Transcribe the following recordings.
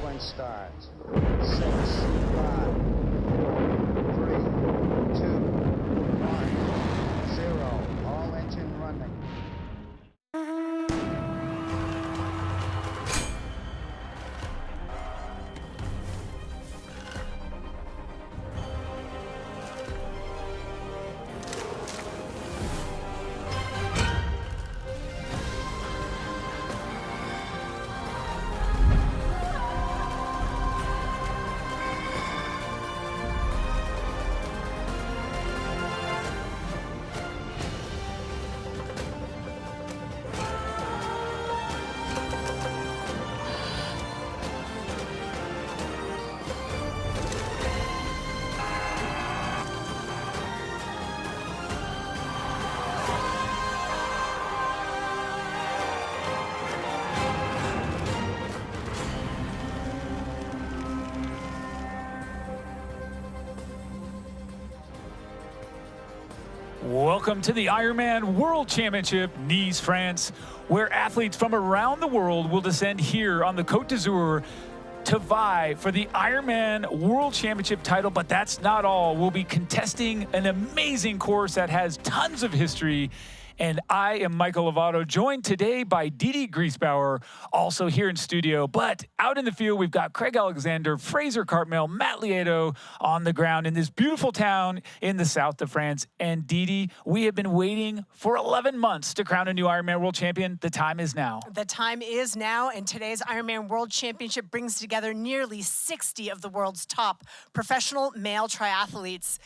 Sequence starts. 6, 5, 4, 3, 2, 1, 0. All engine running. Welcome to the Ironman World Championship, Nice, France, where athletes from around the world will descend here on the Côte d'Azur to vie for the Ironman World Championship title. But that's not all. We'll be contesting an amazing course that has tons of history. And I am Michael Lovato, joined today by Didi Griesbauer, also here in studio. But out in the field, we've got Craig Alexander, Fraser Cartmel, Matt Laidlow on the ground in this beautiful town in the south of France. And Didi, we have been waiting for 11 months to crown a new Ironman World Champion. The time is now. The time is now, and today's Ironman World Championship brings together nearly 60 of the world's top professional male triathletes.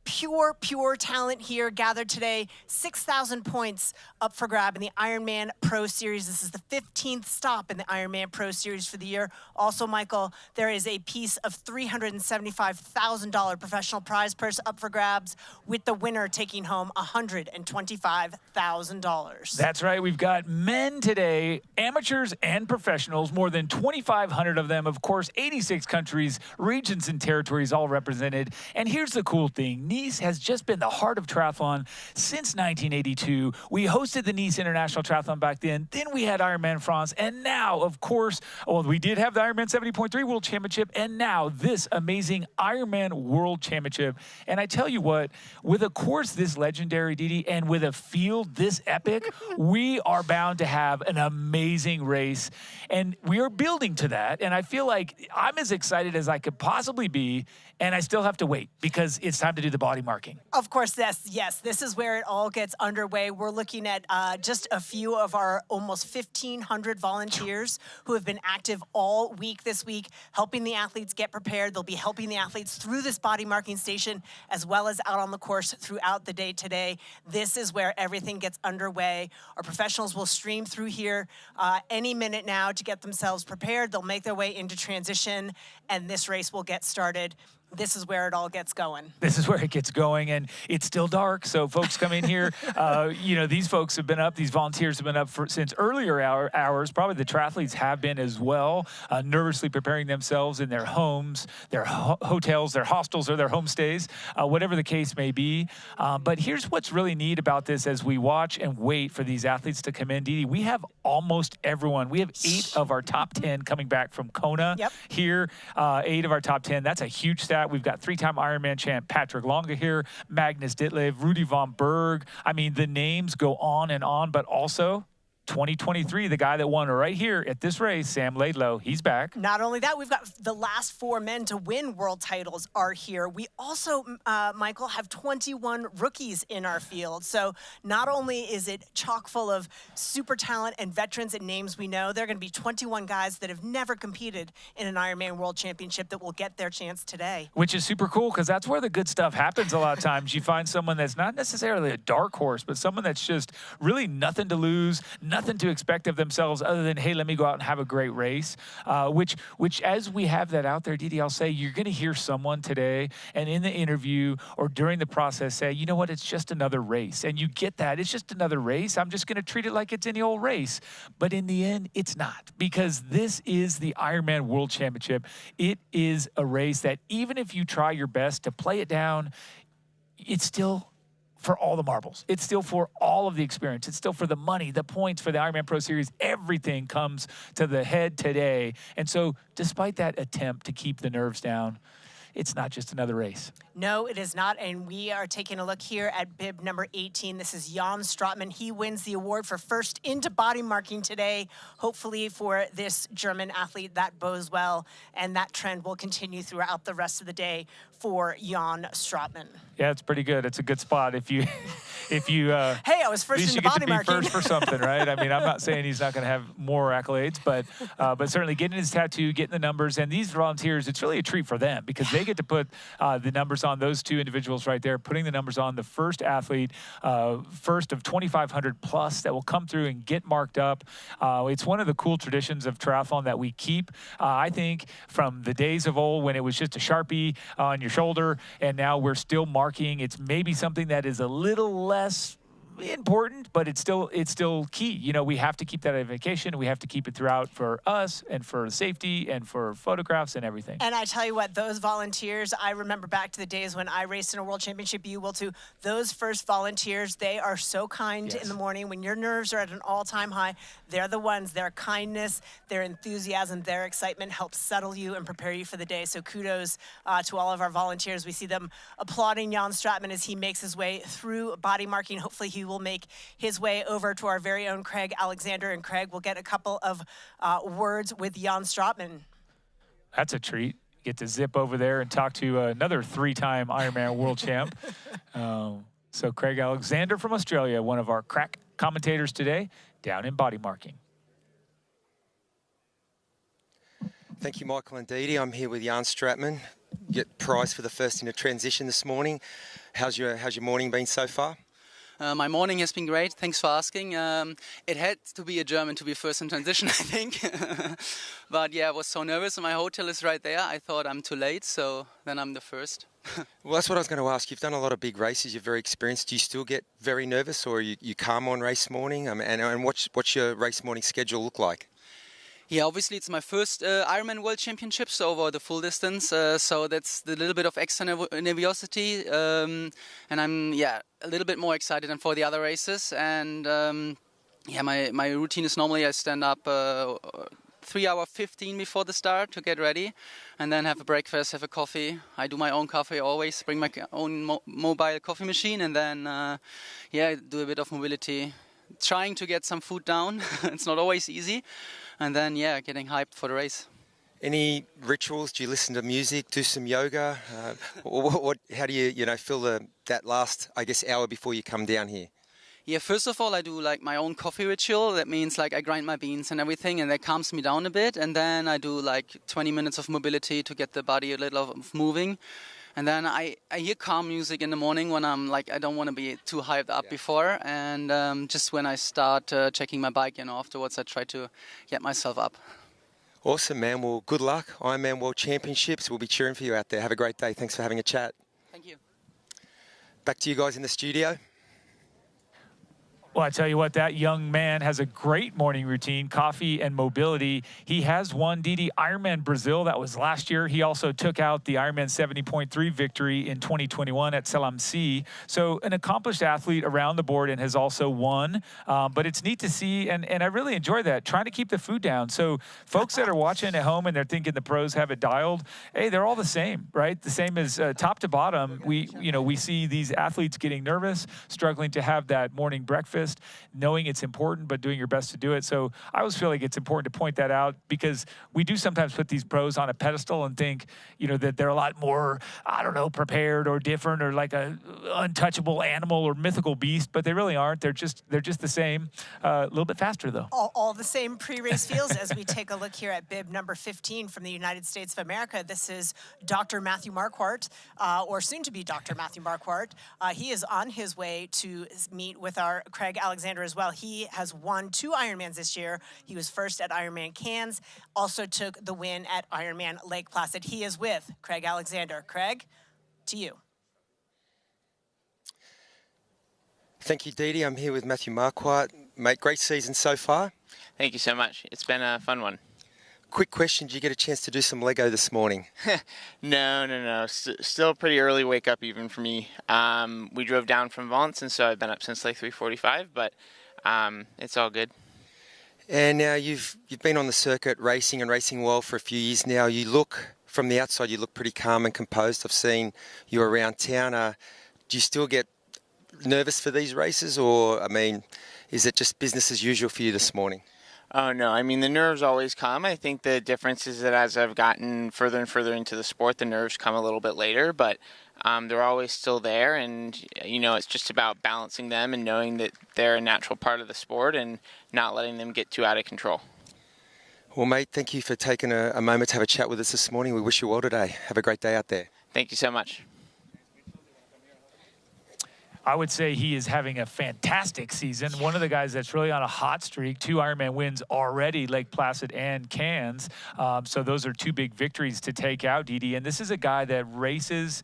Pure talent here gathered today. 6,000 points up for grab in the Ironman Pro Series. This is the 15th stop in the Ironman Pro Series for the year. Also, Michael, there is a piece of $375,000 professional prize purse up for grabs, with the winner taking home $125,000. That's right. We've got men today, amateurs and professionals, more than 2,500 of them. Of course, 86 countries, regions, and territories all represented. And here's the cool thing. Nice has just been the heart of triathlon since 1982. We hosted the Nice International Triathlon back then. Then we had Ironman France. And now, of course, well, we did have the Ironman 70.3 World Championship. And now this amazing Ironman World Championship. And I tell you what, with a course this legendary, Didi, and with a field this epic, we are bound to have an amazing race. And we are building to that. And I feel like I'm as excited as I could possibly be. And I still have to wait because it's time to do the body marking. Of course, yes. This is where it all gets underway. We're looking at just a few of our almost 1,500 volunteers who have been active all week this week, helping the athletes get prepared. They'll be helping the athletes through this body marking station, as well as out on the course throughout the day today. This is where everything gets underway. Our professionals will stream through here any minute now to get themselves prepared. They'll make their way into transition, and this race will get started. This is where it all gets going. This is where it gets going, and it's still dark, so folks come in here. These folks have been up, these volunteers have been up since earlier hours. Probably the triathletes have been as well, nervously preparing themselves in their homes, their hotels, their hostels, or their homestays, whatever the case may be. But here's what's really neat about this as we watch and wait for these athletes to come in. Didi, we have almost everyone. We have 8 of our top 10 coming back from Kona here, 8 of our top 10. That's a huge stat. We've got 3-time Ironman champ Patrick Longa here, Magnus Ditlev, Rudy von Berg. I mean, the names go on and on, but also 2023, the guy that won right here at this race, Sam Laidlow, he's back. Not only that, we've got the last 4 men to win world titles are here. We also, Michael, have 21 rookies in our field. So not only is it chock full of super talent and veterans and names we know, there are going to be 21 guys that have never competed in an Ironman World Championship that will get their chance today. Which is super cool, because that's where the good stuff happens a lot of times. You find someone that's not necessarily a dark horse, but someone that's just really nothing to lose, nothing to expect of themselves other than, hey, let me go out and have a great race, which as we have that out there, Didi, I'll say you're going to hear someone today and in the interview or during the process say, you know what, it's just another race. And you get that. It's just another race. I'm just going to treat it like it's any old race. But in the end, it's not, because this is the Ironman World Championship. It is a race that even if you try your best to play it down, it's still for all the marbles. It's still for all of the experience. It's still for the money, the points for the Ironman Pro Series. Everything comes to the head today. And so despite that attempt to keep the nerves down, it's not just another race. No, it is not. And we are taking a look here at bib number 18. This is Jan Stratmann. He wins the award for first into body marking today. Hopefully for this German athlete, that bodes well. And that trend will continue throughout the rest of the day for Jan Stratmann. Yeah, it's pretty good. It's a good spot if you hey, I was first into body marking. First for something, right? I mean, I'm not saying he's not going to have more accolades, but certainly getting his tattoo, getting the numbers, and these volunteers, it's really a treat for them because they get to put the numbers on those two individuals right there, putting the numbers on the first athlete, first of 2,500 plus that will come through and get marked up. It's one of the cool traditions of triathlon that we keep, I think, from the days of old when it was just a Sharpie on your shoulder, and now we're still marking. It's maybe something that is a little less important, but it's still key. You know, we have to keep that at vacation. We have to keep it throughout for us and for safety and for photographs and everything. And I tell you what, those volunteers, I remember back to the days when I raced in a world championship, you will too. Those first volunteers, they are so kind in the morning when your nerves are at an all-time high. They're the ones, their kindness, their enthusiasm, their excitement helps settle you and prepare you for the day. So kudos to all of our volunteers. We see them applauding Jan Stratmann as he makes his way through body marking. Hopefully he will make his way over to our very own Craig Alexander, and Craig will get a couple of words with Jan Stratmann. That's a treat. Get to zip over there and talk to another three-time Ironman world champ. So Craig Alexander from Australia, one of our crack commentators today, down in body marking. Thank you, Michael and Didi. I'm here with Jan Stratmann. Get prize for the first in a transition this morning. How's your morning been so far? My morning has been great. Thanks for asking. It had to be a German to be first in transition, I think. But yeah, I was so nervous, and my hotel is right there. I thought I'm too late, so then I'm the first. Well, that's what I was going to ask. You've done a lot of big races. You're very experienced. Do you still get very nervous, or are you calm on race morning? And what's your race morning schedule look like? Yeah, obviously it's my first Ironman World Championships over the full distance, so that's the little bit of extra nervosity, and I'm a little bit more excited than for the other races. And my routine is normally I stand up 3 hours 15 before the start to get ready, and then have a breakfast, have a coffee. I do my own coffee always, bring my own mobile coffee machine, and then do a bit of mobility, trying to get some food down. It's not always easy. And then, getting hyped for the race. Any rituals? Do you listen to music? Do some yoga? How do you fill that last, I guess, hour before you come down here? Yeah, first of all, I do like my own coffee ritual. That means like I grind my beans and everything, and that calms me down a bit. And then I do like 20 minutes of mobility to get the body a little moving. And then I hear calm music in the morning when I'm like, I don't want to be too hyped up before. And just when I start checking my bike, afterwards I try to get myself up. Awesome, man. Well, good luck. Ironman World Championships. We'll be cheering for you out there. Have a great day. Thanks for having a chat. Thank you. Back to you guys in the studio. Well, I tell you what, that young man has a great morning routine, coffee and mobility. He has won DD Ironman Brazil. That was last year. He also took out the Ironman 70.3 victory in 2021 at Selam. So an accomplished athlete around the board and has also won. But it's neat to see, and I really enjoy that, trying to keep the food down. So folks that are watching at home and they're thinking the pros have it dialed, hey, they're all the same, right? The same as top to bottom. We see these athletes getting nervous, struggling to have that morning breakfast, knowing it's important, but doing your best to do it. So I always feel like it's important to point that out because we do sometimes put these pros on a pedestal and think, that they're a lot more, prepared or different or like a untouchable animal or mythical beast, but they really aren't. They're just the same, a little bit faster though. All the same pre-race feels as we take a look here at bib number 15 from the United States of America. This is Dr. Matthew Marquardt, or soon to be Dr. Matthew Marquardt. He is on his way to meet with our Craig Alexander as well. He has won 2 Ironmans this year. He was first at Ironman Cairns, also took the win at Ironman Lake Placid. He is with Craig Alexander. Craig, to you. Thank you, Didi. I'm here with Matthew Marquardt. Mate, great season so far. Thank you so much. It's been a fun one. quick question. Did you get a chance to do some Lego this morning? No. Still pretty early wake up even for me. We drove down from Valence, and so I've been up since like 3:45, but it's all good. And now you've been on the circuit racing well for a few years now. You look, from the outside, you look pretty calm and composed. I've seen you around town. Do you still get nervous for these races, or, I mean, is it just business as usual for you this morning? Oh, no. I mean, the nerves always come. I think the difference is that as I've gotten further and further into the sport, the nerves come a little bit later, but they're always still there. And, you know, it's just about balancing them and knowing that they're a natural part of the sport and not letting them get too out of control. Well, mate, thank you for taking a moment to have a chat with us this morning. We wish you well today. Have a great day out there. Thank you so much. I would say he is having a fantastic season. One of the guys that's really on a hot streak, 2 Ironman wins already, Lake Placid and Cairns. So those are 2 big victories to take out, Didi. And this is a guy that races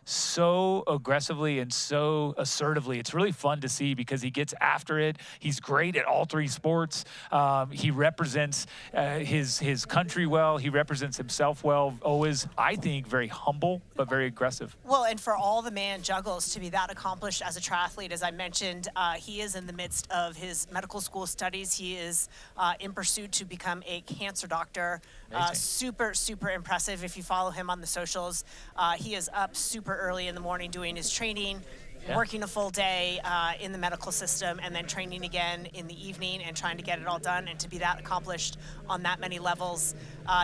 so aggressively and so assertively. It's really fun to see because he gets after it. He's great at all 3 sports. He represents his country well. He represents himself well. Always, I think, very humble, but very aggressive. Well, and for all the man juggles to be that accomplished as a triathlete, as I mentioned, he is in the midst of his medical school studies. He is in pursuit to become a cancer doctor. Super impressive. If you follow him on the socials, he is up super early in the morning doing his training, working a full day in the medical system, and then training again in the evening and trying to get it all done. And to be that accomplished on that many levels,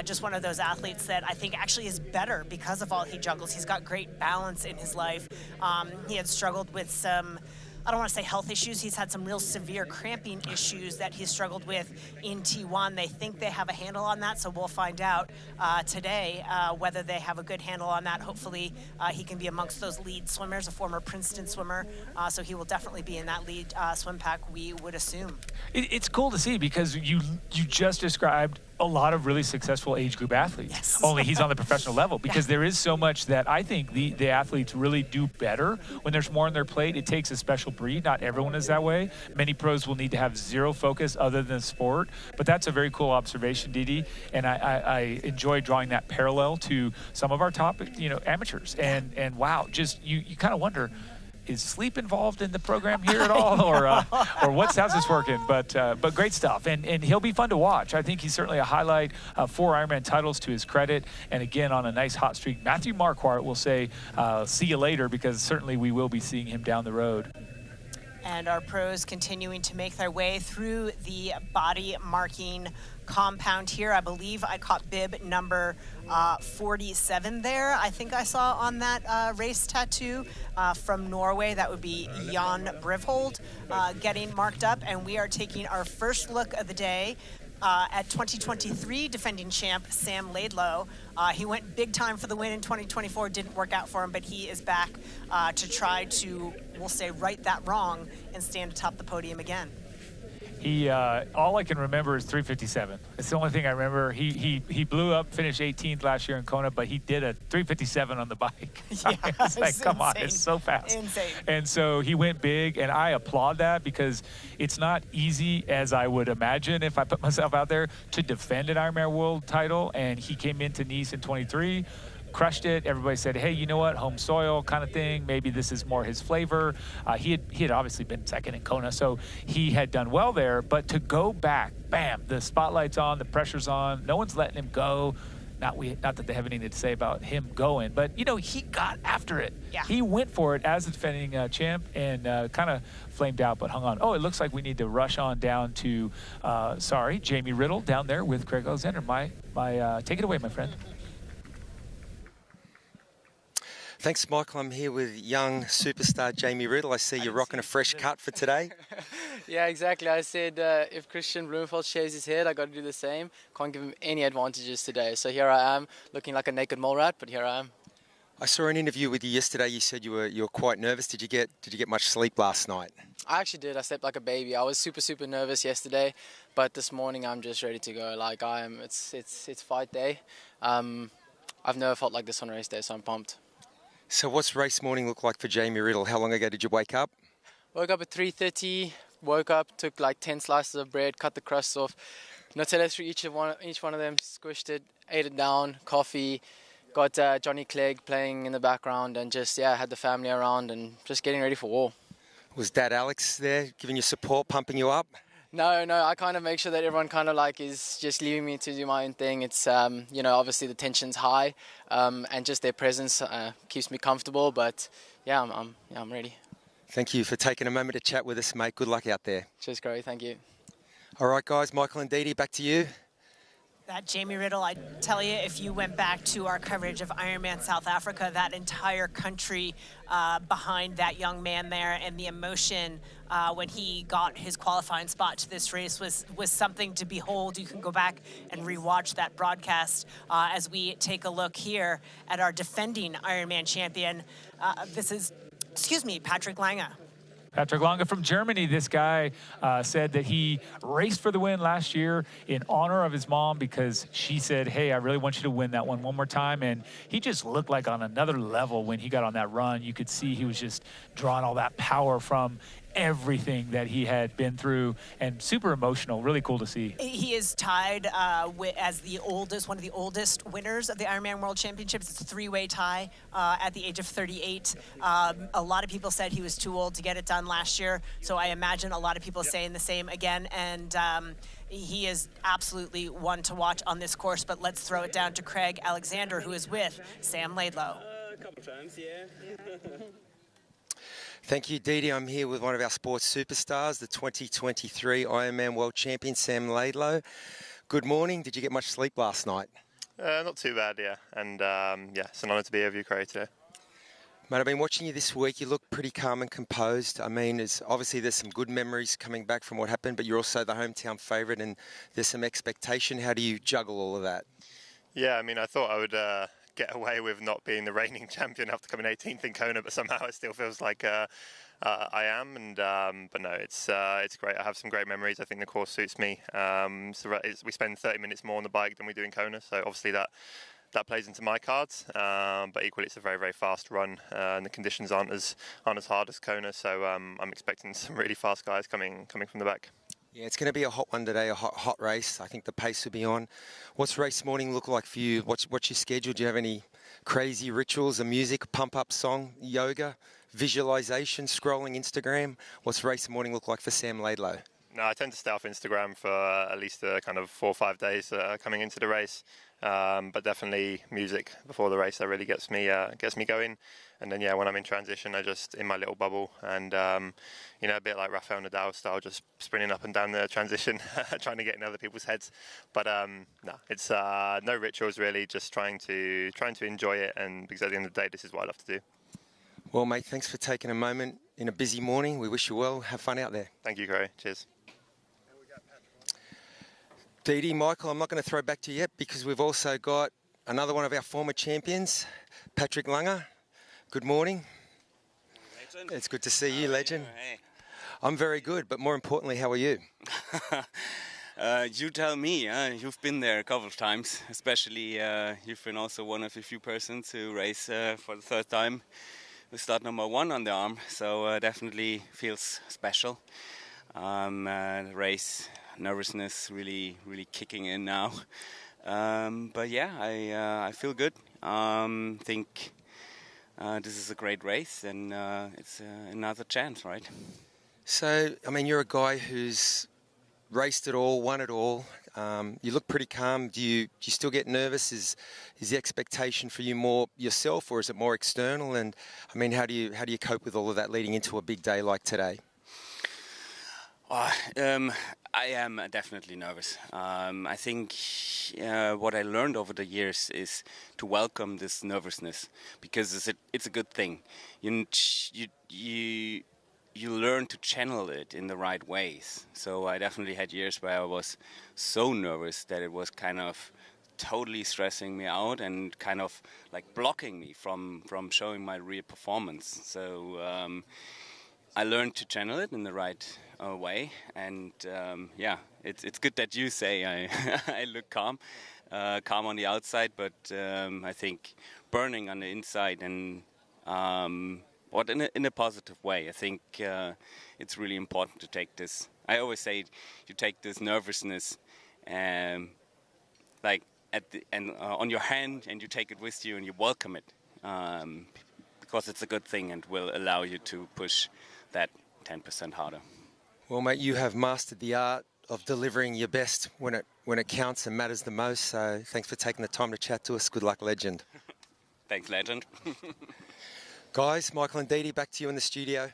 just one of those athletes that I think actually is better because of all he juggles. He's got great balance in his life. He had struggled with some, I don't want to say health issues. He's had some real severe cramping issues that he's struggled with in T1. They think they have a handle on that, so we'll find out today whether they have a good handle on that. Hopefully he can be amongst those lead swimmers, a former Princeton swimmer, so he will definitely be in that lead swim pack, we would assume. It's cool to see because you just described a lot of really successful age group athletes. Yes. Only he's on the professional level because there is so much that I think the athletes really do better when there's more on their plate. It takes a special breed. Not everyone is that way. Many pros will need to have zero focus other than sport, but that's a very cool observation, Didi, and I enjoy drawing that parallel to some of our top, amateurs. And wow, just you kind of wonder, is sleep involved in the program here at all, or how's this working? But great stuff, and he'll be fun to watch. I think he's certainly a highlight. 4 Ironman titles to his credit, and again on a nice hot streak. Matthew Marquardt will say, see you later, because certainly we will be seeing him down the road. And our pros continuing to make their way through the body marking compound here. I believe I caught bib number 47 there. I think I saw on that race tattoo from Norway. That would be Jan Brivhold getting marked up. And we are taking our first look of the day at 2023 defending champ Sam Laidlow. He went big time for the win in 2024, didn't work out for him, but he is back to try to, we'll say, right that wrong and stand atop the podium again. He, all I can remember is 3:57. It's the only thing I remember. He blew up, finished 18th last year in Kona, but he did a 3:57 on the bike. Yeah, it's like, come on, insane. it's so fast. Insane. And so he went big, and I applaud that because it's not easy, as I would imagine if I put myself out there, to defend an Ironman World title. And he came into Nice in 23. Crushed it. Everybody said, hey, you know what, home soil kind of thing. Maybe this is more his flavor. He had obviously been second in Kona, so he had done well there. But to go back, bam, the spotlight's on, the pressure's on. No one's letting him go. Not that they have anything to say about him going, but, he got after it. Yeah. He went for it as the defending champ and kind of flamed out, but hung on. Oh, it looks like we need to rush on down to, Jamie Riddle down there with Craig Alexander. Take it away, my friend. Thanks, Michael. I'm here with young superstar Jamie Riddle. I see you're rocking a fresh cut for today. Yeah, exactly. I said if Christian Blumenfeld shaves his head, I got to do the same. Can't give him any advantages today. So here I am, looking like a naked mole rat, but here I am. I saw an interview with you yesterday. You said you were quite nervous. Did you get much sleep last night? I actually did. I slept like a baby. I was super nervous yesterday, but this morning I'm just ready to go. Like I am. It's fight day. I've never felt like this on race day, so I'm pumped. So what's race morning look like for Jamie Riddle? How long ago did you wake up? Woke up at 3:30, woke up, took like 10 slices of bread, cut the crust off, Nutella through each one of them, squished it, ate it down, coffee, got Johnny Clegg playing in the background, and just, had the family around and just getting ready for war. Was Dad Alex there giving you support, pumping you up? No, I kind of make sure that everyone kind of like is just leaving me to do my own thing. It's, obviously the tension's high, and just their presence keeps me comfortable, but I'm ready. Thank you for taking a moment to chat with us, mate. Good luck out there. Cheers, Corey. Thank you. All right, guys, Michael and Didi, back to you. That Jamie Riddle, I tell you, if you went back to our coverage of Ironman South Africa, that entire country behind that young man there, and the emotion when he got his qualifying spot to this race was something to behold. You can go back and rewatch that broadcast as we take a look here at our defending Ironman champion. This is, Patrick Lange. Patrick Lange from Germany. This guy said that he raced for the win last year in honor of his mom because she said, hey, I really want you to win that one more time. And he just looked like on another level when he got on that run. You could see he was just drawing all that power from everything that he had been through, and super emotional. Really cool to see. He is tied as one of the oldest winners of the Ironman World Championships. It's a three-way tie at the age of 38. A lot of people said he was too old to get it done last year, so I imagine a lot of people saying the same again, and he is absolutely one to watch on this course. But let's throw it down to Craig Alexander, who is with Sam Laidlow. A couple times, yeah. Thank you, Didi. I'm here with one of our sports superstars, the 2023 Ironman World Champion, Sam Laidlow. Good morning. Did you get much sleep last night? Not too bad, yeah. And it's an honour to be here with you, Corey, today. Mate, I've been watching you this week. You look pretty calm and composed. I mean, there's some good memories coming back from what happened, but you're also the hometown favourite and there's some expectation. How do you juggle all of that? Yeah, I mean, I thought I would get away with not being the reigning champion after coming 18th in Kona, but somehow it still feels like I am. And but no, it's great. I have some great memories. I think the course suits me. We spend 30 minutes more on the bike than we do in Kona, so obviously that plays into my cards. But equally, it's a very, very fast run, and the conditions aren't as hard as Kona. So I'm expecting some really fast guys coming from the back. Yeah, it's going to be a hot one today, a hot race. I think the pace will be on. What's race morning look like for you? What's your schedule? Do you have any crazy rituals, a music, pump-up song, yoga, visualization, scrolling Instagram? What's race morning look like for Sam Laidlow? No, I tend to stay off Instagram for at least kind of 4 or 5 days coming into the race. But definitely music before the race that really gets me going. And then when I'm in transition, I just in my little bubble and a bit like Rafael Nadal style, just sprinting up and down the transition, trying to get in other people's heads. But no, it's no rituals really, just trying to enjoy it. And because at the end of the day, this is what I love to do. Well, mate, thanks for taking a moment in a busy morning. We wish you well. Have fun out there. Thank you, Corey. Cheers. Didi, Michael, I'm not going to throw back to you yet because we've also got another one of our former champions, Patrick Lange. Good morning. Legend. It's good to see you, legend. Hey. I'm very good, but more importantly, how are you? You tell me. You've been there a couple of times, especially you've been also one of the few persons who race for the third time with start number 1 on the arm, so definitely feels special. Race nervousness really kicking in now, but I feel good. Think this is a great race, and it's another chance, right? So, I mean, you're a guy who's raced it all, won it all. You look pretty calm. Do you still get nervous? Is the expectation for you more yourself, or is it more external? And I mean, how do you cope with all of that leading into a big day like today? I am definitely nervous. I think what I learned over the years is to welcome this nervousness, because it's a good thing. You learn to channel it in the right ways. So I definitely had years where I was so nervous that it was kind of totally stressing me out and kind of like blocking me from showing my real performance. So I learned to channel it in the right way, and it's good that you say I look calm on the outside, but I think burning on the inside, and in a positive way. I think it's really important to take this. I always say you take this nervousness like on your hand, and you take it with you and you welcome it, because it's a good thing and will allow you to push that 10% harder. Well, mate, you have mastered the art of delivering your best when it counts and matters the most. So thanks for taking the time to chat to us. Good luck, legend. Thanks, legend. Guys, Michael and Didi, back to you in the studio.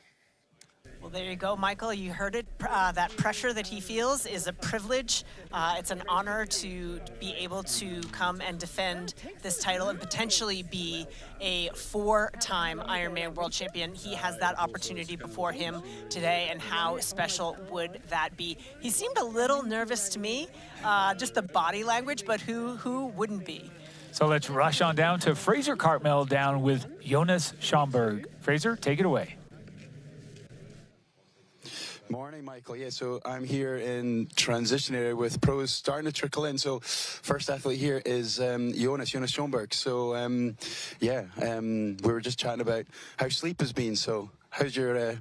Well, there you go, Michael. You heard it. That pressure that he feels is a privilege. It's an honor to be able to come and defend this title and potentially be a 4-time Ironman world champion. He has that opportunity before him today, and how special would that be? He seemed a little nervous to me, just the body language, but who wouldn't be? So let's rush on down to Fraser Cartmel down with Jonas Schomburg. Fraser, take it away. Morning, Michael. Yeah, so I'm here in transition area with pros starting to trickle in. So first athlete here is Jonas Schomburg. So we were just chatting about how sleep has been. So how's your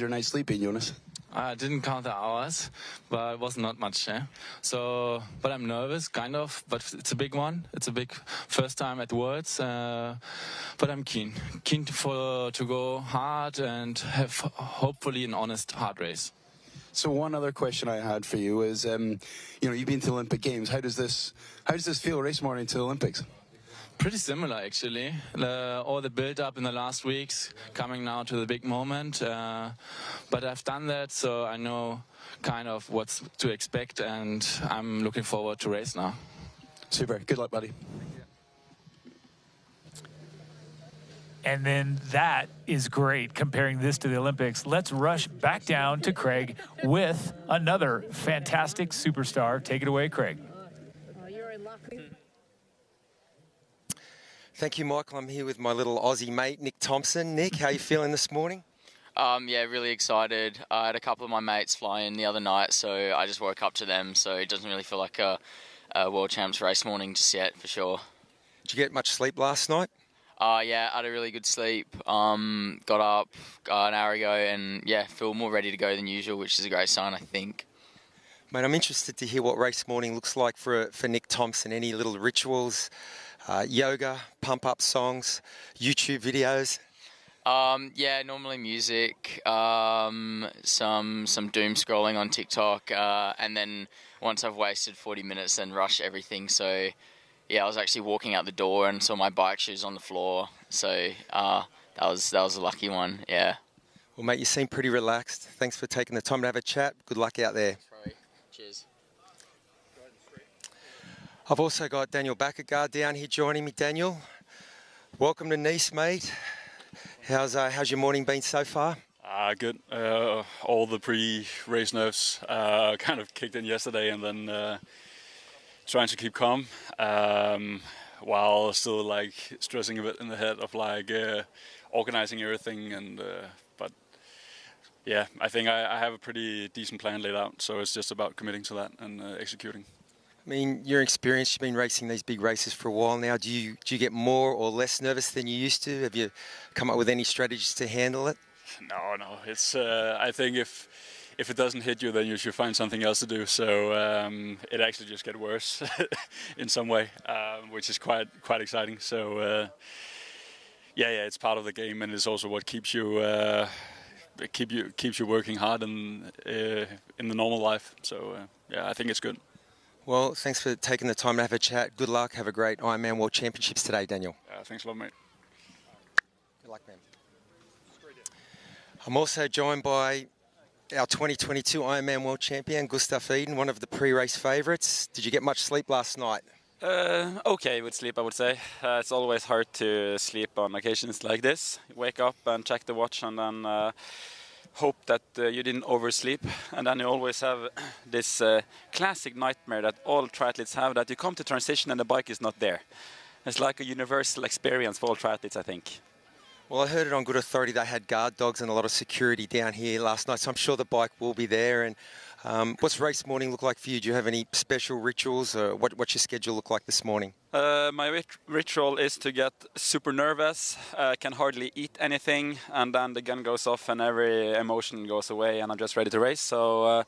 night's sleep been, Jonas? I didn't count the hours, but it was not much. So, but I'm nervous, kind of. But it's a big one. It's a big first time at Worlds. But I'm keen to go hard and have hopefully an honest hard race. So one other question I had for you is, you've been to the Olympic Games. How does this feel race morning to the Olympics? Pretty similar, actually. All the build-up in the last weeks, coming now to the big moment. But I've done that, so I know kind of what to expect, and I'm looking forward to race now. Super. Good luck, buddy. And then that is great, comparing this to the Olympics. Let's rush back down to Craig with another fantastic superstar. Take it away, Craig. Thank you, Michael. I'm here with my little Aussie mate, Nick Thompson. Nick, how are you feeling this morning? Yeah, really excited. I had a couple of my mates fly in the other night, so I just woke up to them, so it doesn't really feel like a World Champs race morning just yet, for sure. Did you get much sleep last night? Yeah, I had a really good sleep. Got up an hour ago and, yeah, feel more ready to go than usual, which is a great sign, I think. Mate, I'm interested to hear what race morning looks like for Nick Thompson. Any little rituals, yoga, pump-up songs, YouTube videos? Yeah, normally music, some doom scrolling on TikTok, and then once I've wasted 40 minutes, then rush everything. So, yeah, I was actually walking out the door and saw my bike shoes on the floor. So that was a lucky one. Yeah. Well, mate, you seem pretty relaxed. Thanks for taking the time to have a chat. Good luck out there. Cheers. I've also got Daniel Bakkegaard down here joining me. Daniel, welcome to Nice, mate. How's your morning been so far? Good. All the pre-race nerves kind of kicked in yesterday, and then trying to keep calm while still like stressing a bit in the head of like organizing everything. And but yeah, I think I have a pretty decent plan laid out, so it's just about committing to that and executing. I mean, you're experienced, you've been racing these big races for a while now. Do you get more or less nervous than you used to? Have you come up with any strategies to handle it? No. It's I think if it doesn't hit you, then you should find something else to do. So it actually just gets worse in some way, which is quite exciting. So yeah, it's part of the game, and it's also what keeps you working hard and in the normal life. So yeah, I think it's good. Well, thanks for taking the time to have a chat. Good luck. Have a great Ironman World Championships today, Daniel. Thanks a lot, mate. Good luck, man. I'm also joined by our 2022 Ironman World Champion, Gustav Eden, one of the pre-race favourites. Did you get much sleep last night? Okay with sleep, I would say. It's always hard to sleep on occasions like this. You wake up and check the watch and then hope that you didn't oversleep, and then you always have this classic nightmare that all triathletes have, that you come to transition and the bike is not there. It's like a universal experience for all triathletes, I think. Well, I heard it on good authority they had guard dogs and a lot of security down here last night, so I'm sure the bike will be there. And what's race morning look like for you? Do you have any special rituals, or what's your schedule look like this morning? My ritual is to get super nervous, can hardly eat anything, and then the gun goes off and every emotion goes away and I'm just ready to race. So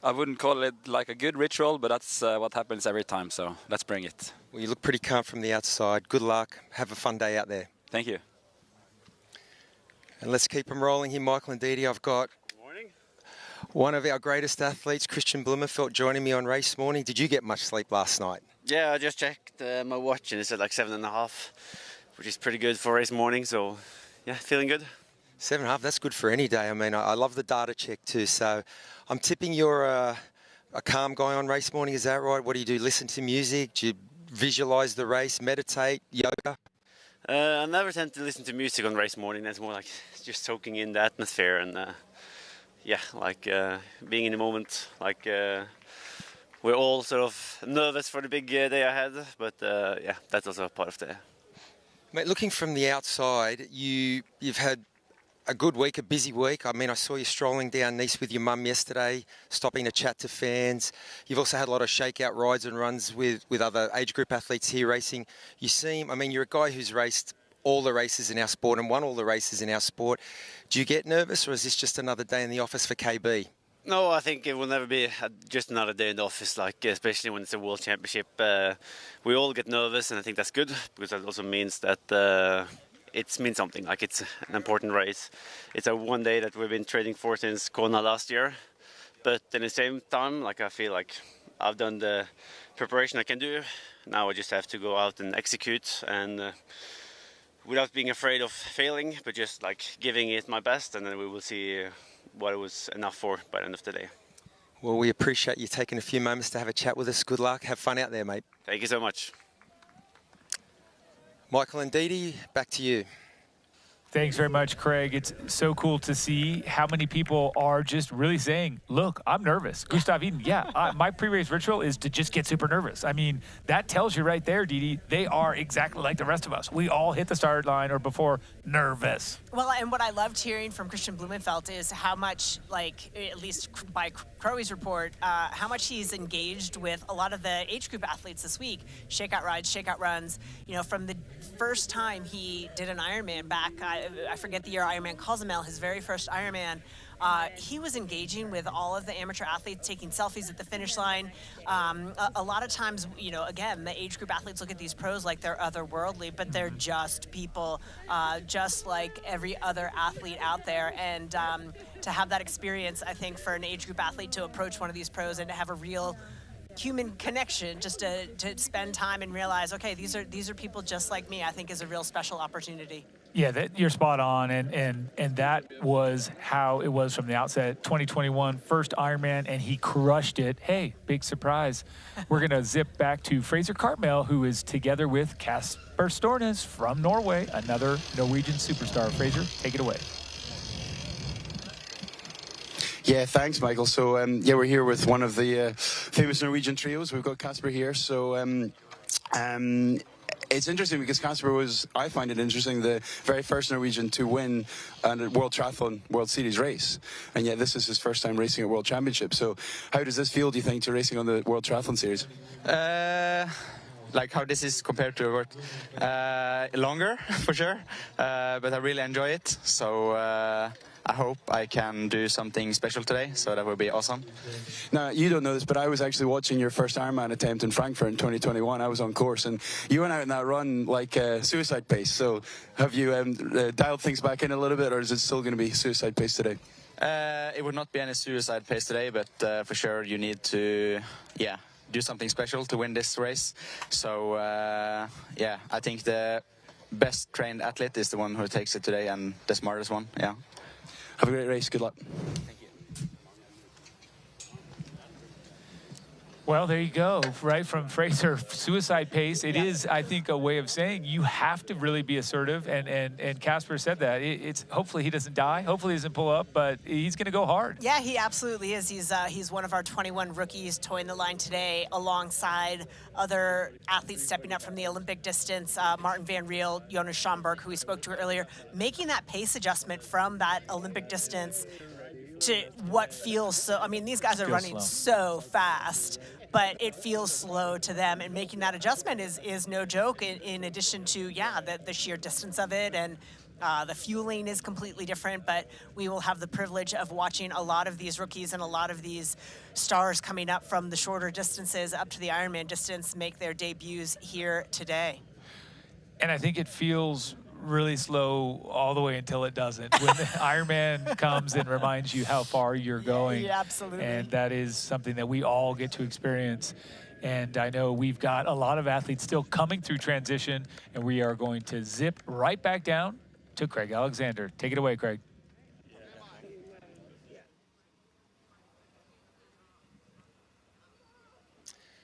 I wouldn't call it like a good ritual, but that's what happens every time. So let's bring it. Well, you look pretty calm from the outside. Good luck. Have a fun day out there. Thank you. And let's keep them rolling here, Michael and Didi. I've got one of our greatest athletes, Christian Blumenfeld, joining me on race morning. Did you get much sleep last night? Yeah, I just checked my watch and it said like 7.5, which is pretty good for race morning. So, yeah, feeling good. 7.5, that's good for any day. I mean, I love the data check too. So I'm tipping you're a calm guy on race morning. Is that right? What do? Listen to music? Do you visualize the race, meditate, yoga? I never tend to listen to music on race morning. That's more like just soaking in the atmosphere and yeah, like being in the moment. Like we're all sort of nervous for the big day ahead, but yeah, that's also part of the. Mate, looking from the outside, you've had a good week, a busy week. I mean, I saw you strolling down Nice with your mum yesterday, stopping to chat to fans. You've also had a lot of shakeout rides and runs with other age group athletes here racing. You seem, I mean, you're a guy who's raced all the races in our sport and won all the races in our sport. Do you get nervous, or is this just another day in the office for KB? No, I think it will never be just another day in the office, like especially when it's a world championship. We all get nervous, and I think that's good, because that also means that it means something, like it's an important race. It's a one day that we've been training for since Kona last year. But at the same time, like I feel like I've done the preparation I can do. Now I just have to go out and execute, and without being afraid of failing, but just like giving it my best, and then we will see what it was enough for by the end of the day. Well, we appreciate you taking a few moments to have a chat with us. Good luck. Have fun out there, mate. Thank you so much. Michael and Didi, back to you. Thanks very much, Craig. It's so cool to see how many people are just really saying, look, I'm nervous. Gustav Eden, yeah, my pre-race ritual is to just get super nervous. I mean, that tells you right there, Didi, they are exactly like the rest of us. We all hit the start line or before nervous. Well, and what I loved hearing from Christian Blumenfeld is how much, like, at least by Crowe's report, how much he's engaged with a lot of the age group athletes this week. Shakeout rides, shakeout runs. You know, from the first time he did an Ironman back, I forget the year Ironman Cozumel, his very first Ironman, he was engaging with all of the amateur athletes, taking selfies at the finish line. A lot of times, you know, again, the age group athletes look at these pros like they're otherworldly, but they're just people, just like every other athlete out there. And to have that experience, I think, for an age group athlete to approach one of these pros and to have a real human connection, just to spend time and realize, okay, these are people just like me, I think is a real special opportunity. Yeah, you're spot on, and that was how it was from the outset. 2021, first Ironman, and he crushed it. Hey, big surprise. We're going to zip back to Fraser Cartmel, who is together with Kasper Stornes from Norway, another Norwegian superstar. Fraser, take it away. Yeah, thanks, Michael. So, yeah, we're here with one of the famous Norwegian trios. We've got Kasper here. So, it's interesting because Kasper was, I find it interesting, the very first Norwegian to win a World Triathlon World Series race. And yet this is his first time racing at World Championship. So how does this feel, do you think, to racing on the World Triathlon Series? Like how this is compared to World, longer, for sure. But I really enjoy it. So I hope I can do something special today, so that would be awesome. Now, you don't know this, but I was actually watching your first Ironman attempt in Frankfurt in 2021. I was on course, and you went out in that run like suicide pace. So have you dialed things back in a little bit, or is it still going to be suicide pace today? It would not be any suicide pace today, but for sure you need to, yeah, do something special to win this race. So, yeah, I think the best trained athlete is the one who takes it today, and the smartest one, yeah. Have a great race. Good luck. Thank you. Well, there you go, right from Fraser, suicide pace. It is, I think, a way of saying you have to really be assertive, and Kasper said that. It's hopefully he doesn't die, hopefully he doesn't pull up, but he's going to go hard. Yeah, he absolutely is. He's one of our 21 rookies toeing the line today alongside other athletes stepping up from the Olympic distance, Martin Van Riel, Jonas Schomburg, who we spoke to earlier, making that pace adjustment from that Olympic distance to what feels so, I mean, these guys are running so fast, but it feels slow to them, and making that adjustment is no joke, in addition to, yeah, the sheer distance of it, and The fueling is completely different, but we will have the privilege of watching a lot of these rookies and a lot of these stars coming up from the shorter distances up to the Ironman distance make their debuts here today. And I think it feels really slow all the way until it doesn't. When the Ironman comes and reminds you how far you're going. Yeah, absolutely. And that is something that we all get to experience. And I know we've got a lot of athletes still coming through transition, and we are going to zip right back down to Craig Alexander. Take it away, Craig.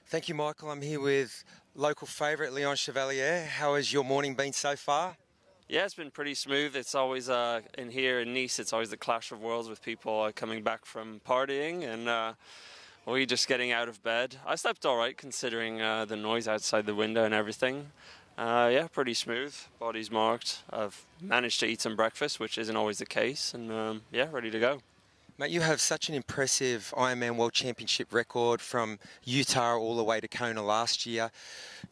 Thank you, Michael. I'm here with local favourite Leon Chevalier. How has your morning been so far? Yeah, it's been pretty smooth. It's always in here in Nice, it's always the clash of worlds with people coming back from partying and we just getting out of bed. I slept all right considering the noise outside the window and everything. Yeah, pretty smooth. Body's marked. I've managed to eat some breakfast, which isn't always the case, and yeah, ready to go. Mate, you have such an impressive Ironman World Championship record from Utah all the way to Kona last year.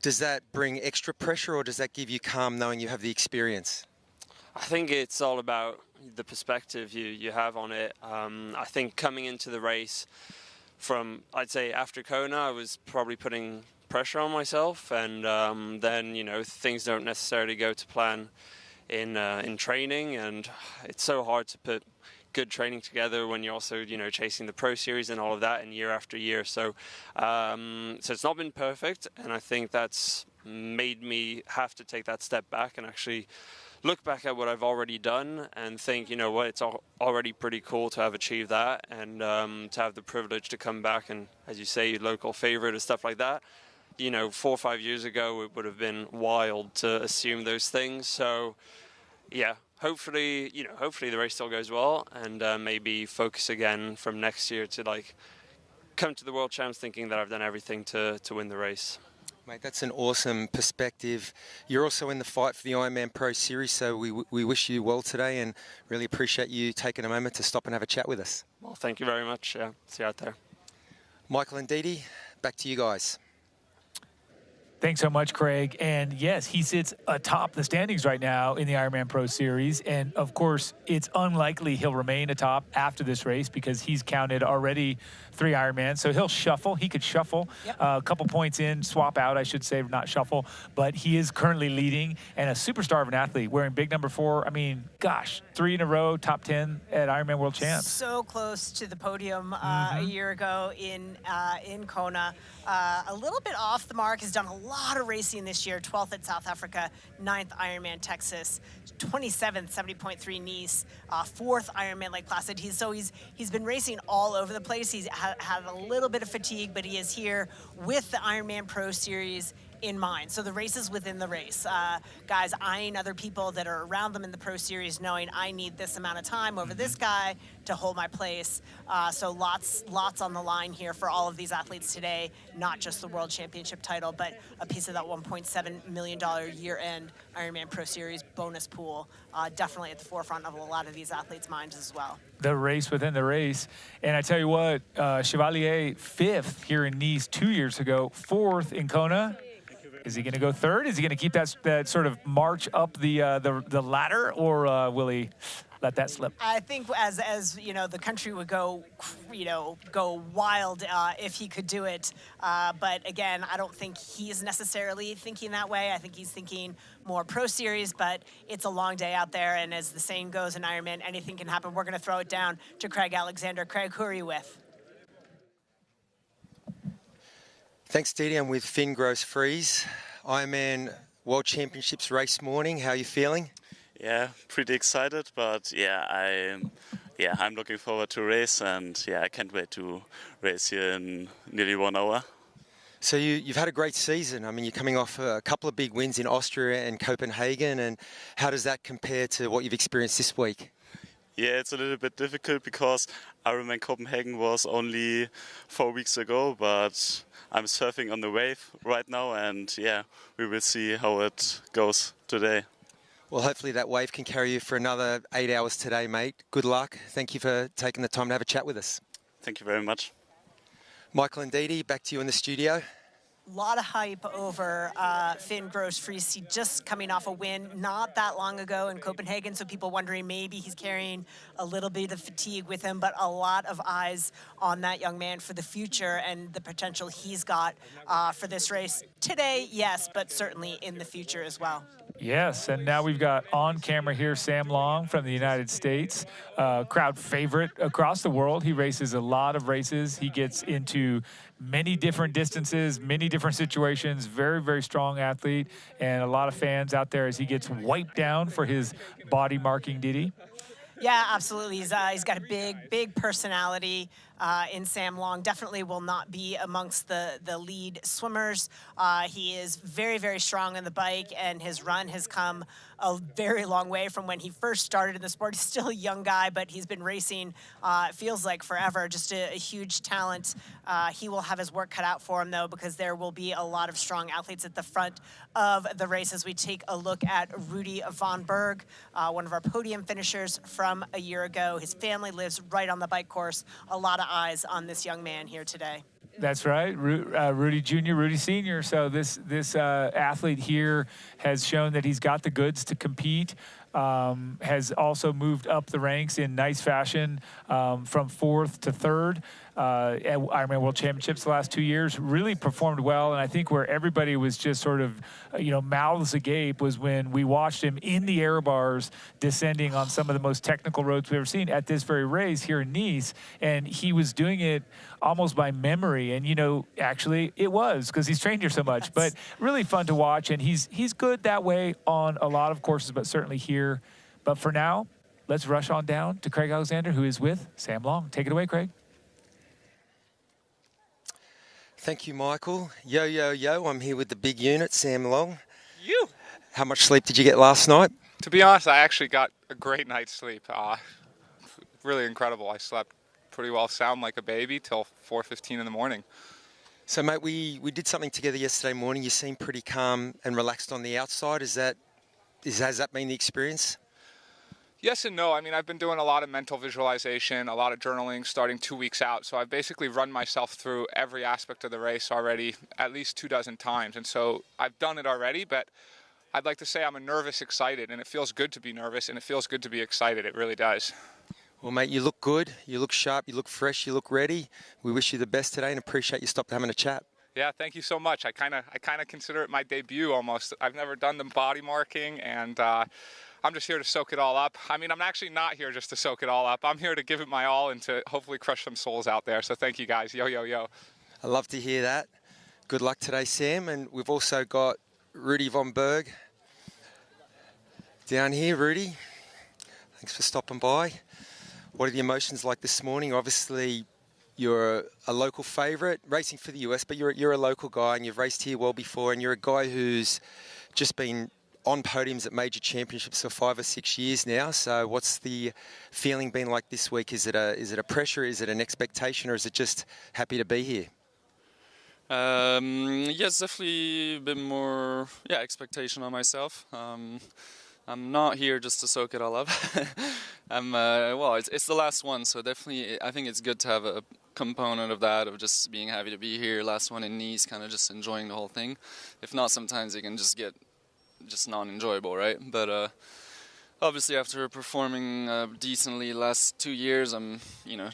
Does that bring extra pressure, or does that give you calm knowing you have the experience? I think it's all about the perspective you have on it. I think coming into the race from, I'd say after Kona, I was probably putting pressure on myself, and then, you know, things don't necessarily go to plan in training, and it's so hard to put good training together when you're also, you know, chasing the Pro Series and all of that, and year after year. So it's not been perfect, and I think that's made me have to take that step back and actually look back at what I've already done and think, you know what, it's already pretty cool to have achieved that, and to have the privilege to come back and, as you say, local favorite and stuff like that. You know, 4 or 5 years ago, it would have been wild to assume those things. So, yeah, hopefully, you know, hopefully the race still goes well, and maybe focus again from next year to like come to the World Champs thinking that I've done everything to win the race. Mate, that's an awesome perspective. You're also in the fight for the Ironman Pro Series, so we wish you well today and really appreciate you taking a moment to stop and have a chat with us. Well, thank you very much. Yeah, see you out there. Michael and Didi, back to you guys. Thanks so much, Craig. And yes, he sits atop the standings right now in the Ironman Pro Series. And of course, it's unlikely he'll remain atop after this race because he's counted already 3 Ironmans. So he'll shuffle. He could shuffle a couple points in, swap out, I should say, not shuffle. But he is currently leading and a superstar of an athlete wearing big number 4. I mean, gosh, 3 in a row, top 10 at Ironman World Champs. So close to the podium a year ago in Kona. A little bit off the mark, has done a lot of racing this year. 12th at South Africa, 9th Ironman Texas, 27th 70.3 Nice, 4th Ironman Lake Placid. He's been racing all over the place. He's had a little bit of fatigue, but he is here with the Ironman Pro Series in mind. So the race is within the race. Guys eyeing other people that are around them in the Pro Series, knowing I need this amount of time over this guy to hold my place. So lots on the line here for all of these athletes today, not just the World Championship title, but a piece of that $1.7 million year-end Ironman Pro Series bonus pool. Definitely at the forefront of a lot of these athletes' minds as well. The race within the race. And I tell you what, Chevalier 5th here in Nice 2 years ago, 4th in Kona. Is he going to go 3rd? Is he going to keep that sort of march up the ladder, or will he let that slip? I think as you know, the country would go, go wild if he could do it. But again, I don't think he's necessarily thinking that way. I think he's thinking more Pro Series, but it's a long day out there. And as the saying goes in Ironman, anything can happen. We're going to throw it down to Craig Alexander. Craig, who are you with? Thanks, Didi. I'm with Finn Gross-Fries. Ironman World Championships race morning. How are you feeling? Yeah, pretty excited, but I'm looking forward to race, and I can't wait to race here in nearly 1 hour. So you've had a great season. I mean, you're coming off a couple of big wins in Austria and Copenhagen, and how does that compare to what you've experienced this week? Yeah, it's a little bit difficult because Ironman Copenhagen was only 4 weeks ago, but I'm surfing on the wave right now, and we will see how it goes today. Well, hopefully that wave can carry you for another 8 hours today, mate. Good luck. Thank you for taking the time to have a chat with us. Thank you very much. Michael and Didi, back to you in the studio. lot of hype over Finn Gross-Friis. He just coming off a win not that long ago in Copenhagen, so people wondering maybe he's carrying a little bit of fatigue with him, but a lot of eyes on that young man for the future and the potential he's got for this race. Today, yes, but certainly in the future as well. Yes, and now we've got on camera here Sam Long from the United States, crowd favorite across the world. He races a lot of races. He gets into many different distances, many different situations. Very, very strong athlete, and a lot of fans out there as he gets wiped down for his body marking ditty. Yeah, absolutely. He's got a big personality in Sam Long. Definitely will not be amongst the lead swimmers. He is very, very strong on the bike, and his run has come a very long way from when he first started in the sport. He's still a young guy, but he's been racing, it feels like forever. Just a huge talent. He will have his work cut out for him, though, because there will be a lot of strong athletes at the front of the race as we take a look at Rudy von Berg, one of our podium finishers from a year ago. His family lives right on the bike course. A lot of eyes on this young man here today. That's right, Rudy Jr., Rudy Sr. So this athlete here has shown that he's got the goods to compete. Has also moved up the ranks in nice fashion from 4th to 3rd at Ironman World Championships the last 2 years. Really performed well, and I think where everybody was just sort of, mouths agape was when we watched him in the air bars descending on some of the most technical roads we've ever seen at this very race here in Nice, and he was doing it almost by memory. And, actually it was because he's trained here so much, but really fun to watch, and he's good that way on a lot of courses, but certainly here. But for now, let's rush on down to Craig Alexander, who is with Sam Long. Take it away, Craig. Thank you, Michael. Yo, yo, yo, I'm here with the big unit, Sam Long. You! How much sleep did you get last night? To be honest, I actually got a great night's sleep. Really incredible. I slept pretty well, sound like a baby, till 4:15 in the morning. So, mate, we did something together yesterday morning. You seemed pretty calm and relaxed on the outside. Has that been the experience? Yes and no. I mean, I've been doing a lot of mental visualization, a lot of journaling starting 2 weeks out. So I've basically run myself through every aspect of the race already at least 24 times. And so I've done it already, but I'd like to say I'm a nervous excited, and it feels good to be nervous, and it feels good to be excited. It really does. Well, mate, you look good. You look sharp. You look fresh. You look ready. We wish you the best today and appreciate you stopping having a chat. Yeah, thank you so much. I kind of consider it my debut almost. I've never done the body marking, and I'm just here to soak it all up. I mean, I'm actually not here just to soak it all up. I'm here to give it my all and to hopefully crush some souls out there. So thank you, guys. Yo, yo, yo. I love to hear that. Good luck today, Sam. And we've also got Rudy von Berg down here. Rudy, thanks for stopping by. What are the emotions like this morning? Obviously, you're a local favourite, racing for the US, but you're a local guy and you've raced here well before, and you're a guy who's just been on podiums at major championships for 5 or 6 years now. So what's the feeling been like this week? Is it a pressure? Is it an expectation? Or is it just happy to be here? Yes, definitely a bit more expectation on myself. I'm not here just to soak it all up. It's the last one, so definitely I think it's good to have a component of that, of just being happy to be here. Last one in Nice, kind of just enjoying the whole thing. If not, sometimes it can just get non-enjoyable, right? But obviously after performing decently the last 2 years, I'm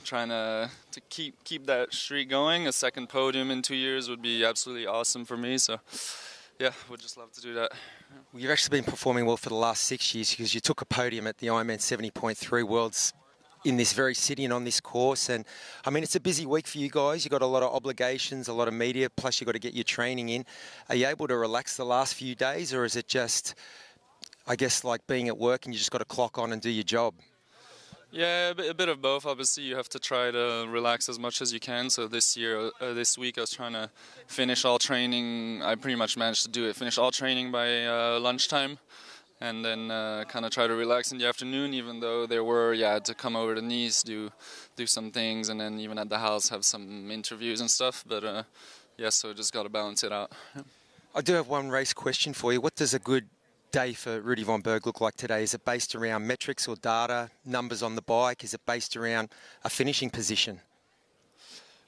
trying to keep that streak going. A second podium in 2 years would be absolutely awesome for me, so yeah, would just love to do that. Well, you've actually been performing well for the last 6 years because you took a podium at the Ironman 70.3 Worlds in this very city and on this course. And I mean, it's a busy week for you guys. You've got a lot of obligations, a lot of media, plus you've got to get your training in. Are you able to relax the last few days, or is it just, I guess, like being at work and you just got to clock on and do your job? Yeah, a bit of both. Obviously, you have to try to relax as much as you can. So this week, I was trying to finish all training. I pretty much managed to do it. Finish all training by lunchtime, and then kind of try to relax in the afternoon. Even though there were, to come over to Nice, do some things, and then even at the house have some interviews and stuff. But so just got to balance it out. I do have one race question for you. What does a good day for Rudy von Berg look like today? Is it based around metrics or data, numbers on the bike? Is it based around a finishing position?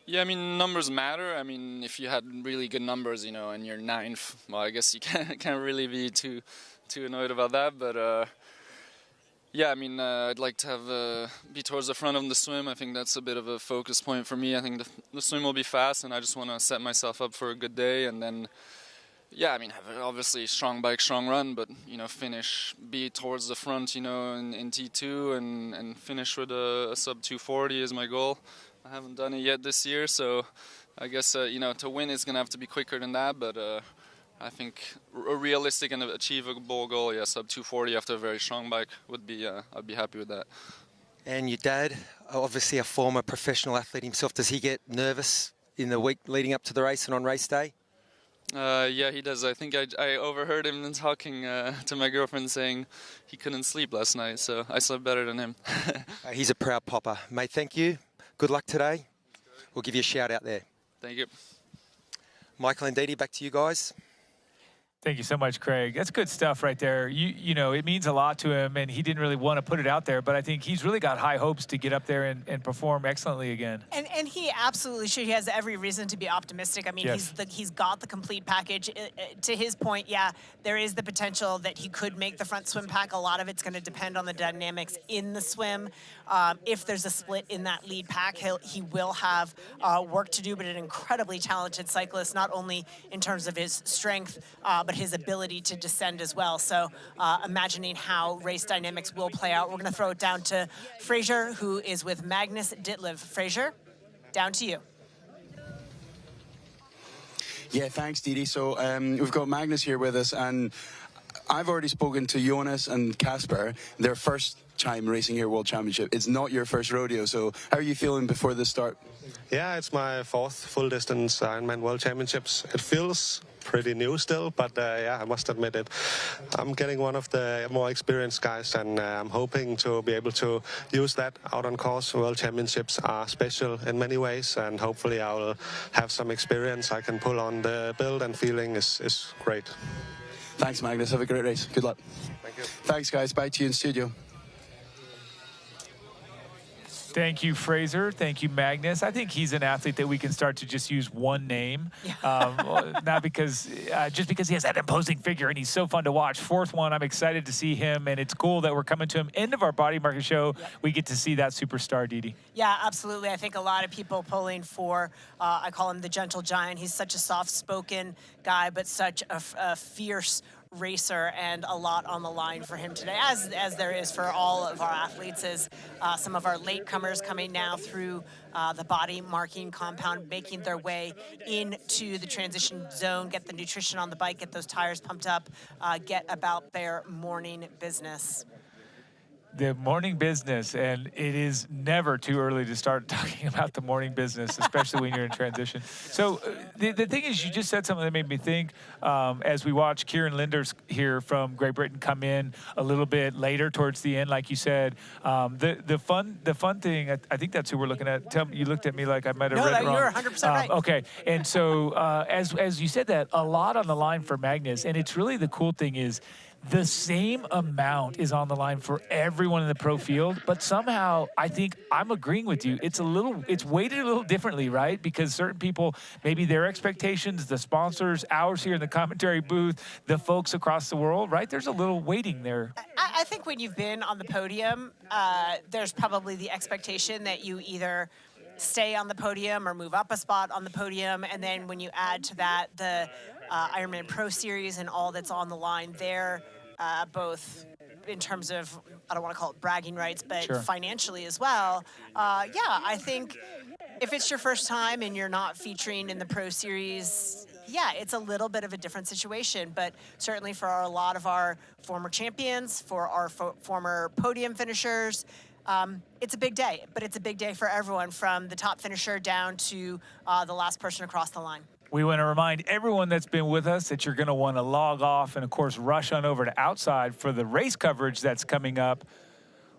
Yeah, I mean, numbers matter. I mean, if you had really good numbers, you know, and you're 9th, well, I guess you can't really be too annoyed about that. But yeah, I mean, I'd like to have be towards the front of the swim. I think that's a bit of a focus point for me. I think the swim will be fast, and I just want to set myself up for a good day. And then, yeah, I mean, have obviously strong bike, strong run, but, you know, be towards the front, you know, in T2 and finish with a sub 240 is my goal. I haven't done it yet this year, so I guess, you know, to win it's going to have to be quicker than that, but I think a realistic and achievable goal, yeah, sub 240 after a very strong bike would be, I'd be happy with that. And your dad, obviously a former professional athlete himself, does he get nervous in the week leading up to the race and on race day? Yeah, he does. I think I overheard him talking to my girlfriend saying he couldn't sleep last night, so I slept better than him. He's a proud papa. Mate, thank you. Good luck today. We'll give you a shout out there. Thank you. Michael and Didi, back to you guys. Thank you so much, Craig. That's good stuff right there. You know, it means a lot to him, and he didn't really want to put it out there, but I think he's really got high hopes to get up there and perform excellently again. And he absolutely should. He has every reason to be optimistic. I mean, yes. he's got the complete package. To his point, yeah, there is the potential that he could make the front swim pack. A lot of it's going to depend on the dynamics in the swim. If there's a split in that lead pack, he will have work to do, but an incredibly talented cyclist, not only in terms of his strength, but his ability to descend as well. So imagining how race dynamics will play out, we're going to throw it down to Fraser, who is with Magnus Ditlev. Fraser, down to you. Yeah, thanks, Didi. So we've got Magnus here with us, and I've already spoken to Jonas and Casper, their first time racing here World Championship. It's not your first rodeo, so how are you feeling before the start? Yeah, it's my 4th full distance Ironman World Championships. It feels pretty new still, but yeah, I must admit it. I'm getting one of the more experienced guys, and I'm hoping to be able to use that out on course. World Championships are special in many ways, and hopefully I will have some experience I can pull on. The build and feeling is great. Thanks, Magnus. Have a great race. Good luck. Thank you. Thanks, guys. Back to you in studio. Thank you, Fraser. Thank you, Magnus. I think he's an athlete that we can start to just use one name. Not because, just because he has that imposing figure and he's so fun to watch. 4th one, I'm excited to see him, and it's cool that we're coming to him. End of our Body Market show, we get to see that superstar, Didi. Yeah, absolutely. I think a lot of people pulling for, I call him the gentle giant. He's such a soft-spoken guy, but such a fierce racer, and a lot on the line for him today, as there is for all of our athletes, as some of our latecomers coming now through the body marking compound, making their way into the transition zone, get the nutrition on the bike, get those tires pumped up, get about their morning business. The morning business, and it is never too early to start talking about the morning business, especially when you're in transition. So the thing is, you just said something that made me think, as we watch Kieran Linders here from Great Britain come in a little bit later towards the end, like you said, the fun thing, I think that's who we're looking at. Tell me, you looked at me like I might have read it wrong. No, you're 100% right. Okay, and so as you said that, a lot on the line for Magnus, and it's really the cool thing is, the same amount is on the line for everyone in the pro field, but somehow I think I'm agreeing with you. It's weighted a little differently, right? Because certain people, maybe their expectations, the sponsors, ours here in the commentary booth, the folks across the world, right? There's a little weighting there. I think when you've been on the podium, there's probably the expectation that you either stay on the podium or move up a spot on the podium, and then when you add to that the Ironman Pro Series and all that's on the line there, both in terms of, I don't want to call it bragging rights, but sure, financially as well. Yeah, I think if it's your first time and you're not featuring in the Pro Series, yeah, it's a little bit of a different situation, but certainly for a lot of our former champions, for our former podium finishers, it's a big day, but it's a big day for everyone from the top finisher down to the last person across the line. We want to remind everyone that's been with us that you're going to want to log off and, of course, rush on over to Outside for the race coverage that's coming up.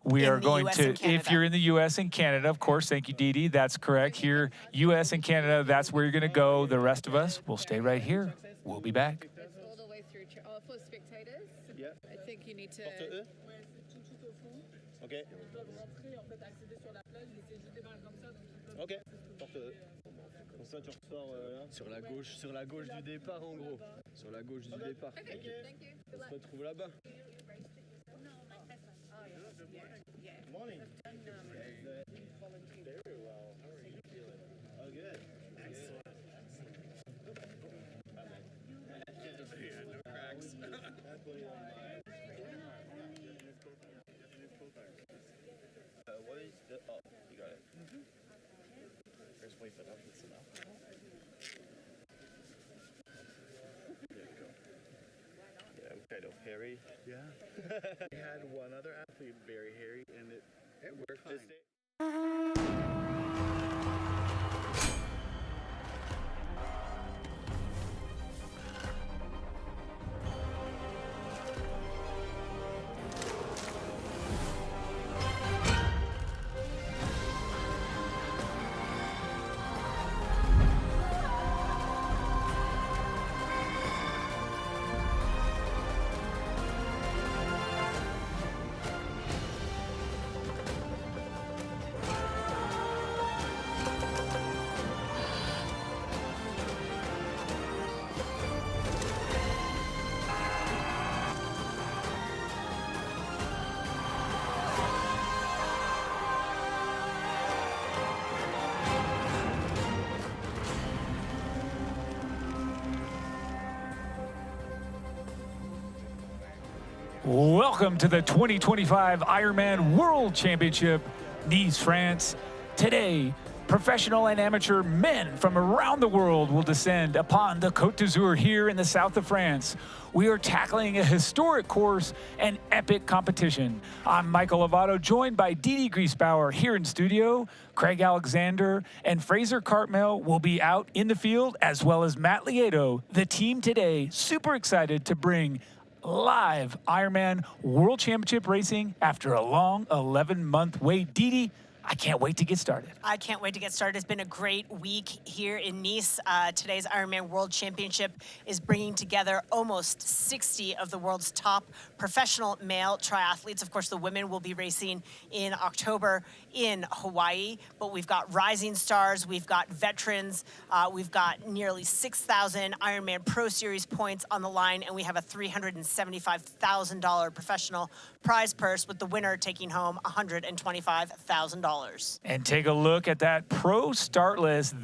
We are going to, if you're in the U.S. and Canada, of course, thank you, Didi, that's correct. Here, U.S. and Canada, that's where you're going to go. The rest of us will stay right here. We'll be back. All the way through for spectators, yeah. I think you need to. Porte E. Ok. Ok. Porte E. Comme ça, tu ressors là. Sur la gauche du départ, en gros. Sur la gauche du départ. Okay, thank you. On se retrouve là-bas. Morning. Very well. How are you feeling? Oh, good. Excellent. No cracks. What is the... Oh, you got it. Just wait for that. There you go. Yeah, I'm kind of hairy. Yeah. We had one other athlete very hairy, and it worked fine. Welcome to the 2025 Ironman World Championship, Nice, France. Today, professional and amateur men from around the world will descend upon the Côte d'Azur here in the south of France. We are tackling a historic course and epic competition. I'm Michael Lovato, joined by Didi Griesbauer here in studio. Craig Alexander and Fraser Cartmel will be out in the field, as well as Matt Lieto. The team today, super excited to bring live Ironman World Championship racing after a long 11-month wait. Didi, I can't wait to get started. I can't wait to get started. It's been a great week here in Nice. Today's Ironman World Championship is bringing together almost 60 of the world's top professional male triathletes. Of course, the women will be racing in October in Hawaii, but we've got rising stars, we've got veterans, we've got nearly 6,000 Ironman Pro Series points on the line, and we have a $375,000 professional prize purse, with the winner taking home $125,000. And take a look at that pro start list.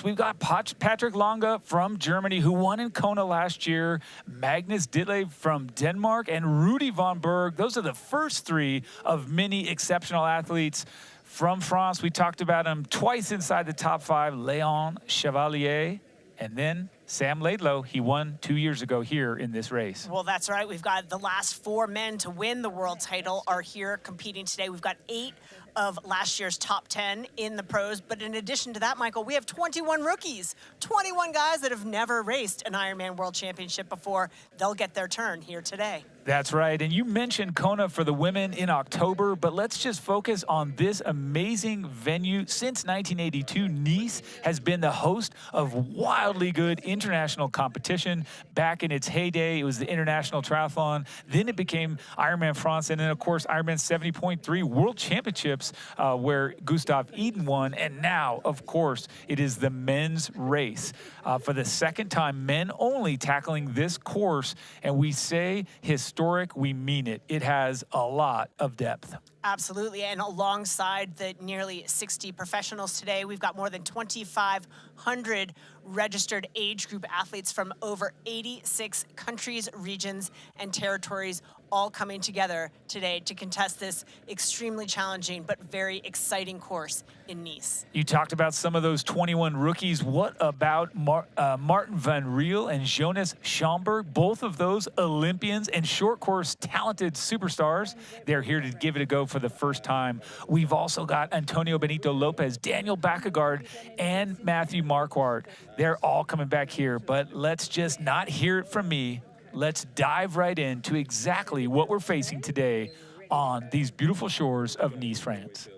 We've got Patrick Lange from Germany, who won in Kona last year, Magnus Ditlev from Denmark, and Rudy von Berg. Those are the first three of many exceptional athletes. From France, we talked about him twice inside the top five, Léon Chevalier, and then Sam Laidlow. He won 2 years ago here in this race. Well, that's right. We've got the last four men to win the world title are here competing today. We've got 8 of last year's top 10 in the pros. But in addition to that, Michael, we have 21 rookies, 21 guys that have never raced an Ironman World Championship before. They'll get their turn here today. That's right. And you mentioned Kona for the women in October, but let's just focus on this amazing venue. Since 1982, Nice has been the host of wildly good international competition. Back in its heyday, it was the International Triathlon. Then it became Ironman France, and then, of course, Ironman 70.3 World Championships, where Gustav Iden won. And now, of course, it is the men's race. For the second time, men only tackling this course. And we say historic, we mean it. It has a lot of depth. Absolutely, and alongside the nearly 60 professionals today, we've got more than 2,500 registered age group athletes from over 86 countries, regions, and territories, all coming together today to contest this extremely challenging but very exciting course in Nice. You talked about some of those 21 rookies. What about Martin Van Riel and Jonas Schomburg? Both of those Olympians and short course talented superstars. They're here to give it a go for the first time. We've also got Antonio Benito Lopez, Daniel Backegard, and Matthew Marquardt. They're all coming back here, but let's just not hear it from me. Let's dive right into exactly what we're facing today on these beautiful shores of Nice, France.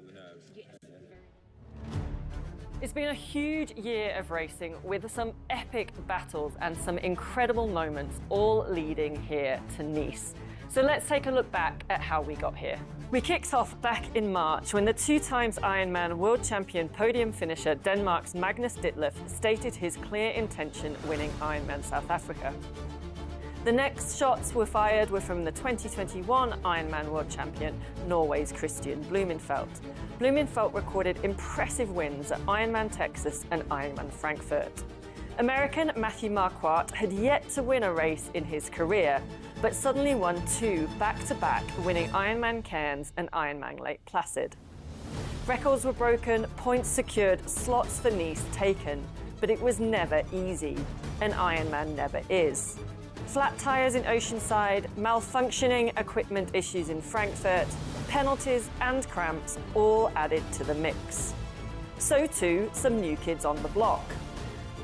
It's been a huge year of racing with some epic battles and some incredible moments all leading here to Nice. So let's take a look back at how we got here. We kicked off back in March when the 2 times Ironman world champion podium finisher Denmark's Magnus Ditlev stated his clear intention winning Ironman South Africa. The next shots were fired were from the 2021 Ironman world champion, Norway's Kristian Blummenfelt. Blummenfelt recorded impressive wins at Ironman Texas and Ironman Frankfurt. American Matthew Marquardt had yet to win a race in his career, but suddenly won 2 back-to-back, winning Ironman Cairns and Ironman Lake Placid. Records were broken, points secured, slots for Nice taken, but it was never easy, and Ironman never is. Flat tyres in Oceanside, malfunctioning equipment issues in Frankfurt, penalties and cramps all added to the mix. So too, some new kids on the block.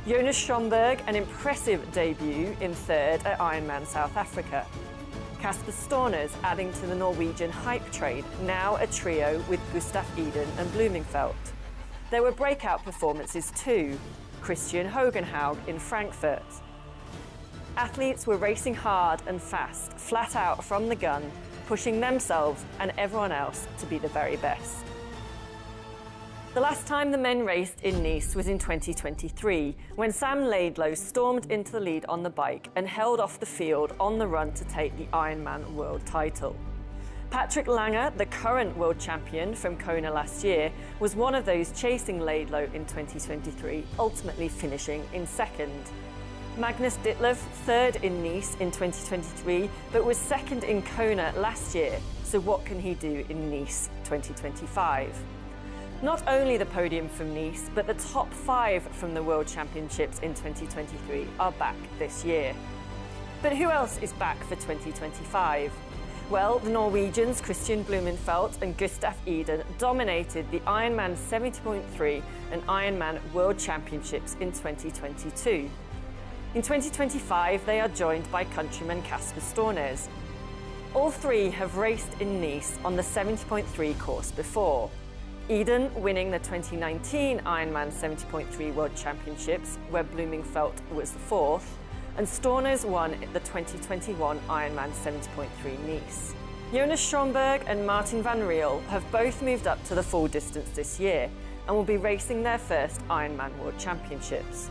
Jonas Schomburg, an impressive debut in 3rd at Ironman South Africa. Kasper Stornes adding to the Norwegian hype train, now a trio with Gustav Iden and Blummenfelt. There were breakout performances too, Christian Hogenhaug in Frankfurt. Athletes were racing hard and fast, flat out from the gun, pushing themselves and everyone else to be the very best. The last time the men raced in Nice was in 2023, when Sam Laidlow stormed into the lead on the bike and held off the field on the run to take the Ironman world title. Patrick Lange, the current world champion from Kona last year, was one of those chasing Laidlow in 2023, ultimately finishing in 2nd. Magnus Ditlev, 3rd in Nice in 2023, but was 2nd in Kona last year, so what can he do in Nice 2025? Not only the podium from Nice, but the top 5 from the World Championships in 2023 are back this year. But who else is back for 2025? Well, the Norwegians Kristian Blummenfelt and Gustav Iden dominated the Ironman 70.3 and Ironman World Championships in 2022. In 2025, they are joined by countryman Kasper Stornes. All 3 have raced in Nice on the 70.3 course before. Iden winning the 2019 Ironman 70.3 World Championships, where Blummenfelt was the 4th, and Stornes won the 2021 Ironman 70.3 Nice. Jonas Schomburg and Martin van Riel have both moved up to the full distance this year and will be racing their first Ironman World Championships.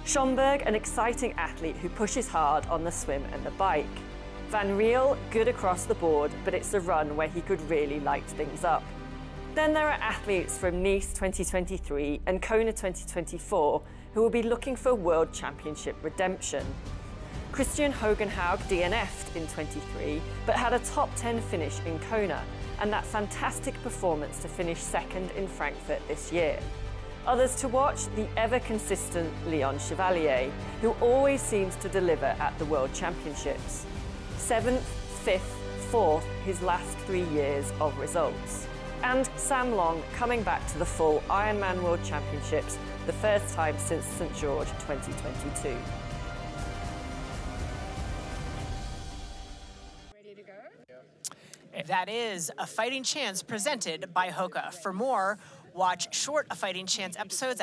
Schomburg, an exciting athlete who pushes hard on the swim and the bike. Van Riel, good across the board, but it's the run where he could really light things up. Then there are athletes from Nice 2023 and Kona 2024 who will be looking for World Championship redemption. Christian Hogenhaug DNF'd in 23, but had a top 10 finish in Kona, and that fantastic performance to finish 2nd in Frankfurt this year. Others to watch, the ever-consistent Leon Chevalier, who always seems to deliver at the World Championships. 7th, 5th, 4th, his last 3 years of results. And Sam Long coming back to the full Ironman World Championships, the first time since St. George 2022. Ready to go? That is A Fighting Chance presented by Hoka. For more, watch short A Fighting Chance episodes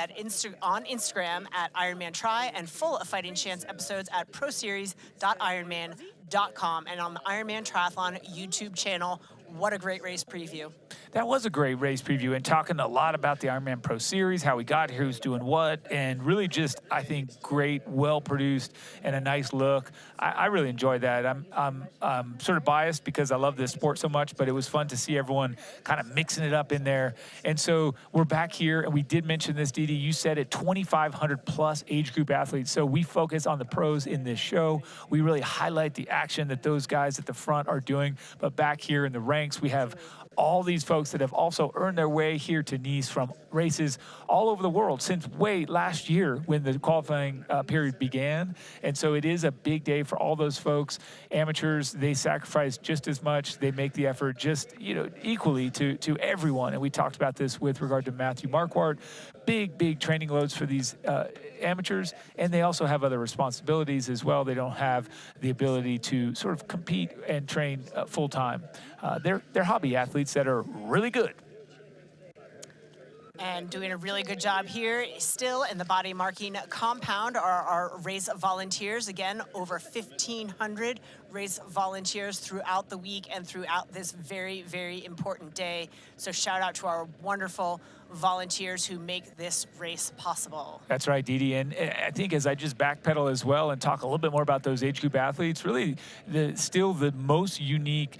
on Instagram at Ironman Try and full A Fighting Chance episodes at proseries.ironman.com and on the Ironman Triathlon YouTube channel. What a great race preview. That was a great race preview and talking a lot about the Ironman Pro Series, how we got here, who's doing what, and really just, I think, great, well-produced, and a nice look. I really enjoyed that. I'm sort of biased because I love this sport so much, but it was fun to see everyone kind of mixing it up in there. And so we're back here, and we did mention this, Didi. You said it, 2,500-plus age group athletes. So we focus on the pros in this show. We really highlight the action that those guys at the front are doing. But back here in the ranks, we have all these folks that have also earned their way here to Nice from races all over the world since way last year when the qualifying period began. And so it is a big day for all those folks. Amateurs, they sacrifice just as much. They make the effort just, equally to everyone. And we talked about this with regard to Matthew Marquardt. Big training loads for these amateurs, and they also have other responsibilities as well. They don't have the ability to sort of compete and train full time. They're hobby athletes that are really good. And doing a really good job here still in the body marking compound are our race volunteers. Again, over 1,500 race volunteers throughout the week and throughout this very, very important day. So shout out to our wonderful volunteers who make this race possible. That's right, Didi. And I think as I just backpedal as well and talk a little bit more about those age group athletes, really still the most unique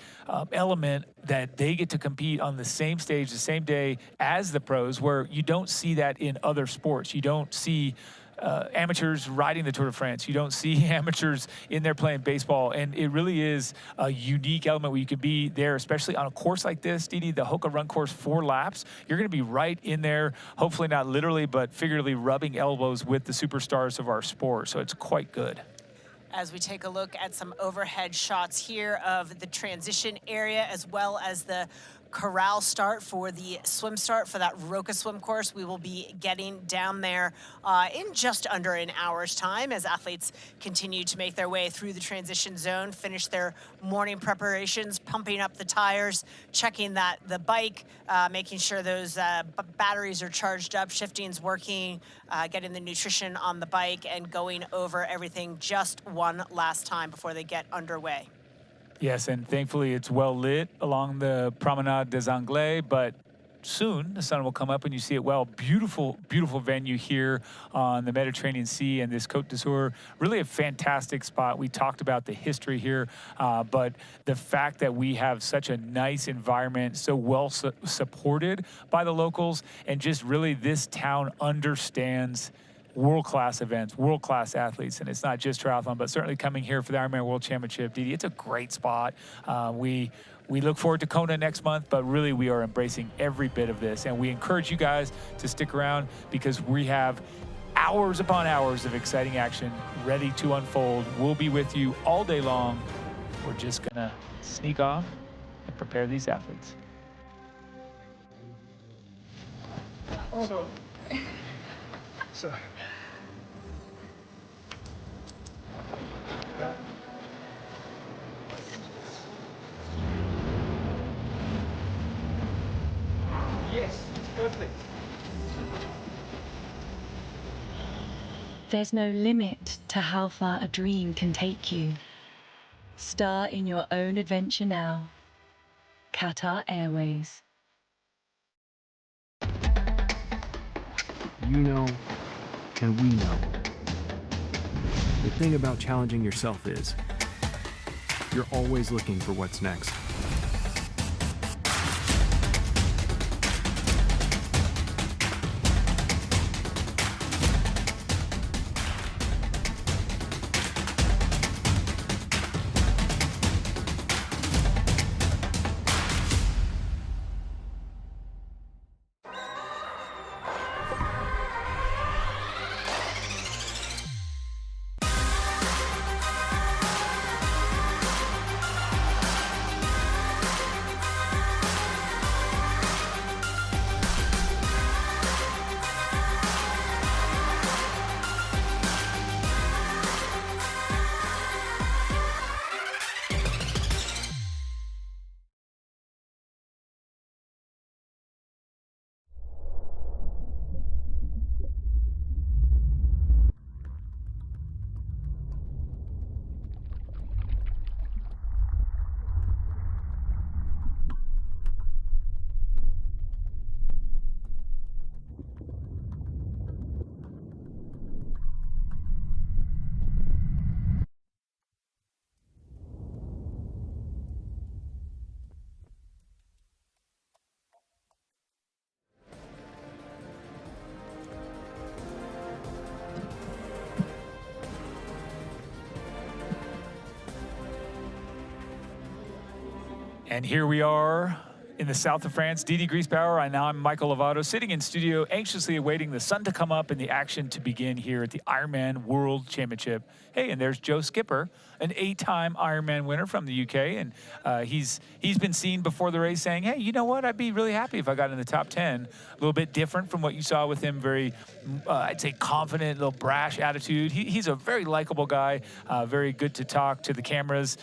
element that they get to compete on the same stage, the same day as the pros, where you don't see that in other sports. You don't see amateurs riding the Tour de France. You don't see amateurs in there playing baseball. And it really is a unique element where you could be there, especially on a course like this, Didi, the Hoka Run course, 4 laps. You're going to be right in there, hopefully not literally, but figuratively rubbing elbows with the superstars of our sport. So it's quite good. As we take a look at some overhead shots here of the transition area, as well as the corral start for the swim start for that Roka swim course. We will be getting down there in just under an hour's time as athletes continue to make their way through the transition zone, finish their morning preparations, pumping up the tires, checking that the bike, making sure those batteries are charged up, shifting's working, getting the nutrition on the bike, and going over everything just one last time before they get underway. Yes, and thankfully it's well lit along the Promenade des Anglais, but soon the sun will come up and you see it well. Beautiful, beautiful venue here on the Mediterranean Sea and this Côte d'Azur. Really a fantastic spot. We talked about the history here, but the fact that we have such a nice environment, so well supported by the locals, and just really this town understands world-class events, world-class athletes, and it's not just triathlon, but certainly coming here for the Ironman World Championship. Didi, it's a great spot. We look forward to Kona next month, but really we are embracing every bit of this, and we encourage you guys to stick around because we have hours upon hours of exciting action ready to unfold. We'll be with you all day long. We're just gonna sneak off and prepare these athletes. So. Yes, perfect. There's no limit to how far a dream can take you. Star in your own adventure now. Qatar Airways. You know, and we know. The thing about challenging yourself is, you're always looking for what's next. And here we are in the south of France, Didi Griesbauer, and now I'm Michael Lovato, sitting in studio, anxiously awaiting the sun to come up and the action to begin here at the Ironman World Championship. Hey, and there's Joe Skipper, an 8-time Ironman winner from the UK, and he's been seen before the race saying, hey, you know what, I'd be really happy if I got in the top 10. A little bit different from what you saw with him, very, I'd say, confident, little brash attitude. He's a very likable guy, very good to talk to the cameras,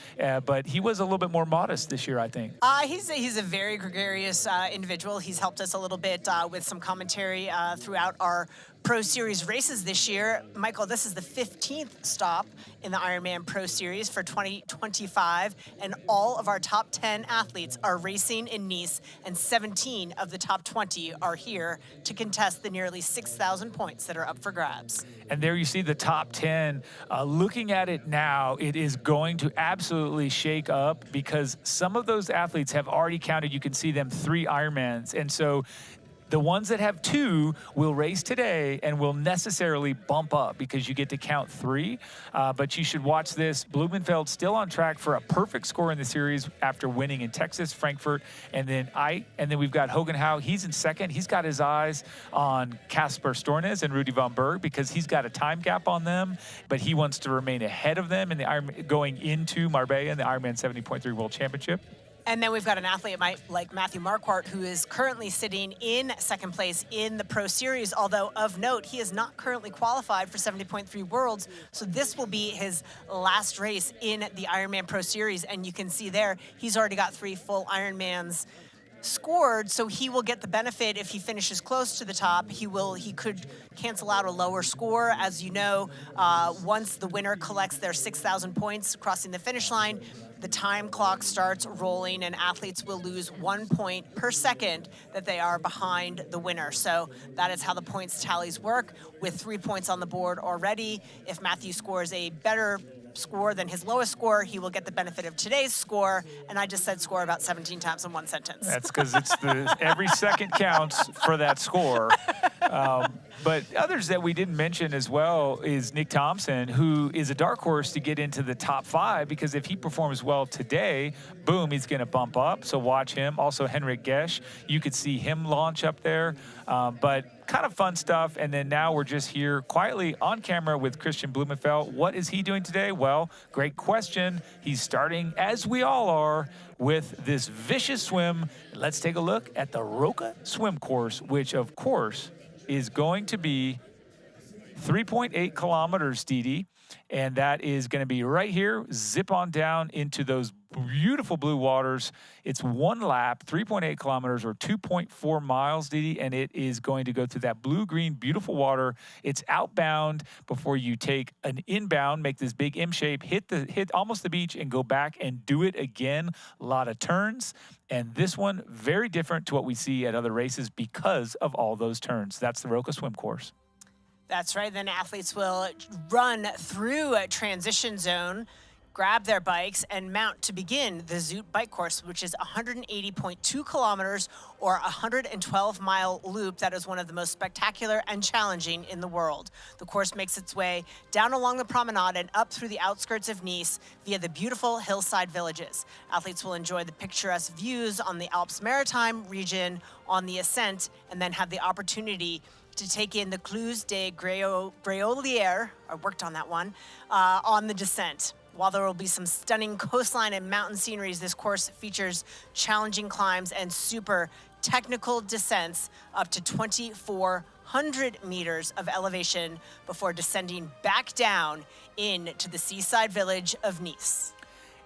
but he was a little bit more modest this year, I think. He's a very great gregarious individual. He's helped us a little bit with some commentary throughout our Pro Series races this year. Michael, this is the 15th stop in the Ironman Pro Series for 2025, and all of our top 10 athletes are racing in Nice, and 17 of the top 20 are here to contest the nearly 6,000 points that are up for grabs. And there you see the top 10. Looking at it now, it is going to absolutely shake up because some of those athletes have already counted. You can see them 3 Ironmans. And so the ones that have 2 will race today and will necessarily bump up because you get to count 3. But you should watch this. Blumenfeld still on track for a perfect score in the series after winning in Texas, Frankfurt, and then we've got Hogan Howe. He's in second. He's got his eyes on Kasper Stornes and Rudy von Berg because he's got a time gap on them, but he wants to remain ahead of them in the Ironman going into Marbella in the Ironman 70.3 World Championship. And then we've got an athlete like Matthew Marquardt, who is currently sitting in second place in the Pro Series, although of note, he is not currently qualified for 70.3 Worlds, so this will be his last race in the Ironman Pro Series, and you can see there, he's already got 3 full Ironmans scored, so he will get the benefit if he finishes close to the top. He could cancel out a lower score. As you know, once the winner collects their 6,000 points crossing the finish line, the time clock starts rolling and athletes will lose 1 point per second that they are behind the winner. So that is how the points tallies work. With 3 points on the board already, if Matthew scores a better score than his lowest score, he will get the benefit of today's score. And I just said score about 17 times in one sentence. That's because it's every second counts for that score. But others that we didn't mention as well is Nick Thompson, who is a dark horse to get into the top 5 because if he performs well today, boom, he's going to bump up. So watch him. Also, Henrik Gesch, you could see him launch up there. But kind of fun stuff. And then now we're just here quietly on camera with Christian Blumenfeld. What is he doing today? Well, great question. He's starting, as we all are, with this vicious swim. Let's take a look at the Roka swim course, which, of course, is going to be 3.8 kilometers, Didi. And that is going to be right here. Zip on down into those beautiful blue waters. It's 1 lap, 3.8 kilometers or 2.4 miles, Didi, and it is going to go through that blue-green, beautiful water. It's outbound before you take an inbound, make this big M shape, hit almost the beach, and go back and do it again. A lot of turns. And this one, very different to what we see at other races because of all those turns. That's the Roka swim course. That's right. Then athletes will run through a transition zone, grab their bikes, and mount to begin the Zoot bike course, which is 180.2 kilometers or 112-mile loop that is one of the most spectacular and challenging in the world. The course makes its way down along the promenade and up through the outskirts of Nice via the beautiful hillside villages. Athletes will enjoy the picturesque views on the Alps Maritime region on the ascent and then have the opportunity to take in the Cluse de Gréolière, I worked on that one, on the descent. While there will be some stunning coastline and mountain sceneries, this course features challenging climbs and super technical descents up to 2,400 meters of elevation before descending back down into the seaside village of Nice.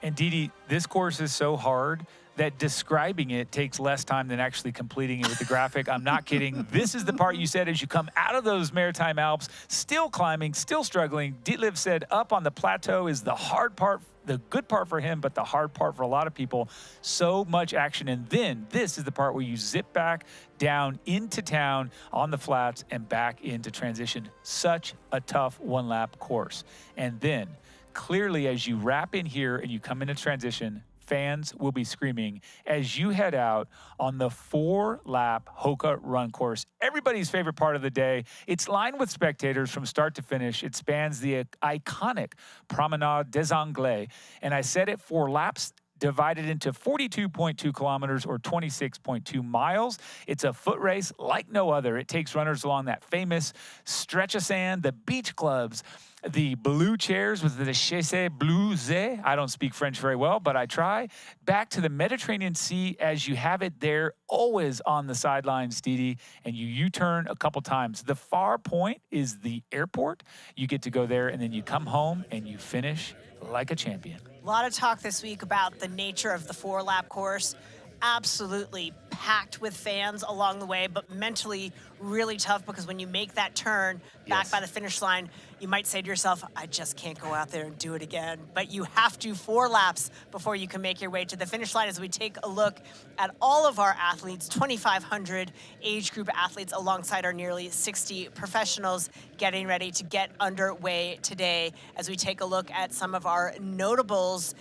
And Didi, this course is so hard that describing it takes less time than actually completing it with the graphic. I'm not kidding. This is the part you said as you come out of those Maritime Alps, still climbing, still struggling. Ditlev said up on the plateau is the hard part, the good part for him, but the hard part for a lot of people. So much action. And then this is the part where you zip back down into town on the flats and back into transition. Such a tough 1-lap course. And then clearly as you wrap in here and you come into transition, fans will be screaming as you head out on the 4-lap Hoka run course. Everybody's favorite part of the day. It's lined with spectators from start to finish. It spans the iconic Promenade des Anglais. And I said it, 4 laps divided into 42.2 kilometers or 26.2 miles. It's a foot race like no other. It takes runners along that famous stretch of sand, the beach clubs, the blue chairs with the chaise blouse. I don't speak French very well, but I try. Back to the Mediterranean Sea as you have it there, always on the sidelines, Didi, and you U-turn a couple times. The far point is the airport. You get to go there, and then you come home, and you finish like a champion. A lot of talk this week about the nature of the 4-lap course. absolutely packed with fans along the way, but mentally really tough because when you make that turn back by the finish line, you might say to yourself, I just can't go out there and do it again. But you have to 4 laps before you can make your way to the finish line. As we take a look at all of our athletes, 2,500 age group athletes alongside our nearly 60 professionals getting ready to get underway today. As we take a look at some of our notables,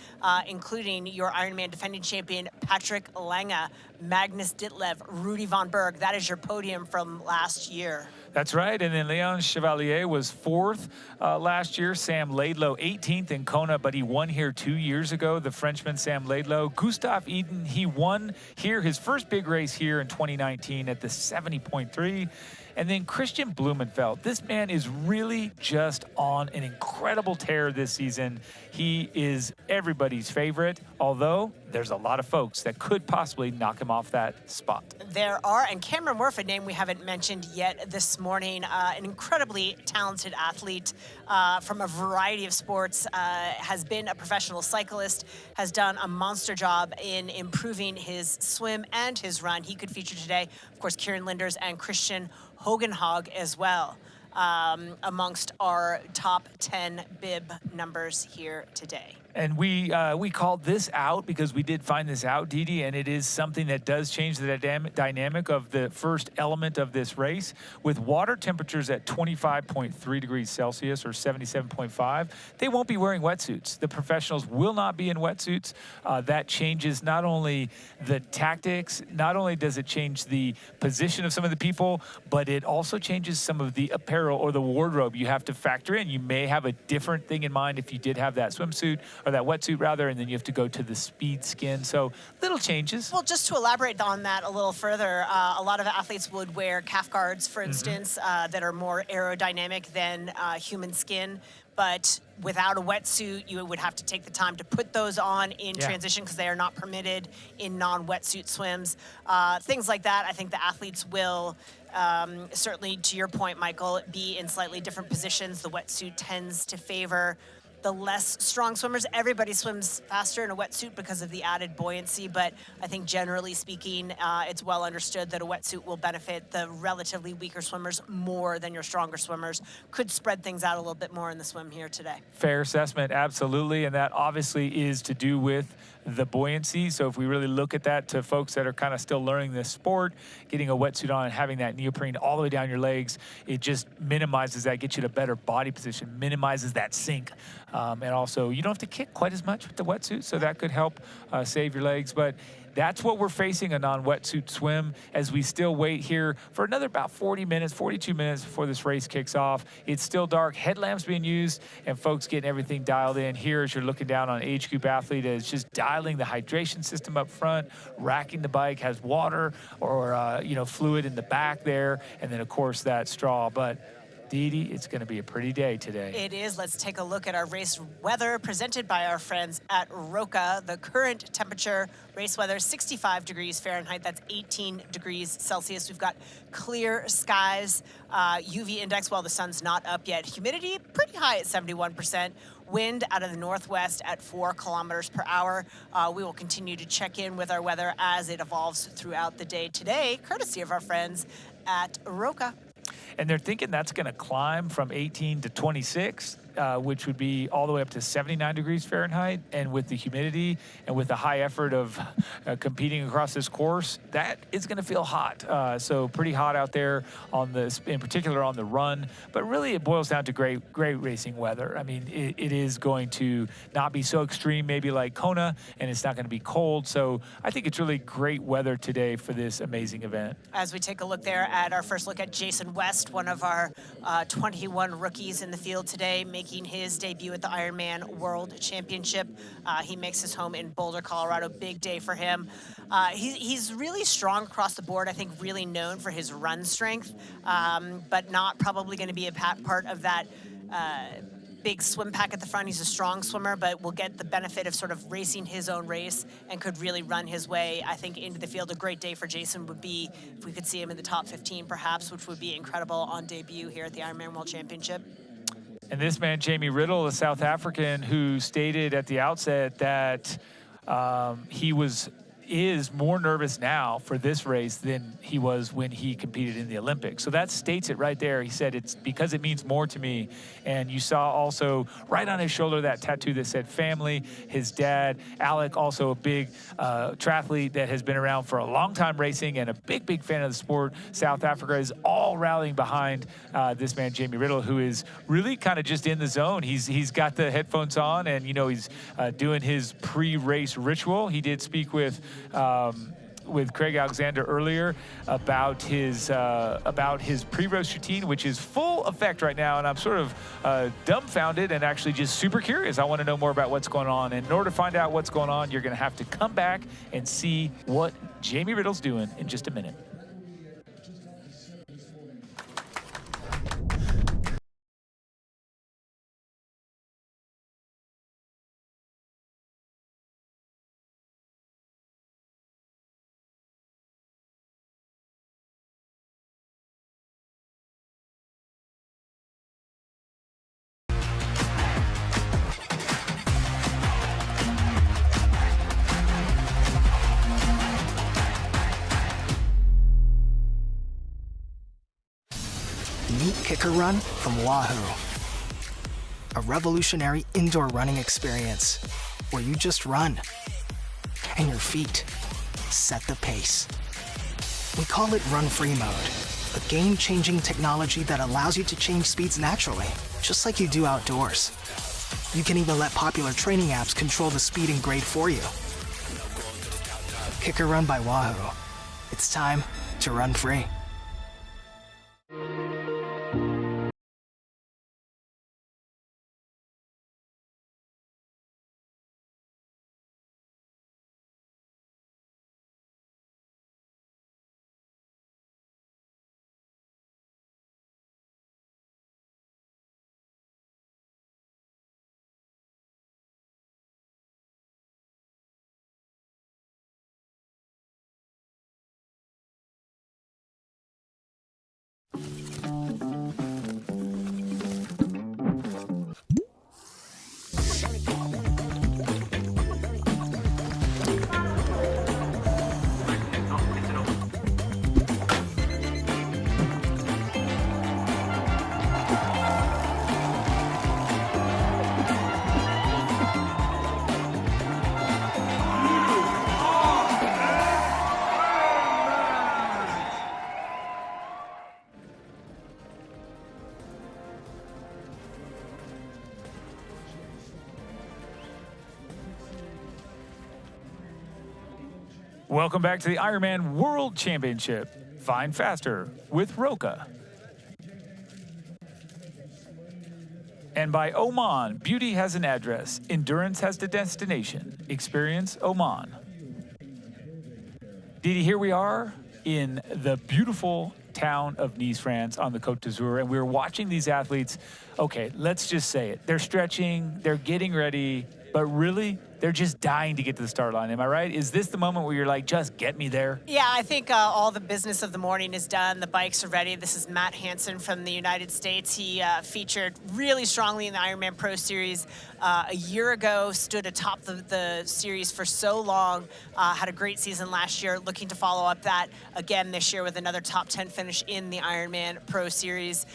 including your Ironman defending champion, Patrick Lange, Magnus Ditlev, Rudy von Berg. That is your podium from last year. That's right. And then Leon Chevalier was 4th last year. Sam Laidlow 18th in Kona, but he won here 2 years ago. The Frenchman Sam Laidlow. Gustav Eden, he won here his first big race here in 2019 at the 70.3. And then Christian Blumenfeld. This man is really just on an incredible tear this season. He is everybody's favorite, although there's a lot of folks that could possibly knock him off that spot. There are, and Cameron Murph, a name we haven't mentioned yet this morning, an incredibly talented athlete from a variety of sports, has been a professional cyclist, has done a monster job in improving his swim and his run. He could feature today, of course, Kieran Linders and Christian Hogenhag as well, amongst our top 10 bib numbers here today. And we called this out because we did find this out, Didi, and it is something that does change the dynamic of the first element of this race. With water temperatures at 25.3 degrees Celsius or 77.5, they won't be wearing wetsuits. The professionals will not be in wetsuits. That changes not only the tactics, not only does it change the position of some of the people, but it also changes some of the apparel or the wardrobe you have to factor in. You may have a different thing in mind if you did have that swimsuit or that wetsuit rather, and then you have to go to the speed skin. So little changes. Well, just to elaborate on that a little further, a lot of athletes would wear calf guards, for instance, that are more aerodynamic than human skin. But without a wetsuit, you would have to take the time to put those on in transition because they are not permitted in non-wetsuit swims. Things like that, I think the athletes will certainly, to your point, Michael, be in slightly different positions. The wetsuit tends to favor the less strong swimmers. Everybody swims faster in a wetsuit because of the added buoyancy, but I think generally speaking, it's well understood that a wetsuit will benefit the relatively weaker swimmers more than your stronger swimmers. Could spread things out a little bit more in the swim here today. Fair assessment, absolutely, and that obviously is to do with the buoyancy. So if we really look at that to folks that are kind of still learning this sport, getting a wetsuit on and having that neoprene all the way down your legs, it just minimizes that, gets you to better body position, minimizes that sink. And also, you don't have to kick quite as much with the wetsuit, so that could help save your legs. But that's what we're facing, a non-wetsuit swim, as we still wait here for another about 40 minutes, 42 minutes before this race kicks off. It's still dark, headlamps being used, and folks getting everything dialed in. Here, as you're looking down on age group athlete, is just dialing the hydration system up front, racking the bike, has water or fluid in the back there, and then, of course, that straw. But Didi, it's going to be a pretty day today. It is. Let's take a look at our race weather presented by our friends at Roka. The current temperature, race weather, 65 degrees Fahrenheit. That's 18 degrees Celsius. We've got clear skies, UV index while the sun's not up yet. Humidity, pretty high at 71%. Wind out of the northwest at 4 kilometers per hour. We will continue to check in with our weather as it evolves throughout the day today, courtesy of our friends at Roka. And they're thinking that's going to climb from 18 to 26, which would be all the way up to 79 degrees Fahrenheit. And with the humidity and with the high effort of competing across this course, that is going to feel hot. So pretty hot out there on this, in particular on the run. But really, it boils down to great racing weather. I mean, it is going to not be so extreme, maybe like Kona, and it's not going to be cold. So I think it's really great weather today for this amazing event. As we take a look there at our first look at Jason West, one of our 21 rookies in the field today, making his debut at the Ironman World Championship. He makes his home in Boulder, Colorado. Big day for him. He's really strong across the board. I think really known for his run strength, but not probably going to be a part of that big swim pack at the front. He's a strong swimmer, but will get the benefit of sort of racing his own race and could really run his way, I think, into the field. A great day for Jason would be if we could see him in the top 15 perhaps, which would be incredible on debut here at the Ironman World Championship. And this man, Jamie Riddle, a South African, who stated at the outset that he was is more nervous now for this race than he was when he competed in the Olympics. So that states it right there. He said, it's because it means more to me. And you saw also right on his shoulder that tattoo that said family. His dad, Alec, also a big triathlete that has been around for a long time racing and a big, big fan of the sport. South Africa is all rallying behind this man, Jamie Riddle, who is really kind of just in the zone. He's got the headphones on, and, you know, he's doing his pre-race ritual. He did speak with Craig Alexander earlier about his pre-race routine, which is full effect right now, and I'm sort of dumbfounded and actually just super curious. I want to know more about what's going on, and in order to find out what's going on, you're going to have to come back and see what Jamie Riddle's doing in just a minute. Meet Kicker Run from Wahoo, a revolutionary indoor running experience where you just run and your feet set the pace. We call it Run Free Mode, a game-changing technology that allows you to change speeds naturally, just like you do outdoors. You can even let popular training apps control the speed and grade for you. Kicker Run by Wahoo. It's time to run free. Welcome back to the Ironman World Championship. Find faster with Roka. And by Oman, beauty has an address, endurance has the destination. Experience Oman. Didi, here we are in the beautiful town of Nice, France, on the Côte d'Azur, and we're watching these athletes. Okay, let's just say it. They're stretching, they're getting ready, but really, they're just dying to get to the start line. Am I right? Is this the moment where you're like, just get me there? Yeah, I think all the business of the morning is done. The bikes are ready. This is Matt Hansen from the United States. He featured really strongly in the Ironman Pro Series a year ago, stood atop the series for so long, had a great season last year, looking to follow up that again this year with another top 10 finish in the Ironman Pro Series.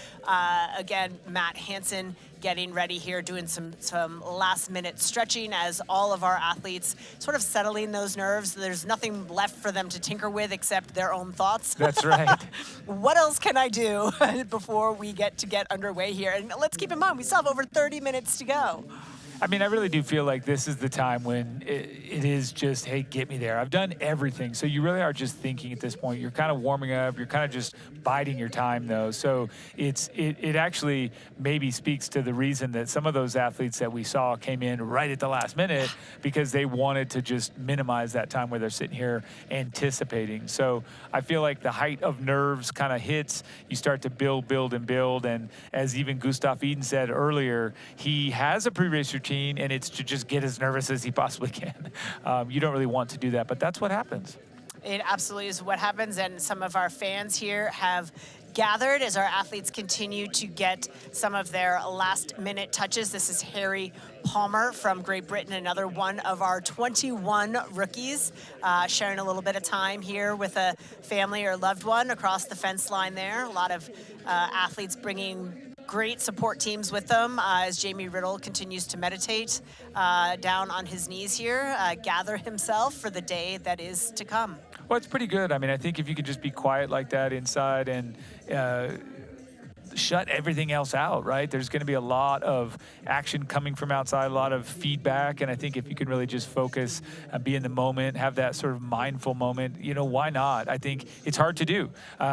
Again, Matt Hansen getting ready here, doing some last minute stretching as all of our athletes sort of settling those nerves. There's nothing left for them to tinker with except their own thoughts. That's right. What else can I do before we get underway here? And let's keep in mind, we still have over 30 minutes to go. I mean, I really do feel like this is the time when it is just, hey, get me there. I've done everything. So you really are just thinking at this point. You're kind of warming up. You're kind of just biding your time, though. So it actually maybe speaks to the reason that some of those athletes that we saw came in right at the last minute because they wanted to just minimize that time where they're sitting here anticipating. So I feel like the height of nerves kind of hits. You start to build. And as even Gustav Eden said earlier, he has a pre-race routine, and it's to just get as nervous as he possibly can. You don't really want to do that, but that's what happens. It absolutely is what happens, and some of our fans here have gathered as our athletes continue to get some of their last-minute touches. This is Harry Palmer from Great Britain, another one of our 21 rookies, sharing a little bit of time here with a family or loved one across the fence line there. A lot of athletes bringing great support teams with them as Jamie Riddle continues to meditate down on his knees here, gather himself for the day that is to come. Well, it's pretty good. I mean, I think if you could just be quiet like that inside and shut everything else out, right? There's going to be a lot of action coming from outside, a lot of feedback, and I think if you can really just focus and be in the moment, have that sort of mindful moment, you know, why not? I think it's hard to do.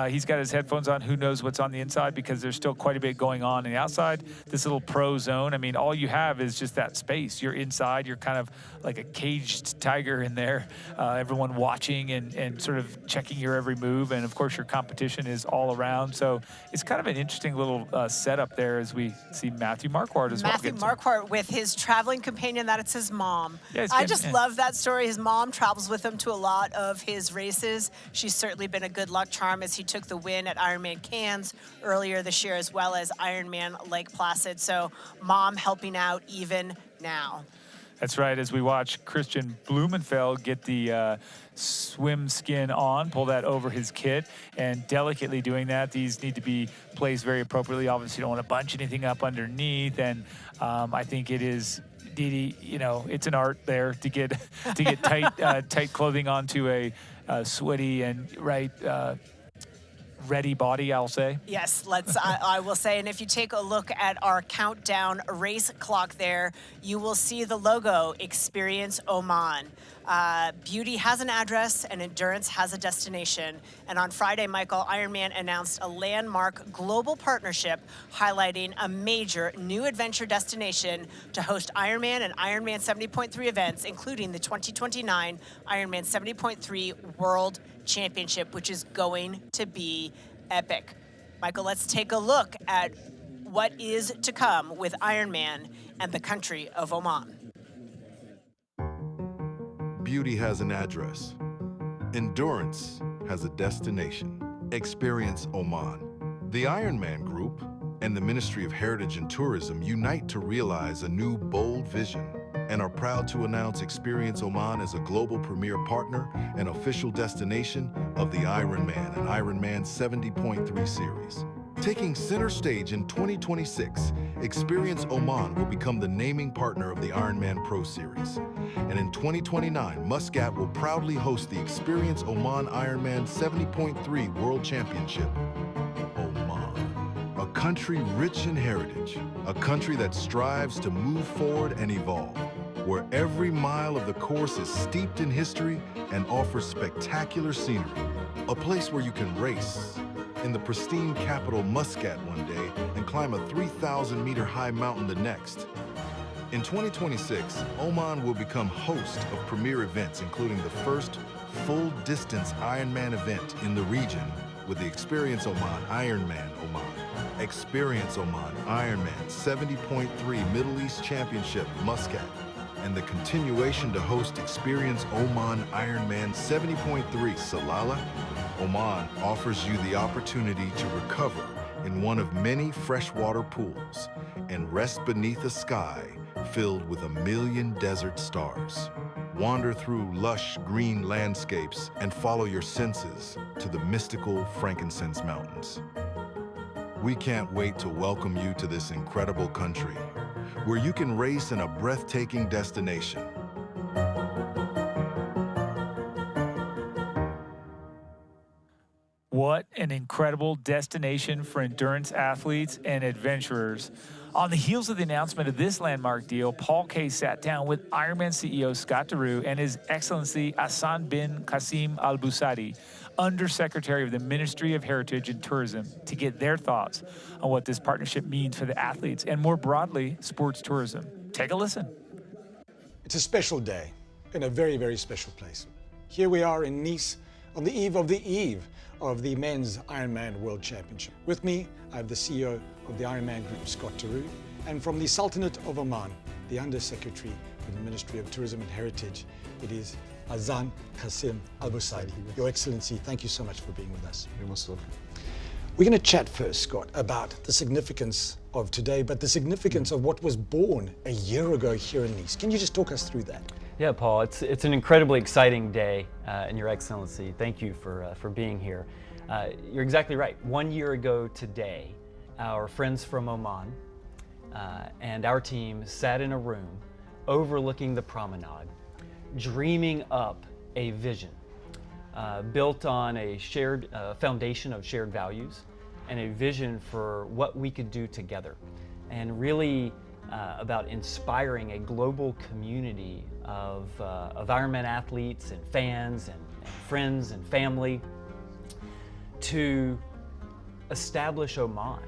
He's got his headphones on. Who knows what's on the inside, because there's still quite a bit going on the outside. This little pro zone, I mean, all you have is just that space. You're inside. You're kind of like a caged tiger in there. Everyone watching and sort of checking your every move, and of course your competition is all around. So it's kind of an interesting little setup there as we see Matthew Marquardt as well. Matthew Marquardt with his traveling companion, that it's his mom. Yeah, I just love that story. His mom travels with him to a lot of his races. She's certainly been a good luck charm as he took the win at Ironman Cairns earlier this year, as well as Ironman Lake Placid. So mom helping out even now. That's right. As we watch Christian Blumenfeld get the swim skin on, pull that over his kit, and delicately doing that. These need to be placed very appropriately. Obviously, you don't want to bunch anything up underneath, and I think it is, Didi, you know, it's an art there to get tight clothing onto a sweaty and ready body, I'll say. Yes, I will say, and if you take a look at our countdown race clock there, you will see the logo, Experience Oman. Beauty has an address and endurance has a destination. And on Friday, Michael, Ironman announced a landmark global partnership highlighting a major new adventure destination to host Ironman and Ironman 70.3 events, including the 2029 Ironman 70.3 World Championship, which is going to be epic. Michael, let's take a look at what is to come with Ironman and the country of Oman. Beauty has an address. Endurance has a destination. Experience Oman. The Ironman Group and the Ministry of Heritage and Tourism unite to realize a new bold vision and are proud to announce Experience Oman as a global premier partner and official destination of the Ironman and Ironman 70.3 series. Taking center stage in 2026, Experience Oman will become the naming partner of the Ironman Pro Series. And in 2029, Muscat will proudly host the Experience Oman Ironman 70.3 World Championship. Oman, a country rich in heritage, a country that strives to move forward and evolve, where every mile of the course is steeped in history and offers spectacular scenery. A place where you can race in the pristine capital Muscat one day and climb a 3,000-meter high mountain the next. In 2026, Oman will become host of premier events, including the first full-distance Ironman event in the region with the Experience Oman Ironman Oman. Experience Oman Ironman 70.3 Middle East Championship Muscat, and the continuation to host Experience Oman Ironman 70.3 Salalah. Oman offers you the opportunity to recover in one of many freshwater pools and rest beneath a sky filled with 1 million desert stars. Wander through lush green landscapes and follow your senses to the mystical Frankincense Mountains. We can't wait to welcome you to this incredible country, where you can race in a breathtaking destination. What an incredible destination for endurance athletes and adventurers. On the heels of the announcement of this landmark deal, Paul Kaye sat down with Ironman CEO Scott Deroux and His Excellency Hassan bin Qasim Al Busadi, Undersecretary of the Ministry of Heritage and Tourism, to get their thoughts on what this partnership means for the athletes and more broadly, sports tourism. Take a listen. It's a special day in a very, very special place. Here we are in Nice on the eve of the men's Ironman World Championship. With me, I have the CEO of the Ironman Group, Scott Deroux, and from the Sultanate of Oman, the Undersecretary of the Ministry of Tourism and Heritage, it is Hassan Qasim Al Busadi. Your Excellency, thank you so much for being with us. You're most welcome. We're going to chat first, Scott, about the significance of today, but the significance of what was born a year ago here in Nice. Can you just talk us through that? Yeah, Paul, it's an incredibly exciting day, and Your Excellency, thank you for being here. You're exactly right. 1 year ago today, our friends from Oman and our team sat in a room overlooking the promenade, dreaming up a vision built on a shared foundation of shared values and a vision for what we could do together, and really about inspiring a global community of Ironman athletes and fans and friends and family to establish Oman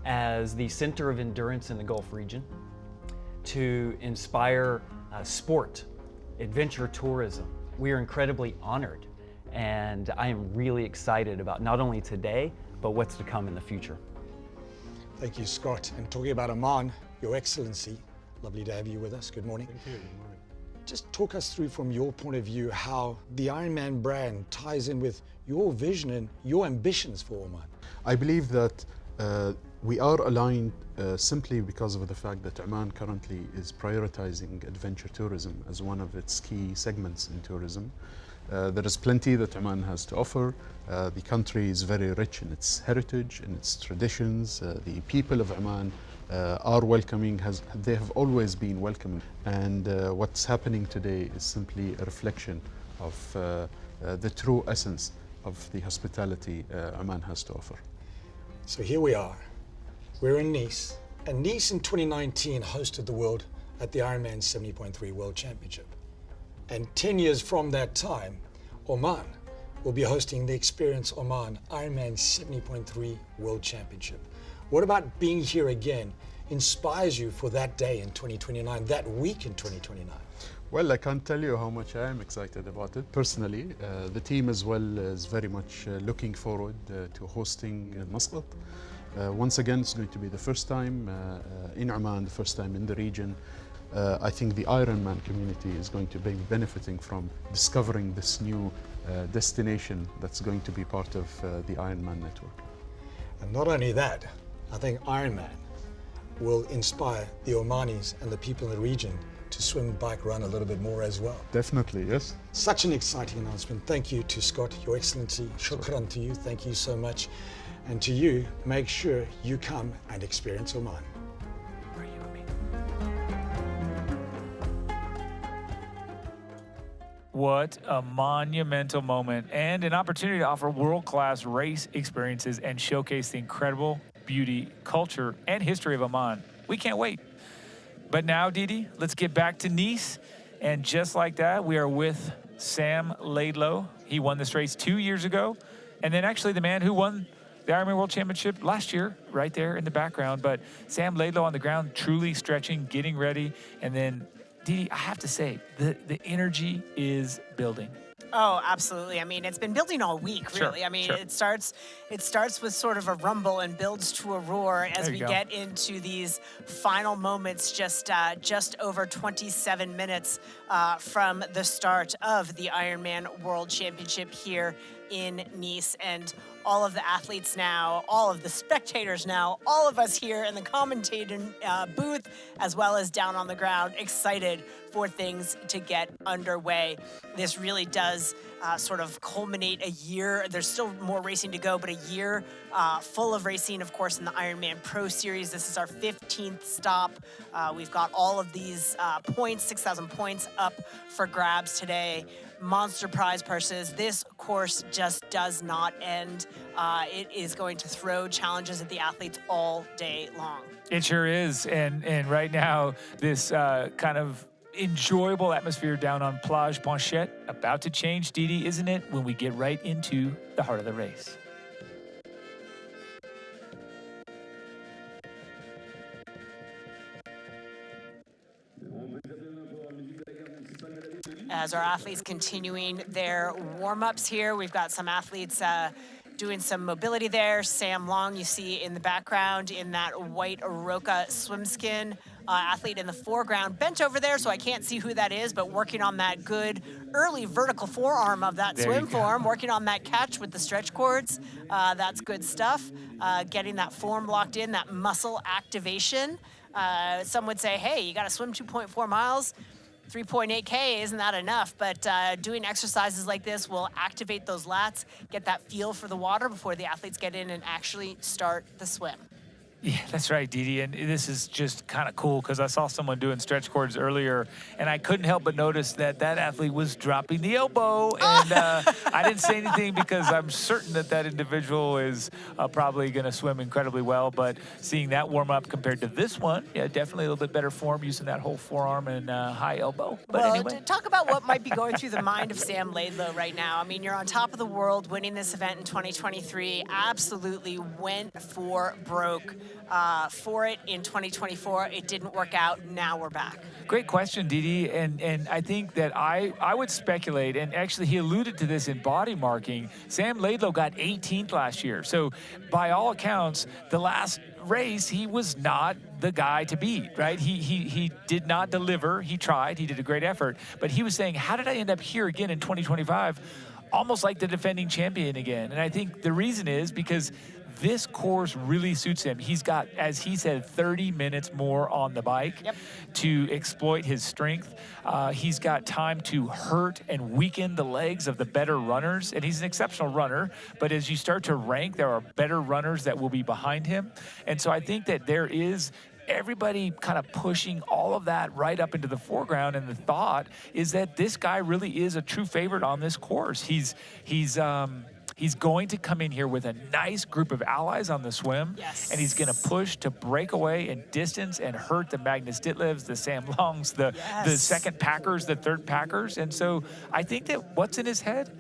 as the center of endurance in the Gulf region, to inspire sport, adventure tourism. We are incredibly honored, and I am really excited about not only today, but what's to come in the future. Thank you, Scott. And talking about Oman, Your Excellency, lovely to have you with us. Good morning. Thank you. Good morning. Just talk us through from your point of view how the Ironman brand ties in with your vision and your ambitions for Oman. I believe that we are aligned simply because of the fact that Oman currently is prioritizing adventure tourism as one of its key segments in tourism. There is plenty that Oman has to offer. The country is very rich in its heritage, in its traditions. The people of Oman are welcoming, they have always been welcoming. And what's happening today is simply a reflection of the true essence of the hospitality Oman has to offer. So here we are. We're in Nice, and Nice in 2019 hosted the world at the Ironman 70.3 World Championship. And 10 years from that time, Oman will be hosting the Experience Oman Ironman 70.3 World Championship. What about being here again inspires you for that day in 2029, that week in 2029? Well, I can't tell you how much I am excited about it personally. The team as well is very much looking forward to hosting Muscat. Once again, it's going to be the first time in Oman, the first time in the region. I think the Ironman community is going to be benefiting from discovering this new destination that's going to be part of the Ironman network. And not only that, I think Ironman will inspire the Omanis and the people in the region to swim, bike, run a little bit more as well. Definitely, yes. Such an exciting announcement. Thank you to Scott, Your Excellency. Shukran to you. Thank you so much. And to you, make sure you come and experience Oman. What a monumental moment and an opportunity to offer world-class race experiences and showcase the incredible beauty, culture, and history of Oman. We can't wait. But now, Didi, let's get back to Nice. And just like that, we are with Sam Laidlow. He won this race 2 years ago. And then actually the man who won the Ironman World Championship last year, right there in the background. But Sam Laidlow on the ground, truly stretching, getting ready. And then, Didi, I have to say, the energy is building. Oh, absolutely. I mean, it's been building all week, really. Sure, I mean, sure. it starts with sort of a rumble and builds to a roar as we get into these final moments, just over 27 minutes from the start of the Ironman World Championship here in Nice. And all of the athletes now, all of the spectators now, all of us here in the commentator booth, as well as down on the ground, excited for things to get underway. This really does sort of culminate a year. There's still more racing to go, but a year full of racing, of course, in the Ironman Pro Series. This is our 15th stop. We've got all of these points, 6,000 points up for grabs today. Monster prize purses. This course just does not end. It is going to throw challenges at the athletes all day long. It sure is. And right now, this kind of enjoyable atmosphere down on Plage Ponchette about to change, Didi, isn't it, when we get right into the heart of the race? As our athletes continuing their warm-ups here, we've got some athletes doing some mobility there. Sam Long, you see in the background in that white Aroka swim skin. athlete in the foreground. Bent over there, so I can't see who that is, but working on that good early vertical forearm of that swim form, working on that catch with the stretch cords. That's good stuff. Getting that form locked in, that muscle activation. Some would say, hey, you got to swim 2.4 miles. 3.8K, isn't that enough? But doing exercises like this will activate those lats, get that feel for the water before the athletes get in and actually start the swim. Yeah, that's right, Didi. And this is just kind of cool because I saw someone doing stretch cords earlier, and I couldn't help but notice that that athlete was dropping the elbow. And I didn't say anything because I'm certain that that individual is probably going to swim incredibly well. But seeing that warm up compared to this one, yeah, definitely a little bit better form using that whole forearm and high elbow. But well, anyway. Talk about what might be going through the mind of Sam Laidlow right now. I mean, you're on top of the world, winning this event in 2023. Absolutely went for broke. For it in 2024. It didn't work out. Now we're back. Great question, Didi. And I think that I would speculate, and actually he alluded to this in body marking. Sam Laidlow got 18th last year. So by all accounts, the last race, he was not the guy to beat, right? He did not deliver. He tried. He did a great effort. But he was saying, how did I end up here again in 2025? Almost like the defending champion again. And I think the reason is because this course really suits him. He's got, as he said, 30 minutes more on the bike to exploit his strength. He's got time to hurt and weaken the legs of the better runners. And he's an exceptional runner. But as you start to rank, there are better runners that will be behind him. And so I think that there is everybody kind of pushing all of that right up into the foreground. And the thought is that this guy really is a true favorite on this course. He's going to come in here with a nice group of allies on the swim, and he's going to push to break away in distance and hurt the Magnus Ditlevs, the Sam Longs, the second packers, the third packers. And so I think that what's in his head,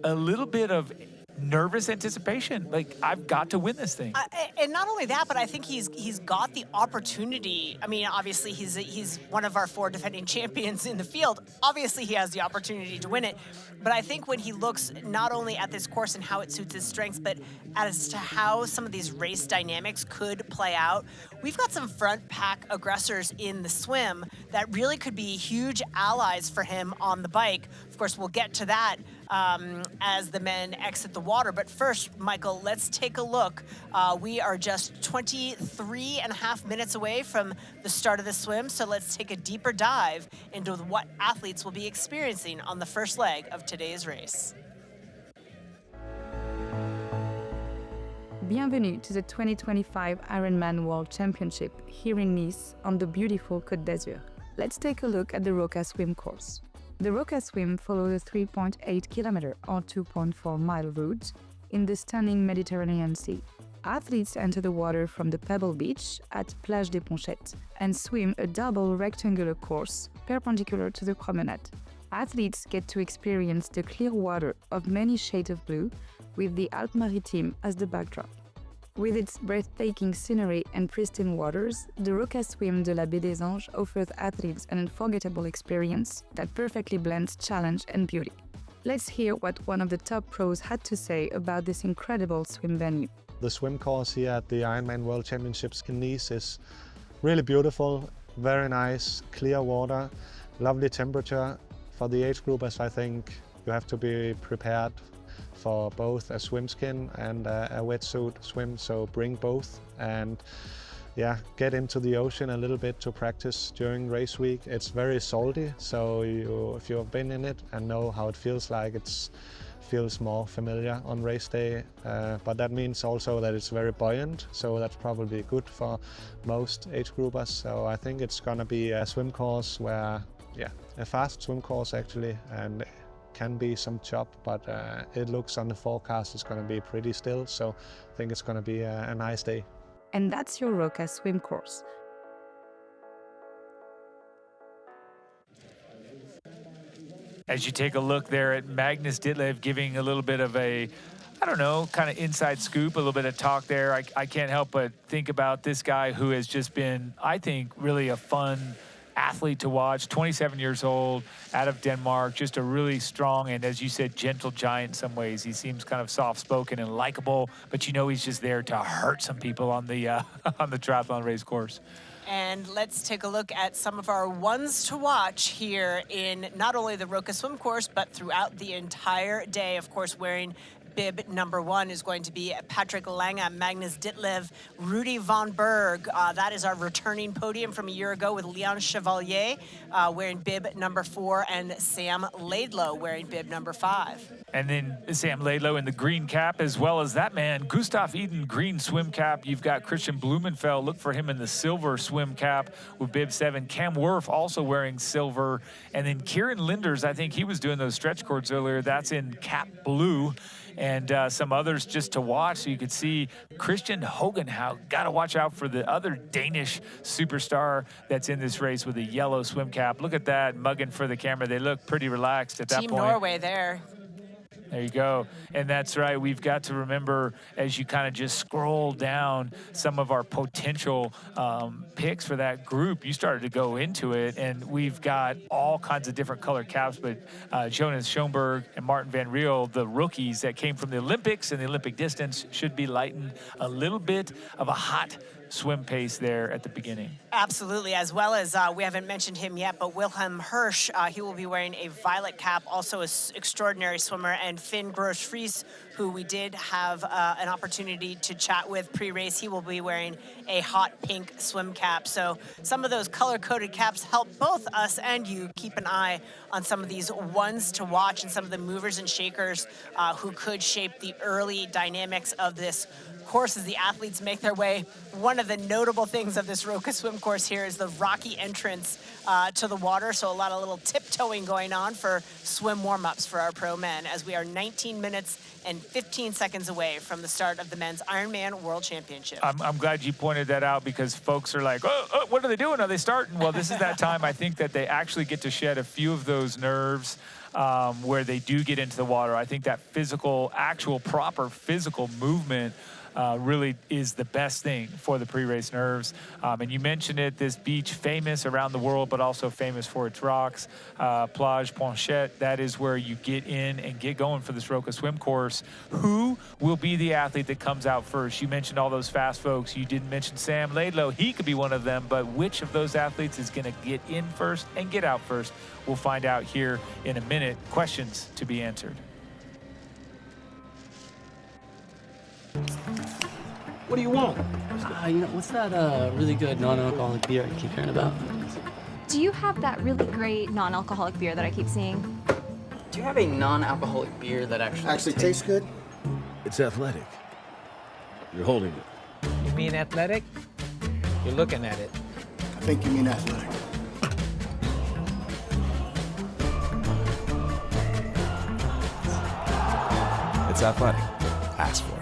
a little bit of nervous anticipation. Like, I've got to win this thing. And not only that, but I think he's got the opportunity. I mean, obviously, he's one of our 4 defending champions in the field. Obviously, he has the opportunity to win it. But I think when he looks not only at this course and how it suits his strengths, but as to how some of these race dynamics could play out, we've got some front pack aggressors in the swim that really could be huge allies for him on the bike. Of course, we'll get to that as the men exit the water. But first, Michael, let's take a look. We are just 23 and a half minutes away from the start of the swim, so let's take a deeper dive into what athletes will be experiencing on the first leg of today's race. Bienvenue to the 2025 Ironman World Championship here in Nice on the beautiful Côte d'Azur. Let's take a look at the Roca swim course. The Roca swim follows a 3.8 kilometer or 2.4 mile route in the stunning Mediterranean Sea. Athletes enter the water from the Pebble Beach at Plage des Ponchettes and swim a double rectangular course perpendicular to the promenade. Athletes get to experience the clear water of many shades of blue with the Alpes Maritimes as the backdrop. With its breathtaking scenery and pristine waters, the Roca Swim de la Baie des Anges offers athletes an unforgettable experience that perfectly blends challenge and beauty. Let's hear what one of the top pros had to say about this incredible swim venue. The swim course here at the Ironman World Championships in Nice is really beautiful, very nice, clear water, lovely temperature. For the age groupers, I think you have to be prepared for both a swim skin and a wetsuit swim, so bring both and get into the ocean a little bit to practice during race week. It's very salty, so if you have been in it and know how it feels like, it feels more familiar on race day, but that means also that it's very buoyant, so that's probably good for most age groupers. So I think it's gonna be a swim course where, a fast swim course actually, and can be some chop, but it looks on the forecast it's going to be pretty still, so I think it's going to be a nice day. And that's your Roca swim course. As you take a look there at Magnus Ditlev giving a little bit of a, I don't know, kind of inside scoop, a little bit of talk there. I can't help but think about this guy who has just been, I think, really a fun athlete to watch, 27 years old, out of Denmark, just a really strong and, as you said, gentle giant in some ways. He seems kind of soft-spoken and likable, but you know he's just there to hurt some people on the triathlon race course. And let's take a look at some of our ones to watch here in not only the Roka swim course, but throughout the entire day. Of course, wearing bib number 1 is going to be Patrick Lange, Magnus Ditlev, Rudy von Berg. That is our returning podium from a year ago with Leon Chevalier wearing bib number 4 and Sam Laidlow wearing bib number 5. And then Sam Laidlow in the green cap, as well as that man, Gustav Eden, green swim cap. You've got Christian Blumenfeld. Look for him in the silver swim cap with bib 7. Cam Wurf also wearing silver. And then Kieran Linders, I think he was doing those stretch cords earlier. That's in cap blue. And some others just to watch. So you could see Christian Hogenhaug. Got to watch out for the other Danish superstar that's in this race with a yellow swim cap. Look at that, mugging for the camera. They look pretty relaxed at that Team point. Norway there. There you go. And that's right. We've got to remember, as you kind of just scroll down some of our potential picks for that group, you started to go into it, and we've got all kinds of different color caps, but Jonas Schoenberg and Martin Van Riel, the rookies that came from the Olympics and the Olympic distance, should be lightened a little bit of a hot swim pace there at the beginning. Absolutely, as well as we haven't mentioned him yet, but Wilhelm Hirsch, he will be wearing a violet cap, also an extraordinary swimmer, and Finn Gross-Fries, who we did have an opportunity to chat with pre-race, he will be wearing a hot pink swim cap. So some of those color-coded caps help both us and you keep an eye on some of these ones to watch and some of the movers and shakers who could shape the early dynamics of this course as the athletes make their way. One of the notable things of this Roka swim course here is the rocky entrance to the water, so a lot of little tiptoeing going on for swim warm-ups for our pro men as we are 19 minutes and 15 seconds away from the start of the men's Ironman World Championship. I'm glad you pointed that out because folks are like, oh, what are they doing? Are they starting? Well, this is that time I think that they actually get to shed a few of those nerves where they do get into the water. I think that physical, actual proper physical movement really is the best thing for the pre-race nerves. And you mentioned it, this beach famous around the world, but also famous for its rocks. Plage Ponchette, that is where you get in and get going for this Roka swim course. Who will be the athlete that comes out first? You mentioned all those fast folks. You didn't mention Sam Laidlow. He could be one of them, but which of those athletes is going to get in first and get out first? We'll find out here in a minute. Questions to be answered. What do you want? What's that really good non-alcoholic beer I keep hearing about? Do you have that really great non-alcoholic beer that I keep seeing? Do you have a non-alcoholic beer that actually tastes good? It's athletic. You're holding it. You mean athletic? You're looking at it. I think you mean athletic. It's athletic. Ask for it.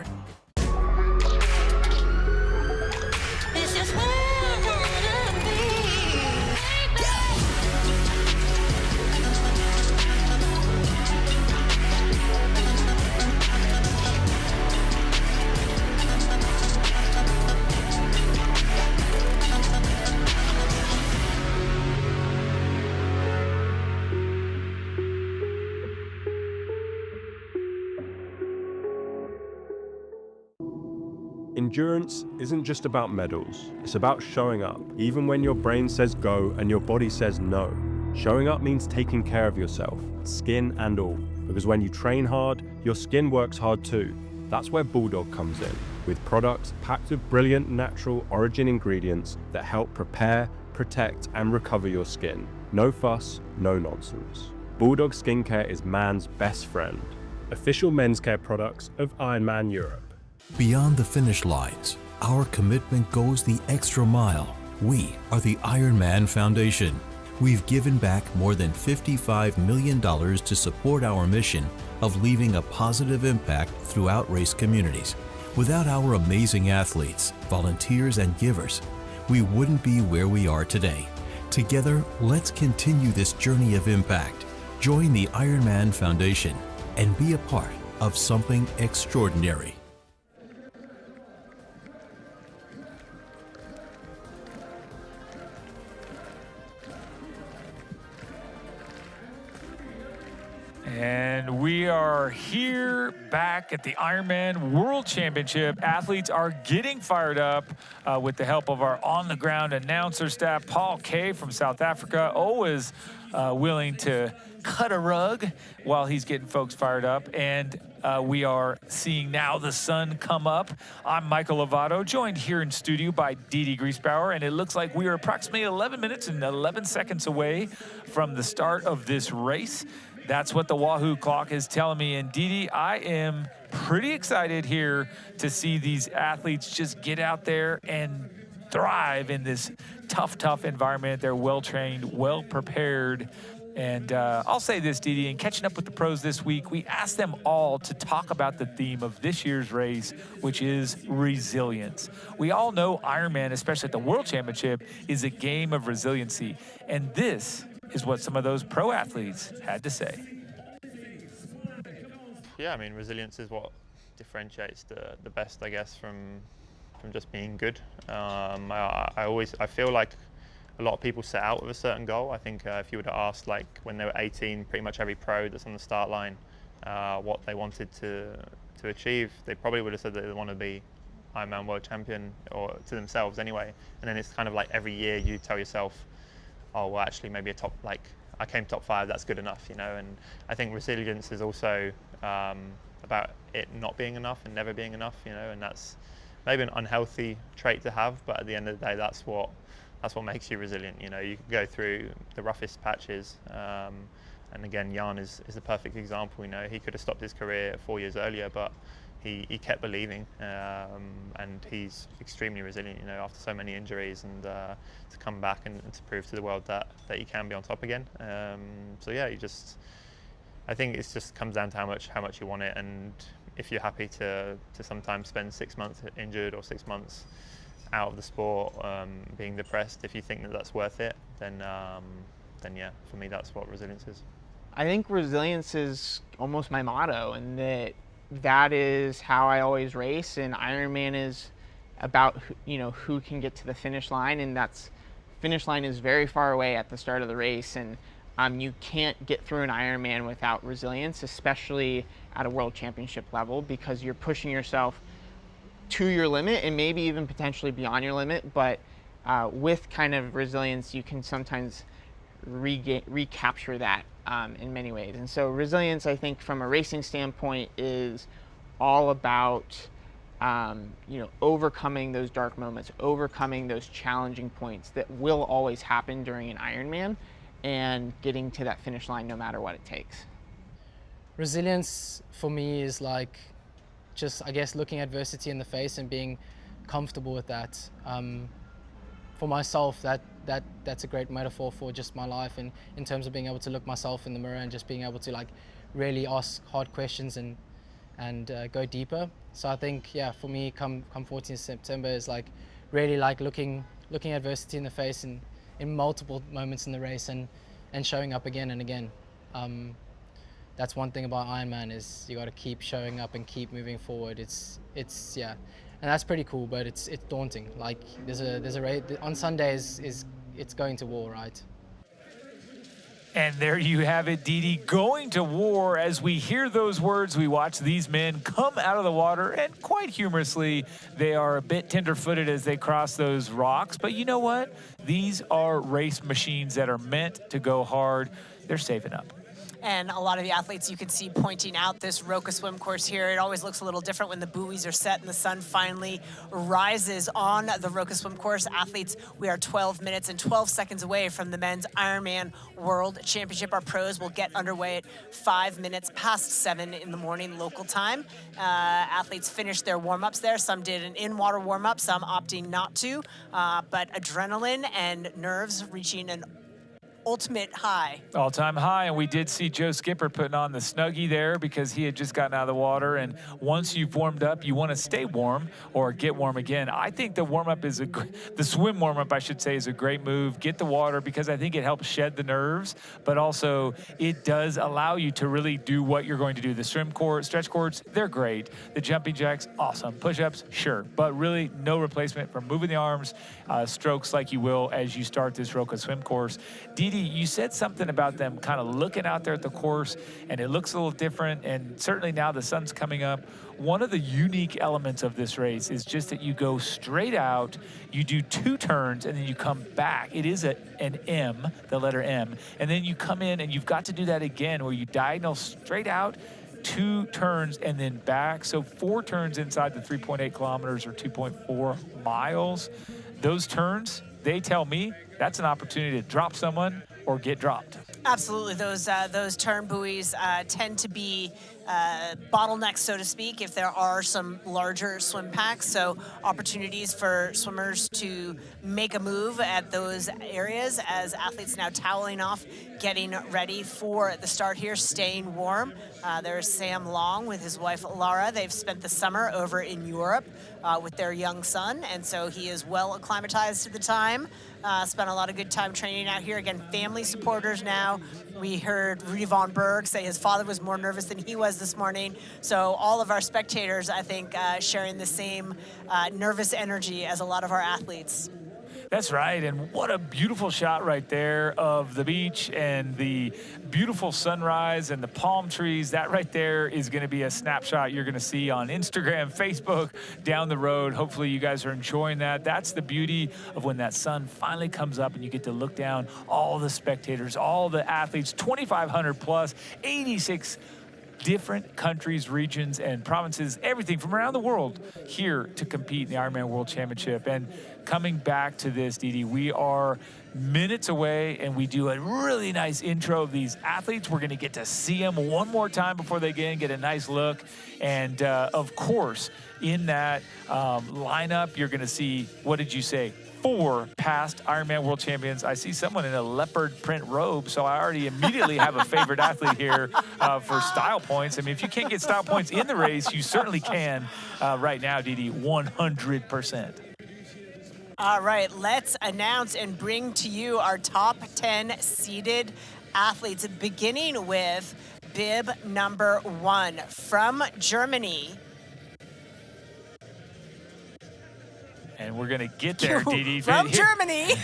Endurance isn't just about medals, it's about showing up, even when your brain says go and your body says no. Showing up means taking care of yourself, skin and all, because when you train hard, your skin works hard too. That's where Bulldog comes in, with products packed with brilliant natural origin ingredients that help prepare, protect and recover your skin. No fuss, no nonsense. Bulldog Skincare is man's best friend. Official men's care products of Ironman Europe. Beyond the finish lines, our commitment goes the extra mile. We are the Ironman Foundation. We've given back more than $55 million to support our mission of leaving a positive impact throughout race communities. Without our amazing athletes, volunteers, and givers, we wouldn't be where we are today. Together, let's continue this journey of impact. Join the Ironman Foundation and be a part of something extraordinary. And And we are here back at the Ironman World Championship. Athletes are getting fired up with the help of our on-the-ground announcer staff. Paul Kay from South Africa, always willing to cut a rug while he's getting folks fired up. And we are seeing now the sun come up. I'm Michael Lovato, joined here in studio by Didi Griesbauer, and it looks like we are approximately 11 minutes and 11 seconds away from the start of this race. That's what the Wahoo clock is telling me. And Didi, I am pretty excited here to see these athletes just get out there and thrive in this tough environment. They're well-trained, well-prepared. And I'll say this, Didi, in catching up with the pros this week, we asked them all to talk about the theme of this year's race, which is resilience. We all know Ironman, especially at the World Championship, is a game of resiliency. And this is what some of those pro athletes had to say. Yeah, I mean, resilience is what differentiates the best, I guess, from just being good. I feel like a lot of people set out with a certain goal. I think if you would have asked, like when they were 18, pretty much every pro that's on the start line, what they wanted to achieve, they probably would have said that they want to be Ironman world champion, or to themselves anyway. And then it's kind of like every year you tell yourself, oh, well, actually maybe I came top 5, that's good enough, you know. And I think resilience is also about it not being enough and never being enough, you know, and that's maybe an unhealthy trait to have, but at the end of the day, that's what makes you resilient. You know, you can go through the roughest patches, and again, Jan is a perfect example. You know, he could have stopped his career 4 years earlier, but he kept believing, and he's extremely resilient, you know, after so many injuries, and to come back and to prove to the world that he can be on top again. So yeah, I think it just comes down to how much you want it, and if you're happy to sometimes spend 6 months injured or 6 months out of the sport, being depressed, if you think that that's worth it, then yeah, for me that's what resilience is. I think resilience is almost my motto, and that is how I always race, and Ironman is about who can get to the finish line, and that's finish line is very far away at the start of the race, and you can't get through an Ironman without resilience, especially at a world championship level, because you're pushing yourself to your limit and maybe even potentially beyond your limit, but with kind of resilience you can sometimes recapture that in many ways. And so resilience, I think, from a racing standpoint, is all about overcoming those dark moments, overcoming those challenging points that will always happen during an Ironman, and getting to that finish line no matter what it takes. Resilience for me is like just, I guess, looking adversity in the face and being comfortable with that. For myself, that's a great metaphor for just my life, and in terms of being able to look myself in the mirror and just being able to like really ask hard questions and go deeper. So I think, yeah, for me, come 14th September is like really like looking adversity in the face and in multiple moments in the race and showing up again and again. That's one thing about Ironman, is you got to keep showing up and keep moving forward. It's yeah, and that's pretty cool, but it's daunting. Like there's a race on Sundays, it's going to war, right? And there you have it, Didi, going to war. As we hear those words, we watch these men come out of the water, and quite humorously, they are a bit tender-footed as they cross those rocks. But you know what? These are race machines that are meant to go hard. They're saving up. And a lot of the athletes you can see pointing out this Roka swim course here. It always looks a little different when the buoys are set and the sun finally rises on the Roka swim course. Athletes, we are 12 minutes and 12 seconds away from the men's Ironman World Championship. Our pros will get underway at 5 minutes past 7 in the morning local time. Athletes finished their warm-ups there. Some did an in-water warm-up, some opting not to. But adrenaline and nerves reaching an ultimate high. All-time high, and we did see Joe Skipper putting on the Snuggie there because he had just gotten out of the water, and once you've warmed up, you want to stay warm or get warm again. I think the warm-up is the swim warm-up, I should say, is a great move. Get the water because I think it helps shed the nerves, but also it does allow you to really do what you're going to do. The swim cord, stretch cords, they're great. The jumping jacks, awesome. Push-ups, sure, but really no replacement for moving the arms, strokes like you will as you start this Roka swim course. Didi, Dee, you said something about them kind of looking out there at the course, and it looks a little different, and certainly now the sun's coming up. One of the unique elements of this race is just that you go straight out, you do 2 turns, and then you come back. It is an M, the letter M, and then you come in, and you've got to do that again, where you diagonal straight out, 2 turns, and then back. So 4 turns inside the 3.8 kilometers or 2.4 miles. Those turns, they tell me, that's an opportunity to drop someone or get dropped. Absolutely, those turn buoys tend to be bottlenecks, so to speak, if there are some larger swim packs. So opportunities for swimmers to make a move at those areas as athletes now toweling off, getting ready for the start here, staying warm. There's Sam Long with his wife Lara. They've spent the summer over in Europe with their young son, and so he is well acclimatized to the time. Spent a lot of good time training out here. Again, family supporters now. We heard Rudy von Berg say his father was more nervous than he was this morning. So all of our spectators, I think, sharing the same nervous energy as a lot of our athletes. That's right, and what a beautiful shot right there of the beach and the beautiful sunrise and the palm trees. That right there is going to be a snapshot you're going to see on Instagram, Facebook, down the road. Hopefully you guys are enjoying that. That's the beauty of when that sun finally comes up and you get to look down, all the spectators, all the athletes, 2,500 plus, 86 different countries, regions, and provinces, everything from around the world here to compete in the Ironman World Championship. And coming back to this, Dee Dee, we are minutes away, and we do a really nice intro of these athletes. We're going to get to see them one more time before they get a nice look. And, of course, in that lineup, you're going to see, what did you say? 4 past Ironman World Champions. I see someone in a leopard print robe, so I already immediately have a favorite athlete here for style points. I mean, if you can't get style points in the race, you certainly can right now, Dee Dee, 100%. All right, let's announce and bring to you our top 10 seeded athletes, beginning with bib number 1 from Germany. And we're going to get there, Dee Dee. From Germany.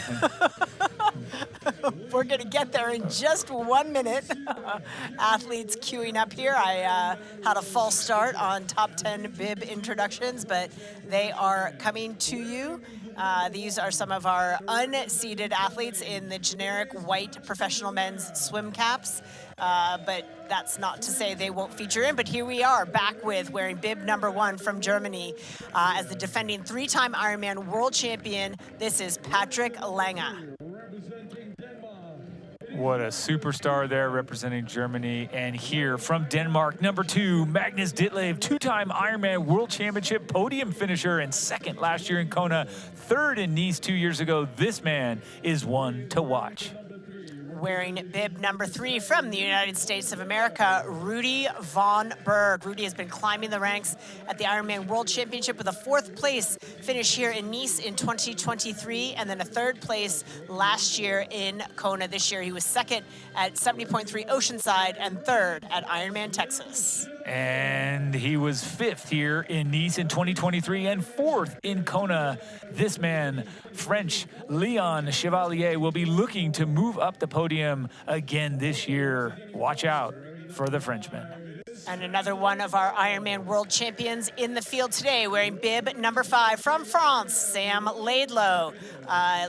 We're going to get there in just 1 minute. Athletes queuing up here. I had a false start on top 10 bib introductions, but they are coming to you. These are some of our unseeded athletes in the generic white professional men's swim caps. But that's not to say they won't feature in. But here we are, back with wearing bib number 1 from Germany as the defending 3-time Ironman world champion. This is Patrick Lange. What a superstar there representing Germany. And here from Denmark, number 2, Magnus Ditlev, 2-time Ironman World Championship podium finisher and 2nd last year in Kona, 3rd in Nice 2 years ago. This man is one to watch. Wearing bib number 3 from the United States of America, Rudy von Berg. Rudy has been climbing the ranks at the Ironman World Championship with a 4th place finish here in Nice in 2023, and then a 3rd place last year in Kona. This year he was 2nd at 70.3 Oceanside and 3rd at Ironman Texas. And he was 5th here in Nice in 2023 and 4th in Kona. This man, French Leon Chevalier, will be looking to move up the podium again this year. Watch out for the Frenchman. And another one of our Ironman world champions in the field today, wearing bib number 5 from France, Sam Laidlow.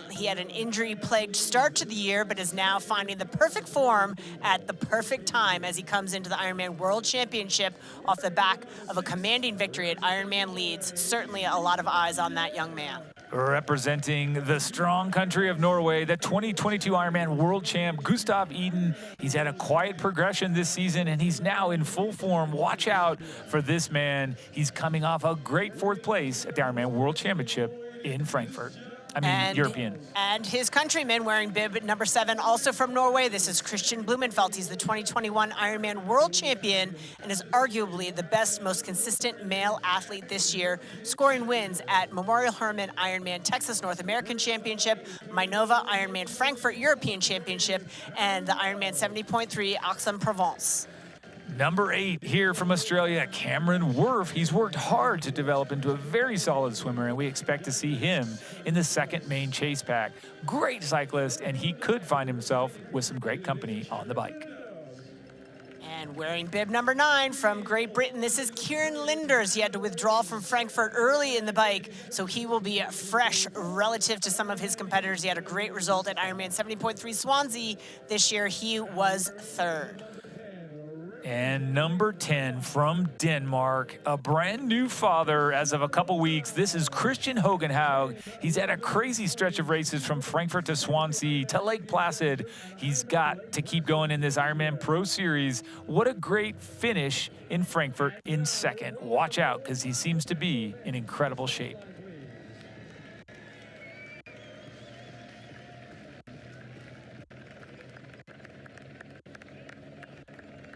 He had an injury-plagued start to the year, but is now finding the perfect form at the perfect time as he comes into the Ironman World Championship off the back of a commanding victory at Ironman Leeds. Certainly a lot of eyes on that young man. Representing the strong country of Norway, the 2022 Ironman world champ, Gustav Iden. He's had a quiet progression this season, and he's now in full form. Watch out for this man. He's coming off a great 4th place at the Ironman World Championship in Frankfurt. European. And his countryman wearing bib number 7, also from Norway. This is Christian Blumenfeld. He's the 2021 Ironman World Champion and is arguably the best, most consistent male athlete this year, scoring wins at Memorial Hermann Ironman Texas North American Championship, Minova Ironman Frankfurt European Championship, and the Ironman 70.3 Aix-en-Provence. Number 8 here from Australia, Cameron Worf. He's worked hard to develop into a very solid swimmer, and we expect to see him in the second main chase pack. Great cyclist, and he could find himself with some great company on the bike. And wearing bib number 9 from Great Britain, this is Kieran Linders. He had to withdraw from Frankfurt early in the bike, so he will be fresh relative to some of his competitors. He had a great result at Ironman 70.3 Swansea. This year, he was 3rd. And number 10 from Denmark, a brand new father as of a couple weeks. This is Christian Hogenhaug. He's had a crazy stretch of races from Frankfurt to Swansea to Lake Placid. He's got to keep going in this Ironman Pro Series. What a great finish in Frankfurt in 2nd. Watch out, because he seems to be in incredible shape.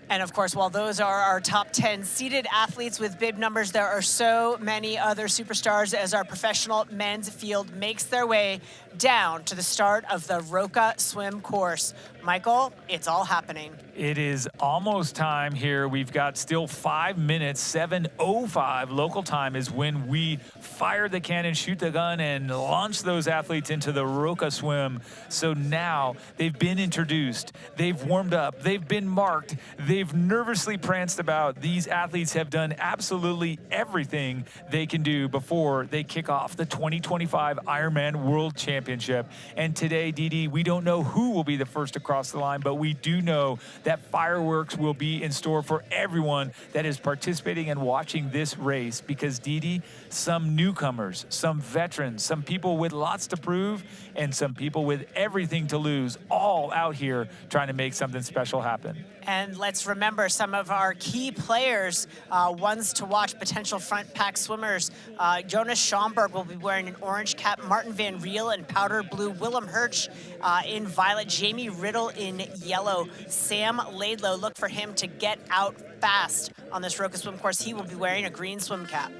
And of course, while those are our top 10 seeded athletes with bib numbers, there are so many other superstars as our professional men's field makes their way down to the start of the Roka swim course. Michael, it's all happening. It is almost time here. We've got still 5 minutes. 7:05 local time is when we fire the cannon, shoot the gun, and launch those athletes into the Roka swim. So now they've been introduced, they've warmed up, they've been marked, they've nervously pranced about. These athletes have done absolutely everything they can do before they kick off the 2025 Ironman World Championship. And today, Didi, we don't know who will be the first across the line, but we do know that fireworks will be in store for everyone that is participating and watching this race, because Didi, some newcomers, some veterans, some people with lots to prove, and some people with everything to lose, all out here trying to make something special happen. And let's remember some of our key players, ones to watch, potential front pack swimmers. Jonas Schomburg will be wearing an orange cap, Martin Van Riel in powder blue, Willem Hirsch in violet, Jamie Riddle in yellow, Sam Laidlow, look for him to get out fast on this Roka swim course. He will be wearing a green swim cap.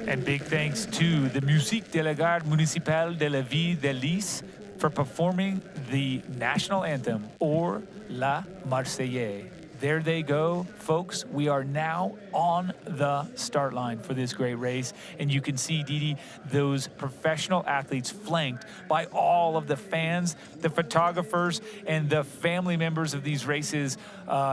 And big thanks to the Musique de la Garde Municipale de la Ville de Lys for performing the national anthem, or La Marseillaise. There they go, folks. We are now on the start line for this great race. And you can see, Didi, those professional athletes flanked by all of the fans, the photographers, and the family members of these races.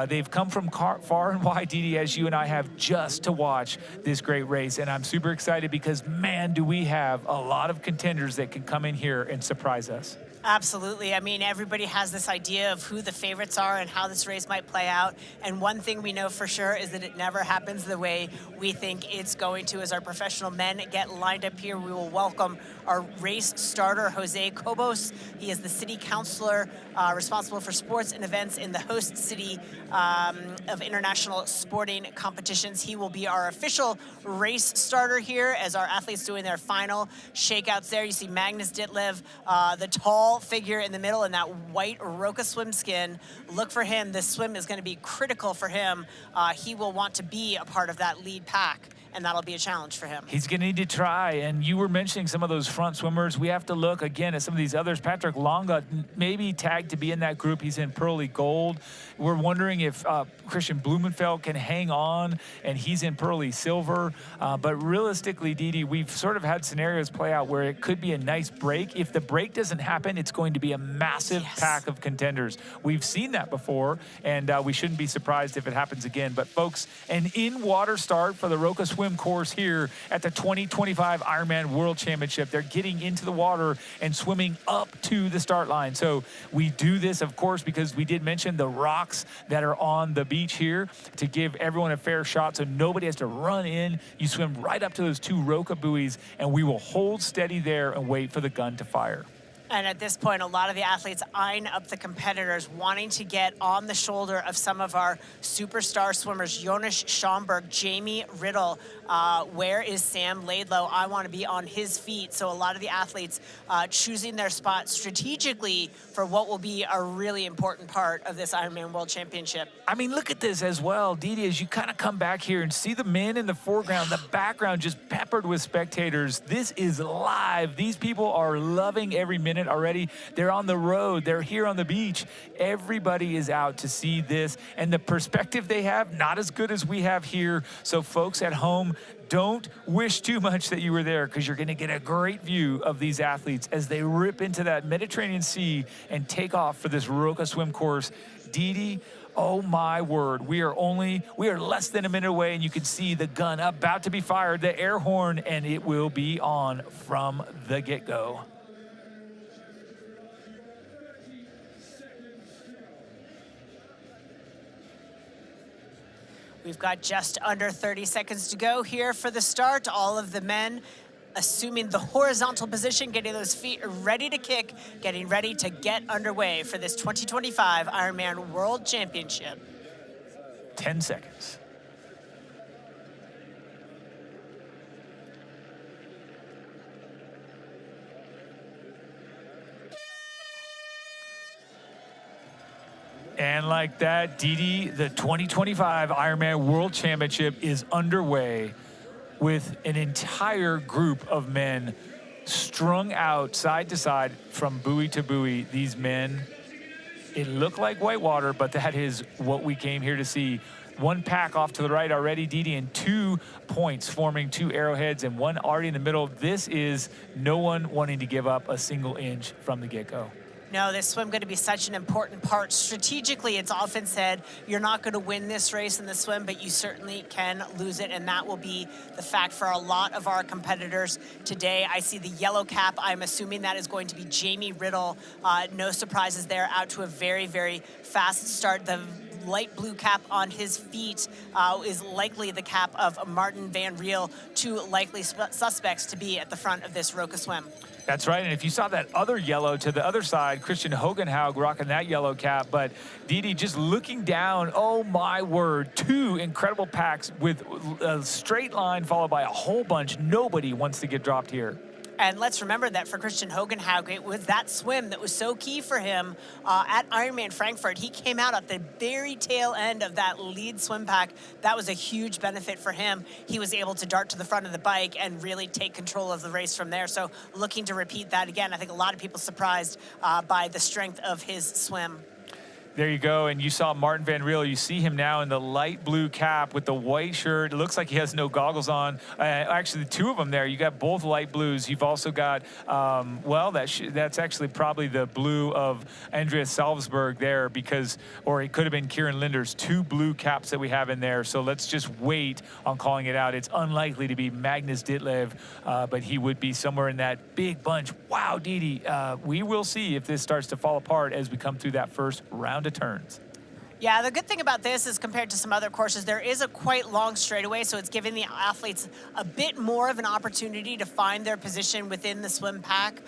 They've come from far and wide, Didi, as you and I have, just to watch this great race. And I'm super excited because, man, do we have a lot of contenders that can come in here and surprise us. Absolutely. I mean, everybody has this idea of who the favorites are and how this race might play out. And one thing we know for sure is that it never happens the way we think it's going to. As our professional men get lined up here, we will welcome our race starter, Jose Cobos. He is the city councilor responsible for sports and events in the host city of international sporting competitions. He will be our official race starter here as our athletes doing their final shakeouts there. You see Magnus Ditlev, the tall figure in the middle in that white Roka swim skin. Look for him. This swim is going to be critical for him. He will want to be a part of that lead pack and that'll be a challenge for him. He's going to need to try. And you were mentioning some of those front swimmers. We have to look again at some of these others. Patrick Longa maybe tagged to be in that group. He's in pearly gold. We're wondering if Christian Blumenfeld can hang on, and he's in pearly silver. But realistically, Didi, we've sort of had scenarios play out where it could be a nice break. If the break doesn't happen, it's going to be a massive pack of contenders. We've seen that before, and we shouldn't be surprised if it happens again. But folks, an in-water start for the Roka swim course here at the 2025 Ironman World Championship. They're getting into the water and swimming up to the start line. So we do this, of course, because we did mention the rocks that are on the beach here to give everyone a fair shot so nobody has to run in. You swim right up to those two Roka buoys, and we will hold steady there and wait for the gun to fire. And at this point, a lot of the athletes eyeing up the competitors, wanting to get on the shoulder of some of our superstar swimmers, Jonas Schomburg, Jamie Riddle. Where is Sam Laidlow? I want to be on his feet. So a lot of the athletes choosing their spot strategically for what will be a really important part of this Ironman World Championship. I mean, look at this as well, Didi, as you kind of come back here and see the men in the foreground, the background just peppered with spectators. This is live. These people are loving every minute already. They're on the road. They're here on the beach. Everybody is out to see this. And the perspective they have, not as good as we have here. So folks at home, don't wish too much that you were there, because you're going to get a great view of these athletes as they rip into that Mediterranean Sea and take off for this Roka swim course. Didi, oh my word, we are less than a minute away, and you can see the gun about to be fired, the air horn, and it will be on from the get-go. We've got just under 30 seconds to go here for the start. All of the men assuming the horizontal position, getting those feet ready to kick, getting ready to get underway for this 2025 Ironman World Championship. 10 seconds. And like that, Didi, the 2025 Ironman World Championship is underway with an entire group of men strung out side to side from buoy to buoy. These men, it looked like whitewater, but that is what we came here to see. One pack off to the right already, Didi, and 2 points forming 2 arrowheads and one already in the middle. This is no one wanting to give up a single inch from the get-go. No, this swim going to be such an important part. Strategically, it's often said you're not going to win this race in the swim, but you certainly can lose it, and that will be the fact for a lot of our competitors today. I see the yellow cap. I'm assuming that is going to be Jamie Riddle. No surprises there, out to a very, very fast start. The light blue cap on his feet is likely the cap of Martin Van Riel, 2 likely suspects to be at the front of this Roka swim. That's right, and if you saw that other yellow to the other side, Christian Hogenhaug rocking that yellow cap, but Didi just looking down, oh my word, 2 incredible packs with a straight line followed by a whole bunch. Nobody wants to get dropped here. And let's remember that for Christian Hogenhaug, it was that swim that was so key for him at Ironman Frankfurt. He came out at the very tail end of that lead swim pack. That was a huge benefit for him. He was able to dart to the front of the bike and really take control of the race from there. So looking to repeat that again. I think a lot of people surprised by the strength of his swim. There you go, and you saw Martin Van Riel. You see him now in the light blue cap with the white shirt. It looks like he has no goggles on. Actually, 2 of them there. You got both light blues. You've also got, well, that's actually probably the blue of Andreas Salzberg there, because, or it could have been Kieran Linder's 2 blue caps that we have in there. So let's just wait on calling it out. It's unlikely to be Magnus Ditlev, but he would be somewhere in that big bunch. Wow, Didi, we will see if this starts to fall apart as we come through that first round of turns. Yeah, the good thing about this is compared to some other courses, there is a quite long straightaway, so it's giving the athletes a bit more of an opportunity to find their position within the swim pack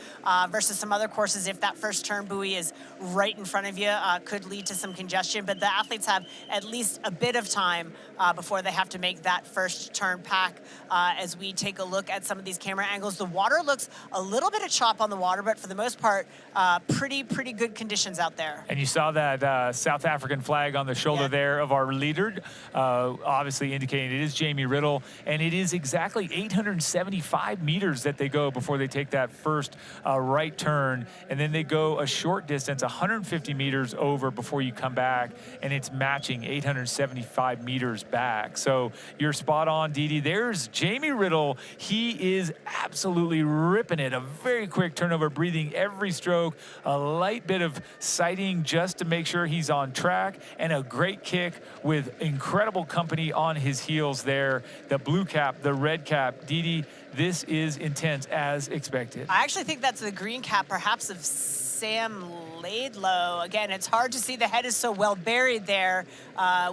versus some other courses. If that first turn buoy is right in front of you, could lead to some congestion, but the athletes have at least a bit of time before they have to make that first turn pack. As we take a look at some of these camera angles, the water looks a little bit of chop on the water, but for the most part, pretty good conditions out there. And you saw that South African flag flag on the shoulder there of our leader, obviously indicating it is Jamie Riddle. And it is exactly 875 meters that they go before they take that first right turn. And then they go a short distance, 150 meters over before you come back. And it's matching 875 meters back. So you're spot on, Dee Dee. There's Jamie Riddle. He is absolutely ripping it. A very quick turnover, breathing every stroke, a light bit of sighting just to make sure he's on track, and a great kick with incredible company on his heels there. The blue cap, the red cap. Dee Dee, this is intense as expected. I actually think that's the green cap, perhaps of Sam Laidlow. Again, it's hard to see. The head is so well buried there.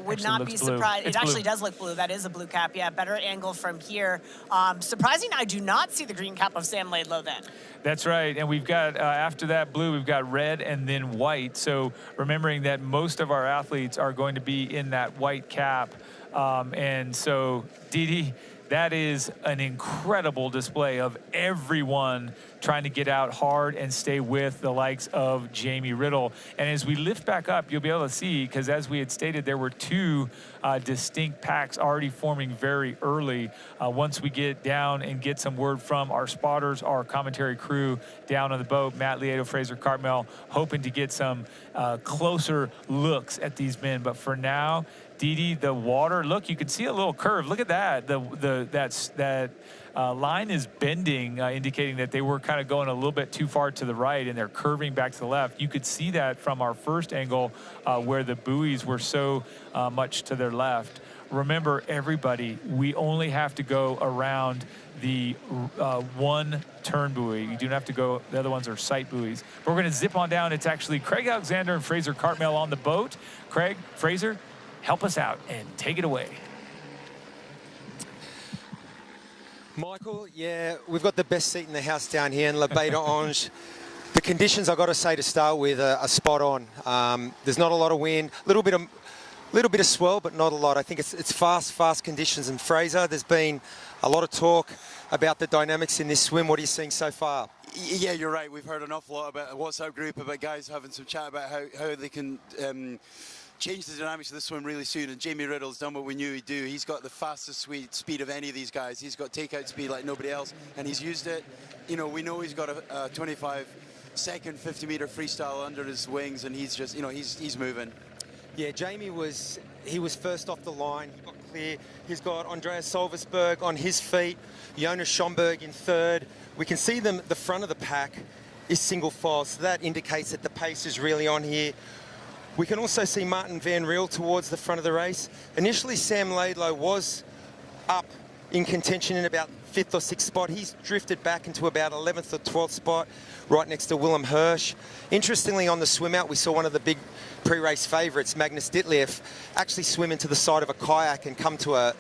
Would not be surprised. It actually does look blue. That is a blue cap. Yeah, better angle from here. Surprising, I do not see the green cap of Sam Laidlow then. That's right. And we've got, after that blue, we've got red and then white. So remembering that most of our athletes are going to be in that white cap. And so, Dee Dee, that is an incredible display of everyone trying to get out hard and stay with the likes of Jamie Riddle. And as we lift back up, you'll be able to see, because as we had stated, there were two distinct packs already forming very early. Once we get down and get some word from our spotters, our commentary crew down on the boat, Matt Laidlow, Fraser Cartmel, hoping to get some closer looks at these men. But for now, Dee Dee, the water, look, you can see a little curve. Look at that. That line is bending, indicating that they were kind of going a little bit too far to the right, and they're curving back to the left. You could see that from our first angle where the buoys were so much to their left. Remember, everybody, we only have to go around the one turn buoy. You don't have to go, the other ones are sight buoys. But we're going to zip on down. It's actually Craig Alexander and Fraser Cartmel on the boat. Craig, Fraser, help us out and take it away. Michael, yeah, we've got the best seat in the house down here in La Baie d'Ange. The conditions, I've got to say to start with, are spot on. There's not a lot of wind, a little bit of swell, but not a lot. I think it's fast conditions. And Fraser, there's been a lot of talk about the dynamics in this swim. What are you seeing so far? Yeah, you're right. We've heard an awful lot about a WhatsApp group about guys having some chat about how they can change the dynamics of this swim really soon, and Jamie Riddle's done what we knew he'd do. He's got the fastest speed of any of these guys. He's got takeout speed like nobody else, and he's used it. You know, we know he's got a 25-second 50-meter freestyle under his wings, and he's just, you know, he's moving. Yeah, Jamie was first off the line. He got clear. He's got Andreas Solversberg on his feet, Jonas Schomburg in third. We can see them. The front of the pack is single file, so that indicates that the pace is really on here. We can also see Martin Van Riel towards the front of the race. Initially, Sam Laidlow was up in contention in about 5th or 6th spot. He's drifted back into about 11th or 12th spot, right next to Willem Hirsch. Interestingly, on the swim out, we saw one of the big pre-race favourites, Magnus Ditlev, actually swim into the side of a kayak and come to a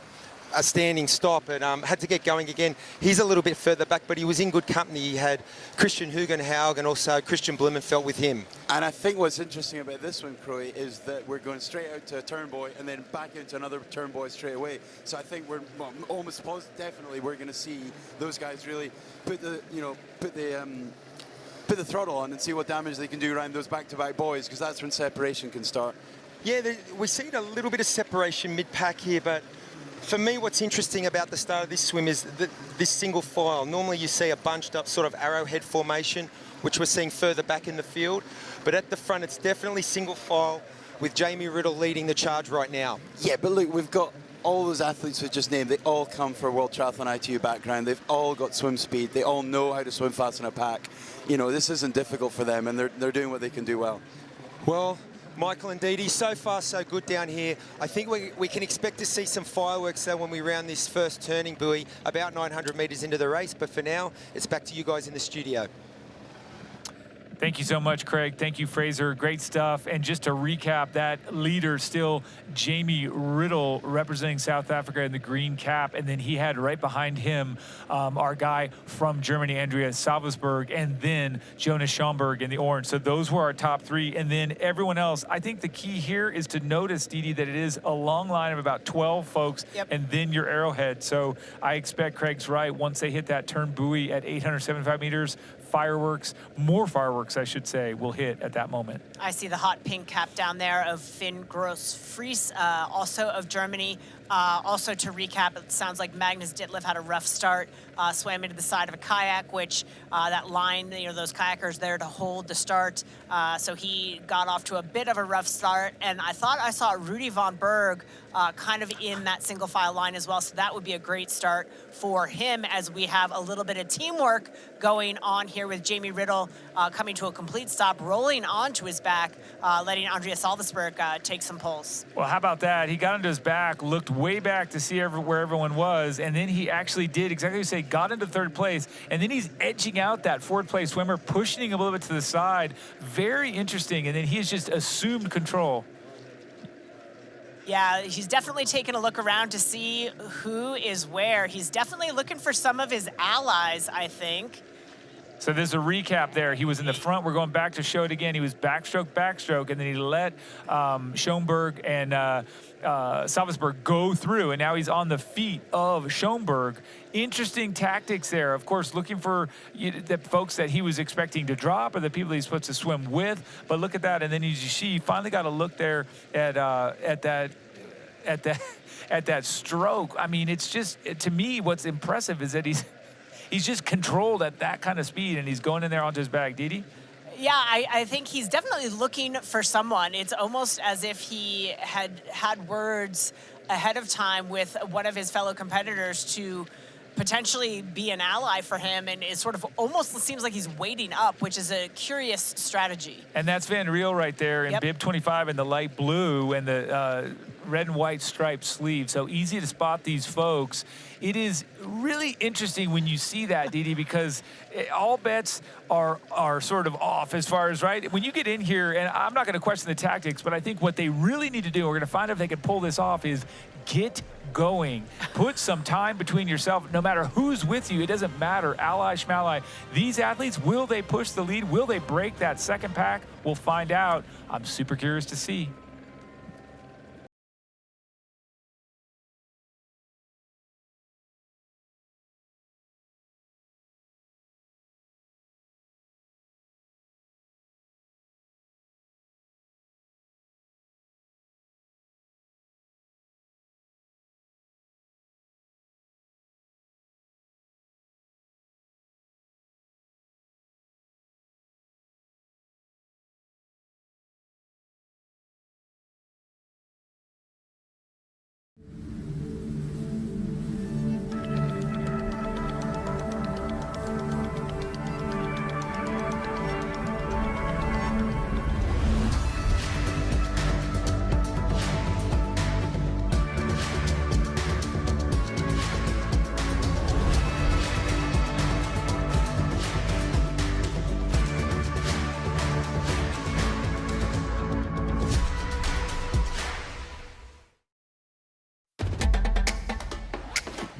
standing stop, and had to get going again. He's a little bit further back, but he was in good company. He had Christian Hugenhaug and also Christian Blumenfeld with him. And I think what's interesting about this one, Croy, is that we're going straight out to a turn buoy and then back into another turn buoy straight away. So I think we're almost positive, definitely we're going to see those guys really put the throttle on and see what damage they can do around those back-to-back buoys, because that's when separation can start. Yeah, we see a little bit of separation mid-pack here, but for me, what's interesting about the start of this swim is this single file. Normally you see a bunched up sort of arrowhead formation, which we're seeing further back in the field. But at the front, it's definitely single file with Jamie Riddle leading the charge right now. Yeah, but look, we've got all those athletes we just named. They all come from a World Triathlon ITU background. They've all got swim speed. They all know how to swim fast in a pack. You know, this isn't difficult for them, and they're doing what they can do well. Well, Michael and Dee Dee, so far so good down here. I think we can expect to see some fireworks though when we round this first turning buoy about 900 metres into the race, but for now, it's back to you guys in the studio. Thank you so much, Craig. Thank you, Fraser. Great stuff. And just to recap, that leader still Jamie Riddle representing South Africa in the green cap. And then he had right behind him our guy from Germany, Andreas Salvesberg, and then Jonas Schomburg in the orange. So those were our top three. And then everyone else, I think the key here is to notice, Dee Dee, that it is a long line of about 12 folks, and then your arrowhead. So I expect Craig's right. Once they hit that turn buoy at 875 meters, fireworks, more fireworks, I should say, will hit at that moment. I see the hot pink cap down there of Finn Gross-Fries, also of Germany. Also to recap, it sounds like Magnus Ditlev had a rough start, swam into the side of a kayak, which that line, those kayakers there to hold the start. So he got off to a bit of a rough start. And I thought I saw Rudy von Berg kind of in that single file line as well. So that would be a great start for him as we have a little bit of teamwork going on here with Jamie Riddle coming to a complete stop, rolling onto his back, letting Andreas Salvesberg take some pulse. Well, how about that? He got onto his back, looked way back to see where everyone was, and then he actually did exactly what you say, got into third place, and then he's edging out that fourth place swimmer, pushing him a little bit to the side. Very interesting, and then he's just assumed control. Yeah, he's definitely taking a look around to see who is where. He's definitely looking for some of his allies, I think. So there's a recap there. He was in the front. We're going back to show it again. He was backstroke, and then he let Schoenberg and Salvesberg go through, and now he's on the feet of Schoenberg. Interesting tactics there. Of course, looking for the folks that he was expecting to drop or the people he's supposed to swim with. But look at that, and then as you see, he finally got a look there at that stroke. I mean, it's just, to me, what's impressive is that he's just controlled at that kind of speed, and he's going in there onto his back. Didi? Yeah, I think he's definitely looking for someone. It's almost as if he had words ahead of time with one of his fellow competitors to potentially be an ally for him, and it sort of almost seems like he's waiting up, which is a curious strategy. And that's Van Riel right there in bib 25 in the light blue and the red and white striped sleeve. So easy to spot these folks. It is really interesting when you see that, Didi, because all bets are sort of off as far as, right? When you get in here, and I'm not going to question the tactics, but I think what they really need to do, we're going to find out if they can pull this off, is get going. Put some time between yourself. No matter who's with you, it doesn't matter. Ally, schmally. These athletes, will they push the lead? Will they break that second pack? We'll find out. I'm super curious to see.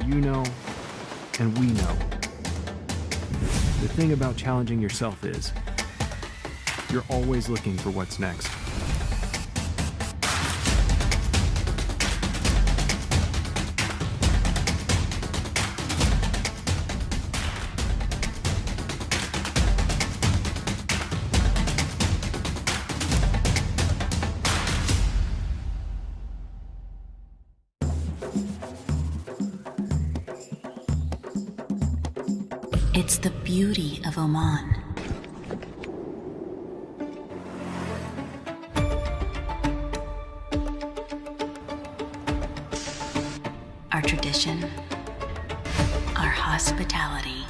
You know, and we know. The thing about challenging yourself is, you're always looking for what's next. It's the beauty of Oman. Our tradition, our hospitality,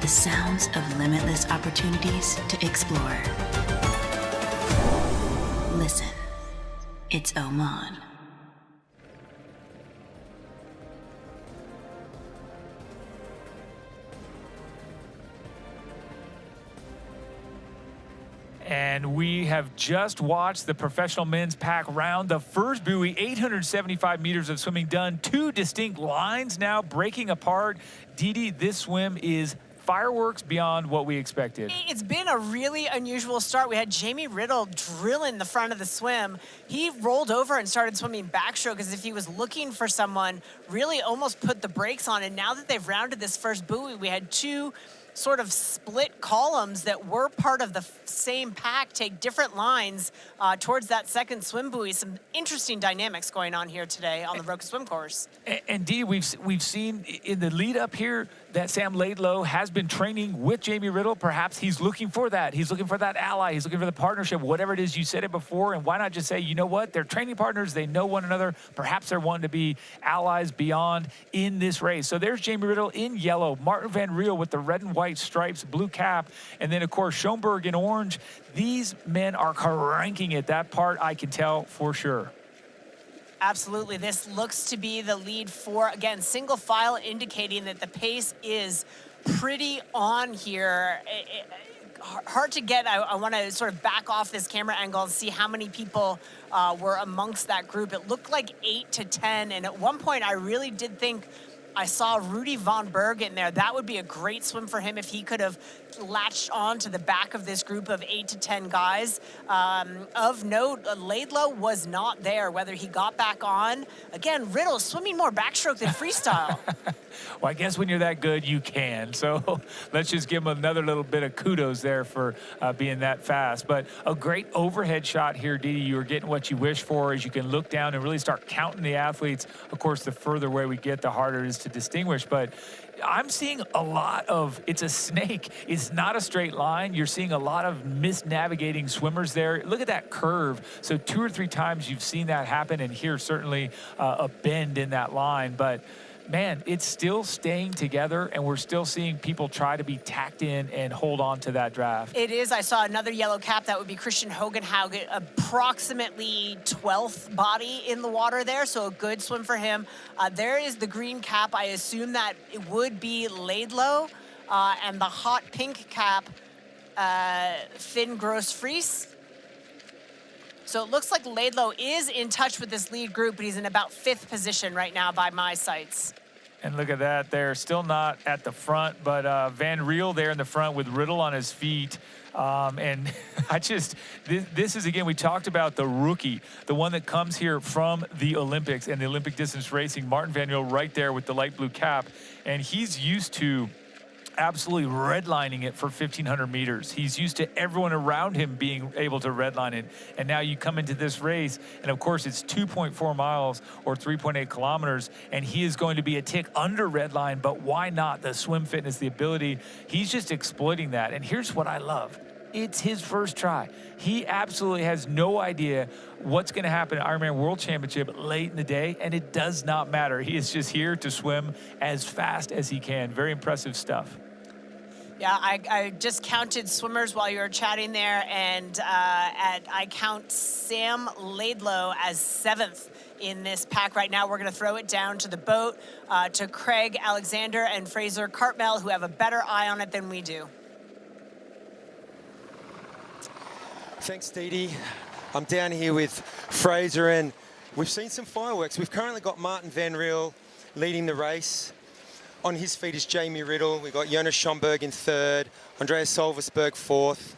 the sounds of limitless opportunities to explore. Listen, it's Oman. And we have just watched the professional men's pack round the first buoy, 875 meters of swimming done. Two distinct lines now breaking apart. Didi, this swim is fireworks beyond what we expected. It's been a really unusual start. We had Jamie Riddle drilling the front of the swim. He rolled over and started swimming backstroke as if he was looking for someone, really almost put the brakes on. And now that they've rounded this first buoy, we had two sort of split columns that were part of the same pack take different lines towards that second swim buoy. Some interesting dynamics going on here today on the Roka swim course. And Dee, we've seen in the lead up here that Sam Laidlow has been training with Jamie Riddle. Perhaps he's looking for that. He's looking for that ally. He's looking for the partnership, whatever it is. You said it before, and why not just say, you know what? They're training partners. They know one another. Perhaps they're wanting to be allies beyond in this race. So there's Jamie Riddle in yellow, Martin Van Riel with the red and white stripes, blue cap, and then, of course, Schoenberg in orange. These men are cranking it. That part I can tell for sure. Absolutely. This looks to be the lead for, again, single file, indicating that the pace is pretty on here. Hard to get. I want to sort of back off this camera angle and see how many people were amongst that group. It looked like 8 to 10, and at one point I really did think I saw Rudy von Berg in there. That would be a great swim for him if he could have latched on to the back of this group of 8 to 10 guys. Of note, Laidlow was not there, whether he got back on. Again, Riddle swimming more backstroke than freestyle. Well, I guess when you're that good, you can. So let's just give him another little bit of kudos there for being that fast. But a great overhead shot here, Dee. You were getting what you wish for as you can look down and really start counting the athletes. Of course, the further away we get, the harder it is to distinguish. But I'm seeing a lot of, it's a snake. It's not a straight line. You're seeing a lot of misnavigating swimmers there. Look at that curve. So 2 or 3 times you've seen that happen, and here certainly a bend in that line. But man, it's still staying together, and we're still seeing people try to be tacked in and hold on to that draft. It is. I saw another yellow cap. That would be Christian Hogenhaugen, approximately 12th body in the water there, so a good swim for him. There is the green cap. I assume that it would be Laidlow, and the hot pink cap, Finn Gross-Friis. So it looks like Laidlow is in touch with this lead group, but he's in about 5th position right now by my sights. And look at that. They're still not at the front, but Van Riel there in the front with Riddle on his feet. And this is, again, we talked about the rookie, the one that comes here from the Olympics and the Olympic distance racing, Martin Van Riel right there with the light blue cap. And he's used to absolutely redlining it for 1,500 meters. He's used to everyone around him being able to redline it. And now you come into this race, and of course it's 2.4 miles or 3.8 kilometers, and he is going to be a tick under redline, but why not? The swim fitness, the ability, he's just exploiting that. And here's what I love. It's his first try. He absolutely has no idea what's going to happen at Ironman World Championship late in the day, and it does not matter. He is just here to swim as fast as he can. Very impressive stuff. Yeah, I just counted swimmers while you were chatting there, and I count Sam Laidlow as 7th in this pack right now. We're going to throw it down to the boat, to Craig Alexander and Fraser Cartmel, who have a better eye on it than we do. Thanks, Dee. I'm down here with Fraser, and we've seen some fireworks. We've currently got Martin Van Riel leading the race. On his feet is Jamie Riddle. We've got Jonas Schomburg in 3rd, Andreas Solversberg 4th.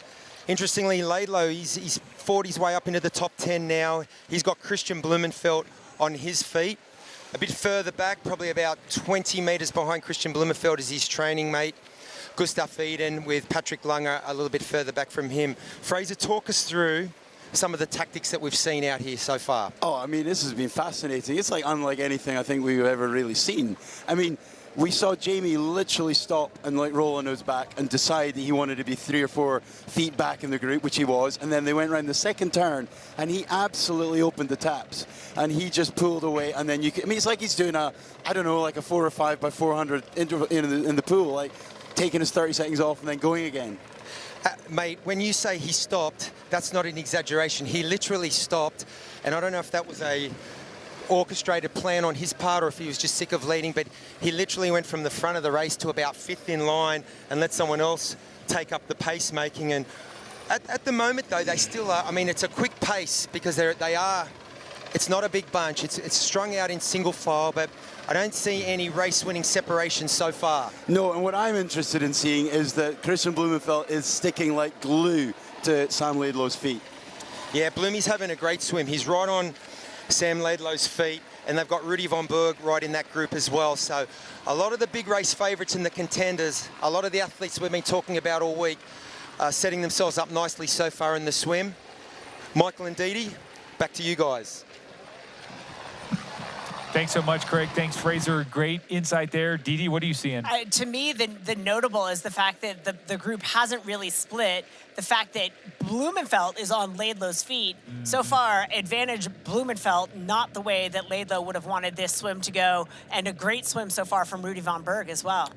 Interestingly, Laidlow, he's fought his way up into the top 10 now. He's got Christian Blumenfeld on his feet. A bit further back, probably about 20 metres behind Christian Blumenfeld is his training mate, Gustav Eden, with Patrick Langer a little bit further back from him. Fraser, talk us through some of the tactics that we've seen out here so far. Oh, I mean, this has been fascinating. It's like unlike anything I think we've ever really seen. I mean, we saw Jamie literally stop and like roll on his back and decide that he wanted to be 3 or 4 feet back in the group, which he was, and then they went around the second turn and he absolutely opened the taps and he just pulled away, and then I mean, it's like he's doing a, I don't know, like a 4 or 5 by 400 interval in the pool, like taking his 30 seconds off and then going again. Mate, when you say he stopped, that's not an exaggeration. He literally stopped, and I don't know if that was a orchestrated plan on his part or if he was just sick of leading, but he literally went from the front of the race to about 5th in line and let someone else take up the pace making. And at the moment, though, they still are, I mean, it's a quick pace because it's not a big bunch. It's strung out in single file, but I don't see any race-winning separation so far. No, and what I'm interested in seeing is that Christian Blumenfeld is sticking like glue to Sam Laidlow's feet. Yeah, Bloomy's having a great swim. He's right on Sam Laidlow's feet. and they've got Rudy von Berg right in that group as well. So a lot of the big race favourites and the contenders, a lot of the athletes we've been talking about all week are setting themselves up nicely so far in the swim. Michael and Didi, back to you guys. Thanks so much, Craig. Thanks, Fraser. Great insight there. Didi, what are you seeing? To me, the notable is the fact that the group hasn't really split. The fact that Blumenfeld is on Laidlow's feet. So far, advantage Blumenfeld, not the way that Laidlow would have wanted this swim to go, and a great swim so far from Rudy von Berg as well.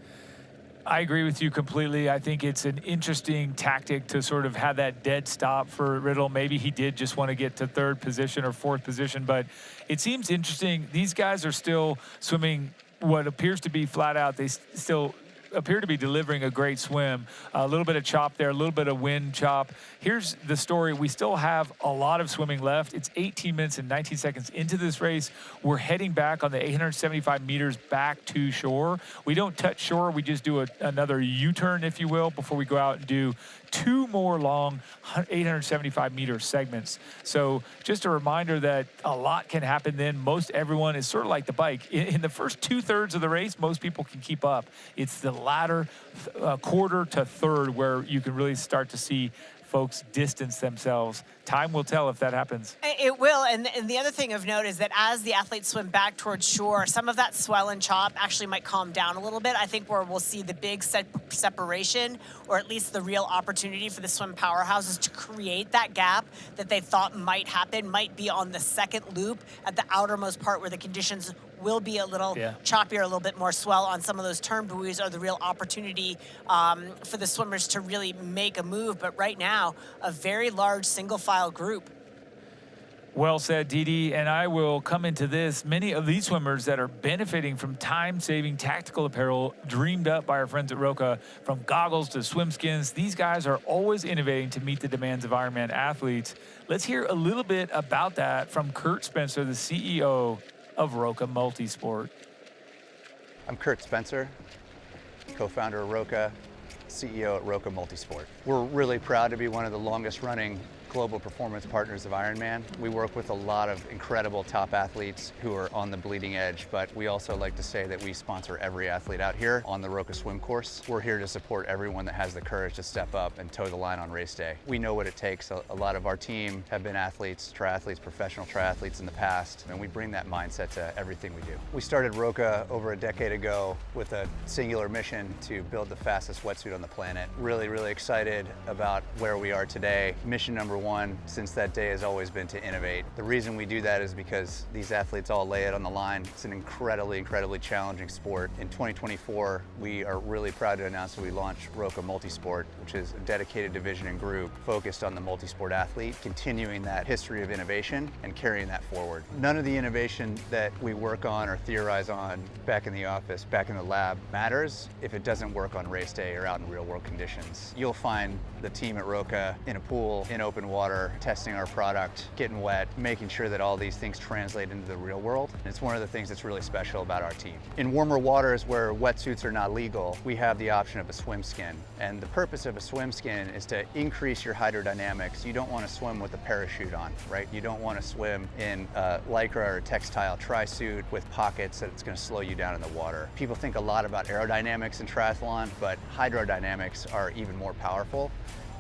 I agree with you completely. I think it's an interesting tactic to sort of have that dead stop for Riddle. Maybe he did just want to get to third position or fourth position, but it seems interesting. These guys are still swimming what appears to be flat out. They still appear to be delivering a great swim. A little bit of chop there, a little bit of wind chop. Here's the story. We still have a lot of swimming left. It's 18 minutes and 19 seconds into this race. We're heading back on the 875 meters back to shore. We don't touch shore. We just do another U-turn, if you will, before we go out and do 2 more long 875-meter segments. So just a reminder that a lot can happen then. Most everyone is sort of like the bike. In the first 2/3 of the race, most people can keep up. It's the latter quarter to third where you can really start to see folks distance themselves. Time will tell if that happens. It will, and the other thing of note is that as the athletes swim back towards shore, some of that swell and chop actually might calm down a little bit. I think where we'll see the big separation, or at least the real opportunity for the swim powerhouses to create that gap that they thought might happen, might be on the second loop at the outermost part where the conditions will be a little choppier, a little bit more swell on some of those turn buoys, are the real opportunity for the swimmers to really make a move. But right now, a very large single file group. Well said, Didi, and I will come into this. Many of these swimmers that are benefiting from time-saving tactical apparel dreamed up by our friends at Roka, from goggles to swim skins. These guys are always innovating to meet the demands of Ironman athletes. Let's hear a little bit about that from Kurt Spencer, the CEO of Roka Multisport. I'm Kurt Spencer, co-founder of Roka, CEO at Roka Multisport. We're really proud to be one of the longest running global performance partners of Ironman. We work with a lot of incredible top athletes who are on the bleeding edge, but we also like to say that we sponsor every athlete out here on the Roka swim course. We're here to support everyone that has the courage to step up and toe the line on race day. We know what it takes. A lot of our team have been athletes, triathletes, professional triathletes in the past, and we bring that mindset to everything we do. We started Roka over a decade ago with a singular mission to build the fastest wetsuit on the planet. Really, really excited about where we are today. Mission number one since that day has always been to innovate. The reason we do that is because these athletes all lay it on the line. It's an incredibly, incredibly challenging sport. In 2024, we are really proud to announce that we launched Roka Multisport, which is a dedicated division and group focused on the multisport athlete, continuing that history of innovation and carrying that forward. None of the innovation that we work on or theorize on back in the office, back in the lab, matters if it doesn't work on race day or out in real world conditions. You'll find the team at Roka in a pool, in open water, testing our product, getting wet, making sure that all these things translate into the real world. And it's one of the things that's really special about our team. In warmer waters where wetsuits are not legal, we have the option of a swim skin. And the purpose of a swim skin is to increase your hydrodynamics. You don't want to swim with a parachute on, right? You don't want to swim in a Lycra or textile tri-suit with pockets that it's going to slow you down in the water. People think a lot about aerodynamics in triathlon, but hydrodynamics are even more powerful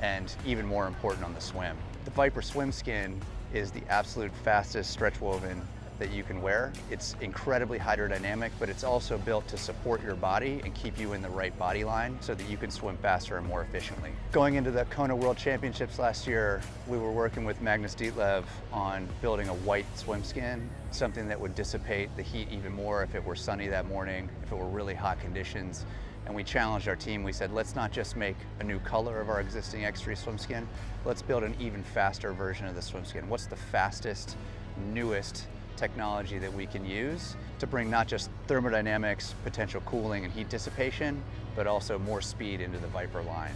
and even more important on the swim. The Viper swim skin is the absolute fastest stretch woven that you can wear. It's incredibly hydrodynamic, but it's also built to support your body and keep you in the right body line so that you can swim faster and more efficiently. Going into the Kona World Championships last year, we were working with Magnus Ditlev on building a white swim skin, something that would dissipate the heat even more if it were sunny that morning, if it were really hot conditions. And we challenged our team. We said, let's not just make a new color of our existing X3 swim skin, let's build an even faster version of the swim skin. What's the fastest, newest technology that we can use to bring not just thermodynamics, potential cooling and heat dissipation, but also more speed into the Viper line.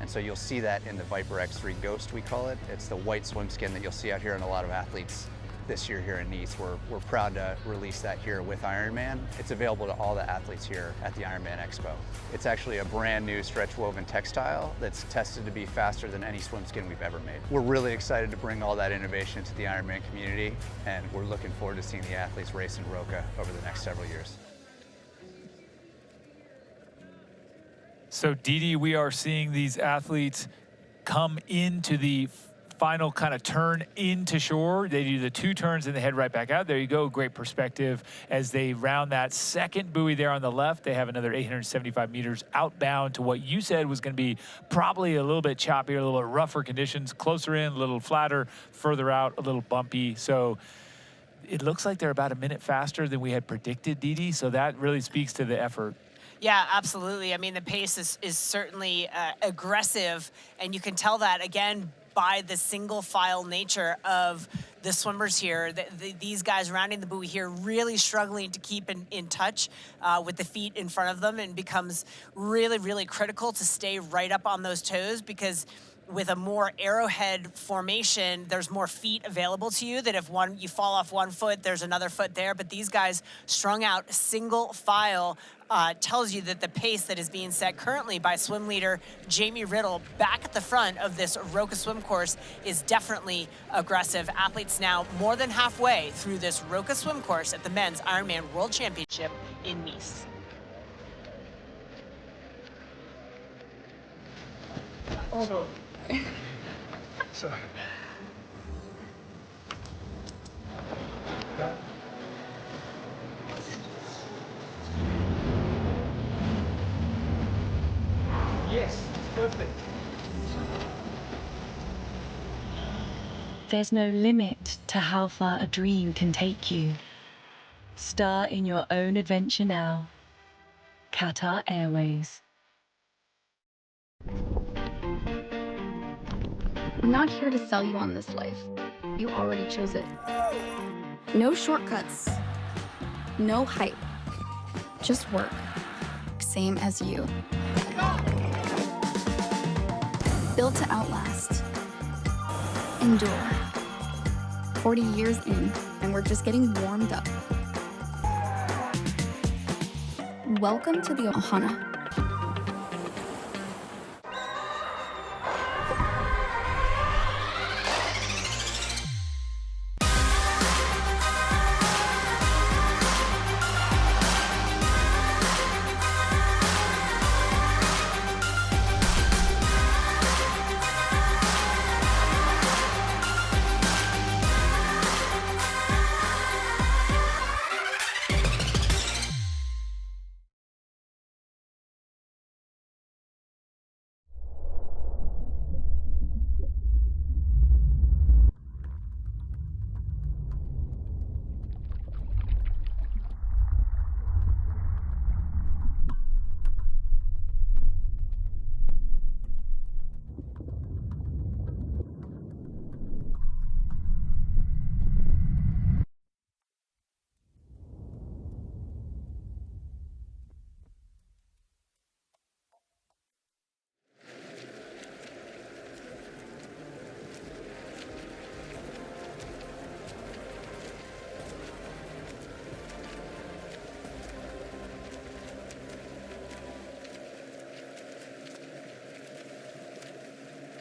And so you'll see that in the Viper X3 Ghost, we call it. It's the white swim skin that you'll see out here in a lot of athletes' this year here in Nice. We're proud to release that here with Ironman. It's available to all the athletes here at the Ironman Expo. It's actually a brand new stretch woven textile that's tested to be faster than any swim skin we've ever made. We're really excited to bring all that innovation to the Ironman community, and we're looking forward to seeing the athletes race in Roka over the next several years. So Didi, we are seeing these athletes come into the final kind of turn into shore. They do the 2 turns and they head right back out. There you go, great perspective as they round that second buoy there on the left. They have another 875 meters outbound to what you said was going to be probably a little bit choppier, a little bit rougher conditions, closer in, a little flatter, further out, a little bumpy. So it looks like they're about a minute faster than we had predicted, Didi. So that really speaks to the effort. Yeah, absolutely. I mean, the pace is certainly aggressive, and you can tell that, again, by the single file nature of the swimmers here. These guys rounding the buoy here really struggling to keep in touch with the feet in front of them, and becomes really, really critical to stay right up on those toes, because with a more arrowhead formation, there's more feet available to you, that if you fall off one foot, there's another foot there. But these guys strung out single file tells you that the pace that is being set currently by swim leader Jamie Riddle back at the front of this Roka swim course is definitely aggressive. Athletes now more than halfway through this Roka swim course at the Men's Ironman World Championship in Nice. Oh. So. Yes, perfect. There's no limit to how far a dream can take you. Star in your own adventure now. Qatar Airways. I'm not here to sell you on this life. You already chose it. No shortcuts. No hype. Just work. Same as you. Built to outlast. Endure. 40 years in, and we're just getting warmed up. Welcome to the Ohana.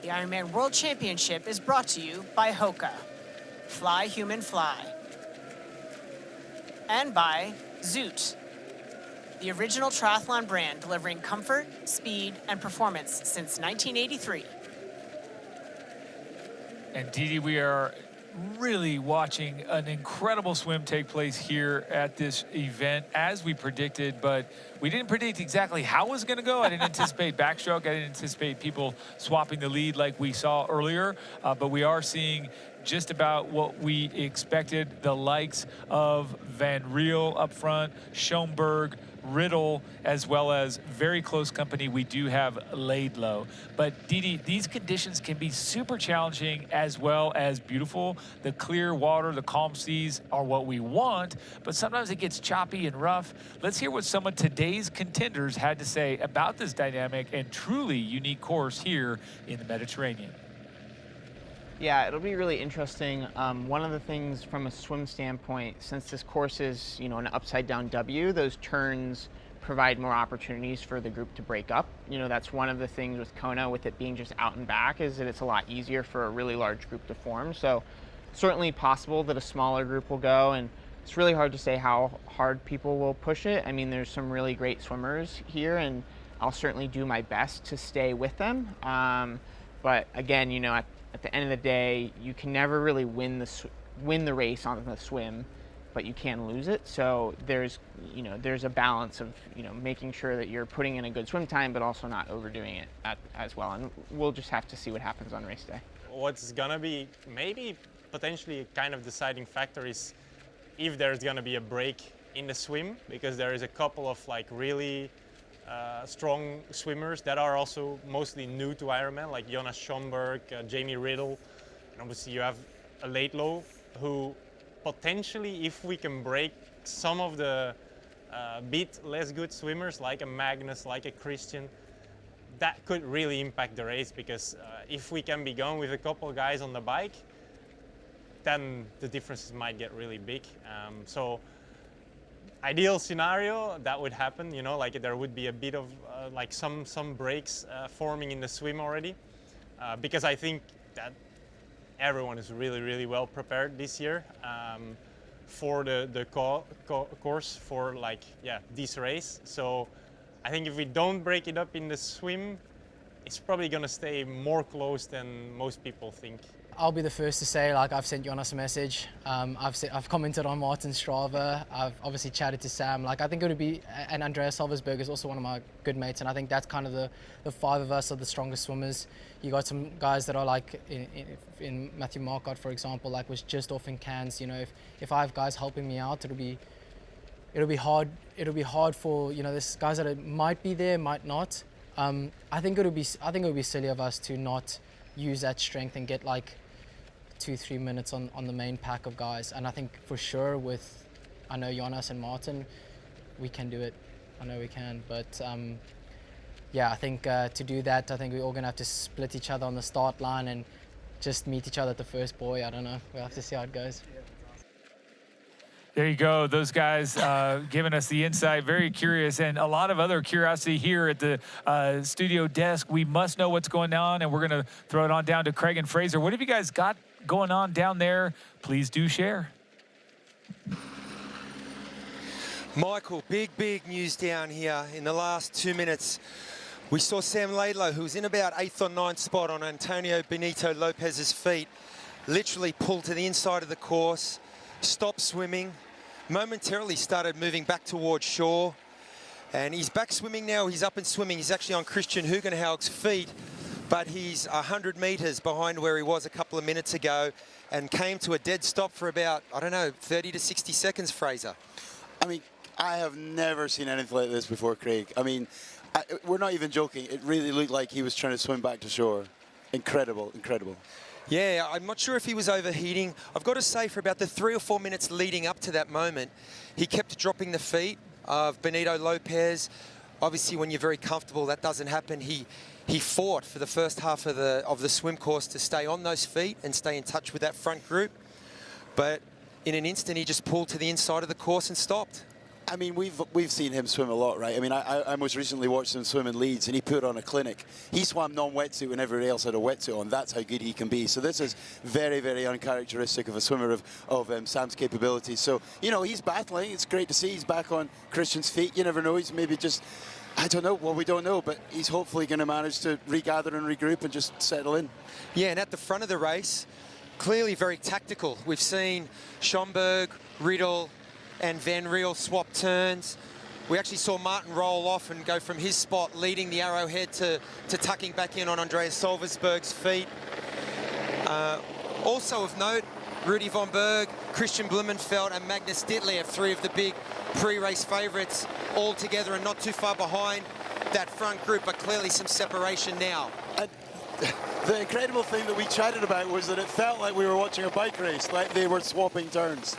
The Ironman World Championship is brought to you by Hoka, Fly Human Fly, and by Zoot, the original triathlon brand delivering comfort, speed, and performance since 1983. And Didi, we are really watching an incredible swim take place here at this event, as we predicted, but we didn't predict exactly how it was going to go. I didn't anticipate backstroke. I didn't anticipate people swapping the lead like we saw earlier, but we are seeing just about what we expected. The likes of Van Riel up front, Schoenberg, Riddle, as well as very close company. We do have Laidlow. But Didi, these conditions can be super challenging as well as beautiful. The clear water, the calm seas are what we want, but sometimes it gets choppy and rough. Let's hear what some of today's contenders had to say about this dynamic and truly unique course here in the Mediterranean. Yeah, it'll be really interesting. One of the things from a swim standpoint, since this course is, you know, an upside down W, those turns provide more opportunities for the group to break up. You know, that's one of the things with Kona, with it being just out and back, is that it's a lot easier for a really large group to form. So certainly possible that a smaller group will go, and it's really hard to say how hard people will push it. I mean, there's some really great swimmers here, and I'll certainly do my best to stay with them. But again, you know, at the end of the day, you can never really win the race on the swim, but you can lose it. So there's a balance of, you know, making sure that you're putting in a good swim time, but also not overdoing it as well. And we'll just have to see what happens on race day. What's gonna be maybe potentially a kind of deciding factor is if there's gonna be a break in the swim, because there is a couple of like really strong swimmers that are also mostly new to Ironman, like Jonas Schomburg, Jamie Riddle, and obviously you have a Laidlow, who potentially, if we can break some of the bit less good swimmers, like a Magnus, like a Christian, that could really impact the race, because if we can be going with a couple of guys on the bike, then the differences might get really big. So ideal scenario, that would happen, you know, like there would be a bit of like some breaks forming in the swim already, because I think that everyone is really well prepared this year for the course, for like, yeah, this race. So I think if we don't break it up in the swim, it's probably gonna stay more close than most people think. I'll be the first to say, like, I've sent Jonas a message. I've commented on Martin's Strava. I've obviously chatted to Sam. Like, I think it would be, and Andreas Solversberg is also one of my good mates, and I think that's kind of the five of us are the strongest swimmers. You got some guys that are like in Matthew Marcotte, for example, like was just off in Cairns. You know, if I have guys helping me out, it'll be hard. It'll be hard for, you know, there's guys that might be there, might not. I think it would be silly of us to not use that strength and get like 2-3 minutes on the main pack of guys. And I think for sure with, I know Jonas and Martin, we can do it. I know we can, but yeah, I think to do that, I think we're all gonna have to split each other on the start line and just meet each other at the first buoy. I don't know, we'll have to see how it goes. There you go. Those guys giving us the insight. Very curious, and a lot of other curiosity here at the studio desk. We must know what's going on, and we're going to throw it on down to Craig and Fraser. What have you guys got going on down there? Please do share. Michael, big news down here in the last 2 minutes. We saw Sam Laidlow, who was in about 8th or 9th spot on Antonio Benito Lopez's feet, literally pulled to the inside of the course, stopped swimming, momentarily started moving back towards shore, and he's back swimming now. He's up and swimming. He's actually on Christian Hugenhaug's feet, but he's 100 meters behind where he was a couple of minutes ago and came to a dead stop for about, I don't know, 30 to 60 seconds, Fraser. I mean, I have never seen anything like this before, Craig. I mean, we're not even joking. It really looked like he was trying to swim back to shore. Incredible. Yeah, I'm not sure if he was overheating. I've got to say, for about the 3 or 4 minutes leading up to that moment, he kept dropping the feet of Benito Lopez. Obviously, when you're very comfortable, that doesn't happen. He fought for the first half of the swim course to stay on those feet and stay in touch with that front group. But in an instant, he just pulled to the inside of the course and stopped. I mean, we've seen him swim a lot, right? I mean, I most recently watched him swim in Leeds, and he put on a clinic. He swam non-wetsuit when everybody else had a wetsuit on. That's how good he can be. So this is very uncharacteristic of a swimmer of Sam's capabilities. So, you know, he's battling. It's great to see he's back on Christian's feet. You never know. He's maybe just, I don't know. Well, we don't know, but he's hopefully going to manage to regather and regroup and just settle in. Yeah, and at the front of the race, clearly very tactical. We've seen Schomburg, Riddle, and Van Riel swap turns. We actually saw Martin roll off and go from his spot, leading the arrowhead, to tucking back in on Andreas Solversberg's feet. Also of note, Rudy von Berg, Christian Blumenfeld, and Magnus Ditlev, three of the big pre-race favourites, all together and not too far behind that front group, but clearly some separation now. And the incredible thing that we chatted about was that it felt like we were watching a bike race, like they were swapping turns.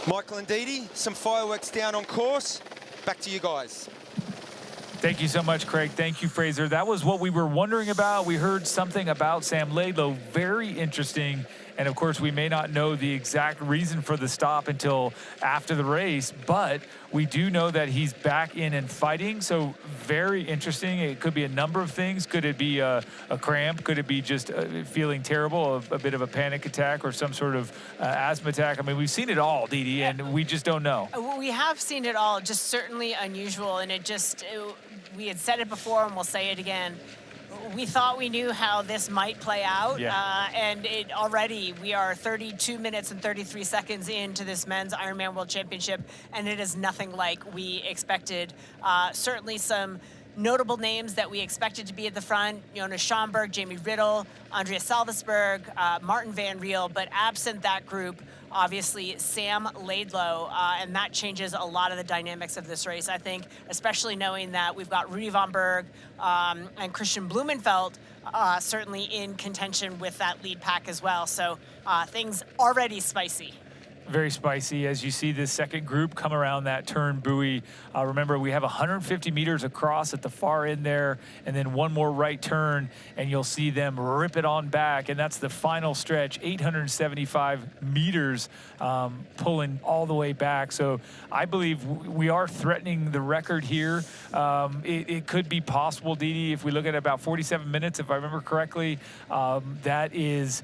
Michael and Didi, some fireworks down on course. Back to you guys. Thank you so much, Craig. Thank you, Fraser. That was what we were wondering about. We heard something about Sam Laidlow, very interesting. And of course, we may not know the exact reason for the stop until after the race, but we do know that he's back in and fighting. So very interesting. It could be a number of things. Could it be a cramp? Could it be just feeling terrible, a bit of a panic attack or some sort of asthma attack? I mean, we've seen it all, Didi, and we just don't know. We have seen it all, just certainly unusual. And we had said it before and we'll say it again. We thought we knew how this might play out, and we are 32 minutes and 33 seconds into this men's Ironman World Championship, and it is nothing like we expected. Certainly some notable names that we expected to be at the front: Jonas Schomburg, Jamie Riddle, Andreas Salvesberg, Martin Van Riel, but absent that group, obviously Sam Laidlow, and that changes a lot of the dynamics of this race, I think, especially knowing that we've got Rudy Von Berg and Christian Blumenfeld certainly in contention with that lead pack as well. So things already spicy. Very spicy as you see this second group come around that turn buoy. Remember, we have 150 meters across at the far end there, and then one more right turn, and you'll see them rip it on back, and that's the final stretch, 875 meters pulling all the way back. So I believe we are threatening the record here. It could be possible, Didi, if we look at about 47 minutes, if I remember correctly. That is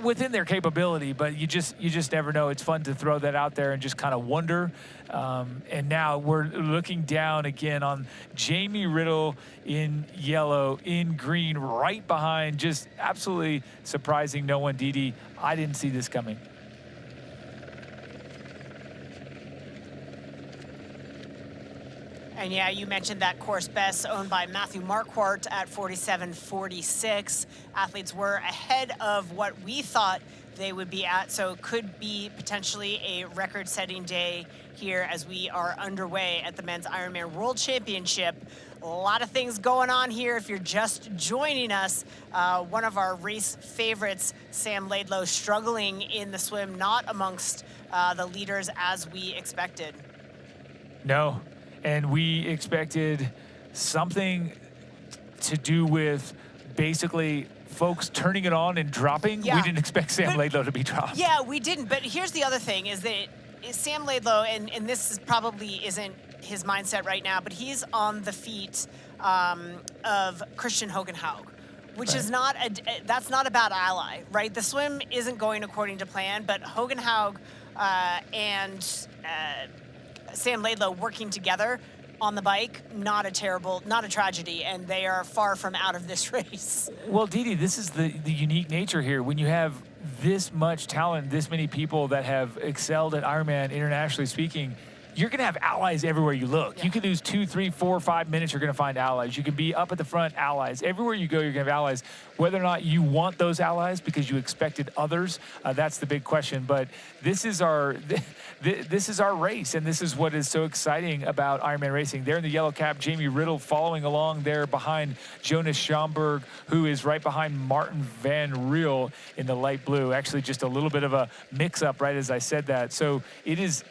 within their capability, but you just never know. It's fun to throw that out there and just kind of wonder. And now we're looking down again on Jamie Riddle in yellow, in green, right behind. Just absolutely surprising no one, Didi. I didn't see this coming. And yeah, you mentioned that course best owned by Matthew Marquardt at 47.46. Athletes were ahead of what we thought they would be at, so it could be potentially a record-setting day here as we are underway at the Men's Ironman World Championship. A lot of things going on here if you're just joining us. One of our race favorites, Sam Laidlow, struggling in the swim, not amongst the leaders as we expected. No. And we expected something to do with basically folks turning it on and dropping. Yeah. We didn't expect Sam Laidlow to be dropped. Yeah, we didn't. But here's the other thing is that Sam Laidlow, and this is probably isn't his mindset right now, but he's on the feet of Christian Hogenhaug, which is that's not a bad ally, right? The swim isn't going according to plan, but Hogenhaug and Sam Laidlow working together on the bike, not a tragedy, and they are far from out of this race. Well, Didi, this is the unique nature here. When you have this much talent, this many people that have excelled at Ironman, internationally speaking, you're going to have allies everywhere you look. Yeah. You can lose 2, 3, 4, 5 minutes, you're going to find allies. You can be up at the front, allies. Everywhere you go, you're going to have allies. Whether or not you want those allies because you expected others, that's the big question. But this is our race, and this is what is so exciting about Ironman racing. There in the yellow cap, Jamie Riddle following along there behind Jonas Schomburg, who is right behind Martin Van Riel in the light blue. Actually, just a little bit of a mix-up right as I said that. So it is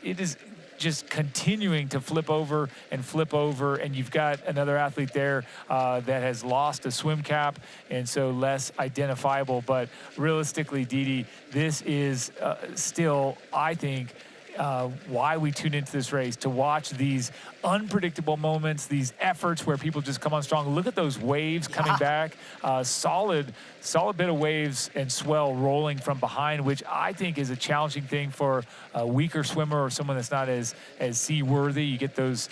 just continuing to flip over, and you've got another athlete there that has lost a swim cap, and so less identifiable. But realistically, Didi, this is still, I think, why we tune into this race, to watch these unpredictable moments, these efforts where people just come on strong. Look at those waves coming back. Solid bit of waves and swell rolling from behind, which I think is a challenging thing for a weaker swimmer or someone that's not as seaworthy. You get those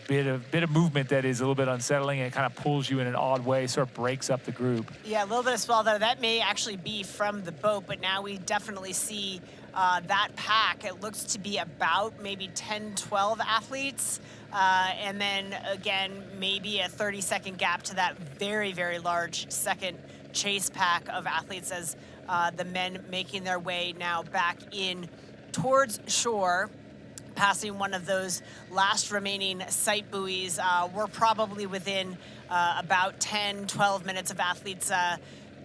bit of movement that is a little bit unsettling, and it kind of pulls you in an odd way, sort of breaks up the group. Yeah, a little bit of swell there. That may actually be from the boat, but now we definitely see that pack. It looks to be about maybe 10, 12 athletes. And then again, maybe a 30-second gap to that very, very large second chase pack of athletes as the men making their way now back in towards shore, passing one of those last remaining sight buoys. We're probably within about 10, 12 minutes of athletes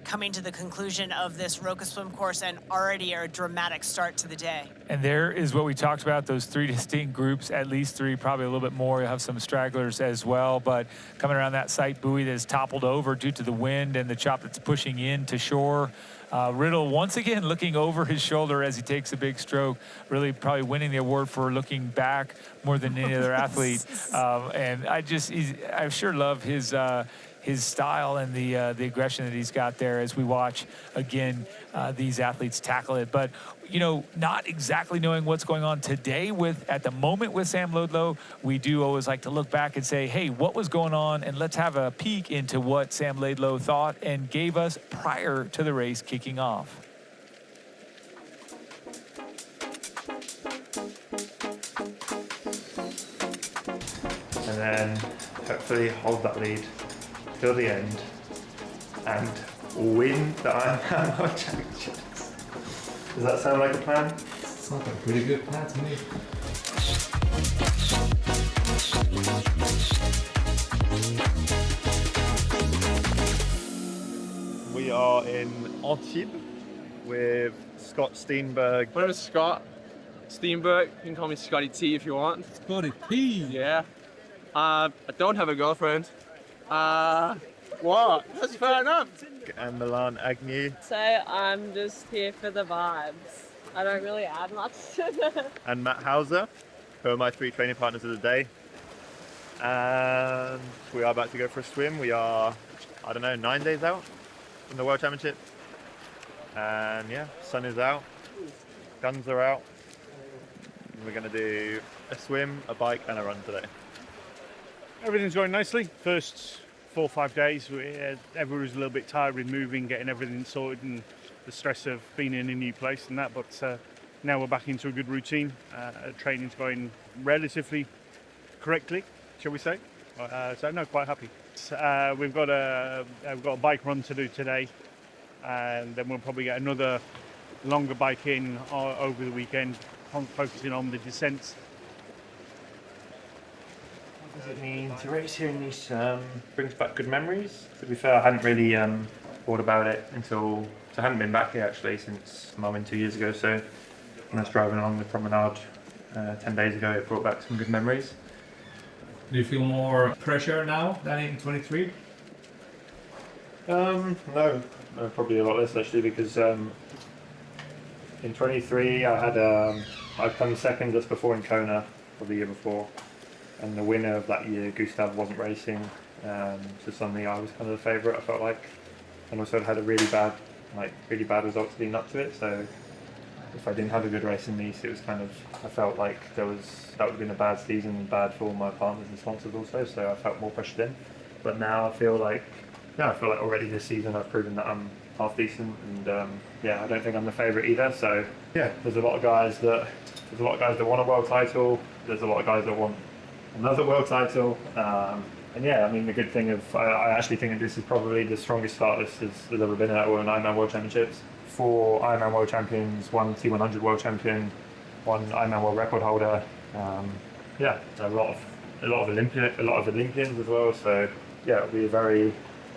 coming to the conclusion of this Roka swim course and already a dramatic start to the day. And there is what we talked about, those 3 distinct groups, at least 3, probably a little bit more. You'll have some stragglers as well, but coming around that sight buoy that is toppled over due to the wind and the chop that's pushing in to shore. Riddle once again looking over his shoulder as he takes a big stroke, really probably winning the award for looking back more than any other athlete. And I sure love his style and the aggression that he's got there as we watch again these athletes tackle it. But you know, not exactly knowing what's going on today at the moment with Sam Laidlow, we do always like to look back and say, hey, what was going on? And let's have a peek into what Sam Laidlow thought and gave us prior to the race kicking off. And then hopefully hold that lead till the end and win the Ironman World Championships. Does that sound like a plan? Sounds like a pretty good plan to me. We are in Antibes with Scott Steenberg. My name is Scott Steenberg. You can call me Scotty T if you want. Scotty T. Yeah. I don't have a girlfriend. What? That's fair enough. And Milan Agnew. So I'm just here for the vibes. I don't really add much to that. And Matt Hauser, who are my 3 training partners of the day. And we are about to go for a swim. We are, 9 days out from the World Championship. And yeah, sun is out, guns are out. And we're going to do a swim, a bike and a run today. Everything's going nicely. First 4 or 5 days, everyone was a little bit tired with moving, getting everything sorted and the stress of being in a new place and that, but now we're back into a good routine. Training's going relatively correctly, shall we say. So no, quite happy. We've got a bike run to do today, and then we'll probably get another longer bike in over the weekend, focusing on the descents. What does it mean to race here in Nice? Brings back good memories. To be fair, I hadn't really thought about it until I hadn't been back here actually since Melbourne 2 years ago. So when I was driving along the promenade 10 days ago, it brought back some good memories. Do you feel more pressure now than in 23? No, probably a lot less actually, because in 23 I'd come second just before in Kona for the year before, and the winner of that year, Gustav, wasn't racing, so suddenly I was kind of the favourite, I felt like, and also I'd had a really bad results leading up to it. So if I didn't have a good race in Nice, it was kind of, I felt like that would have been a bad season, bad for all my partners and sponsors also. So I felt more pressured in. But now I feel like already this season I've proven that I'm half decent, and I don't think I'm the favourite either. So yeah, there's a lot of guys that want a world title. There's a lot of guys that want another world title. And yeah, I mean, the good thing I actually think that this is probably the strongest start list there's ever been at an Ironman World Championships. 4 Ironman World Champions, 1 T100 World Champion, 1 Ironman World Record holder. A lot of Olympians as well. So yeah, it'll be a very,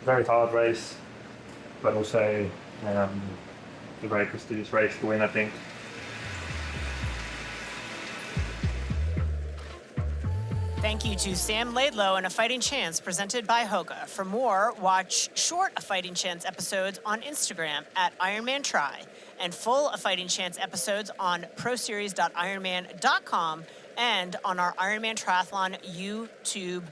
very hard race, but also a very prestigious race to win, I think. Thank you to Sam Laidlow and A Fighting Chance presented by Hoka. For more, watch short A Fighting Chance episodes on Instagram at IronmanTry and full A Fighting Chance episodes on proseries.ironman.com and on our Ironman Triathlon YouTube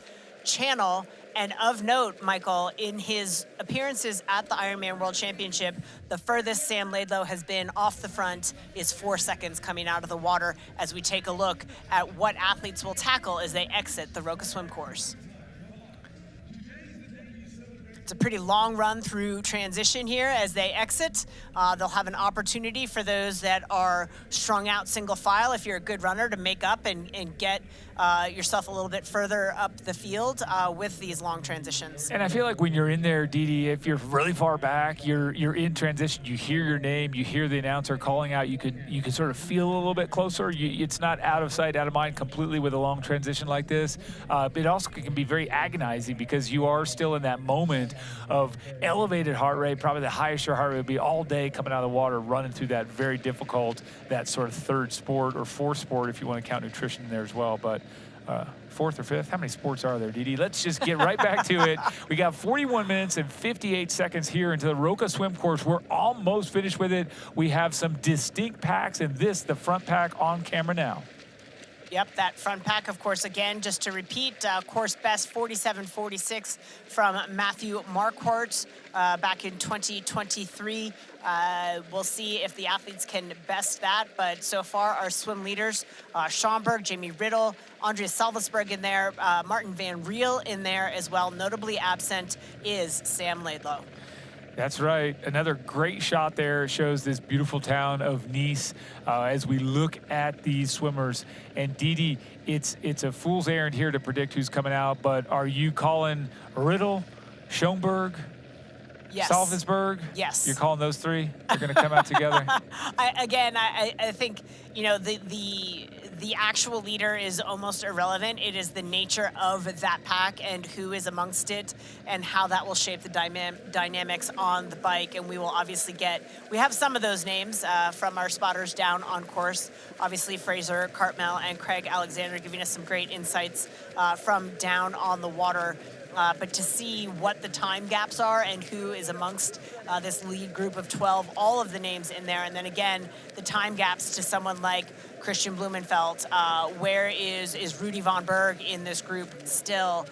channel. And of note, Michael, in his appearances at the Ironman World Championship, the furthest Sam Laidlow has been off the front is 4 seconds coming out of the water as we take a look at what athletes will tackle as they exit the Roka swim course. It's a pretty long run through transition here as they exit. They'll have an opportunity for those that are strung out single file, if you're a good runner, to make up and get yourself a little bit further up the field with these long transitions. And I feel like when you're in there, Didi, if you're really far back, you're in transition, you hear your name, you hear the announcer calling out, you can sort of feel a little bit closer. It's not out of sight, out of mind completely with a long transition like this. But it also can be very agonizing because you are still in that moment of elevated heart rate, probably the highest your heart rate would be all day coming out of the water, running through that very difficult, that sort of third sport or fourth sport if you want to count nutrition in there as well. But fourth or fifth, how many sports are there, Didi? Let's just get right back to it. We got 41 minutes and 58 seconds here into the Roka swim course. We're almost finished with it. We have some distinct packs, and this, the front pack, on camera now. Yep, that front pack, of course, again, just to repeat, course best 47.46 from Matthew Marquardt back in 2023. We'll see if the athletes can best that, but so far our swim leaders, Schomburg, Jamie Riddle, Andreas Salvesberg in there, Martin Van Riel in there as well. Notably absent is Sam Laidlow. That's right. Another great shot there. Shows this beautiful town of Nice as we look at these swimmers. And Didi, it's a fool's errand here to predict who's coming out, but are you calling Riddle, Schoenberg, Yes. Salvesberg? Yes. You're calling those three? They're going to come out together? I think, you know, the actual leader is almost irrelevant. It is the nature of that pack and who is amongst it and how that will shape the dynamics on the bike. And we will obviously we have some of those names from our spotters down on course. Obviously, Fraser Cartmel and Craig Alexander giving us some great insights from down on the water. But to see what the time gaps are and who is amongst this lead group of 12, all of the names in there. And then again, the time gaps to someone like Christian Blumenfeld. Where is Rudy von Berg in this group still?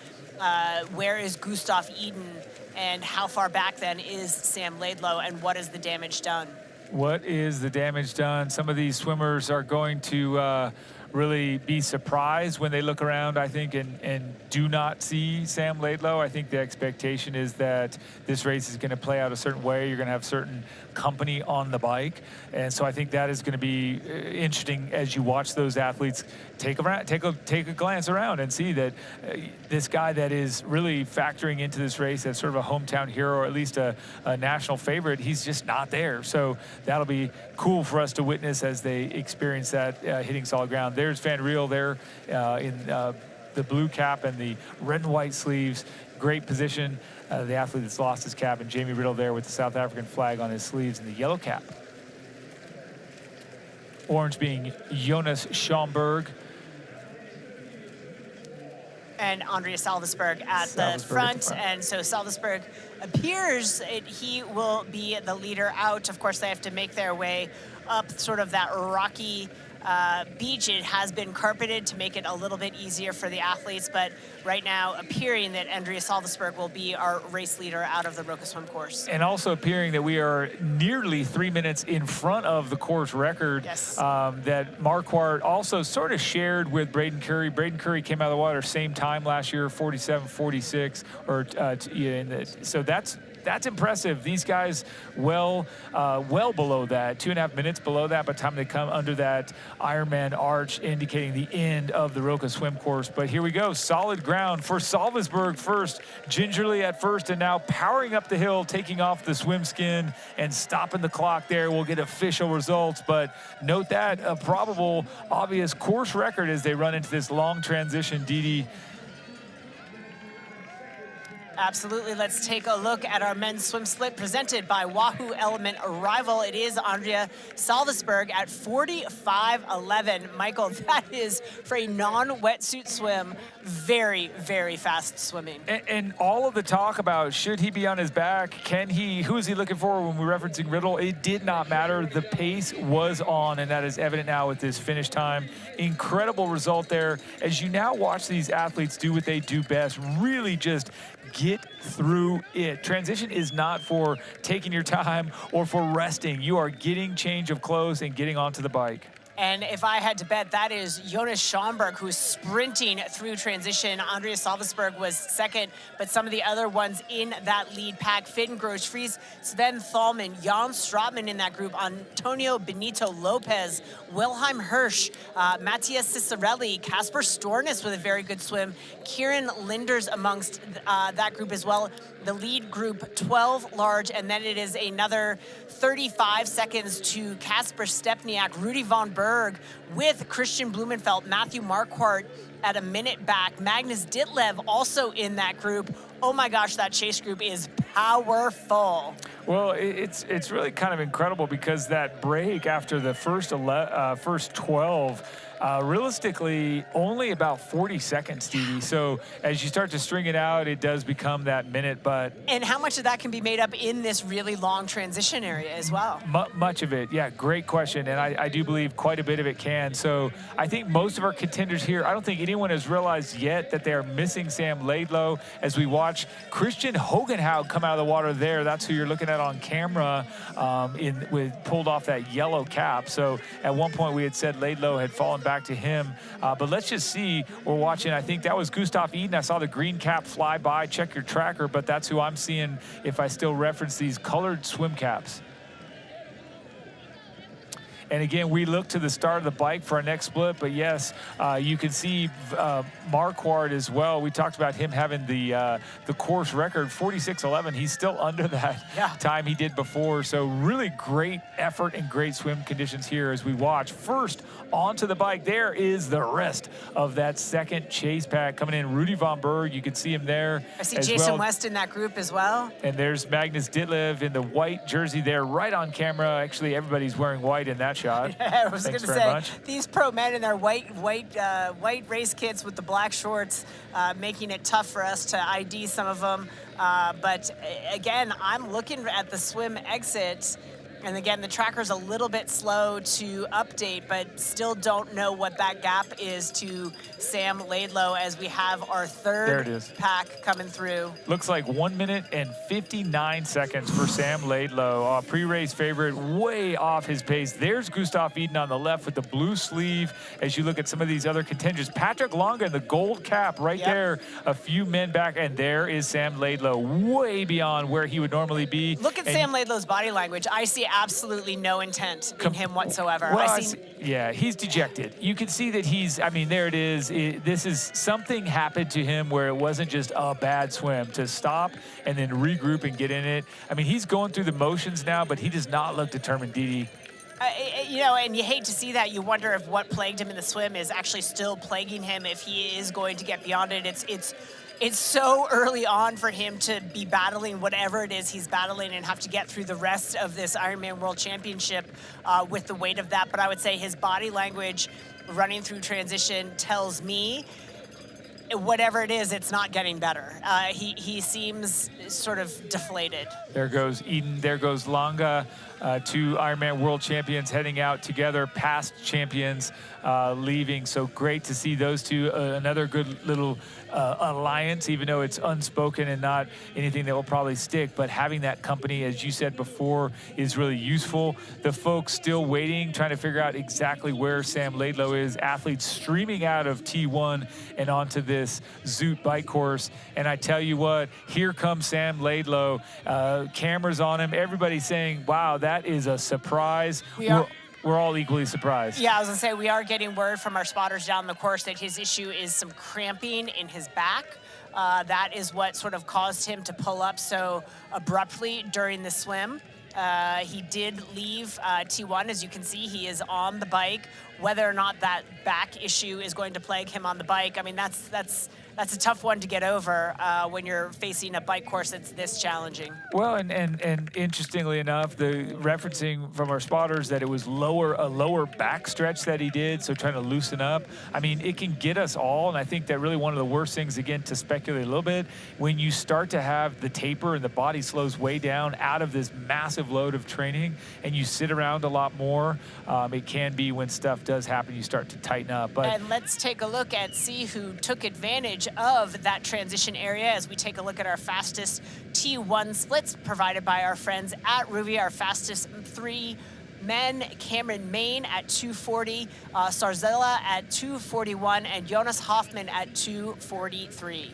Where is Gustav Eden? And how far back then is Sam Laidlow? And what is the damage done? What is the damage done? Some of these swimmers are going to really be surprised when they look around, I think, and do not see Sam Laidlow. I think the expectation is that this race is going to play out a certain way. You're going to have certain company on the bike. And so I think that is going to be interesting as you watch those athletes take a glance around and see that this guy that is really factoring into this race as sort of a hometown hero, or at least a national favorite, he's just not there. So that'll be cool for us to witness as they experience that hitting solid ground. There's Van Riel there in the blue cap and the red and white sleeves. Great position. The athlete that's lost his cap, and Jamie Riddle there with the South African flag on his sleeves and the yellow cap. Orange being Jonas Schomburg. And Andreas Salvesberg at the front. And so Salvesberg appears he will be the leader out. Of course, they have to make their way up sort of that rocky beach. It has been carpeted to make it a little bit easier for the athletes, but right now appearing that Andreas Salvesberg will be our race leader out of the Roka swim course. And also appearing that we are nearly 3 minutes in front of the course record. Yes. That Marquardt also sort of shared with Braden Curry. Braden Curry came out of the water same time last year, 47.46, so that's impressive. These guys well below that, 2.5 minutes below that by the time they come under that Ironman arch, indicating the end of the Roka swim course. But here we go, solid ground for Salvesberg first, gingerly at first, and now powering up the hill, taking off the swim skin and stopping the clock there. We'll get official results, but note that a probable, obvious course record as they run into this long transition, Didi. Absolutely. Let's take a look at our men's swim split presented by Wahoo Element Arrival. It is Andrea Salvesberg at 45.11. Michael, that is for a non-wetsuit swim, very, very fast swimming. And all of the talk about should he be on his back, can he, who is he looking for when we're referencing Riddle? It did not matter. The pace was on, and that is evident now with this finish time. Incredible result there. As you now watch these athletes do what they do best, really just get through it. Transition is not for taking your time or for resting. You are getting change of clothes and getting onto the bike. And if I had to bet, that is Jonas Schomburg, who's sprinting through transition. Andreas Salvesberg was second, but some of the other ones in that lead pack, Finn Grosch-Fries, Sven Thalmann, Jan Stratman in that group, Antonio Benito Lopez, Wilhelm Hirsch, Matthias Cicerelli, Casper Stornes with a very good swim, Kieran Linders amongst that group as well. The lead group, 12 large, and then it is another 35 seconds to Kasper Stepniak, Rudy von Berg with Christian Blumenfeld, Matthew Marquardt, at a minute back. Magnus Ditlev also in that group. Oh my gosh, that chase group is powerful. Well, it's really kind of incredible because that break after the first 12, realistically, only about 40 seconds, Stevie. So as you start to string it out, it does become that minute. But and how much of that can be made up in this really long transition area as well? Much of it, yeah, great question. And I do believe quite a bit of it can. So I think most of our contenders here, I don't think anyone has realized yet that they are missing Sam Laidlow. As we watch Christian Hogenhaug come out of the water there, that's who you're looking at on camera with pulled off that yellow cap. So at one point we had said Laidlow had fallen back to him. But let's just see, we're watching, I think that was Gustav Eden. I saw the green cap fly by, check your tracker, but that's who I'm seeing if I still reference these colored swim caps. And again, we look to the start of the bike for our next split, but yes, you can see Marquardt as well. We talked about him having the course record, 46:11. He's still under that time he did before. So really great effort and great swim conditions here as we watch. First, onto the bike, there is the rest of that second chase pack coming in. Rudy Von Berg, you can see him there. I see Jason West in that group as well. And there's Magnus Ditlev in the white jersey there, right on camera. Actually, everybody's wearing white in that shot. Yeah, I was going to say, these pro men in their white race kits with the black shorts, making it tough for us to ID some of them. But again, I'm looking at the swim exit. And again, the tracker's a little bit slow to update, but still don't know what that gap is to Sam Laidlow as we have our third pack coming through. Looks like 1 minute and 59 seconds for Sam Laidlow. Pre-race favorite, way off his pace. There's Gustav Eden on the left with the blue sleeve as you look at some of these other contenders. Patrick Longa in the gold cap right there, a few men back, and there is Sam Laidlow, way beyond where he would normally be. Look at Sam Laidlow's body language. I see absolutely no intent in him whatsoever. Well, yeah, he's dejected. You can see that he's, I mean, there it is. This is something happened to him where it wasn't just a bad swim. To stop and then regroup and get in it. I mean, he's going through the motions now, but he does not look determined, Didi. You know, and you hate to see that. You wonder if what plagued him in the swim is actually still plaguing him, if he is going to get beyond it. It's so early on for him to be battling whatever it is he's battling and have to get through the rest of this Ironman World Championship with the weight of that. But I would say his body language running through transition tells me whatever it is, it's not getting better. He seems sort of deflated. There goes Eden, there goes Longa, two Ironman World Champions heading out together, past champions leaving. So great to see those two. Another good little alliance, even though it's unspoken and not anything that will probably stick. But having that company, as you said before, is really useful. The folks still waiting, trying to figure out exactly where Sam Laidlow is. Athletes streaming out of T1 and onto this Zoot bike course. And I tell you what, here comes Sam Laidlow. Cameras on him. Everybody's saying, wow, that is a surprise. We're all equally surprised. Yeah, I was going to say, we are getting word from our spotters down the course that his issue is some cramping in his back. That is what sort of caused him to pull up so abruptly during the swim. He did leave T1. As you can see, he is on the bike. Whether or not that back issue is going to plague him on the bike, I mean, that's a tough one to get over when you're facing a bike course that's this challenging. Well, and interestingly enough, the referencing from our spotters that it was a lower back stretch that he did, so trying to loosen up. I mean, it can get us all, and I think that really one of the worst things, again, to speculate a little bit, when you start to have the taper and the body slows way down out of this massive load of training, and you sit around a lot more, it can be when stuff does happen, you start to tighten up. And let's take a look at who took advantage of that transition area as we take a look at our fastest T1 splits provided by our friends at Ruby. Our fastest three men: Cameron Main at 2:40, Sarzella at 2:41, and Jonas Hoffman at 2:43.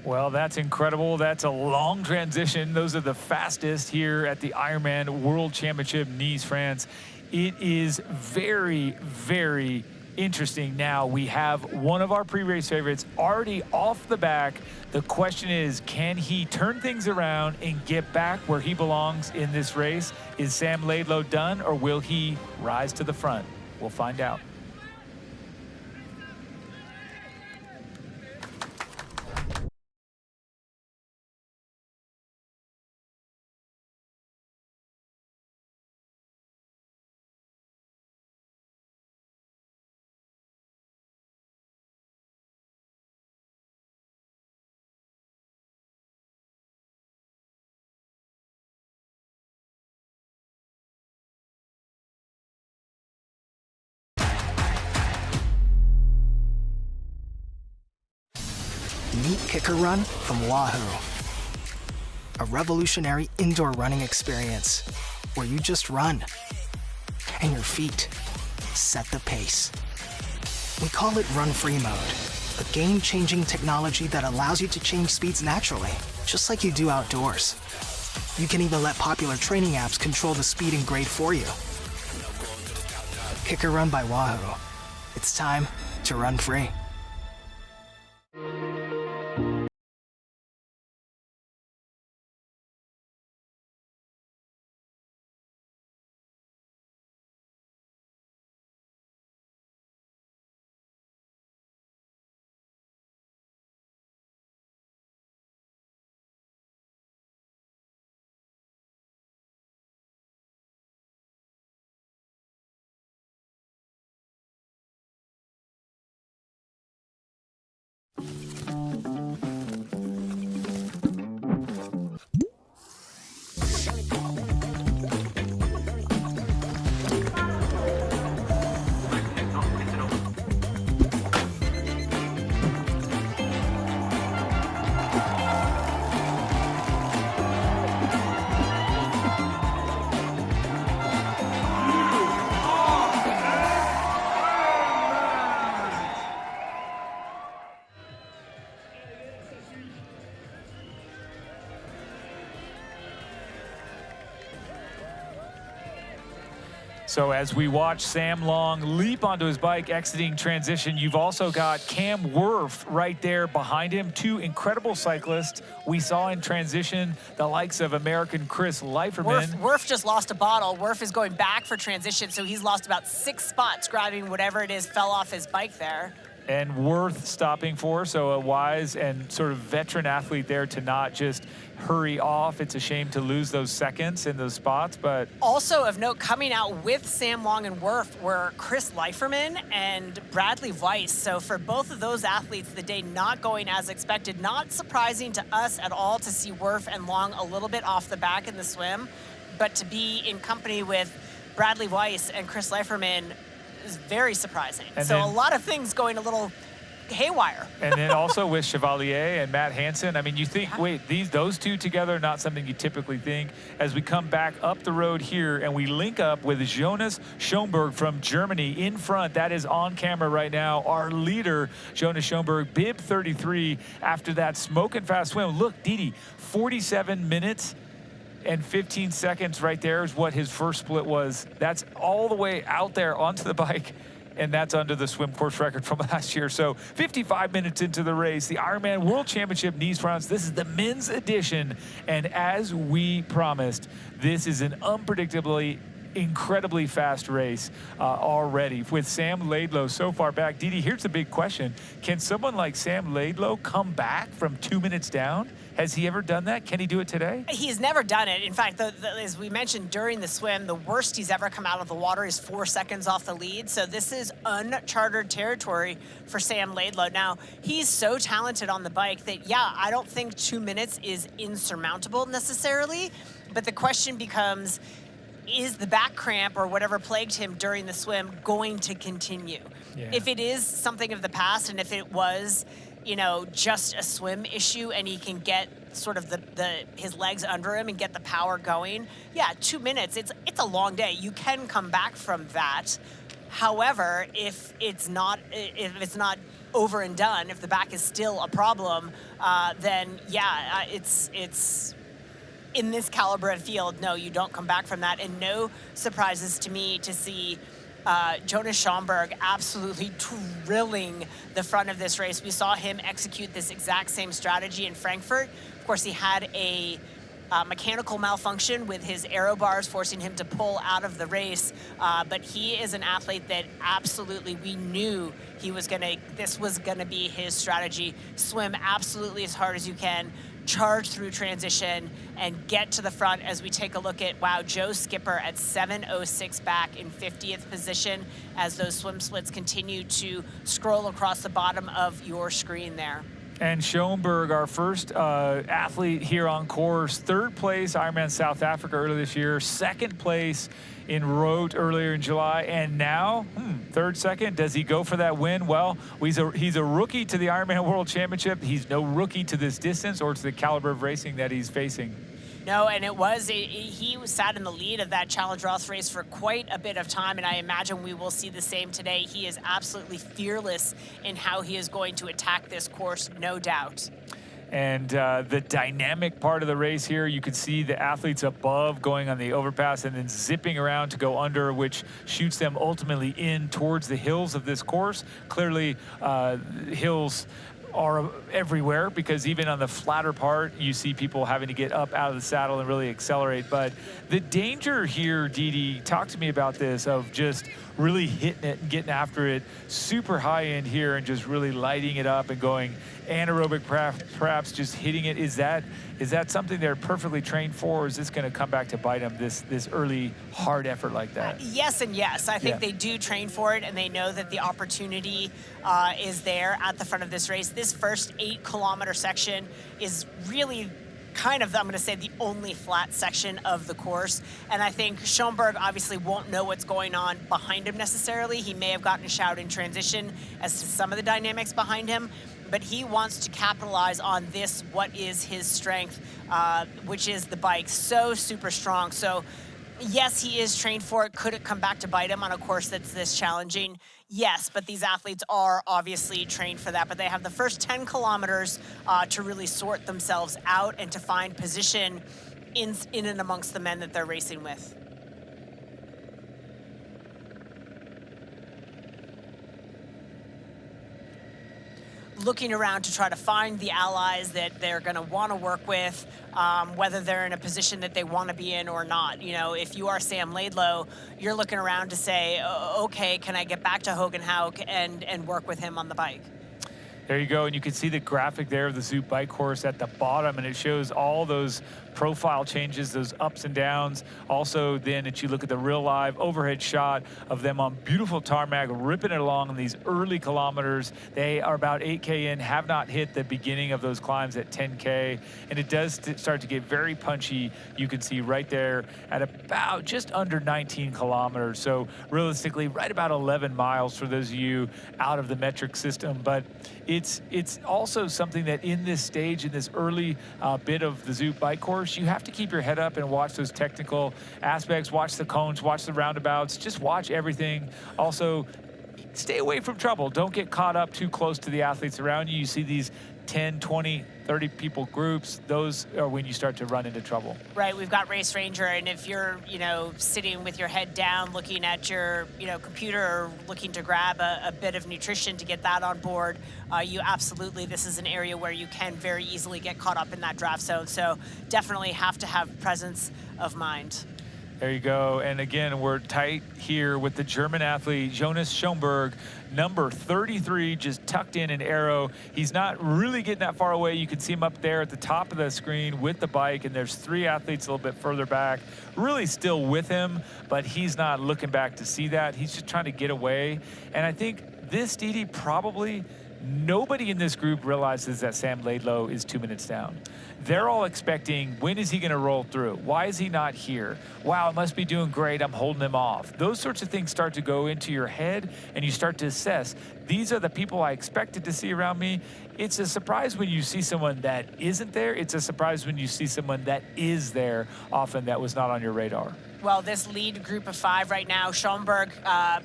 Well, that's incredible. That's a long transition. Those are the fastest here at the Ironman World Championship, Nice, France. It is very, very interesting. Now we have one of our pre-race favorites already off the back. The question is, can he turn things around and get back where he belongs in this race? Is Sam Laidlow done, or will he rise to the front? We'll find out. Kicker Run from Wahoo. A revolutionary indoor running experience where you just run and your feet set the pace. We call it Run Free Mode, a game-changing technology that allows you to change speeds naturally, just like you do outdoors. You can even let popular training apps control the speed and grade for you. Kicker Run by Wahoo. It's time to run free. So as we watch Sam Long leap onto his bike exiting transition, you've also got Cam Wurf right there behind him. Two incredible cyclists. We saw in transition the likes of American Chris Leiferman. Wurf just lost a bottle. Wurf is going back for transition, so he's lost about 6 spots grabbing whatever it is fell off his bike there. And worth stopping for, so a wise and sort of veteran athlete there to not just hurry off. It's a shame to lose those seconds in those spots, but... Also of note, coming out with Sam Long and Wurf were Chris Leiferman and Bradley Weiss. So for both of those athletes, the day not going as expected. Not surprising to us at all to see Wurf and Long a little bit off the back in the swim, but to be in company with Bradley Weiss and Chris Leiferman is very surprising. And so then, a lot of things going a little haywire. And then also with Chevalier and Matt Hansen. I mean, you think, wait, those two together, not something you typically think. As we come back up the road here and we link up with Jonas Schoenberg from Germany in front. That is on camera right now. Our leader, Jonas Schoenberg, bib 33 after that smoking fast swim. Look, Didi, 47 minutes and 15 seconds right there is what his first split was. That's all the way out there onto the bike, and that's under the swim course record from last year. So 55 minutes into the race, the Ironman World Championship Nice-France. This is the men's edition, and as we promised, this is an unpredictably incredibly fast race already with Sam Laidlow so far back. Didi, here's the big question. Can someone like Sam Laidlow come back from 2 minutes down? Has he ever done that? Can he do it today? He's never done it. In fact, as we mentioned during the swim, the worst he's ever come out of the water is 4 seconds off the lead. So this is uncharted territory for Sam Laidlow. Now, he's so talented on the bike that, yeah, I don't think 2 minutes is insurmountable necessarily. But the question becomes, is the back cramp or whatever plagued him during the swim going to continue? Yeah. If it is something of the past, and if it was, you know, just a swim issue and he can get sort of his legs under him and get the power going, yeah, 2 minutes, it's a long day. You can come back from that. However, if it's not over and done, if the back is still a problem, then yeah, it's in this caliber of field, no, you don't come back from that. And no surprises to me to see Jonas Schoenberg absolutely drilling the front of this race. We saw him execute this exact same strategy in Frankfurt. Of course, he had a mechanical malfunction with his aero bars, forcing him to pull out of the race. But he is an athlete that absolutely, we knew this was gonna be his strategy. Swim absolutely as hard as you can, charge through transition, and get to the front as we take a look at, wow, Joe Skipper at 7:06 back in 50th position as those swim splits continue to scroll across the bottom of your screen there. And Schoenberg, our first athlete here on course, third place Ironman South Africa earlier this year, second place in Rote earlier in July, and now third, second. Does he go for that win? Well, he's a rookie to the Ironman World Championship. He's no rookie to this distance or to the caliber of racing that he's facing. No, and he sat in the lead of that Challenge Roth race for quite a bit of time, and I imagine we will see the same today. He is absolutely fearless in how he is going to attack this course, no doubt. And the dynamic part of the race here, you can see the athletes above going on the overpass and then zipping around to go under, which shoots them ultimately in towards the hills of this course. Clearly, hills are everywhere, because even on the flatter part, you see people having to get up out of the saddle and really accelerate. But the danger here, Didi, talk to me about this, of just really hitting it and getting after it super high end here and just really lighting it up and going anaerobic, perhaps just hitting it. Is that something they're perfectly trained for, or is this going to come back to bite them, this early hard effort like that? Yes and yes. I think they do train for it, and they know that the opportunity is there at the front of this race. This first 8-kilometer section is really kind of, I'm going to say, the only flat section of the course. And I think Schoenberg obviously won't know what's going on behind him necessarily. He may have gotten a shout in transition as to some of the dynamics behind him, but he wants to capitalize on this, what is his strength, which is the bike. So super strong. So yes, he is trained for it. Could it come back to bite him on a course that's this challenging? Yes, but these athletes are obviously trained for that. But they have the first 10 kilometers to really sort themselves out and to find position in and amongst the men that they're racing with. Looking around to try to find the allies that they're going to want to work with, whether they're in a position that they want to be in or not. You know, if you are Sam Laidlow, you're looking around to say, okay, can I get back to Hogan Hauk and work with him on the bike? There you go, and you can see the graphic there of the Zoop bike course at the bottom, and it shows all those profile changes, those ups and downs. Also, then, if you look at the real live overhead shot of them on beautiful tarmac, ripping it along in these early kilometers. They are about 8K in, have not hit the beginning of those climbs at 10K, and it does start to get very punchy. You can see right there at about just under 19 kilometers. So realistically, right about 11 miles for those of you out of the metric system. But it's also something that in this stage, in this early bit of the Zoop bike course, you have to keep your head up and watch those technical aspects, watch the cones, watch the roundabouts, just watch everything. Also, stay away from trouble. Don't get caught up too close to the athletes around you. You see these 10, 20, 30 people groups, those are when you start to run into trouble. Right, we've got Race Ranger, and if you're, sitting with your head down, looking at your, computer, or looking to grab a bit of nutrition to get that on board, you absolutely, this is an area where you can very easily get caught up in that draft zone. So definitely have to have presence of mind. There you go. And again, we're tight here with the German athlete, Jonas Schoenberg, number 33, just tucked in an arrow. He's not really getting that far away. You can see him up there at the top of the screen with the bike, and there's 3 athletes a little bit further back, really still with him, but he's not looking back to see that. He's just trying to get away. And I think this, Didi, probably nobody in this group realizes that Sam Laidlow is 2 minutes down. They're all expecting, when is he going to roll through? Why is he not here? Wow, it must be doing great. I'm holding him off. Those sorts of things start to go into your head, and you start to assess, these are the people I expected to see around me. It's a surprise when you see someone that isn't there. It's a surprise when you see someone that is there, often that was not on your radar. Well, this lead group of 5 right now, Schoenberg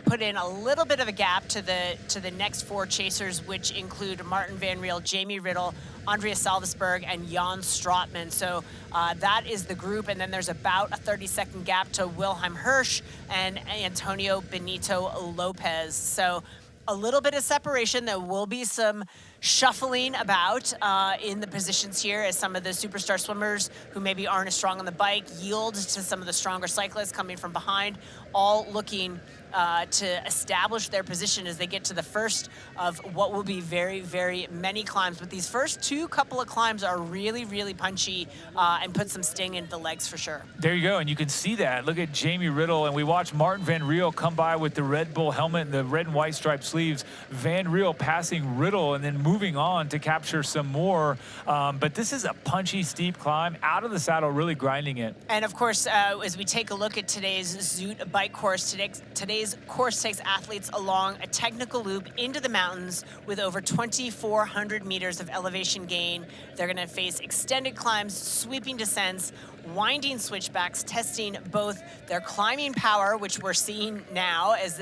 put in a little bit of a gap to the next 4 chasers, which include Martin Van Riel, Jamie Riddle, Andreas Salvesberg, and Jan Strotman. So that is the group, and then there's about a 30-second gap to Wilhelm Hirsch and Antonio Benito Lopez. So a little bit of separation. There will be some shuffling about in the positions here as some of the superstar swimmers who maybe aren't as strong on the bike yield to some of the stronger cyclists coming from behind, all looking to establish their position as they get to the first of what will be very, very many climbs. But these first couple of climbs are really, really punchy and put some sting into the legs for sure. There you go, and you can see that. Look at Jamie Riddle, and we watched Martin Van Riel come by with the Red Bull helmet and the red and white striped sleeves. Van Riel passing Riddle and then moving on to capture some more. But this is a punchy, steep climb, out of the saddle, really grinding it. And of course, as we take a look at today's Zoot bike course, today's course takes athletes along a technical loop into the mountains with over 2,400 meters of elevation gain. They're going to face extended climbs, sweeping descents, winding switchbacks, testing both their climbing power, which we're seeing now as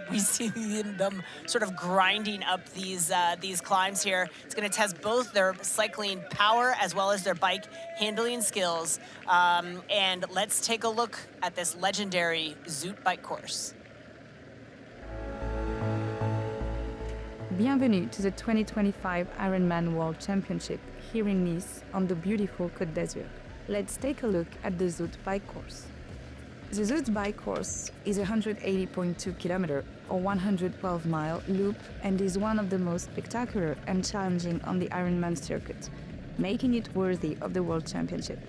we see them sort of grinding up these climbs here. It's going to test both their cycling power as well as their bike handling skills. And let's take a look at this legendary Zoot bike course. Bienvenue to the 2025 Ironman World Championship here in Nice on the beautiful Côte d'Azur. Let's take a look at the Zoot bike course. The Zoot bike course is a 180.2 kilometer or 112-mile loop and is one of the most spectacular and challenging on the Ironman circuit, making it worthy of the World Championship.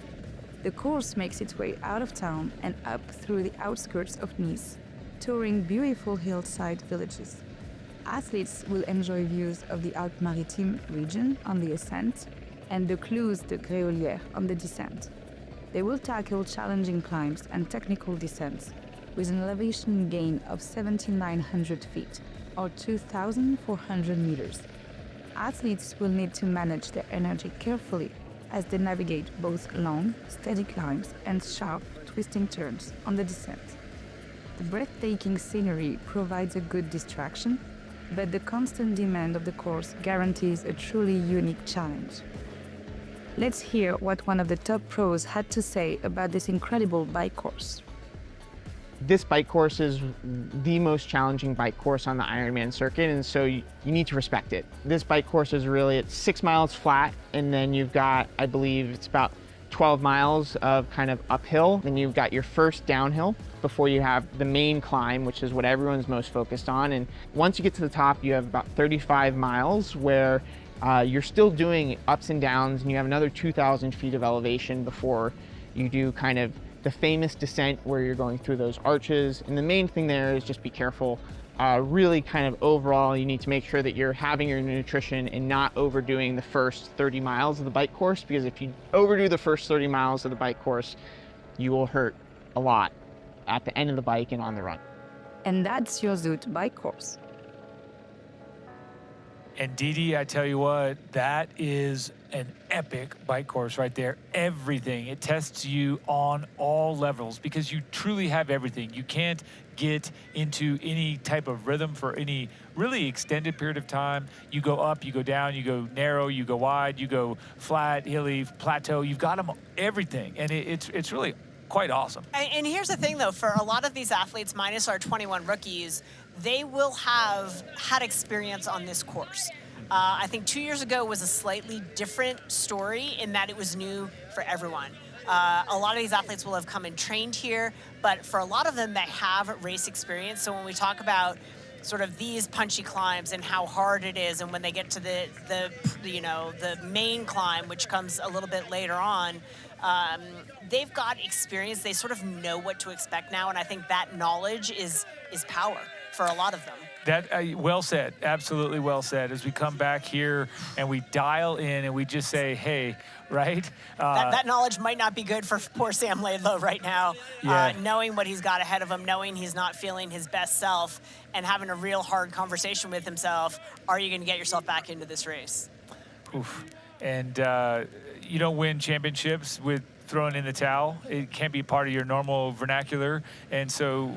The course makes its way out of town and up through the outskirts of Nice, touring beautiful hillside villages. Athletes will enjoy views of the Alpes-Maritimes region on the ascent and the Cluse de Gréolière on the descent. They will tackle challenging climbs and technical descents with an elevation gain of 1,700 feet or 2,400 meters. Athletes will need to manage their energy carefully as they navigate both long, steady climbs and sharp, twisting turns on the descent. The breathtaking scenery provides a good distraction, but the constant demand of the course guarantees a truly unique challenge. Let's hear what one of the top pros had to say about this incredible bike course. This bike course is the most challenging bike course on the Ironman circuit, and so you need to respect it. This bike course is really, it's 6 miles flat, and then you've got, I believe it's about 12 miles of kind of uphill. Then you've got your first downhill before you have the main climb, which is what everyone's most focused on. And once you get to the top, you have about 35 miles where you're still doing ups and downs, and you have another 2,000 feet of elevation before you do kind of the famous descent where you're going through those arches. And the main thing there is just be careful. Really kind of overall, you need to make sure that you're having your nutrition and not overdoing the first 30 miles of the bike course, because if you overdo the first 30 miles of the bike course, you will hurt a lot at the end of the bike and on the run. And that's your Zoot bike course. And Didi, I tell you what, that is an epic bike course right there. Everything. It tests you on all levels because you truly have everything. You can't get into any type of rhythm for any really extended period of time. You go up, you go down, you go narrow, you go wide, you go flat, hilly, plateau. You've got them everything. And it's really quite awesome. And here's the thing, though, for a lot of these athletes, minus our 21 rookies, they will have had experience on this course. I think 2 years ago was a slightly different story in that it was new for everyone. A lot of these athletes will have come and trained here, but for a lot of them, they have race experience. So when we talk about sort of these punchy climbs and how hard it is, and when they get to the main climb, which comes a little bit later on, they've got experience. They sort of know what to expect now, and I think that knowledge is power for a lot of them. That well said, absolutely well said. As we come back here and we dial in and we just say, hey, right? That knowledge might not be good for poor Sam Laidlow right now. Yeah. Knowing what he's got ahead of him, knowing he's not feeling his best self, and having a real hard conversation with himself. Are you going to get yourself back into this race? Oof. And you don't win championships with throwing in the towel. It can't be part of your normal vernacular. And so,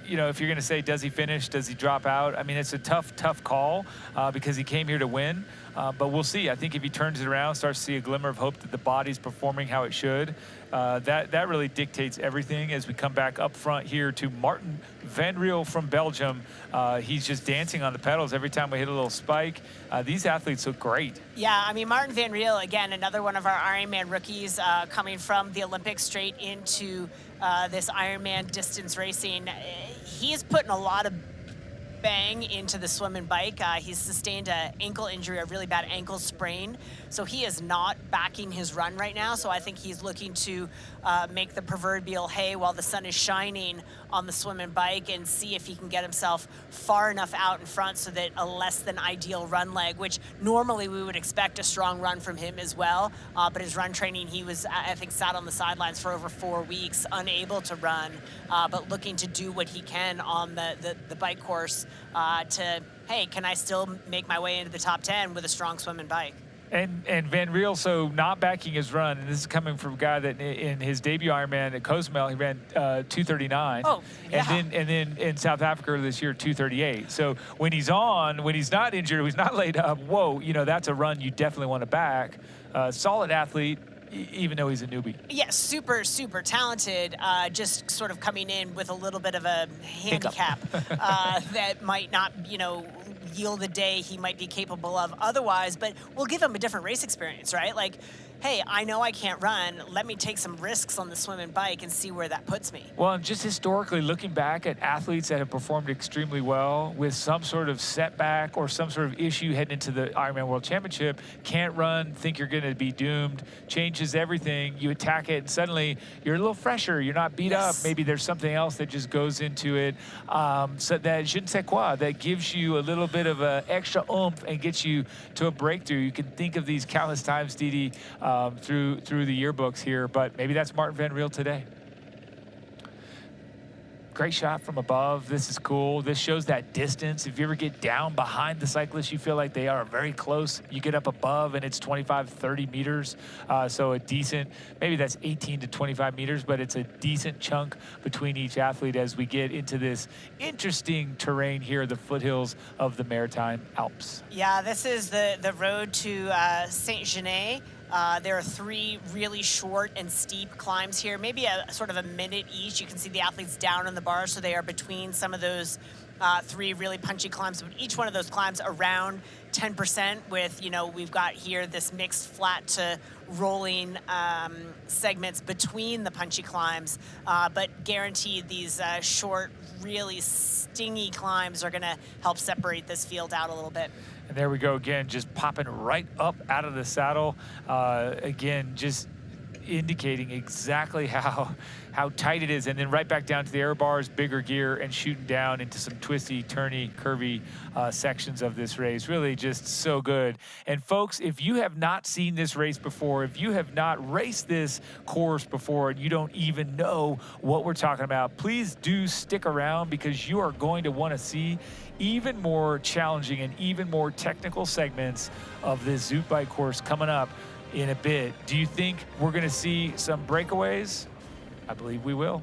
you know, if you're going to say, does he finish? Does he drop out? I mean, it's a tough call because he came here to win. But we'll see. I think if he turns it around, starts to see a glimmer of hope that the body's performing how it should, that really dictates everything as we come back up front here to Martin Van Riel from Belgium. He's just dancing on the pedals every time we hit a little spike. These athletes look great. Yeah, I mean, Martin Van Riel, again, another one of our Ironman rookies coming from the Olympics straight into this Ironman distance racing. He's putting a lot of bang into the swim and bike. He's sustained an ankle injury, a really bad ankle sprain. So he is not backing his run right now. So I think he's looking to make the proverbial hay while the sun is shining on the swim and bike and see if he can get himself far enough out in front so that a less than ideal run leg, which normally we would expect a strong run from him as well. But his run training, he was, I think, sat on the sidelines for over 4 weeks, unable to run, but looking to do what he can on the bike course to, hey, can I still make my way into the top 10 with a strong swim and bike? And Van Riel, so not backing his run, and this is coming from a guy that in his debut Ironman at Cozumel, he ran 2:39. Oh, yeah. And then in South Africa this year, 2:38. So when he's not injured, he's not laid up, whoa, you know, that's a run you definitely want to back. Solid athlete, even though he's a newbie. Yeah, super, super talented, just sort of coming in with a little bit of a handicap that might not, you know, yield the day he might be capable of otherwise, but we'll give him a different race experience, right? Like, hey, I know I can't run. Let me take some risks on the swim and bike and see where that puts me. Well, and just historically looking back at athletes that have performed extremely well with some sort of setback or some sort of issue heading into the Ironman World Championship, can't run, think you're going to be doomed, changes everything. You attack it, and suddenly you're a little fresher. You're not beat up. Maybe there's something else that just goes into it. So that je ne sais quoi, that gives you a little bit of an extra oomph and gets you to a breakthrough. You can think of these countless times, Didi, through the yearbooks here, but maybe that's Martin Van Riel today. Great shot from above. This is cool. This shows that distance. If you ever get down behind the cyclist, you feel like they are very close. You get up above and it's 25, 30 meters. So a decent, maybe that's 18 to 25 meters, but it's a decent chunk between each athlete as we get into this interesting terrain here, the foothills of the Maritime Alps. Yeah, this is the road to Saint-Genès. There are 3 really short and steep climbs here, maybe a sort of a minute each. You can see the athletes down on the bar, so they are between some of those 3 really punchy climbs. But each one of those climbs around 10% with, you know, we've got here this mixed flat to rolling segments between the punchy climbs. But guaranteed these short, really stingy climbs are going to help separate this field out a little bit. And there we go again, just popping right up out of the saddle. Again, just indicating exactly how tight it is. And then right back down to the air bars, bigger gear, and shooting down into some twisty, turny, curvy sections of this race. Really just so good. And folks, if you have not seen this race before, if you have not raced this course before, and you don't even know what we're talking about, please do stick around because you are going to want to see even more challenging and even more technical segments of this Zoot bike course coming up in a bit. Do you think we're going to see some breakaways? I believe we will.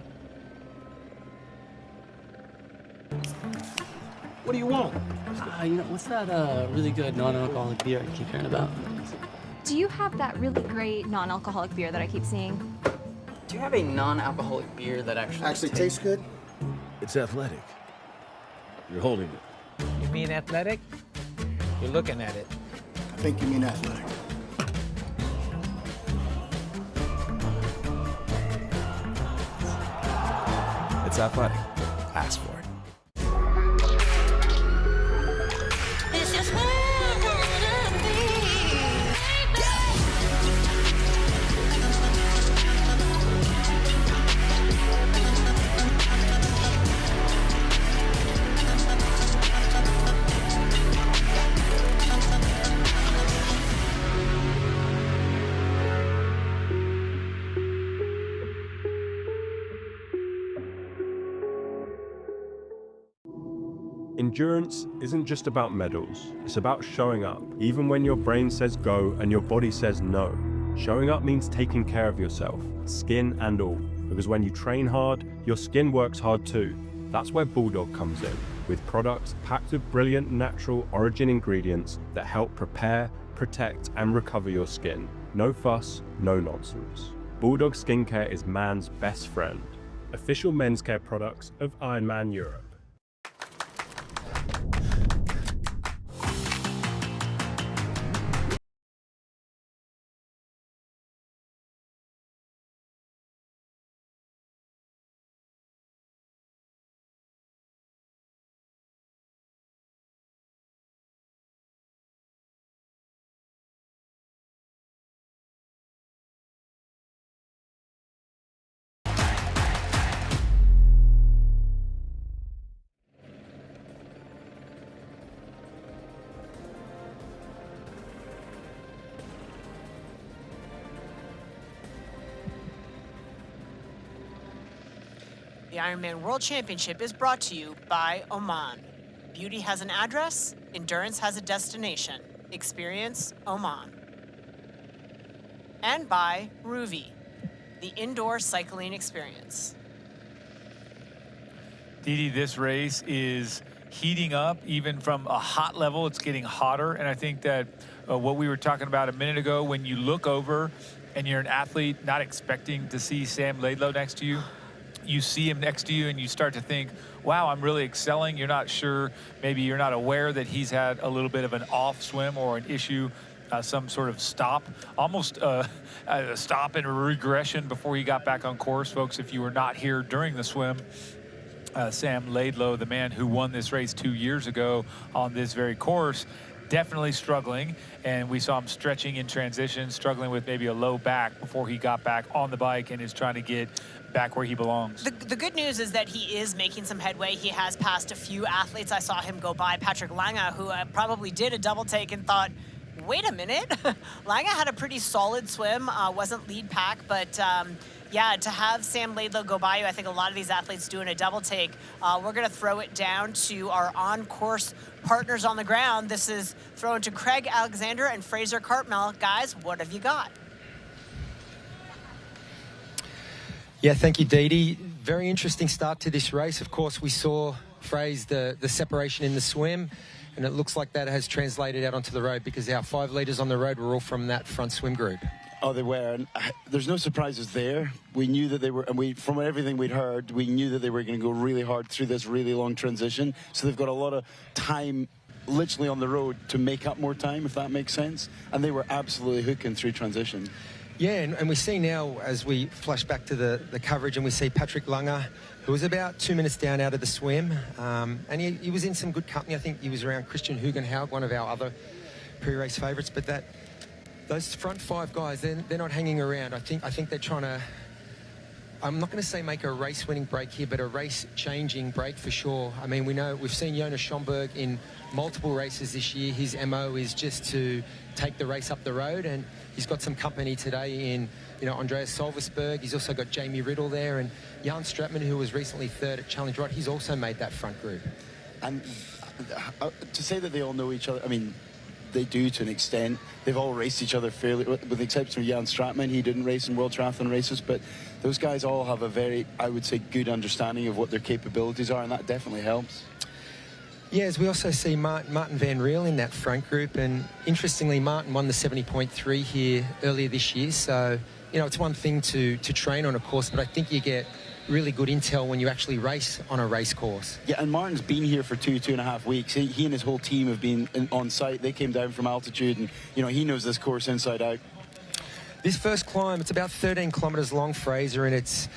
What do you want? You know, what's that really good non-alcoholic beer I keep hearing about? Do you have that really great non-alcoholic beer that I keep seeing? Do you have a non-alcoholic beer that actually tastes good? It's athletic. You're holding it. You mean athletic? You're looking at it. I think you mean athletic. It's athletic. Ask for it. This is where I wanna Endurance isn't just about medals, it's about showing up, even when your brain says go and your body says no. Showing up means taking care of yourself, skin and all, because when you train hard, your skin works hard too. That's where Bulldog comes in. with products packed with brilliant natural origin ingredients that help prepare, protect, and recover your skin. No fuss, no nonsense. Bulldog Skincare is man's best friend. Official men's care products of Ironman Europe. The Ironman World Championship is brought to you by Oman. Beauty has an address, endurance has a destination. Experience Oman. And by Ruvi, the indoor cycling experience. Didi, this race is heating up even from a hot level. It's getting hotter. And I think that what we were talking about a minute ago, when you look over and you're an athlete not expecting to see Sam Laidlow next to you, you see him next to you and you start to think, wow, I'm really excelling. You're not sure, maybe you're not aware that he's had a little bit of an off swim or an issue, some sort of stop, almost a stop and a regression before he got back on course. Folks, if you were not here during the swim, Sam Laidlow, the man who won this race 2 years ago on this very course, definitely struggling, and we saw him stretching in transition, struggling with maybe a low back before he got back on the bike and is trying to get back where he belongs. The good news is that he is making some headway. He has passed a few athletes. I saw him go by Patrick Lange, who probably did a double take and thought, wait a minute. Lange had a pretty solid swim, wasn't lead pack, but yeah, to have Sam Laidlow go by you, I think a lot of these athletes doing a double take. We're going to throw it down to our on-course partners on the ground. This is thrown to Craig Alexander and Fraser Cartmel. Guys, what have you got? Yeah, thank you, Didi. Very interesting start to this race. Of course, we saw, Fraser, the separation in the swim, and it looks like that has translated out onto the road because our 5 leaders on the road were all from that front swim group. Oh, they were, and there's no surprises there. We knew that they were, and from everything we'd heard, we knew that they were going to go really hard through this really long transition. So they've got a lot of time literally on the road to make up more time, if that makes sense. And they were absolutely hooking through transition. Yeah, and we see now, as we flash back to the coverage, and we see Patrick Lange, who was about 2 minutes down out of the swim. And he was in some good company. I think he was around Christian Hugenhaug, one of our other pre-race favourites. But those front 5 guys, they're not hanging around. I think they're trying to, I'm not going to say make a race-winning break here, but a race-changing break for sure. I mean, we've seen Jonas Schomburg in multiple races this year. His MO is just to take the race up the road, and he's got some company today in, Andreas Solversberg. He's also got Jamie Riddle there, and Jan Stratman, who was recently 3rd at Challenge Roth. He's also made that front group. And to say that they all know each other, I mean, they do to an extent. They've all raced each other fairly, with the exception of Jan Stratman. He didn't race in World Triathlon races, but those guys all have a very, I would say, good understanding of what their capabilities are, and that definitely helps. Yeah, as we also see Martin Van Riel in that front group, and interestingly, Martin won the 70.3 here earlier this year, so, it's one thing to train on a course, but I think you get really good intel when you actually race on a race course. Yeah, and Martin's been here for 2.5 weeks. He and his whole team have been on site. They came down from altitude, and he knows this course inside out. This first climb, it's about 13 kilometres long, Fraser, and it's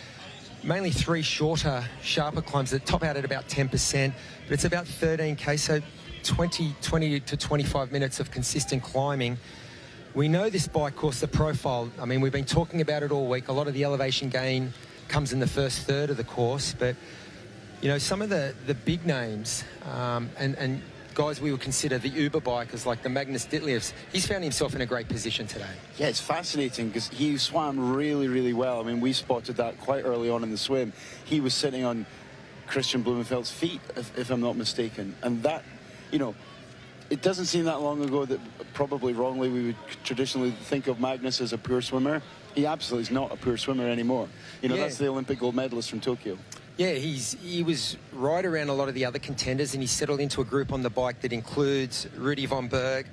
mainly 3 shorter, sharper climbs that top out at about 10%, but it's about 13k, so 20 to 25 minutes of consistent climbing. We know this bike course, the profile, I mean, we've been talking about it all week. A lot of the elevation gain comes in the first third of the course, but some of the big names and guys we would consider the Uber bikers like the Magnus Ditlievs, he's found himself in a great position today. Yeah, it's fascinating because he swam really, really well. I mean, we spotted that quite early on in the swim. He was sitting on Christian Blumenfeld's feet, if I'm not mistaken, and that, it doesn't seem that long ago that probably wrongly we would traditionally think of Magnus as a poor swimmer. He absolutely is not a poor swimmer anymore. That's the Olympic gold medalist from Tokyo. Yeah, he was right around a lot of the other contenders, and he settled into a group on the bike that includes Rudy von Berg,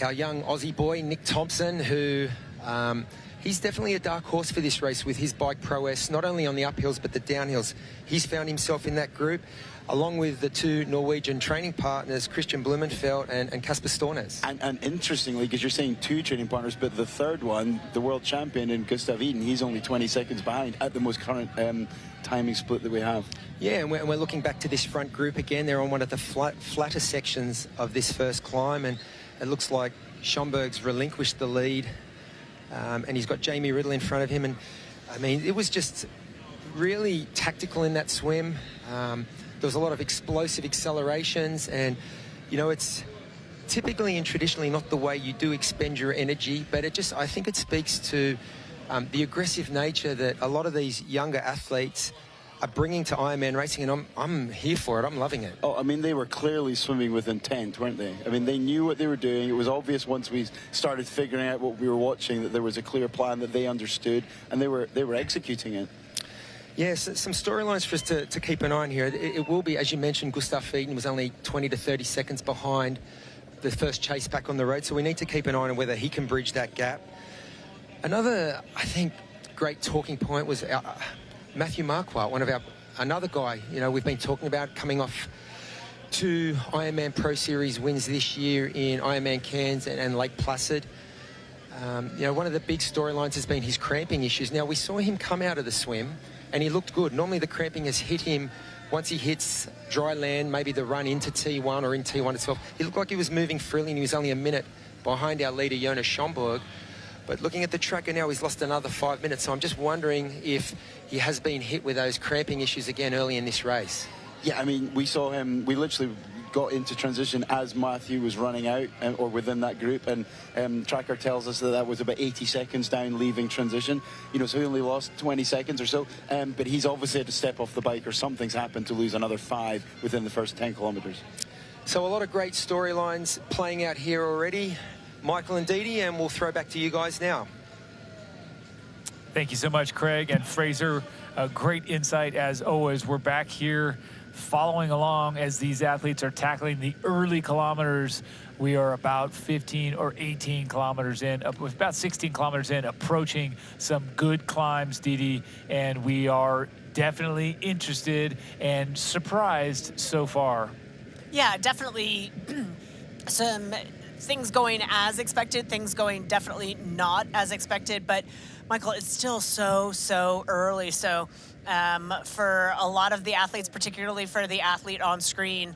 our young Aussie boy, Nick Thompson, who he's definitely a dark horse for this race with his bike prowess, not only on the uphills but the downhills. He's found himself in that group, along with the two Norwegian training partners, Christian Blumenfeld and Kasper Stornes. And interestingly, because you're saying two training partners, but the third one, the world champion in Gustav Iden, he's only 20 seconds behind at the most current timing split that we have. Yeah, and we're looking back to this front group again. They're on one of the flatter sections of this first climb, and it looks like Schomburg's relinquished the lead, and he's got Jamie Riddle in front of him. And I mean, it was just really tactical in that swim. There was a lot of explosive accelerations, and you know, it's typically and traditionally not the way you do expend your energy, but I think it speaks to the aggressive nature that a lot of these younger athletes are bringing to Ironman racing, and I'm here for it. I'm loving it. Oh, I mean, they were clearly swimming with intent, weren't they? I mean, they knew what they were doing. It was obvious once we started figuring out what we were watching that there was a clear plan that they understood, and they were executing it. Yes, some storylines for us to keep an eye on here. It will be, as you mentioned, Gustav Iden was only 20 to 30 seconds behind the first chase back on the road, so we need to keep an eye on whether he can bridge that gap. Another, I think, great talking point was Matthew Marquardt, another guy, you know, we've been talking about, coming off 2 Ironman Pro Series wins this year in Ironman Cairns and Lake Placid. You know, one of the big storylines has been his cramping issues. Now, we saw him come out of the swim and he looked good. Normally the cramping has hit him once he hits dry land, maybe the run into T1 or in T1 itself. He looked like he was moving freely, and he was only a minute behind our leader, Jonas Schomburg. But looking at the tracker now, he's lost another 5 minutes. So I'm just wondering if he has been hit with those cramping issues again early in this race. Yeah, I mean, we saw him, we literally got into transition as Matthew was running out, or within that group, and tracker tells us that was about 80 seconds down leaving transition, you know, so he only lost 20 seconds or so, but he's obviously had to step off the bike, or something's happened to lose another 5 within the first 10 kilometers. So a lot of great storylines playing out here already, Michael and Didi, and we'll throw back to you guys now. Thank you so much, Craig and Fraser. A great insight as always. We're back here following along as these athletes are tackling the early kilometers. We are about 15 or 18 kilometers in, about 16 kilometers in, approaching some good climbs, Didi, and we are definitely interested and surprised so far. Yeah, definitely some things going as expected, things going definitely not as expected, but Michael, it's still so early. So for a lot of the athletes, particularly for the athlete on screen,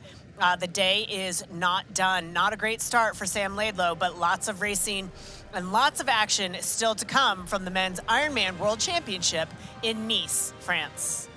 the day is not done. Not a great start for Sam Laidlow, but lots of racing and lots of action still to come from the men's Ironman World Championship in Nice, France.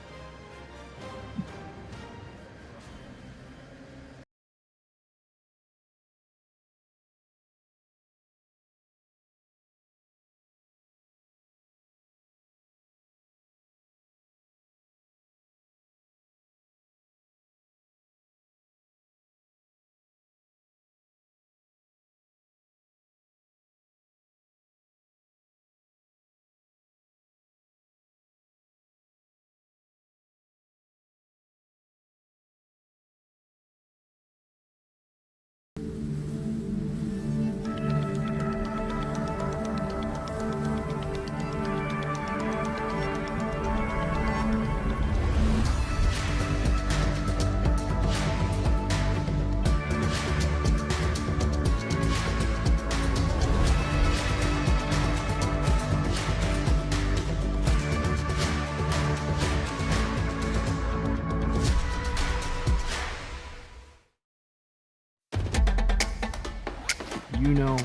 You know,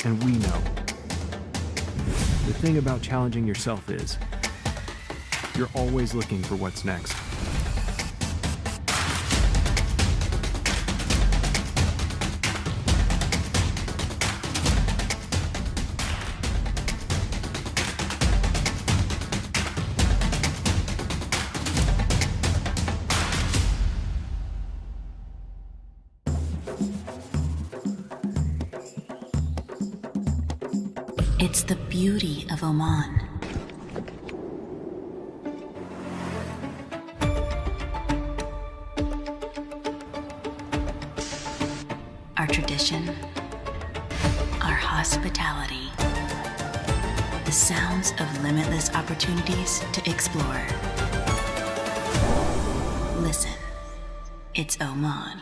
and we know. The thing about challenging yourself is, you're always looking for what's next. It's the beauty of Oman. The sounds of limitless opportunities to explore. Listen, it's Oman.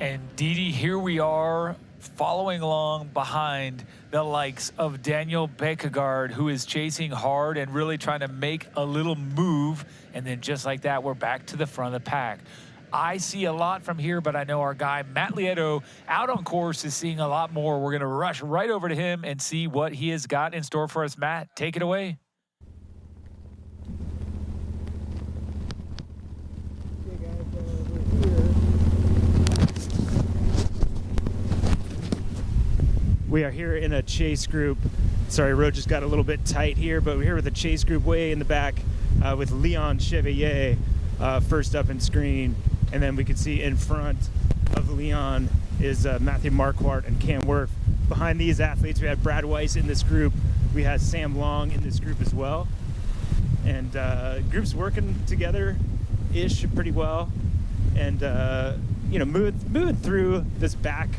And Didi, here we are following along behind the likes of Daniel Bækkegård, who is chasing hard and really trying to make a little move. And then just like that, we're back to the front of the pack. I see a lot from here, but I know our guy, Matt Laidlow, out on course is seeing a lot more. We're going to rush right over to him and see what he has got in store for us. Matt, take it away. We are here in a chase group. Sorry, road just got a little bit tight here, but we're here with a chase group way in the back with Leon Chevalier first up in screen. And then we can see in front of Leon is Matthew Marquardt and Cam Wirth. Behind these athletes, we had Brad Weiss in this group. We had Sam Long in this group as well. And groups working together-ish pretty well. And, you know, moving through this back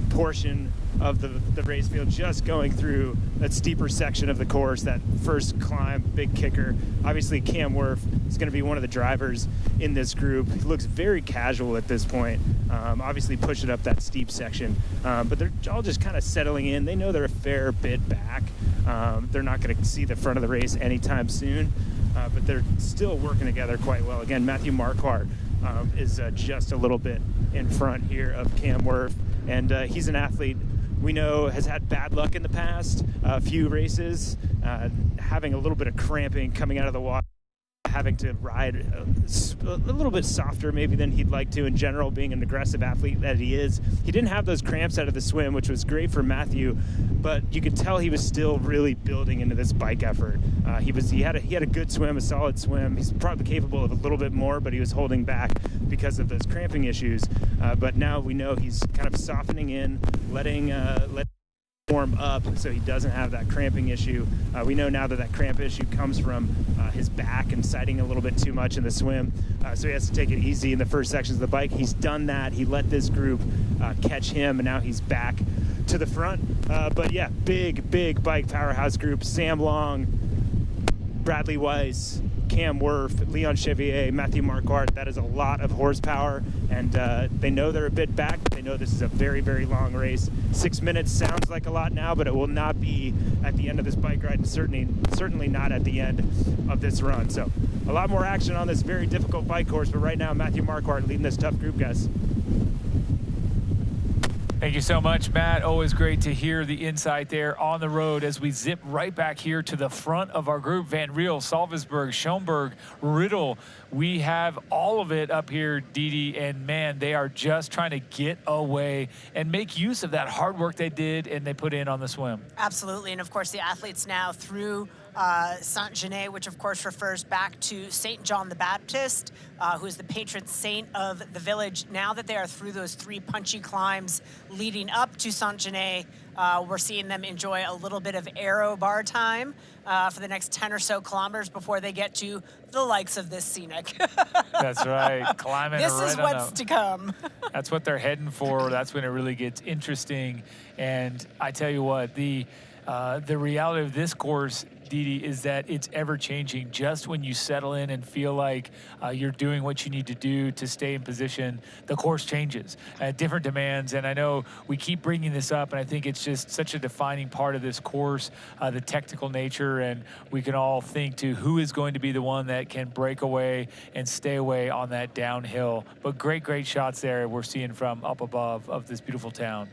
portion of the race field, just going through that steeper section of the course, that first climb, big kicker. Obviously, Cam Wirth is going to be one of the drivers in this group. He looks very casual at this point, obviously pushing up that steep section. But they're all just kind of settling in. They know they're a fair bit back. They're not going to see the front of the race anytime soon, but they're still working together quite well. Again, Matthew Marquardt is just a little bit in front here of Cam Wirth, and he's an athlete we know has had bad luck in the past, a few races, having a little bit of cramping coming out of the water, having to ride a little bit softer maybe than he'd like to in general, being an aggressive athlete that he is. He didn't have those cramps out of the swim, which was great for Matthew, but you could tell he was still really building into this bike effort. He had a good swim, a solid swim. He's probably capable of a little bit more, but he was holding back because of those cramping issues. But now we know he's kind of softening in, letting warm up so he doesn't have that cramping issue. We know now that cramp issue comes from his back and sighting a little bit too much in the swim, so he has to take it easy in the first sections of the bike. He's done that. He let this group catch him, and now he's back to the front. But yeah, big bike powerhouse group. Sam Long, Bradley Weiss, Cam Wirth, Leon Chevalier, Matthew Marquardt. That is a lot of horsepower, and they know they're a bit back. They know this is a very long race. 6 minutes sounds like a lot now, but it will not be at the end of this bike ride, and certainly not at the end of this run. So a lot more action on this very difficult bike course, but right now Matthew Marquardt leading this tough group, guys. Thank you so much, Matt. Always great to hear the insight there on the road as we zip right back here to the front of our group. Van Riel, Salvesberg, Schoenberg, Riddle. We have all of it up here, Didi, and man, they are just trying to get away and make use of that hard work they did and they put in on the swim. Absolutely, and of course the athletes now through Saint-Genès, which of course refers back to Saint John the Baptist, who is the patron saint of the village. Now that they are through those 3 punchy climbs leading up to Saint-Genès, we're seeing them enjoy a little bit of aero bar time for the next 10 or so kilometers before they get to the likes of this scenic. That's right, climbing this right is what's to come. That's what they're heading for. That's when it really gets interesting. And I tell you what, the reality of this course, Didi, is that it's ever-changing. Just when you settle in and feel like you're doing what you need to do to stay in position, the course changes. Different demands, and I know we keep bringing this up, and I think it's just such a defining part of this course, the technical nature, and we can all think to who is going to be the one that can break away and stay away on that downhill. But great shots there we're seeing from up above of this beautiful town.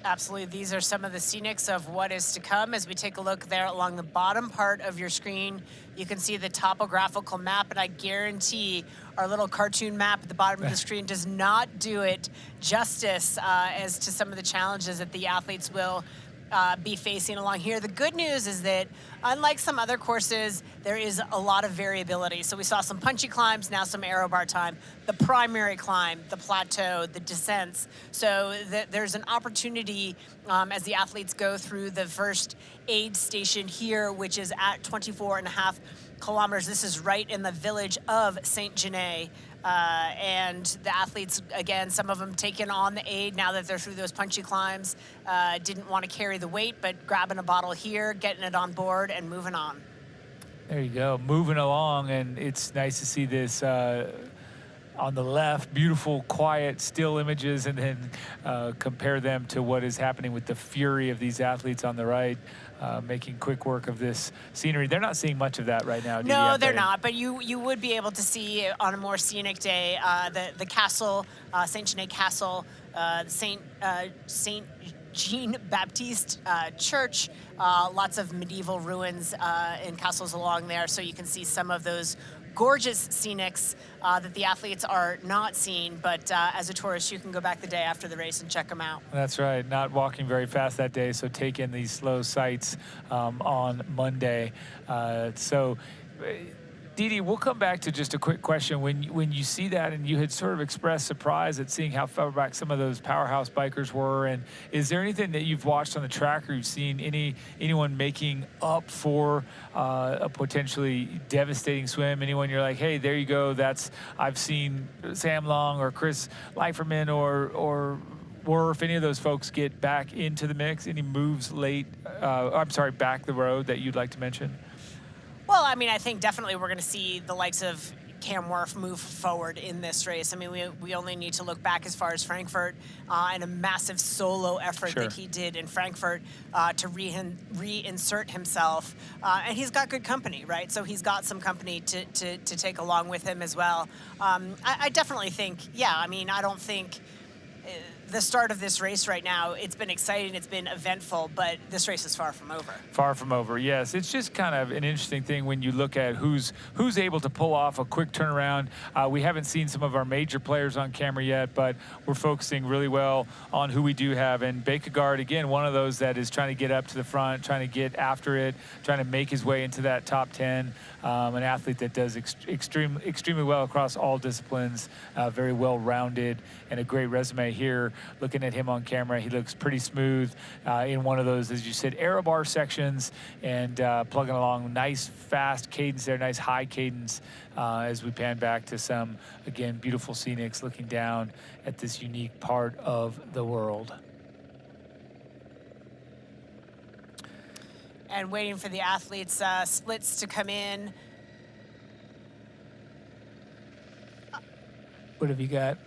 Absolutely. These are some of the scenics of what is to come. As we take a look there along the bottom part of your screen, you can see the topographical map, and I guarantee our little cartoon map at the bottom of the screen does not do it justice as to some of the challenges that the athletes will be facing along here. The good news is that unlike some other courses, there is a lot of variability. So we saw some punchy climbs, now some aero bar time, the primary climb, the plateau, the descents. So there's an opportunity as the athletes go through the first aid station here, which is at 24.5 kilometers. This is right in the village of Saint-Genès. And the athletes, again, some of them taking on the aid now that they're through those punchy climbs, didn't want to carry the weight, but grabbing a bottle here, getting it on board, and moving on. There you go, moving along, and it's nice to see this on the left, beautiful, quiet, still images, and then compare them to what is happening with the fury of these athletes on the right. Making quick work of this scenery. They're not seeing much of that right now. No, they're not, but you would be able to see on a more scenic day the castle, Saint-Genès Castle, Saint Jean Baptiste Church, lots of medieval ruins and castles along there, so you can see some of those gorgeous scenics that the athletes are not seeing, but as a tourist, you can go back the day after the race and check them out. That's right, not walking very fast that day, so take in these slow sights on Monday. Didi, we'll come back to just a quick question. When you see that, and you had sort of expressed surprise at seeing how far back some of those powerhouse bikers were, and is there anything that you've watched on the track or you've seen anyone making up for a potentially devastating swim? Anyone you're like, hey, there you go, I've seen Sam Long or Chris Leiferman or Worf, any of those folks get back into the mix? Any moves back the road that you'd like to mention? Well, I mean, I think definitely we're going to see the likes of Cam Worf move forward in this race. I mean, we only need to look back as far as Frankfurt and a massive solo effort that he did in Frankfurt to reinsert himself. And he's got good company, right? So he's got some company to take along with him as well. I definitely think, I don't think the start of this race right now, it's been exciting, it's been eventful, but this race is far from over. Far from over, yes. It's just kind of an interesting thing when you look at who's able to pull off a quick turnaround. We haven't seen some of our major players on camera yet, but we're focusing really well on who we do have. And Bakegaard, again, one of those that is trying to get up to the front, trying to get after it, trying to make his way into that top 10. An athlete that does extremely well across all disciplines, very well-rounded, and a great resume here. Looking at him on camera, he looks pretty smooth in one of those, as you said, aero bar sections, and plugging along. Nice, fast cadence there, nice high cadence as we pan back to some, again, beautiful scenics looking down at this unique part of the world. And waiting for the athletes' splits to come in. What have you got?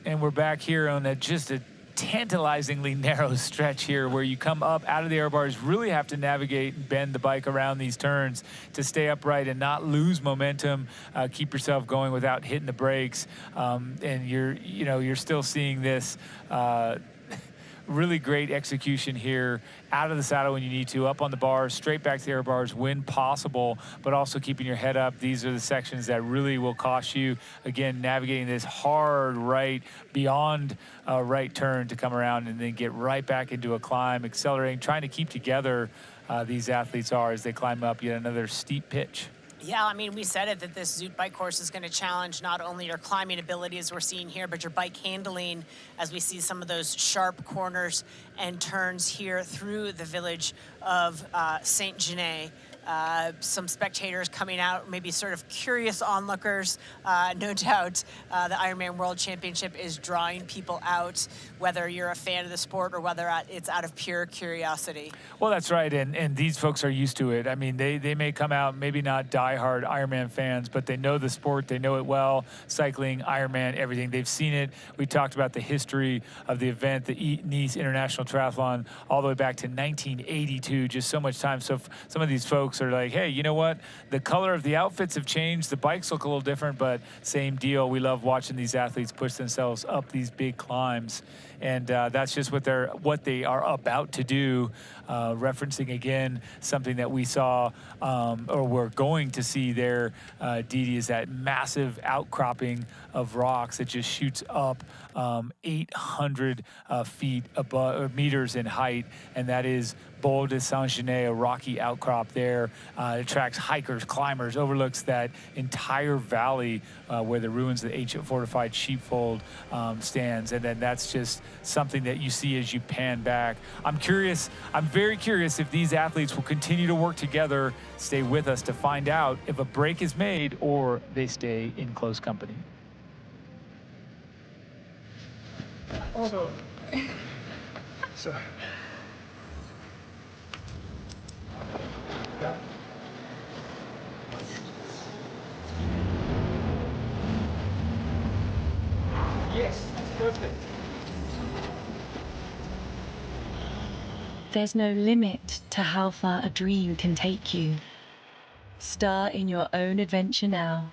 And we're back here on just a tantalizingly narrow stretch here where you come up out of the air bars, really have to navigate and bend the bike around these turns to stay upright and not lose momentum, keep yourself going without hitting the brakes. And you're still seeing this really great execution here, out of the saddle when you need to, up on the bars, straight back to the air bars when possible, but also keeping your head up. These are the sections that really will cost you. Again, navigating this hard right, beyond a right turn to come around and then get right back into a climb, accelerating, trying to keep together these athletes are as they climb up yet another steep pitch. Yeah, I mean, we said it that this Zoot bike course is going to challenge not only your climbing ability, as we're seeing here, but your bike handling, as we see some of those sharp corners and turns here through the village of Saint-Genès. Some spectators coming out, maybe sort of curious onlookers. No doubt the Ironman World Championship is drawing people out, whether you're a fan of the sport or whether it's out of pure curiosity. Well, that's right, and these folks are used to it. I mean, they may come out, maybe not diehard Ironman fans, but they know the sport, they know it well, cycling, Ironman, everything. They've seen it. We talked about the history of the event, the Nice International Triathlon, all the way back to 1982, just so much time. So some of these folks folks are like, hey, you know what? The color of the outfits have changed. The bikes look a little different, but same deal. We love watching these athletes push themselves up these big climbs. And that's just what they are about to do. Referencing again something that we saw or we're going to see there, Didi, is that massive outcropping of rocks that just shoots up 800 feet above, or meters in height, and that is Bowl de Saint-Genet, a rocky outcrop there. It attracts hikers, climbers, overlooks that entire valley where the ruins of the ancient fortified sheepfold stands, and then that's just something that you see as you pan back. I'm very curious if these athletes will continue to work together. Stay with us to find out if a break is made or they stay in close company. So. Yes, perfect. There's no limit to how far a dream can take you. Star in your own adventure now.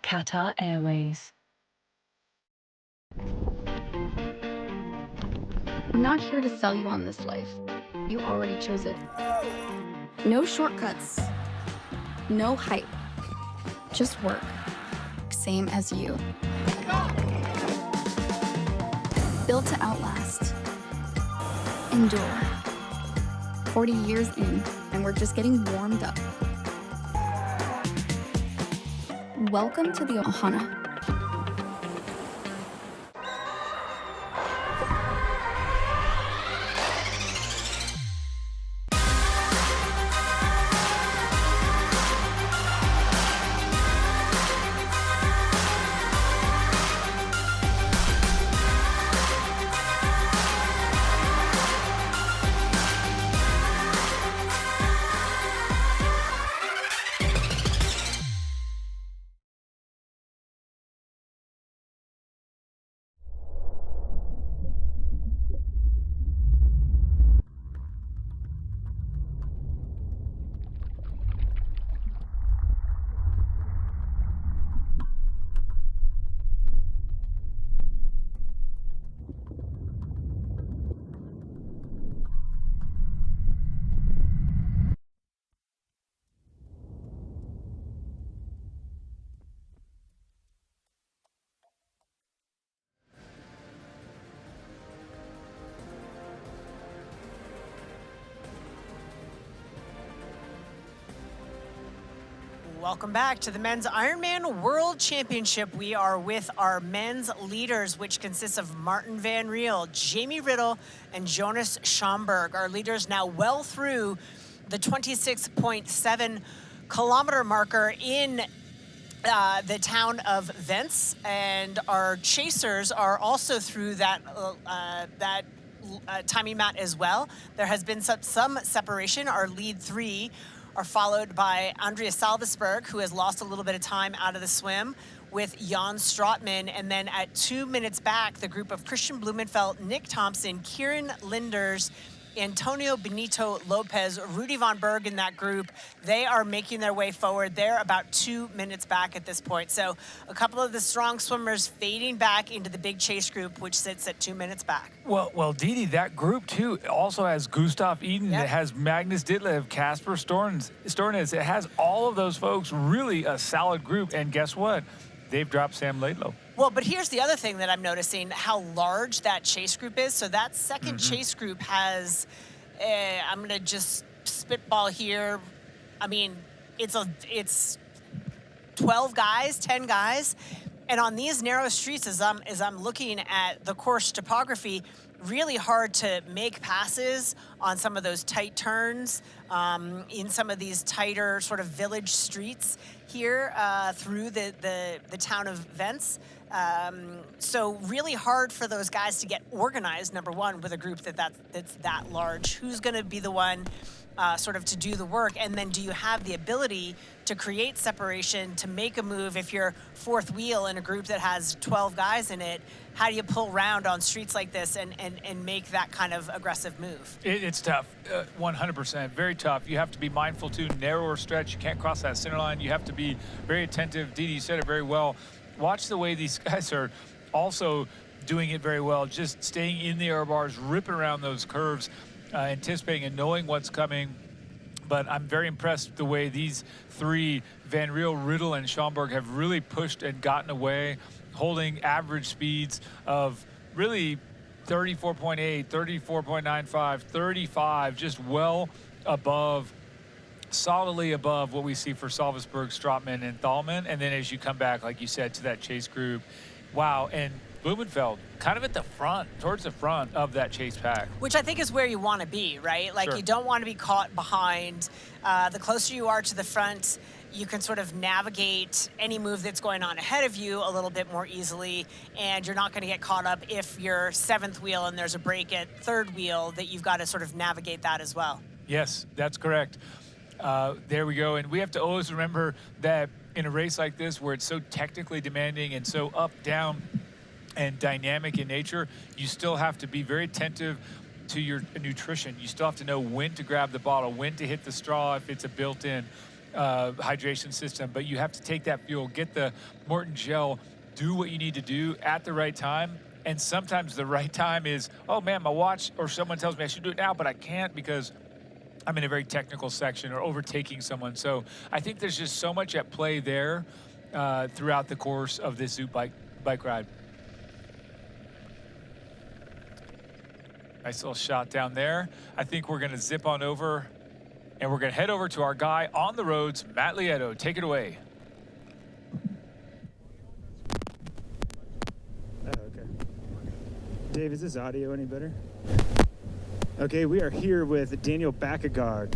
Qatar Airways. I'm not here to sell you on this life. You already chose it. No shortcuts. No hype. Just work. Same as you. Built to outlast. Endure. 40 years in, and we're just getting warmed up. Welcome to the Ohana. Welcome back to the Men's Ironman World Championship. We are with our men's leaders, which consists of Martin Van Riel, Jamie Riddle, and Jonas Schomburg. Our leaders now well through the 26.7 kilometer marker in the town of Vence, and our chasers are also through that timing mat as well. There has been some separation. Our lead three are followed by Andrea Salvesberg, who has lost a little bit of time out of the swim, with Jan Strotman. And then at 2 minutes back, the group of Christian Blumenfeld, Nick Thompson, Kieran Linders, Antonio Benito Lopez, Rudy Von Berg in that group. They are making their way forward. They're about 2 minutes back at this point. So a couple of the strong swimmers fading back into the big chase group, which sits at 2 minutes back. Well, Didi, that group too also has Gustav Eden. Yep. It has Magnus Ditlev, Kasper Stornes. It has all of those folks. Really a solid group. And guess what? They've dropped Sam Laidlow. Well, but here's the other thing that I'm noticing, how large that chase group is. So that second chase group has, I'm going to just spitball here. I mean, it's 12 guys, 10 guys. And on these narrow streets, as I'm looking at the course topography, really hard to make passes on some of those tight turns in some of these tighter sort of village streets here through the town of Vence. So really hard for those guys to get organized, number one, with a group that's that large. Who's going to be the one sort of to do the work? And then do you have the ability to create separation, to make a move if you're fourth wheel in a group that has 12 guys in it? How do you pull round on streets like this and make that kind of aggressive move? It's tough, 100%, very tough. You have to be mindful too, narrower stretch, you can't cross that center line. You have to be very attentive. Didi said it very well. Watch the way these guys are also doing it very well, just staying in the air bars, ripping around those curves, anticipating and knowing what's coming. But I'm very impressed the way these three, Van Riel, Riddle, and Schomburg, have really pushed and gotten away, holding average speeds of really 34.8, 34.95, 35, just well above, solidly above what we see for Salvesberg, Strootman, and Thalmann. And then as you come back, like you said, to that chase group, wow. And Blumenfeld kind of at the front, towards the front of that chase pack. Which I think is where you want to be, right? Like, Sure. You don't want to be caught behind. The closer you are to the front, you can sort of navigate any move that's going on ahead of you a little bit more easily, and you're not going to get caught up if you're seventh wheel and there's a break at third wheel, that you've got to sort of navigate that as well. Yes, that's correct. There we go. And we have to always remember that in a race like this, where it's so technically demanding and so up, down, and dynamic in nature, you still have to be very attentive to your nutrition. You still have to know when to grab the bottle, when to hit the straw if it's a built-in hydration system. But you have to take that fuel, get the Morton gel, do what you need to do at the right time. And sometimes the right time is, oh man, my watch, or someone tells me I should do it now, but I can't because I'm in a very technical section or overtaking someone. So I think there's just so much at play there throughout the course of this Zoot bike ride. Nice little shot down there. I think we're gonna zip on over and we're gonna head over to our guy on the roads, Matt Lieto. Take it away. Oh, okay. Dave, is this audio any better? Okay, we are here with Daniel Bakkegaard.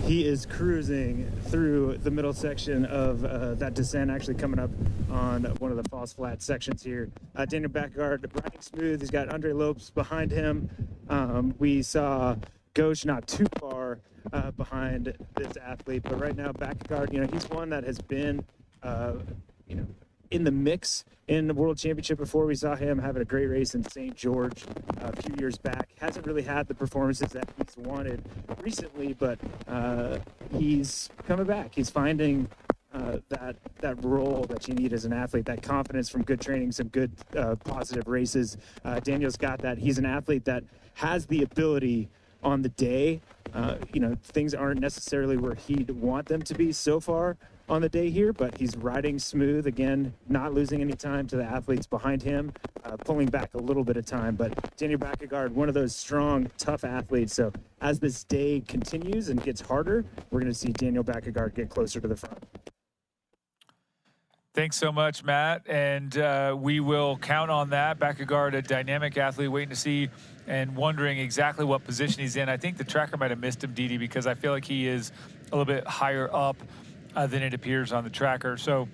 He is cruising through the middle section of that descent, actually coming up on one of the false flat sections here. Daniel Bakkegaard riding smooth. He's got Andre Lopes behind him. We saw Gauche not too far behind this athlete, but right now Bakkegaard, he's one that has been, in the mix in the World Championship before. We saw him having a great race in St. George a few years back. Hasn't really had the performances that he's wanted recently, but he's coming back. He's finding that role that you need as an athlete, that confidence from good training, some good positive races. Daniel's got that. He's an athlete that has the ability on the day. Things aren't necessarily where he'd want them to be so far on the day here, but he's riding smooth again, not losing any time to the athletes behind him, pulling back a little bit of time. But Daniel Bakkegaard, one of those strong, tough athletes. So as this day continues and gets harder, we're going to see Daniel Bakkegaard get closer to the front. Thanks so much, Matt. And we will count on that. Bakkegaard, a dynamic athlete, waiting to see and wondering exactly what position he's in. I think the tracker might have missed him, Didi, because I feel like he is a little bit higher up than it appears on the tracker. So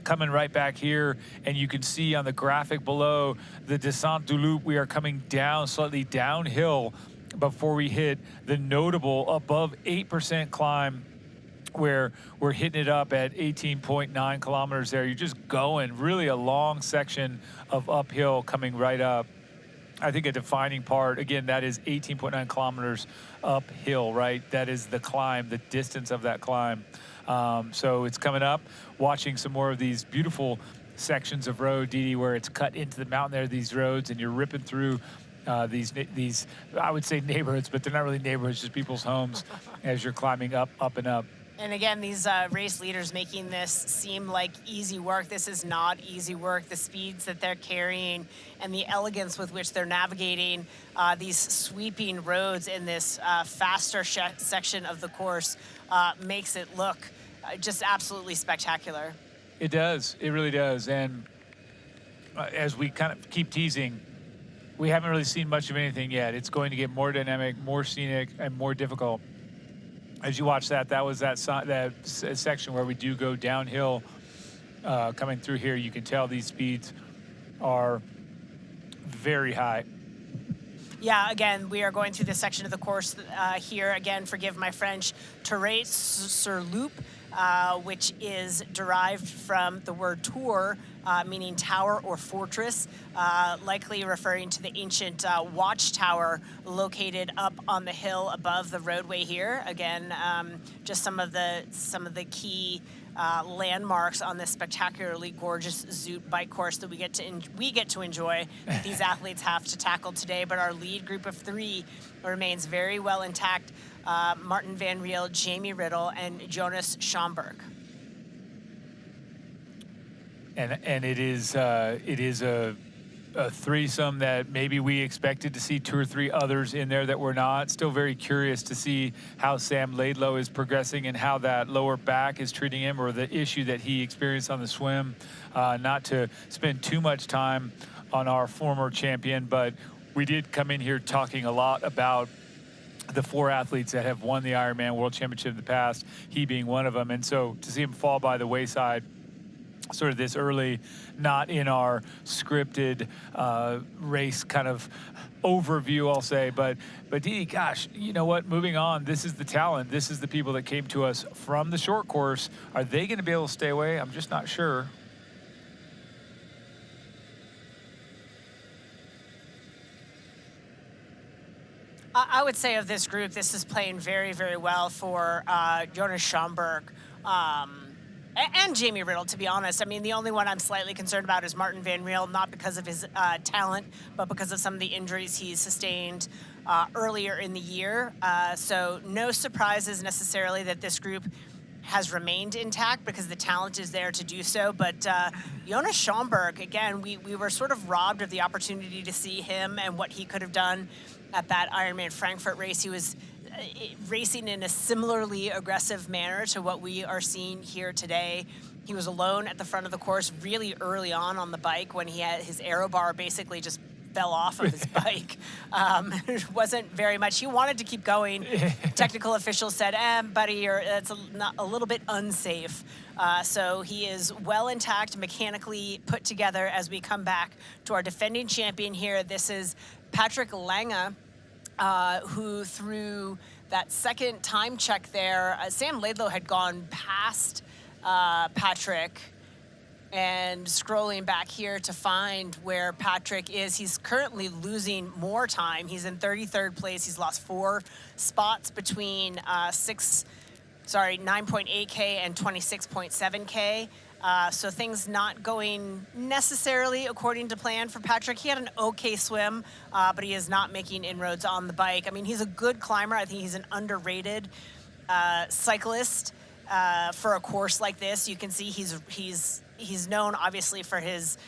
coming right back here, and you can see on the graphic below the Descente du Loup, we are coming down, slightly downhill before we hit the notable above 8% climb, where we're hitting it up at 18.9 kilometers there. You're just going really a long section of uphill coming right up. I think a defining part, again, that is 18.9 kilometers uphill, right? That is the climb, the distance of that climb. So it's coming up, watching some more of these beautiful sections of road, Didi, where it's cut into the mountain there, these roads, and you're ripping through these, I would say neighborhoods, but they're not really neighborhoods, just people's homes as you're climbing up and up. And again, these race leaders making this seem like easy work. This is not easy work. The speeds that they're carrying and the elegance with which they're navigating these sweeping roads in this faster section of the course makes it look just absolutely spectacular. It does. It really does. And as we kind of keep teasing, we haven't really seen much of anything yet. It's going to get more dynamic, more scenic, and more difficult. As you watch that, that was that section where we do go downhill coming through here. You can tell these speeds are very high. Yeah, again, we are going through this section of the course here. Again, forgive my French, Terrain sur Loup, which is derived from the word tour, meaning tower or fortress, likely referring to the ancient watchtower located up on the hill above the roadway here. Again, just some of the key landmarks on this spectacularly gorgeous Zoot bike course that we get to enjoy. That these athletes have to tackle today, but our lead group of 3 remains very well intact. Martin Van Riel, Jamie Riddle, and Jonas Schomburg. And it is a threesome that maybe we expected to see 2 or 3 others in there that were not. Still very curious to see how Sam Laidlow is progressing and how that lower back is treating him, or the issue that he experienced on the swim. Not to spend too much time on our former champion, but we did come in here talking a lot about the 4 athletes that have won the Ironman World Championship in the past, he being one of them. And so to see him fall by the wayside sort of this early, not in our scripted race kind of overview, I'll say. But Dee, gosh, you know what? Moving on, this is the talent. This is the people that came to us from the short course. Are they going to be able to stay away? I'm just not sure. I would say of this group, this is playing very, very well for Jonas Schomburg and Jamie Riddle, to be honest. I mean, the only one I'm slightly concerned about is Martin Van Riel, not because of his talent, but because of some of the injuries he's sustained earlier in the year. So no surprises necessarily that this group has remained intact because the talent is there to do so. But Jonas Schomburg, again, we were sort of robbed of the opportunity to see him and what he could have done at that Ironman Frankfurt race. He was racing in a similarly aggressive manner to what we are seeing here today. He was alone at the front of the course really early on the bike when he had his aero bar basically just fell off of his bike. It wasn't very much. He wanted to keep going. Technical officials said, buddy, that's a little bit unsafe. So he is well intact, mechanically put together as we come back to our defending champion here. This is Patrick Lange, who through that second time check there, Sam Laidlow had gone past Patrick. And scrolling back here to find where Patrick is, he's currently losing more time. He's in 33rd place. He's lost 4 spots between 9.8K and 26.7K. So things not going necessarily according to plan for Patrick. He had an okay swim, but he is not making inroads on the bike. I mean, he's a good climber. I think he's an underrated cyclist for a course like this. You can see he's known obviously for his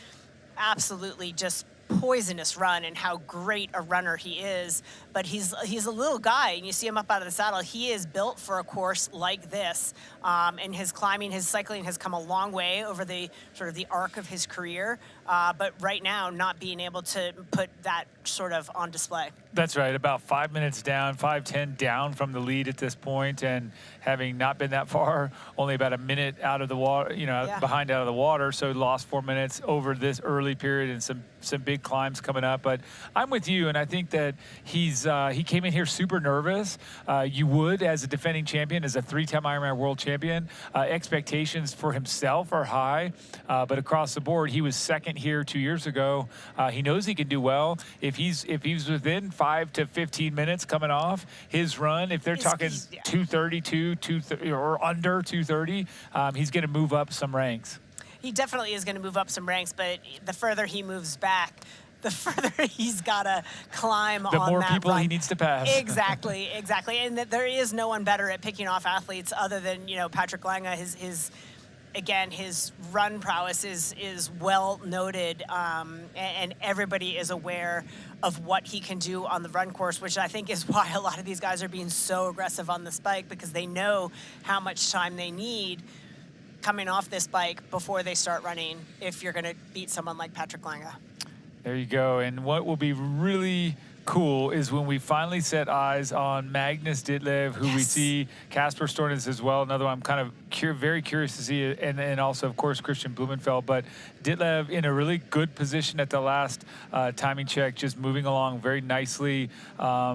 absolutely just poisonous run and how great a runner he is, but he's a little guy, and you see him up out of the saddle. He is built for a course like this, and his climbing, his cycling has come a long way over the sort of the arc of his career, but right now not being able to put that sort of on display. That's right, about 5 minutes down, 5:10 down from the lead at this point, and having not been that far, only about a minute out of the water, behind out of the water, so lost 4 minutes over this early period and some big climbs coming up. But I'm with you, and I think that he came in here super nervous. You would, as a defending champion, as a 3-time Ironman world champion, expectations for himself are high, but across the board, he was second here 2 years ago. He knows he can do well. If he's within 5 to 15 minutes coming off his run, if they're talking 232, 230, or under 230, he's going to move up some ranks. He definitely is going to move up some ranks, but the further he moves back, the further he's got to climb on that run. The more people he needs to pass. Exactly. And that there is no one better at picking off athletes other than, Patrick Lange. His run prowess is well noted, and everybody is aware of what he can do on the run course, which I think is why a lot of these guys are being so aggressive on this bike, because they know how much time they need coming off this bike before they start running if you're going to beat someone like Patrick Lange. There you go. And what will be really cool is when we finally set eyes on Magnus Ditlev, who we see, Kasper Stornes as well, another one I'm kind of very curious to see, and also, of course, Christian Blumenfeld. But Ditlev in a really good position at the last timing check, just moving along very nicely.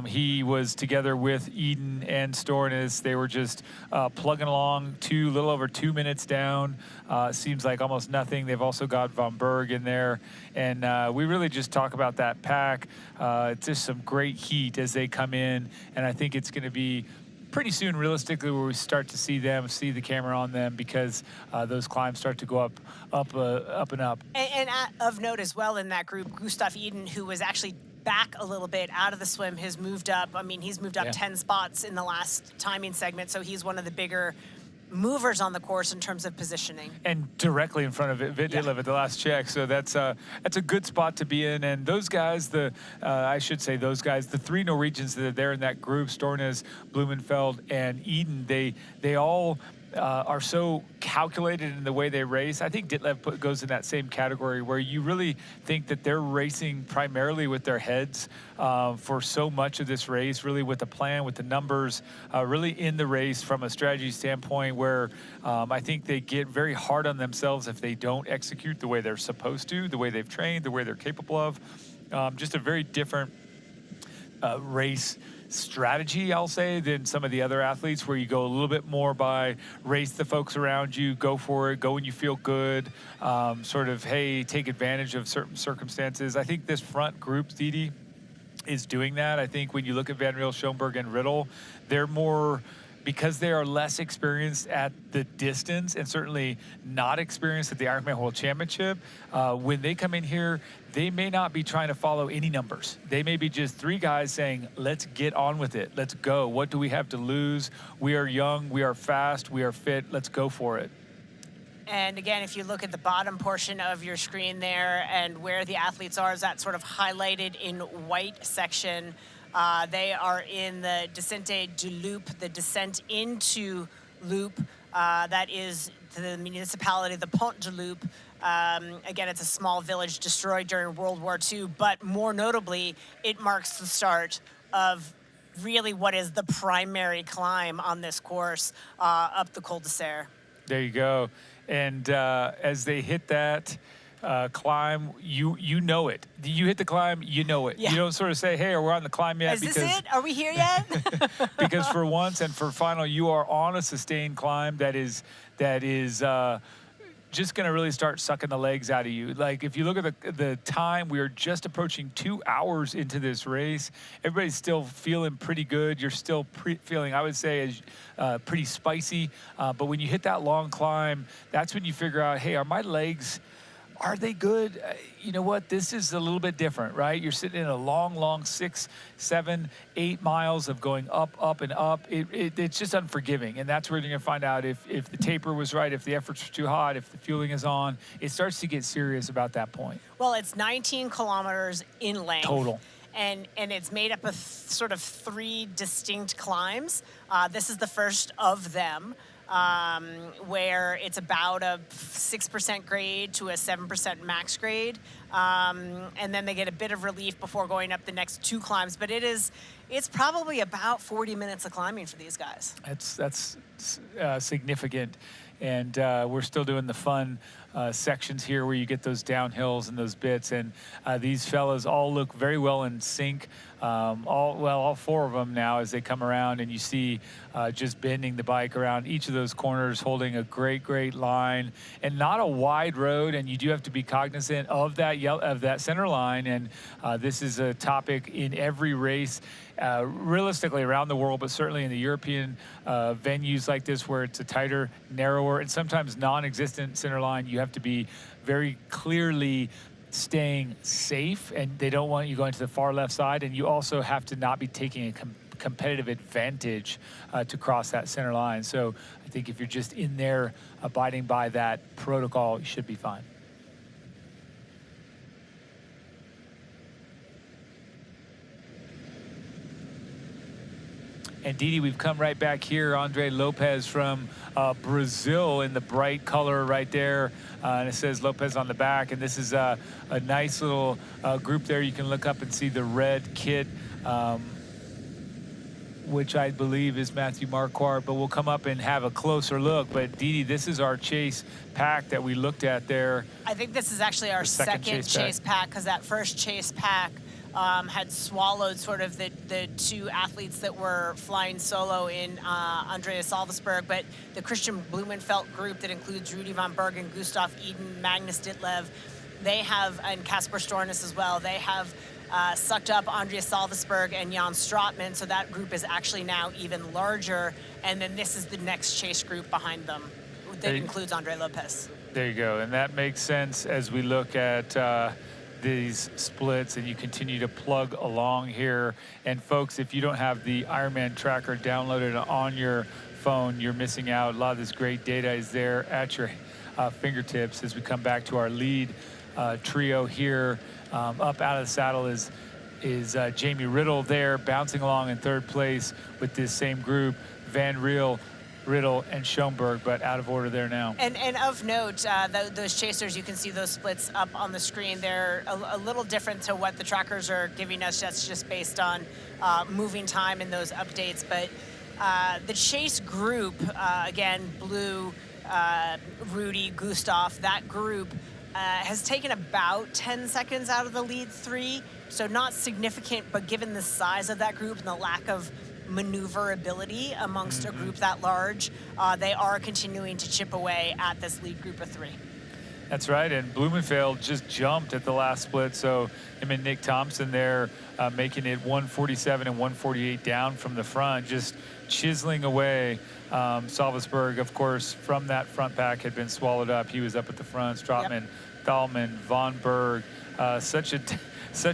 He was together with Eden and Stornes. They were just plugging along a little over 2 minutes down. Seems like almost nothing. They've also got Von Berg in there. And we really just talk about that pack. It's just some great heat as they come in. And I think it's going to be pretty soon, realistically, where we start to see the camera on them, because those climbs start to go up and up. And of note as well in that group, Gustav Eden, who was actually back a little bit out of the swim, has moved up. I mean, he's moved up 10 spots in the last timing segment, so he's one of the bigger movers on the course in terms of positioning. And directly in front of Ditlev at the last check, so that's a good spot to be in. And those guys, the three Norwegians that are there in that group, Stornes, Blumenfeld, and Eden, they all are so calculated in the way they race. I think Ditlev goes in that same category where you really think that they're racing primarily with their heads for so much of this race, really with the plan, with the numbers, really in the race from a strategy standpoint, where I think they get very hard on themselves if they don't execute the way they're supposed to, the way they've trained, the way they're capable of. Just a very different race strategy, I'll say, than some of the other athletes, where you go a little bit more by race the folks around you, go for it, go when you feel good, sort of, hey, take advantage of certain circumstances. I think this front group, Didi, is doing that. I think when you look at Van Riel, Schoenberg, and Riddle, they're more, because they are less experienced at the distance and certainly not experienced at the Ironman World Championship, when they come in here, they may not be trying to follow any numbers. They may be just three guys saying, let's get on with it. Let's go. What do we have to lose? We are young. We are fast. We are fit. Let's go for it. And again, if you look at the bottom portion of your screen there and where the athletes are, is that sort of highlighted in white section. They are in the Descente du Loop, the descent into Loop. That is the municipality, the Pont du Loop. Again, it's a small village destroyed during World War II, but more notably, it marks the start of really what is the primary climb on this course up the Col d'Isère. There you go. And as they hit that climb, you know it. You hit the climb, you know it. Yeah. You don't sort of say, hey, we're on the climb yet. Is this it? Are we here yet? Because for once and for final, you are on a sustained climb that is just going to really start sucking the legs out of you. Like, if you look at the time, we are just approaching 2 hours into this race. Everybody's still feeling pretty good. You're still feeling, I would say, pretty spicy. But when you hit that long climb, that's when you figure out, hey, are my legs, are they good? You know what? This is a little bit different, right? You're sitting in a long 6, 7, 8 miles of going up, and up. It's just unforgiving. And that's where you're going to find out if the taper was right, if the efforts were too hot, if the fueling is on. It starts to get serious about that point. Well, it's 19 kilometers in length. Total. And it's made up of sort of 3 distinct climbs. This is the first of them. Where it's about a 6% grade to a 7% max grade. And then they get a bit of relief before going up the next 2 climbs. But it's probably about 40 minutes of climbing for these guys. That's significant. And we're still doing the fun sections here where you get those downhills and those bits. And these fellas all look very well in sync. All 4 of them now as they come around, and you see just bending the bike around each of those corners, holding a great line, and not a wide road. And you do have to be cognizant of that center line. And this is a topic in every race, realistically around the world, but certainly in the European venues like this, where it's a tighter, narrower, and sometimes non-existent center line. You have to be very clearly staying safe, and they don't want you going to the far left side, and you also have to not be taking a competitive advantage to cross that center line. So I think if you're just in there abiding by that protocol, you should be fine. And Didi, we've come right back here. Andre Lopez from Brazil in the bright color right there. And it says Lopez on the back. And this is a nice little group there. You can look up and see the red kit, which I believe is Matthew Marquardt. But we'll come up and have a closer look. But Didi, this is our chase pack that we looked at there. I think this is actually our second chase pack, because that first chase pack had swallowed sort of the two athletes that were flying solo in Andreas Salvesberg, but the Christian Blumenfeld group that includes Rudy von Bergen, Gustav Eden, Magnus Ditlev, they have, and Kasper Stornes as well, they have sucked up Andreas Salvesberg and Jan Stratman, so that group is actually now even larger, and then this is the next chase group behind them that includes Andre Lopez. There you go, and that makes sense as we look at these splits, and you continue to plug along here. And folks, if you don't have the Ironman tracker downloaded on your phone, you're missing out. A lot of this great data is there at your fingertips. As we come back to our lead trio here, up out of the saddle is Jamie Riddle there, bouncing along in third place with this same group, Van Riel, Riddle, and Schoenberg, but out of order there now. And of note, those chasers, you can see those splits up on the screen. They're a little different to what the trackers are giving us. That's just based on moving time in those updates. But the chase group, again, Blue, Rudy, Gustav, that group has taken about 10 seconds out of the lead three. So not significant, but given the size of that group and the lack of maneuverability amongst a group that large, they are continuing to chip away at this lead group of three. That's right, and Blumenfeld just jumped at the last split, so him and Nick Thompson there making it 147 and 148 down from the front, just chiseling away. Salvesberg, of course, from that front pack had been swallowed up. He was up at the front. Stratman, Thalman, Von Berg, such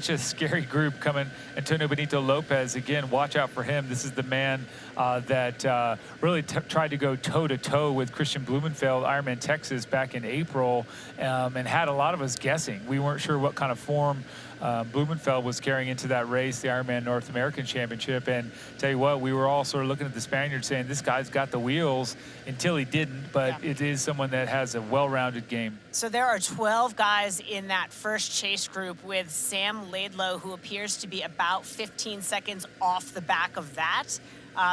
a scary group coming. Antonio Benito Lopez, again, watch out for him. This is the man that really tried to go toe-to-toe with Christian Blumenfeld, Ironman Texas, back in April, and had a lot of us guessing. We weren't sure what kind of form Blumenfeld was carrying into that race, the Ironman North American Championship. And tell you what, we were all sort of looking at the Spaniard saying, this guy's got the wheels, until he didn't, but it is someone that has a well-rounded game. So there are 12 guys in that first chase group, with Sam Laidlow, who appears to be about 15 seconds off the back of that.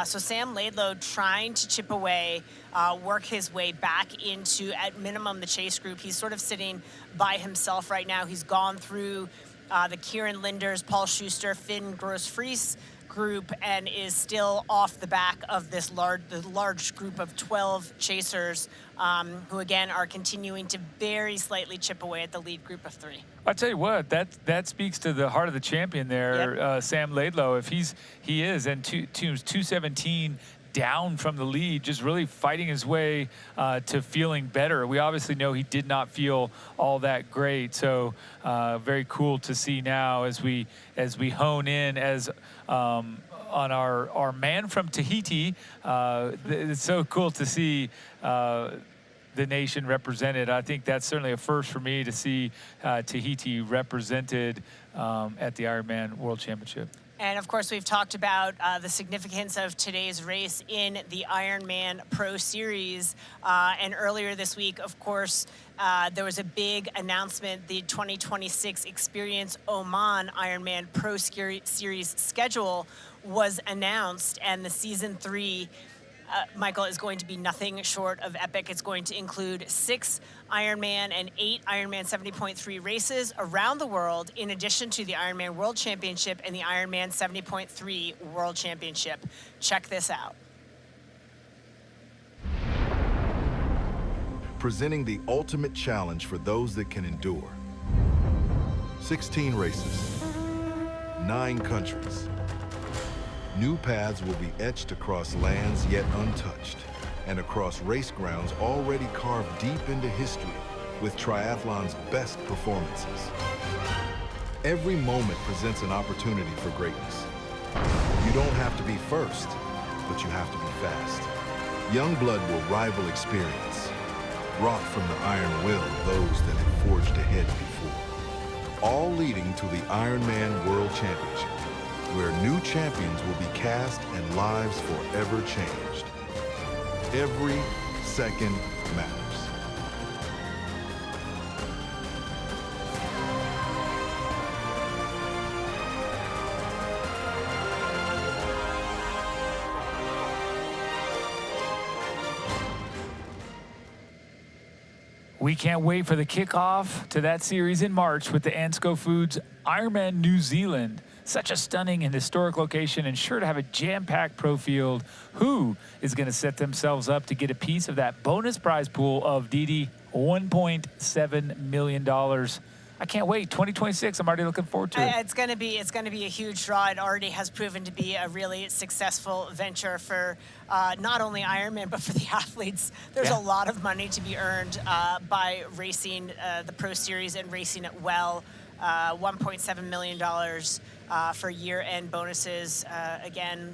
So Sam Laidlow trying to chip away, work his way back into, at minimum, the chase group. He's sort of sitting by himself right now. He's gone through the Kieran Linders, Paul Schuster, Finn Gross-Friis group, and is still off the back of this large group of 12 chasers, who again are continuing to very slightly chip away at the lead group of three. I'll tell you what, that speaks to the heart of the champion there, Sam Laidlow. If he is, and 217 down from the lead, just really fighting his way to feeling better. We obviously know he did not feel all that great, so very cool to see now as we hone in on our man from Tahiti. It's so cool to see the nation represented. I think that's certainly a first for me to see Tahiti represented at the Ironman World Championship. And of course, we've talked about the significance of today's race in the Ironman Pro Series. And earlier this week, of course, there was a big announcement. The 2026 Experience Oman Ironman Pro Series schedule was announced, and the season 3, Michael, is going to be nothing short of epic. It's going to include 6 Ironman and 8 Ironman 70.3 races around the world, in addition to the Ironman World Championship and the Ironman 70.3 World Championship. Check this out. Presenting the ultimate challenge for those that can endure. 16 races, 9 countries. New paths will be etched across lands yet untouched, and across race grounds already carved deep into history with triathlon's best performances. Every moment presents an opportunity for greatness. You don't have to be first, but you have to be fast. Young blood will rival experience, wrought from the iron will of those that have forged ahead before. All leading to the Ironman World Championship. where new champions will be cast and lives forever changed. Every second matters. We can't wait for the kickoff to that series in March with the Ansco Foods Ironman New Zealand. Such a stunning and historic location and sure to have a jam-packed pro field. Who is going to set themselves up to get a piece of that bonus prize pool of $1.7 million? I can't wait. 2026. I'm already looking forward to it. It's going to be a huge draw. It already has proven to be a really successful venture for not only Ironman but for the athletes. There's a lot of money to be earned by racing the Pro Series and racing it well. $1.7 million for year-end bonuses. Again,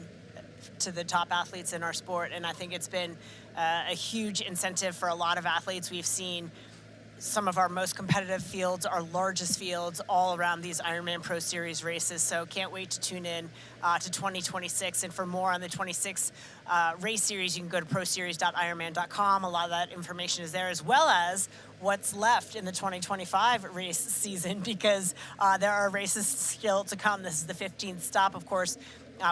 to the top athletes in our sport, and I think it's been a huge incentive for a lot of athletes. We've seen some of our most competitive fields, our largest fields, all around these Ironman Pro Series races. So can't wait to tune in to 2026. And for more on the 26 race series, you can go to proseries.ironman.com. A lot of that information is there, as well as what's left in the 2025 race season, because there are races still to come. This is the 15th stop, of course.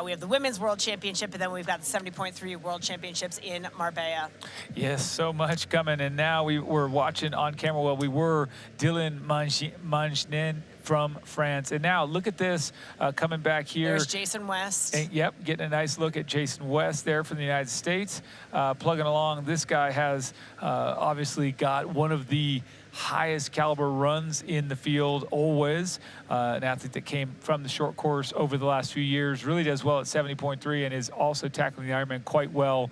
We have the Women's World Championship, and then we've got the 70.3 World Championships in Marbella. Yes, so much coming. And now we're watching on camera. Well, we were Dylan Mangin from France. And now look at this coming back here. There's Jason West. And, yep, getting a nice look at Jason West there from the United States. Plugging along. This guy has obviously got one of the highest caliber runs in the field always. An athlete that came from the short course over the last few years, really does well at 70.3 and is also tackling the Ironman quite well.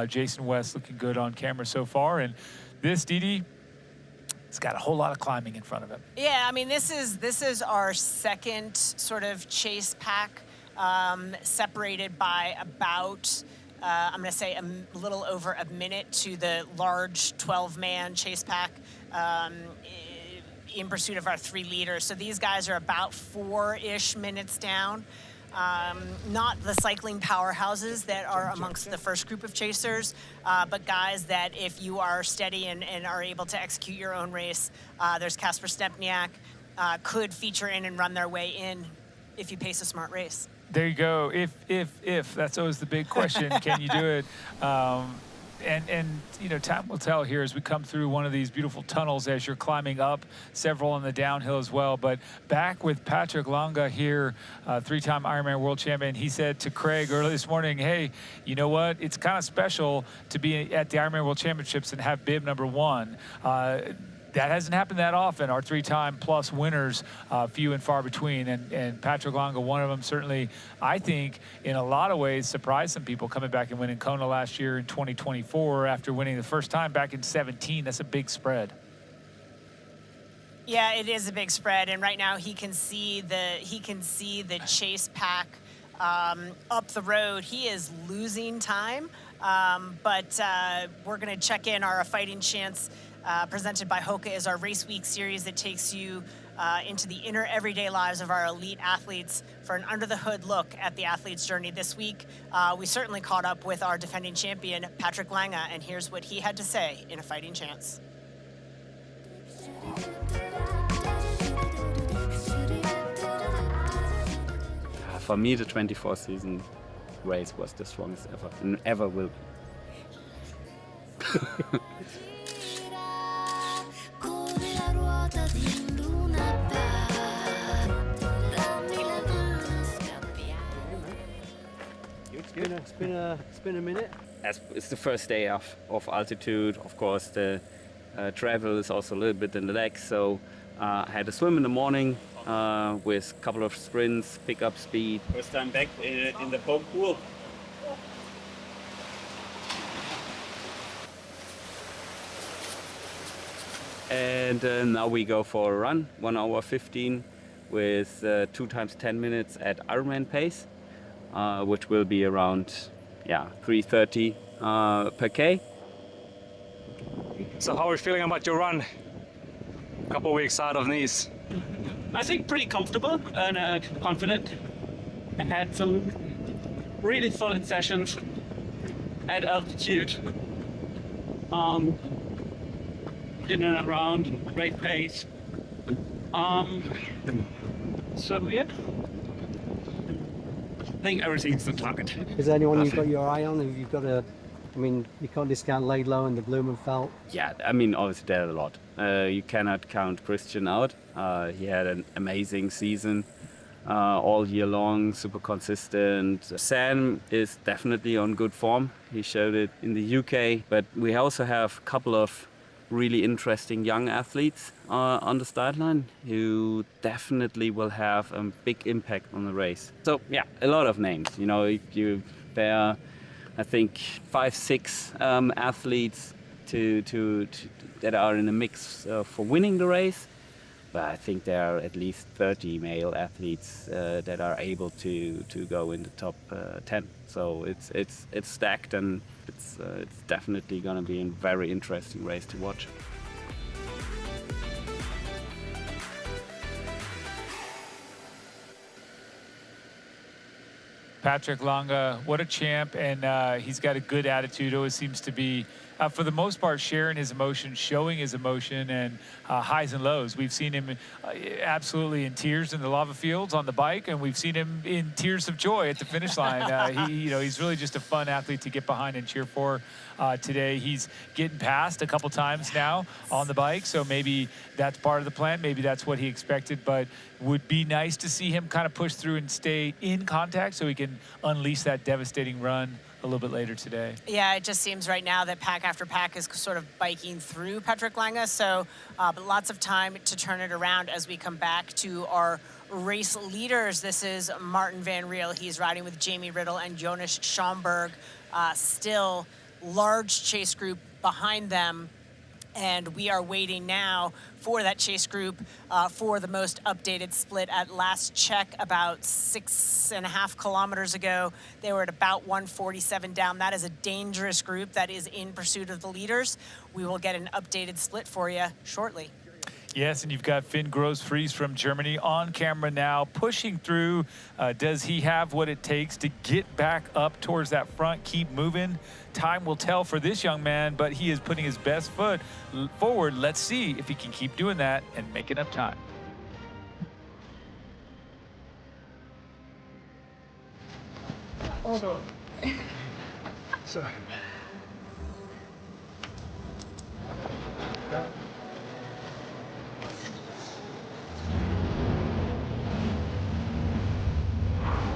Jason West looking good on camera so far. And this, Didi, it's got a whole lot of climbing in front of him. Yeah, I mean, this is our second sort of chase pack, separated by about, I'm going to say a little over a minute to the large 12-man chase pack in pursuit of our 3 leaders. So these guys are about 4-ish minutes down. Not the cycling powerhouses that are amongst the first group of chasers, but guys that if you are steady and are able to execute your own race, there's Kasper Stepniak, could feature in and run their way in if you pace a smart race. There you go. If that's always the big question. Can you do it? And you know, time will tell here as we come through one of these beautiful tunnels as you're climbing up, several on the downhill as well. But back with Patrick Lange here, 3-time Ironman world champion. He said to Craig early this morning, hey, you know what? It's kind of special to be at the Ironman World Championships and have bib number 1. That hasn't happened that often. Our 3-time plus winners, few and far between. And Patrick Lange, one of them, certainly, I think, in a lot of ways, surprised some people coming back and winning Kona last year in 2024 after winning the first time back in 17. That's a big spread. Yeah, it is a big spread. And right now he can see the chase pack up the road. He is losing time, but we're going to check in our Fighting Chance presented by Hoka is our Race Week series that takes you into the inner everyday lives of our elite athletes for an under-the-hood look at the athlete's journey this week. We certainly caught up with our defending champion, Patrick Lange, and here's what he had to say in a Fighting Chance. For me, the 24 season race was the strongest ever, and ever will be. It's been a minute. It's the first day of altitude. Of course, the travel is also a little bit in the legs. So I had a swim in the morning with a couple of sprints, pick up speed. First time back in the poke pool. And now we go for a run, 1 hour 15 with 2 times 10 minutes at Ironman pace, which will be around 3:30 per K. So how are you feeling about your run? A couple of weeks out of Nice. I think pretty comfortable and confident. I had some really solid sessions at altitude. In and around, great pace. So yeah, I think everything's on target. Is there anyone you've got your eye on? Have you got a? I mean, you can't discount Laidlow and the Blumenfeld. Yeah, I mean, obviously there are a lot. You cannot count Christian out. He had an amazing season all year long, super consistent. Sam is definitely on good form. He showed it in the UK, but we also have a couple of really interesting young athletes on the start line who definitely will have a big impact on the race. So yeah, a lot of names. You know, there are, I think, 5-6 athletes that are in the mix for winning the race. But I think there are at least 30 male athletes that are able to go in the top 10. So it's stacked, and it's definitely going to be a very interesting race to watch. Patrick Lange, what a champ, and he's got a good attitude. Always seems to be, for the most part, sharing his emotion, showing his emotion, and highs and lows. We've seen him absolutely in tears in the lava fields on the bike, and we've seen him in tears of joy at the finish line. He's really just a fun athlete to get behind and cheer for. Today, he's getting past a couple times now on the bike, so maybe that's part of the plan. Maybe that's what he expected, but would be nice to see him kind of push through and stay in contact so he can unleash that devastating run a little bit later today. Yeah, it just seems right now that pack after pack is sort of biking through Patrick Lange, so but lots of time to turn it around as we come back to our race leaders. This is Martin Van Riel. He's riding with Jamie Riddle and Jonas Schomburg. Still large chase group behind them. And we are waiting now for that chase group for the most updated split. At last check, about 6.5 kilometers ago, they were at about 147 down. That is a dangerous group that is in pursuit of the leaders. We will get an updated split for you shortly. Yes, and you've got Finn Gross-Fries from Germany on camera now, pushing through. Does he have what it takes to get back up towards that front, keep moving? Time will tell for this young man, but he is putting his best foot forward. Let's see if he can keep doing that and make enough time. Hold on. Sorry.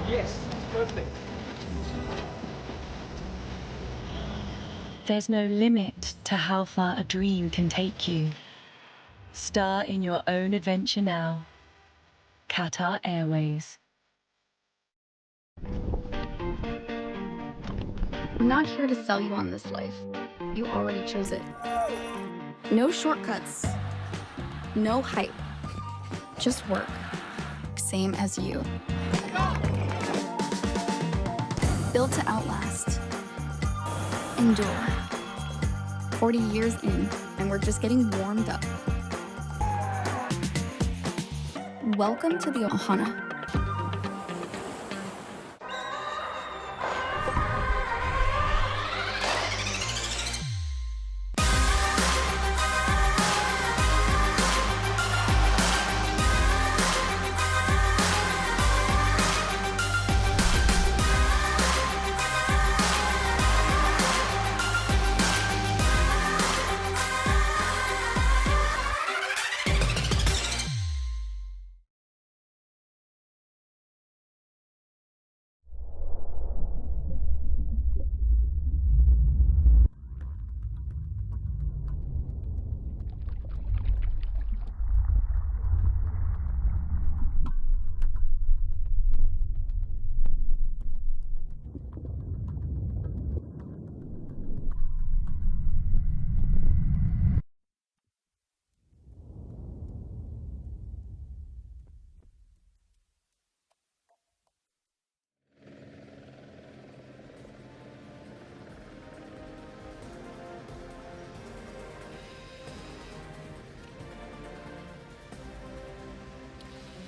Yes, perfect. There's no limit to how far a dream can take you. Star in your own adventure now. Qatar Airways. I'm not here to sell you on this life. You already chose it. No shortcuts. No hype. Just work. Same as you. Built to outlast. Endure. 40 years in, and we're just getting warmed up. Welcome to the Ohana.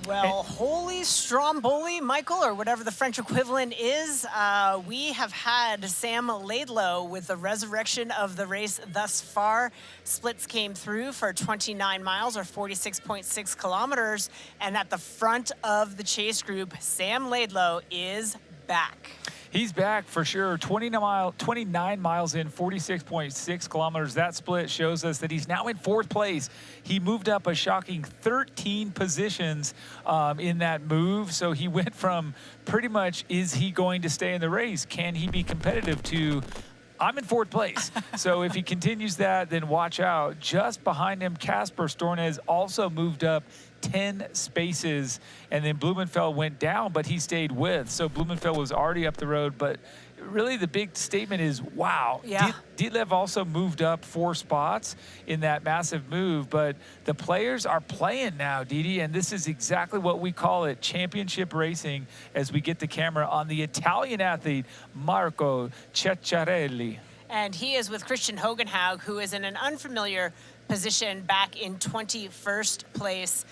Well, holy Stromboli, Michael, or whatever the French equivalent is, we have had Sam Laidlow with the resurrection of the race thus far. Splits came through for 29 miles or 46.6 kilometers. And at the front of the chase group, Sam Laidlow is back. He's back for sure. 29 miles in, 46.6 kilometers. That split shows us that he's now in 4th place. He moved up a shocking 13 positions in that move. So he went from pretty much, is he going to stay in the race? Can he be competitive to, I'm in 4th place. So if he continues that, then watch out. Just behind him, Casper Stornes also moved up 10 spaces, and then Blumenfeld went down, but he stayed with. So Blumenfeld was already up the road, but really the big statement is, wow. Yeah. Ditlev also moved up 4 spots in that massive move, but the players are playing now, Didi, and this is exactly what we call it, championship racing, as we get the camera on the Italian athlete, Marco Ceccarelli. And he is with Christian Hogenhaug, who is in an unfamiliar position back in 21st place.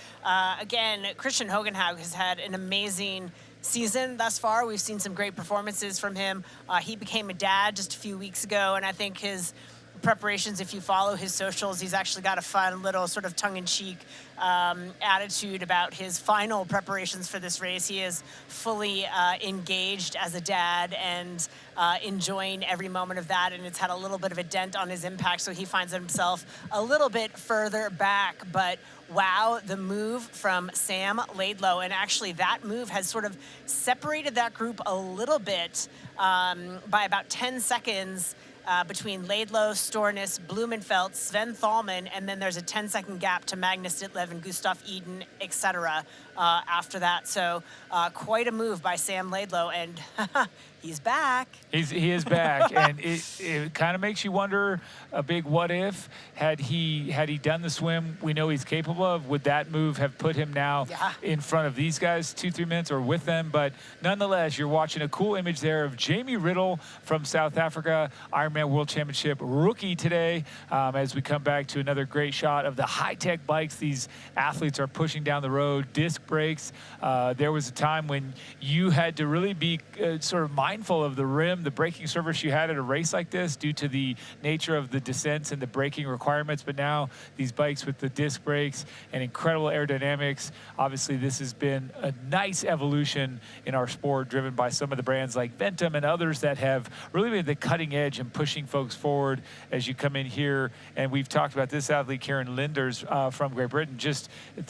Again, Christian Hogenhaug has had an amazing season thus far. We've seen some great performances from him. He became a dad just a few weeks ago, and I think his preparations, if you follow his socials, he's actually got a fun little sort of tongue-in-cheek attitude about his final preparations for this race. He is fully engaged as a dad and enjoying every moment of that, and it's had a little bit of a dent on his impact, so he finds himself a little bit further back. But wow, the move from Sam Laidlow, and actually that move has sort of separated that group a little bit by about 10 seconds between Laidlow, Stornes, Blumenfeld, Sven Thalmann, and then there's a 10-second gap to Magnus Ditlev and Gustav Eden, etc. After that. So quite a move by Sam Laidlow, and he's back. He is back, and it kind of makes you wonder a big what if. Had he done the swim we know he's capable of, would that move have put him now in front of these guys 2-3 minutes or with them? But nonetheless, you're watching a cool image there of Jamie Riddle from South Africa, Ironman World Championship rookie today, as we come back to another great shot of the high-tech bikes these athletes are pushing down the road, disc brakes. There was a time when you had to really be sort of mindful of the rim, the braking surface you had at a race like this due to the nature of the descents and the braking requirements. But now these bikes with the disc brakes and incredible aerodynamics, obviously this has been a nice evolution in our sport, driven by some of the brands like Ventum and others that have really been the cutting edge and pushing folks forward as you come in here. And we've talked about this athlete, Kieran Linders from Great Britain, just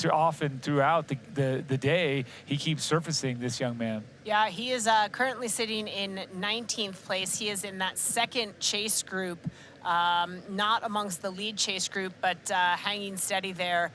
often throughout the day, he keeps surfacing, this young man. Yeah, he is currently sitting in 19th place. He is in that second chase group, not amongst the lead chase group, but hanging steady there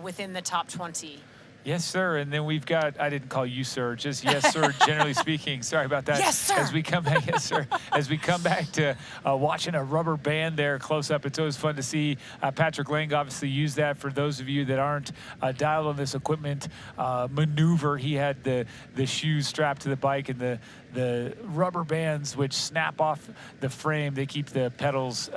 within the top 20. Yes, sir. And then we've got, I didn't call you sir, just yes, sir, generally speaking. Sorry about that. Yes, sir. As we come back, yes, sir. As we come back to watching a rubber band there close up, it's always fun to see. Patrick Lang obviously used that. For those of you that aren't dialed on this equipment maneuver, he had the shoes strapped to the bike and the rubber bands which snap off the frame. They keep the pedals,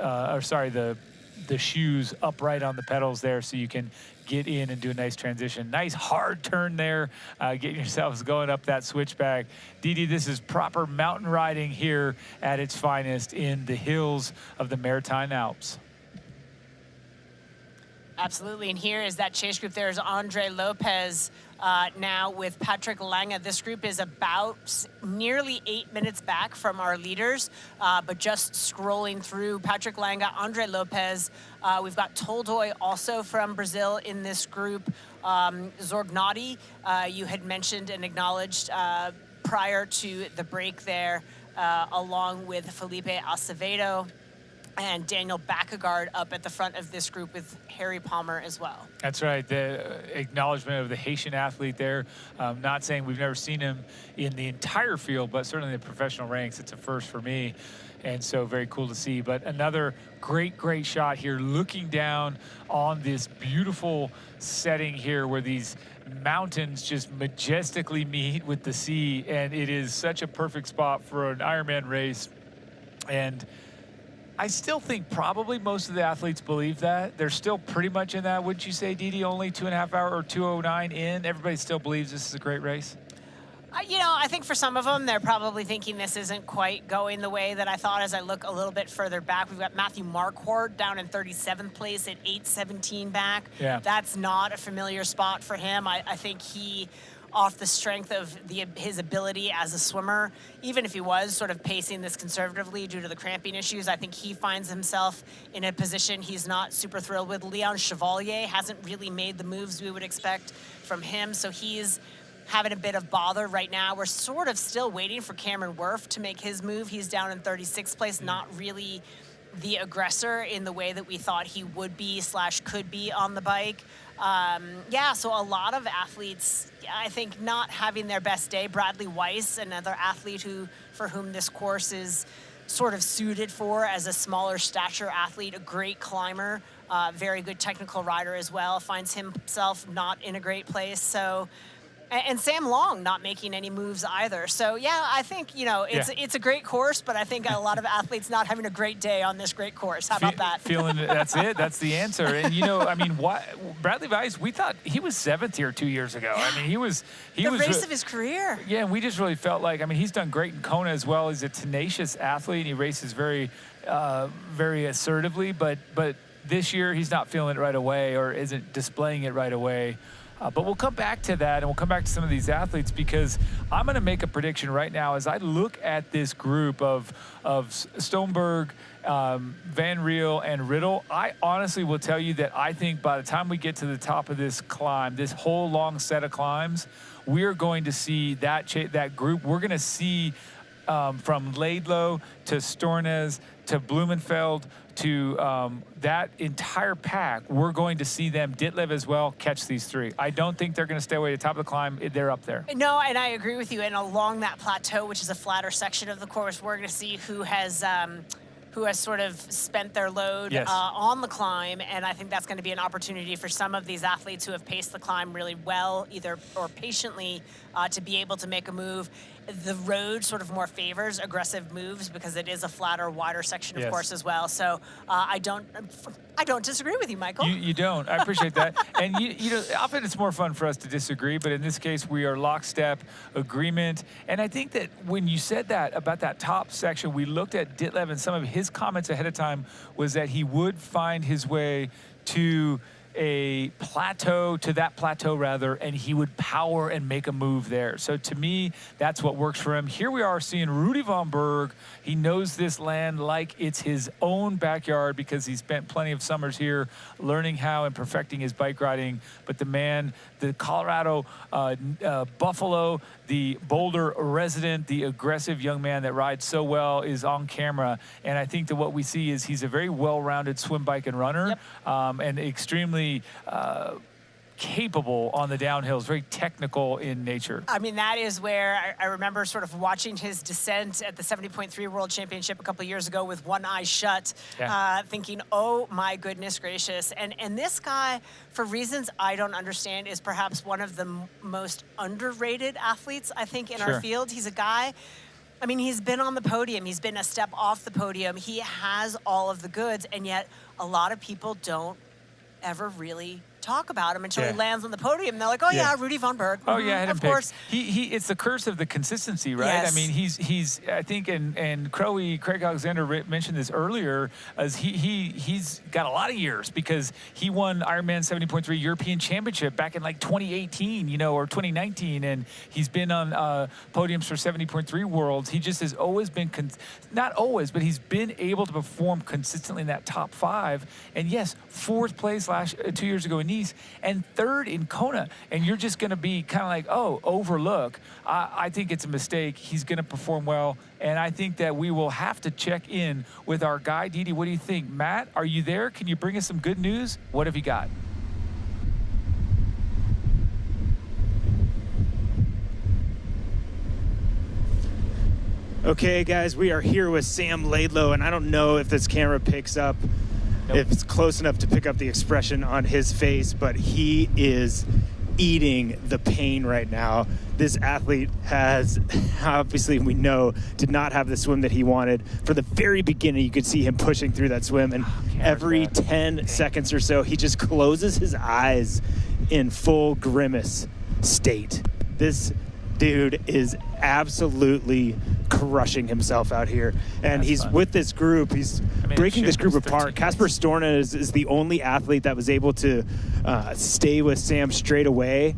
the shoes upright on the pedals there so you can get in and do a nice transition. Nice hard turn there, getting yourselves going up that switchback. Didi, this is proper mountain riding here at its finest in the hills of the Maritime Alps. Absolutely, and here is that chase group. There's Andre Lopez now with Patrick Lange. This group is about nearly 8 minutes back from our leaders, but just scrolling through Patrick Lange, Andre Lopez. We've got Toldoy also from Brazil in this group. Zorgnati, you had mentioned and acknowledged prior to the break there, along with Felipe Acevedo and Daniel Backegard up at the front of this group with Harry Palmer as well. That's right, the acknowledgement of the Haitian athlete there. Not saying we've never seen him in the entire field, but certainly in the professional ranks, it's a first for me. And so very cool to see. But another great shot here, looking down on this beautiful setting here where these mountains just majestically meet with the sea. And it is such a perfect spot for an Ironman race. And I still think probably most of the athletes believe that. They're still pretty much in that, wouldn't you say, Didi? Only 2.5 hour or 2:09 in. Everybody still believes this is a great race. You know, I think for some of them, they're probably thinking this isn't quite going the way that I thought. As I look a little bit further back, we've got Matthew Marquardt down in 37th place at 8:17 back. Yeah. That's not a familiar spot for him. I think he, off the strength of his ability as a swimmer, even if he was sort of pacing this conservatively due to the cramping issues, I think he finds himself in a position he's not super thrilled with. Leon Chevalier hasn't really made the moves we would expect from him, so he's having a bit of bother right now. We're sort of still waiting for Cameron Wurf to make his move. He's down in 36th place, not really the aggressor in the way that we thought he would be / could be on the bike. Yeah, so a lot of athletes, I think, not having their best day. Bradley Weiss, another athlete for whom this course is sort of suited for as a smaller stature athlete, a great climber, very good technical rider as well, finds himself not in a great place. So, and Sam Long not making any moves either. So yeah, I think, you know, it's a great course, but I think a lot of athletes not having a great day on this great course. How about that? Feeling that's it. That's the answer. And you know, I mean, Bradley Weiss, we thought he was 7th here 2 years ago. I mean, he was the race of his career. Yeah, and we just really felt like, I mean, he's done great in Kona as well. He's a tenacious athlete. He races very, very assertively, but this year he's not feeling it right away or isn't displaying it right away. But we'll come back to that, and we'll come back to some of these athletes, because I'm going to make a prediction right now as I look at this group of Stoneberg, Van Riel, and Riddle. I honestly will tell you that I think by the time we get to the top of this climb, this whole long set of climbs, we're going to see that group. We're going to see from Laidlow to Stornes to Blumenfeld to that entire pack, we're going to see them, Ditlev as well, catch these three. I don't think they're going to stay away at the top of the climb. They're up there. No, and I agree with you. And along that plateau, which is a flatter section of the course, we're going to see who has sort of spent their load on the climb. And I think that's going to be an opportunity for some of these athletes who have paced the climb really well, or patiently, to be able to make a move. The road sort of more favors aggressive moves because it is a flatter, wider section of course as well. So I don't disagree with you, Michael. You don't. I appreciate that. And you know, often it's more fun for us to disagree, but in this case, we are lockstep agreement. And I think that when you said that about that top section, we looked at Ditlev, and some of his comments ahead of time was that he would find his way to that plateau rather, and he would power and make a move there. So to me, that's what works for him. Here we are seeing Rudy von Berg. He knows this land like it's his own backyard because he spent plenty of summers here learning how and perfecting his bike riding. But the man, the Colorado Buffalo, the Boulder resident, the aggressive young man that rides so well is on camera. And I think that what we see is he's a very well-rounded swim, bike, and runner, and extremely capable on the downhills, very technical in nature. I mean, that is where I remember sort of watching his descent at the 70.3 World Championship a couple of years ago with one eye shut, thinking, oh my goodness gracious. And this guy, for reasons I don't understand, is perhaps one of the most underrated athletes, I think, in our field. He's a guy, I mean, he's been on the podium. He's been a step off the podium. He has all of the goods, and yet a lot of people don't ever really talk about him until he lands on the podium. They're like, oh yeah, Rudy von Berg. Oh yeah, of course. It's the curse of the consistency, right? Yes. I mean, he's I think, and Craig Alexander mentioned this earlier, as he's got a lot of years because he won Ironman 70.3 European Championship back in like 2018, you know, or 2019, and he's been on podiums for 70.3 Worlds. He just has always been, not always, but he's been able to perform consistently in that top 5. And yes, 4th place 2 years ago in Nice, and 3rd in Kona, and you're just going to be kind of like, oh, overlook. I think it's a mistake. He's going to perform well, and I think that we will have to check in with our guy. Didi, what do you think? Matt, are you there? Can you bring us some good news? What have you got? Okay, guys, we are here with Sam Laidlow, and I don't know if this camera picks up, if it's close enough to pick up the expression on his face, but he is eating the pain right now. This athlete has, obviously we know, did not have the swim that he wanted. For the very beginning, you could see him pushing through that swim, and every 10 seconds or so, he just closes his eyes in full grimace state. This dude is absolutely crushing himself out here, and he's with this group. He's breaking this group apart. Casper Storna is the only athlete that was able to stay with Sam straight away.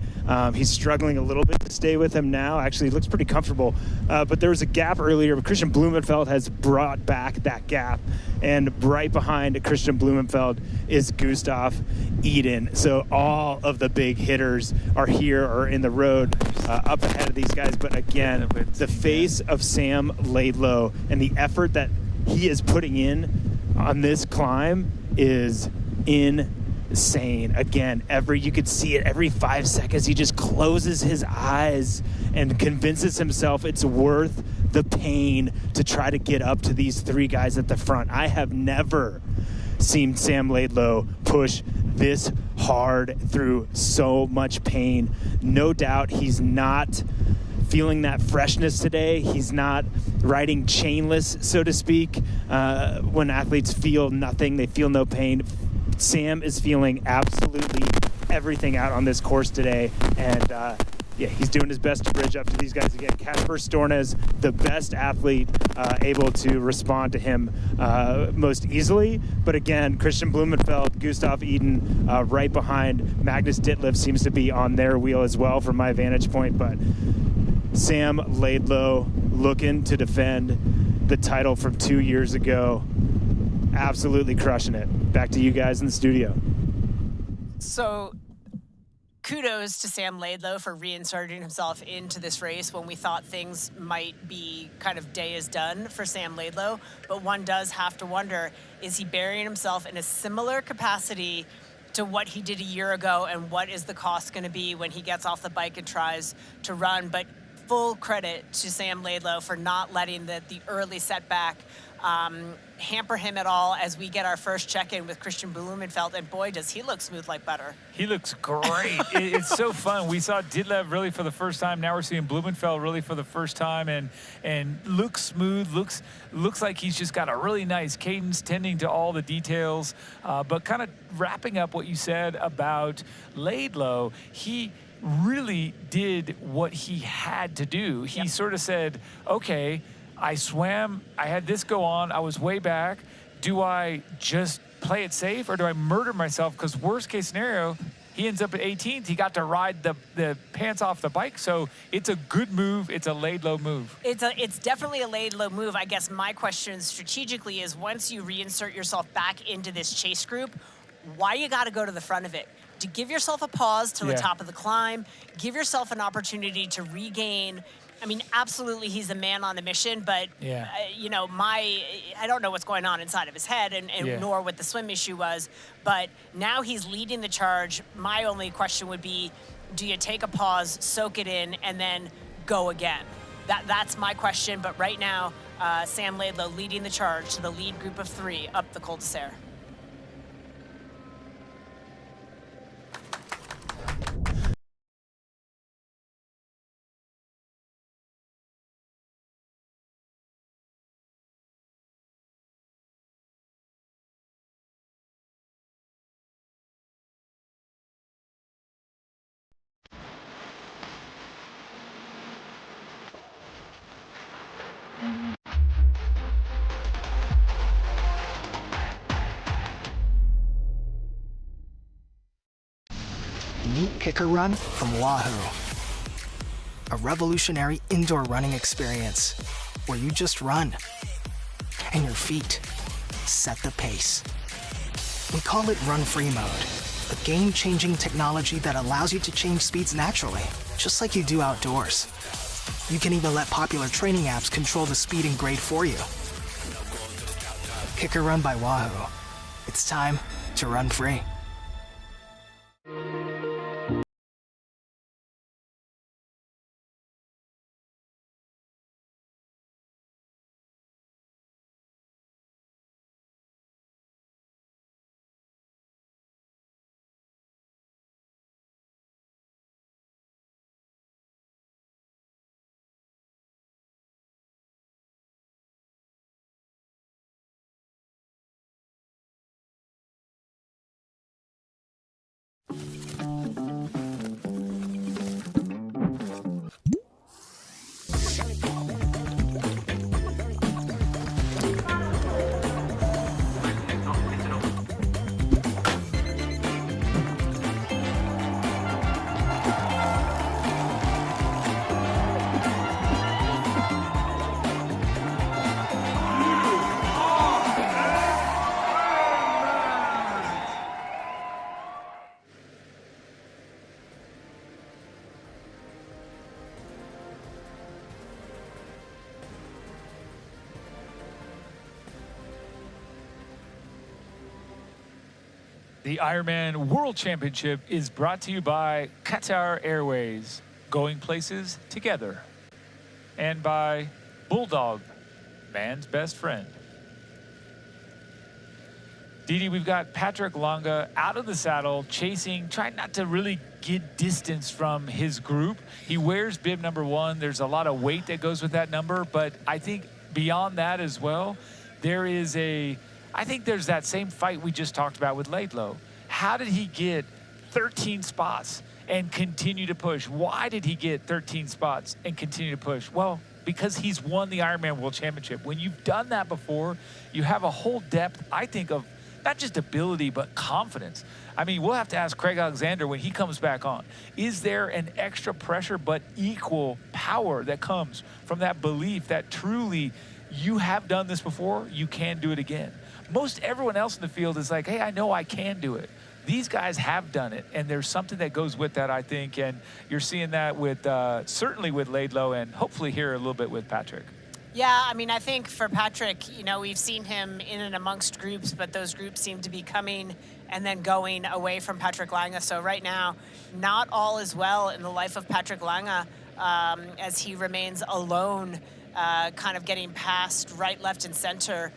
He's struggling a little bit to stay with him now. Actually, he looks pretty comfortable, but there was a gap earlier. Christian Blumenfeld has brought back that gap, and right behind Christian Blumenfeld is Gustav Eden. So all of the big hitters are here or in the road up ahead of these guys. But again, the face of Sam Laidlow and the effort that he is putting in on this climb is insane. Again, you could see it every 5 seconds. He just closes his eyes and convinces himself it's worth the pain to try to get up to these three guys at the front. I have never seen Sam Laidlow push this hard through so much pain. No doubt he's not feeling that freshness today. He's not riding chainless, so to speak. When athletes feel nothing, they feel no pain. Sam is feeling absolutely everything out on this course today, and yeah, he's doing his best to bridge up to these guys again. Casper Storna's the best athlete able to respond to him most easily. But again, Christian Blumenfeld, Gustav Eden right behind. Magnus Ditlev seems to be on their wheel as well from my vantage point. But Sam Laidlow looking to defend the title from 2 years ago. Absolutely crushing it. Back to you guys in the studio. So kudos to Sam Laidlow for reinserting himself into this race when we thought things might be kind of day is done for Sam Laidlow. But one does have to wonder, is he burying himself in a similar capacity to what he did a year ago, and what is the cost going to be when he gets off the bike and tries to run? But full credit to Sam Laidlow for not letting the early setback hamper him at all as we get our first check-in with Christian Blumenfeld, and boy, does he look smooth like butter. He looks great. It's so fun. We saw Ditlev really for the first time. Now we're seeing Blumenfeld really for the first time, and looks smooth, looks like he's just got a really nice cadence, tending to all the details. But kind of wrapping up what you said about Laidlow, he really did what he had to do. He sort of said, okay, I swam, I had this go on, I was way back. Do I just play it safe, or do I murder myself? Because worst case scenario, he ends up at 18th. He got to ride the pants off the bike. So it's a good move. It's a Laidlow move. It's definitely a Laidlow move. I guess my question strategically is, once you reinsert yourself back into this chase group, why you got to go to the front of it? To give yourself a pause till the top of the climb, give yourself an opportunity to regain. I mean, absolutely, he's a man on a mission, but, you know, I don't know what's going on inside of his head, and nor what the swim issue was, but now he's leading the charge. My only question would be, do you take a pause, soak it in, and then go again? That's my question, but right now, Sam Laidlow leading the charge to the lead group of 3 up the Col d'Isère. Meet Kicker Run from Wahoo, a revolutionary indoor running experience where you just run and your feet set the pace. We call it Run Free Mode, a game-changing technology that allows you to change speeds naturally, just like you do outdoors. You can even let popular training apps control the speed and grade for you. Kicker Run by Wahoo. It's time to run free. The Ironman World Championship is brought to you by Qatar Airways, going places together, and by Bulldog, man's best friend. Didi, we've got Patrick Lange out of the saddle, chasing, trying not to really get distance from his group. He wears bib number 1. There's a lot of weight that goes with that number, but I think beyond that as well, I think there's that same fight we just talked about with Laidlow. How did he get 13 spots and continue to push? Why did he get 13 spots and continue to push? Well, because he's won the Ironman World Championship. When you've done that before, you have a whole depth, I think, of not just ability, but confidence. I mean, we'll have to ask Craig Alexander when he comes back on. Is there an extra pressure but equal power that comes from that belief that truly you have done this before, you can do it again? Most everyone else in the field is like, hey, I know I can do it. These guys have done it, and there's something that goes with that, I think, and you're seeing that with certainly with Laidlow and hopefully here a little bit with Patrick. Yeah, I mean, I think for Patrick, you know, we've seen him in and amongst groups, but those groups seem to be coming and then going away from Patrick Lange. So right now, not all is well in the life of Patrick Lange as he remains alone, kind of getting past right, left, and center.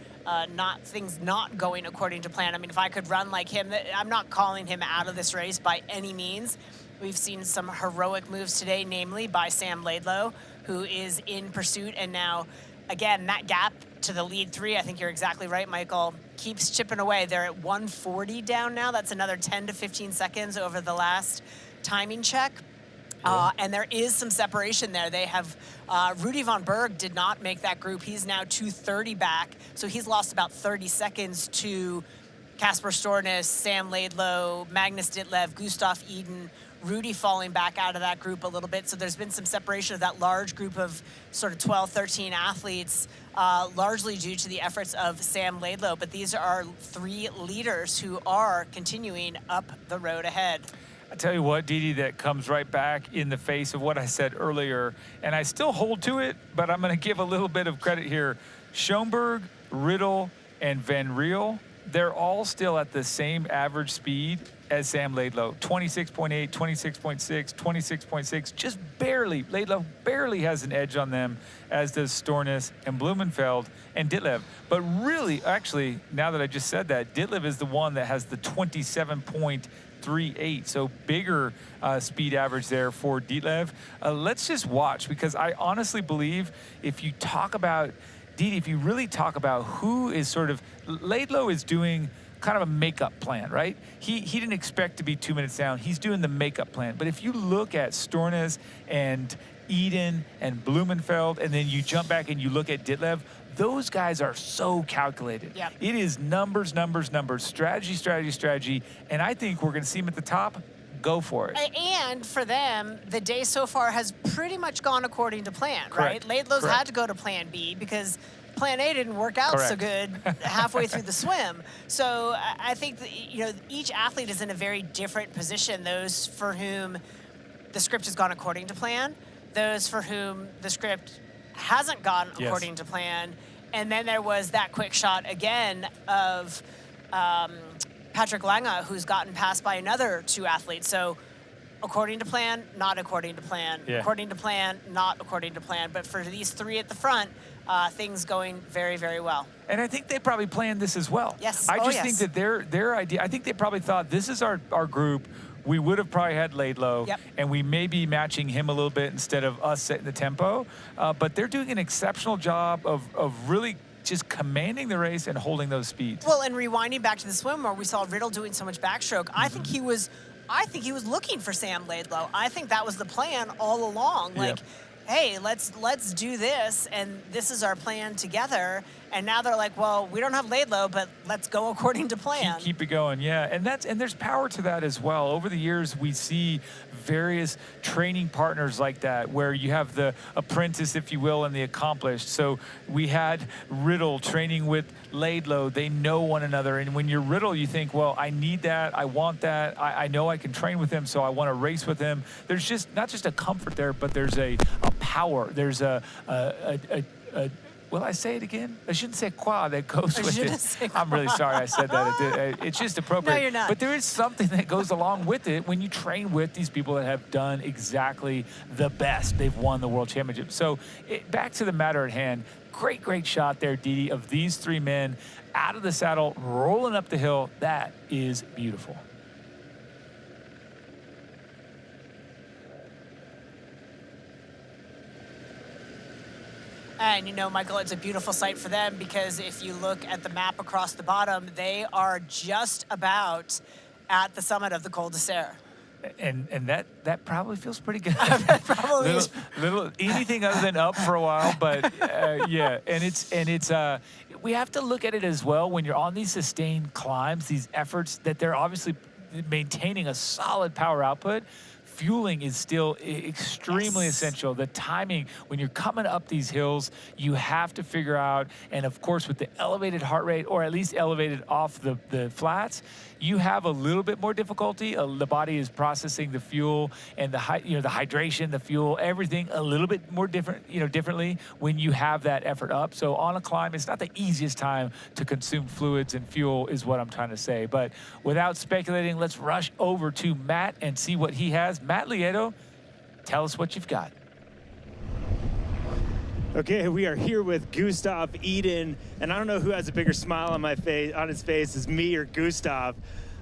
Things not going according to plan. I mean, if I could run like him, I'm not calling him out of this race by any means. We've seen some heroic moves today, namely by Sam Laidlow, who is in pursuit. And now, again, that gap to the lead 3, I think you're exactly right, Michael, keeps chipping away. They're at 140 down now. That's another 10 to 15 seconds over the last timing check. And there is some separation there. They have, Rudy von Berg did not make that group. He's now 230 back. So he's lost about 30 seconds to Kasper Stornes, Sam Laidlow, Magnus Ditlev, Gustav Iden, Rudy falling back out of that group a little bit. So there's been some separation of that large group of sort of 12, 13 athletes, largely due to the efforts of Sam Laidlow. But these are 3 leaders who are continuing up the road ahead. I tell you what, Didi, that comes right back in the face of what I said earlier, and I still hold to it, but I'm going to give a little bit of credit here. Schoenberg, Riddle, and Van Riel, they're all still at the same average speed as Sam Laidlow. 26.8, 26.6, 26.6, just barely. Laidlow barely has an edge on them, as does Stornes and Blumenfeld and Ditlev. But really, actually, now that I just said that, Ditlev is the one that has the 27.38, so bigger speed average there for Ditlev. Let's just watch, because I honestly believe if you talk about, Didi, if you really talk about who is sort of, Laidlow is doing kind of a makeup plan, right? He didn't expect to be 2 minutes down. He's doing the makeup plan. But if you look at Stornes and Eden and Blumenfeld, and then you jump back and you look at Ditlev, those guys are so calculated. Yep. It is numbers, numbers, numbers, strategy, strategy, strategy. And I think we're going to see him at the top. Go for it. And for them, the day so far has pretty much gone according to plan, Correct. right? Laidlow's Correct. had to go to plan B because plan A didn't work out so good halfway through the swim. So I think that, you know, each athlete is in a very different position. Those for whom the script has gone according to plan, those for whom the script hasn't gone according to plan. And then there was that quick shot again of Patrick Lange, who's gotten passed by another 2 athletes. So according to plan, not according to plan. Yeah. According to plan, not according to plan. But for these 3 at the front, things going very, very well. And I think they probably planned this as well. Yes. I just think that their idea, I think they probably thought, this is our group. We would have probably had Laidlow, and we may be matching him a little bit instead of us setting the tempo. But they're doing an exceptional job of really just commanding the race and holding those speeds. Well, and rewinding back to the swim where we saw Riddle doing so much backstroke, I think he was looking for Sam Laidlow. I think that was the plan all along. Like, hey, let's do this, and this is our plan together. And now they're like, well, we don't have Laidlow, but let's go according to plan. Keep it going, yeah. And there's power to that as well. Over the years, we see various training partners like that, where you have the apprentice, if you will, and the accomplished. So we had Riddle training with Laidlow. They know one another. And when you're Riddle, you think, well, I need that. I want that. I know I can train with him, so I want to race with him. There's just not just a comfort there, but there's a power. There's a Will I say it again? I shouldn't say quoi that goes with Je ne it. sais I'm really quoi. sorry I said that. It's just appropriate. No, you're not. But there is something that goes along with it when you train with these people that have done exactly the best. They've won the World Championship. So back to the matter at hand. Great shot there, Didi, of these three men out of the saddle, rolling up the hill. That is beautiful. And, you know, Michael, it's a beautiful sight for them because if you look at the map across the bottom, they are just about at the summit of the Col d'Isère. And that probably feels pretty good. Probably little anything other than up for a while, but yeah. And it's we have to look at it as well when you're on these sustained climbs, these efforts that they're obviously maintaining a solid power output. Fueling is still extremely essential. The timing, when you're coming up these hills, you have to figure out, and of course with the elevated heart rate, or at least elevated off the flats, you have a little bit more difficulty. The body is processing the fuel and the hydration, the fuel, everything a little bit more differently when you have that effort up. So on a climb, it's not the easiest time to consume fluids and fuel is what I'm trying to say. But without speculating, let's rush over to Matt and see what he has. Matt Lieto, tell us what you've got. Okay, we are here with Gustav Iden, and I don't know who has a bigger smile on his face, is me or Gustav.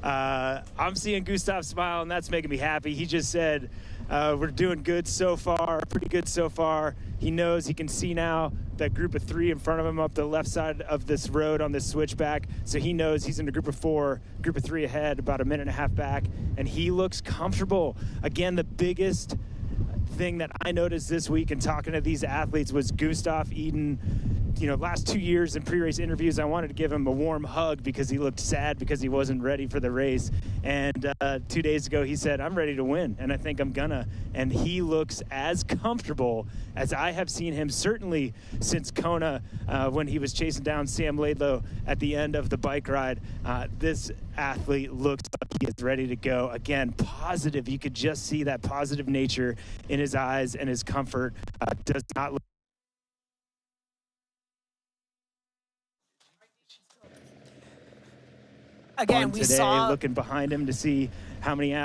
I'm seeing Gustav smile, and that's making me happy. He just said, we're doing good so far, pretty good so far. He knows, he can see now that group of three in front of him up the left side of this road on this switchback. So he knows he's in a group of four, group of three ahead, about a minute and a half back, and he looks comfortable. Again, the biggest thing that I noticed this week in talking to these athletes was Gustav Iden. You know, last 2 years in pre-race interviews, I wanted to give him a warm hug because he looked sad because he wasn't ready for the race. And 2 days ago, he said, I'm ready to win, and I think I'm gonna. And he looks as comfortable as I have seen him, certainly since Kona, when he was chasing down Sam Laidlow at the end of the bike ride. This athlete looks like he is ready to go. Again, positive. You could just see that positive nature in his eyes, and his comfort does not look. Again, we saw looking behind him to see how many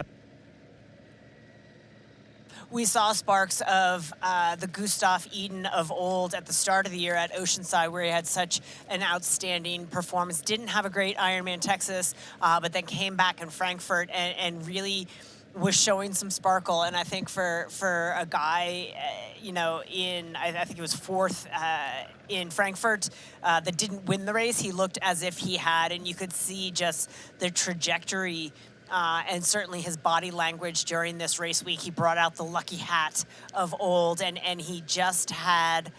we saw sparks of the Gustav Iden of old at the start of the year at Oceanside, where he had such an outstanding performance. Didn't have a great Ironman Texas, but then came back in Frankfurt and really was showing some sparkle. And I think for a guy, you know, I think it was fourth in Frankfurt that didn't win the race, he looked as if he had, and you could see just the trajectory and certainly his body language during this race week. He brought out the lucky hat of old, and he just had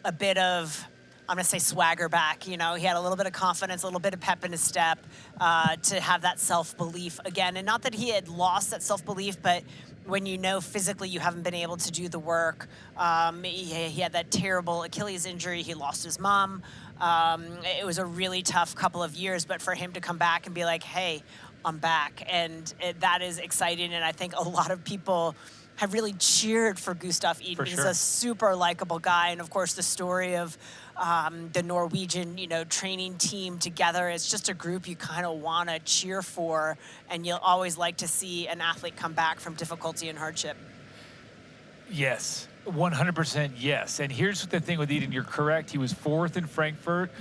a bit of, I'm gonna say, swagger back. You know, he had a little bit of confidence, a little bit of pep in his step to have that self-belief again. And not that he had lost that self-belief, but when you know physically you haven't been able to do the work. He had that terrible Achilles injury. He lost his mom. It was a really tough couple of years, but for him to come back and be like, hey, I'm back. And that is exciting. And I think a lot of people have really cheered for Gustav Iden. For He's sure. a super likable guy. And of course, the story of the Norwegian, training team together. It's just a group you kind of want to cheer for. And you'll always like to see an athlete come back from difficulty and hardship. Yes, 100% yes. And here's the thing with Iden, you're correct. He was fourth in Frankfurt.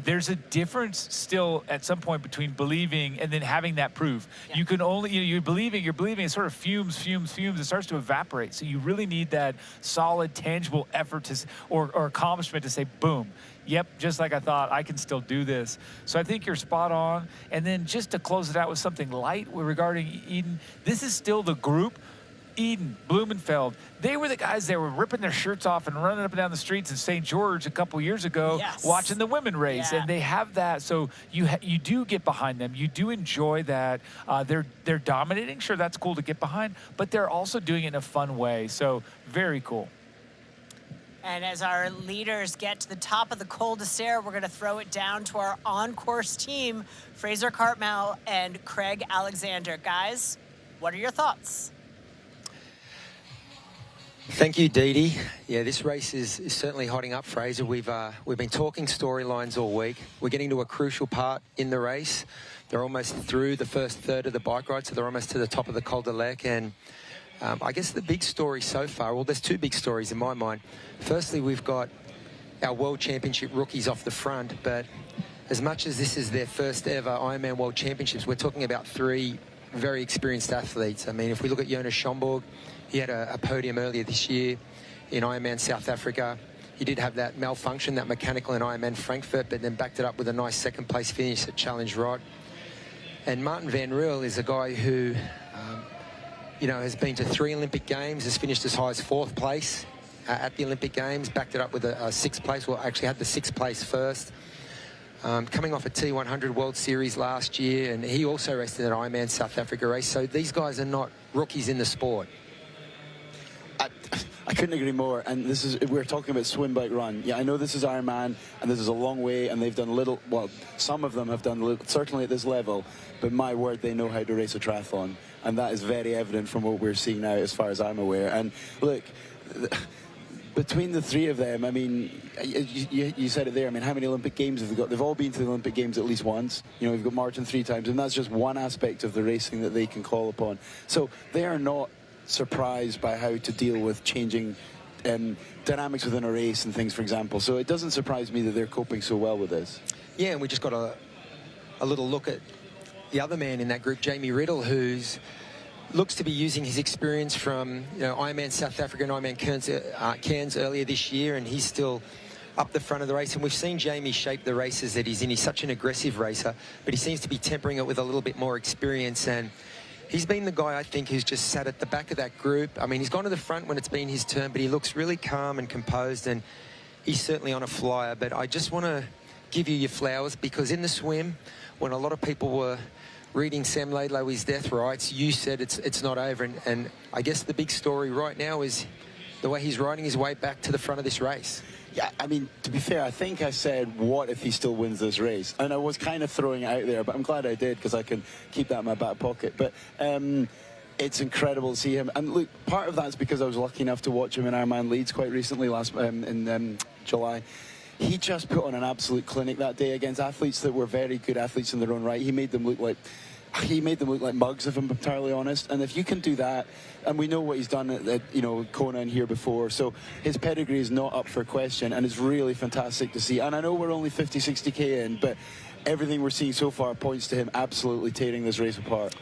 There's a difference still at some point between believing and then having that proof. Yeah. You can only, you're believing, it sort of fumes. It starts to evaporate. So you really need that solid, tangible effort or accomplishment to say, boom. Yep, just like I thought, I can still do this. So I think you're spot on. And then just to close it out with something light regarding Iden, this is still the group. Eden, Blumenfeld, they were the guys that were ripping their shirts off and running up and down the streets in St. George a couple years ago, watching the women race. Yeah. And they have that, so you do get behind them. You do enjoy that. They're dominating. Sure, that's cool to get behind, but they're also doing it in a fun way. So very cool. And as our leaders get to the top of the Col d'Isère, we're going to throw it down to our on-course team, Fraser Cartmel and Craig Alexander. Guys, what are your thoughts? Thank you, Dee Dee. Yeah, this race is certainly hotting up, Fraser. We've been talking storylines all week. We're getting to a crucial part in the race. They're almost through the first third of the bike ride, so they're almost to the top of the Col de Lec. And I guess the big story so far, well, there's two big stories in my mind. Firstly, we've got our World Championship rookies off the front, but as much as this is their first ever Ironman World Championships, we're talking about three very experienced athletes. I mean, if we look at Jonas Schomburg, he had a podium earlier this year in Ironman South Africa. He did have that malfunction, that mechanical in Ironman Frankfurt, but then backed it up with a nice second place finish at Challenge Roth. And Martin van Riel is a guy who, you know, has been to 3 Olympic Games, has finished as high as 4th place at the Olympic Games, backed it up with a 6th place, well, actually had the 6th place first. Coming off a T100 World Series last year, and he also raced in an Ironman South Africa race. So these guys are not rookies in the sport. I couldn't agree more. And this is, we're talking about swim, bike, run. Yeah, I know this is Ironman, and this is a long way, and they've done little, well, some of them have done little, certainly at this level, but my word, they know how to race a triathlon. And that is very evident from what we're seeing now, as far as I'm aware. And look, between the three of them, I mean, you said it there. I mean, how many Olympic Games have they got? They've all been to the Olympic Games at least once. You know, we've got Martin 3 times, and that's just one aspect of the racing that they can call upon. So they are not surprised by how to deal with changing dynamics within a race and things, for example. So it doesn't surprise me that they're coping so well with this. Yeah, and we just got a little look at the other man in that group, Jamie Riddle, who's looks to be using his experience from, you know, Ironman South Africa and Ironman Cairns earlier this year, and he's still up the front of the race. And we've seen Jamie shape the races that he's in. He's such an aggressive racer, but he seems to be tempering it with a little bit more experience. And he's been the guy, I think, who's just sat at the back of that group. I mean, he's gone to the front when it's been his turn, but he looks really calm and composed, and he's certainly on a flyer. But I just want to give you your flowers, because in the swim, when a lot of people were reading Sam Laidlow his death rights, you said it's not over. And I guess the big story right now is the way he's riding his way back to the front of this race. Yeah, I mean, to be fair, I think I said, what if he still wins this race? And I was kind of throwing it out there, but I'm glad I did, because I can keep that in my back pocket. But it's incredible to see him. And look, part of that's because I was lucky enough to watch him in Ironman Leeds quite recently, in July. He just put on an absolute clinic that day against athletes that were very good athletes in their own right. He made them look like mugs, if I'm entirely honest. And if you can do that, and we know what he's done at you know, Kona and here before, so his pedigree is not up for question, and it's really fantastic to see. And I know we're only 50, 60k in, but everything we're seeing so far points to him absolutely tearing this race apart.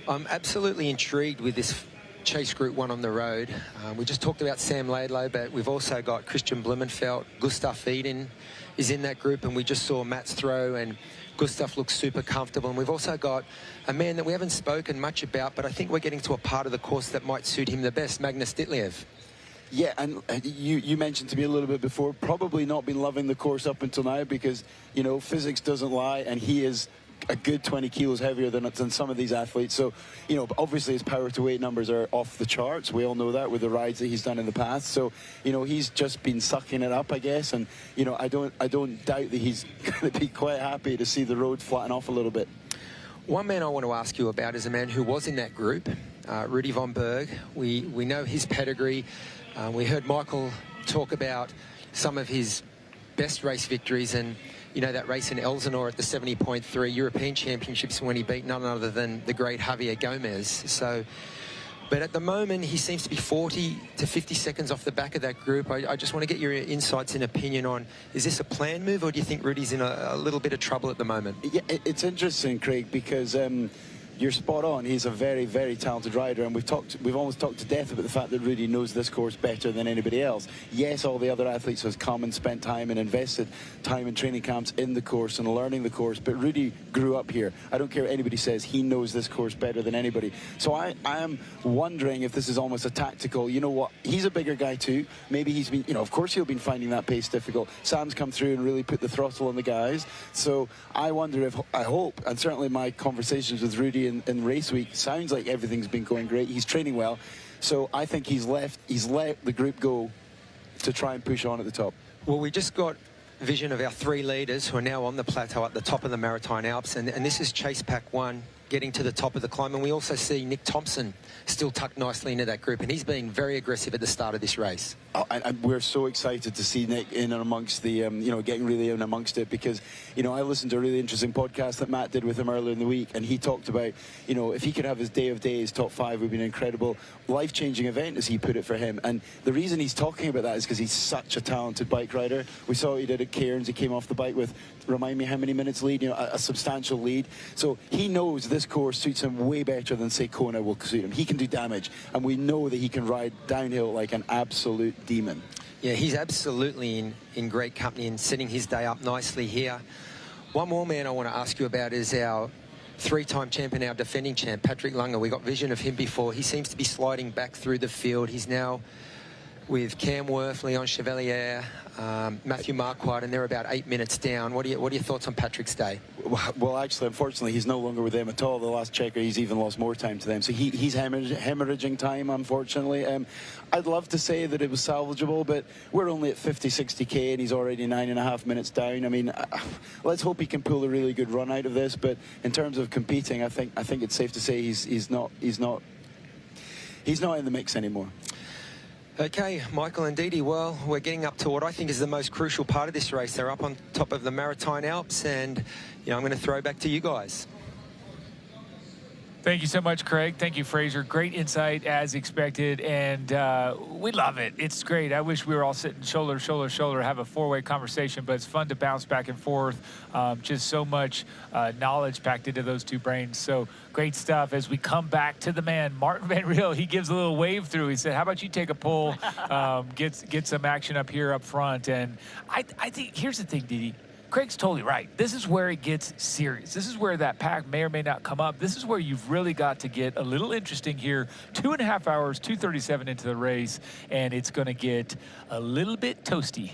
I'm absolutely intrigued with this Chase Group 1 on the road. We just talked about Sam Laidlow, but we've also got Christian Blumenfeld. Gustav Eden is in that group, and we just saw Matt's throw, and Gustav looks super comfortable. And we've also got a man that we haven't spoken much about, but I think we're getting to a part of the course that might suit him the best, Magnus Ditlev. Yeah, and you mentioned to me a little bit before, probably not been loving the course up until now, because, you know, physics doesn't lie, and he is a good 20 kilos heavier than some of these athletes. So, you know, obviously his power to weight numbers are off the charts. We all know that with the rides that he's done in the past. So, you know, he's just been sucking it up, I guess. And, you know, I don't doubt that he's going to be quite happy to see the road flatten off a little bit. One man I want to ask you about is a man who was in that group, Rudy von Berg. We know his pedigree. We heard Michael talk about some of his best race victories, and you know, that race in Elsinore at the 70.3 European Championships when he beat none other than the great Javier Gomez. So, but at the moment, he seems to be 40 to 50 seconds off the back of that group. I just want to get your insights and opinion on, is this a planned move, or do you think Rudy's in a little bit of trouble at the moment? Yeah, it's interesting, Craig, because you're spot on. He's a very, very talented rider, and we've almost talked to death about the fact that Rudy knows this course better than anybody else. Yes, all the other athletes have come and spent time and invested time in training camps in the course and learning the course, but Rudy grew up here. I don't care what anybody says, he knows this course better than anybody. So I am wondering if this is almost a tactical, you know what, he's a bigger guy too. Maybe he's been, you know, of course he'll been finding that pace difficult. Sam's come through and really put the throttle on the guys. So I wonder if, I hope, and certainly my conversations with Rudy in race week, sounds like everything's been going great. He's training well, so I think he's let the group go to try and push on at the top. Well, we just got vision of our 3 leaders who are now on the plateau at the top of the Maritime Alps, and this is Chase Pack 1, getting to the top of the climb. And we also see Nick Thompson still tucked nicely into that group, and he's being very aggressive at the start of this race. And we're so excited to see Nick in and amongst the, you know, getting really in amongst it, because, you know, I listened to a really interesting podcast that Matt did with him earlier in the week, and he talked about, you know, if he could have his day of days, top 5 would be an incredible life-changing event, as he put it, for him. And the reason he's talking about that is because he's such a talented bike rider. We saw what he did at Cairns. He came off the bike with, remind me how many minutes lead, you know, a substantial lead. So he knows this course suits him way better than, say, Kona will suit him. He can do damage, and we know that he can ride downhill like an absolute demon. Yeah, he's absolutely in great company and setting his day up nicely here. One more man I want to ask you about is our 3-time champion, our defending champ, Patrick Langer. We got vision of him before. He seems to be sliding back through the field. He's now with Cam Worth, Leon Chevalier, Matthew Marquardt, and they're about 8 minutes down. What are your thoughts on Patrick's day? Well, actually, unfortunately, he's no longer with them at all. The last checker, he's even lost more time to them. So he's hemorrhaging time, unfortunately. I'd love to say that it was salvageable, but we're only at 50, 60K, and he's already 9.5 minutes down. I mean, let's hope he can pull a really good run out of this. But in terms of competing, I think it's safe to say he's not in the mix anymore. Okay, Michael and Didi, well, we're getting up to what I think is the most crucial part of this race. They're up on top of the Maritime Alps, and, you know, I'm going to throw back to you guys. Thank you so much, Craig. Thank you, Fraser. Great insight, as expected, and we love it. It's great. I wish we were all sitting shoulder to shoulder to shoulder, have a 4-way conversation, but it's fun to bounce back and forth. Just so much knowledge packed into those two brains. So great stuff. As we come back to the man, Martin Van Riel, he gives a little wave through. He said, how about you take a pull, get some action up here up front. And I think, here's the thing, Didi. Craig's totally right. This is where it gets serious. This is where that pack may or may not come up. This is where you've really got to get a little interesting here. 2.5 hours, 2:37 into the race, and it's going to get a little bit toasty.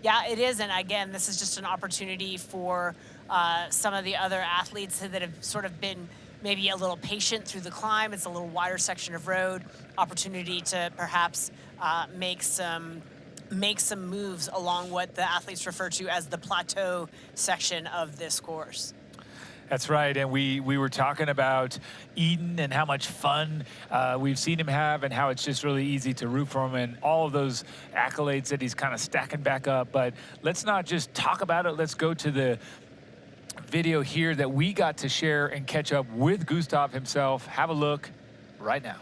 Yeah, it is. And again, this is just an opportunity for some of the other athletes that have sort of been maybe a little patient through the climb. It's a little wider section of road. Opportunity to perhaps make some moves along what the athletes refer to as the plateau section of this course. That's right, and we were talking about Eden and how much fun we've seen him have, and how it's just really easy to root for him, and all of those accolades that he's kind of stacking back up. But let's not just talk about it. Let's go to the video here that we got to share and catch up with Gustav himself. Have a look right now.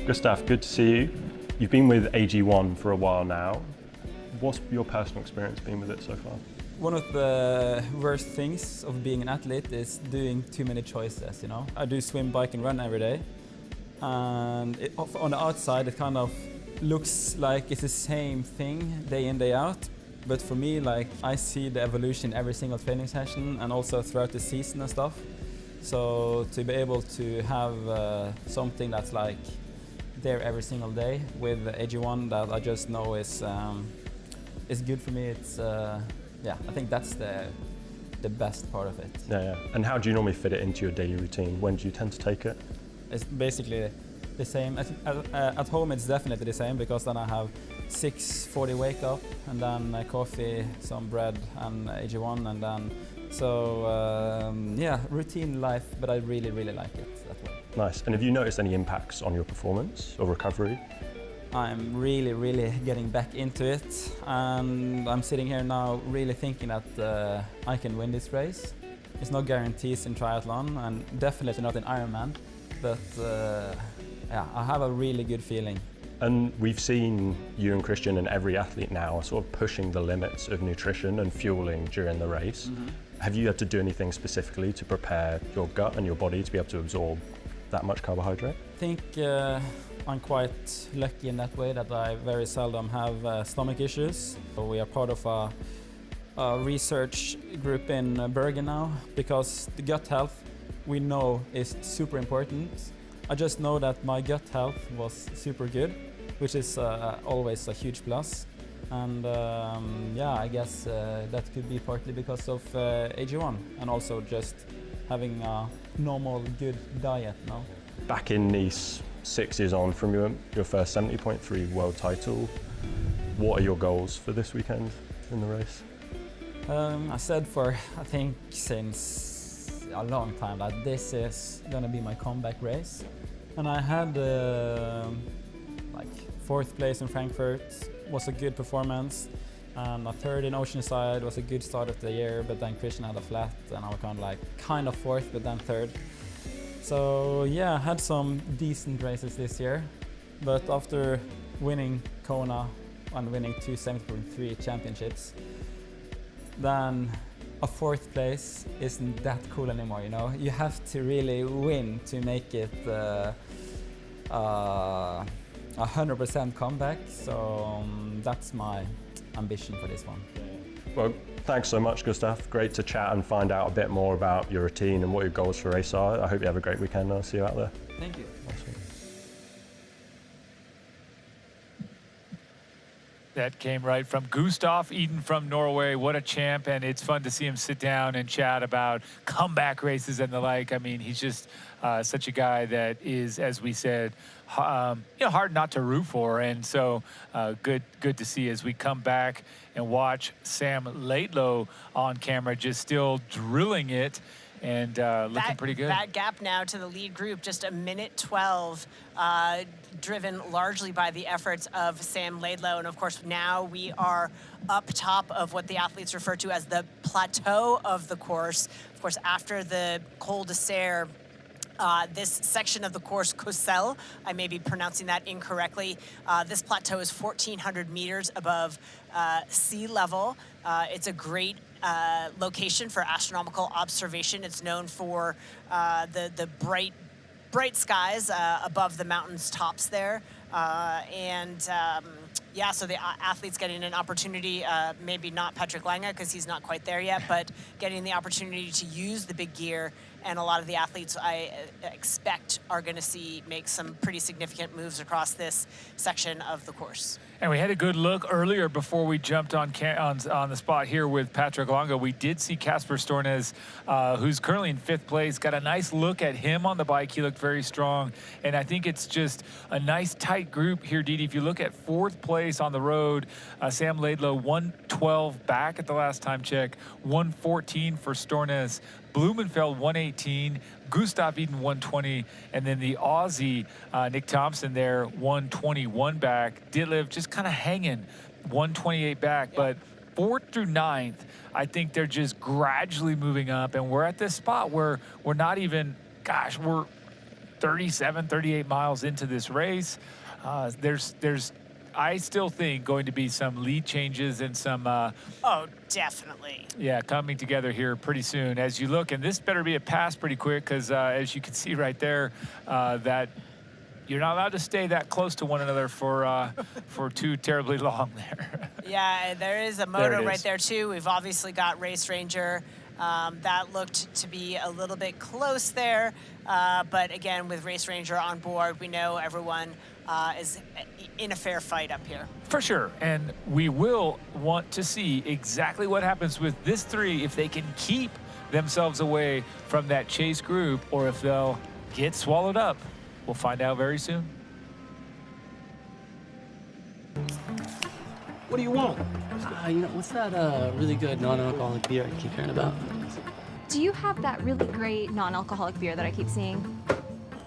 Gustav, good to see you. You've been with AG1 for a while now. What's your personal experience been with it so far? One of the worst things of being an athlete is doing too many choices, you know. I do swim, bike and run every day. And on the outside, it kind of looks like it's the same thing day in, day out. But for me, like, I see the evolution every single training session and also throughout the season and stuff. So to be able to have something that's like there every single day with AG1 that I just know is good for me. It's yeah, I think that's the best part of it. Yeah. And how do you normally fit it into your daily routine? When do you tend to take it? It's basically the same. At home it's definitely the same, because then I have 6:40 wake up and then coffee, some bread and AG1, and then yeah, routine life, but I really like it that way. Nice. And have you noticed any impacts on your performance or recovery? I'm really getting back into it, and I'm sitting here now really thinking that I can win this race. There's no guarantees in triathlon, and definitely not in Ironman, but yeah, I have a really good feeling. And we've seen you and Christian and every athlete now are sort of pushing the limits of nutrition and fueling during the race. Mm-hmm. Have you had to do anything specifically to prepare your gut and your body to be able to absorb that much carbohydrate? I think I'm quite lucky in that way that I very seldom have stomach issues. We are part of a research group in Bergen now, because the gut health we know is super important. I just know that my gut health was super good, which is always a huge plus. And yeah, I guess that could be partly because of AG1 and also just having a normal, good diet now. Back in Nice, 6 years on from your first 70.3 world title, what are your goals for this weekend in the race? I said for, I think, since a long time that this is gonna be my comeback race. And I had like 4th place in Frankfurt, was a good performance. And a 3rd in Oceanside was a good start of the year, but then Christian had a flat and I was kind of 4th, but then 3rd. So yeah, I had some decent races this year, but after winning Kona and winning 2 70.3 championships, then a 4th place isn't that cool anymore, you know? You have to really win to make it 100% comeback, so that's my ambition for this one. Well, thanks so much, Gustav. Great to chat and find out a bit more about your routine and what your goals for race are. I hope you have a great weekend and I'll see you out there. Thank you. Awesome. That came right from Gustav Eden from Norway. What a champ, and it's fun to see him sit down and chat about comeback races and the like. I mean, he's just such a guy that is, as we said, hard not to root for, and so good to see as we come back and watch Sam Laidlow on camera, just still drilling it. And looking pretty good. That gap now to the lead group, just 1:12, driven largely by the efforts of Sam Laidlow. And of course, now we are up top of what the athletes refer to as the plateau of the course. Of course, after the Col de Serre, this section of the course, Cossel, I may be pronouncing that incorrectly. This plateau is 1,400 meters above sea level. It's a great location for astronomical observation. It's known for the bright skies above the mountain's tops there. Yeah, so the athletes getting an opportunity, maybe not Patrick Lange because he's not quite there yet, but getting the opportunity to use the big gear. And a lot of the athletes I expect are going to make some pretty significant moves across this section of the course. And we had a good look earlier before we jumped on the spot here with Patrick Lange. We did see Casper Stornes, who's currently in 5th place. Got a nice look at him on the bike. He looked very strong. And I think it's just a nice tight group here, Didi. If you look at 4th place on the road, Sam Laidlow, 112 back at the last time check, 114 for Stornes. Blumenfeld 118, Gustav Eden 120, and then the Aussie Nick Thompson there 121 back. Ditlev just kind of hanging 128 back, but 4th through 9th, I think they're just gradually moving up, and we're at this spot where we're not even, gosh, we're 37, 38 miles into this race. There's I still think going to be some lead changes and some oh, definitely. Yeah, coming together here pretty soon as you look, and this better be a pass pretty quick because as you can see right there, that you're not allowed to stay that close to one another for too terribly long there. Yeah, there is a moto right there too. We've obviously got Race Ranger. That looked to be a little bit close there, but again, with Race Ranger on board, we know everyone is in a fair fight up here. For sure, and we will want to see exactly what happens with this 3, if they can keep themselves away from that chase group or if they'll get swallowed up. We'll find out very soon. What do you want? What's that really good non-alcoholic beer I keep hearing about? Do you have that really great non-alcoholic beer that I keep seeing?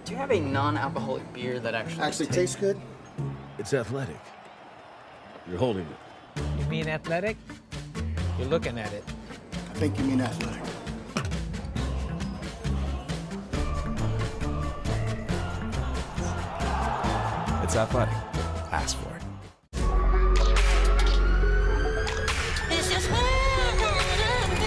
Do you have a non-alcoholic beer that actually tastes good? It's athletic. You're holding it. You mean athletic? You're looking at it. I think you mean athletic. It's athletic. Ask for it. This is where I wanna be.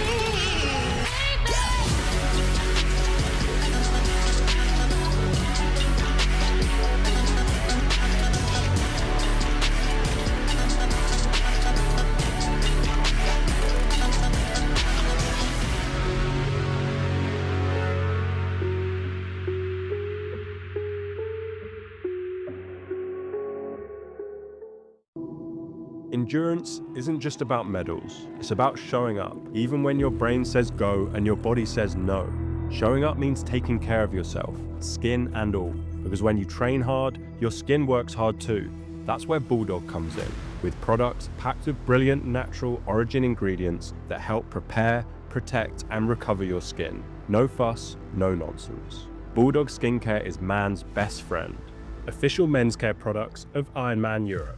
Endurance isn't just about medals, it's about showing up, even when your brain says go and your body says no. Showing up means taking care of yourself, skin and all, because when you train hard, your skin works hard too. That's where Bulldog comes in, with products packed with brilliant natural origin ingredients that help prepare, protect, and recover your skin. No fuss, no nonsense. Bulldog Skincare is man's best friend. Official men's care products of Ironman Europe.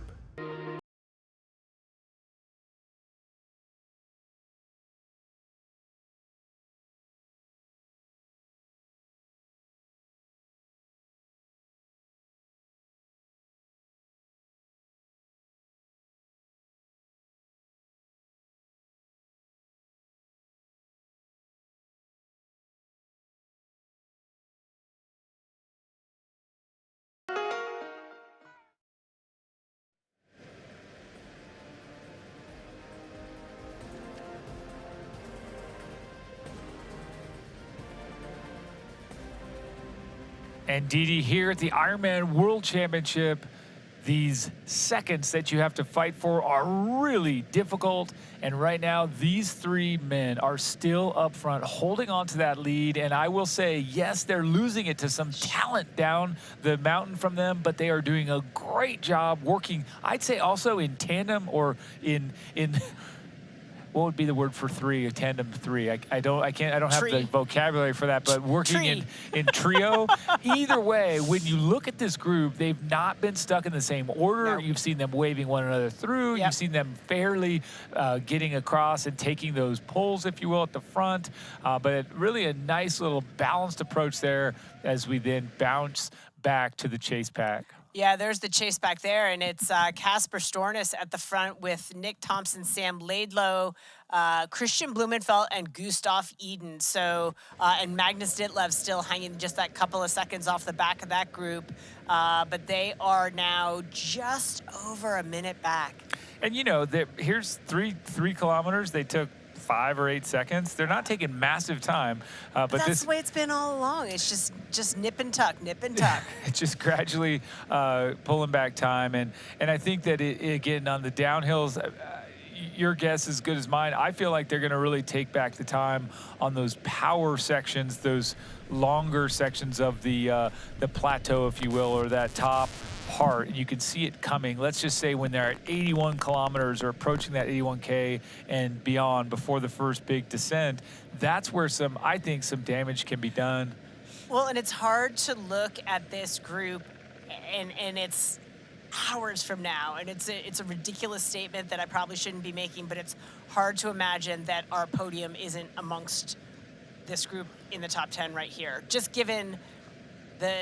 And Didi, here at the Ironman World Championship, these seconds that you have to fight for are really difficult. And right now, these three men are still up front, holding on to that lead. And I will say, yes, they're losing it to some talent down the mountain from them, but they are doing a great job working, I'd say also in tandem or in what would be the word for three, a tandem three? I don't have the vocabulary for that, but working in trio. Either way, when you look at this group, they've not been stuck in the same order. No. You've seen them waving one another through. Yep. You've seen them fairly getting across and taking those pulls, if you will, at the front. But really a nice little balanced approach there as we then bounce back to the chase pack. Yeah, there's the chase back there, and it's Casper Stornes at the front with Nick Thompson, Sam Laidlow, Christian Blumenfeld, and Gustav Eden. So, and Magnus Ditlev still hanging just that couple of seconds off the back of that group. But they are now just over a minute back. And, you know, here's three kilometers. They took 5 or 8 seconds. They're not taking massive time, but that's the way it's been all along. It's just nip and tuck, nip and tuck. It's just gradually pulling back time, and I think that again on the downhills, your guess is as good as mine. I feel like they're going to really take back the time on those power sections, those longer sections of the plateau, if you will, or that top part. You can see it coming. Let's just say when they're at 81 kilometers or approaching that 81K and beyond before the first big descent, that's where I think some damage can be done. Well, and it's hard to look at this group and it's hours from now, and it's a ridiculous statement that I probably shouldn't be making, but it's hard to imagine that our podium isn't amongst this group in the top 10 right here, just given the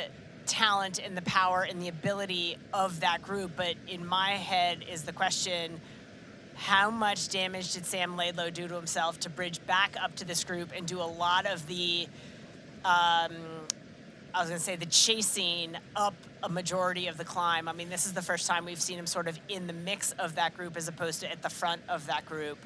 talent and the power and the ability of that group. But in my head is the question, how much damage did Sam Laidlow do to himself to bridge back up to this group and do a lot of the I was going to say the chasing up a majority of the climb. I mean, this is the first time we've seen him sort of in the mix of that group as opposed to at the front of that group.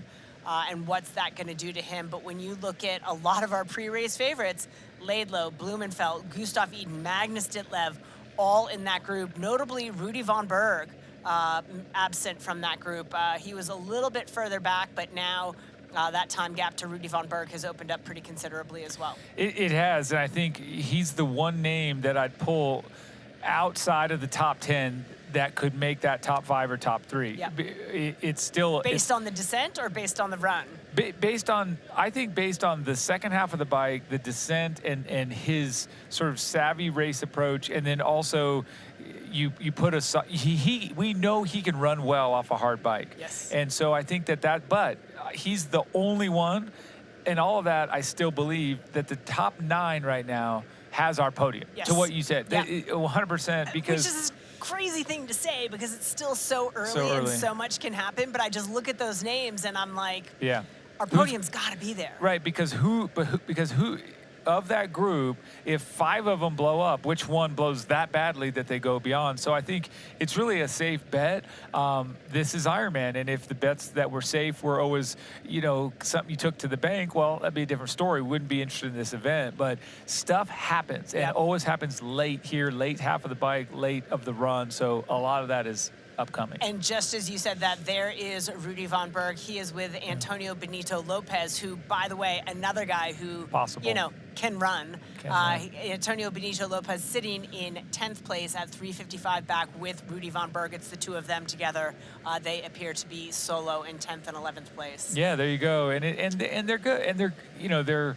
And what's that going to do to him? But when you look at a lot of our pre-race favorites, Laidlow, Blumenfeld, Gustav Eden, Magnus Ditlev, all in that group, notably Rudy von Berg, absent from that group. He was a little bit further back, but now that time gap to Rudy von Berg has opened up pretty considerably as well. It has, and I think he's the one name that I'd pull outside of the top 10 that could make that top 5 or top 3. Yep. It's still based on the descent or based on the run? I think based on the second half of the bike, the descent, and his sort of savvy race approach, and then also you put we know he can run well off a hard bike. Yes. And so I think but he's the only one, and all of that, I still believe that the top 9 right now has our podium. Yes. To what you said, yeah. 100%, because which is a crazy thing to say because it's still so early and so much can happen. But I just look at those names and I'm like, yeah, our podium's got to be there. Right, because who of that group, if 5 of them blow up, which one blows that badly that they go beyond? So I think it's really a safe bet. This is Ironman, and if the bets that were safe were always, something you took to the bank, well, that'd be a different story. We wouldn't be interested in this event, but stuff happens, and it always happens late here, late half of the bike, late of the run. So a lot of that is upcoming. And just as you said that, there is Rudy von Berg. He is with Antonio Benito Lopez, who, by the way, another guy who, can run. Antonio Benito Lopez sitting in 10th place at 3:55 back with Rudy von Berg. It's the two of them together. They appear to be solo in 10th and 11th place. Yeah, there you go. And they're good. And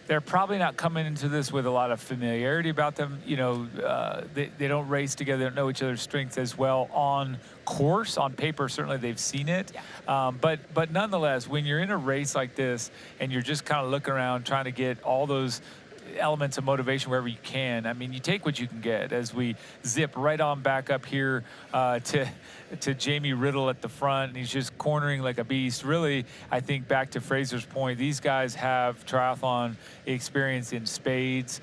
they're probably not coming into this with a lot of familiarity about them. They don't race together, they don't know each other's strengths as well on course. On paper, certainly they've seen it. Yeah. But nonetheless, when you're in a race like this and you're just kind of looking around trying to get all those elements of motivation wherever you can. I mean, you take what you can get as we zip right on back up here to Jamie Riddle at the front, and he's just cornering like a beast. Really, I think back to Fraser's point, these guys have triathlon experience in spades.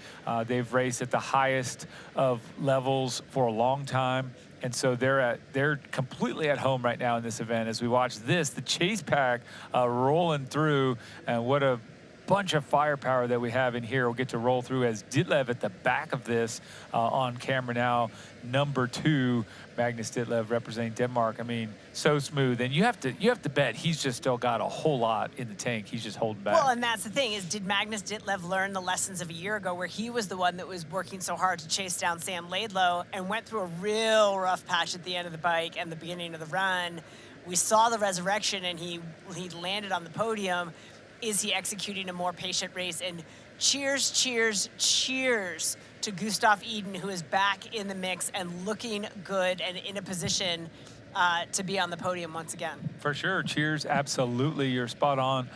They've raced at the highest of levels for a long time. And so they're completely at home right now in this event as we watch the chase pack rolling through, and what a bunch of firepower that we have in here. We'll get to roll through as Ditlev at the back of this on camera now. Number 2, Magnus Ditlev representing Denmark. I mean, so smooth. And you have to bet he's just still got a whole lot in the tank. He's just holding back. Well, and that's the thing is, did Magnus Ditlev learn the lessons of a year ago where he was the one that was working so hard to chase down Sam Laidlow and went through a real rough patch at the end of the bike and the beginning of the run? We saw the resurrection and he landed on the podium. Is he executing a more patient race? And cheers, cheers, cheers to Gustav Eden, who is back in the mix and looking good and in a position to be on the podium once again. For sure, cheers, absolutely, you're spot on.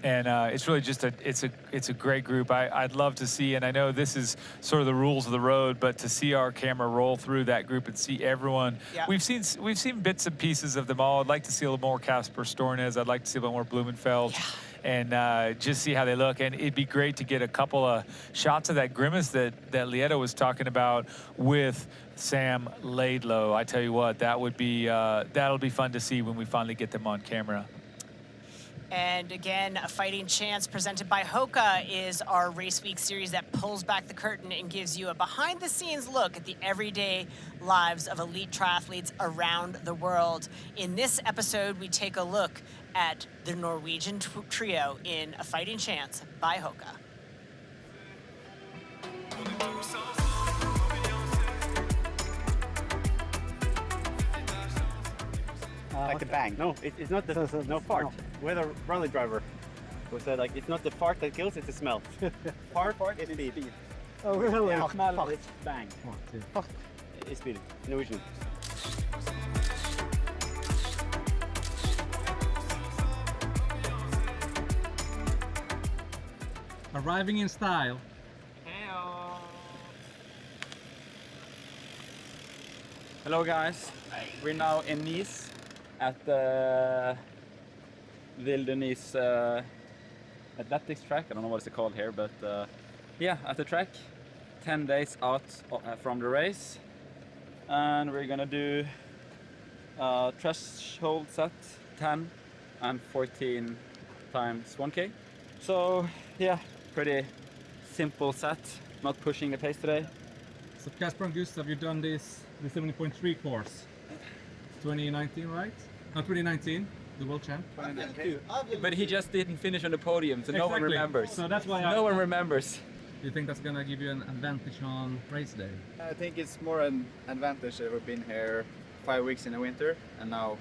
And it's really just it's a great group. I'd love to see, and I know this is sort of the rules of the road, but to see our camera roll through that group and see everyone. Yeah. We've seen bits and pieces of them all. I'd like to see a little more Casper Stornes. I'd like to see a little more Blumenfeld. Yeah. And just see how they look. And it'd be great to get a couple of shots of that grimace that Lieto was talking about with Sam Laidlow. I tell you what, that would be that'll be fun to see when we finally get them on camera. And again, A Fighting Chance presented by Hoka is our Race Week series that pulls back the curtain and gives you a behind-the-scenes look at the everyday lives of elite triathletes around the world. In this episode, we take a look at the Norwegian trio in A Fighting Chance by Hoka. Like a bang. No, it's not the no fart. We're the rally driver. Who said like it's not the fart that kills, it's the smell. Fart is speed. Oh really? Yeah, smell is bang. Fart is speed. Norwegian. Arriving in style. Hello guys, we're now in Nice at the Wilderness athletics track. I don't know what it's called here, but yeah, at the track. 10 days out from the race, and we're gonna do threshold set 10 and 14 times 1K. So yeah, pretty simple set, not pushing the pace today. So Casper and Gustav, you've done the 70.3 course. 2019, right? No, 2019, the world champ. But he just didn't finish on the podium, so no one remembers. So that's why no one remembers. Do you think that's gonna give you an advantage on race day? I think it's more an advantage that we've been here 5 weeks in the winter and now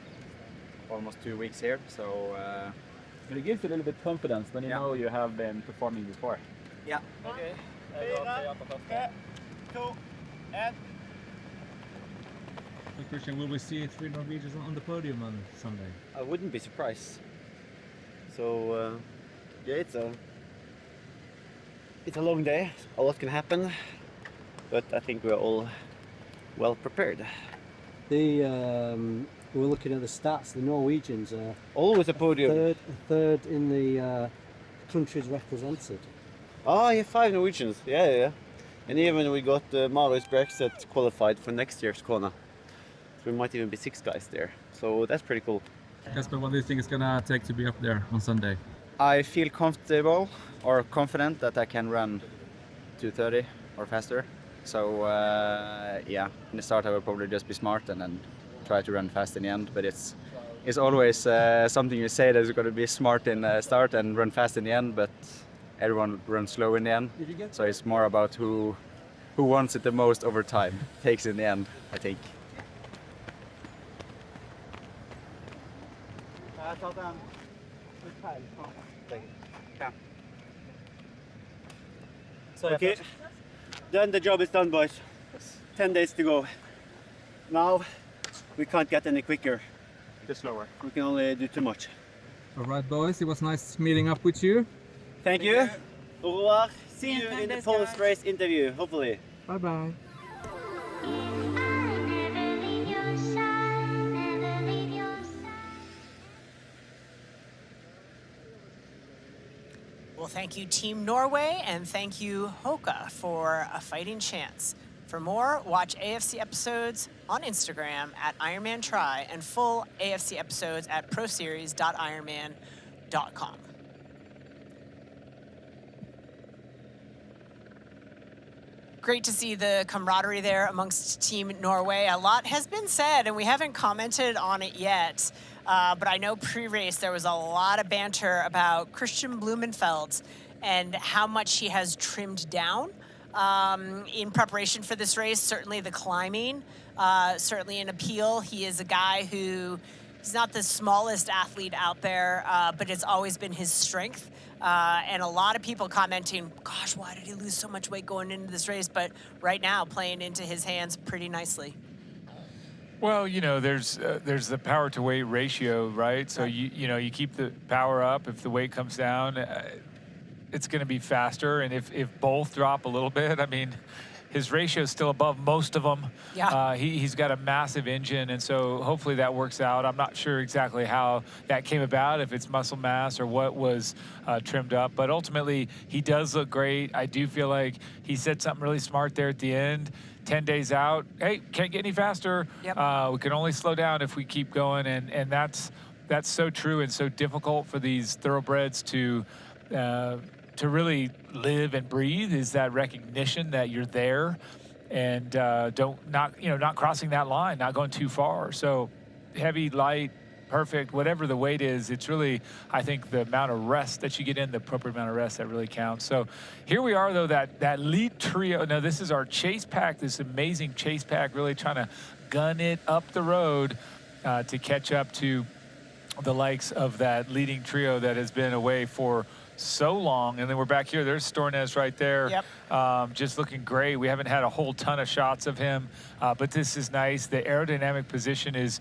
almost 2 weeks here. So but it gives you a little bit confidence when you know you have been performing before. Yeah. Okay. 4, 2, and. So Christian, will we see 3 Norwegians on the podium on Sunday? I wouldn't be surprised. So yeah, it's a long day. A lot can happen, but I think we're all well prepared. We're looking at the stats. The Norwegians are always a podium. Third in the countries represented. Oh, yeah, 5 Norwegians. Yeah. And even we got Marius Brexit qualified for next year's Kona. So we might even be 6 guys there. So that's pretty cool. Casper, what do you think it's gonna take to be up there on Sunday? I feel comfortable or confident that I can run 2:30 or faster. So yeah, in the start I will probably just be smart and then try to run fast in the end. But it's always something you say that is going to be smart in the start and run fast in the end, but everyone runs slow in the end. So it's more about who wants it the most over time takes in the end, I think. Okay, then the job is done, boys. 10 days to go. Now we can't get any quicker. Just slower. We can only do too much. All right, boys. It was nice meeting up with you. Thank you. Au revoir. See you in the post-race interview, hopefully. Bye-bye. Well, thank you, Team Norway, and thank you, Hoka, for a fighting chance. For more, watch AFC episodes on Instagram at IronmanTry and full AFC episodes at proseries.ironman.com. Great to see the camaraderie there amongst Team Norway. A lot has been said, and we haven't commented on it yet. But I know pre-race there was a lot of banter about Christian Blumenfeld and how much he has trimmed down in preparation for this race. Certainly the climbing, certainly an appeal. He is a guy who he's not the smallest athlete out there, but it's always been his strength. And a lot of people commenting, gosh, why did he lose so much weight going into this race? But right now, playing into his hands pretty nicely. Well, you know, there's the power to weight ratio, right? So you keep the power up. If the weight comes down, it's going to be faster. And if both drop a little bit, I mean, his ratio is still above most of them. Yeah. He's got a massive engine, and so hopefully that works out. I'm not sure exactly how that came about, if it's muscle mass or what was trimmed up, but ultimately he does look great. I do feel like he said something really smart there at the end. 10 days out, hey, can't get any faster. Yep. We can only slow down if we keep going, and that's so true and so difficult for these thoroughbreds to really live and breathe, is that recognition that you're there and not crossing that line, not going too far. So heavy, light, perfect, whatever the weight is, it's really, I think, the amount of rest that you get in, the appropriate amount of rest that really counts. So here we are, though, that lead trio. Now, this is our chase pack, this amazing chase pack, really trying to gun it up the road to catch up to the likes of that leading trio that has been away for so long. And then we're back here. There's Stornes right there. Yep. Just looking great. We haven't had a whole ton of shots of him, but this is nice. The aerodynamic position is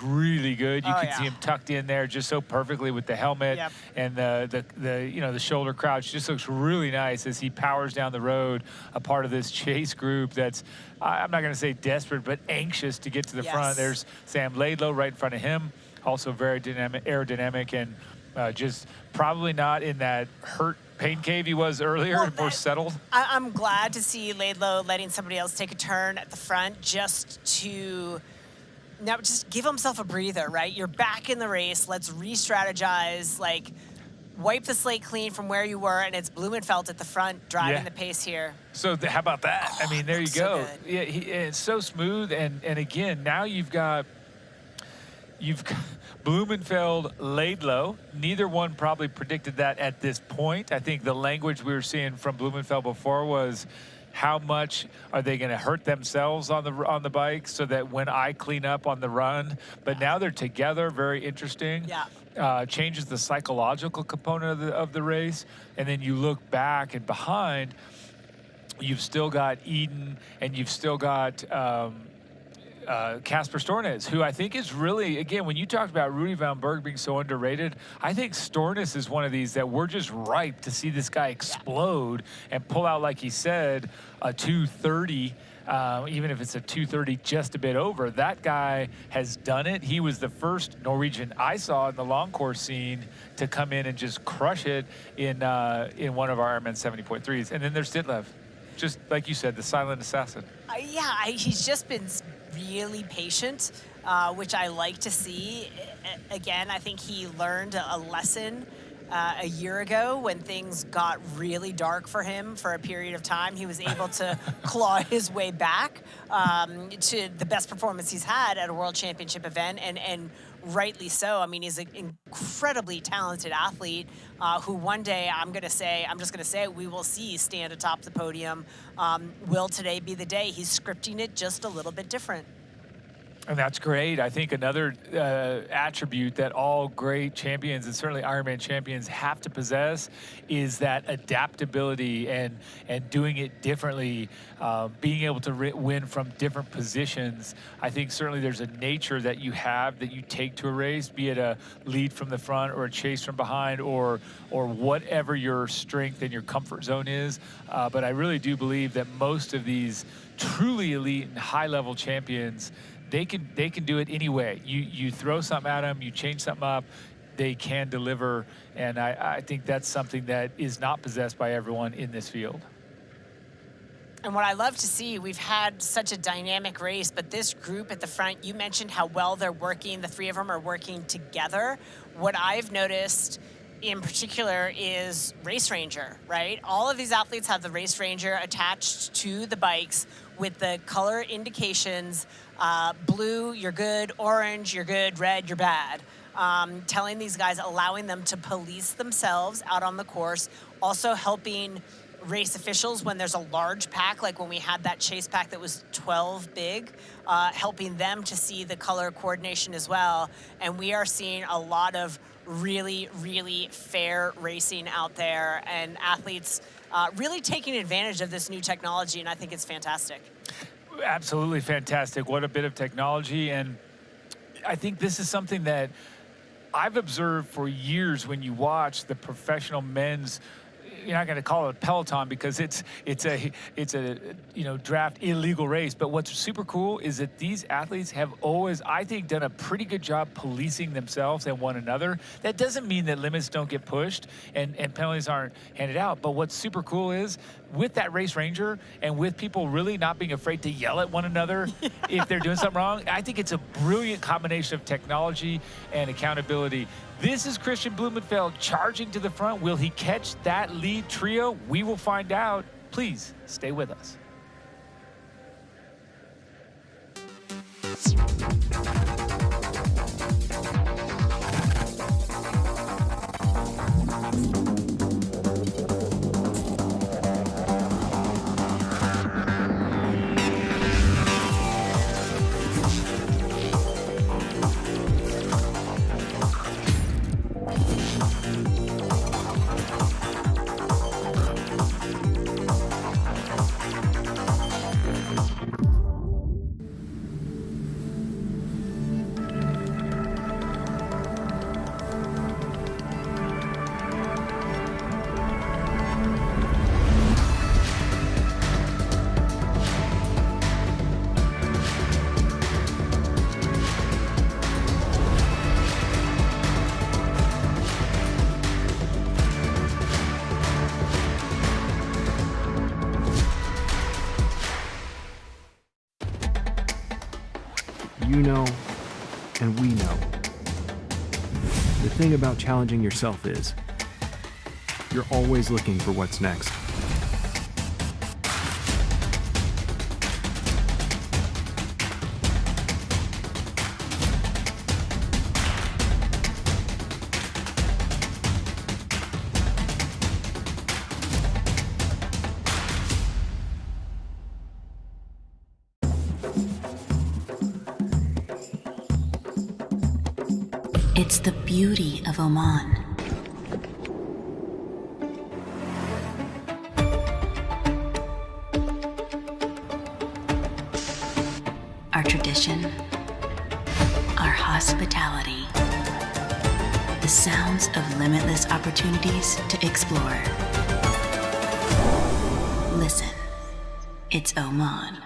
really good. You can see him tucked in there just so perfectly with the helmet. Yep. And the shoulder crouch just looks really nice as he powers down the road, a part of this chase group that's, I'm not going to say desperate, but anxious to get to the front. There's Sam Laidlow right in front of him, also very aerodynamic, and just probably not in that hurt pain cave he was earlier, more settled. I'm glad to see Laidlow letting somebody else take a turn at the front just to just give himself a breather, right? You're back in the race. Let's re-strategize, like wipe the slate clean from where you were, and it's Blumenfeld at the front driving the pace here. So how about that? I mean, there you go. So yeah, it's so smooth, and again, now you've got Blumenfeld, Laidlow. Neither one probably predicted that at this point. I think the language we were seeing from Blumenfeld before was, how much are they going to hurt themselves on the bike so that when I clean up on the run? But now they're together, very interesting. Yeah. Changes the psychological component of the race. And then you look back and behind, you've still got Eden, and you've still got Casper Stornes, who I think is really, again, when you talked about Rudy Van Berg being so underrated, I think Stornes is one of these that we're just ripe to see this guy explode and pull out, like he said, a 230, even if it's a 230 just a bit over. That guy has done it. He was the first Norwegian I saw in the long course scene to come in and just crush it in one of our Ironman 70.3s. And then there's Ditlev, just like you said, the silent assassin. He's just been really patient, which I like to see. Again, I think he learned a lesson a year ago when things got really dark for him for a period of time. He was able to claw his way back to the best performance he's had at a World Championship event, and rightly so. I mean, he's an incredibly talented athlete who one day I'm just gonna say, we will see stand atop the podium. Will today be the day? He's scripting it just a little bit different. And that's great. I think another attribute that all great champions, and certainly Ironman champions, have to possess is that adaptability and doing it differently, being able to win from different positions. I think certainly there's a nature that you have that you take to a race, be it a lead from the front or a chase from behind or whatever your strength and your comfort zone is. But I really do believe that most of these truly elite and high-level champions, they can do it anyway. You throw something at them, you change something up, they can deliver, and I think that's something that is not possessed by everyone in this field. And what I love to see, we've had such a dynamic race, but this group at the front, you mentioned how well they're working. The three of them are working together. What I've noticed in particular is Race Ranger, right? All of these athletes have the Race Ranger attached to the bikes with the color indications. Blue, you're good. Orange, you're good. Red, you're bad. Telling these guys, allowing them to police themselves out on the course. Also helping race officials when there's a large pack, like when we had that chase pack that was 12 big, helping them to see the color coordination as well. And we are seeing a lot of really, really fair racing out there, and athletes really taking advantage of this new technology, and I think it's fantastic. Absolutely fantastic. What a bit of technology. And I think this is something that I've observed for years when you watch the professional men's, you're not going to call it a peloton because it's a draft illegal race. But what's super cool is that these athletes have always, I think, done a pretty good job policing themselves and one another. That doesn't mean that limits don't get pushed and penalties aren't handed out. But what's super cool is with that Race Ranger and with people really not being afraid to yell at one another if they're doing something wrong, I think it's a brilliant combination of technology and accountability. This is Christian Blumenfeld charging to the front. Will he catch that lead trio? We will find out. Please stay with us. You know, and we know. The thing about challenging yourself is, you're always looking for what's next. It's the beauty of Oman. Our tradition, our hospitality, the sounds of limitless opportunities to explore. Listen, it's Oman.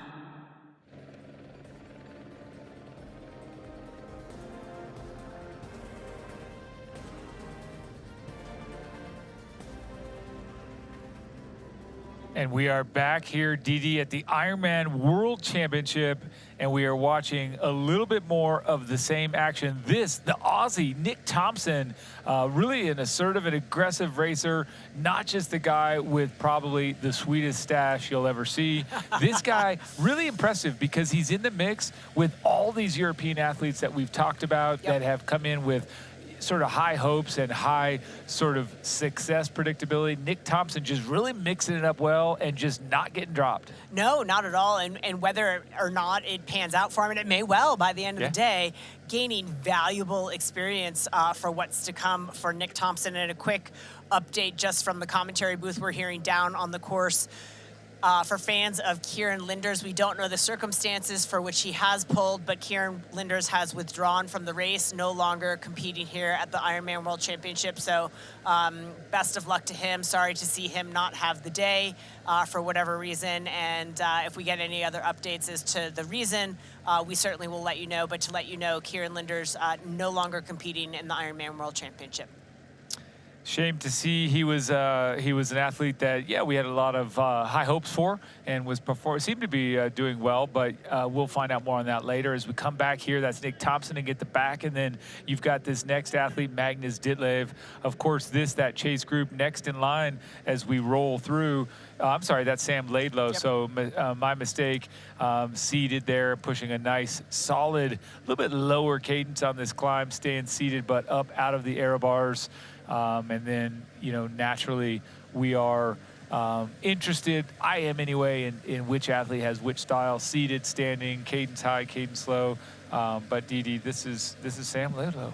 And we are back here, DD, at the Ironman World Championship, and we are watching a little bit more of the same action. This, the Aussie, Nick Thompson, really an assertive and aggressive racer, not just the guy with probably the sweetest stash you'll ever see. This guy, really impressive because he's in the mix with all these European athletes that we've talked about that have come in with sort of high hopes and high sort of success predictability. Nick Thompson just really mixing it up well and just not getting dropped. No, not at all. And whether or not it pans out for him, and it may well by the end of the day, gaining valuable experience for what's to come for Nick Thompson. And a quick update just from the commentary booth we're hearing down on the course. For fans of Kieran Linders, we don't know the circumstances for which he has pulled, but Kieran Linders has withdrawn from the race, no longer competing here at the Ironman World Championship. So best of luck to him. Sorry to see him not have the day for whatever reason. And if we get any other updates as to the reason, we certainly will let you know. But to let you know, Kieran Linders no longer competing in the Ironman World Championship. Shame to see he was an athlete that, we had a lot of high hopes for and seemed to be doing well, but we'll find out more on that later. As we come back here, that's Nick Thompson and get the back, and then you've got this next athlete, Magnus Ditlev. Of course, that chase group next in line as we roll through. I'm sorry, that's Sam Laidlow, so my mistake. Seated there, pushing a nice, solid, a little bit lower cadence on this climb, staying seated, but up out of the aero bars. And then, naturally we are interested, I am anyway, in which athlete has which style, seated, standing, cadence high, cadence low. But DD, this is Sam Laidlow.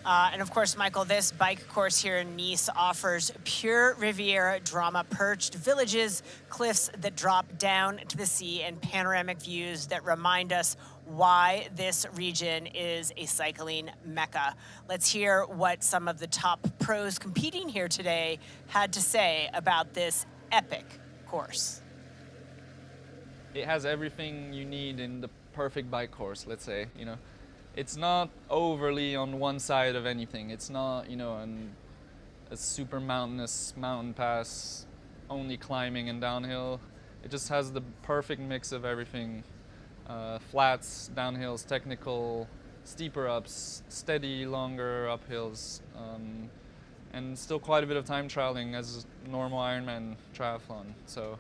And of course, Michael, this bike course here in Nice offers pure Riviera drama, perched villages, cliffs that drop down to the sea, and panoramic views that remind us why this region is a cycling mecca. Let's hear what some of the top pros competing here today had to say about this epic course. It has everything you need in the perfect bike course, let's say, It's not overly on one side of anything. It's not, a super mountainous mountain pass, only climbing and downhill. It just has the perfect mix of everything. Flats, downhills, technical, steeper ups, steady, longer uphills, and still quite a bit of time trialing as a normal Ironman triathlon. So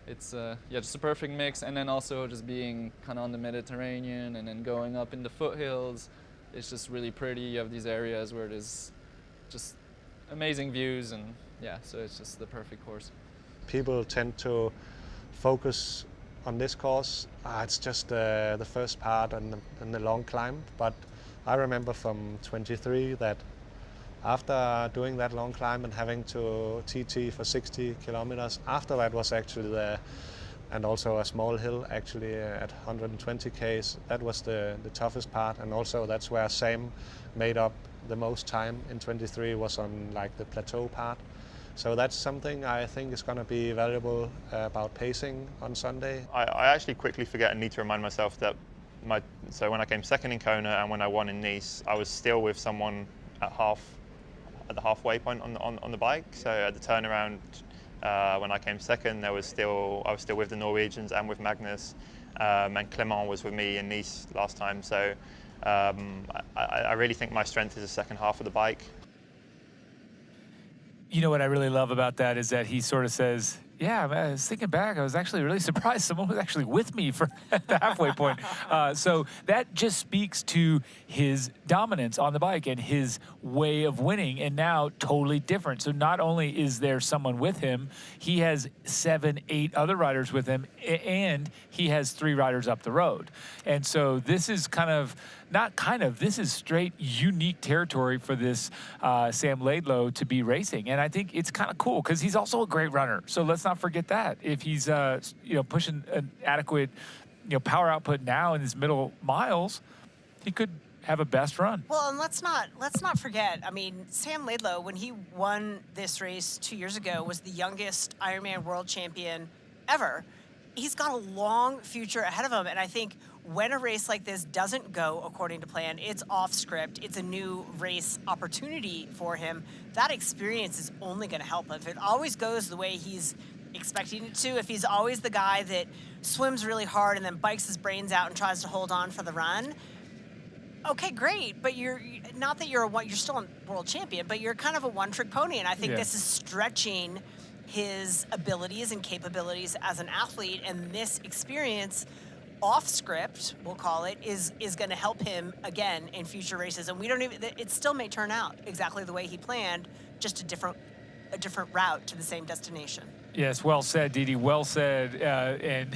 it's just a perfect mix, and then also just being kind of on the Mediterranean and then going up in the foothills. It's just really pretty. You have these areas where there's just amazing views, and so it's just the perfect course. People tend to focus on this course. It's just the first part and the long climb, but I remember from 23 that after doing that long climb and having to TT for 60 kilometers, after that was actually and also a small hill actually at 120 Ks, that was the toughest part, and also that's where Sam made up the most time in 23, was on like the plateau part. So that's something I think is going to be valuable about pacing on Sunday. I actually quickly forget and need to remind myself that so when I came second in Kona and when I won in Nice, I was still with someone at the halfway point on the bike. So at the turnaround, when I came second, I was still with the Norwegians and with Magnus, and Clement was with me in Nice last time. So I really think my strength is the second half of the bike. You know what I really love about that is that he sort of says, I was thinking back, I was actually really surprised someone was actually with me for the halfway point. So that just speaks to his dominance on the bike and his way of winning, and now totally different. So not only is there someone with him, he has 7, 8 other riders with him, and he has 3 riders up the road. And so this is this is straight unique territory for this Sam Laidlow to be racing. And I think it's kind of cool because he's also a great runner. So let's not forget that. If he's pushing an adequate power output now in his middle miles, he could have a best run. Well, and let's not forget, I mean, Sam Laidlow, when he won this race 2 years ago, was the youngest Ironman world champion ever. He's got a long future ahead of him, and I think when a race like this doesn't go according to plan, it's off script, it's a new race opportunity for him, that experience is only going to help him. If it always goes the way he's expecting it to. If he's always the guy that swims really hard and then bikes his brains out and tries to hold on for the run, okay, great, but you're not that you're still a world champion, but you're kind of a one-trick pony, and I think this is stretching his abilities and capabilities as an athlete, and this experience off script, we'll call it, is going to help him again in future races. And we don't even, it still may turn out exactly the way he planned, just a different route to the same destination. Yes, well said, Didi, well said. And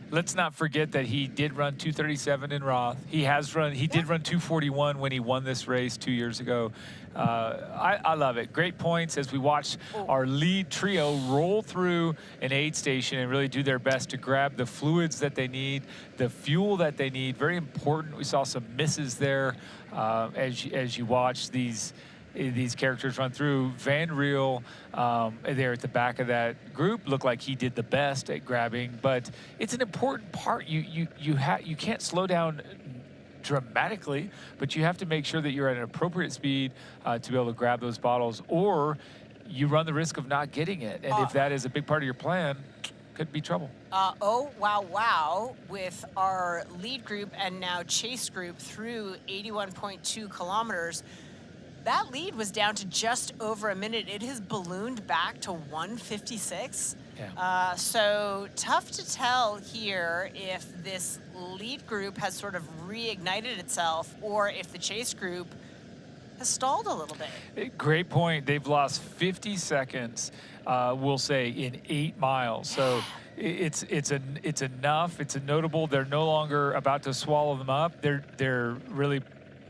let's not forget that he did run 2:37 in Roth. He did run 2:41 when he won this race 2 years ago. I love it. Great points as we watch our lead trio roll through an aid station and really do their best to grab the fluids that they need, the fuel that they need. Very important. We saw some misses there as you watch these characters run through. Van Riel there at the back of that group looked like he did the best at grabbing, but it's an important part. You can't slow down dramatically, but you have to make sure that you're at an appropriate speed to be able to grab those bottles, or you run the risk of not getting it. And if that is a big part of your plan, could be trouble. Wow, with our lead group and now chase group through 81.2 kilometers, that lead was down to just over a minute. It has ballooned back to 1:56. Yeah. So tough to tell here if this lead group has sort of reignited itself or if the chase group has stalled a little bit. Great point. They've lost 50 seconds, we'll say, in 8 miles. So it's enough. It's a notable. They're no longer about to swallow them up. They're really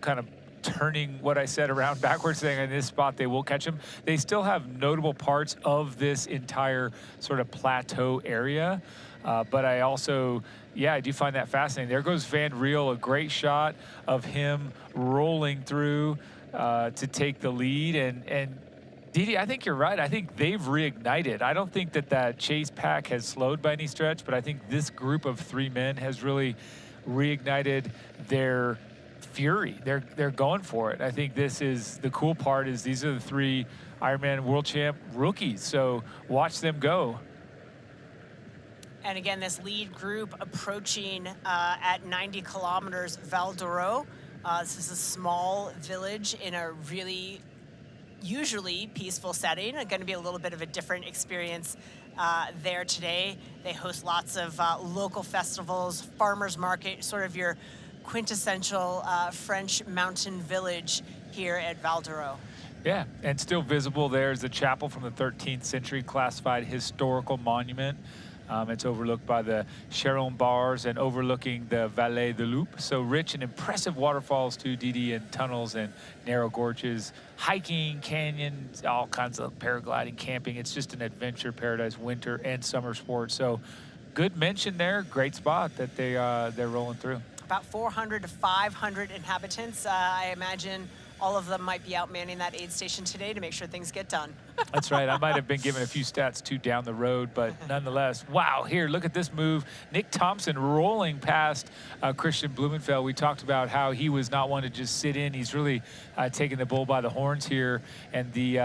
kind of turning what I said around backwards, saying in this spot they will catch them. They still have notable parts of this entire sort of plateau area, but I also, I do find that fascinating. There goes Van Riel, a great shot of him rolling through to take the lead. And Didi, I think you're right. I think they've reignited. I don't think that chase pack has slowed by any stretch, but I think this group of 3 men has really reignited their fury. They're going for it. I think this is the cool part, is these are the 3 Ironman world champ rookies. So watch them go. And again, this lead group approaching at 90 kilometers Val d'Oro. This is a small village in a really usually peaceful setting. Going to be a little bit of a different experience there today. They host lots of local festivals, farmers market, sort of your quintessential French mountain village here at Val d'Oro. Yeah, and still visible there is the chapel from the 13th century, classified historical monument. It's overlooked by the Charon bars and overlooking the Vallée de Loup. So rich and impressive waterfalls too, Didi, and tunnels and narrow gorges, hiking, canyons, all kinds of paragliding, camping. It's just an adventure paradise, winter and summer sports. So good mention there, great spot that they're rolling through. About 400 to 500 inhabitants. I imagine all of them might be out manning that aid station today to make sure things get done. That's right. I might have been given a few stats too down the road, but nonetheless, wow, here, look at this move. Nick Thompson rolling past Christian Blumenfeld. We talked about how he was not one to just sit in. He's really taking the bull by the horns here, and the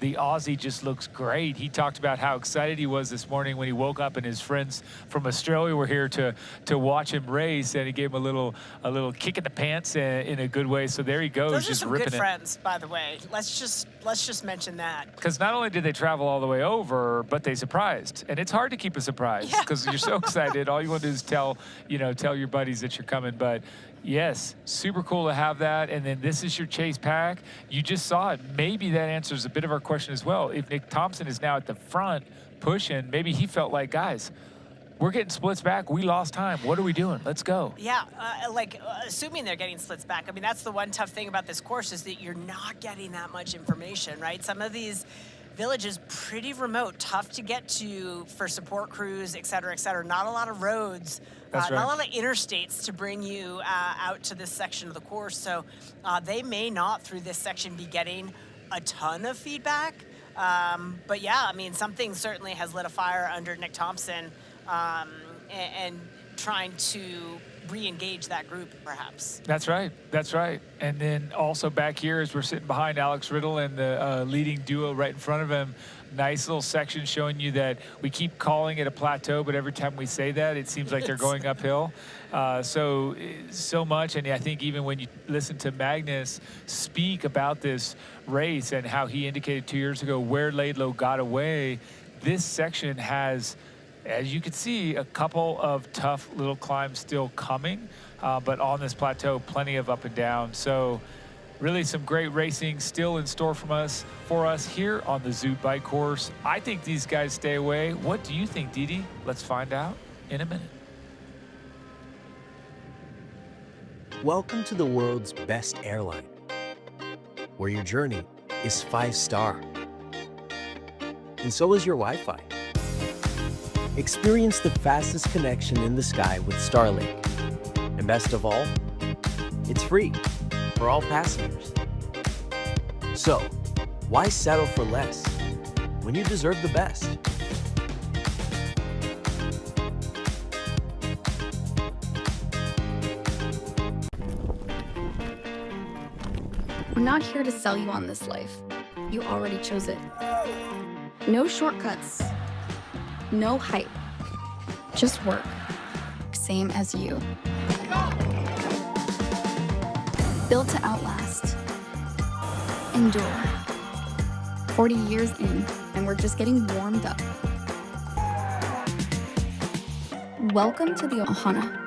Aussie just looks great. He talked about how excited he was this morning when he woke up and his friends from Australia were here to watch him race, and he gave him a little kick in the pants in a good way. So there he goes, Those just are some ripping good it. friends, by the way. Let's just mention that. Because not only did they travel all the way over, but they surprised. And it's hard to keep a surprise because you're so excited. All you want to do is tell your buddies that you're coming. But yes, super cool to have that. And then this is your chase pack. You just saw it. Maybe that answers a bit of our question as well. If Nick Thompson is now at the front pushing, maybe he felt like, guys, we're getting splits back. We lost time. What are we doing? Let's go. Yeah, assuming they're getting splits back. I mean, that's the one tough thing about this course is that you're not getting that much information, right? Some of these villages pretty remote, tough to get to for support crews, et cetera, et cetera. Not a lot of roads, That's right. not a lot of interstates to bring you out to this section of the course. So they may not, through this section, be getting a ton of feedback. But yeah, I mean, something certainly has lit a fire under Nick Thompson. And trying to re-engage that group, perhaps. That's right. That's right. And then also back here, as we're sitting behind Alex Riddle and the leading duo right in front of him, Nice little section showing you that we keep calling it a plateau, but every time we say that, it seems like they're going uphill. So much, and I think even when you listen to Magnus speak about this race and how he indicated 2 years ago where Laidlow got away, this section has, as you can see, a couple of tough little climbs still coming, but on this plateau, plenty of up and down. So really some great racing still in store for us here on the Zoot bike course. I think these guys stay away. What do you think, Didi? Let's find out in a minute. Welcome to the world's best airline, where your journey is 5-star. And so is your Wi-Fi. Experience the fastest connection in the sky with Starlink. And best of all, it's free for all passengers. So, why settle for less when you deserve the best? We're not here to sell you on this life. You already chose it. No shortcuts. No hype. Just work. Same as you. Built to outlast. Endure. 40 years in, and we're just getting warmed up. Welcome to the Ohana.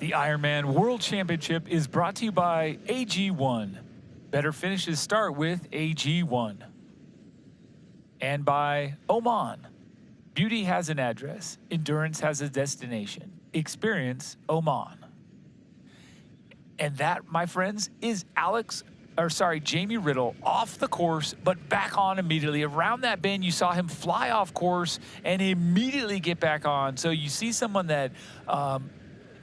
The Ironman World Championship is brought to you by AG1. Better finishes start with AG1. And by Oman. Beauty has an address. Endurance has a destination. Experience Oman. And that, my friends, is Jamie Riddle off the course, but back on immediately. Around that bend, you saw him fly off course and immediately get back on. So you see someone that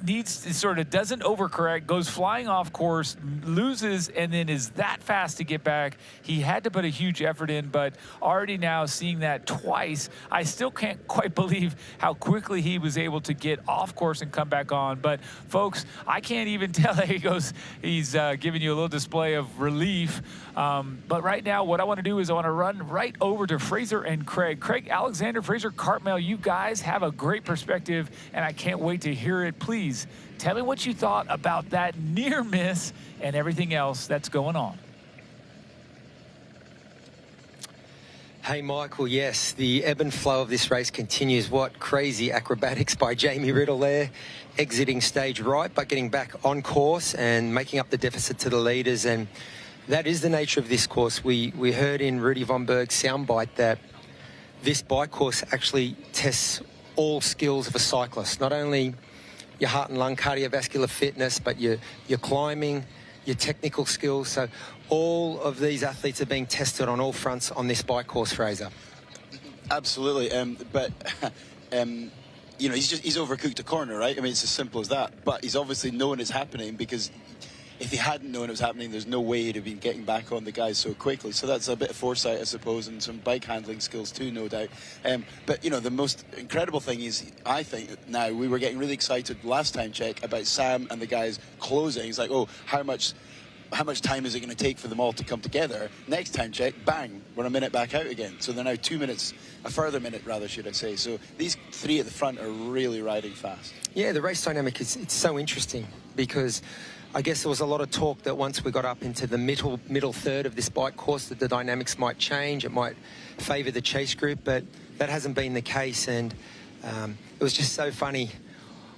needs to sort of doesn't overcorrect, goes flying off course, loses, and then is that fast to get back. He had to put a huge effort in, but already now seeing that twice, I still can't quite believe how quickly he was able to get off course and come back on. But folks, I can't even tell. He's giving you a little display of relief. But right now, what I want to do is I want to run right over to Fraser and Craig. Craig Alexander, Fraser Cartmel, you guys have a great perspective, and I can't wait to hear it. Please tell me what you thought about that near miss and everything else that's going on. Hey, Michael, yes, the ebb and flow of this race continues. What crazy acrobatics by Jamie Riddle there, exiting stage right, but getting back on course and making up the deficit to the leaders. And that is the nature of this course. We heard in Rudy von Berg's soundbite that this bike course actually tests all skills of a cyclist, not only your heart and lung cardiovascular fitness, but your climbing, your technical skills. So all of these athletes are being tested on all fronts on this bike course, Fraser. Absolutely, but you know, he's overcooked a corner, right? I mean, it's as simple as that. But he's obviously known it's happening, because if he hadn't known it was happening, there's no way he'd have been getting back on the guys so quickly. So that's a bit of foresight, I suppose, and some bike handling skills too, no doubt. But, you know, the most incredible thing is, I think, now, we were getting really excited last time check about Sam and the guys closing. It's like, oh, how much how much time is it going to take for them all to come together? Next time check, bang, we're a minute back out again. So they're now 2 minutes, a further minute rather, should I say. So these three at the front are really riding fast. Yeah, the race dynamic it's so interesting because I guess there was a lot of talk that once we got up into the middle third of this bike course that the dynamics might change, it might favour the chase group, but that hasn't been the case. And it was just so funny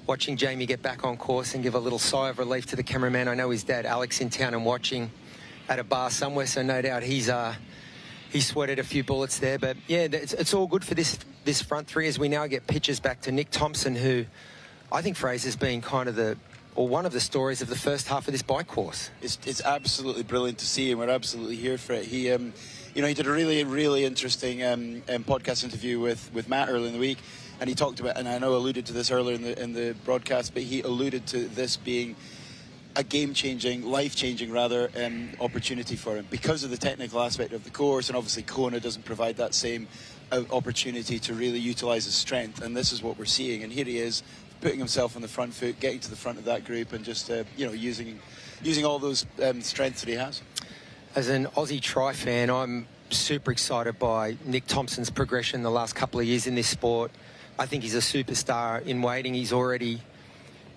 watching Jamie get back on course and give a little sigh of relief to the cameraman. I know his dad Alex in town and watching at a bar somewhere, so no doubt he sweated a few bullets there. But yeah, it's all good for this front three as we now get pictures back to Nick Thompson, who I think Fraser's been kind of one of the stories of the first half of this bike course. It's absolutely brilliant to see, and we're absolutely here for it. He, he did a really interesting podcast interview with Matt earlier in the week, and he talked about, and I know alluded to this earlier in the broadcast, but he alluded to this being a game-changing, life-changing rather, opportunity for him because of the technical aspect of the course, and obviously Kona doesn't provide that same opportunity to really utilise his strength, and this is what we're seeing. And here he is, putting himself on the front foot, getting to the front of that group, and just using all those strengths that he has. As an Aussie tri fan, I'm super excited by Nick Thompson's progression the last couple of years in this sport. I think he's a superstar in waiting. He's already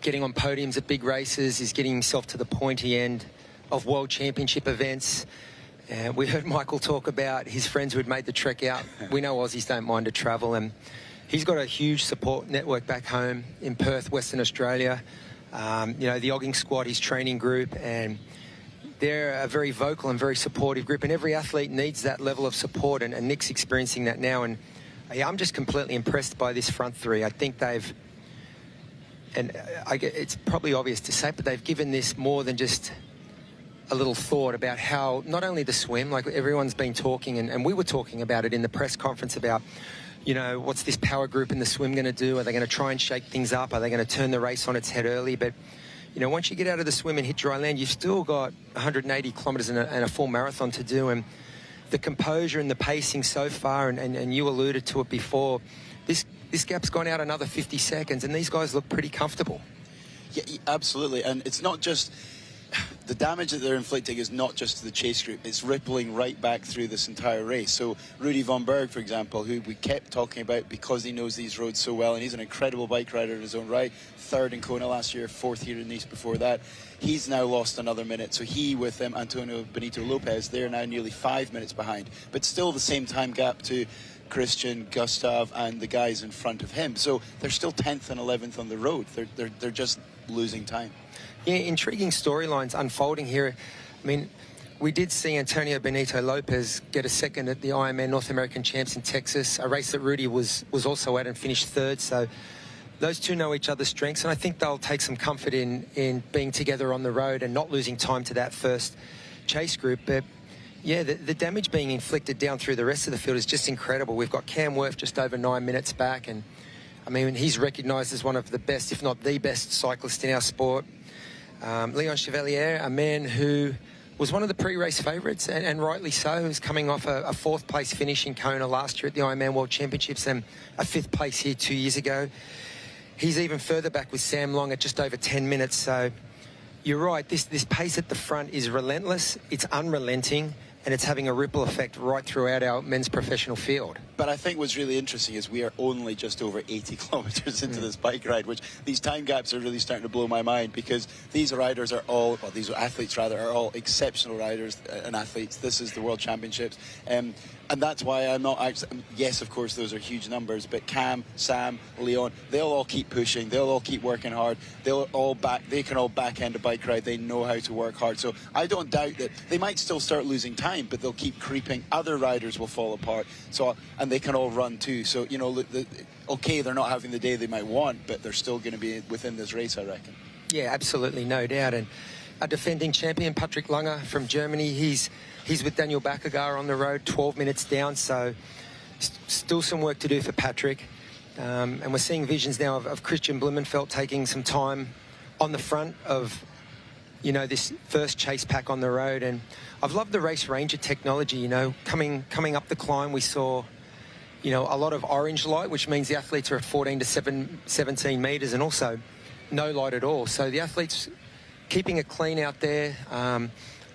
getting on podiums at big races. He's getting himself to the pointy end of World Championship events. We heard Michael talk about his friends who had made the trek out. We know Aussies don't mind to travel, and he's got a huge support network back home in Perth, Western Australia. The Ogging Squad, his training group, and they're a very vocal and very supportive group, and every athlete needs that level of support, and Nick's experiencing that now. And I'm just completely impressed by this front three. I think it's probably obvious to say, but they've given this more than just a little thought about how not only the swim, like everyone's been talking, and we were talking about it in the press conference about, what's this power group in the swim going to do? Are they going to try and shake things up? Are they going to turn the race on its head early? But, once you get out of the swim and hit dry land, you've still got 180 kilometres and a full marathon to do. And the composure and the pacing so far, and you alluded to it before, this gap's gone out another 50 seconds, and these guys look pretty comfortable. Yeah, absolutely. And it's not just... The damage that they're inflicting is not just to the chase group, it's rippling right back through this entire race. So Rudy von Berg, for example, who we kept talking about because he knows these roads so well, and he's an incredible bike rider in his own right, third in Kona last year, fourth here in Nice before that. He's now lost another minute. So he, with Antonio Benito Lopez, they're now nearly 5 minutes behind, but still the same time gap to Christian, Gustav, and the guys in front of him. So they're still 10th and 11th on the road. They're just losing time. Yeah, intriguing storylines unfolding here. I mean, we did see Antonio Benito Lopez get a second at the Ironman North American Champs in Texas, a race that Rudy was also at and finished third. So those two know each other's strengths, and I think they'll take some comfort in being together on the road and not losing time to that first chase group. But yeah, the damage being inflicted down through the rest of the field is just incredible. We've got Cam Worth just over 9 minutes back, and I mean, he's recognised as one of the best, if not the best, cyclist in our sport. Leon Chevalier, a man who was one of the pre-race favourites, and rightly so, who's coming off a fourth place finish in Kona last year at the Ironman World Championships and a fifth place here 2 years ago. He's even further back with Sam Long at just over 10 minutes. So you're right, this pace at the front is relentless, it's unrelenting, and it's having a ripple effect right throughout our men's professional field. But I think what's really interesting is we are only just over 80 kilometres into this bike ride, which these time gaps are really starting to blow my mind, because these riders are all, or these athletes rather, are all exceptional riders and athletes. This is the World Championships. And that's why I'm not actually, yes, of course, those are huge numbers, but Cam, Sam, Leon, they'll all keep pushing, they'll all keep working hard, they can all back end a bike ride, they know how to work hard. So I don't doubt that they might still start losing time, but they'll keep creeping. Other riders will fall apart, and they can all run too. So, okay, they're not having the day they might want, but they're still going to be within this race, I reckon. Yeah, absolutely, no doubt. And a defending champion, Patrick Lange from Germany, he's with Daniel Backegar on the road, 12 minutes down, so still some work to do for Patrick. And we're seeing visions now of Christian Blumenfeld taking some time on the front of, this first chase pack on the road. And I've loved the Race Ranger technology, coming up the climb, we saw, a lot of orange light, which means the athletes are at 14 to 17 metres, and also no light at all. So the athletes keeping it clean out there.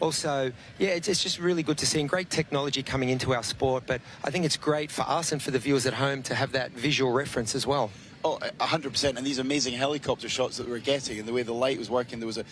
also, yeah, it's just really good to see, and great technology coming into our sport. But I think it's great for us and for the viewers at home to have that visual reference as well. Oh, 100%. And these amazing helicopter shots that we were getting, and the way the light was working, there was a,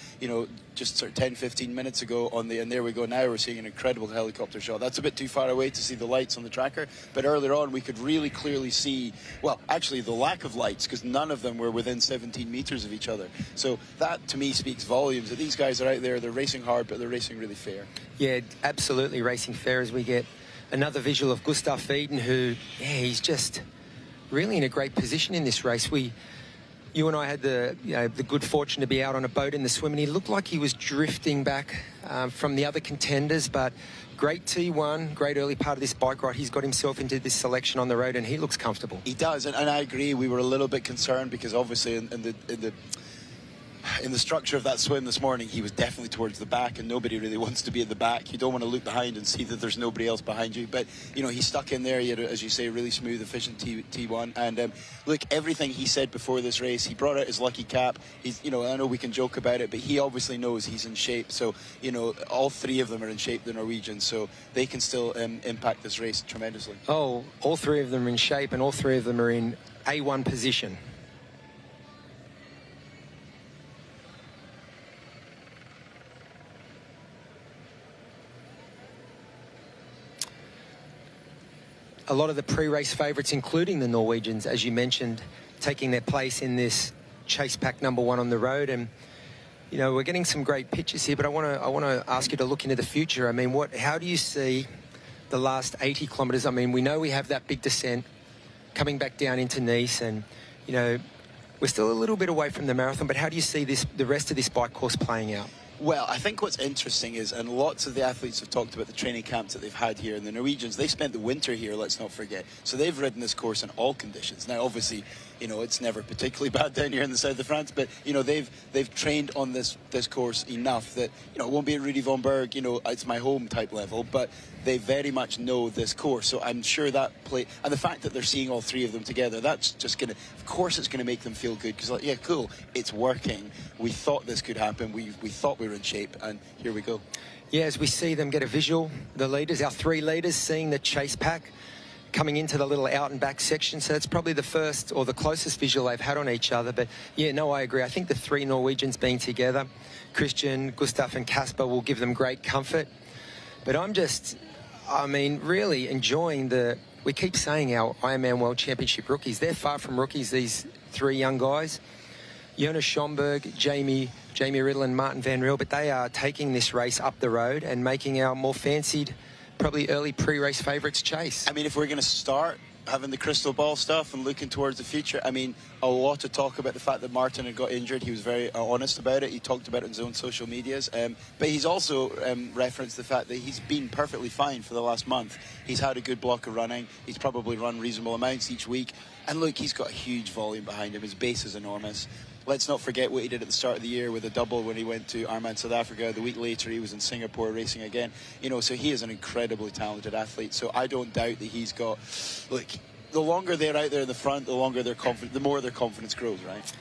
just sort of 10, 15 minutes ago and there we go. Now we're seeing an incredible helicopter shot. That's a bit too far away to see the lights on the tracker, but earlier on we could really clearly see, well, actually the lack of lights, because none of them were within 17 meters of each other. So that to me speaks volumes that these guys are out there, they're racing hard, but they're racing really fair. Yeah, absolutely racing fair, as we get another visual of Gustav Eden, who, yeah, he's just really in a great position in this race. You and I had the good fortune to be out on a boat in the swim, and he looked like he was drifting back from the other contenders, but great T1, great early part of this bike ride. He's got himself into this selection on the road, and he looks comfortable. He does, and I agree. We were a little bit concerned because obviously in the structure of that swim this morning, he was definitely towards the back, and nobody really wants to be at the back. You don't want to look behind and see that there's nobody else behind you. But, he's stuck in there. He had, as you say, really smooth, efficient T1. And look, everything he said before this race, he brought out his lucky cap. He's, I know we can joke about it, but he obviously knows he's in shape. So, all three of them are in shape, the Norwegians. So they can still impact this race tremendously. Oh, all three of them are in shape, and all three of them are in A1 position. A lot of the pre-race favourites, including the Norwegians, as you mentioned, taking their place in this chase pack number one on the road. And, we're getting some great pictures here, but I want to ask you to look into the future. I mean, how do you see the last 80 kilometres? I mean, we know we have that big descent coming back down into Nice, and, we're still a little bit away from the marathon, but how do you see the rest of this bike course playing out? Well, I think what's interesting is, and lots of the athletes have talked about the training camps that they've had here, and the Norwegians, they spent the winter here, let's not forget. So they've ridden this course in all conditions. Now, obviously, it's never particularly bad down here in the south of France, but, they've trained on this course enough that, it won't be at Rudy von Berg, it's my home type level, but they very much know this course. So I'm sure that and the fact that they're seeing all three of them together, that's just going to, of course it's going to make them feel good, because yeah, cool, it's working. We thought this could happen. We thought we were in shape, and here we go. Yeah, as we see them get a visual, the leaders, our three leaders, seeing the chase pack coming into the little out and back section. So that's probably the first or the closest visual they've had on each other. But yeah, no, I agree. I think the three Norwegians being together, Christian, Gustav and Kasper, will give them great comfort. But really enjoying we keep saying our Ironman World Championship rookies. They're far from rookies, these three young guys. Jonas Schomburg, Jamie Riddle and Martin Van Riel, but they are taking this race up the road and making our more fancied, probably early pre-race favourites chase. I mean, if we're going to start having the crystal ball stuff and looking towards the future, I mean, a lot of talk about the fact that Martin had got injured. He was very honest about it. He talked about it on his own social medias. But he's also referenced the fact that he's been perfectly fine for the last month. He's had a good block of running. He's probably run reasonable amounts each week. And look, he's got a huge volume behind him. His base is enormous. Let's not forget what he did at the start of the year with a double when he went to Ironman South Africa. The week later, he was in Singapore racing again. So he is an incredibly talented athlete. So I don't doubt that he's got... Look, the longer they're out there in the front, the longer they're confident, the more their confidence grows, right?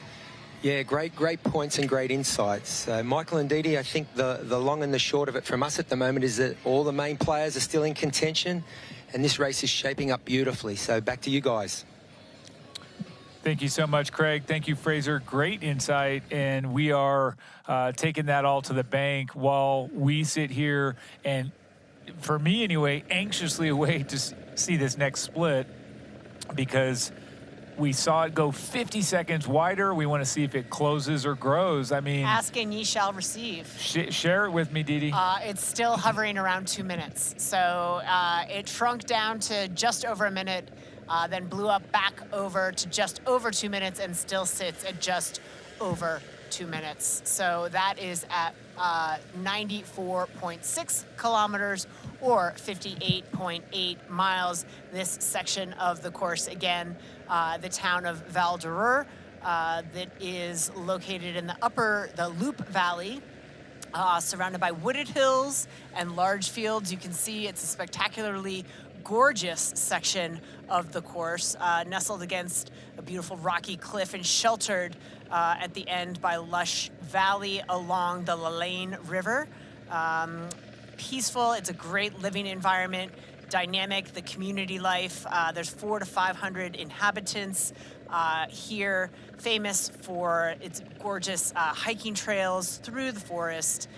Yeah, great points and great insights. Michael and Didi, I think the long and the short of it from us at the moment is that all the main players are still in contention, and this race is shaping up beautifully. So back to you guys. Thank you so much, Craig. Thank you, Fraser. Great insight, and we are taking that all to the bank while we sit here and, for me anyway, anxiously await to see this next split, because we saw it go 50 seconds wider. We want to see if it closes or grows. I mean, ask and ye shall receive. Share it with me, Didi. It's still hovering around 2 minutes. So it shrunk down to just over a minute, then blew up back over to just over 2 minutes, and still sits at just over 2 minutes. So that is at 94.6 kilometers or 58.8 miles. This section of the course, again, the town of Val d'Arur, that is located in the Loop Valley, surrounded by wooded hills and large fields. You can see it's a spectacularly gorgeous section of the course, nestled against a beautiful rocky cliff and sheltered at the end by lush valley along the Lalaine River. Peaceful. It's a great living environment. Dynamic, the community life. There's 400 to 500 inhabitants here, famous for its gorgeous hiking trails through the forest.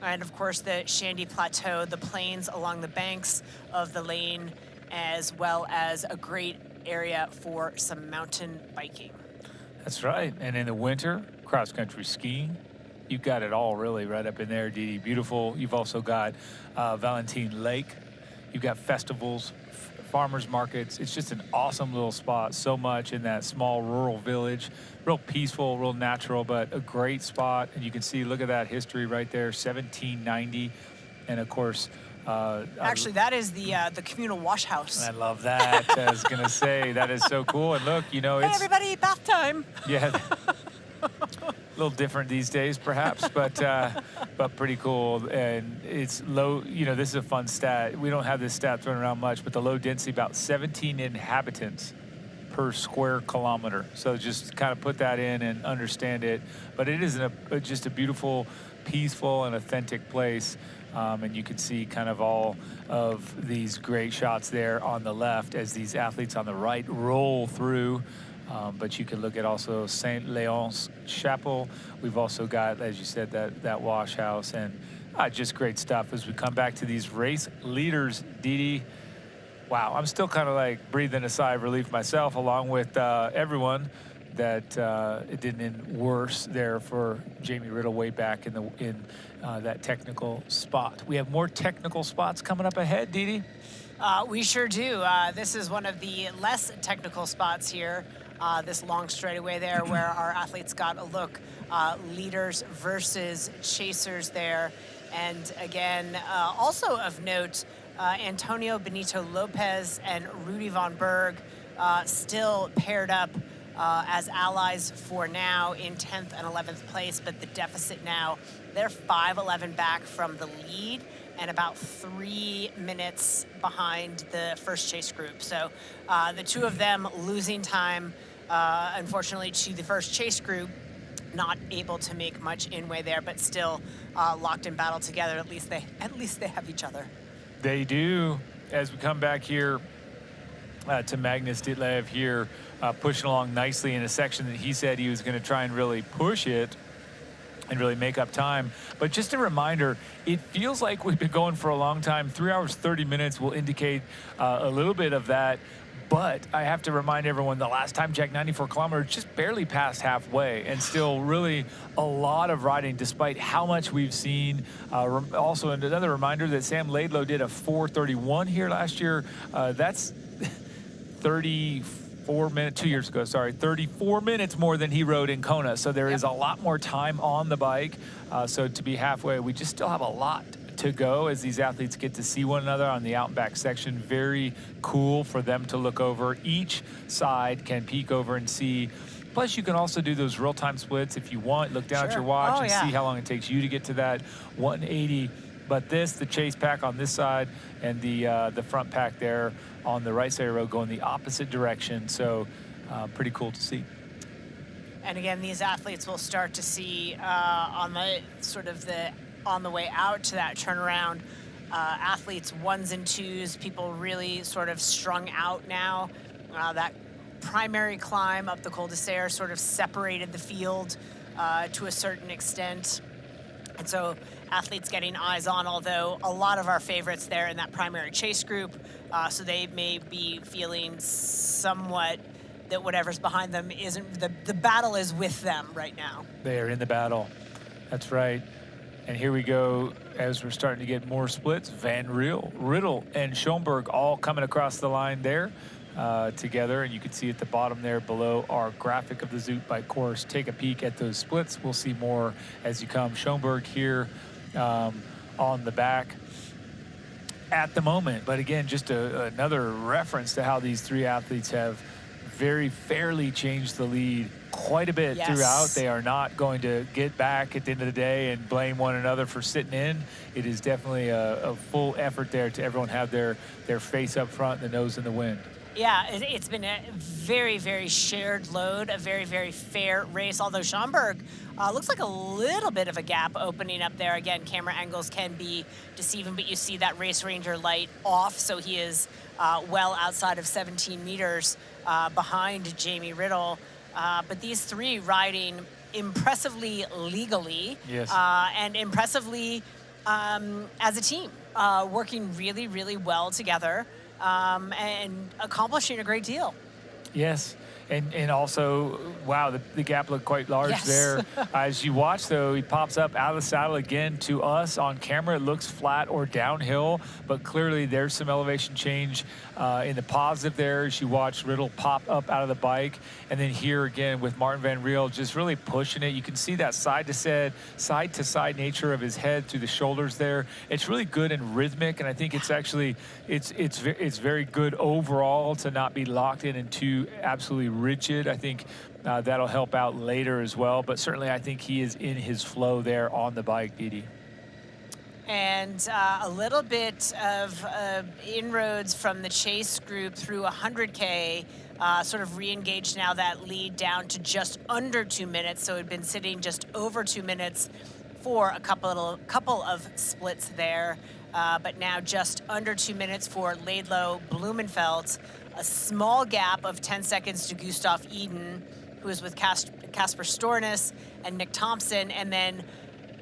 And of course, the Shandy Plateau, the plains along the banks of the Lane, as well as a great area for some mountain biking. That's right. And in the winter, cross-country skiing. You've got it all really right up in there, Didi. Beautiful. You've also got Valentine Lake. You've got festivals, farmers markets. It's just an awesome little spot. So much in that small rural village. Real peaceful, real natural, but a great spot. And you can see, look at that history right there, 1790. And of course, actually, that is the communal wash house. I love that. I was gonna say that is so cool. And look, you know, Hey, it's everybody, bath time. yeah, a little different these days, perhaps, but pretty cool. And it's low. You know, this is a fun stat. We don't have this stat thrown around much, but the low density, about 17 inhabitants per square kilometer. So just kind of put that in and understand it. But it is just a beautiful, peaceful, and authentic place. And you can see kind of all of these great shots there on the left as these athletes on the right roll through. But you can look at also St. Leon's Chapel. We've also got, as you said, that wash house, and just great stuff. As we come back to these race leaders, Didi, wow, I'm still kind of like breathing a sigh of relief myself, along with everyone, that it didn't end worse there for Jamie Riddle way back in that technical spot. We have more technical spots coming up ahead, Didi. We sure do. This is one of the less technical spots here. This long straightaway there where our athletes got a look. Leaders versus chasers there. And again, also of note, Antonio Benito Lopez and Rudy von Berg still paired up as allies for now in 10th and 11th place, but the deficit now, they're 5:11 back from the lead and about 3 minutes behind the first chase group. So the two of them losing time, unfortunately, to the first chase group, not able to make much inway there, but still locked in battle together. At least they have each other. They do. As we come back here to Magnus Ditlev here, pushing along nicely in a section that he said he was going to try and really push it and really make up time. But just a reminder, it feels like we've been going for a long time. 3 hours, 30 minutes will indicate a little bit of that. But I have to remind everyone, the last time Jack 94 kilometers just barely passed halfway, and still really a lot of riding despite how much we've seen. Also, another reminder that Sam Laidlow did a 4:31 here last year. That's 34 minutes, 2 years ago, sorry, 34 minutes more than he rode in Kona. So there is a lot more time on the bike. So to be halfway, we just still have a lot to go as these athletes get to see one another on the out and back section. Very cool for them to look over. Each side can peek over and see. Plus, you can also do those real-time splits if you want. Look down at your watch and see how long it takes you to get to that 180. But the chase pack on this side and the front pack there on the right side of the road going the opposite direction. So pretty cool to see. And again, these athletes will start to see on the way out to that turnaround, athletes 1s and 2s, people really sort of strung out now. That primary climb up the Col d'Isère sort of separated the field to a certain extent. And so athletes getting eyes on, although a lot of our favorites there in that primary chase group, so they may be feeling somewhat that whatever's behind them isn't, the battle is with them right now. They are in the battle. That's right. And here we go, as we're starting to get more splits. Van Riddle, and Schoenberg all coming across the line there together. And you can see at the bottom there below our graphic of the Zoot bike course. Take a peek at those splits. We'll see more as you come. Schoenberg here on the back at the moment. But again, just another reference to how these three athletes have very fairly changed the lead quite a bit throughout. They are not going to get back at the end of the day and blame one another for sitting in. It is definitely a full effort there to everyone have their face up front and the nose in the wind. Yeah, it's been a very, very shared load, a very, very fair race, although Schomburg looks like a little bit of a gap opening up there. Again, camera angles can be deceiving, but you see that Race Ranger light off, so he is well outside of 17 meters behind Jamie Riddle. But these three riding impressively legally yes. And impressively as a team, working really, really well together. And accomplishing a great deal. Yes. And also, wow, the gap looked quite large there. As you watch, though, he pops up out of the saddle again. To us on camera, it looks flat or downhill, but clearly there's some elevation change in the positive there as you watch Riddle pop up out of the bike. And then here again with Martin Van Riel just really pushing it. You can see that side-to-side nature of his head through the shoulders there. It's really good and rhythmic, and I think it's actually, it's very good overall to not be locked in and too absolutely rigid. I think that'll help out later as well, but certainly I think he is in his flow there on the bike, Didi. And a little bit of inroads from the chase group through 100K, sort of re-engaged now that lead down to just under 2 minutes, so it had been sitting just over 2 minutes for a couple of splits there, but now just under 2 minutes for Laidlow, Blumenfeld. A small gap of 10 seconds to Gustav Eden, who is with Kasper Stornes and Nick Thompson, and then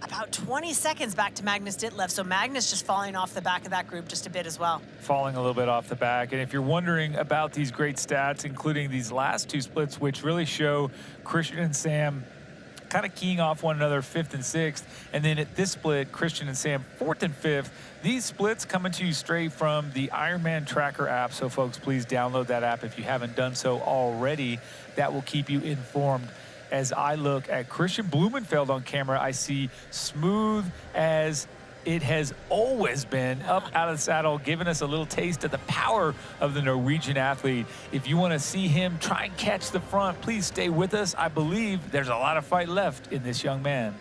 about 20 seconds back to Magnus Ditlev. So Magnus just falling off the back of that group just a bit as well. Falling a little bit off the back. And if you're wondering about these great stats, including these last two splits, which really show Christian and Sam kind of keying off one another 5th and 6th. And then at this split, Christian and Sam 4th and 5th. These splits coming to you straight from the Ironman Tracker app. So folks, please download that app if you haven't done so already. That will keep you informed. As I look at Christian Blumenfeld on camera, I see smooth as it has always been, up out of the saddle, giving us a little taste of the power of the Norwegian athlete. If you want to see him try and catch the front, please stay with us. I believe there's a lot of fight left in this young man.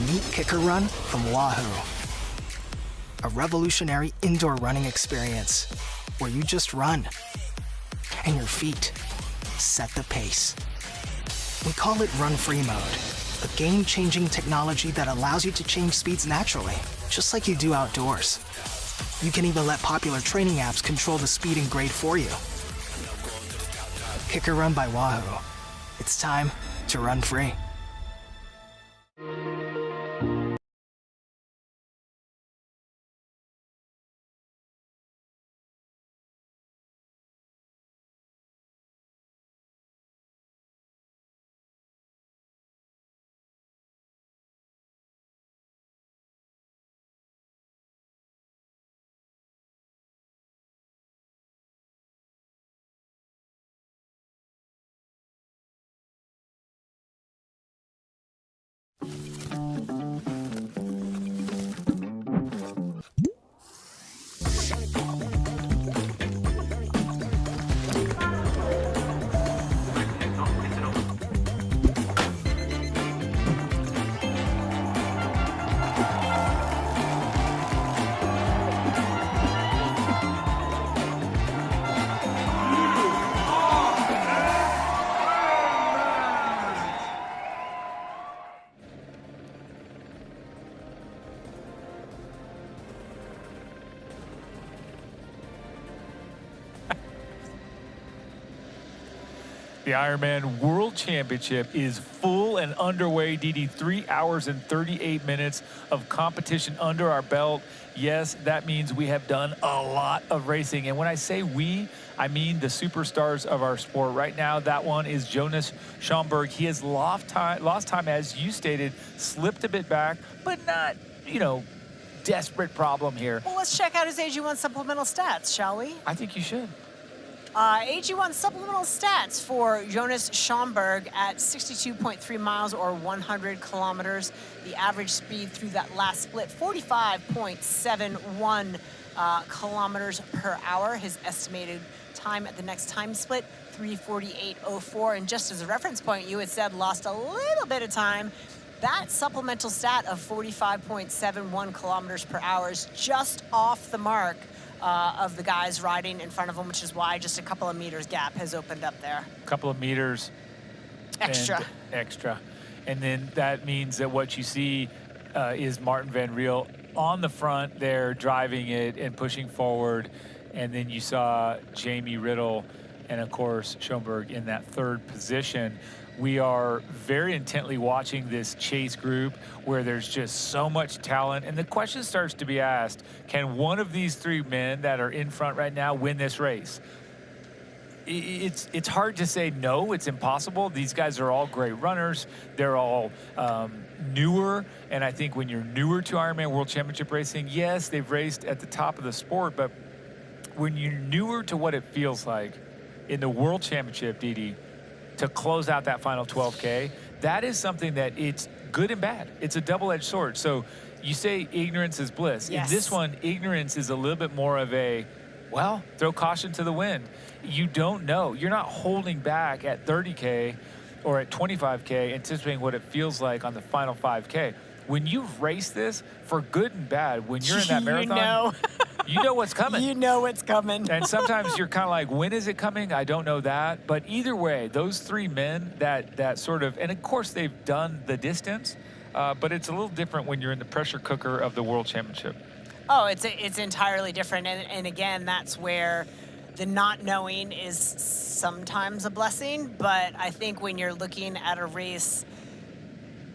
Meet Kicker Run from Wahoo, a revolutionary indoor running experience where you just run and your feet set the pace. We call it Run Free Mode, a game-changing technology that allows you to change speeds naturally, just like you do outdoors. You can even let popular training apps control the speed and grade for you. Kicker Run by Wahoo. It's time to run free. The Ironman World Championship is full and underway. DD, 3 hours and 38 minutes of competition under our belt. Yes, that means we have done a lot of racing. And when I say we, I mean the superstars of our sport. Right now, that one is Jonas Schomburg. He has lost time, as you stated, slipped a bit back, but not, desperate problem here. Well, let's check out his AG1 supplemental stats, shall we? I think you should. AG1 supplemental stats for Jonas Schomburg at 62.3 miles or 100 kilometers. The average speed through that last split, 45.71 kilometers per hour. His estimated time at the next time split, 3:48.04. And just as a reference point, you had said lost a little bit of time. That supplemental stat of 45.71 kilometers per hour is just off the mark of the guys riding in front of him, which is why just a couple of meters gap has opened up there. A couple of meters. Extra. Extra. And then that means that what you see is Martin Van Riel on the front there, driving it and pushing forward. And then you saw Jamie Riddle and, of course, Schomburg in that third position. We are very intently watching this chase group where there's just so much talent. And the question starts to be asked, can one of these three men that are in front right now win this race? It's hard to say no, it's impossible. These guys are all great runners. They're all newer. And I think when you're newer to Ironman World Championship racing, yes, they've raced at the top of the sport, but when you're newer to what it feels like in the World Championship, Didi, to close out that final 12K, that is something that it's good and bad. It's a double-edged sword. So you say ignorance is bliss. Yes. In this one, ignorance is a little bit more of a, well, throw caution to the wind. You don't know. You're not holding back at 30K or at 25K anticipating what it feels like on the final 5K. When you've raced this, for good and bad, when you're in that marathon, you know what's coming. You know what's coming. And sometimes you're kind of like, when is it coming? I don't know that. But either way, those three men that sort of, and of course they've done the distance, but it's a little different when you're in the pressure cooker of the World Championship. Oh, it's entirely different. And again, that's where the not knowing is sometimes a blessing. But I think when you're looking at a race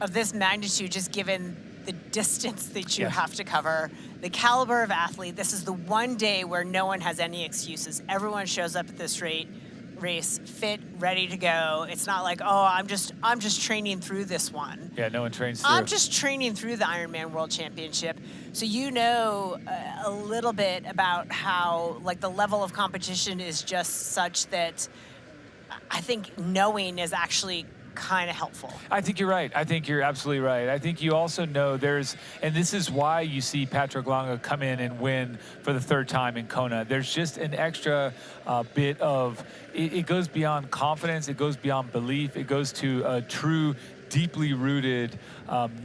of this magnitude, just given the distance that you have to cover, the caliber of athlete, this is the one day where no one has any excuses. Everyone shows up at this race fit, ready to go. It's not like, oh, I'm just training through this one. Yeah, no one trains through. I'm just training through the Ironman World Championship. So you know a little bit about how like the level of competition is just such that I think knowing is actually kind of helpful. I think you're right. I think you're absolutely right. I think you also know and this is why you see Patrick Lange come in and win for the third time in Kona. There's just an extra bit of, it goes beyond confidence, it goes beyond belief, it goes to a true, deeply rooted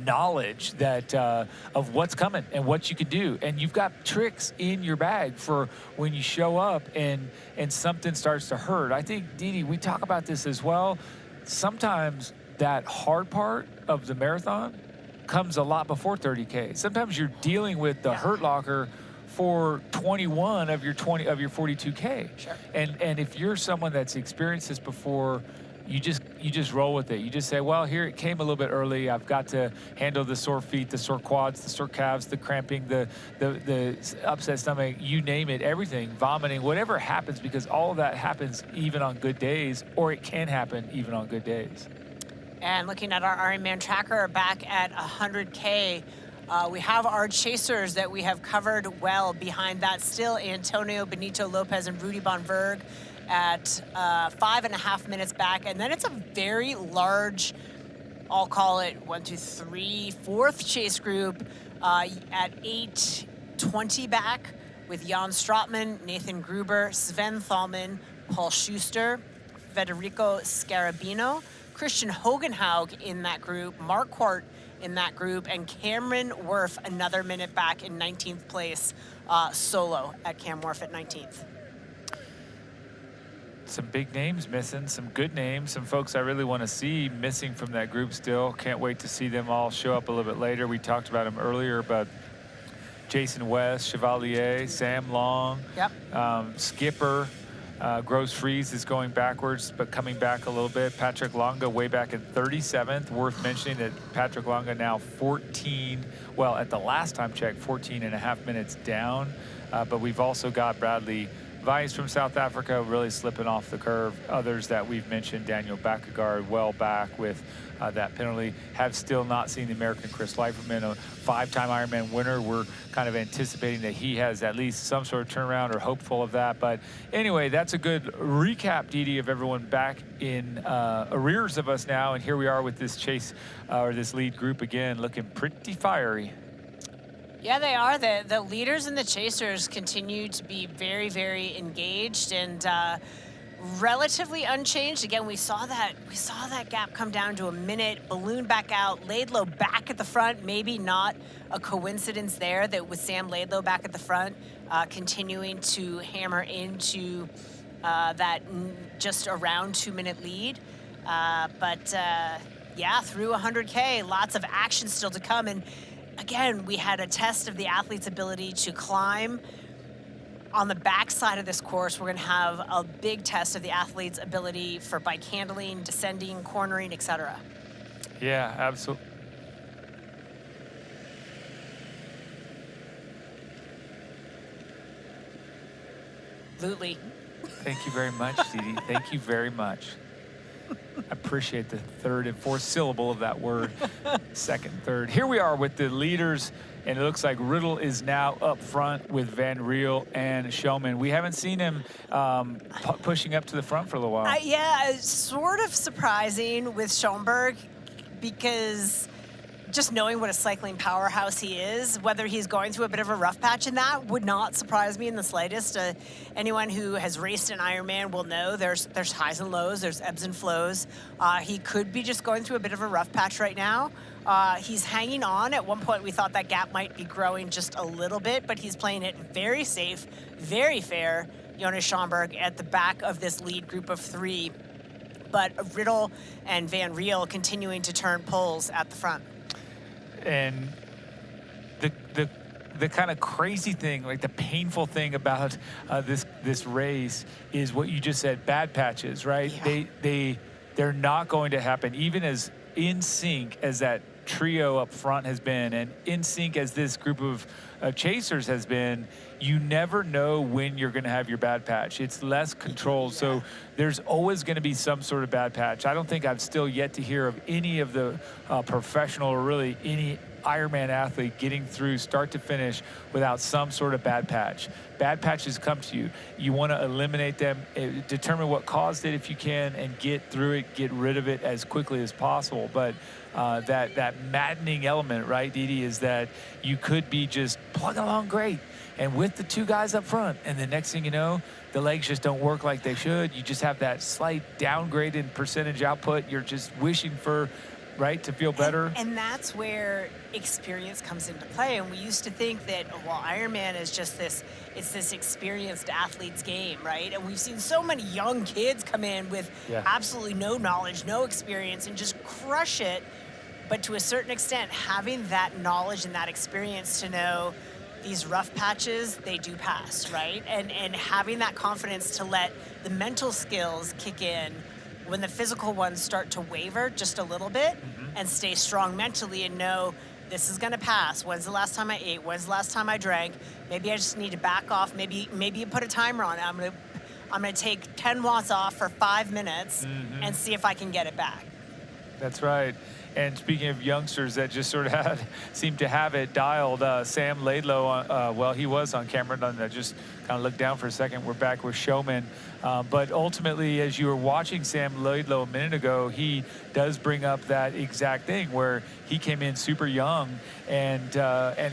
knowledge that of what's coming and what you could do. And you've got tricks in your bag for when you show up and something starts to hurt. I think, Didi, we talk about this as well. Sometimes that hard part of the marathon comes a lot before 30K. Sometimes you're dealing with the hurt locker for 21 of your 42K. Sure. And if you're someone that's experienced this before, you just roll with it. You just say, well, here it came a little bit early. I've got to handle the sore feet, the sore quads, the sore calves, the cramping, the upset stomach, you name it, everything, vomiting, whatever happens, because all of that happens even on good days, or it can happen even on good days. And looking at our Ironman tracker back at 100K, we have our chasers that we have covered well. Behind that still Antonio Benito Lopez and Rudy Bonverg at 5.5 minutes back. And then it's a very large, I'll call it 1, 2, 3, fourth chase group at 8:20 back with Jan Stratman, Nathan Gruber, Sven Thalman, Paul Schuster, Federico Scarabino, Christian Hogenhaug in that group, Mark Quart in that group, and Cameron Worf another minute back in 19th place solo at Cam Worf at 19th. Some big names missing, some good names, some folks I really want to see missing from that group still. Can't wait to see them all show up a little bit later. We talked about them earlier, but Jason West, Chevalier, Sam Long, Skipper, Gross Freeze is going backwards, but coming back a little bit. Patrick Lange way back in 37th. Worth mentioning that Patrick Lange now 14, well, at the last time check, 14.5 minutes down. But we've also got Bradley Weiss from South Africa really slipping off the curve. Others that we've mentioned, Daniel Bakkegaard well back with that penalty. Have still not seen the American Chris Leiferman. 5-time Ironman winner. We're kind of anticipating that he has at least some sort of turnaround or hopeful of that. But anyway, that's a good recap, Didi, of everyone back in arrears of us now. And here we are with this chase or this lead group again, looking pretty fiery. Yeah, they are. The leaders and the chasers continue to be very, very engaged and relatively unchanged. Again, we saw that gap come down to a minute, balloon back out, Laidlow back at the front. Maybe not a coincidence there that with Sam Laidlow back at the front, continuing to hammer into that just around 2-minute lead. Yeah, through 100K, lots of action still to come. And again, we had a test of the athlete's ability to climb. On the backside of this course, we're going to have a big test of the athlete's ability for bike handling, descending, cornering, etc. Yeah, absolutely. Absolutely. Thank you very much, Didi. Thank you very much. I appreciate the third and fourth syllable of that word. Second, third. Here we are with the leaders, and it looks like Riddle is now up front with Van Riel and Showman. We haven't seen him pushing up to the front for a little while. Yeah, it's sort of surprising with Schoenberg because just knowing what a cycling powerhouse he is, whether he's going through a bit of a rough patch in that would not surprise me in the slightest. Anyone who has raced an Ironman will know there's highs and lows, there's ebbs and flows. He could be just going through a bit of a rough patch right now. He's hanging on. At one point, we thought that gap might be growing just a little bit, but he's playing it very safe, very fair. Jonas Schoenberg at the back of this lead group of 3, but Riddle and Van Riel continuing to turn poles at the front. And the kind of crazy thing, like the painful thing about this race is what you just said, bad patches, right? Yeah. They're not going to happen, even as in sync as that trio up front has been, and in sync as this group of chasers has been. You never know when you're going to have your bad patch. It's less controlled, so there's always going to be some sort of bad patch. I don't think I've still yet to hear of any of the professional or really any Ironman athlete getting through start to finish without some sort of bad patch. Bad patches come to you. You want to eliminate them, determine what caused it if you can, and get through it, get rid of it as quickly as possible. But that maddening element, right, Didi, is that you could be just plugging along great, and with the 2 guys up front, and the next thing you know, the legs just don't work like they should. You just have that slight downgrade in percentage output. You're just wishing for, right, to feel better. And that's where experience comes into play. And we used to think that, well, Ironman is just this experienced athlete's game, right? And we've seen so many young kids come in with absolutely no knowledge, no experience, and just crush it. But to a certain extent, having that knowledge and that experience to know these rough patches, they do pass, right? And having that confidence to let the mental skills kick in when the physical ones start to waver just a little bit, and stay strong mentally and know this is going to pass. When's the last time I ate? When's the last time I drank? Maybe I just need to back off. Maybe you put a timer on it. I'm gonna take 10 watts off for 5 minutes and see if I can get it back. That's right. And speaking of youngsters that just sort of seemed to have it dialed, Sam Laidlow, well, he was on camera, and I just kind of looked down for a second. We're back with Showman. But ultimately, as you were watching Sam Laidlow a minute ago, he does bring up that exact thing where he came in super young and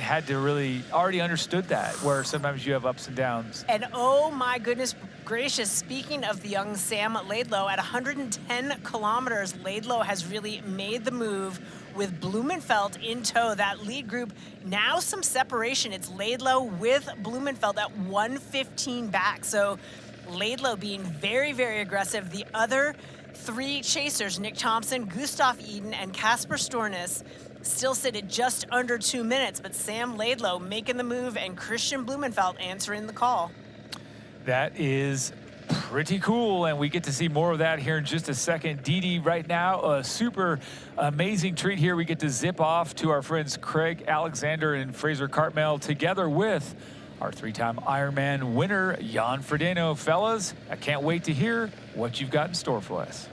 had to really already understood that, where sometimes you have ups and downs. And oh my goodness gracious, speaking of the young Sam Laidlow, at 110 kilometers, Laidlow has really made the move with Blumenfeld in tow. That lead group, now some separation. It's Laidlow with Blumenfeld at 115 back. So Laidlow being very, very aggressive. The other 3 chasers, Nick Thompson, Gustav Eden, and Kasper Stornes, still sit at just under 2 minutes, but Sam Laidlow making the move and Christian Blumenfeld answering the call. That is pretty cool, and we get to see more of that here in just a second. Didi, right now, a super amazing treat here. We get to zip off to our friends Craig Alexander and Fraser Cartmel together with our 3-time Ironman winner, Jan Frodeno. Fellas, I can't wait to hear what you've got in store for us.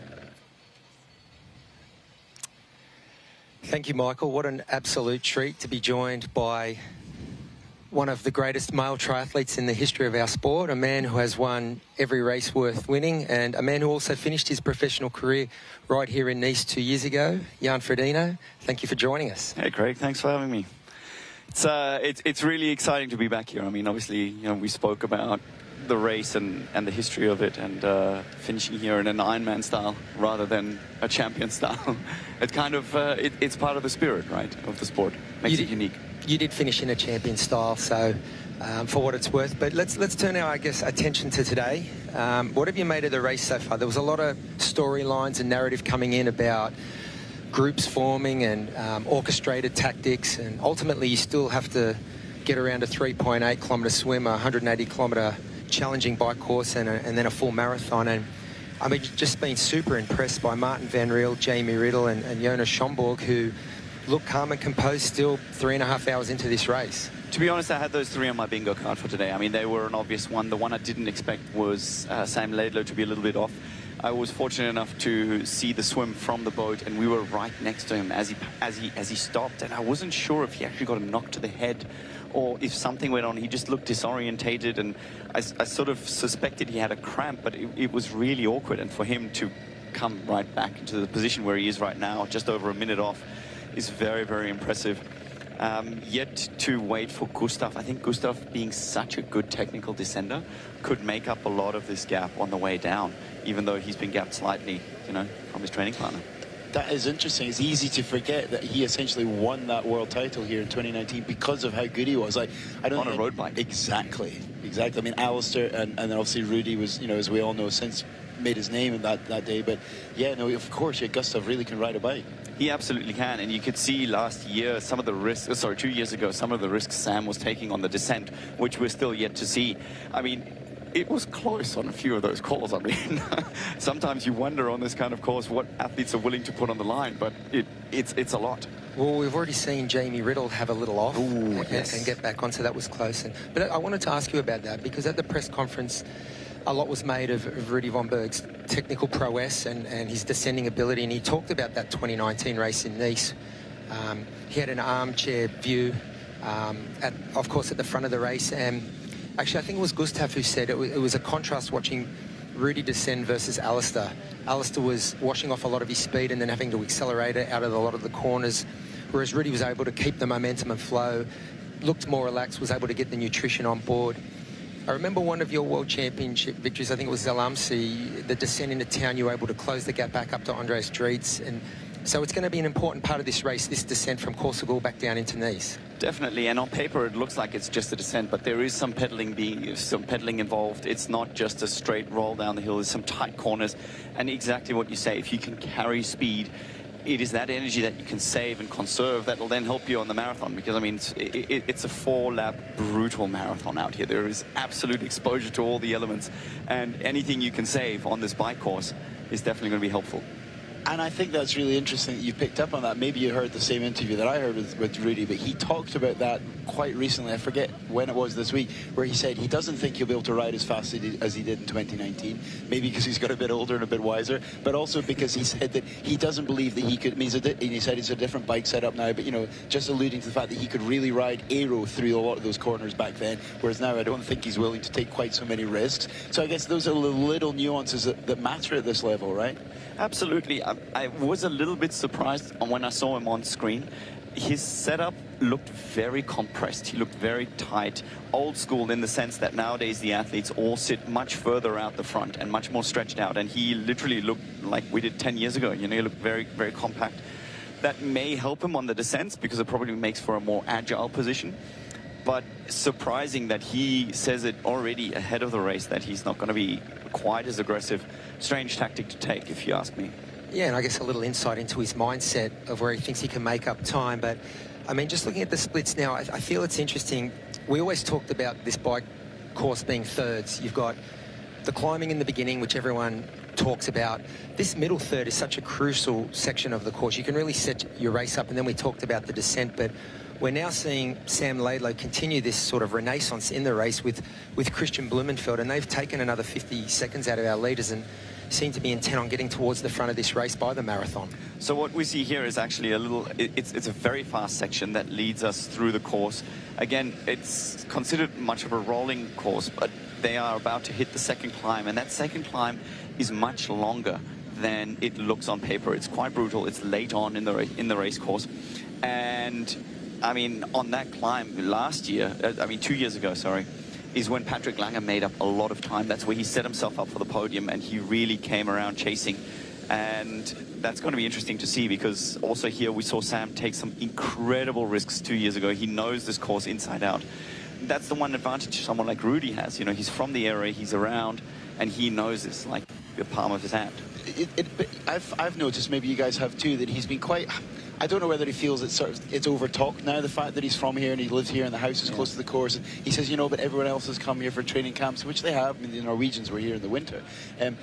Thank you, Michael. What an absolute treat to be joined by one of the greatest male triathletes in the history of our sport, a man who has won every race worth winning, and a man who also finished his professional career right here in Nice 2 years ago. Jan Frodeno, thank you for joining us. Hey, Craig, thanks for having me. It's really exciting to be back here. I mean, obviously, we spoke about the race and the history of it, and finishing here in an Ironman style rather than a champion style. It's kind of, it's part of the spirit, right, of the sport. Makes it unique. You did finish in a champion style, so for what it's worth. But let's turn our, I guess, attention to today. What have you made of the race so far? There was a lot of storylines and narrative coming in about groups forming and orchestrated tactics, and ultimately you still have to get around a 3.8 kilometre swim, a 180 kilometre challenging bike course, and then a full marathon. And I mean, just been super impressed by Martin van Riel, Jamie Riddle and Jonas Schomburg, who look calm and composed still 3.5 hours into this race. To be honest, I had those three on my bingo card for today. I mean, they were an obvious one. The one I didn't expect was Sam Laidlow to be a little bit off. I was fortunate enough to see the swim from the boat, and we were right next to him as he stopped. And I wasn't sure if he actually got a knock to the head or if something went on. He just looked disorientated, and I sort of suspected he had a cramp, but it was really awkward. And for him to come right back into the position where he is right now, just over a minute off, is very, very impressive. Yet to wait for Gustav. I think Gustav, being such a good technical descender, could make up a lot of this gap on the way down, even though he's been gapped slightly, from his training partner. That is interesting. It's easy to forget that he essentially won that world title here in 2019 because of how good he was. I don't on a road bike. Exactly. I mean, Alistair and then obviously Rudy was, as we all know, since made his name in that day. But yeah, no, of course, Gustav really can ride a bike. He absolutely can, and you could see last year some of the risks, 2 years ago, some of the risks Sam was taking on the descent, which we're still yet to see. I mean, it was close on a few of those calls. I mean, sometimes you wonder on this kind of course what athletes are willing to put on the line, but it's a lot. Well, we've already seen Jamie Riddle have a little off. Ooh, yes. And get back on, so that was close. But I wanted to ask you about that, because at the press conference, a lot was made of Rudy von Berg's technical prowess and his descending ability, and he talked about that 2019 race in Nice. He had an armchair view, of course, at the front of the race, and actually I think it was Gustav who said it was a contrast watching Rudy descend versus Alistair. Alistair was washing off a lot of his speed and then having to accelerate it out of a lot of the corners, whereas Rudy was able to keep the momentum and flow, looked more relaxed, was able to get the nutrition on board. I remember one of your World Championship victories, I think it was Zalamsi, the descent into town, you were able to close the gap back up to Andreas Driedz. And so it's going to be an important part of this race, this descent from Corsica back down into Nice. Definitely, and on paper it looks like it's just a descent, but there is some pedaling involved. It's not just a straight roll down the hill, there's some tight corners. And exactly what you say, if you can carry speed, it is that energy that you can save and conserve that will then help you on the marathon, because I mean it's a 4-lap brutal marathon out here. There is absolute exposure to all the elements, and anything you can save on this bike course is definitely going to be helpful. And I think that's really interesting that you picked up on that. Maybe you heard the same interview that I heard with Rudy, but he talked about that quite recently. I forget when it was this week, where he said he doesn't think he'll be able to ride as fast as he did in 2019. Maybe because he's got a bit older and a bit wiser, but also because he said that he doesn't believe that he could. And he said it's a different bike setup now, but just alluding to the fact that he could really ride aero through a lot of those corners back then, whereas now I don't think he's willing to take quite so many risks. So I guess those are little nuances that matter at this level, right? Absolutely. I was a little bit surprised when I saw him on screen. His setup looked very compressed. He looked very tight, old school in the sense that nowadays the athletes all sit much further out the front and much more stretched out. And he literally looked like we did 10 years ago. He looked very, very compact. That may help him on the descents because it probably makes for a more agile position. But surprising that he says it already ahead of the race that he's not going to be quite as aggressive. Strange tactic to take, if you ask me. Yeah, and I guess a little insight into his mindset of where he thinks he can make up time. But, I mean, just looking at the splits now, I feel it's interesting. We always talked about this bike course being thirds. You've got the climbing in the beginning, which everyone talks about. This middle third is such a crucial section of the course. You can really set your race up, and then we talked about the descent, but we're now seeing Sam Laidlow continue this sort of renaissance in the race with Christian Blumenfeld, and they've taken another 50 seconds out of our leaders, and seem to be intent on getting towards the front of this race by the marathon. So what we see here is actually a little, it's a very fast section that leads us through the course. Again, it's considered much of a rolling course, but they are about to hit the second climb, and that second climb is much longer than it looks on paper. It's quite brutal. It's late on in the race course. And I mean, on that climb last year, 2 years ago, sorry, is when Patrick Lange made up a lot of time. That's where he set himself up for the podium, and he really came around chasing. And that's going to be interesting to see, because also here we saw Sam take some incredible risks 2 years ago. He knows this course inside out. That's the one advantage someone like Rudy has. You know, he's from the area, he's around, and he knows this like the palm of his hand. I've noticed, maybe you guys have too, that he's been quite, I don't know whether he feels it's over-talked now, the fact that he's from here and he lives here and the house is close to the course. And he says, you know, but everyone else has come here for training camps, which they have. I mean, the Norwegians were here in the winter.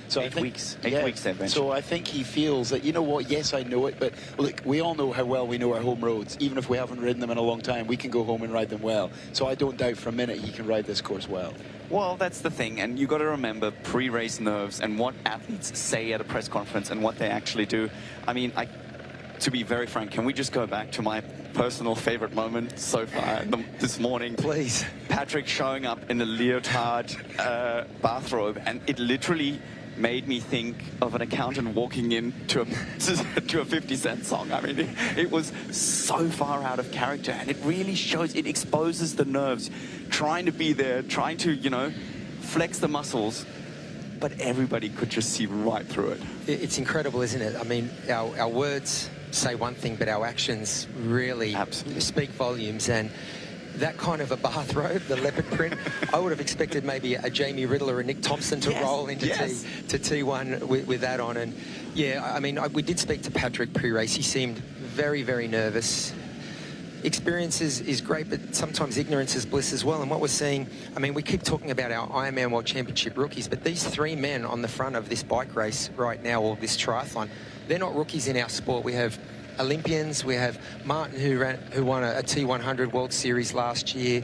So Eight weeks they've been. So I think he feels that, you know what, yes, I know it, but look, we all know how well we know our home roads. Even if we haven't ridden them in a long time, we can go home and ride them well. So I don't doubt for a minute he can ride this course well. Well, that's the thing, and you got to remember pre-race nerves and what athletes say at a press conference and what they actually do. I mean, to be very frank, can we just go back to my personal favorite moment so far this morning? Please. Patrick showing up in a leotard bathrobe, and it literally made me think of an accountant walking in to a 50 Cent song. I mean, it was so far out of character, and it really shows, it exposes the nerves, trying to be there, trying to, you know, flex the muscles, but everybody could just see right through it. It's incredible, isn't it? I mean, our words say one thing, but our actions really speak volumes. And that kind of a bathrobe, the leopard print, I would have expected maybe a Jamie Riddle or a Nick Thompson to roll into T1 with that on. And yeah, I mean, we did speak to Patrick pre-race. He seemed very, very nervous. Experience is great, but sometimes ignorance is bliss as well. And what we're seeing, I mean, we keep talking about our Ironman World Championship rookies, but these three men on the front of this bike race right now, or this triathlon, they're not rookies in our sport. We have Olympians, we have Martin who won a T100 World Series last year.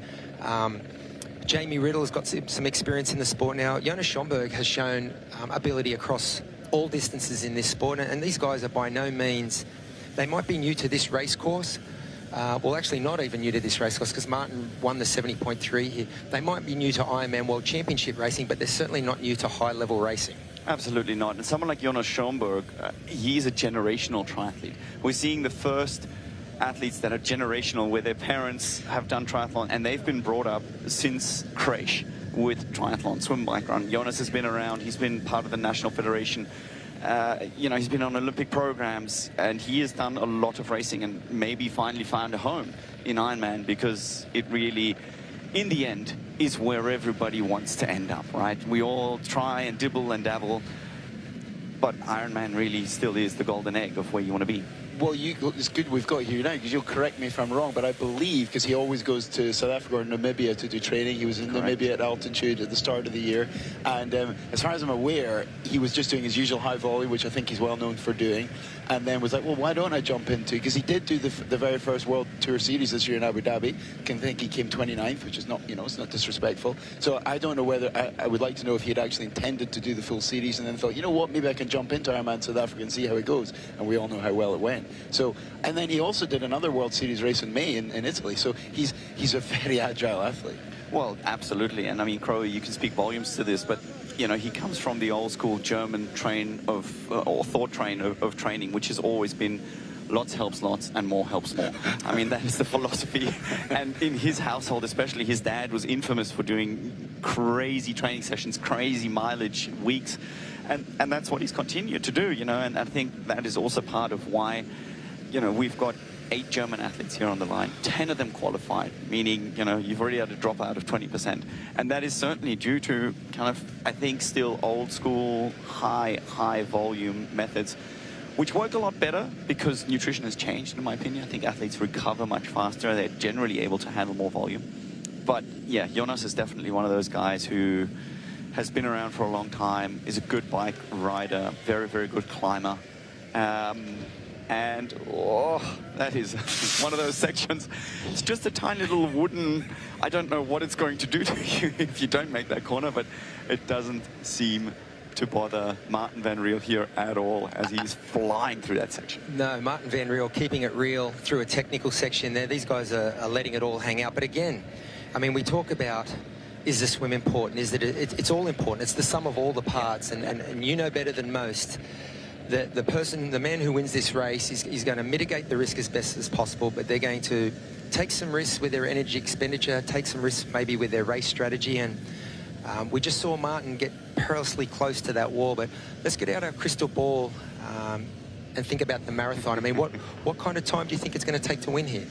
Jamie Riddle has got some experience in the sport now. Jonas Schomburg has shown ability across all distances in this sport, and these guys are by no means, they might be new to this race course. Well, actually not even new to this race course, because Martin won the 70.3 here. They might be new to Ironman World Championship racing, but they're certainly not new to high-level racing. Absolutely not. And someone like Jonas Schomburg, he's a generational triathlete. We're seeing the first athletes that are generational, where their parents have done triathlon, and they've been brought up since creche with triathlon, swim, bike, run. Jonas has been around. He's been part of the National Federation. You know, he's been on Olympic programs, and he has done a lot of racing, and maybe finally found a home in Ironman, because it really, in the end, is where everybody wants to end up, right? We all try and dibble and dabble, but Ironman really still is the golden egg of where you want to be. Well, it's good we've got you now, because you'll correct me if I'm wrong, but I believe, because he always goes to South Africa or Namibia to do training, he was in Namibia at altitude at the start of the year, and as far as I'm aware, he was just doing his usual high volley, which I think he's well known for doing, and then was like, well, why don't I jump into, because he did do the very first World Tour Series this year in Abu Dhabi. I think he came 29th, which is not, you know, it's not disrespectful. So I don't know whether, I would like to know if he had actually intended to do the full series and then thought, you know what, maybe I can jump into Ironman South Africa and see how it goes, and we all know how well it went. So, and then he also did another World Series race in May in Italy. So he's a very agile athlete. Well, absolutely. And I mean, Crowe, you can speak volumes to this, but you know, he comes from the old school German train of, or thought train of training, which has always been lots helps lots and more helps more. I mean, that is the philosophy. And in his household, especially, his dad was infamous for doing crazy training sessions, crazy mileage weeks. And that's what he's continued to do, you know, and I think that is also part of why, you know, we've got 8 German athletes here on the line, 10 of them qualified, meaning, you know, you've already had a dropout of 20%. And that is certainly due to kind of, I think, still old school, high volume methods, which work a lot better because nutrition has changed, in my opinion. I think athletes recover much faster. They're generally able to handle more volume. But yeah, Jonas is definitely one of those guys who has been around for a long time, is a good bike rider, very, very good climber. And oh, that is one of those sections. It's just a tiny little wooden, I don't know what it's going to do to you if you don't make that corner, but it doesn't seem to bother Martin van Riel here at all as he's flying through that section. No, Martin van Riel keeping it real through a technical section there. These guys are letting it all hang out. But again, I mean, we talk about, is the swim important? Is that it's all important. It's the sum of all the parts. And you know better than most that the man who wins this race is going to mitigate the risk as best as possible, but they're going to take some risks with their energy expenditure, take some risks maybe with their race strategy. And we just saw Martin get perilously close to that wall. But let's get out our crystal ball and think about the marathon. I mean, what kind of time do you think it's going to take to win here?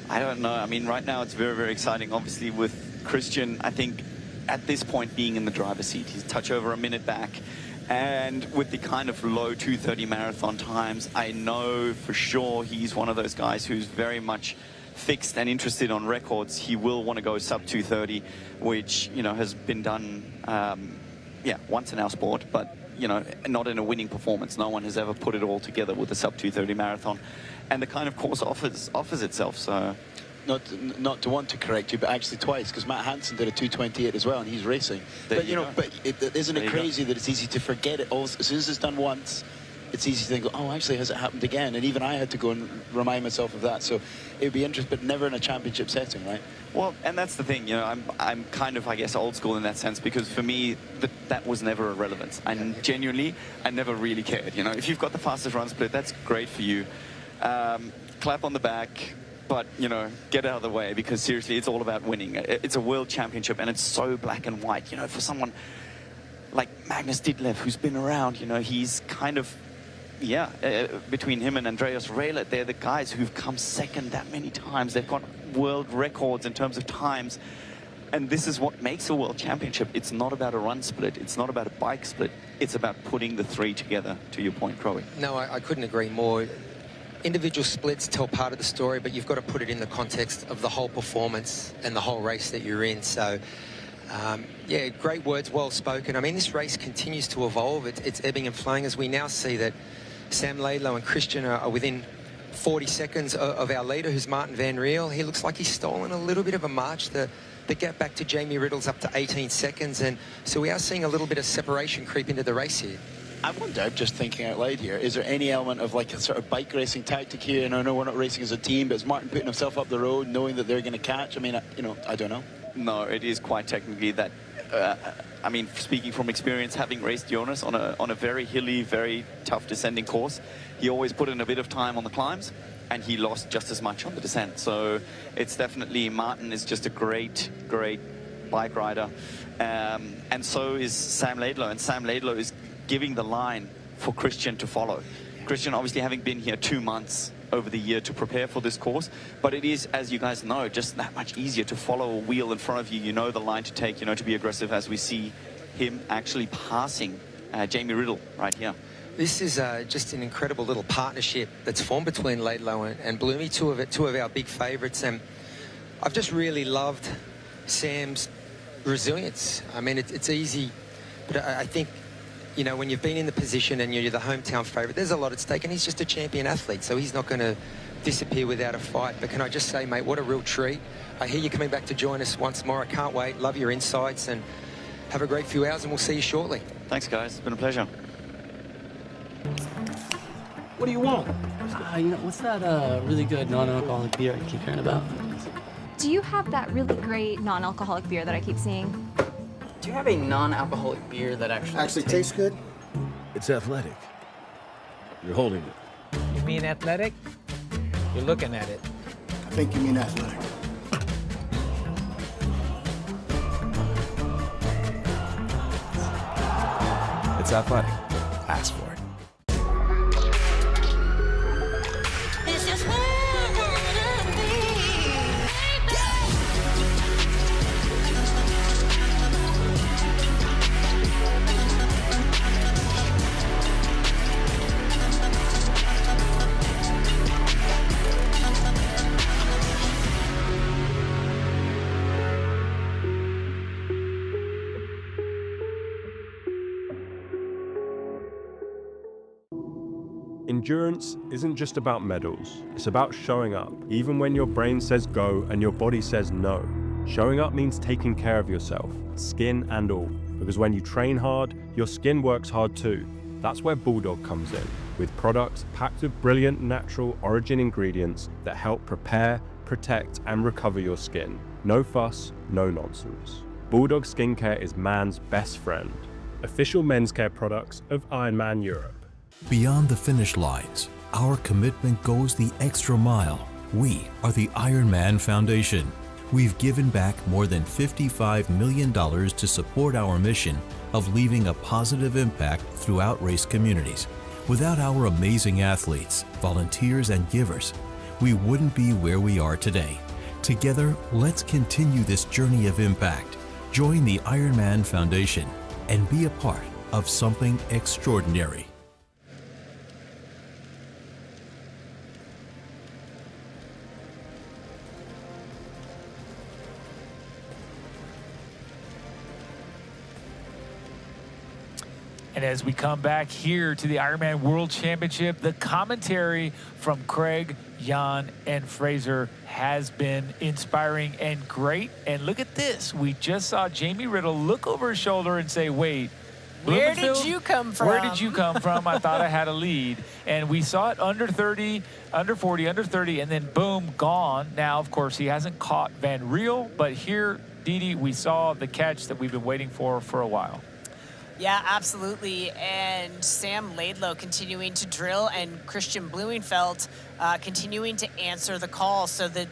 I don't know. I mean, right now it's very, very exciting. Obviously, with Christian, I think at this point being in the driver's seat, he's a touch over a minute back. And with the kind of low 2:30 marathon times, I know for sure he's one of those guys who's very much fixed and interested on records. He will want to go sub 2:30, which, you know, has been done, once in our sport, but, you know, not in a winning performance. No one has ever put it all together with a sub 2:30 marathon. And the kind of course offers itself, so... Not to want to correct you, but actually twice, because Matt Hansen did a 2:28 as well, and he's racing. But isn't it crazy that it's easy to forget it all? As soon as it's done once, it's easy to think, oh, actually, has it happened again? And even I had to go and remind myself of that. So it would be interesting, but never in a championship setting, right? Well, and that's the thing, you know, I'm kind of, I guess, old school in that sense, because for me, that was never a relevance. And genuinely, I never really cared. You know, if you've got the fastest run split, that's great for you. Clap on the back. But, you know, get out of the way, because seriously, it's all about winning. It's a world championship, and it's so black and white. You know, for someone like Magnus Ditlev, who's been around, you know, he's kind of, between him and Andreas Raelert, they're the guys who've come second that many times. They've got world records in terms of times. And this is what makes a world championship. It's not about a run split. It's not about a bike split. It's about putting the three together, to your point, Crowe. No, I couldn't agree more. Individual splits tell part of the story, but you've got to put it in the context of the whole performance and the whole race that you're in. So, great words, well spoken. I mean, this race continues to evolve. It's ebbing and flowing as we now see that Sam Laidlow and Christian are within 40 seconds of our leader, who's Martin van Riel. He looks like he's stolen a little bit of a march. The gap back to Jamie Riddle's up to 18 seconds. And so we are seeing a little bit of separation creep into the race here. I wonder, just thinking out loud here, is there any element of like a sort of bike racing tactic here? And I know we're not racing as a team, but is Martin putting himself up the road knowing that they're going to catch? I mean, I don't know. No, it is quite technically that, I mean, speaking from experience, having raced Jonas on a very hilly, very tough descending course, he always put in a bit of time on the climbs, and he lost just as much on the descent. So it's definitely, Martin is just a great, great bike rider. And so is Sam Laidlow, and Sam Laidlow is giving the line for Christian to follow. Christian obviously having been here 2 months over the year to prepare for this course, but it is, as you guys know, just that much easier to follow a wheel in front of you. You know the line to take, you know, to be aggressive, as we see him actually passing Jamie Riddle right here. This is just an incredible little partnership that's formed between Laidlow and Bloomy, two of our big favourites. And I've just really loved Sam's resilience. I mean, it's easy, but I think, you know, when you've been in the position and you're the hometown favourite, there's a lot at stake, and he's just a champion athlete, so he's not going to disappear without a fight. But can I just say, mate, what a real treat. I hear you coming back to join us once more. I can't wait. Love your insights, and have a great few hours, and we'll see you shortly. Thanks, guys. It's been a pleasure. What do you want? What's that really good non-alcoholic beer I keep hearing about? Do you have that really great non-alcoholic beer that I keep seeing? Do you have a non-alcoholic beer that actually tastes good? It's athletic. You're holding it. You mean athletic? You're looking at it. I think you mean athletic. It's athletic. Ask for it. This is where I wanna be. Endurance isn't just about medals, it's about showing up, even when your brain says go and your body says no. Showing up means taking care of yourself, skin and all, Because when you train hard, your skin works hard too. That's where Bulldog comes in, with products packed with brilliant natural origin ingredients that help prepare, protect, and recover your skin. No fuss, no nonsense. Bulldog Skincare is man's best friend. Official men's care products of Ironman Europe. Beyond the finish lines, our commitment goes the extra mile. We are the Ironman Foundation. We've given back more than $55 million to support our mission of leaving a positive impact throughout race communities. Without our amazing athletes, volunteers, and givers, we wouldn't be where we are today. Together, let's continue this journey of impact. Join the Ironman Foundation and be a part of something extraordinary. And as we come back here to the Ironman World Championship, the commentary from Craig, Jan, and Fraser has been inspiring and great. And look at this. We just saw Jamie Riddle look over his shoulder and say, wait, where did you come from? Where did you come from? I thought I had a lead. And we saw it under 30, under 40, under 30, and then boom, gone. Now, of course, he hasn't caught Van Riel, but here, Didi, we saw the catch that we've been waiting for a while. Yeah, absolutely. And Sam Laidlow continuing to drill, and Christian Blumenfeld continuing to answer the call. So the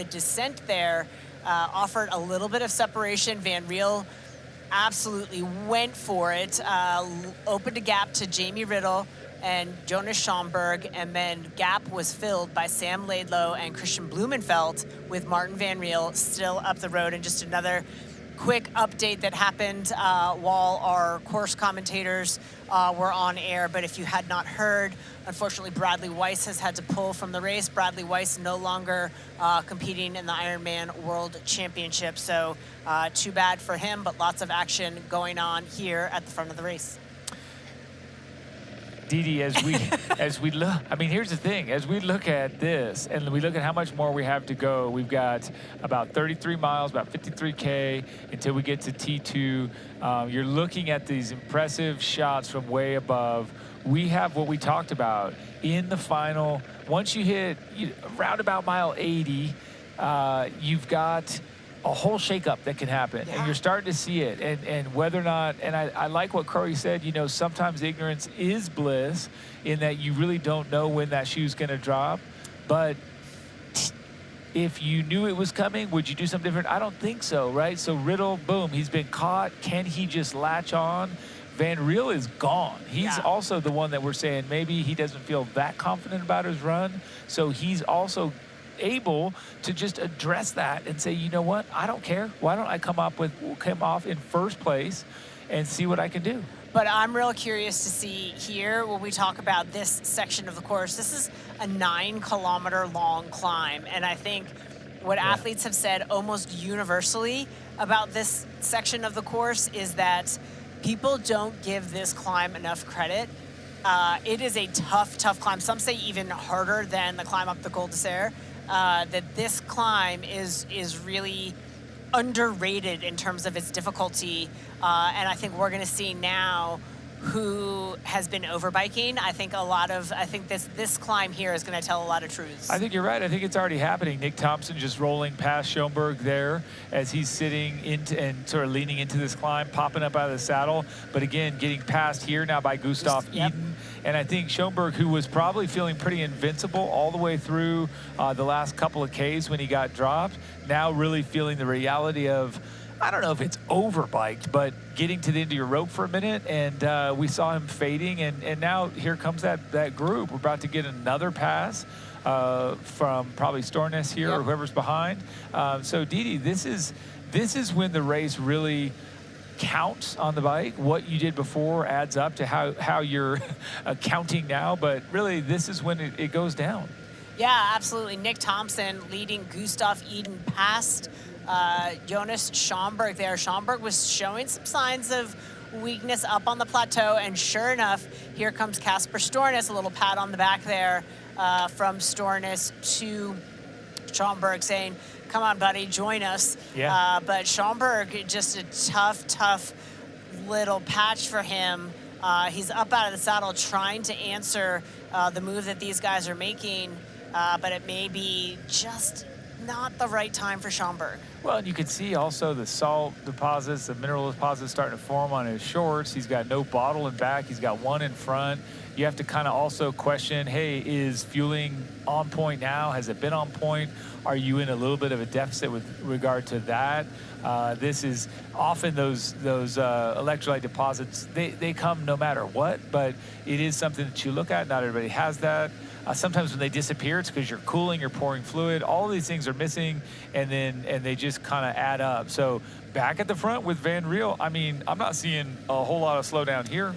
descent there offered a little bit of separation. Van Riel absolutely went for it, opened a gap to Jamie Riddle and Jonas Schomburg, and then gap was filled by Sam Laidlow and Christian Blumenfeld with Martin Van Riel still up the road. And just another quick update that happened while our course commentators were on air. But if you had not heard, unfortunately, Bradley Weiss has had to pull from the race. Bradley Weiss no longer competing in the Ironman World Championship. So too bad for him, but lots of action going on here at the front of the race. Didi, as we look, I mean, here's the thing. As we look at this and we look at how much more we have to go, we've got about 33 miles, about 53K until we get to T2. You're looking at these impressive shots from way above. We have what we talked about in the final. Once you hit around about mile 80, you've got a whole shakeup that can happen, and you're starting to see it. And whether or not, and I like what Curry said, sometimes ignorance is bliss in that you really don't know when that shoe's going to drop. But if you knew it was coming, would you do something different? I don't think so, right? So Riddle, boom, he's been caught. Can he just latch on? Van Riel is gone. He's also the one that we're saying maybe he doesn't feel that confident about his run. So he's also able to just address that and say, you know what, I don't care. Why don't I come off in first place and see what I can do? But I'm real curious to see here when we talk about this section of the course. This is a 9-kilometer long climb, and I think what athletes have said almost universally about this section of the course is that people don't give this climb enough credit. It is a tough climb. Some say even harder than the climb up the Col d'Isère. That this climb is really underrated in terms of its difficulty, and I think we're going to see now who has been overbiking. I think this climb here is going to tell a lot of truths. I think you're right. I think it's already happening. Nick Thompson just rolling past Schoenberg there as he's sitting into and sort of leaning into this climb, popping up out of the saddle. But again, getting passed here now by Gustav Eden. And I think Schoenberg, who was probably feeling pretty invincible all the way through the last couple of Ks when he got dropped, now really feeling the reality of, I don't know if it's overbiked, but getting to the end of your rope for a minute, and we saw him fading, and now here comes that group. We're about to get another pass from probably Stornes here or whoever's behind. So Didi, this is when the race really counts on the bike. What you did before adds up to how you're counting now, but really this is when it goes down. Yeah, absolutely. Nick Thompson leading Gustav Eden past Jonas Schomburg there. Schomburg was showing some signs of weakness up on the plateau, and sure enough, here comes Casper Stornes. A little pat on the back there from Stornes to Schomburg saying, come on, buddy, join us. But Schomburg, just a tough little patch for him. He's up out of the saddle trying to answer the move that these guys are making, but it may be just not the right time for Schomburg. Well, and you can see also the salt deposits, the mineral deposits starting to form on his shorts. He's got no bottle in back. He's got one in front. You have to kind of also question, hey, is fueling on point now? Has it been on point? Are you in a little bit of a deficit with regard to that? This is often those electrolyte deposits, they come no matter what, but it is something that you look at. Not everybody has that. Sometimes when they disappear, it's because you're cooling, you're pouring fluid. All of these things are missing, and they just kind of add up. So back at the front with Van Riel, I mean, I'm not seeing a whole lot of slowdown here.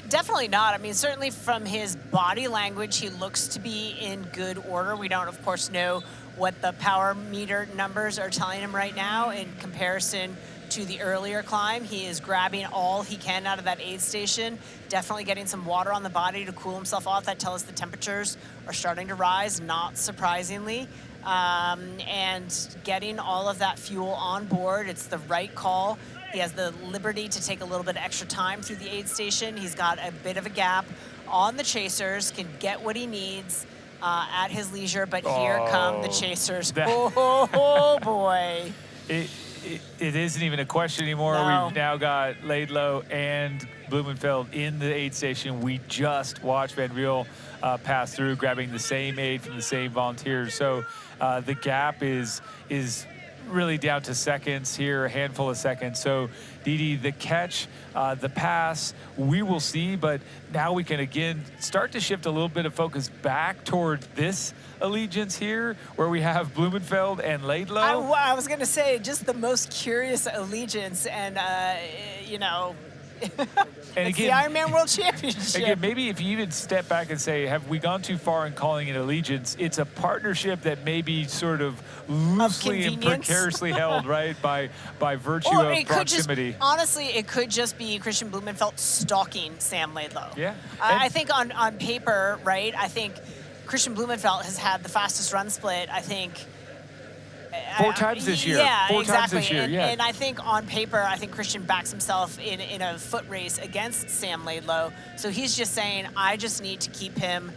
Definitely not. I mean, certainly from his body language, he looks to be in good order. We don't, of course, know what the power meter numbers are telling him right now in comparison to the earlier climb. He is grabbing all he can out of that aid station, definitely getting some water on the body to cool himself off. That tells us the temperatures are starting to rise, not surprisingly. And getting all of that fuel on board, it's the right call. He has the liberty to take a little bit of extra time through the aid station. He's got a bit of a gap on the chasers, can get what he needs at his leisure, but here come the chasers. Oh boy. It isn't even a question anymore. No. We've now got Laidlow and Blumenfeld in the aid station. We just watched Van Riel pass through, grabbing the same aid from the same volunteers. So the gap is really down to seconds here, a handful of seconds. So Didi, the catch, the pass, we will see, but now we can again start to shift a little bit of focus back toward this allegiance here, where we have Blumenfeld and Laidlow. I was going to say, just the most curious allegiance, and you know, and it's again, the Ironman World Championship. Again, maybe if you even step back and say, have we gone too far in calling it allegiance? It's a partnership that may be sort of loosely and precariously held, right, by virtue Or of it could proximity. just, honestly, it could just be Christian Blumenfeld stalking Sam Laidlow. Yeah. I think on paper, right, I think Christian Blumenfeld has had the fastest run split, I think. 4 times this year. Yeah, 4 exactly. times this year, yeah. And I think on paper, I think Christian backs himself in a foot race against Sam Laidlow. So he's just saying, I just need to keep him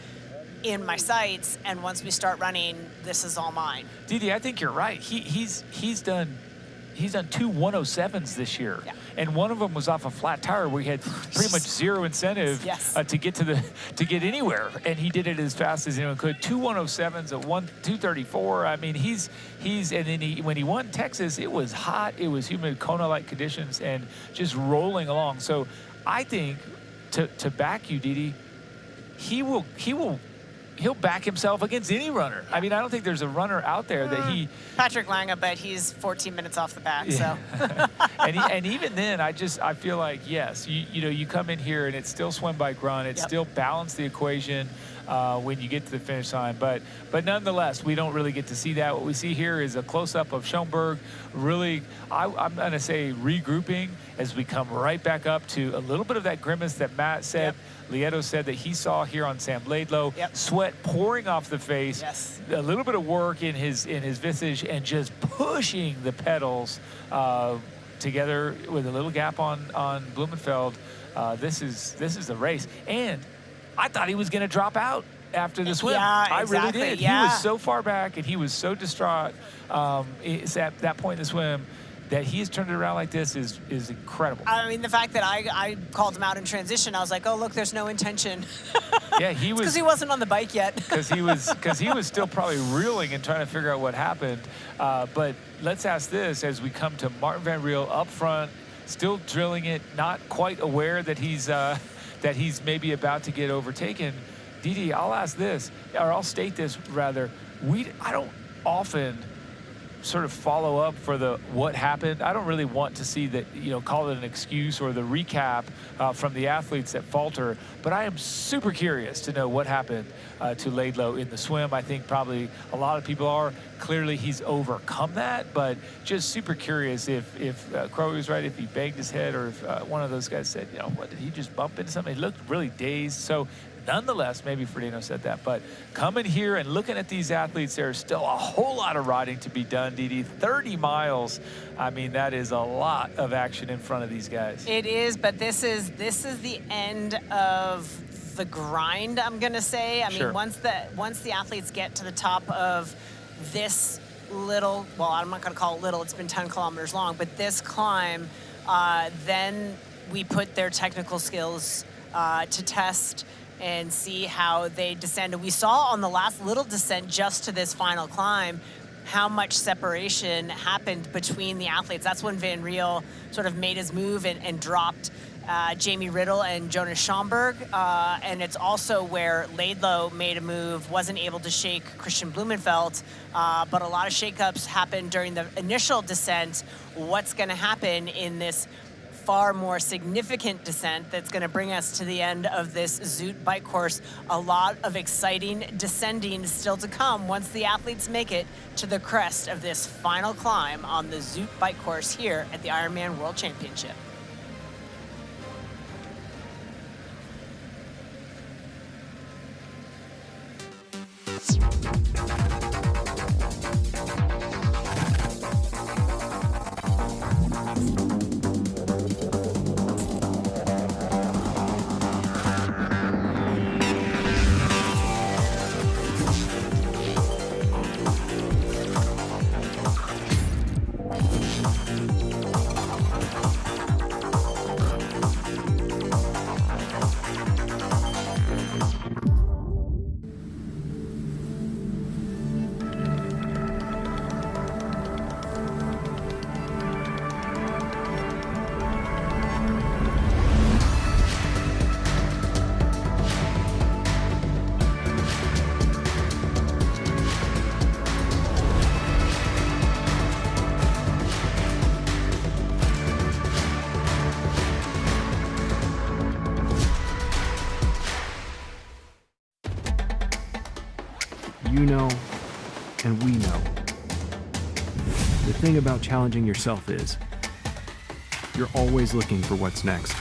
in my sights, and once we start running, this is all mine. Didi, I think you're right. He's done 2 107s this year, and one of them was off a flat tire where he had pretty much zero incentive to get anywhere, and he did it as fast as anyone could. 2 107s at 2:34. I mean, he's and then when he won Texas, it was hot, it was humid, Kona-like conditions, and just rolling along. So I think to back you, Didi, he'll back himself against any runner. I mean, I don't think there's a runner out there that he... Patrick Lange, but he's 14 minutes off the back, so... and even then, I feel like, yes, you come in here and it's still swim, bike, run. It's still balance the equation when you get to the finish line. But nonetheless, we don't really get to see that. What we see here is a close-up of Schomburg, really, I'm going to say regrouping as we come right back up to a little bit of that grimace that Matt said. Lieto said that he saw here on Sam Laidlow, sweat pouring off the face, a little bit of work in his visage, and just pushing the pedals together with a little gap on Blumenfeld. This is the race, and I thought he was going to drop out after the swim. I really did. He was so far back, and he was so distraught at that point in the swim. That he's turned it around like this is incredible. I mean, the fact that I called him out in transition, I was like, oh, look, there's no intention. Yeah, he was... Because he wasn't on the bike yet. Because he was still probably reeling and trying to figure out what happened. But let's ask this as we come to Martin Van Riel up front, still drilling it, not quite aware that he's maybe about to get overtaken. Didi, I'll ask this, or I'll state this rather. I don't often sort of follow up for the what happened. I don't really want to see that, call it an excuse or the recap from the athletes that falter, but I am super curious to know what happened to Laidlow in the swim. I think probably a lot of people are. Clearly he's overcome that, but just super curious if Crowe was right, if he banged his head, or if one of those guys said, what, did he just bump into something? He looked really dazed. So nonetheless, maybe Ferdinand said that, but coming here and looking at these athletes, there's still a whole lot of riding to be done, Didi. 30 miles, I mean, that is a lot of action in front of these guys. It is, but this is the end of the grind, I'm gonna say. I mean, once the athletes get to the top of this little, well, I'm not gonna call it little, it's been 10 kilometers long, but this climb, then we put their technical skills to test and see how they descend. And we saw on the last little descent just to this final climb how much separation happened between the athletes. That's when Van Riel sort of made his move and dropped Jamie Riddle and Jonas Schomburg. And it's also where Laidlow made a move, wasn't able to shake Christian Blumenfeld, but a lot of shakeups happened during the initial descent. What's gonna happen in this far more significant descent that's going to bring us to the end of this Zoot bike course? A lot of exciting descending still to come once the athletes make it to the crest of this final climb on the Zoot bike course here at the Ironman World Championship. You know, and we know. The thing about challenging yourself is, you're always looking for what's next.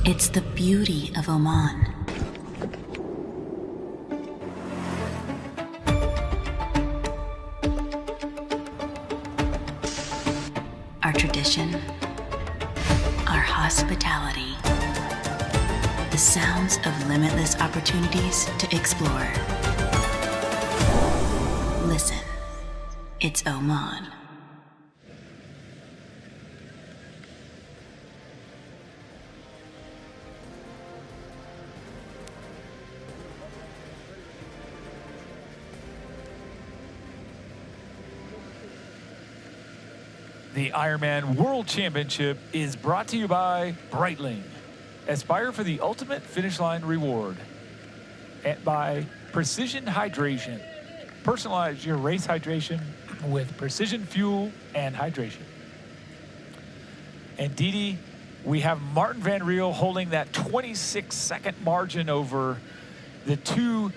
It's the beauty of Oman. Our tradition, our hospitality, the sounds of limitless opportunities to explore. Listen, it's Oman. The Ironman World Championship is brought to you by Breitling. Aspire for the ultimate finish line reward. And by Precision Hydration. Personalize your race hydration with precision fuel and hydration. And Didi, we have Martin Van Riel holding that 26-second margin over the two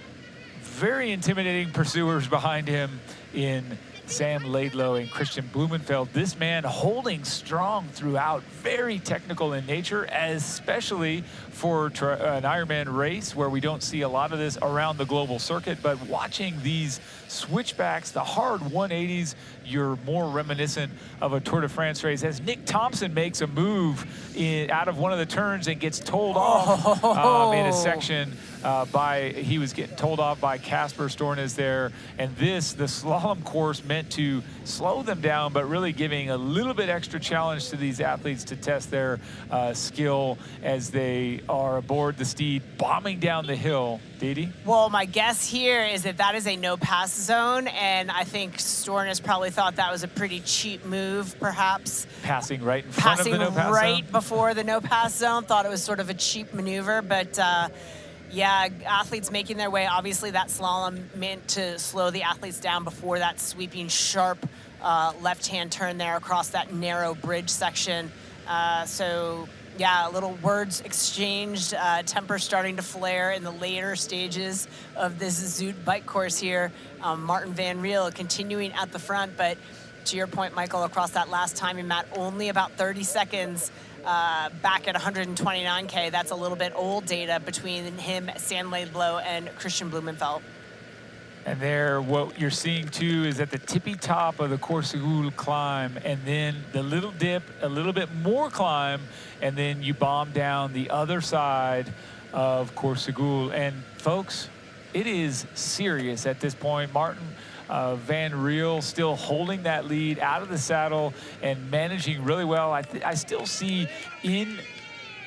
very intimidating pursuers behind him in Sam Laidlow and Christian Blumenfeld. This man holding strong throughout, very technical in nature, especially for an Ironman race where we don't see a lot of this around the global circuit. But watching these switchbacks, the hard 180s, you're more reminiscent of a Tour de France race as Nick Thompson makes a move out of one of the turns and gets told off in a section he was getting told off by Casper Stornes there. And the slalom course meant to slow them down, but really giving a little bit extra challenge to these athletes to test their skill as they are aboard the steed, bombing down the hill. Didi? Well, my guess here is that is a no-pass zone, and I think Stornes probably thought that was a pretty cheap move, perhaps. Passing right in front of the no-pass zone? Right before the no-pass zone. Thought it was sort of a cheap maneuver, but yeah, athletes making their way. Obviously, that slalom meant to slow the athletes down before that sweeping, sharp left-hand turn there across that narrow bridge section. So yeah, a little words exchanged, temper starting to flare in the later stages of this Zoot bike course here. Martin Van Riel continuing at the front, but to your point, Michael, across that last timing mat, only about 30 seconds back at 129K. That's a little bit old data between him, Sam Laidlow, and Christian Blumenfeld. And there, what you're seeing too is at the tippy top of the Coursegoul climb, and then the little dip, a little bit more climb, and then you bomb down the other side of Coursegoul. And folks, it is serious at this point. Martin Van Riel still holding that lead out of the saddle and managing really well. I still see in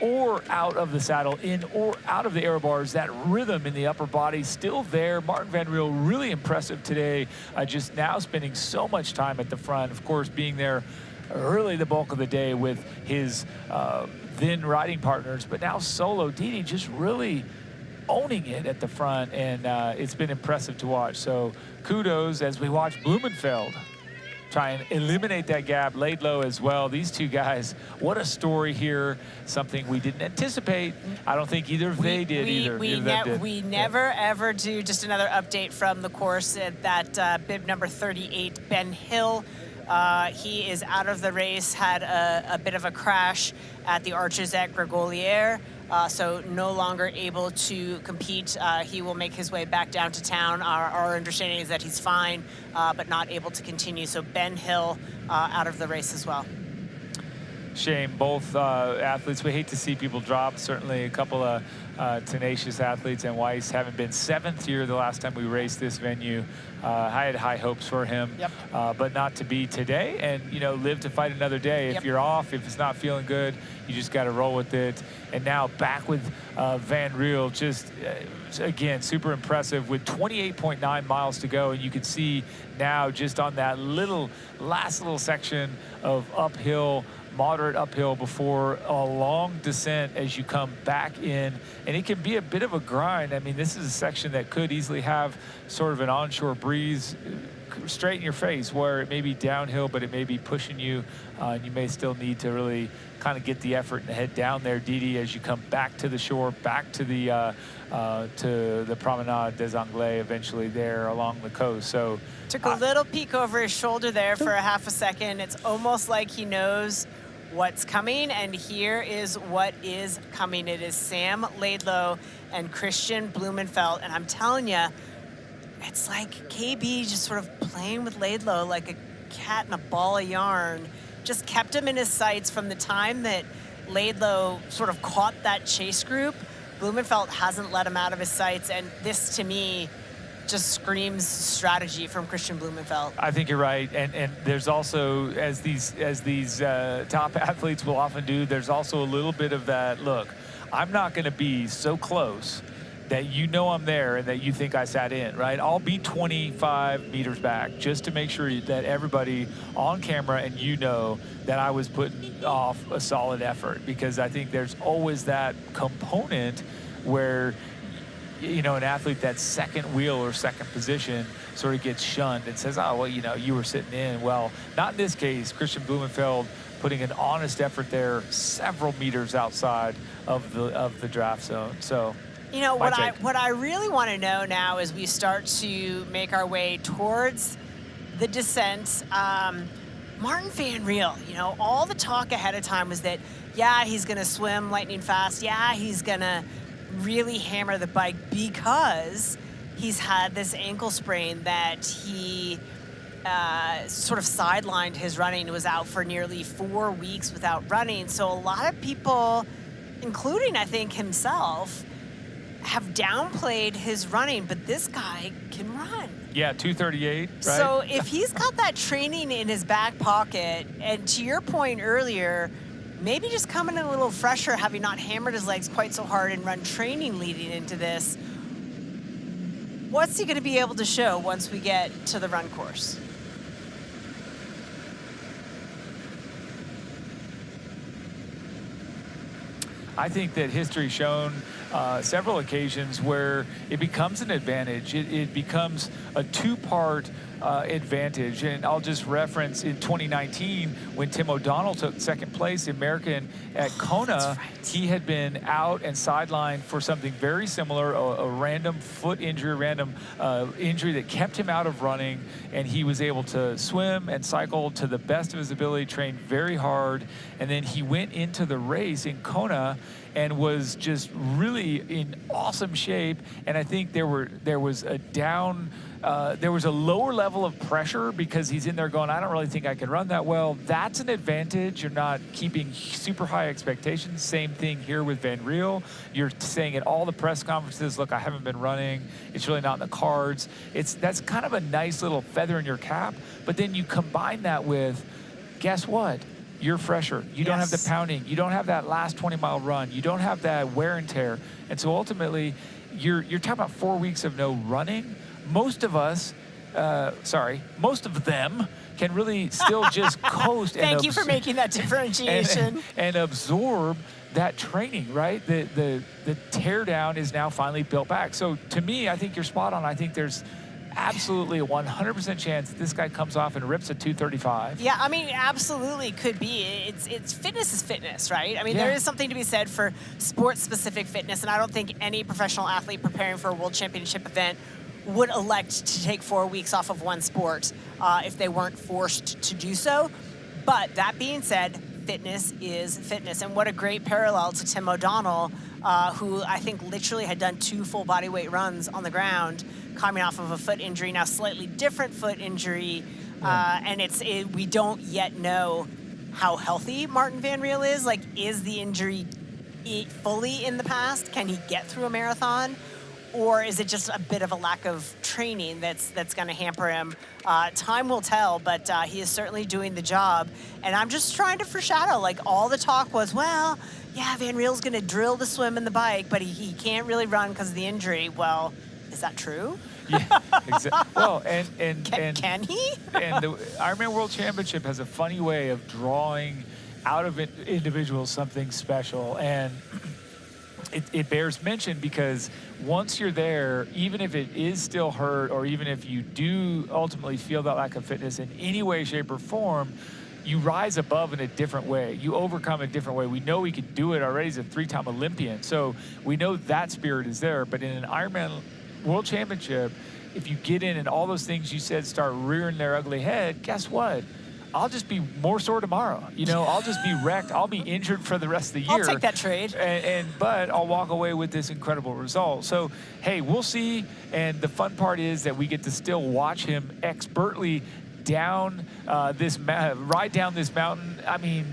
or out of the saddle, in or out of the air bars, that rhythm in the upper body still there. Martin Van Riel really impressive today, just now spending so much time at the front, of course being there early the bulk of the day with his then riding partners, but now solo. Didi just really owning it at the front, and it's been impressive to watch. So kudos as we watch Blumenfeld try and eliminate that gap. Laidlow as well. These two guys, what a story here. Something we didn't anticipate. I don't think either of they did either. We never, ever do. Just another update from the course at that bib number 38, Ben Hill. He is out of the race, had a bit of a crash at the Arches at Gregolier. So no longer able to compete. He will make his way back down to town. Our understanding is that he's fine, but not able to continue. So Ben Hill out of the race as well. Shame, both athletes. We hate to see people drop. Certainly a couple of tenacious athletes, and Weiss having been 7th here the last time we raced this venue. I had high hopes for him, but not to be today, and live to fight another day. If you're off, if it's not feeling good, you just got to roll with it. And now back with Van Riel, just again super impressive with 28.9 miles to go, and you can see now just on that last little section of uphill, moderate uphill before a long descent as you come back in, and it can be a bit of a grind. I mean, this is a section that could easily have sort of an onshore breeze straight in your face, where it may be downhill, but it may be pushing you, and you may still need to really kind of get the effort and head down there, Didi, as you come back to the shore, back to the Promenade des Anglais, eventually there along the coast. So took a little peek over his shoulder there for a half a second. It's almost like he knows what's coming, and here is what is coming. It is Sam Laidlow and Christian Blumenfeld, and I'm telling you, it's like KB just sort of playing with Laidlow like a cat in a ball of yarn. Just kept him in his sights from the time that Laidlow sort of caught that chase group. Blumenfeld hasn't let him out of his sights, and this to me just screams strategy from Christian Blumenfeld. I think you're right, and there's also, as these top athletes will often do, there's also a little bit of that, look, I'm not going to be so close that I'm there and that you think I sat in, right? I'll be 25 meters back just to make sure that everybody on camera and that I was putting off a solid effort, because I think there's always that component where an athlete that's second wheel or second position sort of gets shunned and says, oh, well, you were sitting in. Well, not in this case. Christian Blumenfeld putting an honest effort there several meters outside of the draft zone. So what I really want to know now as we start to make our way towards the descent, Martin Van Riel, all the talk ahead of time was that, yeah, he's going to swim lightning fast. Yeah, he's going to really hammer the bike because he's had this ankle sprain that he sort of sidelined his running. He was out for nearly 4 weeks without running. So a lot of people, including I think himself, have downplayed his running, but this guy can run. Yeah, 238, right? So if he's got that training in his back pocket, and to your point earlier, maybe just coming in a little fresher, having not hammered his legs quite so hard in run training leading into this, what's he going to be able to show once we get to the run course? I think that history shown several occasions where it becomes an advantage. It becomes a two-part advantage. And I'll just reference in 2019 when Tim O'Donnell took second place, the American at Kona, he had been out and sidelined for something very similar, a random foot injury, injury that kept him out of running, and he was able to swim and cycle to the best of his ability, train very hard, and then he went into the race in Kona and was just really in awesome shape. And I think there was a lower level of pressure because he's in there going, I don't really think I can run that well. That's an advantage. You're not keeping super high expectations. Same thing here with Van Riel. You're saying at all the press conferences, look, I haven't been running. It's really not in the cards. That's kind of a nice little feather in your cap. But then you combine that with, guess what? You're fresher. You don't have the pounding. You don't have that last 20-mile run. You don't have that wear and tear. And so ultimately, you're talking about 4 weeks of no running. Most of us, most of them can really still just coast. Thank you for making that differentiation. And absorb that training, right? The tear down is now finally built back. So to me, I think you're spot on. I think there's absolutely a 100% chance this guy comes off and rips a 235. Yeah, I mean, absolutely could be. It's fitness is fitness, right? I mean, there is something to be said for sports-specific fitness, and I don't think any professional athlete preparing for a world championship event would elect to take 4 weeks off of one sport if they weren't forced to do so. But that being said, fitness is fitness. And what a great parallel to Tim O'Donnell, who I think literally had done 2 full body weight runs on the ground, coming off of a foot injury, now slightly different foot injury. And we don't yet know how healthy Martin Van Riel is. Like, is the injury fully in the past? Can he get through a marathon? Or is it just a bit of a lack of training that's going to hamper him? Time will tell, but he is certainly doing the job. And I'm just trying to foreshadow, like, all the talk was, well, yeah, Van Riel's going to drill the swim and the bike, but he can't really run because of the injury. Well, is that true? Yeah, exactly. Well, and can he? And the Ironman World Championship has a funny way of drawing out of individuals something special. And it bears mention because once you're there, even if it is still hurt, or even if you do ultimately feel that lack of fitness in any way, shape, or form, you rise above in a different way. You overcome a different way. We know he could do it already. He's a 3-time Olympian. So we know that spirit is there. But in an Ironman World Championship, if you get in and all those things you said start rearing their ugly head, guess what? I'll just be more sore tomorrow. You know, I'll just be wrecked. I'll be injured for the rest of the year. I'll take that trade. But I'll walk away with this incredible result. So, hey, we'll see. And the fun part is that we get to still watch him expertly down ride down this mountain. I mean,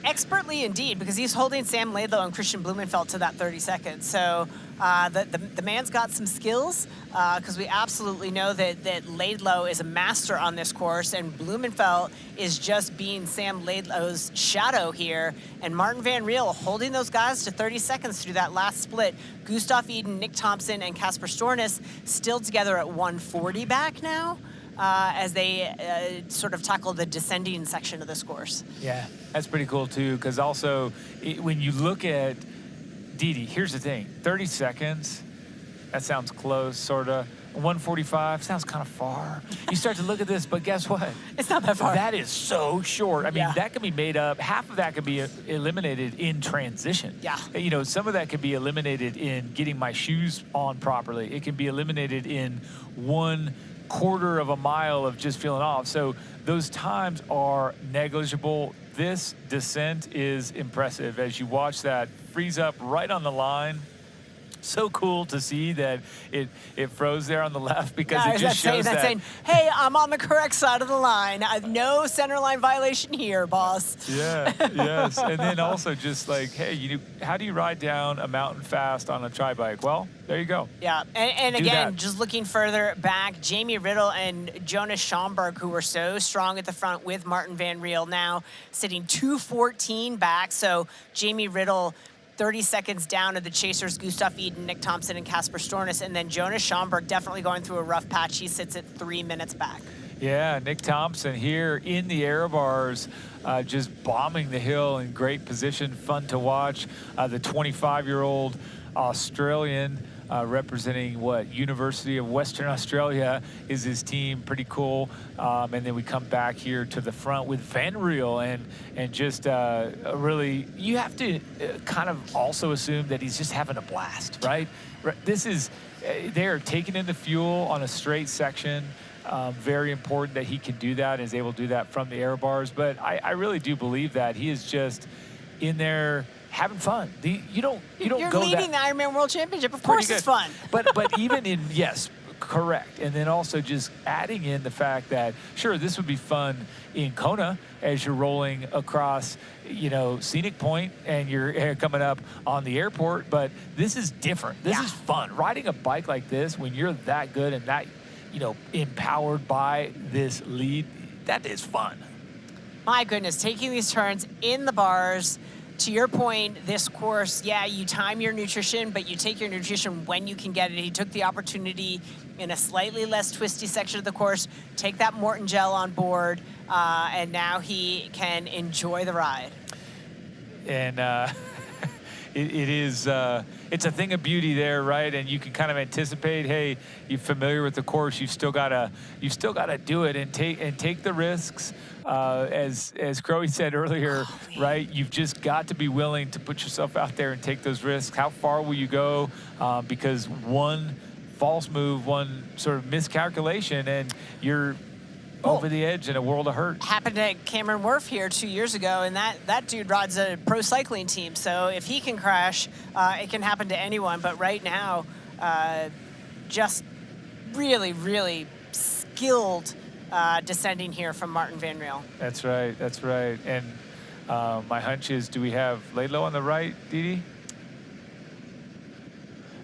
expertly indeed, because he's holding Sam Laidlow and Christian Blumenfeld to that 30 seconds. So the man's got some skills, because we absolutely know that Laidlow is a master on this course, and Blumenfeld is just being Sam Laidlow's shadow here. And Martin Van Riel holding those guys to 30 seconds through that last split. Gustav Iden, Nick Thompson, and Casper Stornes still together at 140 back now. As they sort of tackle the descending section of this course. Yeah, that's pretty cool too, because also when you look at Didi, here's the thing, 30 seconds, that sounds close, sort of. 145 sounds kind of far. You start to look at this, but guess what? It's not that far. That is so short. I mean, that can be made up, half of that can be eliminated in transition. Yeah. You know, some of that can be eliminated in getting my shoes on properly. It can be eliminated in 1/4 of a mile of just feeling off. So those times are negligible. This descent is impressive as you watch that freeze up right on the line. So cool to see that it froze there on the left, because it just shows that. Saying, hey, I'm on the correct side of the line. No center line violation here, boss. Yeah, yes. And then also just like, hey, how do you ride down a mountain fast on a tri-bike? Well, there you go. Yeah, and again, just looking further back, Jamie Riddle and Jonas Schomburg, who were so strong at the front with Martin Van Riel, now sitting 2:14 back. So Jamie Riddle 30 seconds down of the chasers, Gustav Iden, Nick Thompson, and Casper Stornes. And then Jonas Schomburg definitely going through a rough patch. He sits at 3 minutes back. Yeah, Nick Thompson here in the air bars, just bombing the hill in great position, fun to watch. The 25-year-old Australian, representing what, University of Western Australia is his team. Pretty cool. And then we come back here to the front with Van Riel, and just really, you have to kind of also assume that he's just having a blast, right? This is, they're taking in the fuel on a straight section. Very important that he can do that and is able to do that from the air bars. But I really do believe that he is just in there having fun. You don't You're go leading that, the Ironman World Championship. Of Pretty course, it's good. fun. But even in, yes, correct. And then also just adding in the fact that, sure, this would be fun in Kona as you're rolling across, Scenic Point and you're coming up on the airport. But this is different. This is fun. Riding a bike like this, when you're that good and that, empowered by this lead, that is fun. My goodness, taking these turns in the bars. To your point, this course, you time your nutrition, but you take your nutrition when you can get it. He took the opportunity in a slightly less twisty section of the course, take that Morton gel on board, and now he can enjoy the ride. And it is, it's a thing of beauty there, right? And you can kind of anticipate, hey, you're familiar with the course, you've still got to do it and take the risks. As Crowe said earlier, right? You've just got to be willing to put yourself out there and take those risks. How far will you go? Because one false move, one sort of miscalculation, and you're over the edge in a world of hurt. Happened at Cameron Wharf here 2 years ago, and that dude rides a pro cycling team. So if he can crash, it can happen to anyone. But right now, just really, really skilled descending here from Martin Van Riel. That's right. And my hunch is, do we have Laidlow on the right, Didi?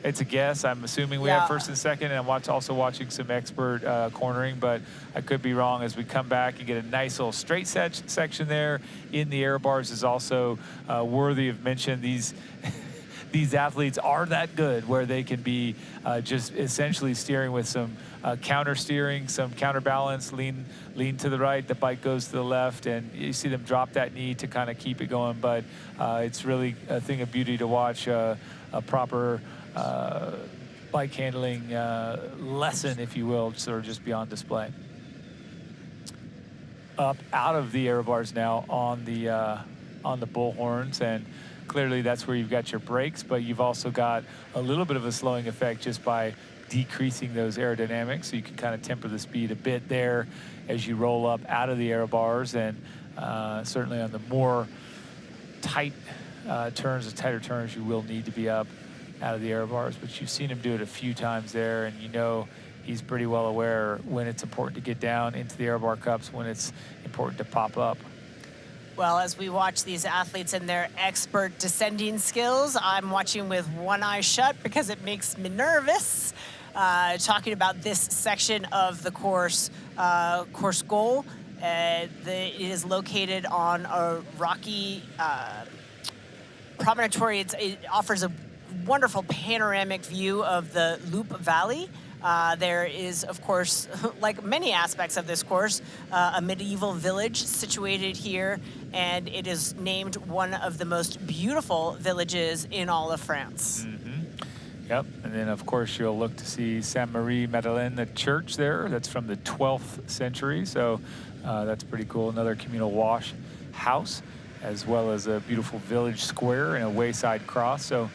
It's a guess. I'm assuming we have first and second, and I'm also watching some expert cornering, but I could be wrong as we come back and get a nice little straight section there. In the air bars is also worthy of mention. These athletes are that good where they can be just essentially steering with some counter steering, some counterbalance, lean to the right, the bike goes to the left, and you see them drop that knee to kind of keep it going. But it's really a thing of beauty to watch a proper bike handling lesson, if you will, sort of just be on display. Up out of the air bars now on the bullhorns, and clearly that's where you've got your brakes, but you've also got a little bit of a slowing effect just by decreasing those aerodynamics, so you can kind of temper the speed a bit there as you roll up out of the air bars, and certainly on the more tighter turns, you will need to be up out of the air bars, but you've seen him do it a few times there, and he's pretty well aware when it's important to get down into the air bar cups, when it's important to pop up. Well, as we watch these athletes and their expert descending skills, I'm watching with one eye shut because it makes me nervous. Talking about this section of the course goal. It is located on a rocky promontory. It offers a wonderful panoramic view of the Loop Valley. There is, of course, like many aspects of this course, a medieval village situated here, and it is named one of the most beautiful villages in all of France. Mm-hmm. Yep, and then of course you'll look to see Sainte-Marie-Madeleine, the church there. That's from the 12th century, so that's pretty cool. Another communal wash house, as well as a beautiful village square and a wayside cross. So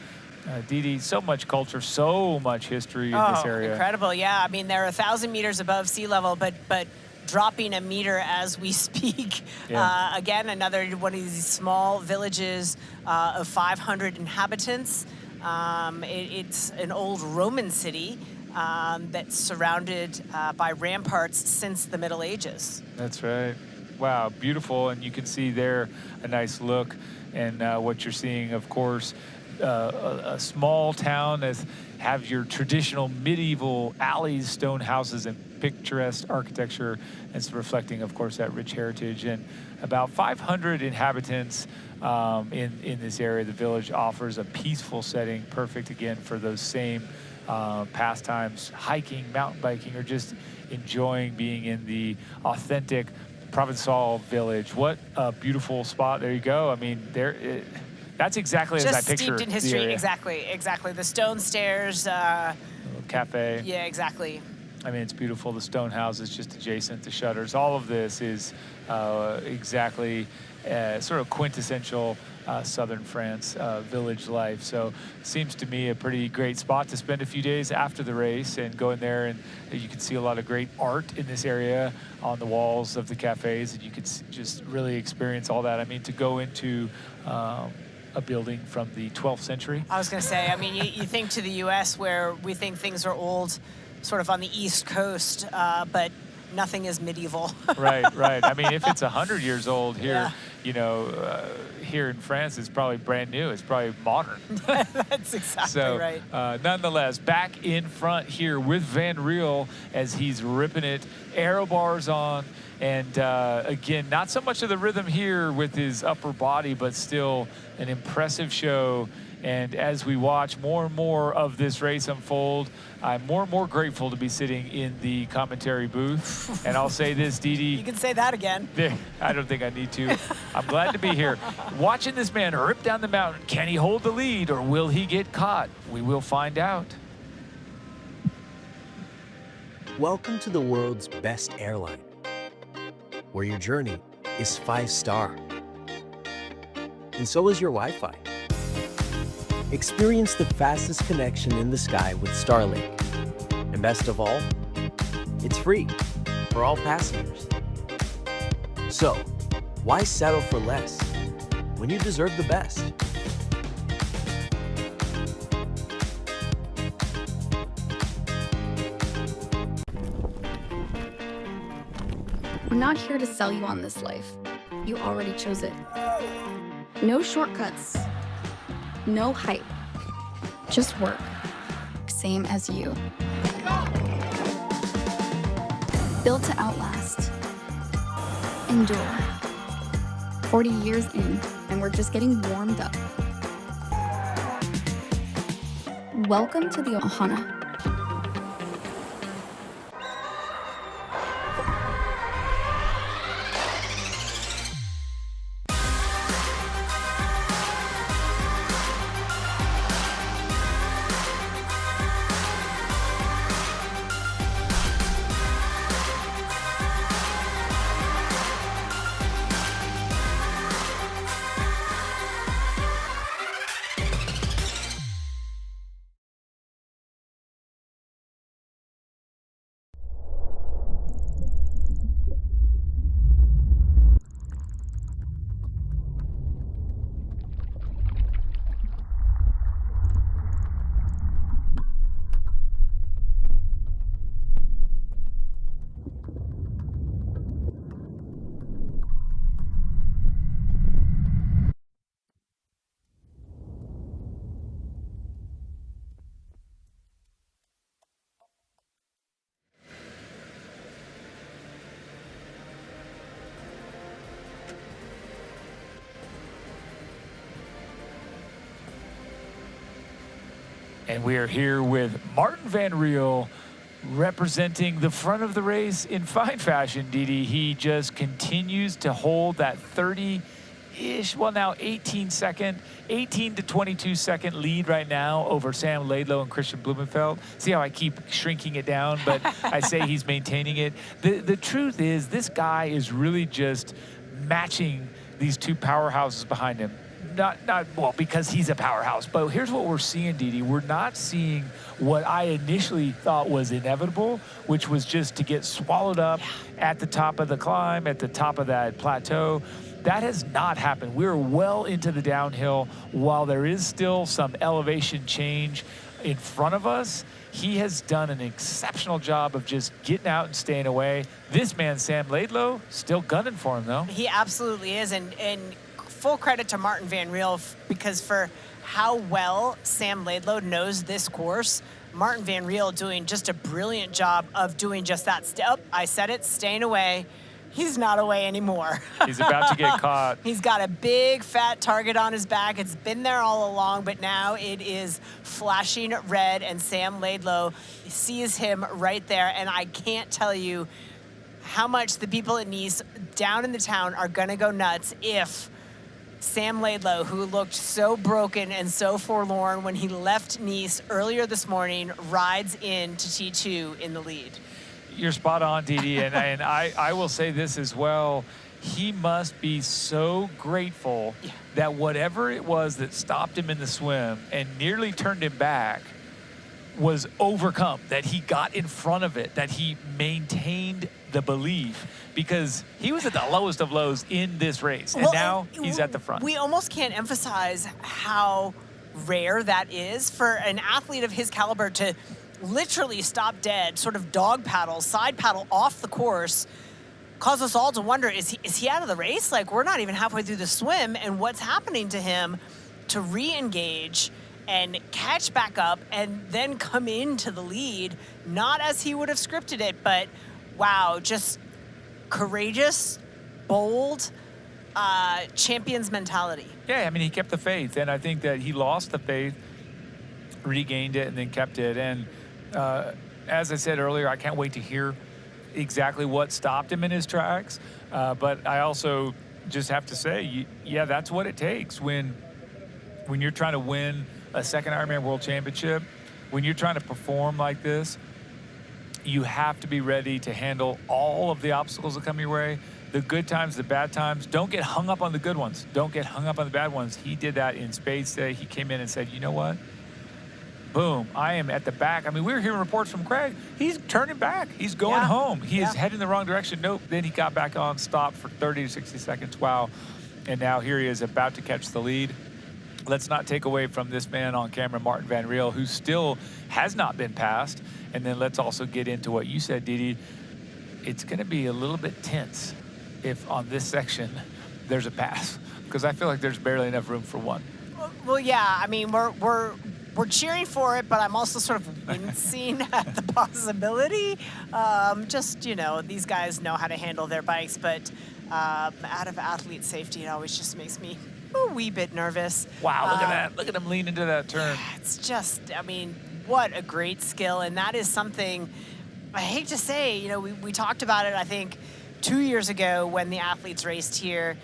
Didi, so much culture, so much history in this area. Incredible, yeah. I mean, they're 1,000 meters above sea level, but dropping a meter as we speak. Yeah. Again, another one of these small villages of 500 inhabitants. It's an old Roman city that's surrounded by ramparts since the Middle Ages. That's right. Wow, beautiful. And you can see there a nice look. And what you're seeing, of course, a small town that have your traditional medieval alleys, stone houses, and picturesque architecture. It's reflecting, of course, that rich heritage. And about 500 inhabitants in this area. The village offers a peaceful setting, perfect, again, for those same pastimes, hiking, mountain biking, or just enjoying being in the authentic Provençal village. What a beautiful spot. There you go. I mean, That's exactly as I Just picture steeped in the history. area. Exactly. The stone stairs. Little cafe. Yeah, exactly. I mean, it's beautiful. The stone houses just adjacent to shutters. All of this is exactly sort of quintessential southern France village life. So seems to me a pretty great spot to spend a few days after the race and go in there, and you can see a lot of great art in this area on the walls of the cafes, and you could just really experience all that. I mean, to go into a building from the 12th century. I was going to say, I mean, you think to the U.S. where we think things are old, sort of on the East Coast, but nothing is medieval. Right. I mean, if it's 100 years old here, Yeah. you know, here in France, it's probably brand new. It's probably modern. That's exactly So, right. nonetheless, back in front here with Van Riel as he's ripping it, aero bars on, and again, not so much of the rhythm here with his upper body, but still an impressive show. And as we watch more and more of this race unfold, I'm more and more grateful to be sitting in the commentary booth. And I'll say this, Dee Dee. You can say that again. I don't think I need to. I'm glad to be here. Watching this man rip down the mountain. Can he hold the lead or will he get caught? We will find out. Welcome to the world's best airline, where your journey is 5-star. And so is your Wi-Fi. Experience the fastest connection in the sky with Starlink. And best of all, it's free for all passengers. So, why settle for less when you deserve the best? We're not here to sell you on this life. You already chose it. No shortcuts. No hype. Just work. Same as you. Built to outlast. Endure. 40 years in, and we're just getting warmed up. Welcome to the Ohana. And we are here with Martin Van Riel representing the front of the race in fine fashion, Dee Dee. He just continues to hold that 30-ish, well now 18 to 22 second lead right now over Sam Laidlow and Christian Blumenfeld. See how I keep shrinking it down, but I say he's maintaining it. The truth is this guy is really just matching these two powerhouses behind him. Not well, because he's a powerhouse. But here's what we're seeing, Dee Dee. We're not seeing what I initially thought was inevitable, which was just to get swallowed up at the top of the climb, at the top of that plateau. That has not happened. We're well into the downhill. While there is still some elevation change in front of us, he has done an exceptional job of just getting out and staying away. This man, Sam Laidlow, still gunning for him, though. He absolutely is. And full credit to Martin Van Riel because for how well Sam Laidlow knows this course, Martin Van Riel doing just a brilliant job of doing just that. I said it, staying away. He's not away anymore. He's about to get caught. He's got a big fat target on his back. It's been there all along, but now it is flashing red, and Sam Laidlow sees him right there. And I can't tell you how much the people at Nice down in the town are going to go nuts if Sam Laidlow, who looked so broken and so forlorn when he left Nice earlier this morning, rides into T2 in the lead. You're spot on, Didi, and I will say this as well. He must be so grateful that whatever it was that stopped him in the swim and nearly turned him back was overcome, that he got in front of it, that he maintained the belief, because he was at the lowest of lows in this race, and now he's at the front. We almost can't emphasize how rare that is for an athlete of his caliber to literally stop dead, sort of dog paddle, side paddle off the course, cause us all to wonder, is he out of the race? Like, we're not even halfway through the swim, and what's happening to him to re-engage and catch back up and then come into the lead, not as he would have scripted it, but wow, just courageous, bold, champion's mentality. Yeah, I mean, he kept the faith, and I think that he lost the faith, regained it, and then kept it. And as I said earlier, I can't wait to hear exactly what stopped him in his tracks. But I also just have to say, yeah, that's what it takes when you're trying to win a second Ironman World Championship, when you're trying to perform like this. You have to be ready to handle all of the obstacles that come your way, the good times, the bad times. Don't get hung up on the good ones. Don't get hung up on the bad ones. He did that in spades today. He came in and said, you know what? Boom, I am at the back. I mean, we were hearing reports from Craig. He's turning back. He's going home. He is heading the wrong direction. Nope. Then he got back on, stopped for 30 to 60 seconds. Wow. And now here he is about to catch the lead. Let's not take away from this man on camera, Martin Van Riel, who still has not been passed. And then let's also get into what you said, Didi. It's going to be a little bit tense if on this section there's a pass, because I feel like there's barely enough room for one. Well, yeah, I mean, we're cheering for it, but I'm also sort of wincing at the possibility. Just, you know, these guys know how to handle their bikes, but out of athlete safety, it always just makes me a wee bit nervous. Wow, look at that. Look at him lean into that turn. It's just, I mean, what a great skill. And that is something, I hate to say, you know, we talked about it, I think, 2 years ago when the athletes raced here,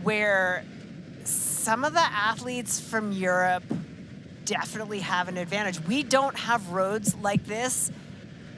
where some of the athletes from Europe definitely have an advantage. We don't have roads like this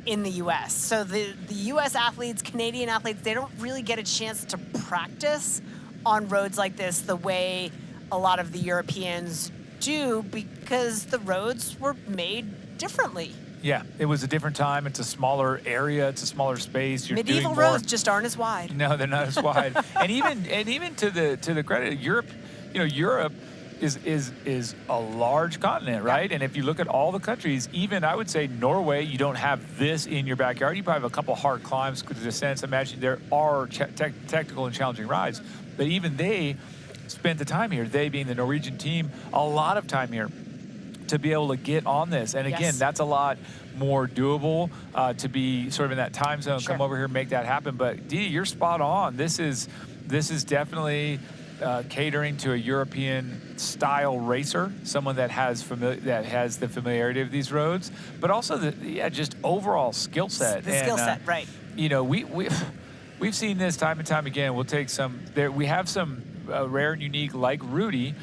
in the U.S. So the U.S. athletes, Canadian athletes, they don't really get a chance to practice on roads like this the way a lot of the Europeans do, because the roads were made differently. Yeah, it was a different time. It's a smaller area. It's a smaller space. You're Medieval doing more. roads just aren't as wide. No, they're not as wide. and even to the credit of Europe, you know, Europe is a large continent, right? And if you look at all the countries, even I would say Norway, you don't have this in your backyard. You probably have a couple hard climbs, descents. Imagine there are technical and challenging rides, but even they spent the time here. They, being the Norwegian team, a lot of time here to be able to get on this. And again, that's a lot more doable to be sort of in that time zone. Come over here, make that happen. But Dee, you're spot on. This is definitely catering to a European style racer, someone that has the familiarity of these roads, but also just overall skill set. The skill set, right? You know, we've seen this time and time again. We'll take some. We have some rare and unique, like Rudy,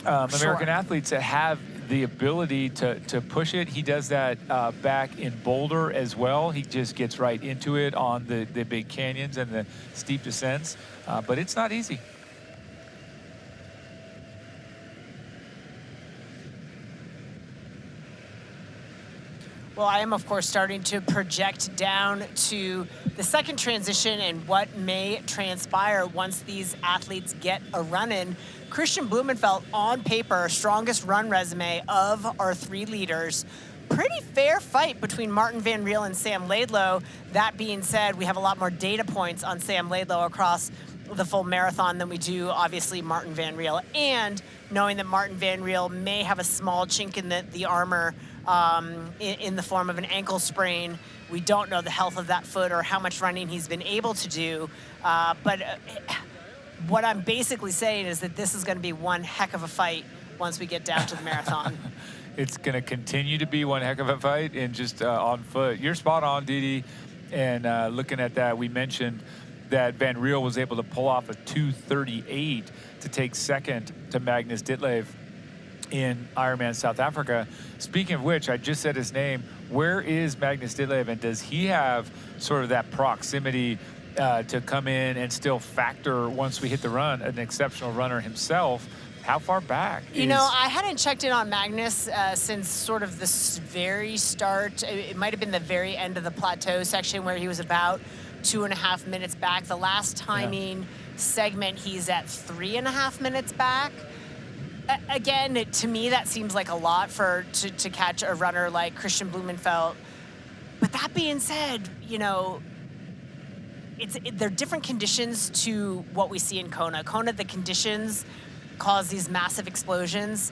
American athletes that have the ability to push it. He does that back in Boulder as well. He just gets right into it on the big canyons and the steep descents, but it's not easy. Well, I am, of course, starting to project down to the second transition and what may transpire once these athletes get a run in. Christian Blumenfeld, on paper, strongest run resume of our three leaders. Pretty fair fight between Martin Van Riel and Sam Laidlow. That being said, we have a lot more data points on Sam Laidlow across the full marathon than we do, obviously, Martin Van Riel. And knowing that Martin Van Riel may have a small chink in the armor in the form of an ankle sprain. We don't know the health of that foot or how much running he's been able to do. But what I'm basically saying is that this is going to be one heck of a fight once we get down to the marathon. It's going to continue to be one heck of a fight, and just on foot. You're spot on, Didi. And looking at that, we mentioned that Van Riel was able to pull off a 2:38 to take second to Magnus Ditlev in Ironman South Africa. Speaking of which, I just said his name. Where is Magnus Ditlev, and does he have sort of that proximity to come in and still factor once we hit the run? An exceptional runner himself. How far back? You know, I hadn't checked in on Magnus since sort of this very start. It might have been the very end of the plateau section where he was about 2.5 minutes back. The last timing segment, he's at 3.5 minutes back. Again, to me, that seems like a lot to catch a runner like Christian Blumenfeld. But that being said, you know, they're different conditions to what we see in Kona. Kona, the conditions cause these massive explosions.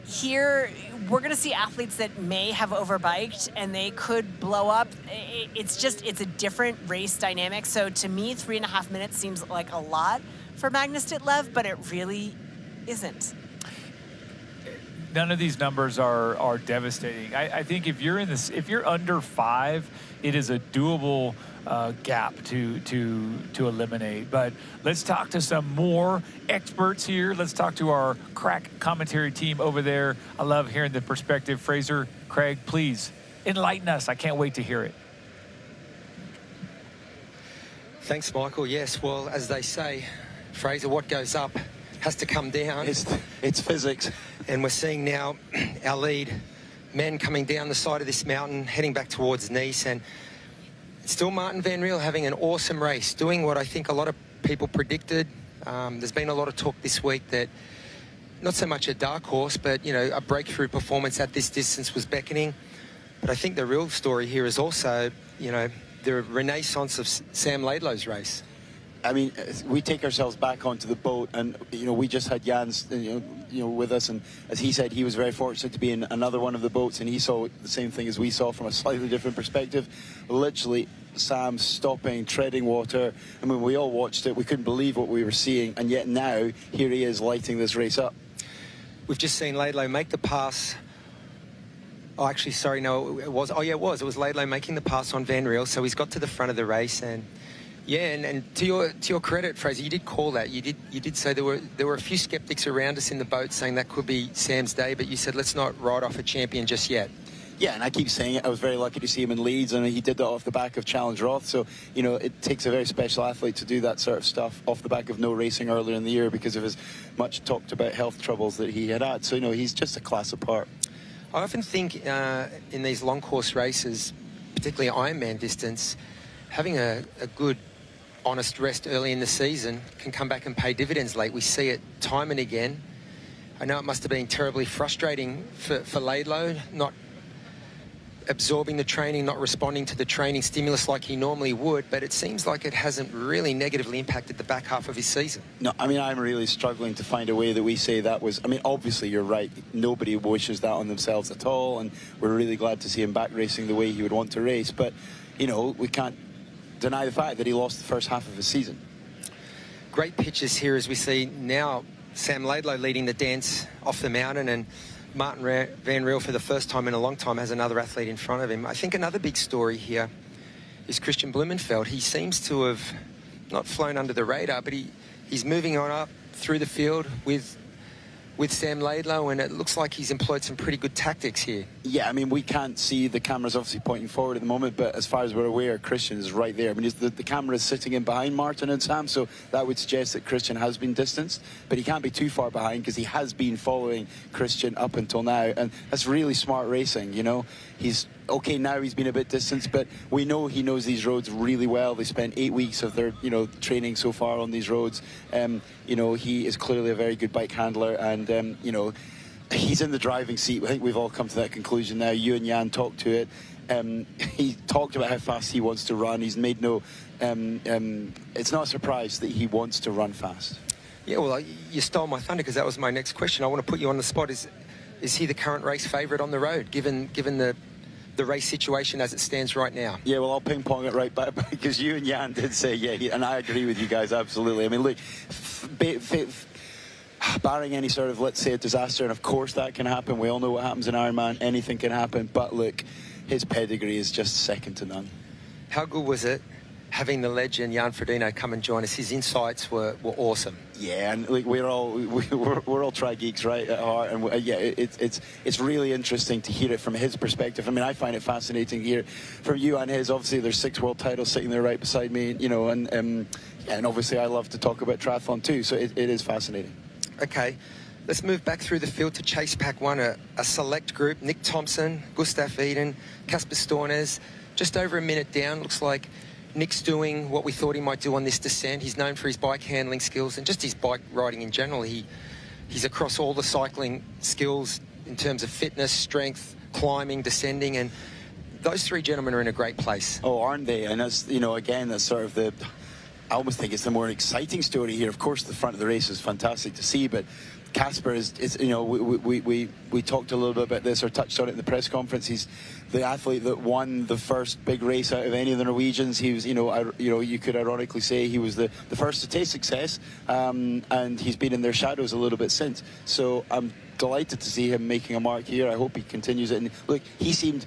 Here, we're going to see athletes that may have overbiked and they could blow up. It's a different race dynamic. So to me, 3.5 minutes seems like a lot for Magnus Ditlev, but it really isn't. None of these numbers are devastating. I think if you're under 5, it is a doable gap to eliminate. But let's talk to some more experts here. Let's talk to our crack commentary team over there. I love hearing the perspective. Fraser, Craig, please enlighten us. I can't wait to hear it. Thanks, Michael. Yes, well, as they say, Fraser, what goes up has to come down. It's physics. And we're seeing now our lead men coming down the side of this mountain, heading back towards Nice. And still Martin Van Riel having an awesome race, doing what I think a lot of people predicted. There's been a lot of talk this week that not so much a dark horse, but, you know, a breakthrough performance at this distance was beckoning. But I think the real story here is also, you know, the renaissance of Sam Laidlow's race. I mean, we take ourselves back onto the boat, and you know, we just had Jans, you know, with us, and as he said, he was very fortunate to be in another one of the boats, and he saw the same thing as we saw from a slightly different perspective. Literally, Sam stopping, treading water. I mean, we all watched it. We couldn't believe what we were seeing, and yet now here he is lighting this race up. We've just seen Laidlow make the pass. Oh, actually, sorry, no, it was. Oh, yeah, it was. It was Laidlow making the pass on Van Riel, so he's got to the front of the race, and. Yeah, and to your credit, Fraser, you did call that. You did say there were a few skeptics around us in the boat saying that could be Sam's day, but you said let's not ride off a champion just yet. Yeah, and I keep saying it. I was very lucky to see him in Leeds, and he did that off the back of Challenge Roth. So, you know, it takes a very special athlete to do that sort of stuff off the back of no racing earlier in the year because of his much talked about health troubles that he had. So, you know, he's just a class apart. I often think in these long course races, particularly Ironman distance, having a good honest rest early in the season can come back and pay dividends late. We see it time and again. I know it must have been terribly frustrating for Laidlow, not absorbing the training, not responding to the training stimulus like he normally would, but it seems like it hasn't really negatively impacted the back half of his season. No, I mean, I'm really struggling to find a way that we say that was, I mean, obviously you're right. Nobody wishes that on themselves at all, and we're really glad to see him back racing the way he would want to race, but, you know, we can't deny the fact that he lost the first half of his season. Great pictures here as we see now Sam Laidlow leading the dance off the mountain, and Martin Van Riel for the first time in a long time has another athlete in front of him. I think another big story here is Christian Blumenfeld. He seems to have not flown under the radar, but he's moving on up through the field with Sam Laidlow, and it looks like he's employed some pretty good tactics here. Yeah, I mean, we can't see the cameras obviously pointing forward at the moment, but as far as we're aware, Christian is right there. I mean, the camera is sitting in behind Martin and Sam, so that would suggest that Christian has been distanced, but he can't be too far behind because he has been following Christian up until now, and that's really smart racing, you know. He's okay now, he's been a bit distanced, but we know he knows these roads really well. They spent 8 weeks of their, you know, training so far on these roads. You know, he is clearly a very good bike handler, and you know, he's in the driving seat. I think we've all come to that conclusion now. You and Jan talked to it. He talked about how fast he wants to run. He's made no it's not a surprise that he wants to run fast. Yeah, well, you stole my thunder because that was my next question. I want to put you on the spot. Is he the current race favourite on the road, given the race situation as it stands right now? Yeah, well, I'll ping-pong it right back because you and Jan did say, yeah, and I agree with you guys, absolutely. I mean, look, barring any sort of, let's say, a disaster, and of course that can happen. We all know what happens in Ironman. Anything can happen. But look, his pedigree is just second to none. How good was it having the legend Jan Frodeno come and join us. His insights were awesome. Yeah, and like we're all tri geeks, right, at heart, and yeah, it's really interesting to hear it from his perspective. I mean, I find it fascinating to hear from you and his. Obviously, there's 6 world titles sitting there right beside me, you know, and obviously I love to talk about triathlon too, so it is fascinating. Okay, let's move back through the field to chase pack 1, a select group. Nick Thompson, Gustav Iden, Kasper Stornes, just over a minute down. Looks like Nick's doing what we thought he might do on this descent. He's known for his bike handling skills and just his bike riding in general. He's across all the cycling skills in terms of fitness, strength, climbing, descending, and those 3 gentlemen are in a great place. Oh, aren't they? And that's, you know, again, that's sort of the, I almost think it's the more exciting story here. Of course, the front of the race is fantastic to see, but Kasper is you know, we talked a little bit about this or touched on it in the press conference. He's the athlete that won the first big race out of any of the Norwegians. He was, you know, you could ironically say he was the first to taste success, and he's been in their shadows a little bit since. So I'm delighted to see him making a mark here. I hope he continues it. And look, he seemed,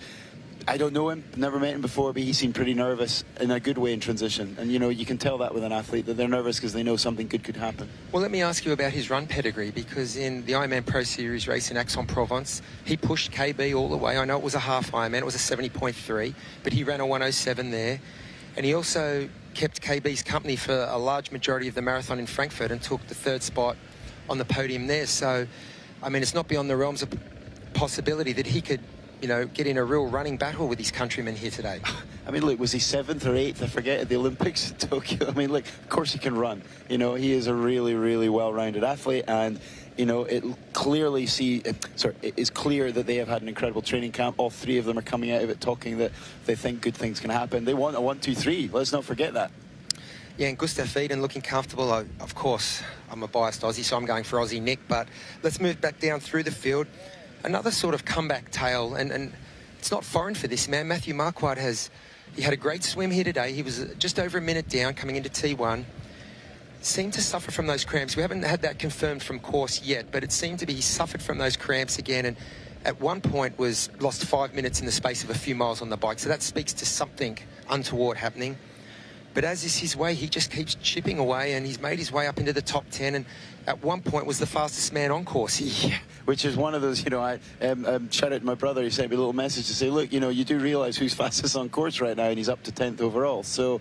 I don't know him, never met him before, but he seemed pretty nervous in a good way in transition. And, you know, you can tell that with an athlete, that they're nervous because they know something good could happen. Well, let me ask you about his run pedigree, because in the Ironman Pro Series race in Aix-en-Provence, he pushed KB all the way. I know it was a half Ironman, it was a 70.3, but he ran a 107 there. And he also kept KB's company for a large majority of the marathon in Frankfurt and took the 3rd spot on the podium there. So, I mean, it's not beyond the realms of possibility that he could, you know, get in a real running battle with his countrymen here today. I mean, look, was he 7th or 8th? I forget, at the Olympics in Tokyo. I mean, look, of course he can run. You know, he is a really, really well-rounded athlete, and, you know, it is clear that they have had an incredible training camp. All 3 of them are coming out of it talking that they think good things can happen. They want a 1, 2, 3. Let's not forget that. Yeah, and Gustav Iden looking comfortable. Of course, I'm a biased Aussie, so I'm going for Aussie Nick, but let's move back down through the field. Another sort of comeback tale, and it's not foreign for this man. Matthew Marquardt he had a great swim here today. He was just over a minute down coming into T1. Seemed to suffer from those cramps. We haven't had that confirmed from course yet, but it seemed to be he suffered from those cramps again, and at one point was lost 5 minutes in the space of a few miles on the bike. So that speaks to something untoward happening. But as is his way, he just keeps chipping away, and he's made his way up into the top 10, and at one point was the fastest man on course. Yeah, which is one of those, you know, I shout out to my brother. He sent me a little message to say, look, you know, you do realise who's fastest on course right now, and he's up to 10th overall. So,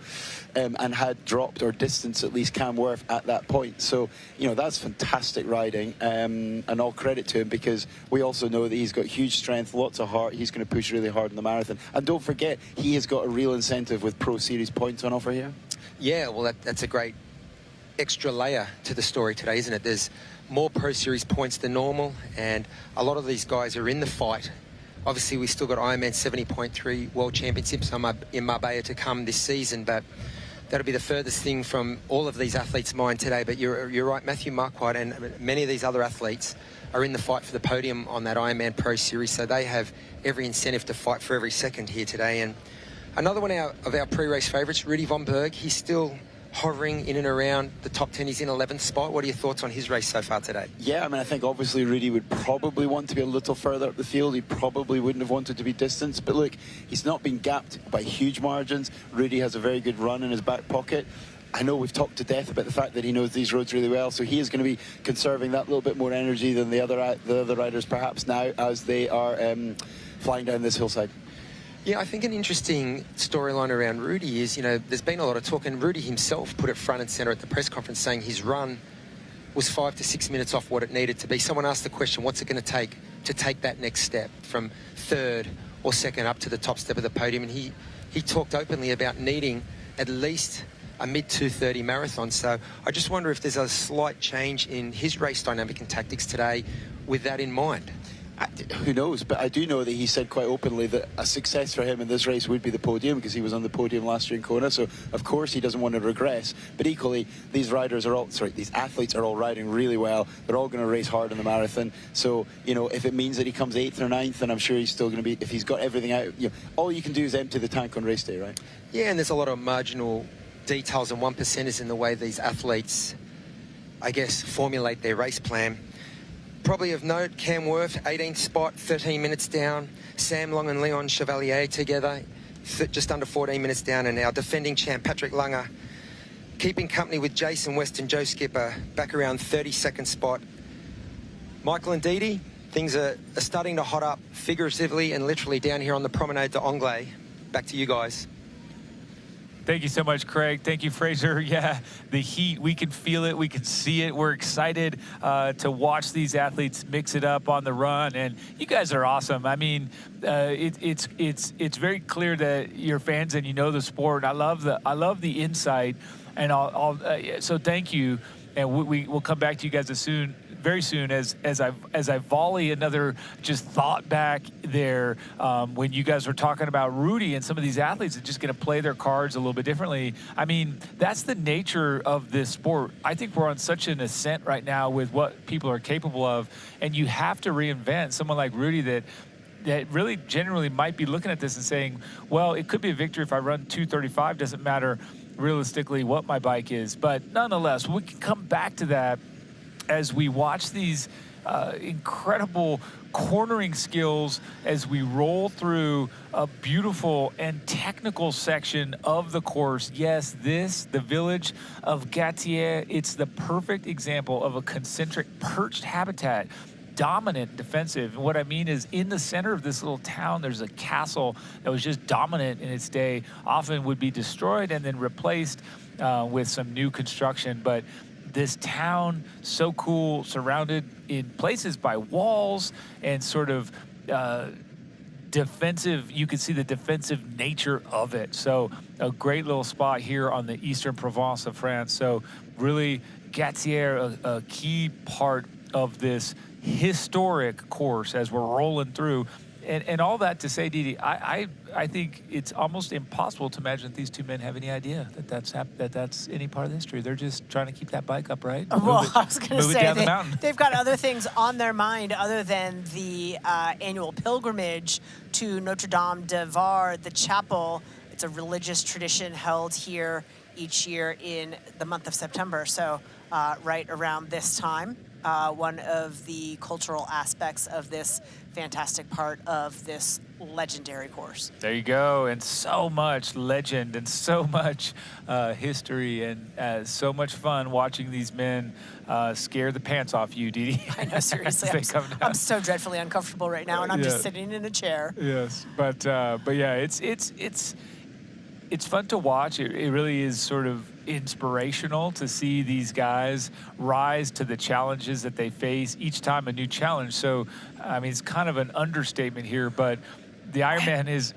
and had dropped or distanced at least Cam Worth at that point. So, you know, that's fantastic riding, and all credit to him, because we also know that he's got huge strength, lots of heart. He's going to push really hard in the marathon. And don't forget, he has got a real incentive with Pro Series points on offer here. Yeah, well, that's a great extra layer to the story today, isn't it? There's more Pro Series points than normal, and a lot of these guys are in the fight. Obviously, we've still got Ironman 70.3 World Championships in Marbella to come this season, but that'll be the furthest thing from all of these athletes' mind today. But you're right, Matthew Marquardt and many of these other athletes are in the fight for the podium on that Ironman Pro Series, so they have every incentive to fight for every second here today. And another one of our pre-race favourites, Rudy von Berg, he's still hovering in and around the top 10. He's in 11th spot. What are your thoughts on his race so far today? Yeah, I mean, I think obviously Rudy would probably want to be a little further up the field. He probably wouldn't have wanted to be distanced. But look, he's not been gapped by huge margins. Rudy has a very good run in his back pocket. I know we've talked to death about the fact that he knows these roads really well, so he is going to be conserving that little bit more energy than the other riders perhaps now as they are flying down this hillside. Yeah, I think an interesting storyline around Rudy is, you know, there's been a lot of talk, and Rudy himself put it front and centre at the press conference saying his run was 5 to 6 minutes off what it needed to be. Someone asked the question, what's it going to take that next step from 3rd or 2nd up to the top step of the podium? And he talked openly about needing at least a mid-2:30 marathon. So I just wonder if there's a slight change in his race dynamic and tactics today with that in mind. Who knows? But I do know that he said quite openly that a success for him in this race would be the podium, because he was on the podium last year in Kona. So of course he doesn't want to regress. But equally, these athletes are all riding really well. They're all going to race hard in the marathon. So, you know, if it means that he comes 8th or 9th, then I'm sure he's still going to be, if he's got everything out, you know, all you can do is empty the tank on race day, right? Yeah, and there's a lot of marginal details and 1%ers in the way these athletes, I guess, formulate their race plan. Probably of note, Cam Worth, 18th spot, 13 minutes down. Sam Long and Leon Chevalier together just under 14 minutes down, and our defending champ, Patrick Langer, keeping company with Jason West and Joe Skipper, back around 32nd spot. Michael and Didi, things are starting to hot up figuratively and literally down here on the Promenade d'Anglais. Back to you guys. Thank you so much, Craig. Thank you, Fraser. Yeah, the heat, we can feel it. We can see it. We're excited to watch these athletes mix it up on the run. And you guys are awesome. I mean, it's very clear that you're fans and you know the sport. I love the insight. And so thank you. And we'll come back to you guys very soon as I volley another just thought back there when you guys were talking about Rudy and some of these athletes are just going to play their cards a little bit differently. I mean, that's the nature of this sport. I think we're on such an ascent right now with what people are capable of, and you have to reinvent someone like Rudy that really generally might be looking at this and saying, well, it could be a victory if I run 2:35. Doesn't matter realistically what my bike is. But nonetheless, we can come back to that as we watch these incredible cornering skills as we roll through a beautiful and technical section of the course. Yes, the village of Gatier, it's the perfect example of a concentric perched habitat. Dominant defensive. And what I mean is in the center of this little town, there's a castle that was just dominant in its day, often would be destroyed and then replaced with some new construction. But this town, so cool, surrounded in places by walls and sort of defensive. You can see the defensive nature of it. So a great little spot here on the eastern Provence of France. So really Gatier, a key part of this historic course as we're rolling through. And all that to say, Didi, I think it's almost impossible to imagine that these two men have any idea that that's any part of the history. They're just trying to keep that bike up, right? Well, I was going to say, they've got other things on their mind other than the annual pilgrimage to Notre Dame de Var, the chapel. It's a religious tradition held here each year in the month of September. So right around this time. One of the cultural aspects of this fantastic part of this legendary course. There you go, and so much legend and so much history and so much fun watching these men scare the pants off you, Didi. I know, seriously, I'm so dreadfully uncomfortable right now, and I'm just sitting in a chair. Yes, but yeah, it's fun to watch. It really is sort of inspirational to see these guys rise to the challenges that they face each time, a new challenge. So, I mean, it's kind of an understatement here, but the Ironman is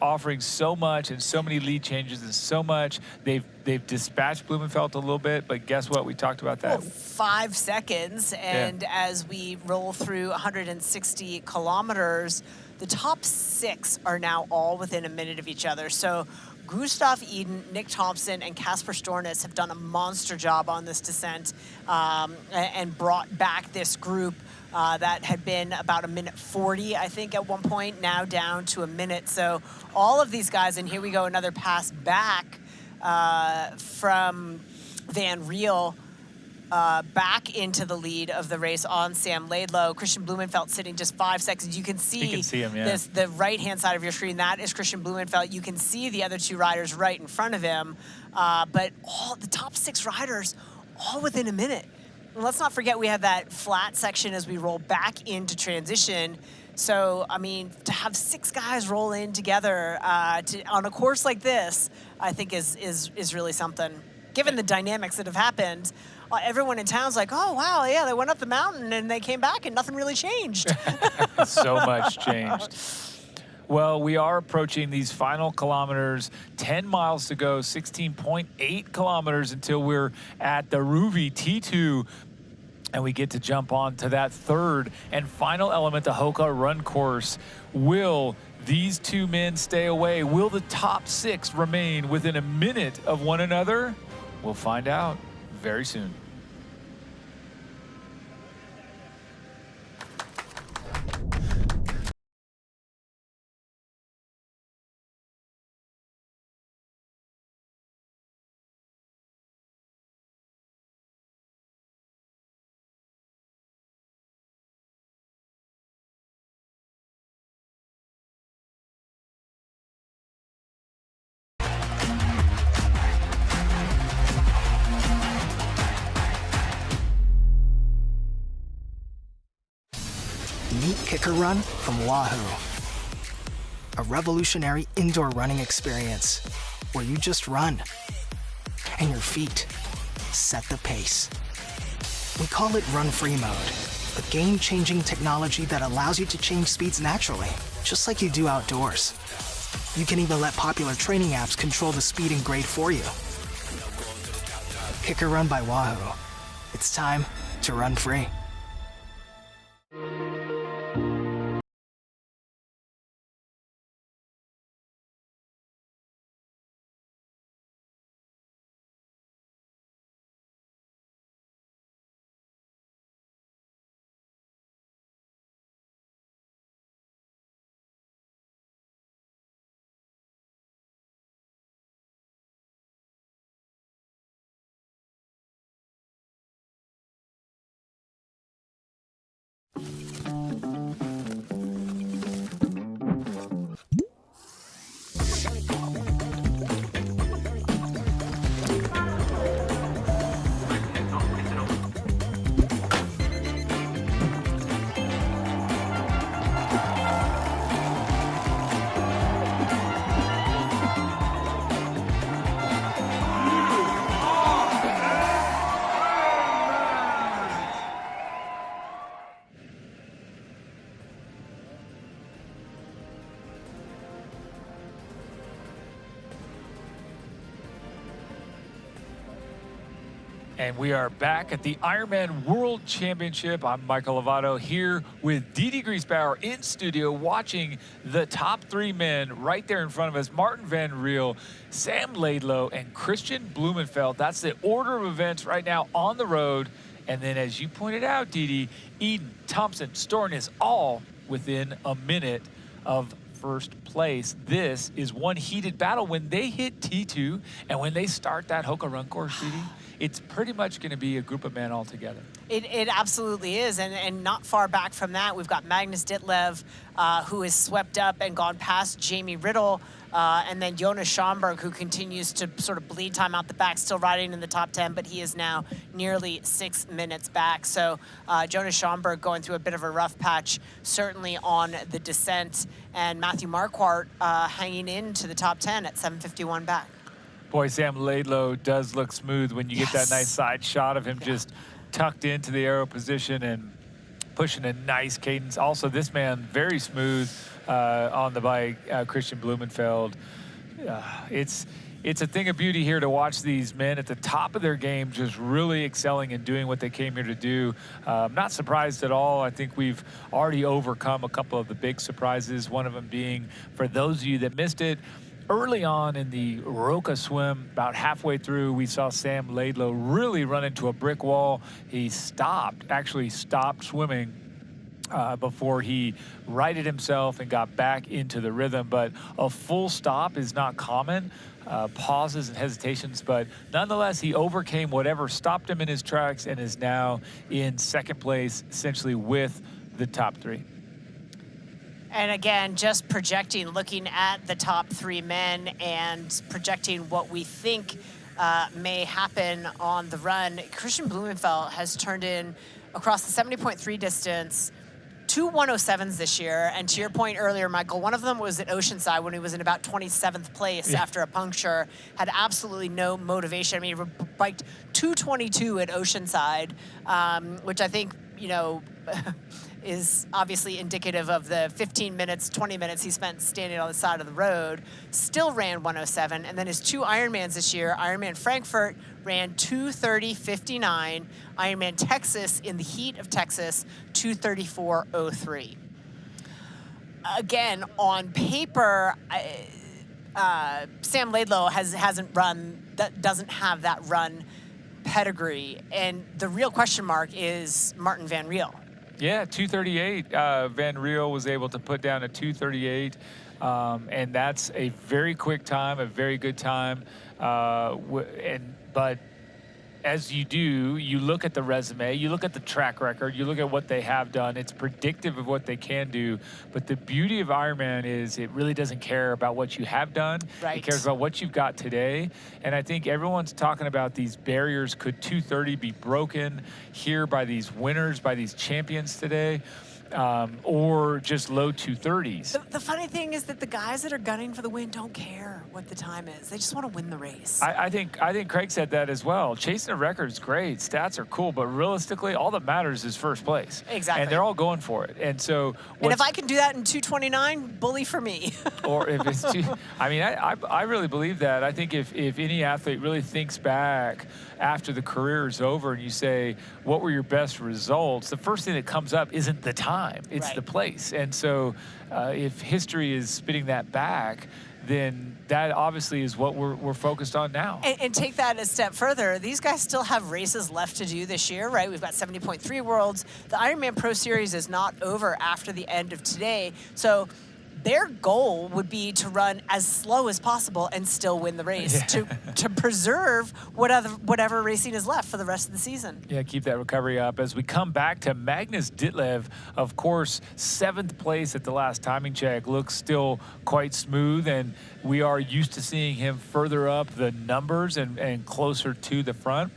offering so much and so many lead changes and so much. They've dispatched Blumenfeld a little bit, but guess what? We talked about that. Well, 5 seconds, and as we roll through 160 kilometers, the top 6 are now all within a minute of each other. So Gustav Eden, Nick Thompson, and Casper Stornes have done a monster job on this descent and brought back this group that had been about 1:40, I think, at one point, now down to a minute. So all of these guys, and here we go, another pass back from Van Riel back into the lead of the race on Sam Laidlow. Christian Blumenfeld sitting just 5 seconds. You can see him, yeah. the right-hand side of your screen. That is Christian Blumenfeld. You can see the other 2 riders right in front of him. But all the top 6 riders, all within a minute. And let's not forget we have that flat section as we roll back into transition. So, I mean, to have 6 guys roll in together on a course like this, I think is really something. Given the dynamics that have happened, everyone in town's like, oh, wow, yeah, they went up the mountain and they came back and nothing really changed. So much changed. Well, we are approaching these final kilometers, 10 miles to go, 16.8 kilometers until we're at the Ruvi T2. And we get to jump on to that third and final element, the Hoka run course. Will these 2 men stay away? Will the top 6 remain within a minute of one another? We'll find out very soon. Meet Kicker Run from Wahoo, a revolutionary indoor running experience where you just run and your feet set the pace. We call it Run Free Mode, a game-changing technology that allows you to change speeds naturally, just like you do outdoors. You can even let popular training apps control the speed and grade for you. Kicker Run by Wahoo. It's time to run free. And we are back at the Ironman World Championship. I'm Michael Lovato here with Didi Griesbauer in studio watching the top three men right there in front of us. Martin Van Riel, Sam Laidlow, and Christian Blumenfeld. That's the order of events right now on the road. And then as you pointed out, Didi, Eden, Thompson, Stornis, all within a minute of first place. This is one heated battle. When they hit T2 and when they start that Hoka run course, Didi, it's pretty much going to be a group of men all together. It absolutely is, and not far back from that, we've got Magnus Ditlev, who has swept up and gone past Jamie Riddle, and then Jonas Schomburg, who continues to sort of bleed time out the back, still riding in the top 10, but he is now nearly 6 minutes back. So Jonas Schomburg going through a bit of a rough patch, certainly on the descent, and Matthew Marquardt hanging into the top 10 at 7:51 back. Boy, Sam Laidlow does look smooth when you get that nice side shot of him just tucked into the arrow position and pushing a nice cadence. Also, this man, very smooth on the bike, Christian Blumenfeld. It's a thing of beauty here to watch these men at the top of their game just really excelling and doing what they came here to do. Not surprised at all. I think we've already overcome a couple of the big surprises, one of them being, for those of you that missed it, early on in the Roka swim, about halfway through, we saw Sam Laidlow really run into a brick wall. He actually stopped swimming before he righted himself and got back into the rhythm. But a full stop is not common, pauses and hesitations, but nonetheless, he overcame whatever stopped him in his tracks and is now in second place, essentially with the top three. And again, just projecting, looking at the top three men and projecting what we think may happen on the run. Christian Blumenfeld has turned in, across the 70.3 distance, 2 107s this year. And to your point earlier, Michael, one of them was at Oceanside when he was in about 27th place after a puncture, had absolutely no motivation. I mean, he biked 222 at Oceanside, which I think, you know, is obviously indicative of the 15 minutes, 20 minutes he spent standing on the side of the road. Still ran 107, and then his two Ironmans this year, Ironman Frankfurt ran 2:30:59, Ironman Texas in the heat of Texas, 2:34:03. Again, on paper, Sam Laidlow doesn't have that run pedigree, and the real question mark is Martin Van Riel. Yeah, 2:38. Van Riel was able to put down a 2:38, and that's a very quick time, a very good time. But as you do, you look at the resume, you look at the track record, you look at what they have done. It's predictive of what they can do. But the beauty of Ironman is it really doesn't care about what you have done. Right. It cares about what you've got today. And I think everyone's talking about these barriers. Could 2:30 be broken here by these winners, by these champions today? or just low 230s. The funny thing is that the guys that are gunning for the win don't care what the time is. They just want to win the race. I think Craig said that as well. Chasing a record is great. Stats are cool, but realistically, all that matters is first place. Exactly. And they're all going for it. And so, and if I can do that in 2:29, bully for me. or if it's too, I mean, I really believe that. I think if any athlete really thinks back after the career is over and you say, what were your best results? The first thing that comes up isn't the time, it's the place. And so if history is spitting that back, then that obviously is what we're focused on now. And take that a step further. These guys still have races left to do this year, right? We've got 70.3 Worlds. The Ironman Pro Series is not over after the end of today. So their goal would be to run as slow as possible and still win the race, to preserve whatever racing is left for the rest of the season. Yeah, keep that recovery up. As we come back to Magnus Ditlev, of course, 7th place at the last timing check, looks still quite smooth, and we are used to seeing him further up the numbers and closer to the front.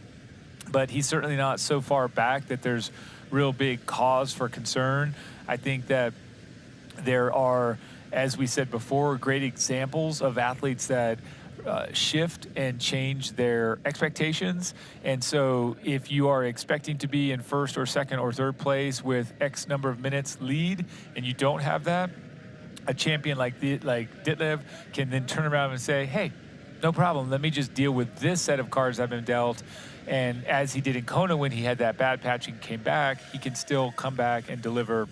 But he's certainly not so far back that there's real big cause for concern. I think that there are, as we said before, great examples of athletes that shift and change their expectations. And so if you are expecting to be in first or second or third place with X number of minutes lead and you don't have that, a champion like Ditlev can then turn around and say, hey, no problem, let me just deal with this set of cards I've been dealt. And as he did in Kona when he had that bad patch and came back, he can still come back and deliver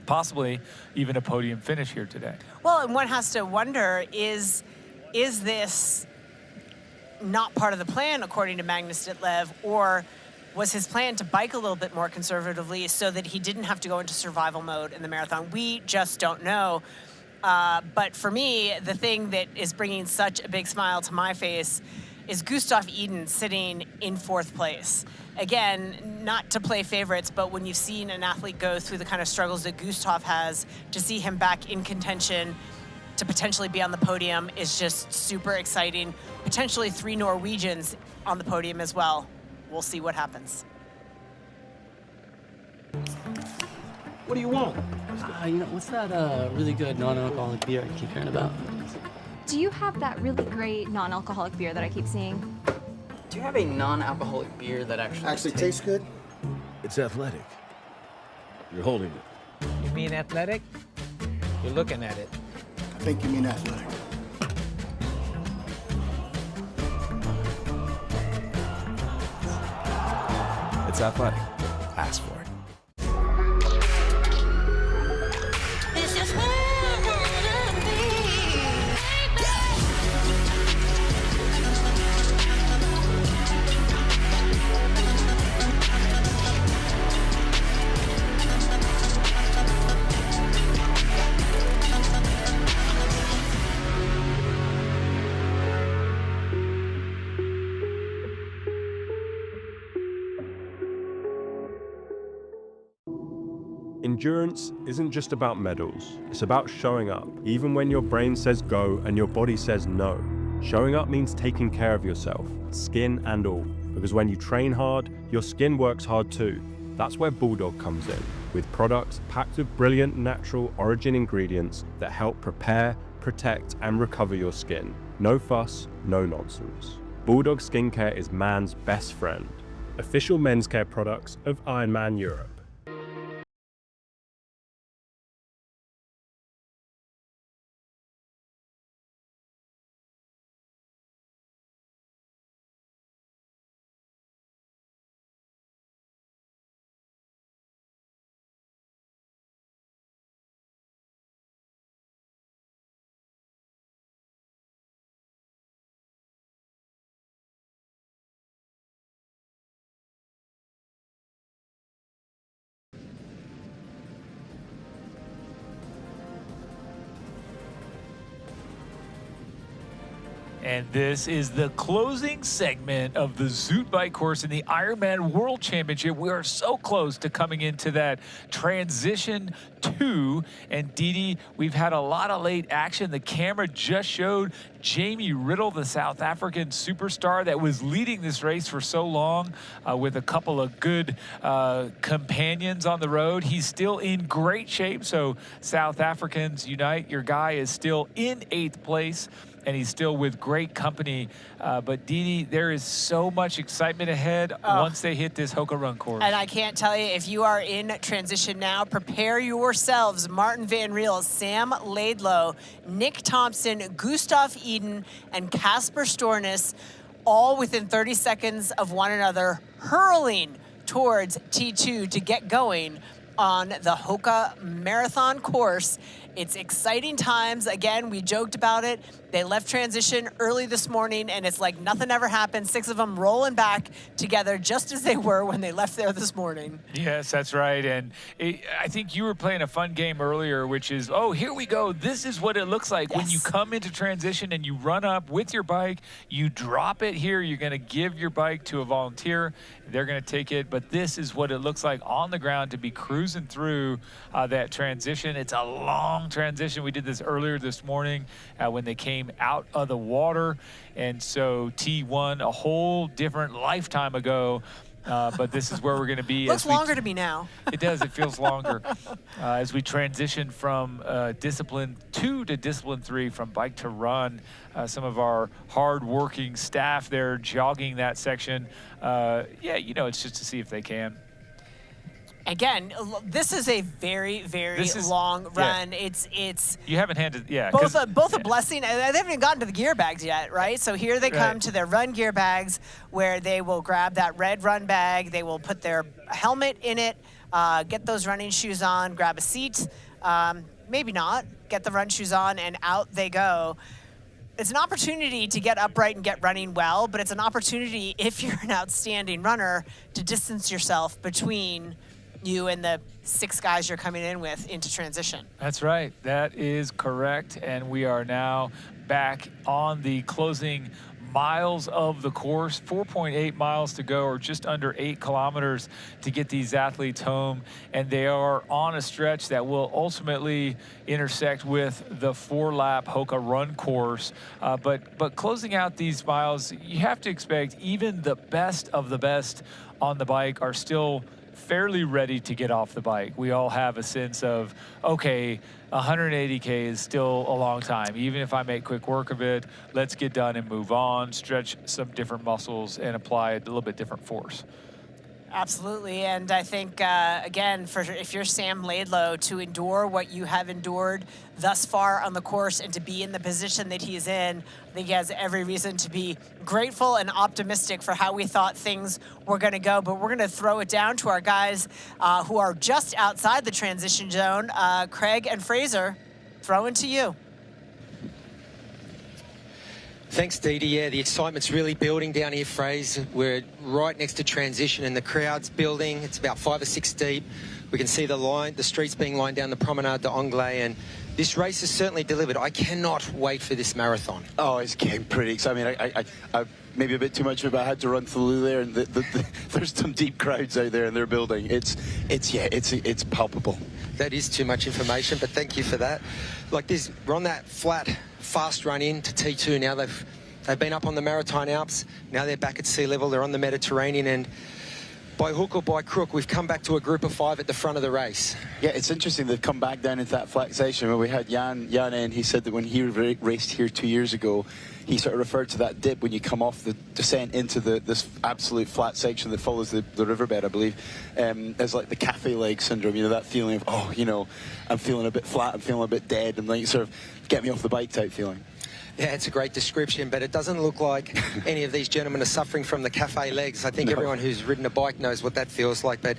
possibly even a podium finish here today. Well, and one has to wonder, is this not part of the plan, according to Magnus Ditlev, or was his plan to bike a little bit more conservatively so that he didn't have to go into survival mode in the marathon? We just don't know. But for me, the thing that is bringing such a big smile to my face is Gustav Iden sitting in 4th place. Again, not to play favorites, but when you've seen an athlete go through the kind of struggles that Gustav has, to see him back in contention to potentially be on the podium is just super exciting. Potentially 3 Norwegians on the podium as well. We'll see what happens. What do you want? What's that really good non-alcoholic beer I keep hearing about? Do you have that really great non-alcoholic beer that I keep seeing? Do you have a non-alcoholic beer that actually tastes good? It's athletic. You're holding it. You mean athletic? You're looking at it. I think you mean athletic. It's athletic. Ask for it. This is where I wanna be. Endurance isn't just about medals, it's about showing up, even when your brain says go and your body says no. Showing up means taking care of yourself, skin and all, because when you train hard, your skin works hard too. That's where Bulldog comes in, with products packed with brilliant natural origin ingredients that help prepare, protect and recover your skin. No fuss, no nonsense. Bulldog skincare is man's best friend. Official men's care products of Ironman Europe. And this is the closing segment of the Zoot bike course in the Ironman World Championship. We are so close to coming into that transition 2. And Didi, we've had a lot of late action. The camera just showed Jamie Riddle, the South African superstar that was leading this race for so long with a couple of good companions on the road. He's still in great shape. So South Africans unite. Your guy is still in 8th place. And he's still with great company. But Didi, there is so much excitement ahead once they hit this Hoka Run course. And I can't tell you, if you are in transition now, prepare yourselves. Martin Van Riel, Sam Laidlow, Nick Thompson, Gustav Eden, and Casper Stornes, all within 30 seconds of one another, hurling towards T2 to get going on the Hoka Marathon course. It's exciting times. Again, we joked about it. They left transition early this morning, and it's like nothing ever happened. 6 of them rolling back together just as they were when they left there this morning. Yes, that's right. And I think you were playing a fun game earlier, which is, oh, here we go. This is what it looks like when you come into transition and you run up with your bike. You drop it here. You're going to give your bike to a volunteer. They're going to take it. But this is what it looks like on the ground to be cruising through that transition. It's a long transition. We did this earlier this morning when they came out of the water, and so T1 a whole different lifetime ago, but this is where we're going to be. Looks longer to me now. It does. It feels longer as we transition from discipline 2 to discipline 3, from bike to run. Some of our hard-working staff there jogging that section. Yeah, you know, it's just to see if they can. Again, this is a very, very long run. Yeah. It's you haven't handed both a blessing. They haven't even gotten to the gear bags yet, right? So here they come to their run gear bags, where they will grab that red run bag. They will put their helmet in it, get those running shoes on, grab a seat, maybe not, get the run shoes on, and out they go. It's an opportunity to get upright and get running well, but it's an opportunity, if you're an outstanding runner, to distance yourself between you and the 6 guys you're coming in with into transition. That's right. That is correct. And we are now back on the closing miles of the course. 4.8 miles to go, or just under 8 kilometers to get these athletes home. And they are on a stretch that will ultimately intersect with the 4-lap Hoka Run course. But closing out these miles, you have to expect even the best of the best on the bike are still fairly ready to get off the bike. We all have a sense of, okay, 180K is still a long time. Even if I make quick work of it, let's get done and move on, stretch some different muscles and apply a little bit different force. Absolutely, and I think, again, if you're Sam Laidlow, to endure what you have endured thus far on the course and to be in the position that he's in, I think he has every reason to be grateful and optimistic for how we thought things were going to go. But we're going to throw it down to our guys who are just outside the transition zone. Craig and Fraser, throwing to you. Thanks, Didi. Yeah, the excitement's really building down here, Fraser. We're right next to transition and the crowd's building. It's about 5 or 6 deep. We can see the streets being lined down the Promenade d'Anglais, and this race has certainly delivered. I cannot wait for this marathon. Oh, it's getting pretty exciting. I mean, I maybe a bit too much of it, but I had to run through there, and there's some deep crowds out there in their building. It's palpable. That is too much information, but thank you for that. Like this, we're on that flat, fast run in to T2 now. They've been up on the Maritime Alps. Now they're back at sea level. They're on the Mediterranean, and by hook or by crook, we've come back to a group of 5 at the front of the race. Yeah, it's interesting they've come back down into that flat section where we had Jan in. He said that when he raced here 2 years ago, he sort of referred to that dip when you come off the descent into this absolute flat section that follows the riverbed, I believe, as like the cafe leg syndrome, you know, that feeling of, oh, you know, I'm feeling a bit flat, I'm feeling a bit dead, and like sort of get me off the bike type feeling. Yeah, it's a great description, but it doesn't look like any of these gentlemen are suffering from the cafe legs. I think everyone who's ridden a bike knows what that feels like, but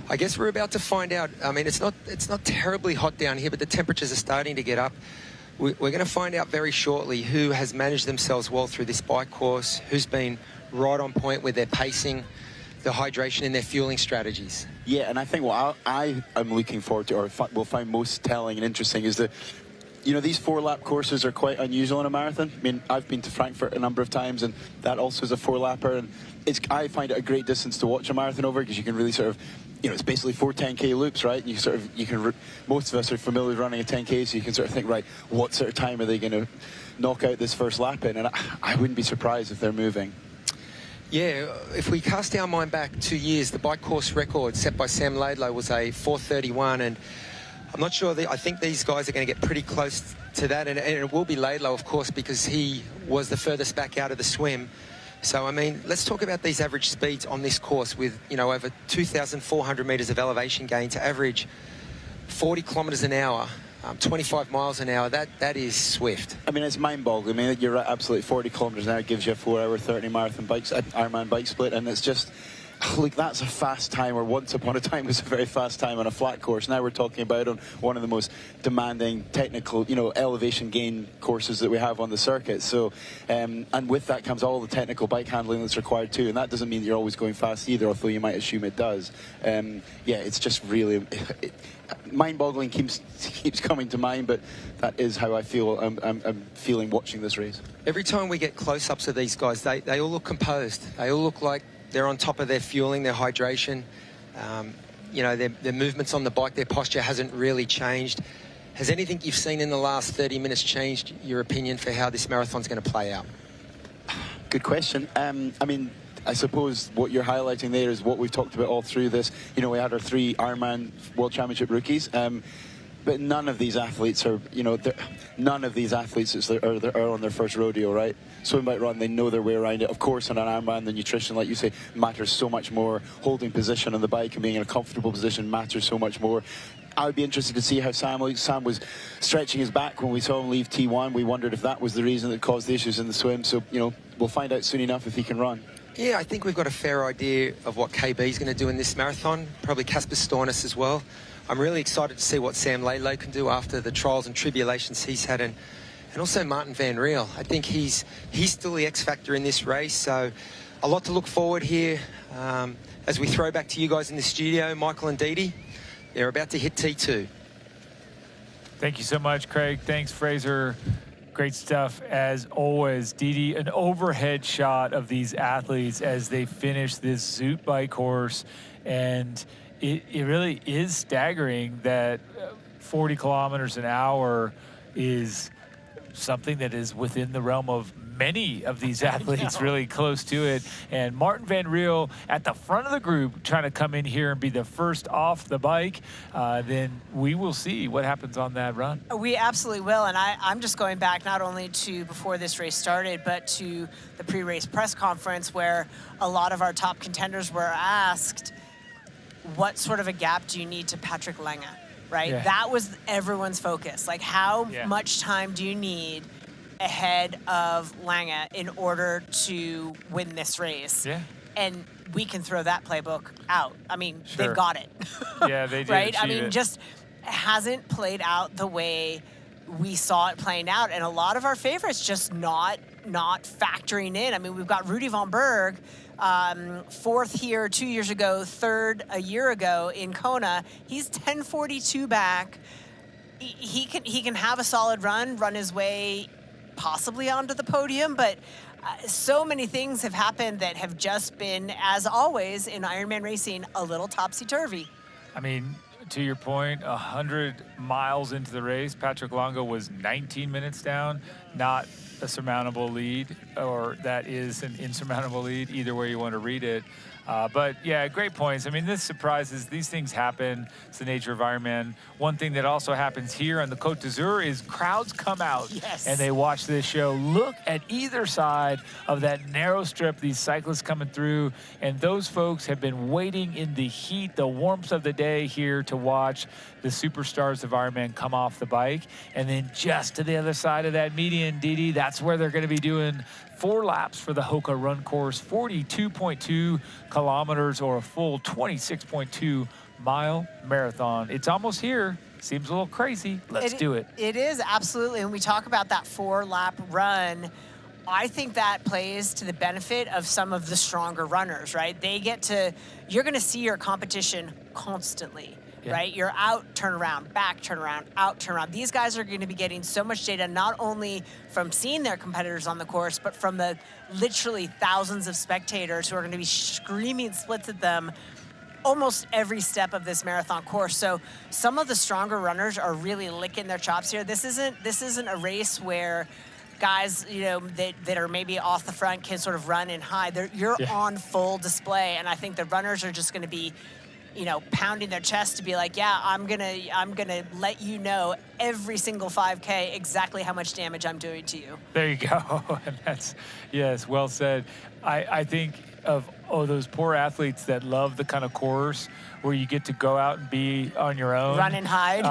I guess we're about to find out. I mean, it's not terribly hot down here, but the temperatures are starting to get up. We're going to find out very shortly who has managed themselves well through this bike course, who's been right on point with their pacing, the hydration and their fueling strategies. Yeah, and I think what I am looking forward to, or will find most telling and interesting, is You know, these 4-lap courses are quite unusual in a marathon. I mean, I've been to Frankfurt a number of times, and that also is a 4-lapper. And I find it a great distance to watch a marathon over, because you can really sort of, you know, it's basically 4 10K loops, right? Most of us are familiar with running a 10K, so you can sort of think, right, what sort of time are they going to knock out this first lap in? And I wouldn't be surprised if they're moving. Yeah, if we cast our mind back 2 years, the bike course record set by Sam Laidlow was a 4:31, and I'm not sure. I think these guys are going to get pretty close to that, and it will be Laidlow, of course, because he was the furthest back out of the swim. So, I mean, let's talk about these average speeds on this course with, you know, over 2,400 metres of elevation gain to average 40 kilometres an hour. 25 miles an hour, that is swift. I mean, it's mind-boggling. I mean, you're right, absolutely. 40 kilometres an hour gives you a 4-hour 30 marathon Ironman bike split, and it's just, look, that's a fast time, or once upon a time was a very fast time on a flat course. Now we're talking about on one of the most demanding technical, you know, elevation gain courses that we have on the circuit. So, and with that comes all the technical bike handling that's required too, and that doesn't mean you're always going fast either, although you might assume it does. Yeah, it's just really... mind-boggling keeps coming to mind, but that is how I feel. I'm feeling watching this race. Every time we get close-ups of these guys, they all look composed. They all look like they're on top of their fueling, their hydration. You know, their movements on the bike, their posture hasn't really changed. Has anything you've seen in the last 30 minutes changed your opinion for how this marathon's going to play out? Good question. I mean, I suppose what you're highlighting there is what we've talked about all through this. You know, we had our 3 Ironman World Championship rookies, but none of these athletes are, you know, none of these athletes are on their first rodeo, right? Swim, bike, run, they know their way around it. Of course, on an Ironman, the nutrition, like you say, matters so much more. Holding position on the bike and being in a comfortable position matters so much more. I would be interested to see how Sam was stretching his back when we saw him leave T1. We wondered if that was the reason that caused the issues in the swim. So, you know, we'll find out soon enough if he can run. Yeah, I think we've got a fair idea of what KB's going to do in this marathon, probably Casper Stornes as well. I'm really excited to see what Sam Laidlow can do after the trials and tribulations he's had, and also Martin van Riel. I think he's still the X factor in this race, so a lot to look forward here. As we throw back to you guys in the studio, Michael and Didi, they're about to hit T2. Thank you so much, Craig. Thanks, Fraser. Great stuff as always. Didi, an overhead shot of these athletes as they finish this Zoot bike course, and it really is staggering that 40 kilometers an hour is something that is within the realm of many of these athletes, really close to it. And Martin van Riel at the front of the group trying to come in here and be the first off the bike. Then we will see what happens on that run. We absolutely will. And I'm just going back not only to before this race started, but to the pre-race press conference where a lot of our top contenders were asked, what sort of a gap do you need to Patrick Lange, right? Yeah. That was everyone's focus. Like, how much time do you need ahead of Lange in order to win this race? Yeah. And we can throw that playbook out. I mean, Sure. they've got it. Yeah, they did right? I achieve mean, it. just hasn't played out the way we saw it playing out. And a lot of our favorites just not factoring in. I mean, we've got Rudy von Berg, 4th here 2 years ago, 3rd a year ago in Kona. He's 10:42 back. He can have a solid run his way possibly onto the podium, but so many things have happened that have just been, as always in Ironman racing, a little topsy-turvy. I mean, to your point, 100 miles into the race, Patrick Lange was 19 minutes down, not a surmountable lead, or that is an insurmountable lead, either way you want to read it. But yeah, great points. I mean, this surprises, these things happen. It's the nature of Ironman. One thing that also happens here on the Côte d'Azur is crowds come out and they watch this show. Look at either side of that narrow strip, these cyclists coming through, and those folks have been waiting in the heat, the warmth of the day here to watch the superstars of Ironman come off the bike. And then just to the other side of that median, Didi, that's where they're going to be doing 4 laps for the Hoka run course, 42.2 kilometers or a full 26.2 mile marathon. It's almost here. Seems a little crazy. Let's do it. It is, absolutely. And we talk about that 4-lap run. I think that plays to the benefit of some of the stronger runners, right? They get to, you're going to see your competition constantly. right? You're out, turn around, back, turn around, out, turn around. These guys are going to be getting so much data, not only from seeing their competitors on the course, but from the literally thousands of spectators who are going to be screaming splits at them almost every step of this marathon course. So some of the stronger runners are really licking their chops here. This isn't a race where guys, you know, that are maybe off the front can sort of run and hide. You're on full display, and I think the runners are just going to be, you know, pounding their chest to be like, yeah, I'm gonna let you know every single 5K exactly how much damage I'm doing to you. There you go. And that's, yes, well said. I think of those poor athletes that love the kind of course where you get to go out and be on your own. Run and hide.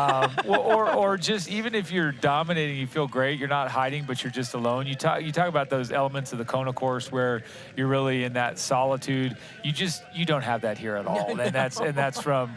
Or just even if you're dominating, you feel great, you're not hiding, but you're just alone. You talk about those elements of the Kona course where you're really in that solitude. You don't have that here at all. No. And that's from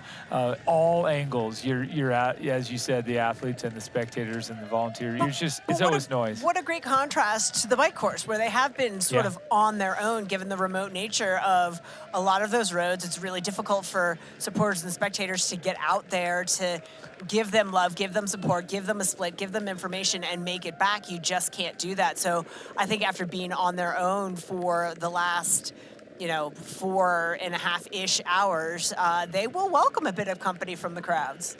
all angles. You're at, as you said, the athletes and the spectators and the volunteers. It's always noise. What a great contrast to the bike course where they have been sort of on their own, given the remote nature of a lot of those roads. It's really difficult for supporters and spectators to get out there to give them love, give them support, give them a split, give them information, and make it back. You just can't do that. So I think after being on their own for the last 4.5-ish hours, they will welcome a bit of company from the crowds.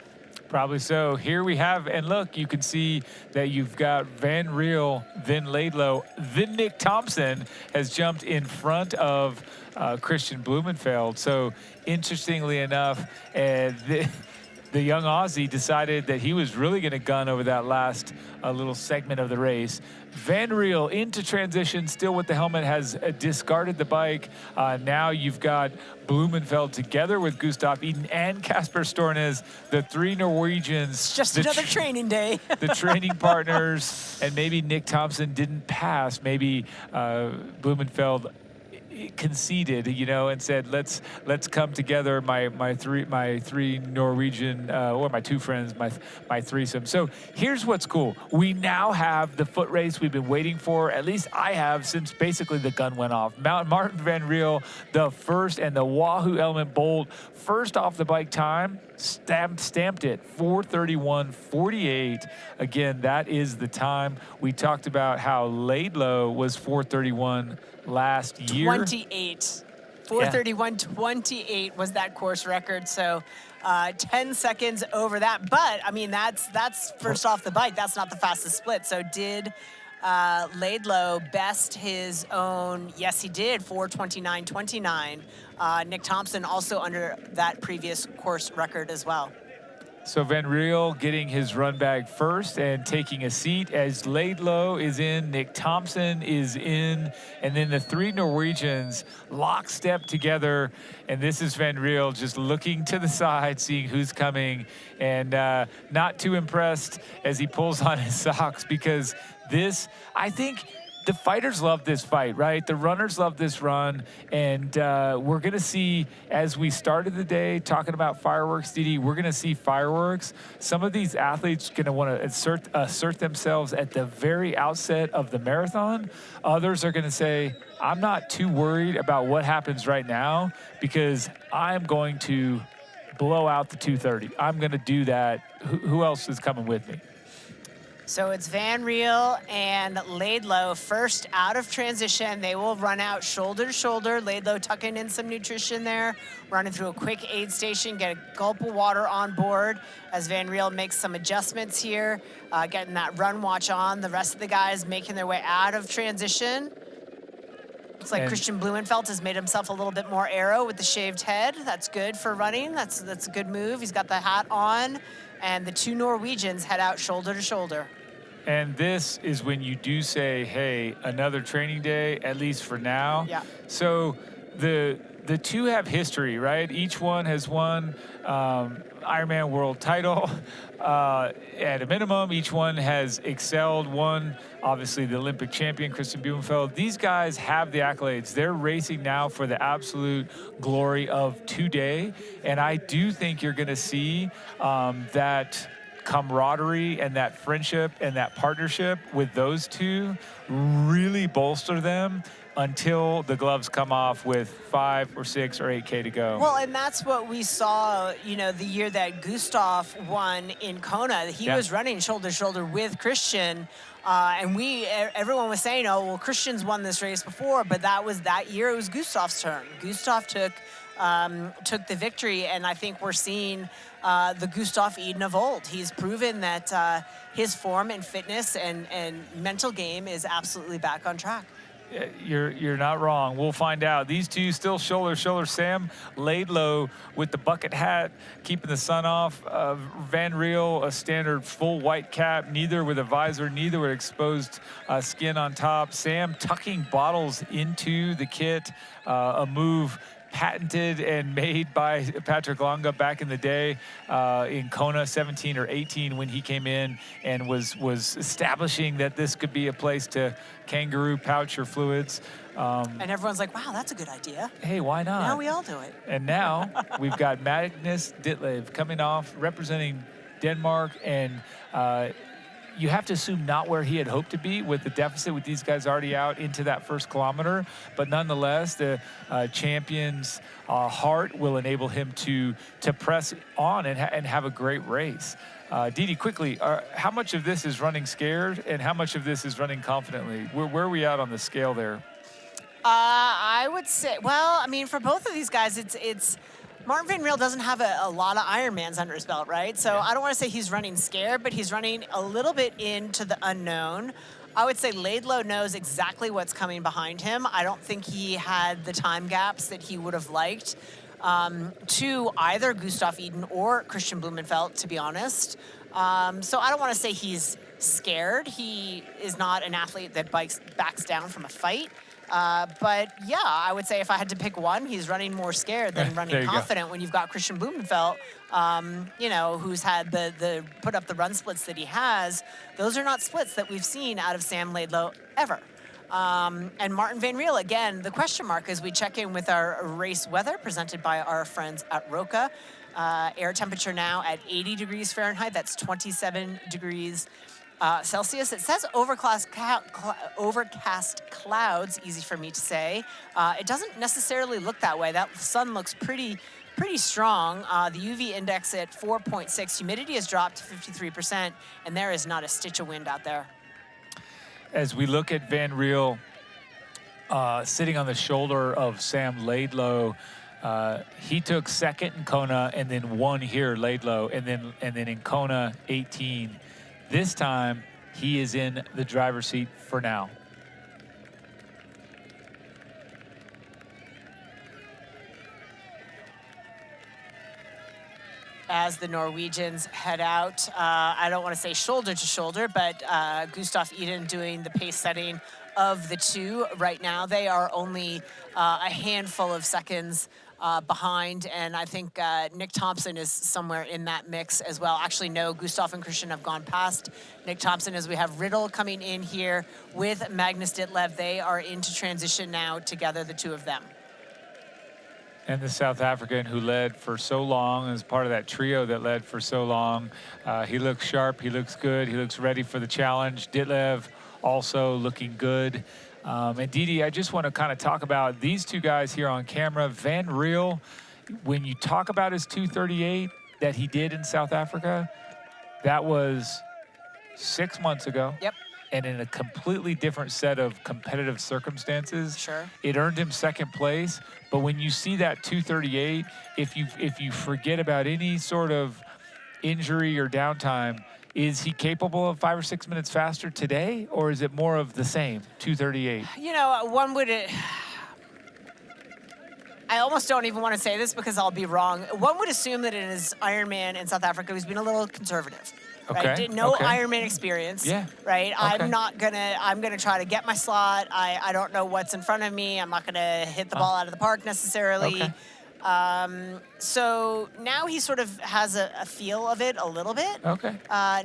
Probably so. Here we have, and look, you can see that you've got Van Riel, then Laidlow, then Nick Thompson has jumped in front of Christian Blumenfeld. So interestingly enough, the young Aussie decided that he was really going to gun over that last little segment of the race. Van Riel into transition, still with the helmet, has discarded the bike. Now you've got Blumenfeld together with Gustav Iden and Kasper Stornes, the three Norwegians. It's just another training day. The training partners, and maybe Nick Thompson didn't pass. Maybe Blumenfeld conceded, and said, let's come together, my three Norwegian, or my two friends, my threesome. So here's what's cool. We now have the foot race we've been waiting for, at least I have, since basically the gun went off. Martin Van Riel, the first, and the Wahoo Element Bolt, first off the bike time, stamped it, 4:31:48. Again, that is the time. We talked about how Laidlow was 4:31 last year. 28. 4:31:28 was that course record. So 10 seconds over that. But I mean, that's first off the bike. That's not the fastest split. So did Laidlow best his own? Yes, he did. 4:29:29. Nick Thompson also under that previous course record as well. So Van Riel getting his run back first and taking a seat as Laidlow is in, Nick Thompson is in, and then the three Norwegians lockstep together. And this is Van Riel just looking to the side, seeing who's coming, and not too impressed as he pulls on his socks, because this, I think, the fighters love this fight, right? The runners love this run, and we're going to see, as we started the day talking about fireworks, Didi, we're going to see fireworks. Some of these athletes going to want to assert themselves at the very outset of the marathon. Others are going to say, I'm not too worried about what happens right now, because I'm going to blow out the 2:30. I'm going to do that. Who else is coming with me? So it's Van Riel and Laidlow first out of transition. They will run out shoulder to shoulder. Laidlow tucking in some nutrition there, running through a quick aid station, get a gulp of water on board as Van Riel makes some adjustments here, getting that run watch on. The rest of the guys making their way out of transition. Looks like Christian Blumenfeld has made himself a little bit more aero with the shaved head. That's good for running. That's a good move. He's got the hat on, and the two Norwegians head out shoulder to shoulder. And this is when you do say, hey, another training day, at least for now. Yeah. So the two have history, right? Each one has won Ironman world title at a minimum. Each one has excelled. One, obviously, the Olympic champion, Christian Blumenfeld. These guys have the accolades. They're racing now for the absolute glory of today. And I do think you're going to see that camaraderie and that friendship and that partnership with those two really bolster them until the gloves come off with 5 or 6 or 8K to go. Well, and that's what we saw, the year that Gustav won in Kona. He was running shoulder to shoulder with Christian. And everyone was saying, oh, well, Christian's won this race before, but that year it was Gustav's turn. Gustav took the victory, and I think we're seeing the Gustav Eden of old. He's proven that his form and fitness and mental game is absolutely back on track. You're not wrong. We'll find out. These two still shoulder to shoulder. Sam Laidlow with the bucket hat, keeping the sun off. Van Riel, a standard full white cap, neither with a visor, neither with exposed skin on top. Sam tucking bottles into the kit, a move patented and made by Patrick Longa back in the day in Kona 17 or 18 when he came in and was establishing that this could be a place to kangaroo pouch your fluids. And everyone's like, wow, that's a good idea. Hey, why not? Now we all do it. And now we've got Magnus Ditlev coming off representing Denmark, and you have to assume not where he had hoped to be with the deficit with these guys already out into that first kilometer. But nonetheless, the champion's heart will enable him to press on and have a great race. Didi, quickly, how much of this is running scared and how much of this is running confidently? Where are we at on the scale there? I would say, well, I mean, for both of these guys, it's Martin Van Riel doesn't have a lot of Ironmans under his belt, right? So I don't want to say he's running scared, but he's running a little bit into the unknown. I would say Laidlow knows exactly what's coming behind him. I don't think he had the time gaps that he would have liked to either Gustav Eden or Christian Blumenfeld, to be honest. So I don't want to say he's scared. He is not an athlete that backs down from a fight. But yeah, I would say if I had to pick one, he's running more scared than running confident when you've got Christian Blumenfeld, who's had the put up the run splits that he has. Those are not splits that we've seen out of Sam Laidlow ever. And Martin Van Riel, again, the question mark as we check in with our race weather presented by our friends at Roka. Air temperature now at 80 degrees Fahrenheit. That's 27 degrees Celsius. It says overcast clouds, easy for me to say. It doesn't necessarily look that way. That sun looks pretty strong. The UV index at 4.6. Humidity has dropped to 53%, and there is not a stitch of wind out there. As we look at Van Riel sitting on the shoulder of Sam Laidlow, he took second in Kona and then won here, Laidlow, and then in Kona 18. This time, he is in the driver's seat for now. As the Norwegians head out, I don't want to say shoulder to shoulder, but Gustav Eden doing the pace setting of the two right now. They are only a handful of seconds behind, and I think Nick Thompson is somewhere in that mix as well. Actually, no, Gustav and Christian have gone past Nick Thompson as we have Riddle coming in here with Magnus Ditlev. They are into transition now together, the two of them. And the South African who led for so long, as part of that trio that led for so long. He looks sharp, he looks good, he looks ready for the challenge. Ditlev also looking good. And Didi, I just want to kind of talk about these two guys here on camera. Van Riel, when you talk about his 2:38 that he did in South Africa, that was 6 months ago. Yep. And in a completely different set of competitive circumstances. Sure. It earned him second place. But when you see that 2:38, if you forget about any sort of injury or downtime, is he capable of 5 or 6 minutes faster today, or is it more of the same, 2:38? You know, one would... I almost don't even want to say this because I'll be wrong. One would assume that in his Ironman in South Africa, he's been a little conservative. Okay. Right? No Ironman experience. Yeah. Right. Okay. I'm gonna try to get my slot. I don't know what's in front of me. I'm not gonna hit the ball out of the park necessarily. Okay. So now he sort of has a feel of it a little bit. Okay.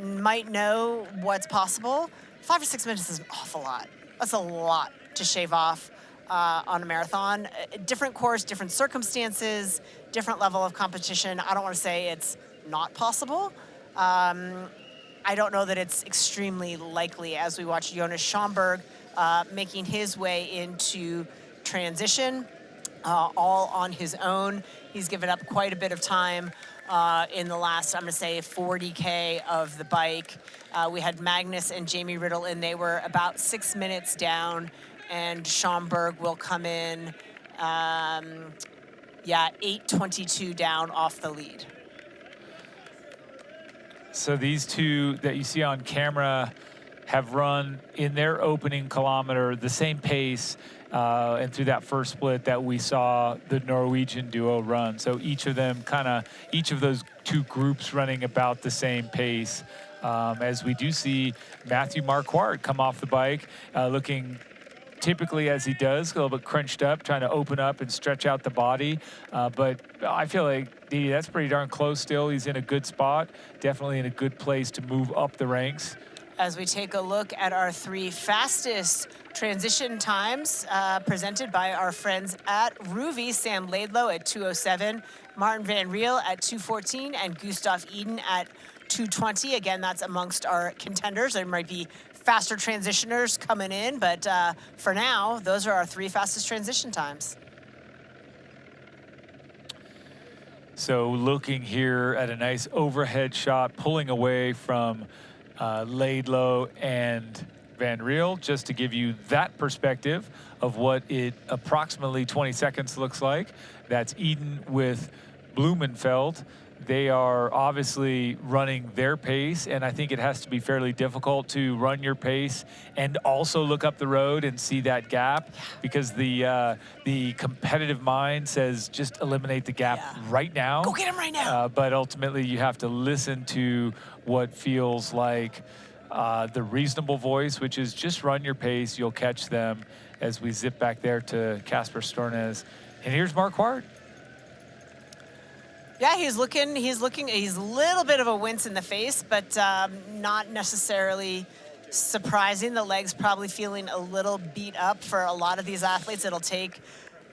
Might know what's possible. 5 or 6 minutes is an awful lot. That's a lot to shave off on a marathon. Different course, different circumstances, different level of competition. I don't want to say it's not possible. I don't know that it's extremely likely as we watch Jonas Schomburg making his way into transition, all on his own. He's given up quite a bit of time in the last, I'm going to say, 40K of the bike. We had Magnus and Jamie Riddle, and they were about 6 minutes down, and Schomburg will come in, 8:22 down off the lead. So these two that you see on camera have run in their opening kilometer the same pace and through that first split that we saw the Norwegian duo run. So each of them each of those two groups running about the same pace. As we do see Matthew Marquardt come off the bike looking typically, as he does, a little bit crunched up, trying to open up and stretch out the body. But I feel like, Dee, that's pretty darn close still. He's in a good spot, definitely in a good place to move up the ranks. As we take a look at our 3 fastest transition times presented by our friends at Ruvi, Sam Laidlow at 2:07, Martin Van Riel at 2:14, and Gustav Eden at 2:20. Again, that's amongst our contenders. There might be faster transitioners coming in, but for now, those are our 3 fastest transition times. So looking here at a nice overhead shot, pulling away from Laidlow and Van Riel, just to give you that perspective of what it approximately 20 seconds looks like. That's Eden with Blumenfeld. They are obviously running their pace, and I think it has to be fairly difficult to run your pace and also look up the road and see that gap, because the competitive mind says just eliminate the gap right now. Go get him right now. But ultimately, you have to listen to what feels like the reasonable voice, which is just run your pace, you'll catch them, as we zip back there to Casper Stornes. And here's Marquardt. Yeah, he's a little bit of a wince in the face, but not necessarily surprising. The leg's probably feeling a little beat up for a lot of these athletes. It'll take,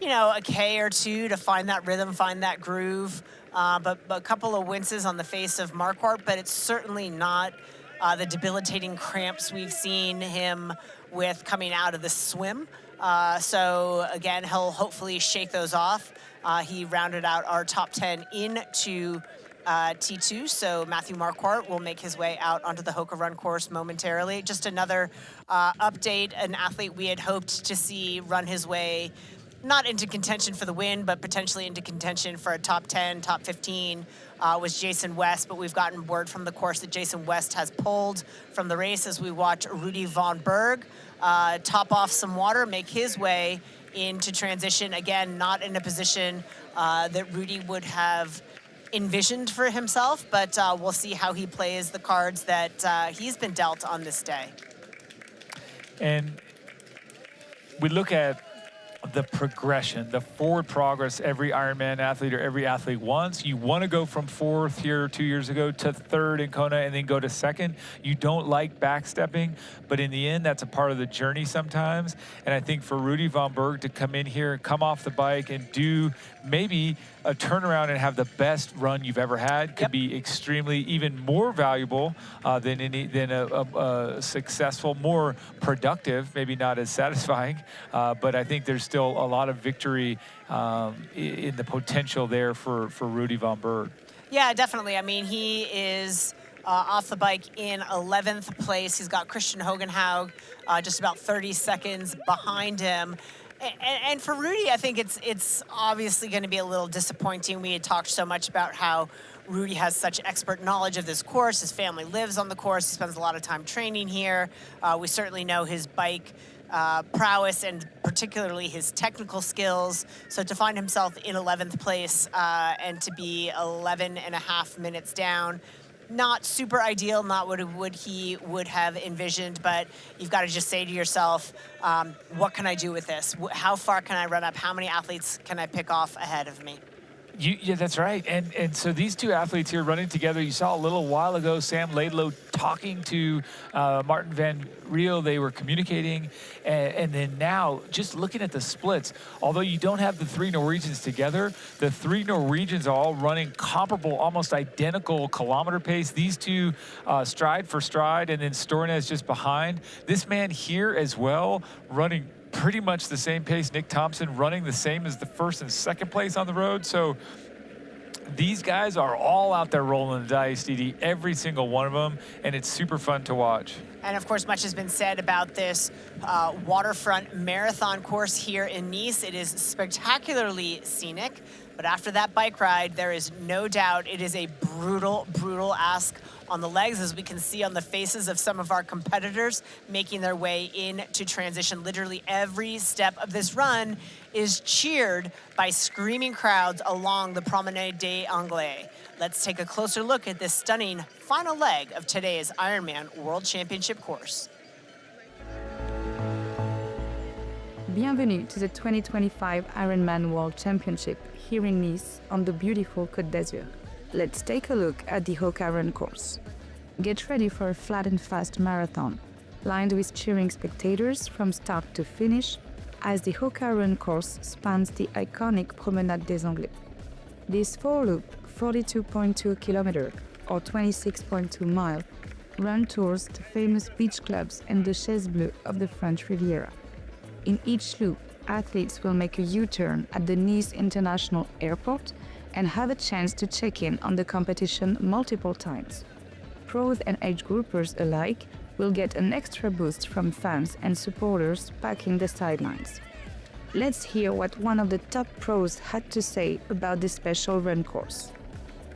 a K or 2 to find that rhythm, find that groove. But a couple of winces on the face of Marquardt, but it's certainly not the debilitating cramps we've seen him with coming out of the swim. So again, he'll hopefully shake those off. He rounded out our top 10 into T2, so Matthew Marquardt will make his way out onto the Hoka Run course momentarily. Just another update, an athlete we had hoped to see run his way not into contention for the win, but potentially into contention for a top 10, top 15 was Jason West, but we've gotten word from the course that Jason West has pulled from the race as we watch Rudy von Berg top off some water, make his way into transition. Again, not in a position that Rudy would have envisioned for himself, but we'll see how he plays the cards that he's been dealt on this day. And we look at the progression, the forward progress every Ironman athlete or every athlete wants. You want to go from 4th here 2 years ago to 3rd in Kona and then go to 2nd. You don't like backstepping, but in the end, that's a part of the journey sometimes. And I think for Rudy von Berg to come in here, come off the bike and do maybe a turnaround and have the best run you've ever had could be extremely, even more valuable than a successful, more productive, maybe not as satisfying, but I think there's still a lot of victory in the potential there for Rudy von Berg. Yeah, definitely. I mean, he is off the bike in 11th place. He's got Christian Hogenhaug just about 30 seconds behind him. And for Rudy, I think it's obviously going to be a little disappointing. We had talked so much about how Rudy has such expert knowledge of this course. His family lives on the course. He spends a lot of time training here. We certainly know his bike prowess and particularly his technical skills. So to find himself in 11th place and to be 11.5 minutes down, not super ideal, not what he would have envisioned, but you've got to just say to yourself, what can I do with this? How far can I run up? How many athletes can I pick off ahead of me? Yeah, that's right. And so these two athletes here running together, you saw a little while ago, Sam Laidlow talking to Martin van Riel. They were communicating. And then now, just looking at the splits, although you don't have the three Norwegians together, the three Norwegians are all running comparable, almost identical kilometer pace. These two stride for stride, and then Stornes just behind. This man here as well, running pretty much the same pace. Nick Thompson running the same as the first and second place on the road. So these guys are all out there rolling the dice, Didi, every single one of them, and it's super fun to watch. And of course, much has been said about this waterfront marathon course here in Nice. It is spectacularly scenic, but after that bike ride, there is no doubt it is a brutal, brutal ask on the legs, as we can see on the faces of some of our competitors making their way into transition. Literally every step of this run is cheered by screaming crowds along the Promenade des Anglais. Let's take a closer look at this stunning final leg of today's Ironman World Championship course. Bienvenue to the 2025 Ironman World Championship here in Nice on the beautiful Côte d'Azur. Let's take a look at the Hoka Run course. Get ready for a flat and fast marathon, lined with cheering spectators from start to finish, as the Hoka Run course spans the iconic Promenade des Anglais. This four-loop, 42.2 km or 26.2 mile, run tours the famous beach clubs and the Chaise Bleue of the French Riviera. In each loop, athletes will make a U-turn at the Nice International Airport and have a chance to check in on the competition multiple times. Pros and age groupers alike will get an extra boost from fans and supporters packing the sidelines. Let's hear what one of the top pros had to say about this special run course.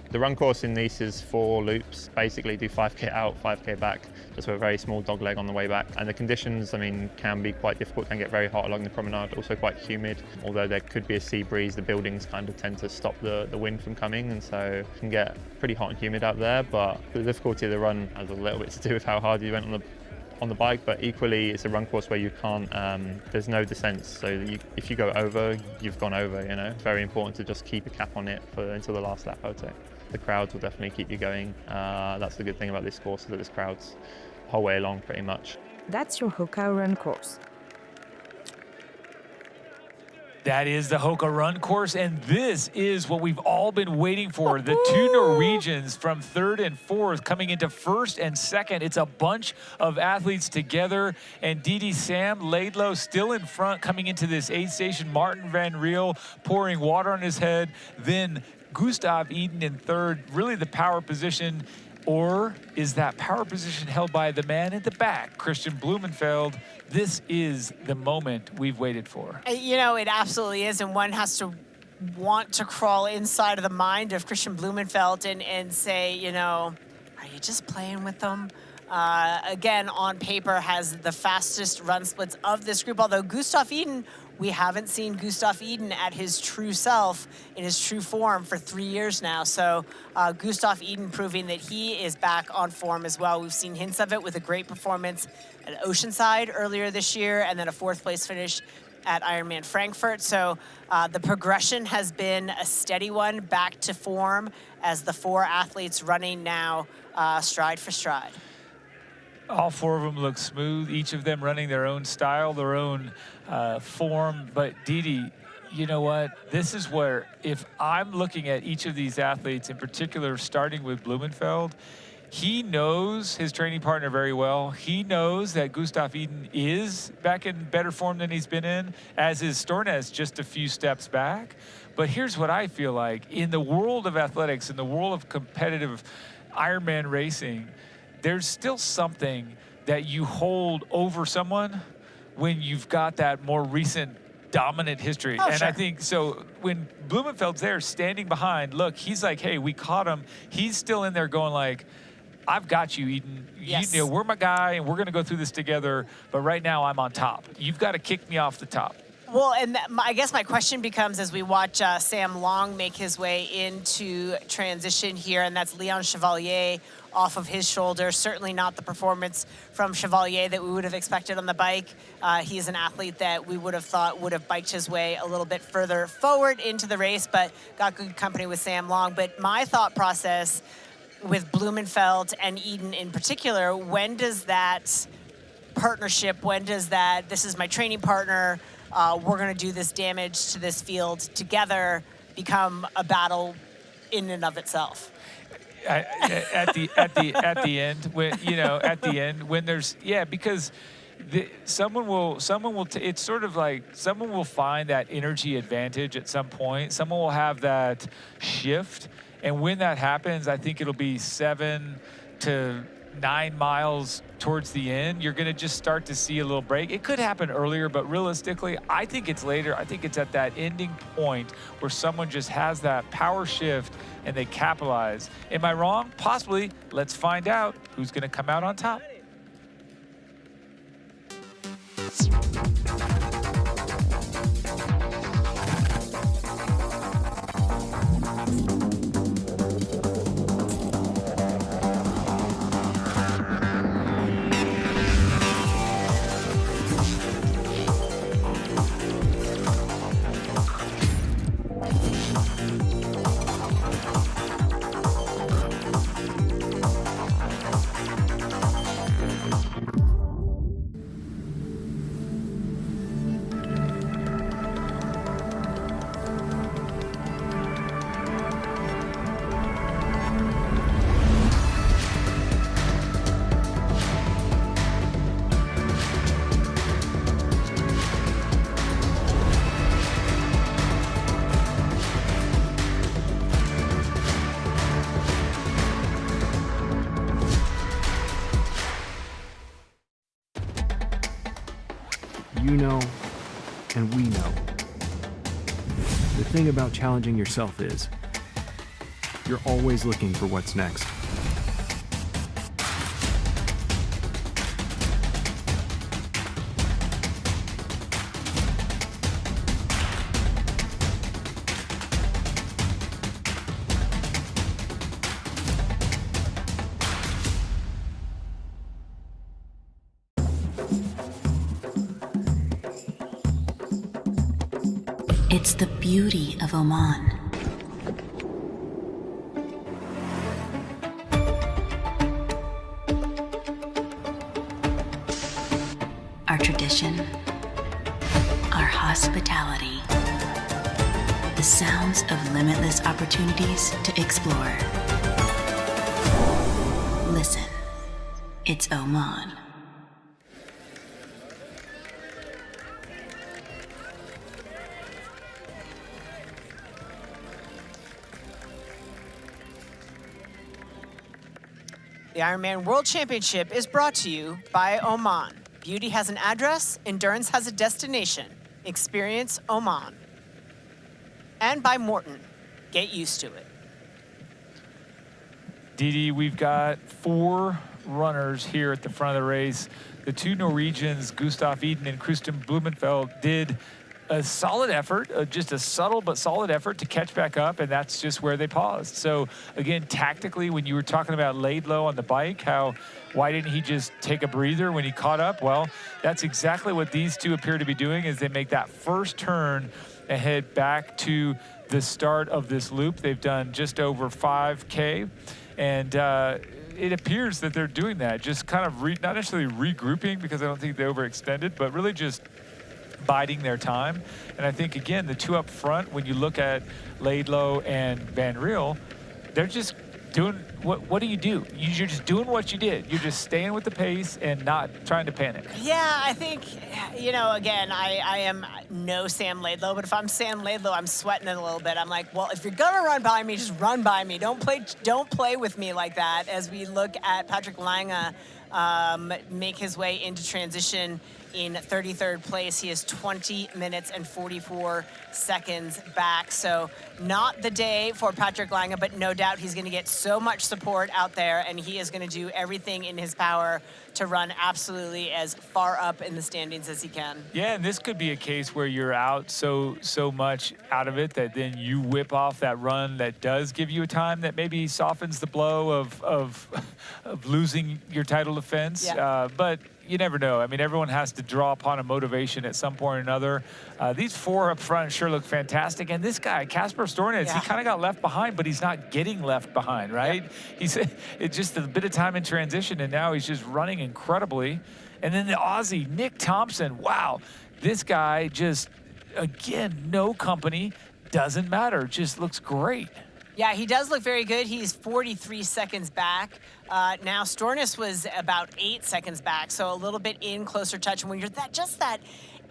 The run course in Nice is 4 loops, basically do 5k out, 5k back, just with a very small dog leg on the way back. And the conditions, I mean, can be quite difficult, can get very hot along the promenade, also quite humid. Although there could be a sea breeze, the buildings kind of tend to stop the wind from coming, and so it can get pretty hot and humid out there. But the difficulty of the run has a little bit to do with how hard you went on the bike, but equally it's a run course where you can't, there's no descents, so if you go over, you've gone over, you know. It's very important to just keep a cap on it until the last lap, I would say. The crowds will definitely keep you going. That's the good thing about this course, is that there's crowds the whole way along pretty much. That's your Hoka Run course. That is the Hoka Run course, and this is what we've all been waiting for. The two Norwegians from 3rd and 4th coming into 1st and 2nd. It's a bunch of athletes together, and Didi Sam Laidlow still in front coming into this aid station. Martin van Riel pouring water on his head. Then Gustav Iden in 3rd, really the power position. Or is that power position held by the man at the back, Christian Blumenfeld? This is the moment we've waited for. You know, it absolutely is, and one has to want to crawl inside of the mind of Christian Blumenfeld and say, you know, are you just playing with them? Again, on paper, has the fastest run splits of this group, although Gustav Iden, we haven't seen Gustav Iden at his true self, in his true form, for 3 years now. So Gustav Iden proving that he is back on form as well. We've seen hints of it with a great performance at Oceanside earlier this year, and then a 4th place finish at Ironman Frankfurt. So the progression has been a steady one, back to form, as the 4 athletes running now stride for stride. All 4 of them look smooth, each of them running their own style, their own form. But Didi, you know what? This is where, if I'm looking at each of these athletes, in particular, starting with Blumenfeld, he knows his training partner very well. He knows that Gustav Iden is back in better form than he's been in, as is Stornes just a few steps back. But here's what I feel like. In the world of athletics, in the world of competitive Ironman racing, there's still something that you hold over someone when you've got that more recent dominant history. Oh, and sure. I think so when Blumenfeld's there standing behind, look, he's like, hey, we caught him. He's still in there going like, I've got you, Eden. Yes. You know, we're my guy, and we're going to go through this together. But right now, I'm on top. You've got to kick me off the top. Well, and I guess my question becomes as we watch Sam Long make his way into transition here, and that's Leon Chevalier off of his shoulder. Certainly not the performance from Chevalier that we would have expected on the bike. He's an athlete that we would have thought would have biked his way a little bit further forward into the race, but got good company with Sam Long. But my thought process with Blumenfeld and Eden in particular, when does that partnership, when does that, this is my training partner, we're going to do this damage to this field together, become a battle in and of itself? At the end, when there's because someone will it's sort of like someone will find that energy advantage at some point. Someone will have that shift, and when that happens, I think it'll be 7 to 9 miles towards the end. You're going to just start to see a little break. It could happen earlier, but realistically, I think it's later. I think it's at that ending point where someone just has that power shift and they capitalize. Am I wrong? Possibly. Let's find out who's going to come out on top. You know, and we know. The thing about challenging yourself is, you're always looking for what's next. It's the beauty of Oman. Our tradition, our hospitality, the sounds of limitless opportunities to explore. Listen, it's Oman. The Ironman World Championship is brought to you by Oman. Beauty has an address, endurance has a destination. Experience Oman. And by Morton. Get used to it. Didi, we've got 4 runners here at the front of the race. The 2 Norwegians, Gustav Eden and Kristen Blumenfeld, did a solid effort, just a subtle but solid effort to catch back up, and that's just where they paused. So again, tactically, when you were talking about Laidlow on the bike, why didn't he just take a breather when he caught up? Well, that's exactly what these 2 appear to be doing, is they make that first turn and head back to the start of this loop. They've done just over 5K, and it appears that they're doing that, just kind of not necessarily regrouping, because I don't think they overextended, but really just biding their time. And I think, again, the 2 up front, when you look at Laidlow and Van Riel, they're just doing, what do? You're just doing what you did. You're just staying with the pace and not trying to panic. Yeah, I think, again, I am no Sam Laidlow, but if I'm Sam Laidlow, I'm sweating it a little bit. I'm like, well, if you're gonna run by me, just run by me. Don't play with me like that. As we look at Patrick Lange make his way into transition in 33rd place. He is 20 minutes and 44 seconds back. So not the day for Patrick Lange, but no doubt he's going to get so much support out there, and he is going to do everything in his power to run absolutely as far up in the standings as he can. Yeah, and this could be a case where you're out so much out of it that then you whip off that run that does give you a time that maybe softens the blow of losing your title defense. Yeah. But you never know. I mean, everyone has to draw upon a motivation at some point or another. These four up front sure look fantastic. And this guy, Kasper Stornes, he kind of got left behind, but he's not getting left behind, right? He's it's just a bit of time in transition, and now he's just running incredibly. And then the Aussie, Nick Thompson. Wow, this guy just, again, no company, doesn't matter, just looks great. Yeah, he does look very good. He's 43 seconds back. Now, Stornes was about 8 seconds back, so a little bit in closer touch. And when you're just that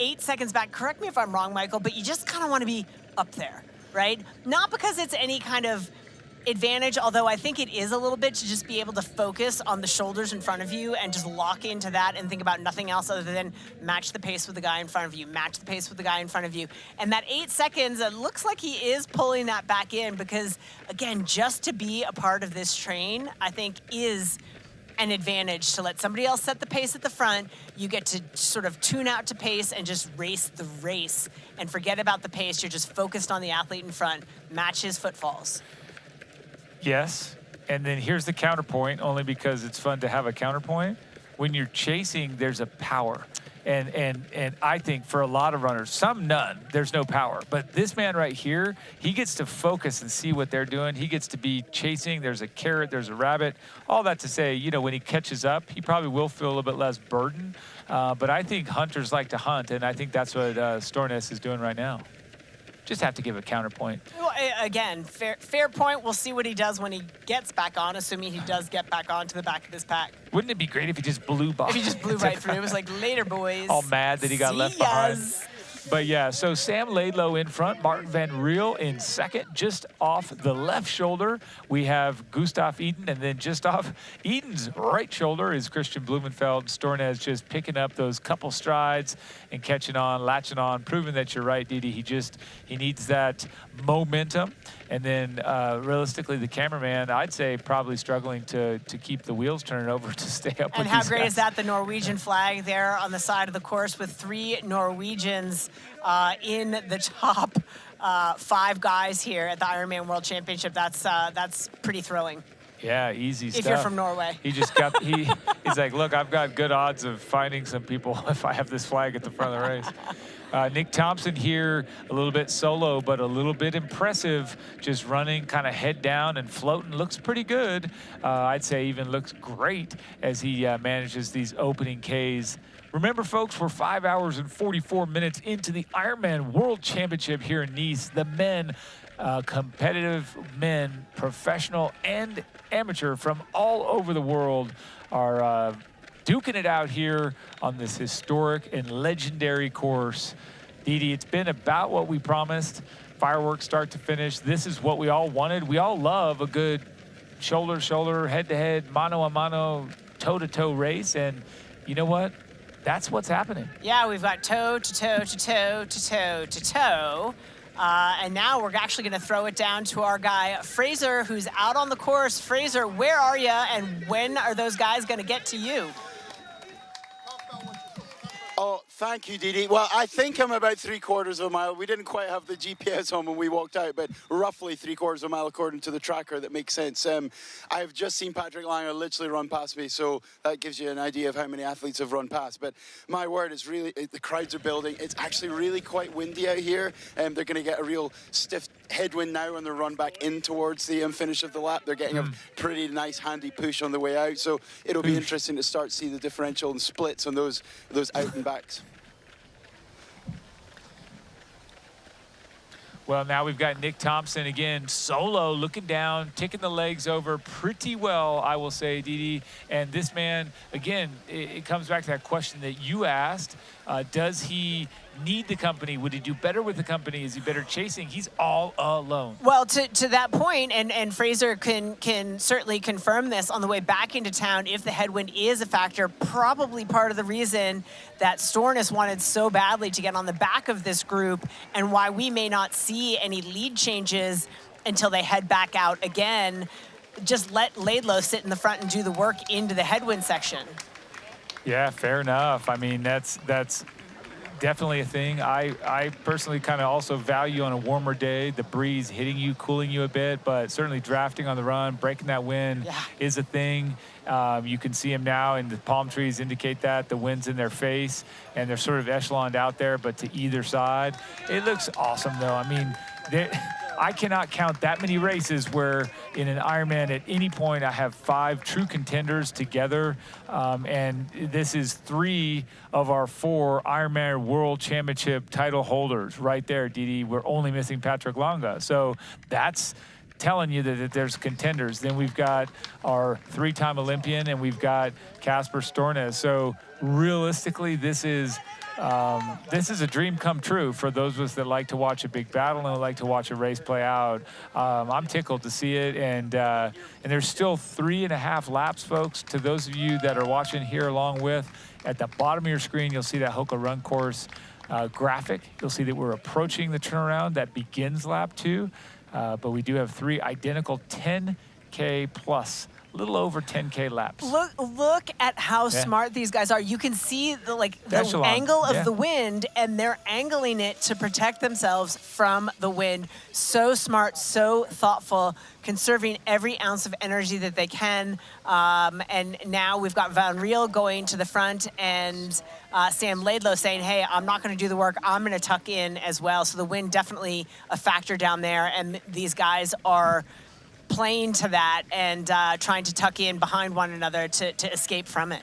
8 seconds back, correct me if I'm wrong, Michael, but you just kind of want to be up there, right? Not because it's any kind of advantage, although I think it is a little bit to just be able to focus on the shoulders in front of you and just lock into that and think about nothing else other than match the pace with the guy in front of you, match the pace with the guy in front of you. And that 8 seconds, it looks like he is pulling that back in because, again, just to be a part of this train, I think is an advantage to let somebody else set the pace at the front. You get to sort of tune out to pace and just race the race and forget about the pace. You're just focused on the athlete in front, match his footfalls. Yes, and then here's the counterpoint, only because it's fun to have a counterpoint. When you're chasing, there's a power. And I think for a lot of runners, some none, there's no power. But this man right here, he gets to focus and see what they're doing. He gets to be chasing. There's a carrot, there's a rabbit. All that to say, you know, when he catches up, he probably will feel a little bit less burden. But I think hunters like to hunt, and I think that's what Stornes is doing right now. Just have to give a counterpoint. Well, again, fair point. We'll see what he does when he gets back on, assuming he does get back on to the back of this pack. Wouldn't it be great if he just blew by? If he just blew right through. It was like, later, boys. All mad that he got left behind. But yeah, so Sam Laidlow in front, Martin Van Riel in second, just off the left shoulder. We have Gustav Eden, and then just off Eden's right shoulder is Christian Blumenfeld. Stornes just picking up those couple strides and catching on, latching on, proving that you're right, Didi. He needs that momentum. And then realistically, the cameraman, I'd say probably struggling to keep the wheels turning over to stay up with And how these great guys. is that? The Norwegian flag there on the side of the course with 3 Norwegians in the top 5 guys here at the Ironman World Championship. That's pretty thrilling. Yeah, easy stuff. If you're from Norway. He just got, he's like, look, I've got good odds of finding some people if I have this flag at the front of the race. Nick Thompson here, a little bit solo, but a little bit impressive, just running kind of head down and floating. Looks pretty good. I'd say even looks great as he manages these opening Ks. Remember, folks, we're 5 hours and 44 minutes into the Ironman World Championship here in Nice. The men, competitive men, professional and amateur from all over the world are duking it out here on this historic and legendary course. Didi, it's been about what we promised. Fireworks start to finish. This is what we all wanted. We all love a good shoulder-to-shoulder, head-to-head, mano-a-mano, toe-to-toe race. And you know what? That's what's happening. Yeah, we've got toe to toe to toe to toe to toe. And now we're actually going to throw it down to our guy, Fraser, who's out on the course. Fraser, where are you, and when are those guys going to get to you? Oh, thank you, Didi. Well, I think I'm about 3/4 of a mile. We didn't quite have the GPS on when we walked out, but roughly 3/4 of a mile according to the tracker. That makes sense. I have just seen Patrick Lange literally run past me, so that gives you an idea of how many athletes have run past. But my word, it's really, the crowds are building. It's actually really quite windy out here. They're going to get a real stiff headwind now on their run back in towards the finish of the lap. They're getting a pretty nice handy push on the way out, so it'll be interesting to start to see the differential and splits on those out and backs. Well, now we've got Nick Thompson again, solo, looking down, ticking the legs over pretty well, I will say, Didi. And this man, again, it comes back to that question that you asked. Does he need the company? Would he do better with the company? Is he better chasing? He's all alone. Well, to that point, and Fraser can certainly confirm this on the way back into town, if the headwind is a factor, probably part of the reason that Stornes wanted so badly to get on the back of this group, and why we may not see any lead changes until they head back out again. Just let Laidlow sit in the front and do the work into the headwind section. Yeah, fair enough. I mean, that's definitely a thing. I personally kind of also value on a warmer day, the breeze hitting you, cooling you a bit, but certainly drafting on the run, breaking that wind is a thing. You can see them now, and the palm trees indicate that. The wind's in their face, and they're sort of echeloned out there, but to either side. It looks awesome, though. I mean, I cannot count that many races where in an Ironman at any point I have 5 true contenders together, and this is 3 of our 4 Ironman World Championship title holders right there, Didi. We're only missing Patrick Longa. So that's telling you that there's contenders. Then we've got our 3-time Olympian, and we've got Casper Stornes. So realistically, this is a dream come true for those of us that like to watch a big battle and like to watch a race play out. I'm tickled to see it, and there's still 3.5 laps, folks. To those of you that are watching here along with, at the bottom of your screen, you'll see that Hoka Run Course graphic. You'll see that we're approaching the turnaround that begins lap 2, but we do have 3 identical 10K plus, a little over 10K laps. Look at how smart these guys are. You can see the Echelon. angle of the wind, and they're angling it to protect themselves from the wind. So smart, so thoughtful, conserving every ounce of energy that they can. And now we've got Van Riel going to the front, and Sam Laidlow saying, hey, I'm not going to do the work. I'm going to tuck in as well. So the wind definitely a factor down there, and these guys are playing to that and trying to tuck in behind one another to escape from it.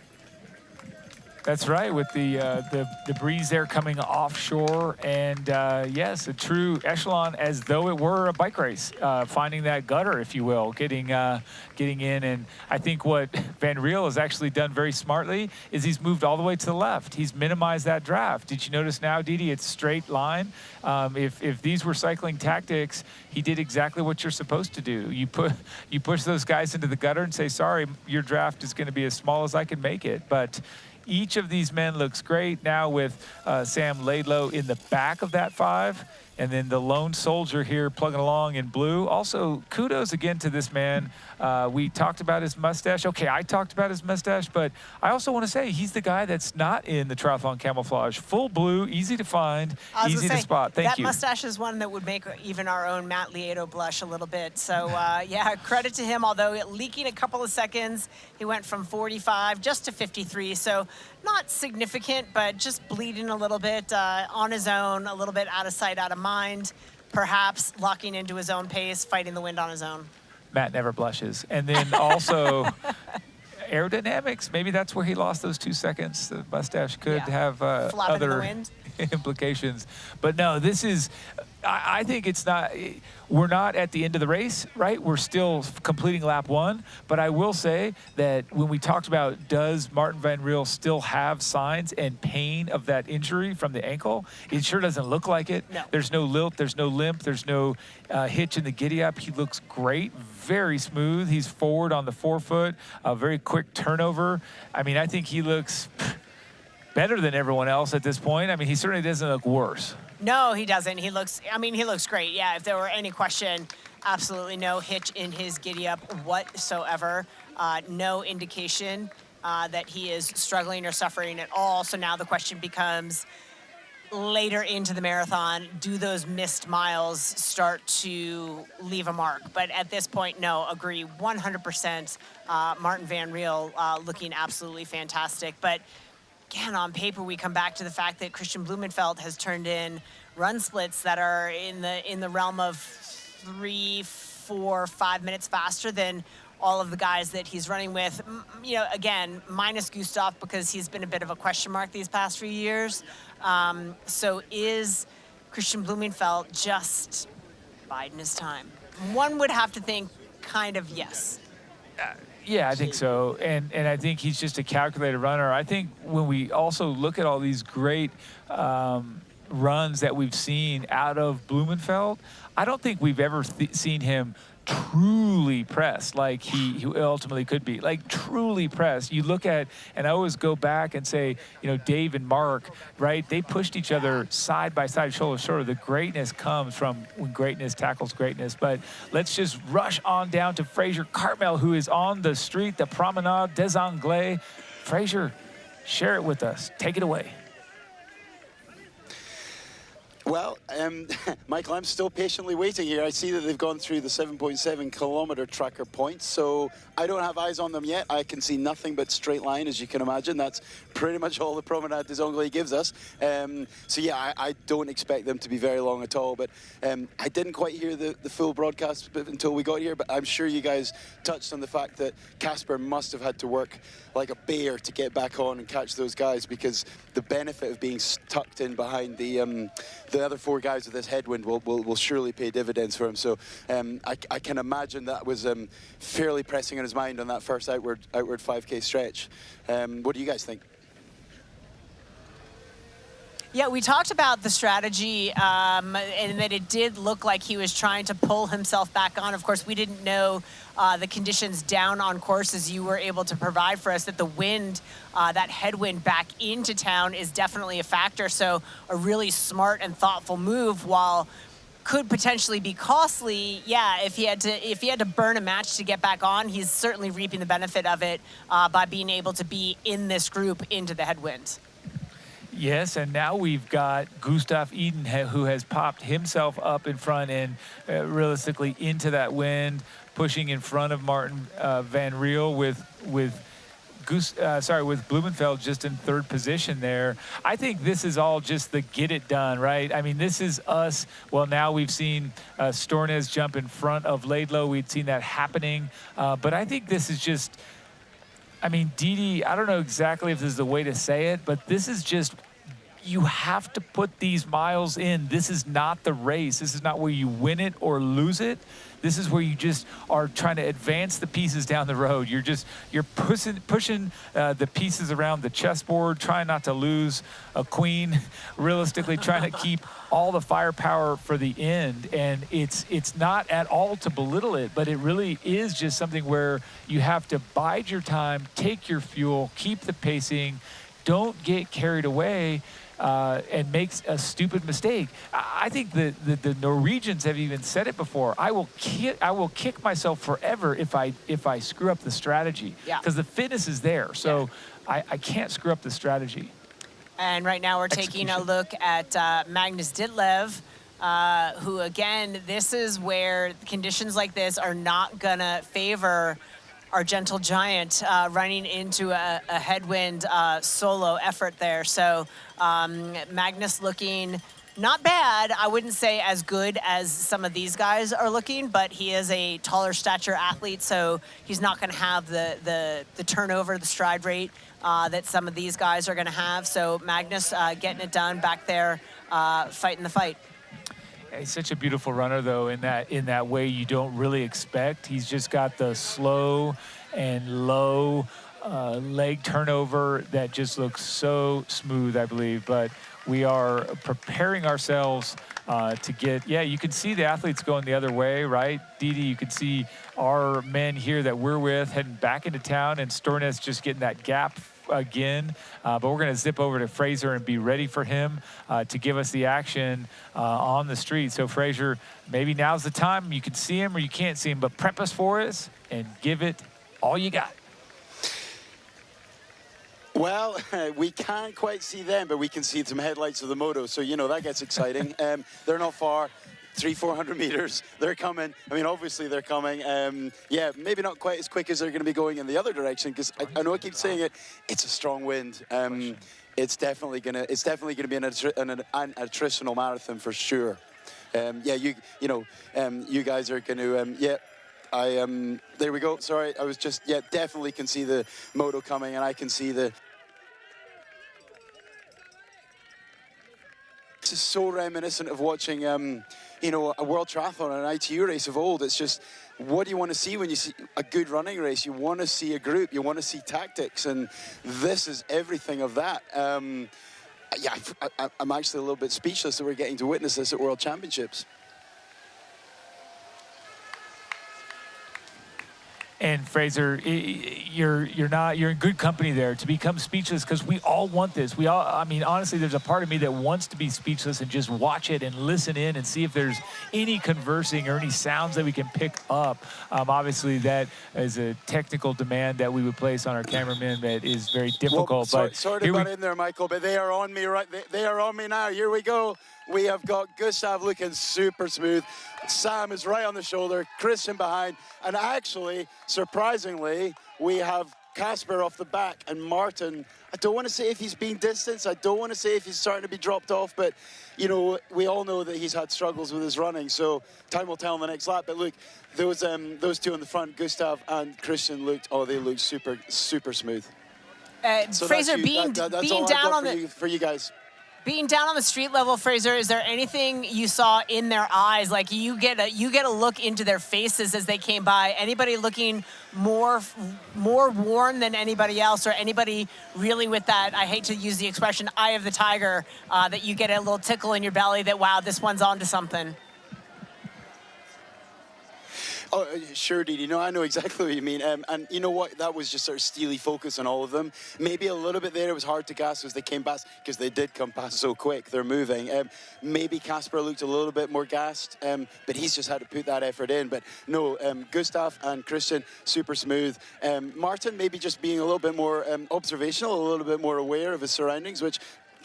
That's right, with the breeze there coming offshore, and yes, a true echelon, as though it were a bike race, finding that gutter, if you will, getting in. And I think what Van Riel has actually done very smartly is he's moved all the way to the left. He's minimized that draft. Did you notice now, Didi, it's straight line? If these were cycling tactics, he did exactly what you're supposed to do. You push those guys into the gutter and say, sorry, your draft is going to be as small as I can make it. But each of these men looks great now with Sam Laidlow in the back of that 5, and then the lone soldier here plugging along in blue. Also, kudos again to this man. We talked about his mustache. Okay, I talked about his mustache, but I also want to say he's the guy that's not in the triathlon camouflage. Full blue, easy to find, easy to spot. Thank you. That mustache is one that would make even our own Matt Lieto blush a little bit. So, yeah, credit to him, although leaking a couple of seconds. He went from 45 just to 53, so not significant, but just bleeding a little bit on his own, a little bit out of sight, out of mind, perhaps locking into his own pace, fighting the wind on his own. Matt never blushes. And then also aerodynamics, maybe that's where he lost those 2 seconds. The mustache could have other implications. But no, this is, I think it's not, we're not at the end of the race, right? We're still completing lap 1. But I will say that when we talked about, does Martin Van Riel still have signs and pain of that injury from the ankle? It sure doesn't look like it. No. There's no lilt, there's no limp, there's no hitch in the giddy up. He looks great, very smooth. He's forward on the forefoot, a very quick turnover. I mean, I think he looks better than everyone else at this point. I mean, he certainly doesn't look worse. No, he doesn't. He looks great. Yeah, if there were any question, absolutely no hitch in his giddy up whatsoever. No indication that he is struggling or suffering at all. So now the question becomes, later into the marathon, do those missed miles start to leave a mark? But at this point, no, agree 100%. Martin Van Riel looking absolutely fantastic. But again, on paper, we come back to the fact that Christian Blumenfeld has turned in run splits that are in the realm of 3, 4, 5 minutes faster than all of the guys that he's running with. You know, again, minus Gustav, because he's been a bit of a question mark these past few years. So is Christian Blumenfeld just biding his time? One would have to think kind of yes. Yeah, I think so. And I think he's just a calculated runner. I think when we also look at all these great runs that we've seen out of Blumenfeld, I don't think we've ever seen him truly pressed like he ultimately could be, like truly pressed. You look at, and I always go back and say, you know, Dave and Mark, right? They pushed each other side by side, shoulder to shoulder. The greatness comes from when greatness tackles greatness. But let's just rush on down to Fraser Cartmel, who is on the street, the Promenade des Anglais. Fraser, share it with us. Take it away. Well, Michael, I'm still patiently waiting here. I see that they've gone through the 7.7 kilometer tracker points, so I don't have eyes on them yet. I can see nothing but straight line, as you can imagine. That's pretty much all the Promenade des Anglais gives us. So yeah, I don't expect them to be very long at all, but I didn't quite hear the full broadcast until we got here, but I'm sure you guys touched on the fact that Casper must have had to work like a bear to get back on and catch those guys, because the benefit of being tucked in behind the other four guys with this headwind will surely pay dividends for him. So I can imagine that was fairly pressing on his mind on that first outward 5K stretch. What do you guys think? Yeah, we talked about the strategy and that it did look like he was trying to pull himself back on. Of course, we didn't know the conditions down on course as you were able to provide for us, that the wind, that headwind back into town is definitely a factor. So a really smart and thoughtful move, while could potentially be costly. Yeah, if he had to burn a match to get back on, he's certainly reaping the benefit of it by being able to be in this group into the headwind. Yes, and now we've got Gustav Eden, who has popped himself up in front and realistically into that wind, pushing in front of Martin Van Riel with Blumenfeld just in third position there. I think this is all just the get it done, right? I mean, this is us. Well, now we've seen Stornes jump in front of Laidlow. We'd seen that happening. But I think this is just, I mean, Didi, I don't know exactly if this is the way to say it, but this is just, you have to put these miles in. This is not the race. This is not where you win it or lose it. This is where you just are trying to advance the pieces down the road. You're pushing the pieces around the chessboard, trying not to lose a queen, realistically trying to keep all the firepower for the end. And it's not at all to belittle it, but it really is just something where you have to bide your time, take your fuel, keep the pacing, don't get carried away and makes a stupid mistake. I think the Norwegians have even said it before. I will kick myself forever if I screw up the strategy. Yeah. Because the fitness is there. So yeah. I can't screw up the strategy. And right now we're taking a look at Magnus Ditlev, who, again, this is where conditions like this are not gonna favor our gentle giant running into a headwind solo effort there. So Magnus looking not bad. I wouldn't say as good as some of these guys are looking, but he is a taller stature athlete, so he's not going to have the turnover, the stride rate that some of these guys are going to have. So Magnus getting it done back there, fighting the fight. He's such a beautiful runner, though, in that way you don't really expect. He's just got the slow and low leg turnover that just looks so smooth, I believe. But we are preparing ourselves to get, yeah, you can see the athletes going the other way, right? Didi, you can see our men here that we're with heading back into town, and Stornes just getting that gap again, but we're going to zip over to Fraser and be ready for him to give us the action on the street. So Fraser, maybe now's the time. You can see him or you can't see him, but prep us for us and give it all you got. Well, we can't quite see them, but we can see some headlights of the moto, so you know that gets exciting. They're not far. 300-400 meters, they're coming. I mean, obviously they're coming. Yeah, maybe not quite as quick as they're going to be going in the other direction, because I know I keep saying it. It's a strong wind. It's definitely gonna be an attritional marathon for sure. Yeah, you guys are going to. Yeah, there we go. Sorry, I was just definitely can see the moto coming, and I can see the. is so reminiscent of watching, you know, a World Triathlon or an ITU race of old. It's just, what do you want to see when you see a good running race? You want to see a group, you want to see tactics, and this is everything of that. Yeah, I'm actually a little bit speechless that we're getting to witness this at World Championships. And Fraser, you're in good company there to become speechless, because we all want this. We all, I mean, honestly, there's a part of me that wants to be speechless and just watch it and listen in and see if there's any conversing or any sounds that we can pick up. Obviously, that is a technical demand that we would place on our cameramen that is very difficult. Well, but sorry to butt in there, Michael, but they are on me they are on me now. Here we go. We have got Gustav looking super smooth. Sam is right on the shoulder, Christian behind, and actually, surprisingly, we have Casper off the back, and Martin, I don't want to say if he's being distanced, I don't want to say if he's starting to be dropped off, but, you know, we all know that he's had struggles with his running, so time will tell on the next lap. But look, those two in the front, Gustav and Christian, they looked super, super smooth. So Fraser, that's being all I've down got on for you guys. Being down on the street level, Fraser, is there anything you saw in their eyes? Like you get a look into their faces as they came by. Anybody looking more worn than anybody else, or anybody really with that, I hate to use the expression, eye of the tiger, that you get a little tickle in your belly that, wow, this one's on to something? Oh, sure, Didi. No, I know exactly what you mean. And you know what? That was just sort of steely focus on all of them. Maybe a little bit there. It was hard to gas as they came past, because they did come past so quick. They're moving. Maybe Casper looked a little bit more gassed, but he's just had to put that effort in. But no, Gustav and Christian, super smooth. Martin maybe just being a little bit more observational, a little bit more aware of his surroundings, which,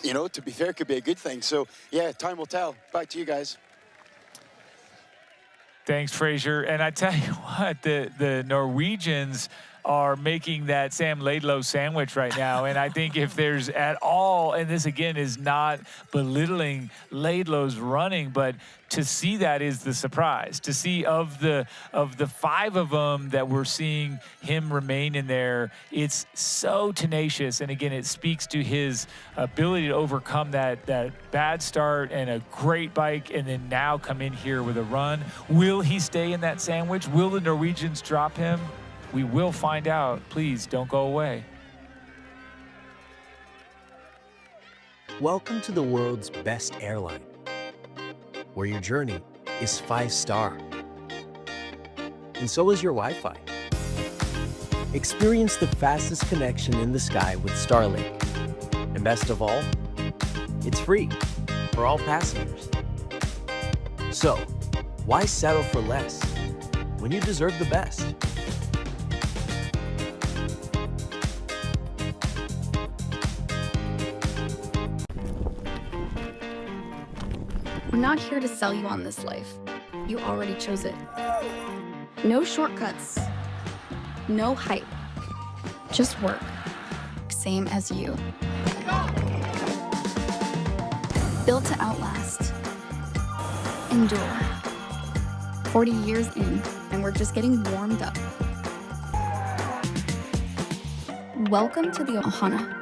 you know, to be fair, could be a good thing. So, yeah, time will tell. Back to you guys. Thanks, Fraser. And I tell you what, the Norwegians are making that Sam Laidlow sandwich right now. And I think if there's at all, and this again is not belittling Laidlow's running, but to see that is the surprise. To see of the 5 of them that we're seeing him remain in there, it's so tenacious. And again, it speaks to his ability to overcome that bad start and a great bike, and then now come in here with a run. Will he stay in that sandwich? Will the Norwegians drop him? We will find out. Please don't go away. Welcome to the world's best airline, where your journey is 5-star. And so is your Wi-Fi. Experience the fastest connection in the sky with Starlink. And best of all, it's free for all passengers. So, why settle for less when you deserve the best? We're not here to sell you on this life. You already chose it. No shortcuts. No hype. Just work. Same as you. Built to outlast. Endure. 40 years in, and we're just getting warmed up. Welcome to the Ohana.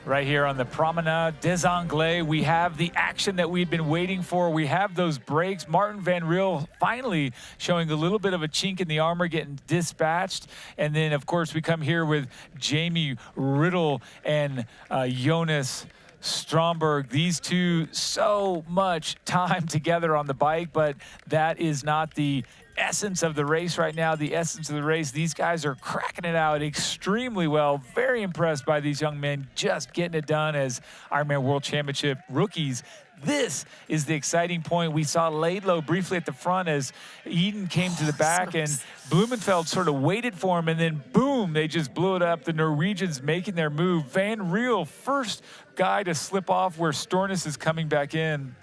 right here on the Promenade des Anglais. We have the action that we've been waiting for. We have those breaks. Martin Van Riel finally showing a little bit of a chink in the armor, getting dispatched. And then, of course, we come here with Jamie Riddle and Jonas Stromberg. These two, so much time together on the bike, but that is not the essence of the race right now. The essence of the race, these guys are cracking it out extremely well. Very impressed by these young men just getting it done as Ironman World Championship rookies. This is the exciting point. We saw Laidlow briefly at the front as Eden came to the back, and Blumenfeld sort of waited for him, and then boom, they just blew it up. The Norwegians making their move. Van Riel, first guy to slip off where Stornes is coming back in.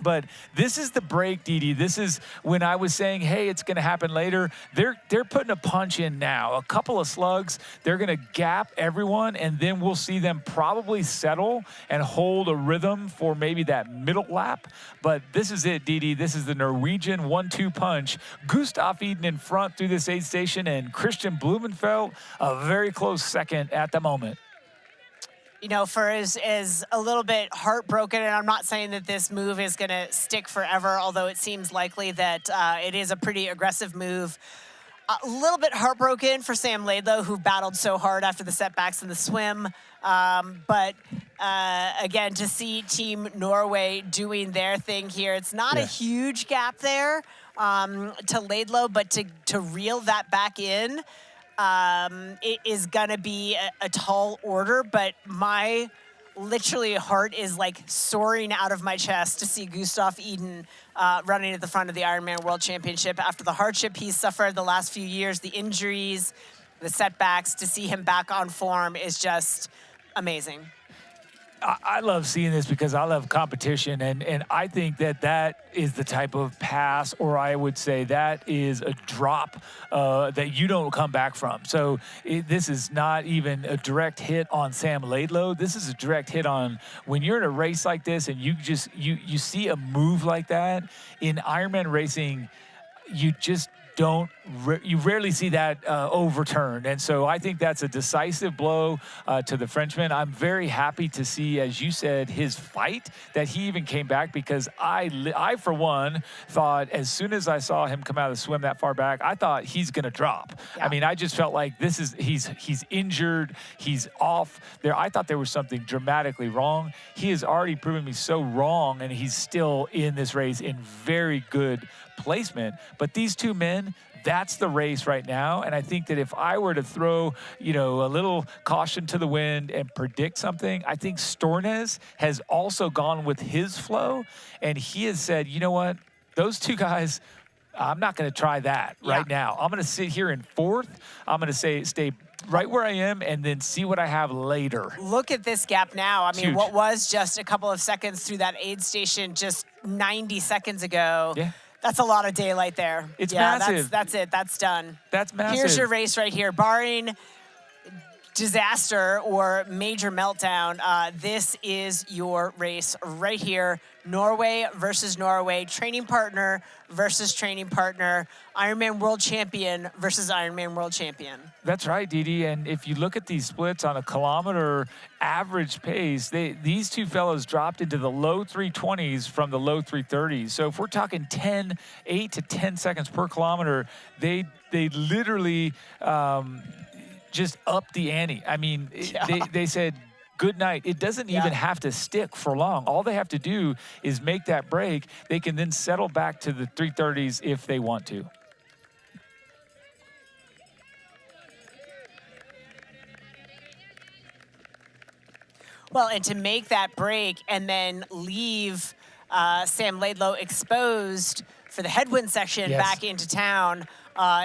But this is the break, Didi. This is when I was saying, hey, it's going to happen later. They're putting a punch in now. A couple of slugs. They're going to gap everyone, and then we'll see them probably settle and hold a rhythm for maybe that middle lap. But this is it, Didi. This is the Norwegian 1-2 punch. Gustav Eden in front through this aid station, and Christian Blumenfeld a very close second at the moment. You know, for as a little bit heartbroken, and I'm not saying that this move is going to stick forever, although it seems likely that it is a pretty aggressive move. A little bit heartbroken for Sam Laidlow, who battled so hard after the setbacks in the swim. But again, to see Team Norway doing their thing here, it's not a huge gap there to Laidlow, but to reel that back in, it is gonna be a tall order, but my literally heart is like soaring out of my chest to see Gustav Eden running at the front of the Ironman World Championship after the hardship he's suffered the last few years, the injuries, the setbacks. To see him back on form is just amazing. I love seeing this because I love competition, and I think that is the type of pass, or I would say that is a drop that you don't come back from. So this is not even a direct hit on Sam Laidlow. This is a direct hit on when you're in a race like this and you see a move like that in Ironman racing. You just you rarely see that overturned. And so I think that's a decisive blow to the Frenchman. I'm very happy to see, as you said, his fight, that he even came back, because I for one, thought as soon as I saw him come out of the swim that far back, I thought he's going to drop. Yeah. I mean, I just felt like he's injured, he's off there. I thought there was something dramatically wrong. He has already proven me so wrong, and he's still in this race in very good placement. But these two men, that's the race right now. And I think that if I were to throw, a little caution to the wind and predict something, I think Stornes has also gone with his flow, and he has said, you know what, those two guys, I'm not going to try that right now. I'm going to sit here in fourth. I'm going to stay right where I am and then see what I have later. Look at this gap now. I mean, what was just a couple of seconds through that aid station just 90 seconds ago. Yeah. That's a lot of daylight there. It's massive. That's it. That's done. That's massive. Here's your race right here. Barring disaster or major meltdown, this is your race right here. Norway versus Norway. Training partner versus training partner. Ironman World Champion versus Ironman World Champion. That's right, Didi. And if you look at these splits on a kilometer average pace, these two fellows dropped into the low 320s from the low 330s. So if we're talking 8 to 10 seconds per kilometer, they literally just up the ante. I mean, they said, good night. It doesn't even have to stick for long. All they have to do is make that break. They can then settle back to the 330s if they want to. Well, and to make that break and then leave Sam Laidlow exposed for the headwind section back into town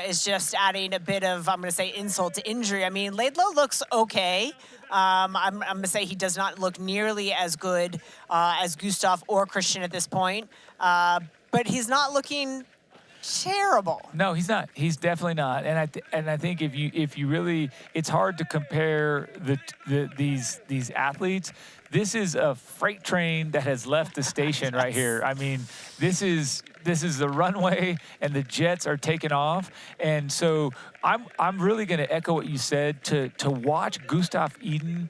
is just adding a bit of, I'm going to say, insult to injury. I mean, Laidlow looks okay. I'm going to say he does not look nearly as good as Gustav or Christian at this point. But he's not looking terrible. No, he's not. He's definitely not. And I think if you really, it's hard to compare these athletes. This is a freight train that has left the station right here. I mean, this is the runway, and the jets are taking off. And so I'm really going to echo what you said. To watch Gustav Eden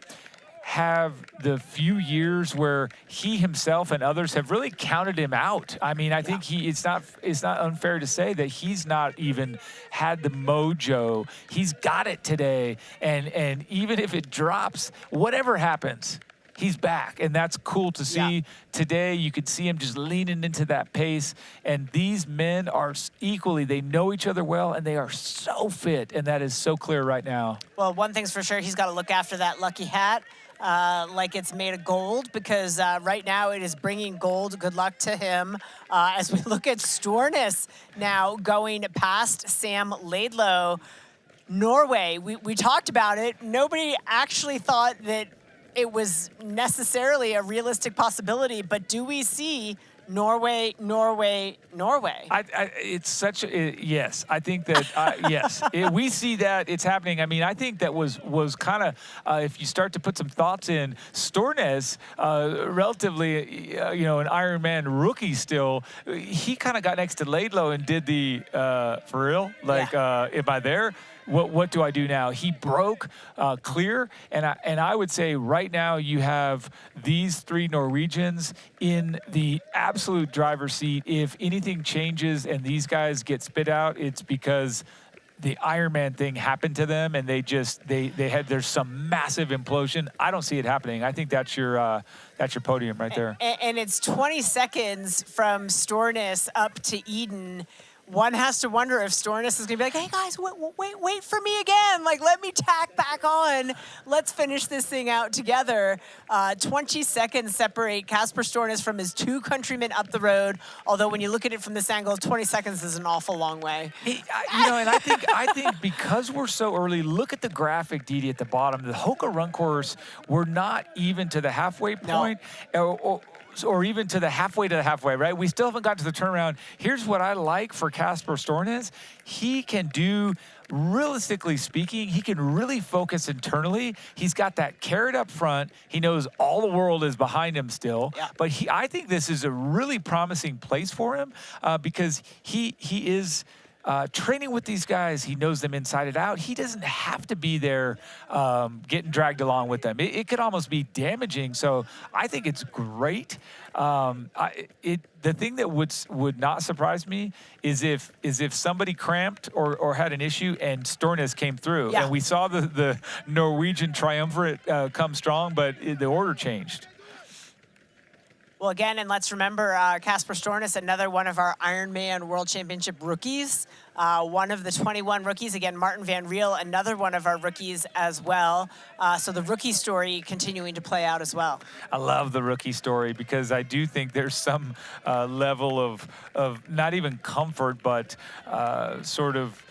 have the few years where he himself and others have really counted him out. I mean, I think it's not unfair to say that he's not even had the mojo. He's got it today, and even if it drops, whatever happens, he's back, and that's cool to see. Today, you could see him just leaning into that pace, and these men are equally, they know each other well, and they are so fit, and that is so clear right now. Well, one thing's for sure, he's got to look after that lucky hat like it's made of gold, because right now it is bringing gold. Good luck to him. As we look at Stornes now going past Sam Laidlow. Norway, we talked about it. Nobody actually thought that it was necessarily a realistic possibility, but do we see Norway? It's such a, yes, I think that, yes, we see that it's happening. I mean, I think that was kind of, if you start to put some thoughts in, Stornes, relatively, an Ironman rookie still, he kind of got next to Laidlow and did the, for real, like, am I there? What do I do now? He broke clear, and I would say right now you have these three Norwegians in the absolute driver's seat. If anything changes and these guys get spit out, it's because the Ironman thing happened to them, and there's some massive implosion. I don't see it happening. I think that's your podium right there. And it's 20 seconds from Stornes up to Eden. One has to wonder if Stornes is going to be like, hey, guys, wait for me again. Like, let me tack back on. Let's finish this thing out together. 20 seconds separate Kasper Stornes from his two countrymen up the road. Although when you look at it from this angle, 20 seconds is an awful long way. And I think because we're so early, look at the graphic, Didi, at the bottom. The Hoka Run Course, we're not even to the halfway point. Or even to the halfway, right? We still haven't got to the turnaround. Here's what I like for Kasper Stornes. He can do, realistically speaking, he can really focus internally. He's got that carrot up front. He knows all the world is behind him still. Yeah. But I think this is a really promising place for him because he is training with these guys. He knows them inside and out. He doesn't have to be there getting dragged along with them. It could almost be damaging. So I think it's great. The thing that would not surprise me is if somebody cramped or had an issue and Stornes came through. Yeah. And we saw the Norwegian triumvirate come strong, but the order changed. Well, again, and let's remember Kasper Stornes, another one of our Ironman World Championship rookies. One of the 21 rookies. Again, Martin Van Riel, another one of our rookies as well. So the rookie story continuing to play out as well. I love the rookie story because I do think there's some level of not even comfort, but sort of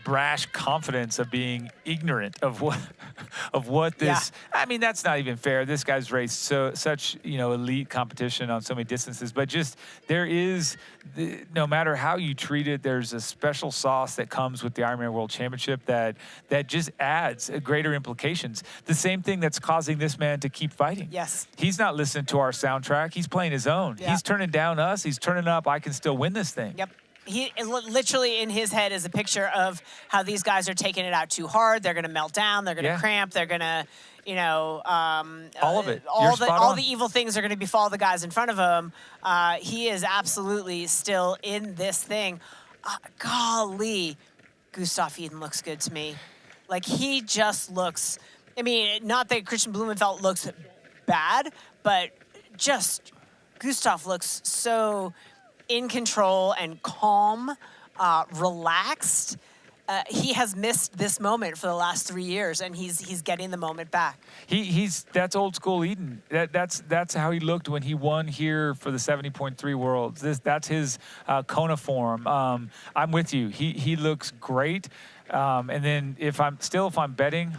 brash confidence of being ignorant of what this. I mean, that's not even fair. This guy's raced such elite competition on so many distances, but just there is, no matter how you treat it, there's a special sauce that comes with the Ironman World Championship that just adds greater implications. The same thing that's causing this man to keep fighting. Yes. He's not listening to our soundtrack. He's playing his own. Yeah. He's turning down us. He's turning up, I can still win this thing. Yep. He literally in his head is a picture of how these guys are taking it out too hard. They're going to melt down. They're going to cramp. They're going to, all of it. All the evil things are going to befall the guys in front of him. He is absolutely still in this thing. Golly, Gustav Iden looks good to me. Like, he just looks, I mean, not that Christian Blumenfeld looks bad, but just Gustav looks so in control and calm, relaxed. He has missed this moment for the last 3 years, and he's getting the moment back. That's old school Eden. That's how he looked when he won here for the 70.3 Worlds. That's his Kona form. I'm with you. He looks great. And then if I'm betting,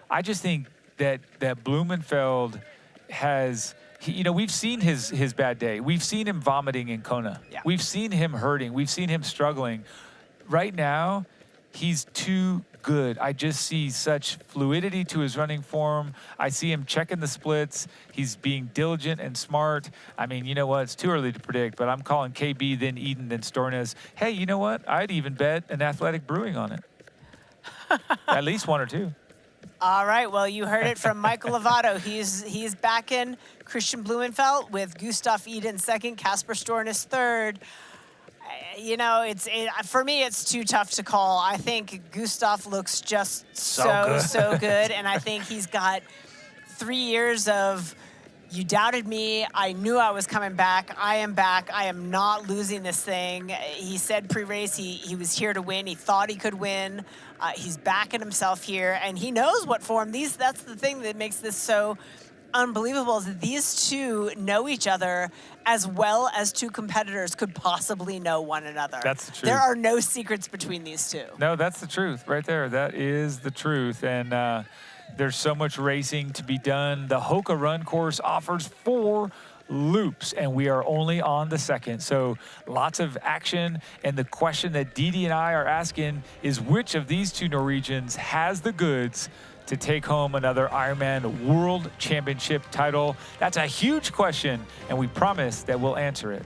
I just think that Blumenfeld has. We've seen his bad day. We've seen him vomiting in Kona. Yeah. We've seen him hurting. We've seen him struggling. Right now, he's too good. I just see such fluidity to his running form. I see him checking the splits. He's being diligent and smart. I mean, you know what? It's too early to predict, but I'm calling KB, then Eden, then Stornes. Hey, you know what? I'd even bet an Athletic Brewing on it. At least one or two. All right, well, you heard it from Michael Lovato. He's back in. Christian Blumenfeld with Gustav Iden second, Casper Stornes third. You know, for me, it's too tough to call. I think Gustav looks just so good, and I think he's got 3 years of, you doubted me, I knew I was coming back, I am back, I am not losing this thing. He said pre-race he was here to win, he thought he could win. He's backing himself here, and he knows what form. That's the thing that makes this so unbelievable, is that these two know each other as well as two competitors could possibly know one another. That's the truth. There are no secrets between these two. No, that's the truth right there. That is the truth. And there's so much racing to be done. The Hoka Run course offers 4 loops, and we are only on the second. So lots of action. And the question that Didi and I are asking is, which of these two Norwegians has the goods to take home another Ironman World Championship title? That's a huge question, and we promise that we'll answer it.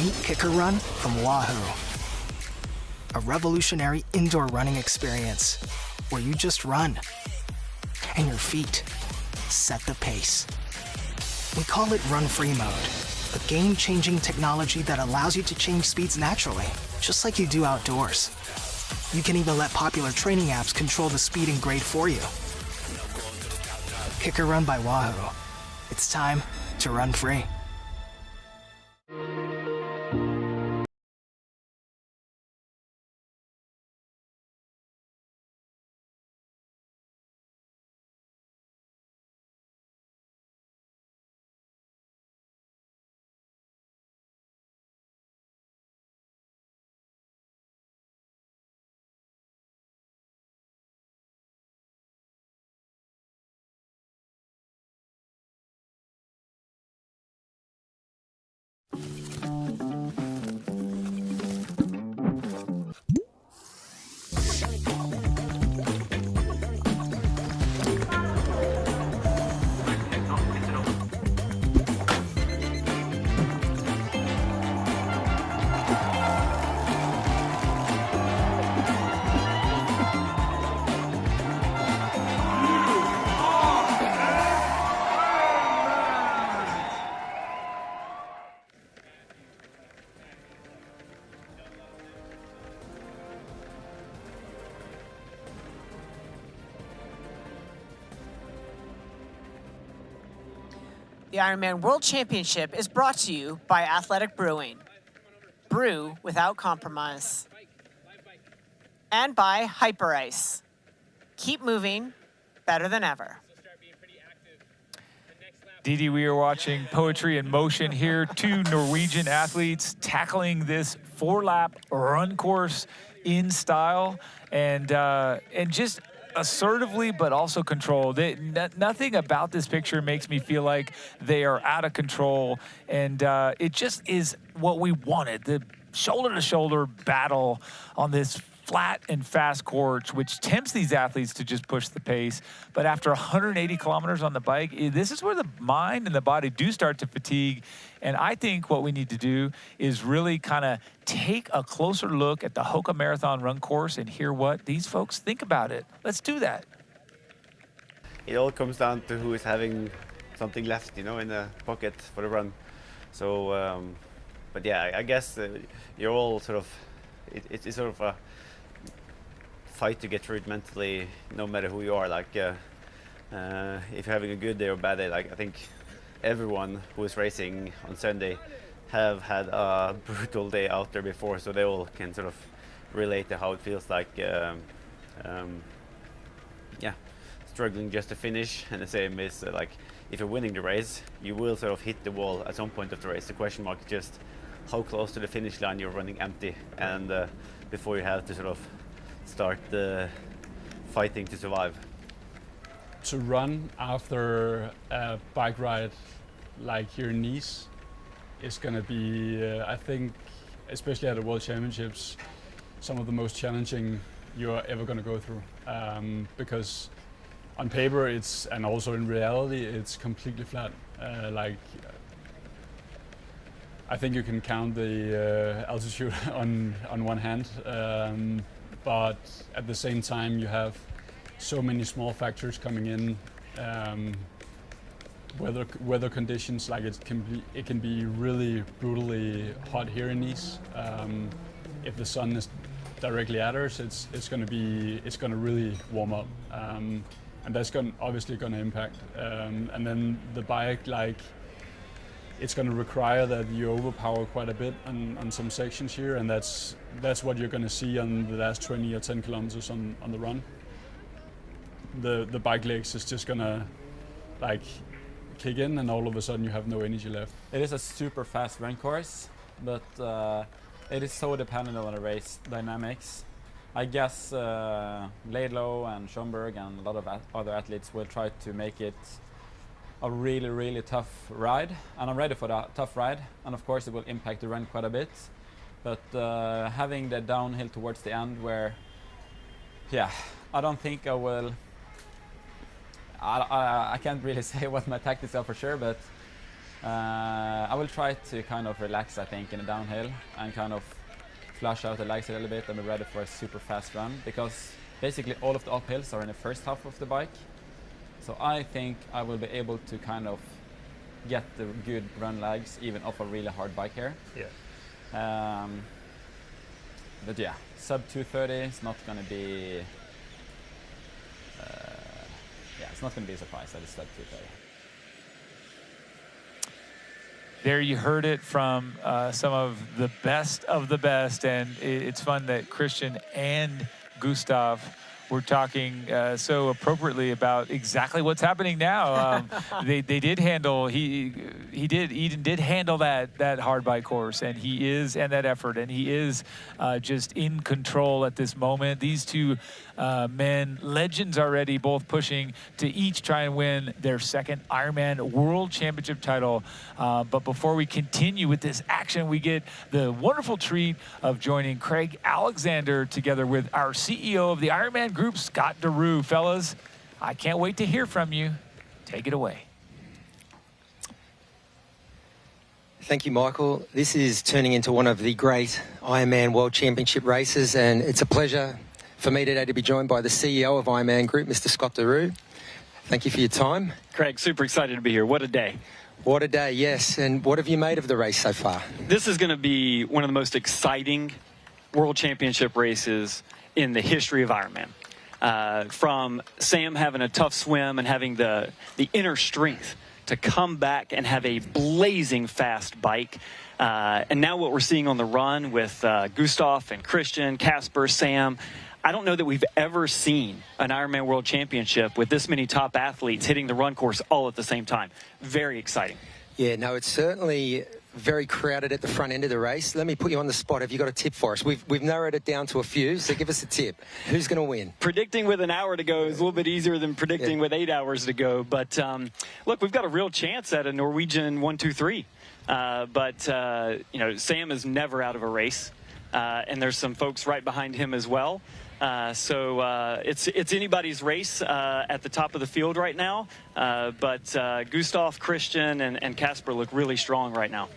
Meet Kicker Run from Wahoo, a revolutionary indoor running experience where you just run and your feet set the pace. We call it Run Free Mode, a game-changing technology that allows you to change speeds naturally, just like you do outdoors. You can even let popular training apps control the speed and grade for you. Kicker Run by Wahoo. It's time to run free. The Ironman World Championship is brought to you by Athletic Brewing. Brew without compromise. And by Hyper Ice. Keep moving, better than ever. Didi, we are watching poetry in motion here. 2 Norwegian athletes tackling this 4-lap run course in style and just assertively, but also controlled. Nothing about this picture makes me feel like they are out of control, and it just is what we wanted, the shoulder-to-shoulder battle on this flat and fast course, which tempts these athletes to just push the pace. But after 180 kilometers on the bike, this is where the mind and the body do start to fatigue. And I think what we need to do is really kind of take a closer look at the Hoka Marathon run course and hear what these folks think about it. Let's do that. It all comes down to who is having something left, in the pocket for the run. So, but yeah, I guess you're all sort of, it's sort of a fight to get through it mentally, no matter who you are. Like, if you're having a good day or bad day, like I think everyone who is racing on Sunday have had a brutal day out there before, so they all can sort of relate to how it feels like, struggling just to finish. And the same is like, if you're winning the race, you will sort of hit the wall at some point of the race. The question mark is just how close to the finish line you're running empty. And before you have to sort of start fighting to survive. To run after a bike ride like here in Nice is going to be, I think, especially at the World Championships, some of the most challenging you're ever going to go through. Because on paper and also in reality, it's completely flat. I think you can count the altitude on one hand, but at the same time you have so many small factors coming in. Weather conditions, like it can be really brutally hot here in Nice. If the sun is directly at us, it's going to really warm up, and that's obviously going to impact. And then the bike, it's going to require that you overpower quite a bit on some sections here, and that's what you're going to see on the last 20 or 10 kilometers on the run. The bike legs is just going to kick in, and all of a sudden you have no energy left. It is a super fast run course, but it is so dependent on the race dynamics. I guess Laidlow and Schomburg and a lot of other athletes will try to make it a really, really tough ride, and I'm ready for that tough ride, and of course it will impact the run quite a bit, but having the downhill towards the end where, yeah, I don't think I will, I can't really say what my tactics are for sure, but I will try to kind of relax, I think, in the downhill and kind of flush out the legs a little bit and be ready for a super fast run, because basically all of the uphills are in the first half of the bike. So I think I will be able to kind of get the good run legs even off a really hard bike here. Yeah. But yeah, sub 230 is not going to be. Yeah, it's not going to be a surprise that it's sub 230. There you heard it from some of the best, and it's fun that Christian and Gustav were talking so appropriately about exactly what's happening now. They did handle, Eden did handle that hard bike course, and that effort, and he is just in control at this moment. These two men, legends already, both pushing to each try and win their second Ironman World Championship title. But before we continue with this action, we get the wonderful treat of joining Craig Alexander together with our CEO of the Ironman Group, Scott DeRue. Fellas, I can't wait to hear from you. Take it away. Thank you, Michael. This is turning into one of the great Ironman World Championship races, and it's a pleasure for me today to be joined by the CEO of Ironman Group, Mr. Scott DeRue. Thank you for your time. Craig, super excited to be here. What a day. What a day, yes. And what have you made of the race so far? This is going to be one of the most exciting World Championship races in the history of Ironman. From Sam having a tough swim and having the inner strength to come back and have a blazing fast bike. And now what we're seeing on the run with Gustav and Christian, Casper, Sam, I don't know that we've ever seen an Ironman World Championship with this many top athletes hitting the run course all at the same time. Very exciting. Yeah, no, it's certainly very crowded at the front end of the race. Let me put you on the spot. Have you got a tip for us? We've narrowed it down to a few, so give us a tip. Who's going to win? Predicting with an hour to go is a little bit easier than predicting with 8 hours to go. But look, we've got a real chance at a Norwegian 1-2-3. But you know, Sam is never out of a race, and there's some folks right behind him as well. So it's anybody's race at the top of the field right now. But Gustav, Christian, and Casper look really strong right now.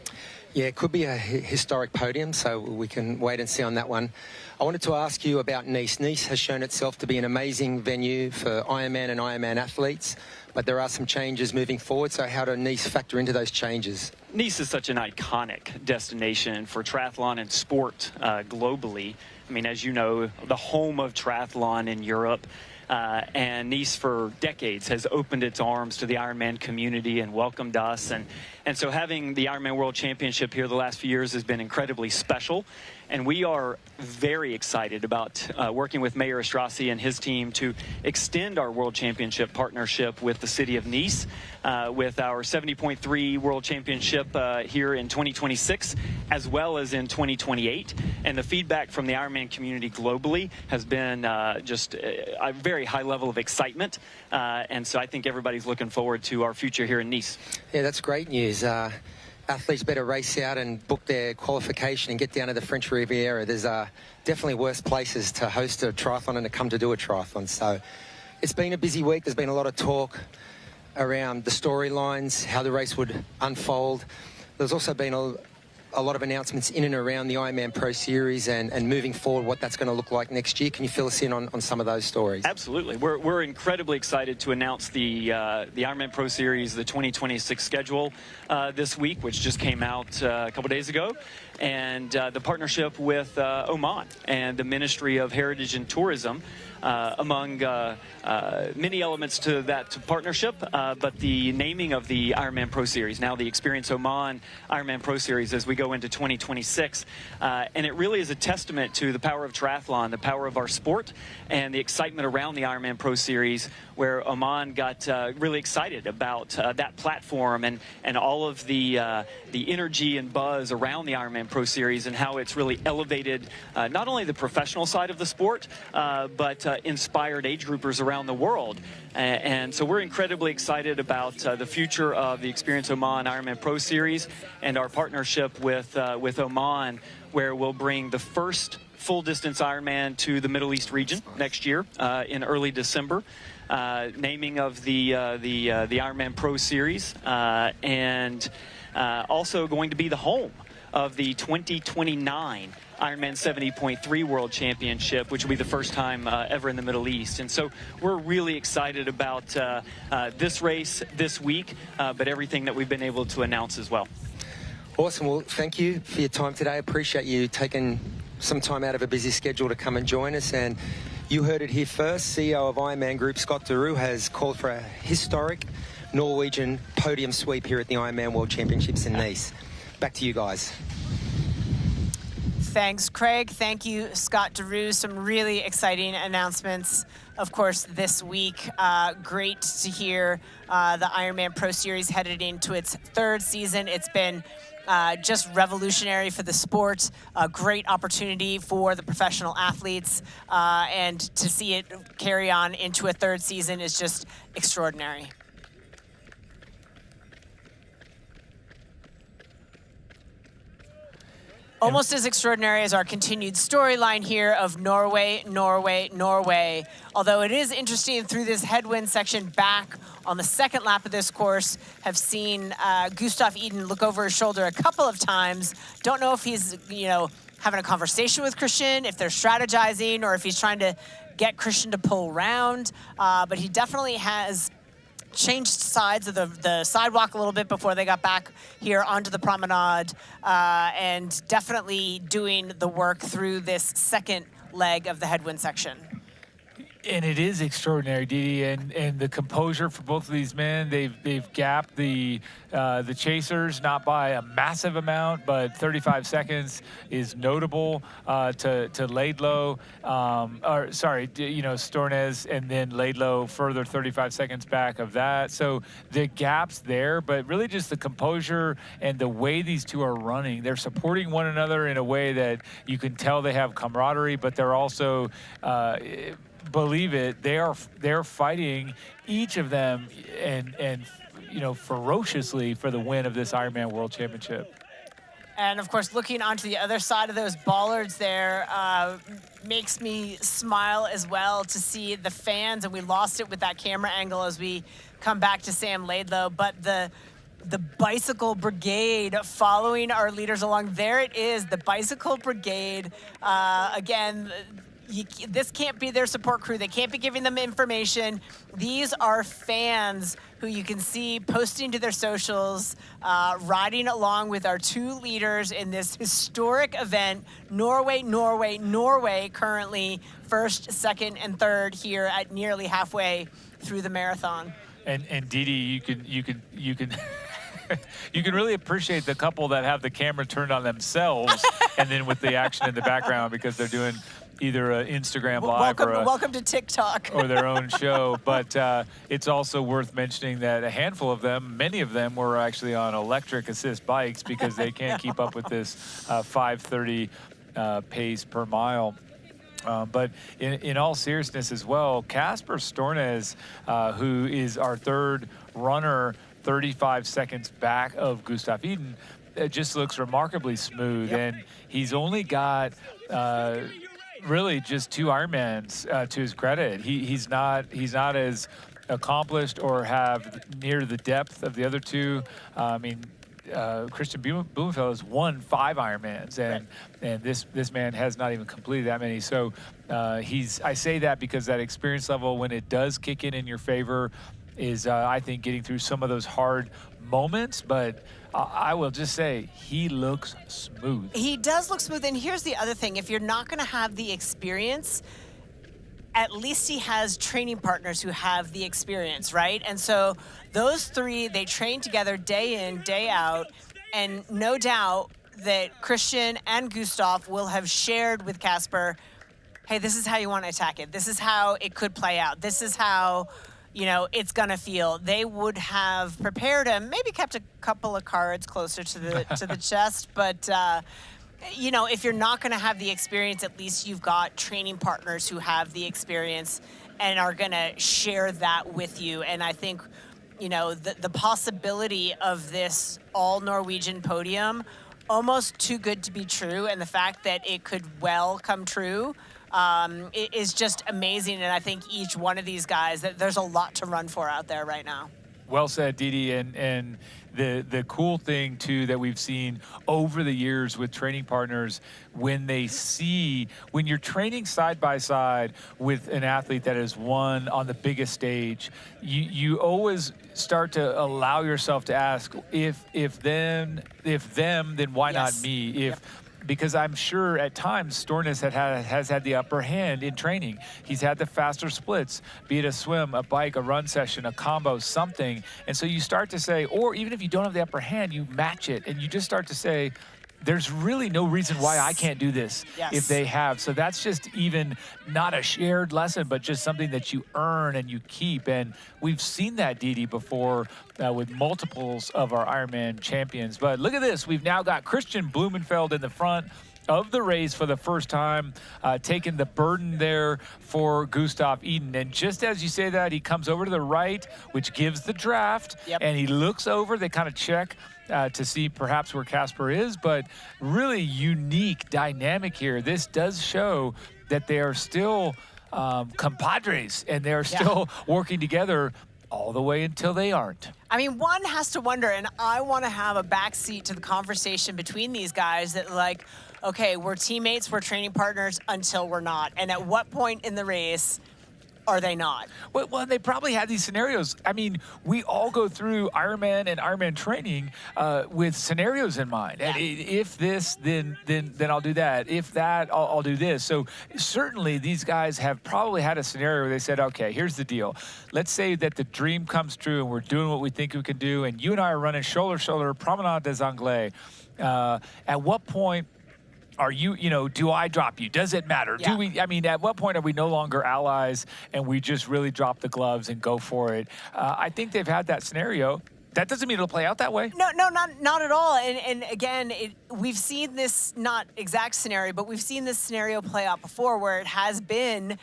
Yeah, it could be a historic podium, so we can wait and see on that one. I wanted to ask you about Nice. Nice has shown itself to be an amazing venue for Ironman and Ironman athletes, but there are some changes moving forward, so how do Nice factor into those changes? Nice is such an iconic destination for triathlon and sport globally. I mean, as you know, the home of triathlon in Europe. And Nice for decades has opened its arms to the Ironman community and welcomed us. And so having the Ironman World Championship here the last few years has been incredibly special. And we are very excited about working with Mayor Estrasi and his team to extend our World Championship partnership with the city of Nice, with our 70.3 World Championship here in 2026, as well as in 2028. And the feedback from the Ironman community globally has been just a very high level of excitement. And so I think everybody's looking forward to our future here in Nice. Yeah, that's great news. Athletes better race out and book their qualification and get down to the French Riviera. There's definitely worse places to host a triathlon and to come to do a triathlon. So it's been a busy week. There's been a lot of talk around the storylines, how the race would unfold. There's also been a lot of announcements in and around the Ironman Pro Series and moving forward, what that's going to look like next year. Can you fill us in on some of those stories? Absolutely. We're incredibly excited to announce the Ironman Pro Series, the 2026 schedule this week, which just came out a couple days ago, and the partnership with Oman and the Ministry of Heritage and Tourism, among many elements to that partnership, but the naming of the Ironman Pro Series, now the Experience Oman Ironman Pro Series, as we go into 2026. And it really is a testament to the power of triathlon, the power of our sport, and the excitement around the Ironman Pro Series, where Oman got really excited about that platform and all of the energy and buzz around the Ironman Pro Series and how it's really elevated not only the professional side of the sport, but inspired age groupers around the world. And so we're incredibly excited about the future of the Experience Oman Ironman Pro Series and our partnership with Oman, where we'll bring the first full distance Ironman to the Middle East region next year in early December. Naming of the Ironman Pro Series, and also going to be the home of the 2029 Ironman 70.3 World Championship, which will be the first time ever in the Middle East. And so we're really excited about this race this week, but everything that we've been able to announce as well. Awesome. Well, thank you for your time today. I appreciate you taking some time out of a busy schedule to come and join us. And you heard it here first. CEO of Ironman Group, Scott Deroux, has called for a historic Norwegian podium sweep here at the Ironman World Championships in Nice. Back to you guys. Thanks, Craig. Thank you, Scott Deroux. Some really exciting announcements, of course, this week. Great to hear the Ironman Pro Series headed into its third season. It's been just revolutionary for the sport, a great opportunity for the professional athletes, and to see it carry on into a third season is just extraordinary. Almost as extraordinary as our continued storyline here of Norway, Norway, Norway. Although it is interesting through this headwind section back on the second lap of this course, have seen Gustav Iden look over his shoulder a couple of times. Don't know if he's, having a conversation with Christian, if they're strategizing, or if he's trying to get Christian to pull around. But he definitely has changed sides of the sidewalk a little bit before they got back here onto the promenade, and definitely doing the work through this second leg of the headwind section. And it is extraordinary, Didi, and the composure for both of these men. They've gapped the chasers, not by a massive amount, but 35 seconds is notable to Laidlow. Stornes, and then Laidlow further 35 seconds back of that. So the gap's there, but really just the composure and the way these two are running. They're supporting one another in a way that you can tell they have camaraderie, but they're also believe it, they're fighting, each of them, and ferociously for the win of this Ironman World Championship. And of course, looking onto the other side of those bollards there makes me smile as well to see the fans, and we lost it with that camera angle as we come back to Sam Laidlow, but the bicycle brigade following our leaders along. There it is, the bicycle brigade. Again, this can't be their support crew. They can't be giving them information. These are fans who you can see posting to their socials, riding along with our two leaders in this historic event. Norway, Norway, Norway, currently first, second, and third here at nearly halfway through the marathon. And Didi, you can You can really appreciate the couple that have the camera turned on themselves and then with the action in the background because they're doing either an Instagram live welcome to TikTok or their own show. But it's also worth mentioning that a handful of them, many of them, were actually on electric assist bikes because they can't keep up with this 5:30 pace per mile. But in all seriousness as well, Kasper Stornes, who is our third runner, 35 seconds back of Gustav Iden, just looks remarkably smooth. And he's only got really just 2 Ironmans to his credit. He's not as accomplished or have near the depth of the other 2. I mean, Christian Blumenfeld has won 5 Ironmans, and this man has not even completed that many. So I say that because that experience level, when it does kick in your favor, is I think getting through some of those hard moments. But I will just say he looks smooth. He does look smooth. And here's the other thing: if you're not going to have the experience, at least he has training partners who have the experience, right? And so those 3, they train together day in, day out, and no doubt that Christian and Gustav will have shared with Kasper, hey, this is how you want to attack it. This is how it could play out. This is how, it's going to feel. They would have prepared him, maybe kept a couple of cards closer to the chest, but if you're not going to have the experience, at least you've got training partners who have the experience and are going to share that with you. And I think, the possibility of this all Norwegian podium, almost too good to be true. And the fact that it could well come true is just amazing. And I think each one of these guys, there's a lot to run for out there right now. Well said, Didi. And the cool thing, too, that we've seen over the years with training partners, when you're training side by side with an athlete that has won on the biggest stage, you always start to allow yourself to ask, if them, then why not me? Because I'm sure at times Stornes has had the upper hand in training. He's had the faster splits, be it a swim, a bike, a run session, a combo, something. And so you start to say, or even if you don't have the upper hand, you match it. And you just start to say, there's really no reason why I can't do this if they have. So that's just even not a shared lesson, but just something that you earn and you keep. And we've seen that, Didi, before with multiples of our Ironman champions. But look at this. We've now got Christian Blumenfeld in the front of the race for the first time, taking the burden there for Gustav Iden. And just as you say that, he comes over to the right, which gives the draft, and he looks over. They kind of check to see perhaps where Kasper is, but really unique dynamic here. This does show that they are still compadres, and they're still working together all the way until they aren't. I mean, one has to wonder, and I want to have a backseat to the conversation between these guys that, like, okay, we're teammates, we're training partners until we're not. And at what point in the race are they not? Well, they probably had these scenarios. I mean, we all go through Ironman and Ironman training with scenarios in mind. And if this, then I'll do that. If that, I'll do this. So certainly these guys have probably had a scenario where they said, okay, here's the deal. Let's say that the dream comes true and we're doing what we think we can do, and you and I are running shoulder to shoulder, Promenade des Anglais. At what point are you, do I drop you? Does it matter? Do we, at what point are we no longer allies and we just really drop the gloves and go for it? I think they've had that scenario. That doesn't mean it'll play out that way. No, not at all. And again, we've seen this, not exact scenario, but we've seen this scenario play out before where it has been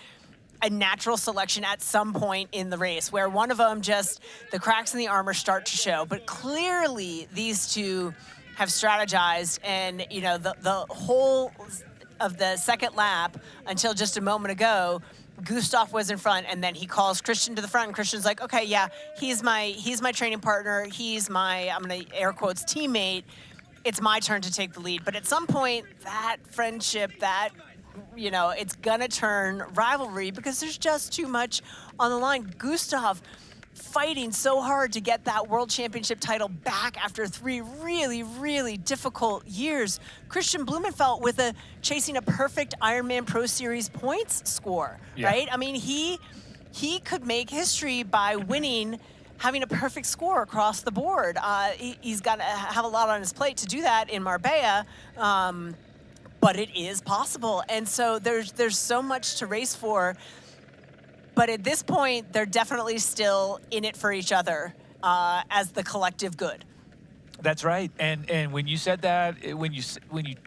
a natural selection at some point in the race where one of them just, the cracks in the armor start to show. But clearly these two have strategized, and the whole of the second lap until just a moment ago, Gustav was in front, and then he calls Christian to the front, and Christian's like, okay, yeah, he's my training partner, he's my, I'm gonna air quotes, teammate. It's my turn to take the lead. But at some point, that friendship, that it's gonna turn rivalry because there's just too much on the line. Gustav fighting so hard to get that world championship title back after 3 really, really difficult years. Christian Blumenfeld chasing a perfect Ironman Pro Series points score, right? I mean, he could make history by winning having a perfect score across the board. He's got to have a lot on his plate to do that in Marbella, but it is possible. And so there's so much to race for. But at this point, they're definitely still in it for each other as the collective good. That's right. And when you said that, when you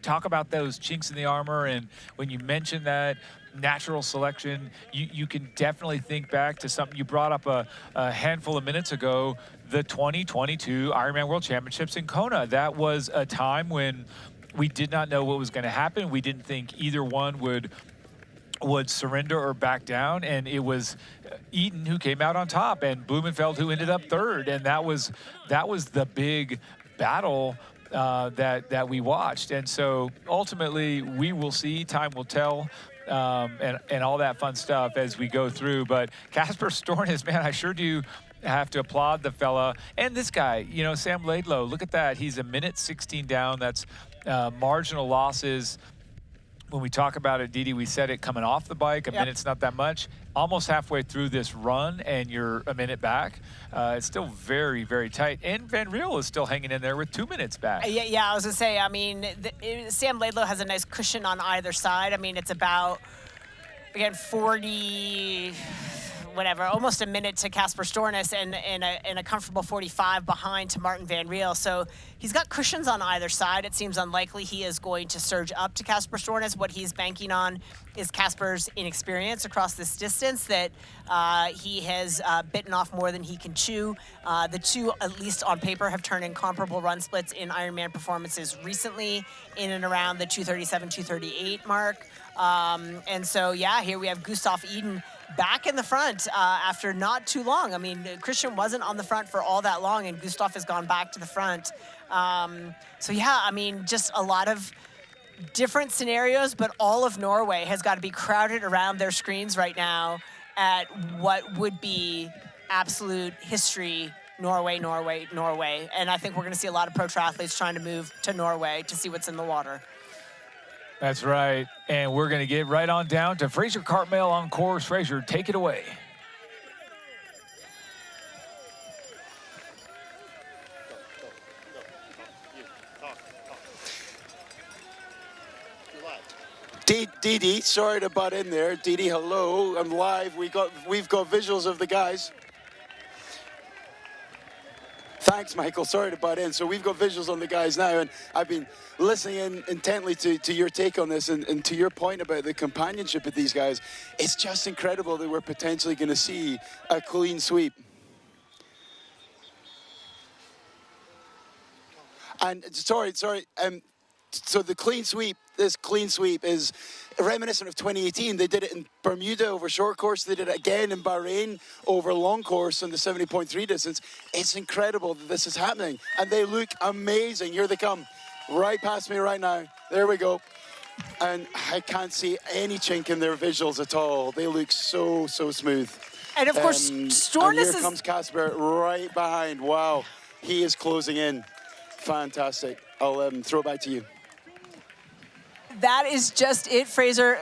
talk about those chinks in the armor, and when you mention that natural selection, you can definitely think back to something you brought up a handful of minutes ago, the 2022 Ironman World Championships in Kona. That was a time when we did not know what was going to happen. We didn't think either one would surrender or back down, and it was Eden who came out on top and Blumenfeld who ended up third, and that was the big battle that we watched. And so ultimately we will see, time will tell, and all that fun stuff as we go through. But Casper Stornes, man, I sure do have to applaud the fella. And this guy, you know, Sam Laidlow, look at that. He's a minute 16 down. That's marginal losses. When we talk about it, Didi, we said it coming off the bike, a minute's not that much. Almost halfway through this run, and you're a minute back. It's still very, very tight. And Van Riel is still hanging in there with 2 minutes back. Yeah, I was going to say, I mean, Sam Laidlow has a nice cushion on either side. I mean, it's about, again, 40... whatever, almost a minute to Casper Stornes and a comfortable 45 behind to Martin Van Riel. So he's got cushions on either side. It seems unlikely he is going to surge up to Casper Stornes. What he's banking on is Casper's inexperience across this distance, that he has bitten off more than he can chew. The two, at least on paper, have turned in comparable run splits in Ironman performances recently, in and around the 237, 238 mark. And so, yeah, here we have Gustav Iden back in the front after not too long. I mean, Christian wasn't on the front for all that long, and Gustav has gone back to the front. So, yeah, I mean, just a lot of different scenarios, but all of Norway has got to be crowded around their screens right now at what would be absolute history. Norway, Norway, Norway. And I think we're going to see a lot of pro triathletes trying to move to Norway to see what's in the water. That's right. And we're going to get right on down to Fraser Cartmel on course. Fraser, take it away. Didi, sorry to butt in there. Didi, hello, I'm live. We've got visuals of the guys. Thanks, Michael. Sorry to butt in. So we've got visuals on the guys now, and I've been listening in intently to your take on this, and to your point about the companionship of these guys. It's just incredible that we're potentially going to see a clean sweep. And sorry. So the clean sweep, this clean sweep is reminiscent of 2018. They did it in Bermuda over short course. They did it again in Bahrain over long course on the 70.3 distance. It's incredible that this is happening. And they look amazing. Here they come, right past me right now. There we go. And I can't see any chink in their visuals at all. They look so smooth. And of course, Stornes is... here comes Casper right behind. Wow, he is closing in. Fantastic. I'll throw it back to you. That is just it, Fraser.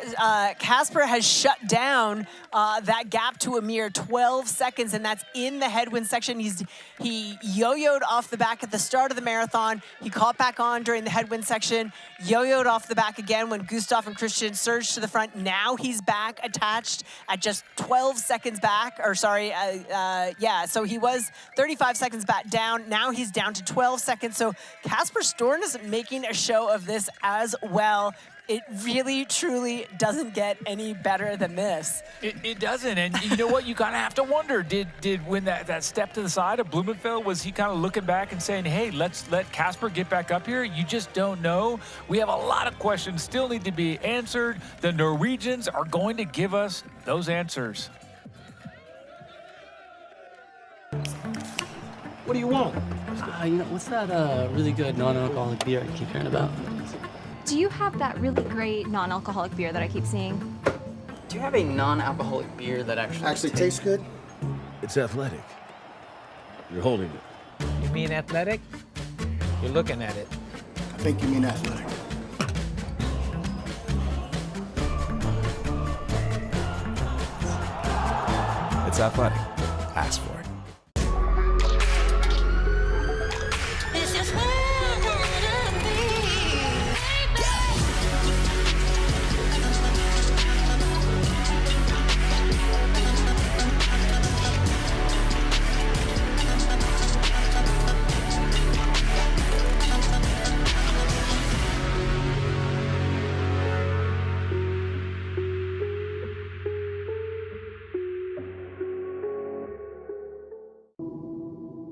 Casper has shut down that gap to a mere 12 seconds, and that's in the headwind section. He yo-yoed off the back at the start of the marathon. He caught back on during the headwind section, yo-yoed off the back again when Gustav and Christian surged to the front. Now he's back attached at just 12 seconds back, or sorry, so he was 35 seconds back down. Now he's down to 12 seconds. So Casper Stornes is making a show of this as well. It really, truly doesn't get any better than this. It doesn't, and you know what? You kind of have to wonder, did when that step to the side of Blumenfeld, was he kind of looking back and saying, hey, let's let Casper get back up here? You just don't know. We have a lot of questions still need to be answered. The Norwegians are going to give us those answers. What do you want? What's that really good non-alcoholic beer I keep hearing about? Do you have that really great non-alcoholic beer that I keep seeing? Do you have a non-alcoholic beer that actually tastes good? It's athletic. You're holding it. You mean athletic? You're looking at it. I think you mean athletic. It's athletic. Ask for it.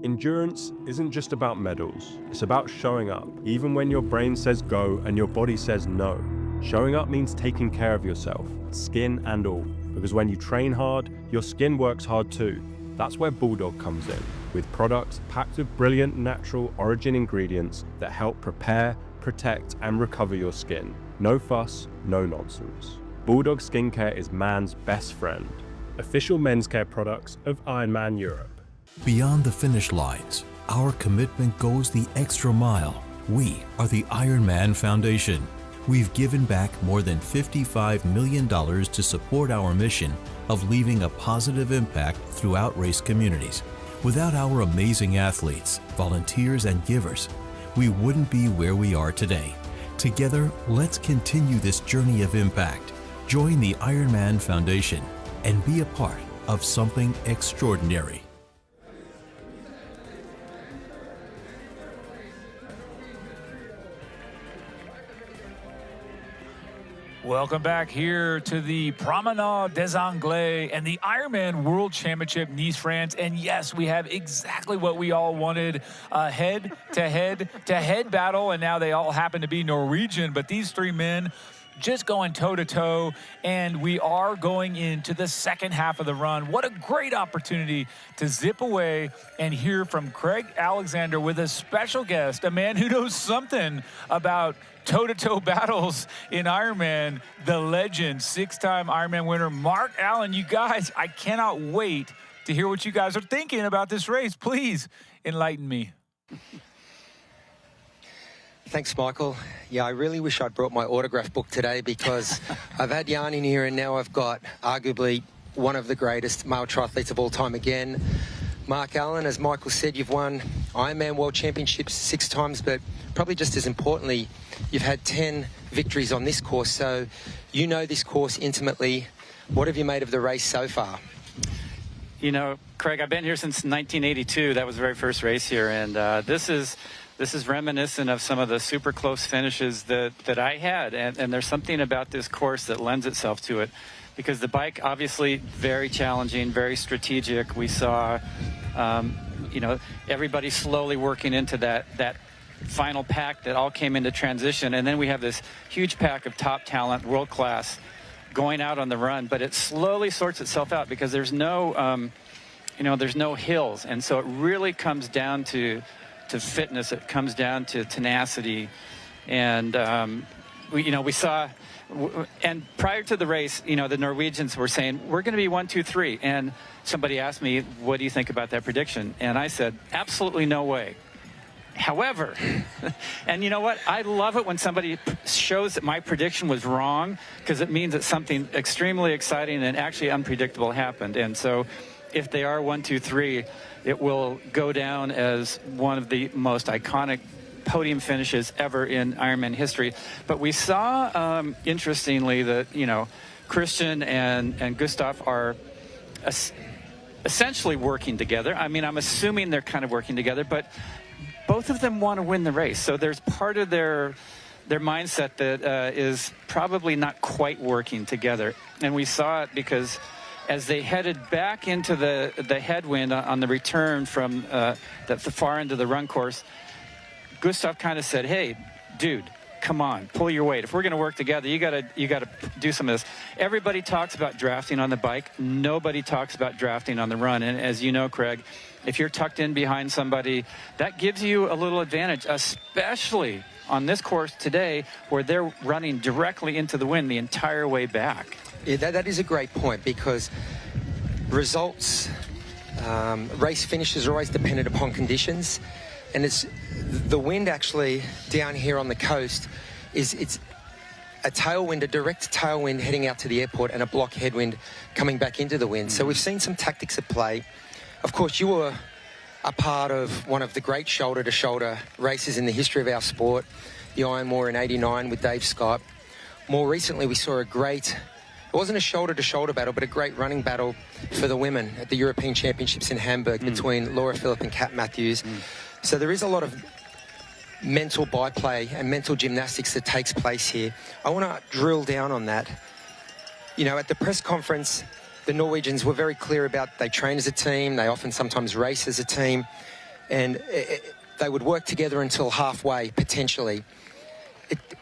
Endurance isn't just about medals, it's about showing up, even when your brain says go and your body says no. Showing up means taking care of yourself, skin and all, because when you train hard, your skin works hard too. That's where Bulldog comes in, with products packed with brilliant natural origin ingredients that help prepare, protect and recover your skin. No fuss, no nonsense. Bulldog Skincare is man's best friend. Official men's care products of Ironman Europe. Beyond the finish lines, our commitment goes the extra mile. We are the Ironman Foundation. We've given back more than $55 million to support our mission of leaving a positive impact throughout race communities. Without our amazing athletes, volunteers, and givers, we wouldn't be where we are today. Together, let's continue this journey of impact. Join the Ironman Foundation and be a part of something extraordinary. Welcome back here to the Promenade des Anglais and the Ironman World Championship Nice, France. And yes, we have exactly what we all wanted, a head-to-head battle. And now they all happen to be Norwegian, but these three men just going toe-to-toe, and we are going into the second half of the run. What a great opportunity to zip away and hear from Craig Alexander with a special guest, a man who knows something about toe-to-toe battles in Ironman, the legend, six-time Ironman winner, Mark Allen. You guys, I cannot wait to hear what you guys are thinking about this race. Please enlighten me. Thanks, Michael. Yeah, I really wish I'd brought my autograph book today because I've had Jan in here and now I've got arguably one of the greatest male triathletes of all time again. Mark Allen, as Michael said, you've won Ironman World Championships 6 times, but probably just as importantly, you've had 10 victories on this course, so you know this course intimately. What have you made of the race so far? You know, Craig, I've been here since 1982. That was the very first race here, and this is reminiscent of some of the super close finishes that I had, and there's something about this course that lends itself to it, because the bike, obviously, very challenging, very strategic. We saw, you know, everybody slowly working into that final pack that all came into transition, and then we have this huge pack of top talent, world class, going out on the run, but it slowly sorts itself out because there's no, you know, there's no hills, and so it really comes down to fitness. It comes down to tenacity, and we saw, and prior to the race, you know, the Norwegians were saying we're going to be 1, 2, 3, and somebody asked me, what do you think about that prediction? And I said, absolutely no way. However, and you know what? I love it when somebody shows that my prediction was wrong, because it means that something extremely exciting and actually unpredictable happened. And so if they are 1, 2, 3, it will go down as one of the most iconic podium finishes ever in Ironman history. But we saw, interestingly, that, you know, Christian and Gustav are essentially working together. I mean, I'm assuming they're kind of working together, but both of them want to win the race. So there's part of their mindset that is probably not quite working together. And we saw it because as they headed back into the headwind on the return from the far end of the run course, Gustav kind of said, hey, dude, come on, pull your weight. If we're going to work together, you got to do some of this. Everybody talks about drafting on the bike. Nobody talks about drafting on the run. And as you know, Craig, if you're tucked in behind somebody, that gives you a little advantage, especially on this course today where they're running directly into the wind the entire way back. Yeah, that is a great point, because results, race finishes are always dependent upon conditions, and it's the wind actually down here on the coast it's a tailwind, a direct tailwind heading out to the airport, and a block headwind coming back into the wind. So we've seen some tactics at play. Of course, you were a part of one of the great shoulder-to-shoulder races in the history of our sport, the Iron War in '89 with Dave Scott. More recently, we saw a great, it wasn't a shoulder-to-shoulder battle, but a great running battle for the women at the European Championships in Hamburg between Laura Philipp and Kat Matthews. So there is a lot of mental byplay and mental gymnastics that takes place here. I want to drill down on that. You know, at the press conference, the Norwegians were very clear about they train as a team, they often sometimes race as a team. and they would work together until halfway, potentially.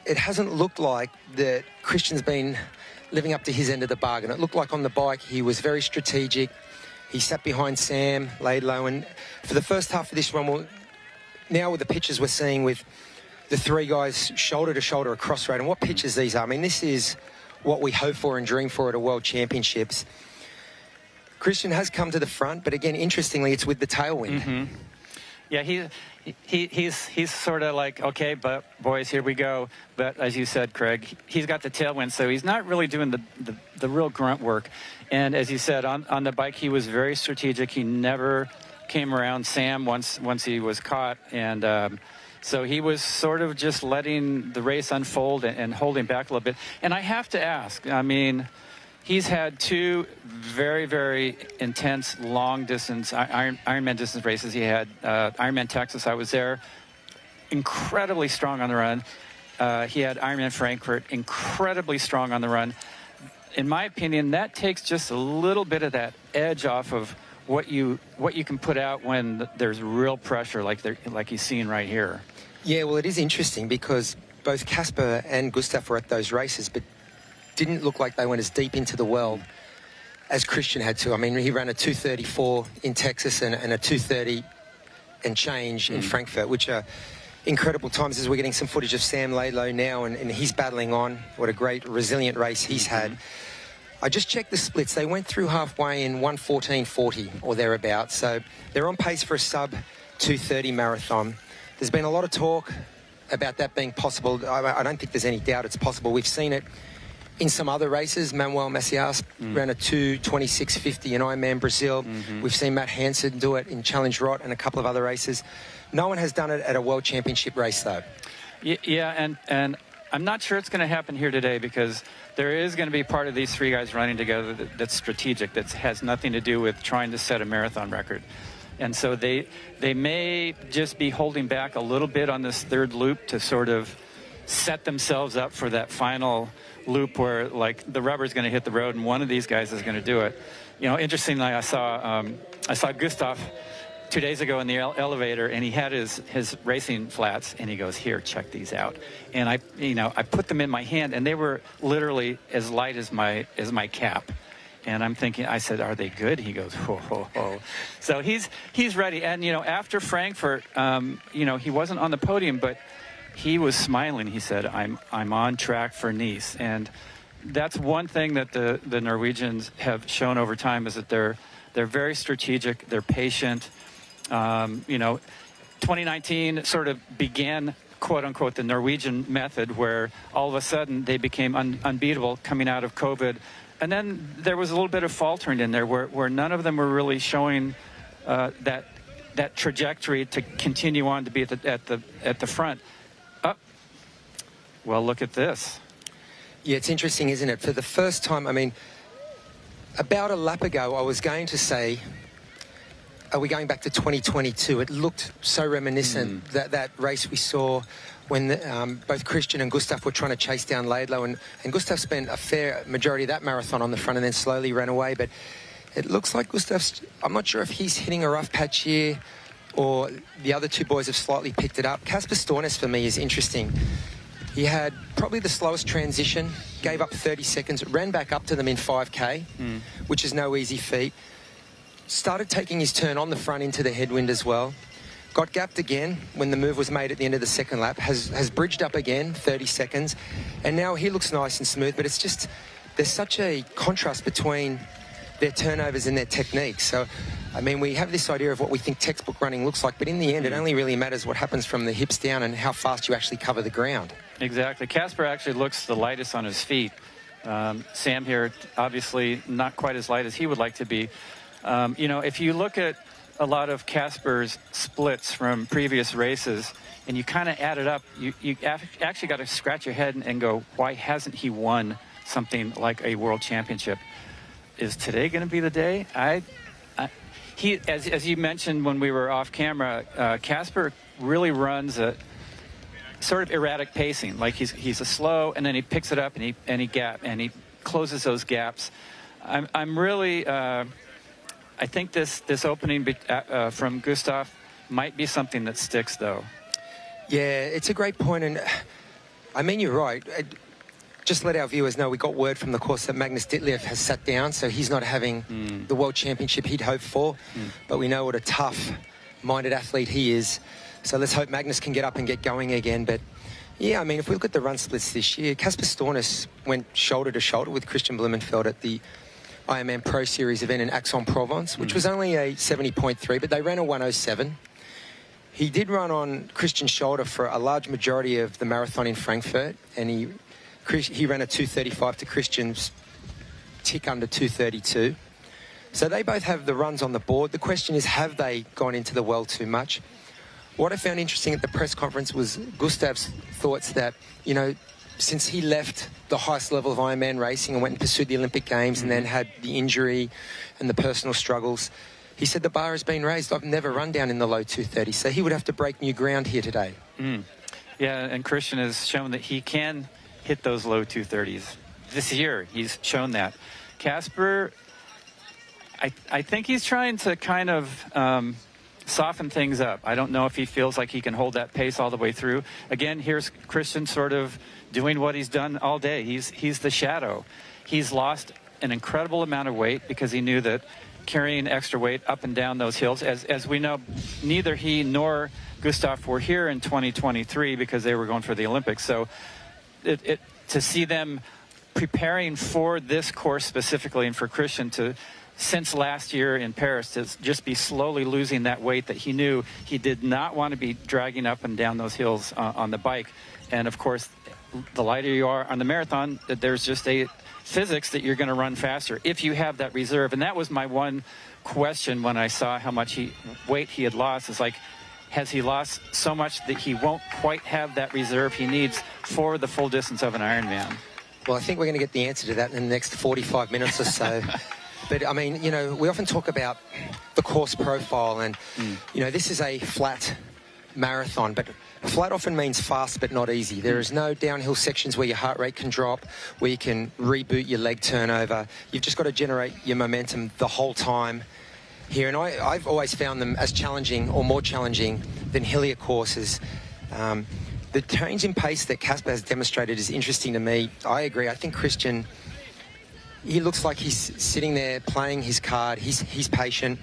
It hasn't looked like that Christian's been living up to his end of the bargain. It looked like on the bike he was very strategic. He sat behind Sam, Laidlow, and for the first half of this run, now with the pictures we're seeing with the three guys shoulder to shoulder across road, and what pictures these are. I mean, this is what we hope for and dream for at a World Championships. Christian has come to the front, but again, interestingly, it's with the tailwind. Mm-hmm. Yeah, he's sort of like, okay, but boys, here we go. But as you said, Craig, he's got the tailwind, so he's not really doing the real grunt work. And as you said, on the bike, he was very strategic. He never came around Sam once he was caught, and so he was sort of just letting the race unfold and holding back a little bit. And I have to ask, I mean, he's had two very, very intense long-distance Ironman distance races. He had Ironman Texas. I was there. Incredibly strong on the run. He had Ironman Frankfurt. Incredibly strong on the run. In my opinion, that takes just a little bit of that edge off of what you can put out when there's real pressure, like he's seeing right here. Yeah, well, it is interesting because both Casper and Gustav were at those races, but didn't look like they went as deep into the well as Christian had to. I mean, he ran a 2:34 in Texas and a 2:30 and change in Frankfurt, which are incredible times, as we're getting some footage of Sam Laidlow now, and he's battling on. What a great, resilient race he's had. I just checked the splits. They went through halfway in 1:14.40 or thereabouts, so they're on pace for a sub 2:30 marathon. There's been a lot of talk about that being possible. I don't think there's any doubt it's possible. We've seen it in some other races. Manuel Macias ran a 2:26.50 in Ironman Brazil. We've seen Matt Hansen do it in Challenge Rot and a couple of other races. No one has done it at a World Championship race, though. Yeah, and I'm not sure it's going to happen here today, because there is going to be part of these three guys running together that's strategic, that has nothing to do with trying to set a marathon record. And so they may just be holding back a little bit on this third loop to sort of set themselves up for that final loop where, like, the rubber's going to hit the road and one of these guys is going to do it. You know, interestingly, I saw Gustav 2 days ago in the elevator, and he had his racing flats, and he goes, "Here, check these out." And I put them in my hand, and they were literally as light as my cap. And I'm thinking, I said, "Are they good?" He goes, "Ho, ho, ho." So he's ready. And, after Frankfurt, he wasn't on the podium, but he was smiling. He said, I'm on track for Nice. And that's one thing that the Norwegians have shown over time, is that they're very strategic, they're patient. 2019 sort of began, quote unquote, the Norwegian method, where all of a sudden they became unbeatable coming out of COVID. And then there was a little bit of faltering in there where none of them were really showing that trajectory to continue on to be at the front. Well, look at this. Yeah, it's interesting, isn't it? For the first time, I mean, about a lap ago, I was going to say, are we going back to 2022? It looked so reminiscent, that race we saw when both Christian and Gustav were trying to chase down Laidlow, and Gustav spent a fair majority of that marathon on the front and then slowly ran away. But it looks like Gustav's, I'm not sure if he's hitting a rough patch here or the other two boys have slightly picked it up. Casper Stornes, for me, is interesting. He had probably the slowest transition, gave up 30 seconds, ran back up to them in 5K, which is no easy feat. Started taking his turn on the front into the headwind as well. Got gapped again when the move was made at the end of the second lap, has bridged up again, 30 seconds, and now he looks nice and smooth, but it's just, there's such a contrast between their turnovers and their techniques. So, I mean, we have this idea of what we think textbook running looks like, but in the end, it only really matters what happens from the hips down and how fast you actually cover the ground. Exactly. Casper actually looks the lightest on his feet. Sam here, obviously not quite as light as he would like to be. If you look at a lot of Casper's splits from previous races and you kind of add it up, you actually got to scratch your head and go, why hasn't he won something like a world championship? Is today going to be the day? As you mentioned when we were off camera, Casper really runs a sort of erratic pacing. Like he's a slow, and then he picks it up and he closes those gaps. I'm really I think this opening from Gustav might be something that sticks, though. Yeah, it's a great point, and I mean, you're right. Just let our viewers know we got word from the course that Magnus Ditlev has sat down, so he's not having the World Championship he'd hoped for. But we know what a tough-minded athlete he is. So let's hope Magnus can get up and get going again. But yeah, I mean, if we look at the run splits this year, Kasper Stornes went shoulder to shoulder with Christian Blumenfeld at the Ironman Pro Series event in Aix-en-Provence, which was only a 70.3, but they ran a 107. He did run on Christian's shoulder for a large majority of the marathon in Frankfurt, and he ran a 2:35 to Christian's tick under 2:32. So they both have the runs on the board. The question is, have they gone into the well too much? What I found interesting at the press conference was Gustav's thoughts that, you know, since he left the highest level of Ironman racing and went and pursued the Olympic Games and then had the injury and the personal struggles, he said the bar has been raised. I've never run down in the low 230s, so he would have to break new ground here today. Yeah, and Christian has shown that he can hit those low 230s. This year, he's shown that. Kasper, I think he's trying to kind of soften things up. I don't know if he feels like he can hold that pace all the way through. Again, here's Christian sort of doing what he's done all day. He's the shadow. He's lost an incredible amount of weight because he knew that carrying extra weight up and down those hills, as we know, neither he nor Gustav were here in 2023 because they were going for the Olympics. So to see them preparing for this course specifically, and for Christian to, since last year in Paris, to just be slowly losing that weight that he knew he did not want to be dragging up and down those hills on the bike. And of course, the lighter you are on the marathon, there's just a physics that you're going to run faster if you have that reserve. And that was my one question when I saw how much weight he had lost. It's like, has he lost so much that he won't quite have that reserve he needs for the full distance of an Ironman? Well, I think we're going to get the answer to that in the next 45 minutes or so. But, I mean, you know, we often talk about the course profile and, you know, this is a flat marathon, but flat often means fast but not easy. There is no downhill sections where your heart rate can drop, where you can reboot your leg turnover. You've just got to generate your momentum the whole time here. And I've always found them as challenging or more challenging than hillier courses. The change in pace that Kasper has demonstrated is interesting to me. I agree. I think Christian, he looks like he's sitting there playing his card. He's patient.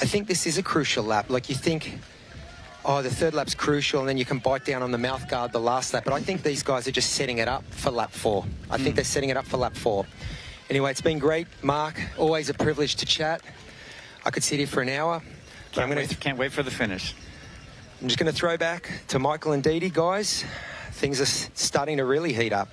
I think this is a crucial lap. Like, you think, oh, the third lap's crucial, and then you can bite down on the mouth guard the last lap. But I think these guys are just setting it up for lap 4. I think they're setting it up for lap 4. Anyway, it's been great, Mark. Always a privilege to chat. I could sit here for an hour. Can't wait for the finish. I'm just going to throw back to Michael and Didi, guys. Things are starting to really heat up.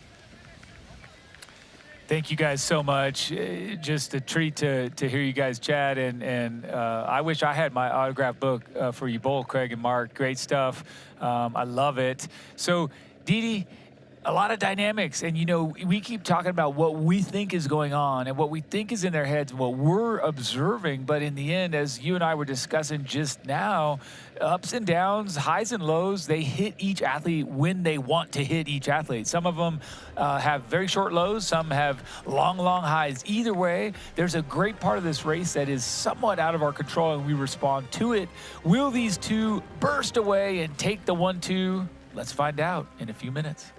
Thank you guys so much. Just a treat to hear you guys chat, and I wish I had my autograph book for you both, Craig and Mark. Great stuff. I love it. So, Didi, a lot of dynamics, and you know, we keep talking about what we think is going on and what we think is in their heads and what we're observing, but in the end, as you and I were discussing just now, ups and downs, highs and lows, they hit each athlete when they want to hit each athlete. Some of them have very short lows, some have long highs. Either way, there's a great part of this race that is somewhat out of our control, and we respond to it. Will these two burst away and take the 1-2? Let's find out in a few minutes.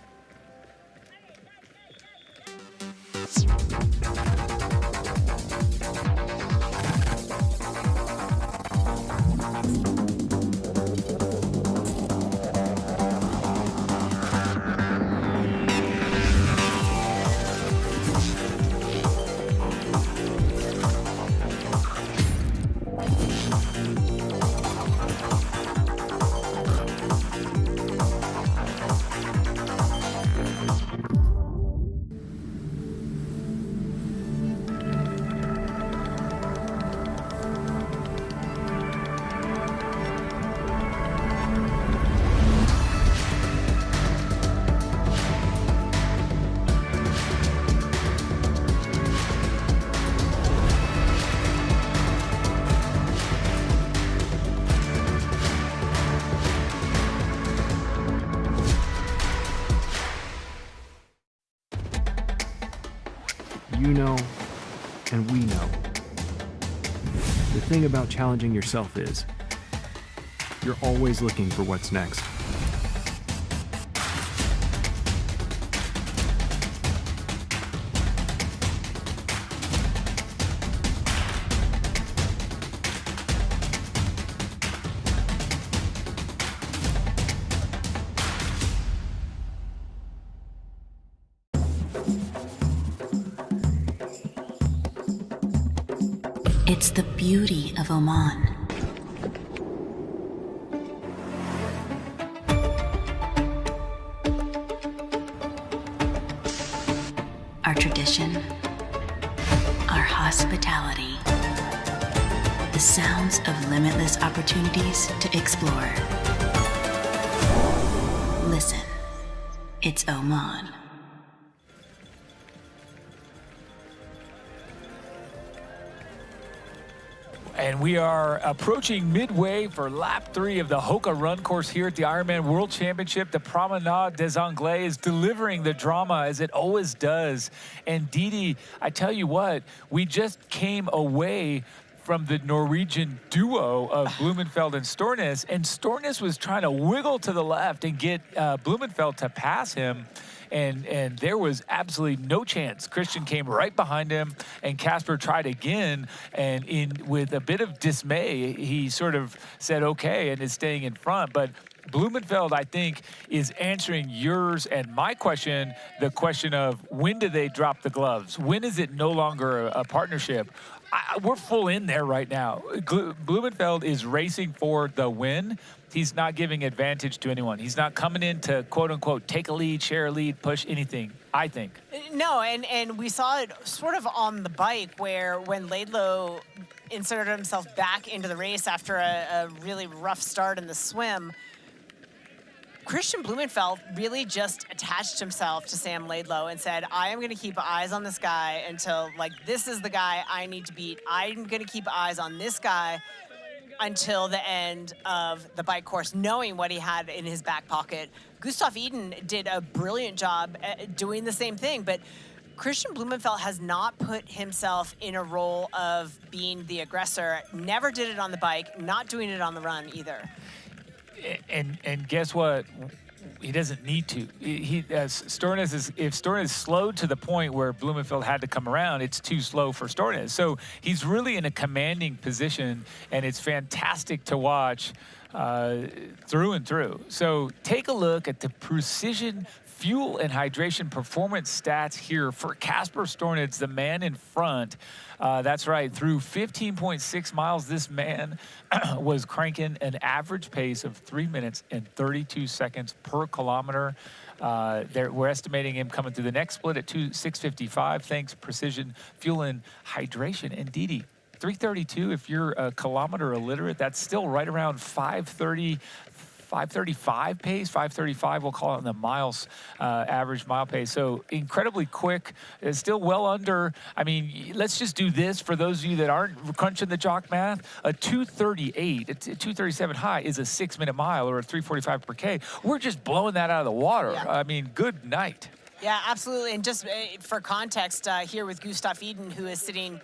You know, and we know. The thing about challenging yourself is You're always looking for what's next. It's the beauty of Oman. Our tradition, our hospitality, the sounds of limitless opportunities to explore. Listen, it's Oman. And we are approaching midway for lap 3 of the Hoka run course here at the Ironman World Championship. The Promenade des Anglais is delivering the drama as it always does. And Didi, I tell you what, we just came away from the Norwegian duo of Blumenfeld and Stornes, and Stornes was trying to wiggle to the left and get Blumenfeld to pass him. And there was absolutely no chance. Christian came right behind him, and Casper tried again. And with a bit of dismay, he sort of said, okay, and is staying in front. But Blumenfeld, I think, is answering yours and my question, the question of when do they drop the gloves? When is it no longer a partnership? We're full in there right now. Blumenfeld is racing for the win. He's not giving advantage to anyone. He's not coming in to, quote unquote, take a lead, share a lead, push anything, I think. No, and we saw it sort of on the bike where when Laidlow inserted himself back into the race after a really rough start in the swim, Christian Blumenfeld really just attached himself to Sam Laidlow and said, I am going to keep eyes on this guy until, like, this is the guy I need to beat. I'm going to keep eyes on this guy until the end of the bike course, knowing what he had in his back pocket. Gustav Iden did a brilliant job at doing the same thing, but Christian Blumenfeld has not put himself in a role of being the aggressor, never did it on the bike, not doing it on the run either. And guess what? He doesn't need to. If Stornes slowed to the point where Blumenfeld had to come around, it's too slow for Stornes. So he's really in a commanding position, and it's fantastic to watch through and through. So take a look at the precision fuel and hydration performance stats here for Casper Stornes, the man in front. That's right, through 15.6 miles, this man was cranking an average pace of 3 minutes and 32 seconds per kilometer. We're estimating him coming through the next split at 6:55, thanks precision fuel and hydration. And Didi, 3:32, if you're a kilometer illiterate, that's still right around 5:35 pace, 5:35 we'll call it in the miles, average mile pace. So incredibly quick. It's still well under. I mean, let's just do this for those of you that aren't crunching the jock math. A 2:38, a 2:37 high is a 6-minute mile or a 3:45 per K. We're just blowing that out of the water. Yeah. I mean, good night. Yeah, absolutely. And just for context, here with Gustav Iden, who is sitting,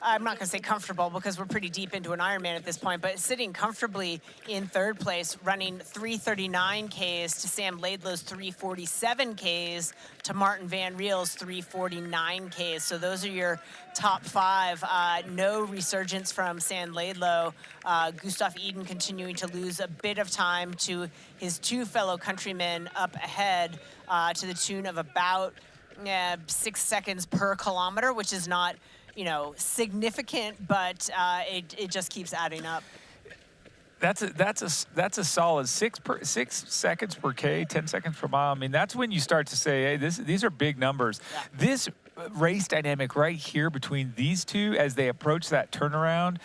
I'm not going to say comfortable because we're pretty deep into an Ironman at this point, but sitting comfortably in third place, running 3:39 Ks to Sam Laidlow's 3:47 Ks to Martin Van Riel's 3:49 Ks. So those are your top 5. No resurgence from Sam Laidlow. Gustav Iden continuing to lose a bit of time to his 2 fellow countrymen up ahead to the tune of about 6 seconds per kilometer, which is not, you know, significant, but it just keeps adding up. That's a solid 6 seconds per K, 10 seconds per mile. I mean, that's when you start to say, hey, these are big numbers. Yeah. This race dynamic right here between these two as they approach that turnaround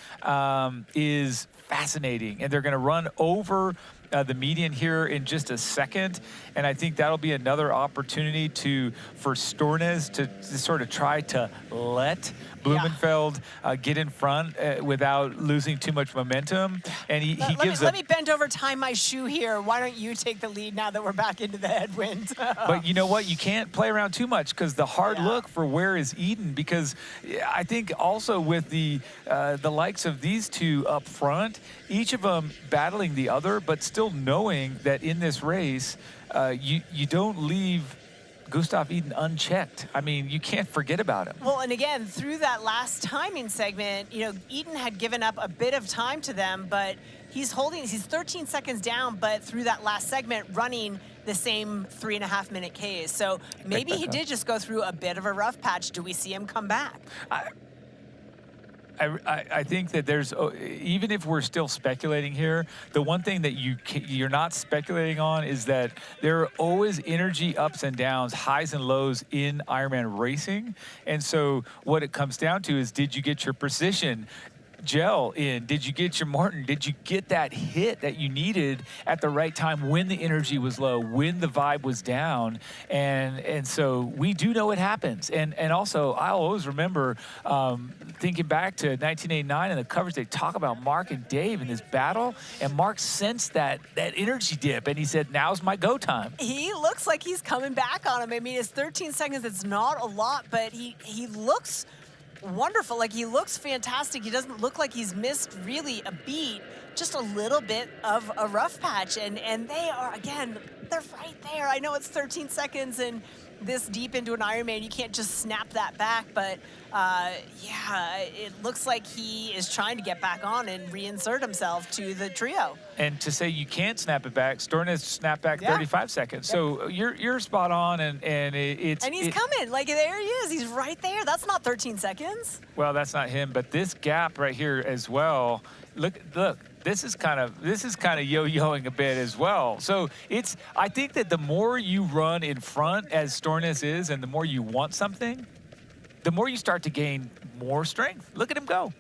is fascinating, and they're going to run over the median here in just a second, and I think that'll be another opportunity for Stornes to sort of try to let Blumenfeld get in front without losing too much momentum. And let me bend over, tie my shoe here. Why don't you take the lead now that we're back into the headwind? But you know what? You can't play around too much because the hard look for where is Eden, because I think also with the likes of these two up front, each of them battling the other, but still knowing that in this race, you don't leave Gustav Eden unchecked. I mean, you can't forget about him. Well, and again, through that last timing segment, you know, Eden had given up a bit of time to them, but he's 13 seconds down, but through that last segment, running the same 3.5-minute Ks. So maybe he did just go through a bit of a rough patch. Do we see him come back? I think that there's, even if we're still speculating here, the one thing that you're not speculating on is that there are always energy ups and downs, highs and lows in Ironman racing. And so what it comes down to is, did you get your precision gel in? Did you get your Martin? Did you get that hit that you needed at the right time when the energy was low, when the vibe was down? And so we do know it happens. And also, I'll always remember thinking back to 1989 and the coverage, they talk about Mark and Dave in this battle, and Mark sensed that energy dip, and he said, now's my go time. He looks like he's coming back on him. I mean, it's 13 seconds. It's not a lot, but he looks wonderful. Like, he looks fantastic. He doesn't look like he's missed really a beat, just a little bit of a rough patch. And they are, again, they're right there. I know it's 13 seconds and this deep into an Ironman, you can't just snap that back, but yeah, it looks like he is trying to get back on and reinsert himself to the trio. And to say you can't snap it back, Stornes snapped back 35 seconds. So you're spot on, and it's... And he's coming. Like, there he is. He's right there. That's not 13 seconds. Well, that's not him, but this gap right here as well, look, this is kind of yo-yoing a bit as well. So I think that the more you run in front, as Stornes is, and the more you want something, the more you start to gain more strength. Look at him go.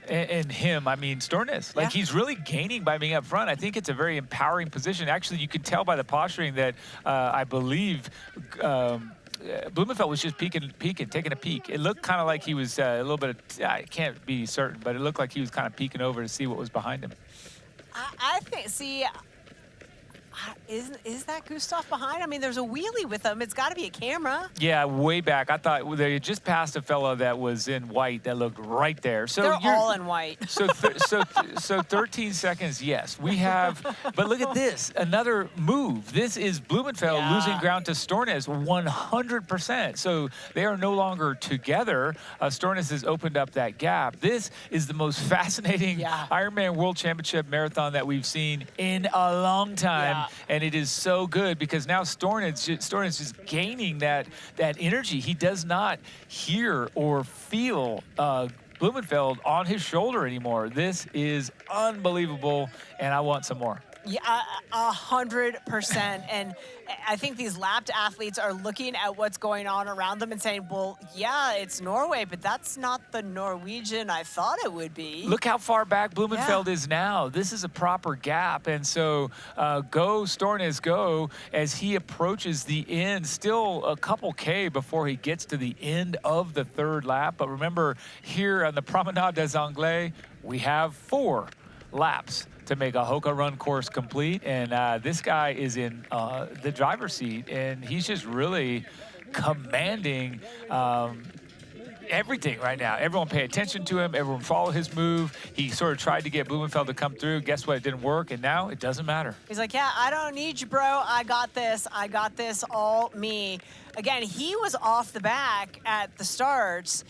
And him, I mean, Stornes, like, he's really gaining by being up front. I think it's a very empowering position. Actually, you can tell by the posturing that I believe Blumenfeld was just peeking, taking a peek. It looked kind of like he was a little bit of, I can't be certain, but it looked like he was kind of peeking over to see what was behind him. I think, see, is that Gustav behind? I mean, there's a wheelie with him. It's got to be a camera. Yeah, way back. I thought they had just passed a fellow that was in white that looked right there. So they're all in white. So 13 seconds, yes. We have, but look at this, another move. This is Blumenfeld losing ground to Stornes 100%. So they are no longer together. Stornes has opened up that gap. This is the most fascinating Ironman World Championship marathon that we've seen in a long time. Yeah. And it is so good because now Stornes is gaining that energy. He does not hear or feel Blumenfeld on his shoulder anymore. This is unbelievable, and I want some more. Yeah, 100%. And I think these lapped athletes are looking at what's going on around them and saying, well, yeah, it's Norway, but that's not the Norwegian I thought it would be. Look how far back Blumenfeld is now. This is a proper gap. And so go, Stornes, go, as he approaches the end. Still a couple K before he gets to the end of the third lap. But remember, here on the Promenade des Anglais, we have 4 laps to make a Hoka run course complete, and this guy is in the driver's seat, and he's just really commanding everything right now. Everyone pay attention to him. Everyone follow his move. He sort of tried to get Blumenfeld to come through. Guess what? It didn't work, and now it doesn't matter. He's like, yeah, I don't need you, bro. I got this. I got this all me. Again, he was off the back at the starts,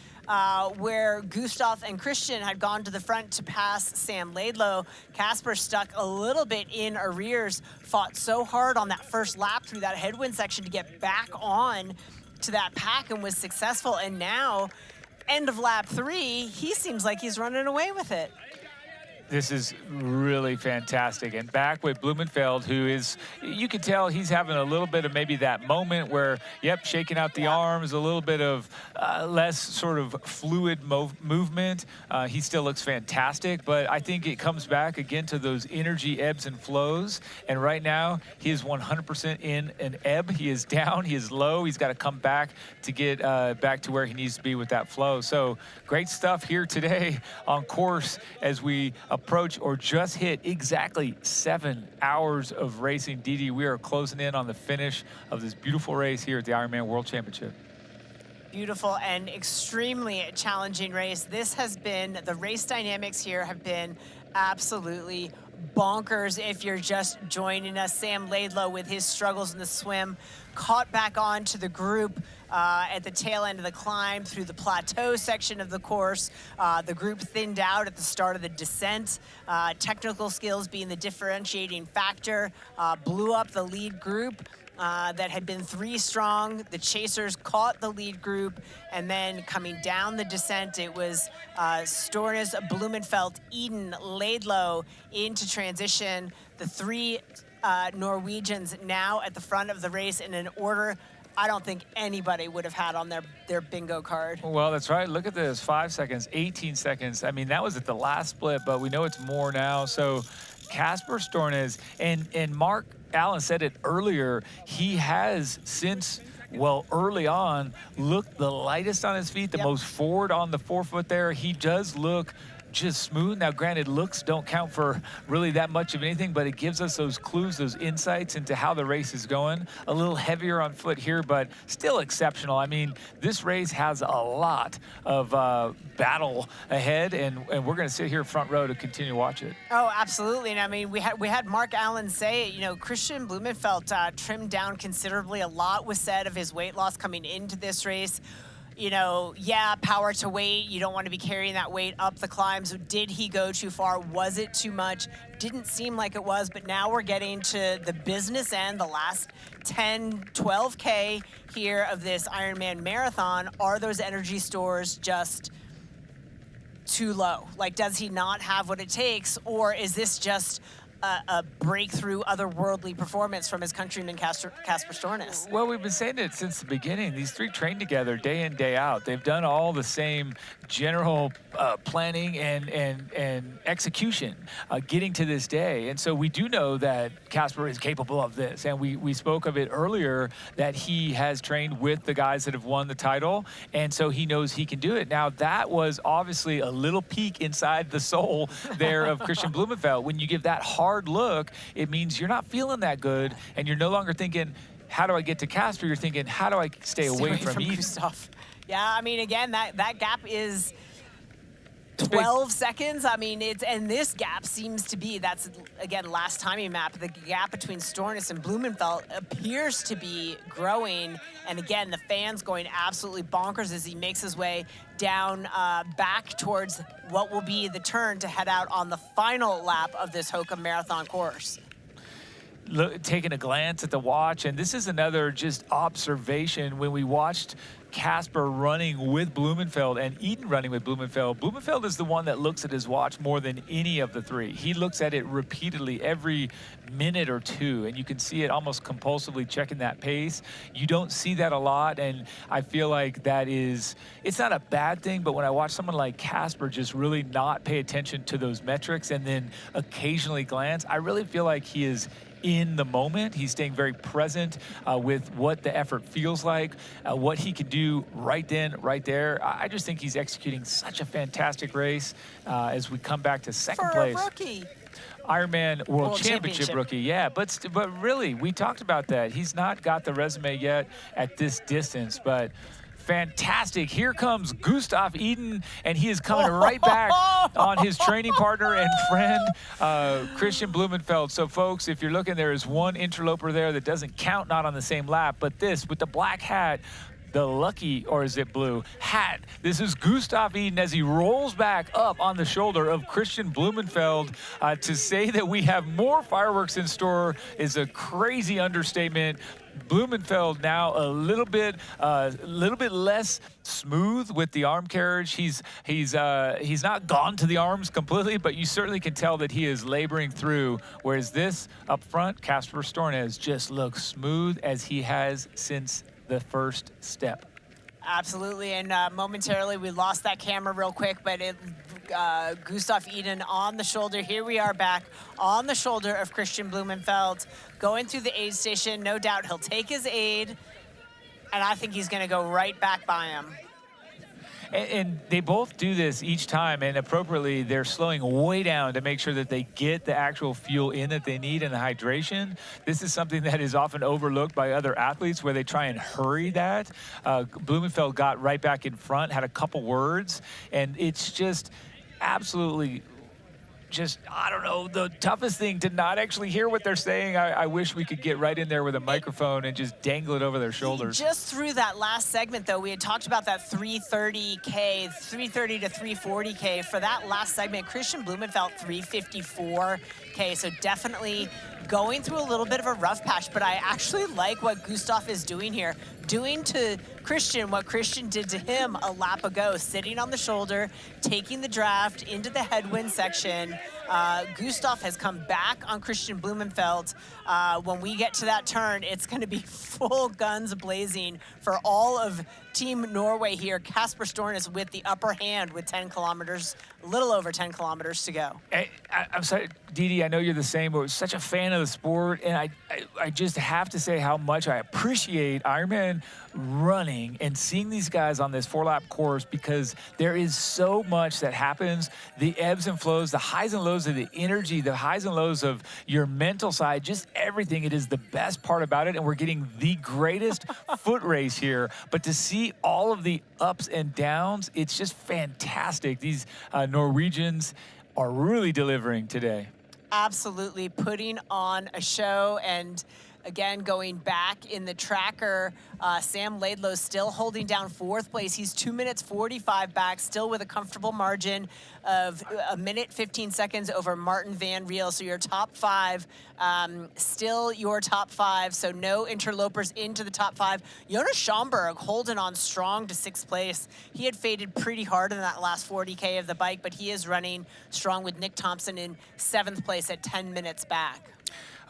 where Gustav and Christian had gone to the front to pass Sam Laidlow. Casper stuck a little bit in arrears, fought so hard on that first lap through that headwind section to get back on to that pack and was successful. And now, end of lap 3, he seems like he's running away with it. This is really fantastic. And back with Blumenfeld, who is, you can tell he's having a little bit of maybe that moment where, yep, shaking out the arms, a little bit of less sort of fluid movement. He still looks fantastic, but I think it comes back again to those energy ebbs and flows. And right now, he is 100% in an ebb. He is down, he is low. He's got to come back to get back to where he needs to be with that flow. So great stuff here today on course as we approach or just hit exactly 7 hours of racing. Didi, we are closing in on the finish of this beautiful race here at the Ironman World Championship. Beautiful and extremely challenging race. This has been, the race dynamics here have been absolutely bonkers. If you're just joining us, Sam Laidlow with his struggles in the swim, caught back on to the group at the tail end of the climb through the plateau section of the course. The group thinned out at the start of the descent. Technical skills being the differentiating factor, blew up the lead group. That had been 3 strong. The chasers caught the lead group, and then coming down the descent, it was Stornes, Blumenfeld, Eden, Laidlow into transition. The 3 Norwegians now at the front of the race in an order I don't think anybody would have had on their bingo card. Well, that's right. Look at this, 5 seconds, 18 seconds. I mean, that was at the last split, but we know it's more now. So Casper Stornes and Mark Allen said it earlier, he has since, well, early on, looked the lightest on his feet, the most forward on the forefoot there. He does look just smooth. Now, granted, looks don't count for really that much of anything, but it gives us those clues, those insights into how the race is going. A little heavier on foot here, but still exceptional. I mean, this race has a lot of battle ahead, and we're going to sit here front row to continue to watch it. Oh, absolutely. And I mean, we had Mark Allen say, you know, Christian Blumenfeld trimmed down considerably. A lot was said of his weight loss coming into this race. You know, yeah, power to weight. You don't want to be carrying that weight up the climbs. Did he go too far? Was it too much? Didn't seem like it was, but now we're getting to the business end, the last 10, 12K here of this Ironman marathon. Are those energy stores just too low? Like, does he not have what it takes, or is this just a breakthrough, otherworldly performance from his countryman Casper Stornes? Well, we've been saying it since the beginning. These 3 train together day in, day out. They've done all the same general planning and execution getting to this day. And so we do know that Casper is capable of this. And we spoke of it earlier that he has trained with the guys that have won the title. And so he knows he can do it. Now, that was obviously a little peek inside the soul there of Christian Blumenfeld. When you give that hard look, it means you're not feeling that good, and you're no longer thinking, how do I get to Casper? You're thinking, how do I stay away from Eden? Gustav. Yeah, I mean, again, that gap is 12 seconds. I mean, and this gap seems to be, that's, again, last timing map, the gap between Stornes and Blumenfeld appears to be growing. And again, the fans going absolutely bonkers as he makes his way down back towards what will be the turn to head out on the final lap of this Hoka Marathon course. Taking a glance at the watch, and this is another just observation when we watched Casper running with Blumenfeld and Eden running with Blumenfeld. Blumenfeld is the one that looks at his watch more than any of the 3. He looks at it repeatedly every minute or 2, and you can see it almost compulsively checking that pace. You don't see that a lot, and I feel like that is, it's not a bad thing, but when I watch someone like Casper just really not pay attention to those metrics and then occasionally glance, I really feel like he is in the moment. He's staying very present with what the effort feels like, what he can do right then, right there. I just think he's executing such a fantastic race as we come back to second place. For a rookie. Ironman World Championship rookie, yeah. But really, we talked about that. He's not got the resume yet at this distance, but fantastic. Here comes Gustav Eden, and he is coming right back on his training partner and friend, Christian Blumenfeld. So, folks, if you're looking, there is one interloper there that doesn't count, not on the same lap, but this with the black hat, the lucky, or is it blue, hat. This is Gustav Eden as he rolls back up on the shoulder of Christian Blumenfeld. To say that we have more fireworks in store is a crazy understatement. Blumenfeld now a little bit less smooth with the arm carriage. He's not gone to the arms completely, but you certainly can tell that he is laboring through. Whereas this up front, Casper Stornes just looks smooth as he has since the first step. Absolutely, and momentarily we lost that camera real quick, but Gustav Eden on the shoulder. Here we are back on the shoulder of Christian Blumenfeld, going through the aid station. No doubt he'll take his aid, and I think he's going to go right back by him. And they both do this each time, and appropriately, they're slowing way down to make sure that they get the actual fuel in that they need and the hydration. This is something that is often overlooked by other athletes where they try and hurry that. Blumenfeld got right back in front, had a couple words, and it's just absolutely I don't know, the toughest thing to not actually hear what they're saying. I wish we could get right in there with a microphone and just dangle it over their shoulders. Just through that last segment, though, we had talked about that 330K, 330 to 340K. For that last segment, Christian Blumenfeld 354K, so definitely going through a little bit of a rough patch, but I actually like what Gustav is doing here. Doing to Christian what Christian did to him a lap ago, sitting on the shoulder, taking the draft into the headwind section. Gustav has come back on Christian Blumenfeld. When we get to that turn, it's going to be full guns blazing for all of Team Norway here. Kasper Stornes with the upper hand with 10 kilometers, a little over 10 kilometers to go. I'm sorry, Didi, I know you're the same, but such a fan of the sport, and I just have to say how much I appreciate Ironman running and seeing these guys on this 4-lap course, because there is so much that happens, the ebbs and flows, the highs and lows of the energy, the highs and lows of your mental side, just everything. It is the best part about it, and we're getting the greatest foot race here. But to see all of the ups and downs, it's just fantastic. These Norwegians are really delivering today. Absolutely putting on a show. And again, going back in the tracker, Sam Laidlow still holding down 4th place. He's 2 minutes 45 back, still with a comfortable margin of 1 minute 15 seconds over Martin Van Riel. So your top 5, still your top 5. So no interlopers into the top 5. Jonas Schomburg holding on strong to 6th place. He had faded pretty hard in that last 40K of the bike, but he is running strong with Nick Thompson in 7th place at 10 minutes back.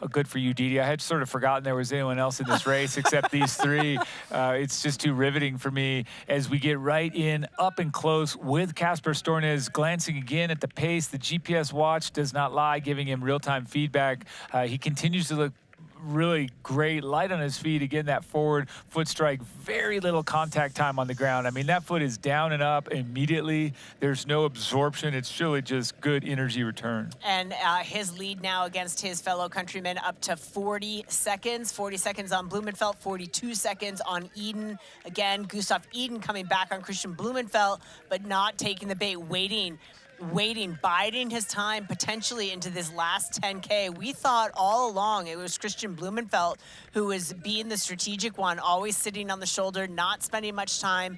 Oh, good for you, Didi. I had sort of forgotten there was anyone else in this race except these three. It's just too riveting for me as we get right in up and close with Kasper Stornes glancing again at the pace. The GPS watch does not lie, giving him real-time feedback. He continues to look really great, light on his feet. Again, that forward foot strike, very little contact time on the ground. I mean, that foot is down and up immediately. There's no absorption. It's really just good energy return. And his lead now against his fellow countrymen up to 40 seconds. 40 seconds on Blumenfeld, 42 seconds on Eden. Again, Gustav Eden coming back on Christian Blumenfeld, but not taking the bait, waiting, biding his time potentially into this last 10K. We thought all along it was Christian Blumenfeld who was being the strategic one, always sitting on the shoulder, not spending much time,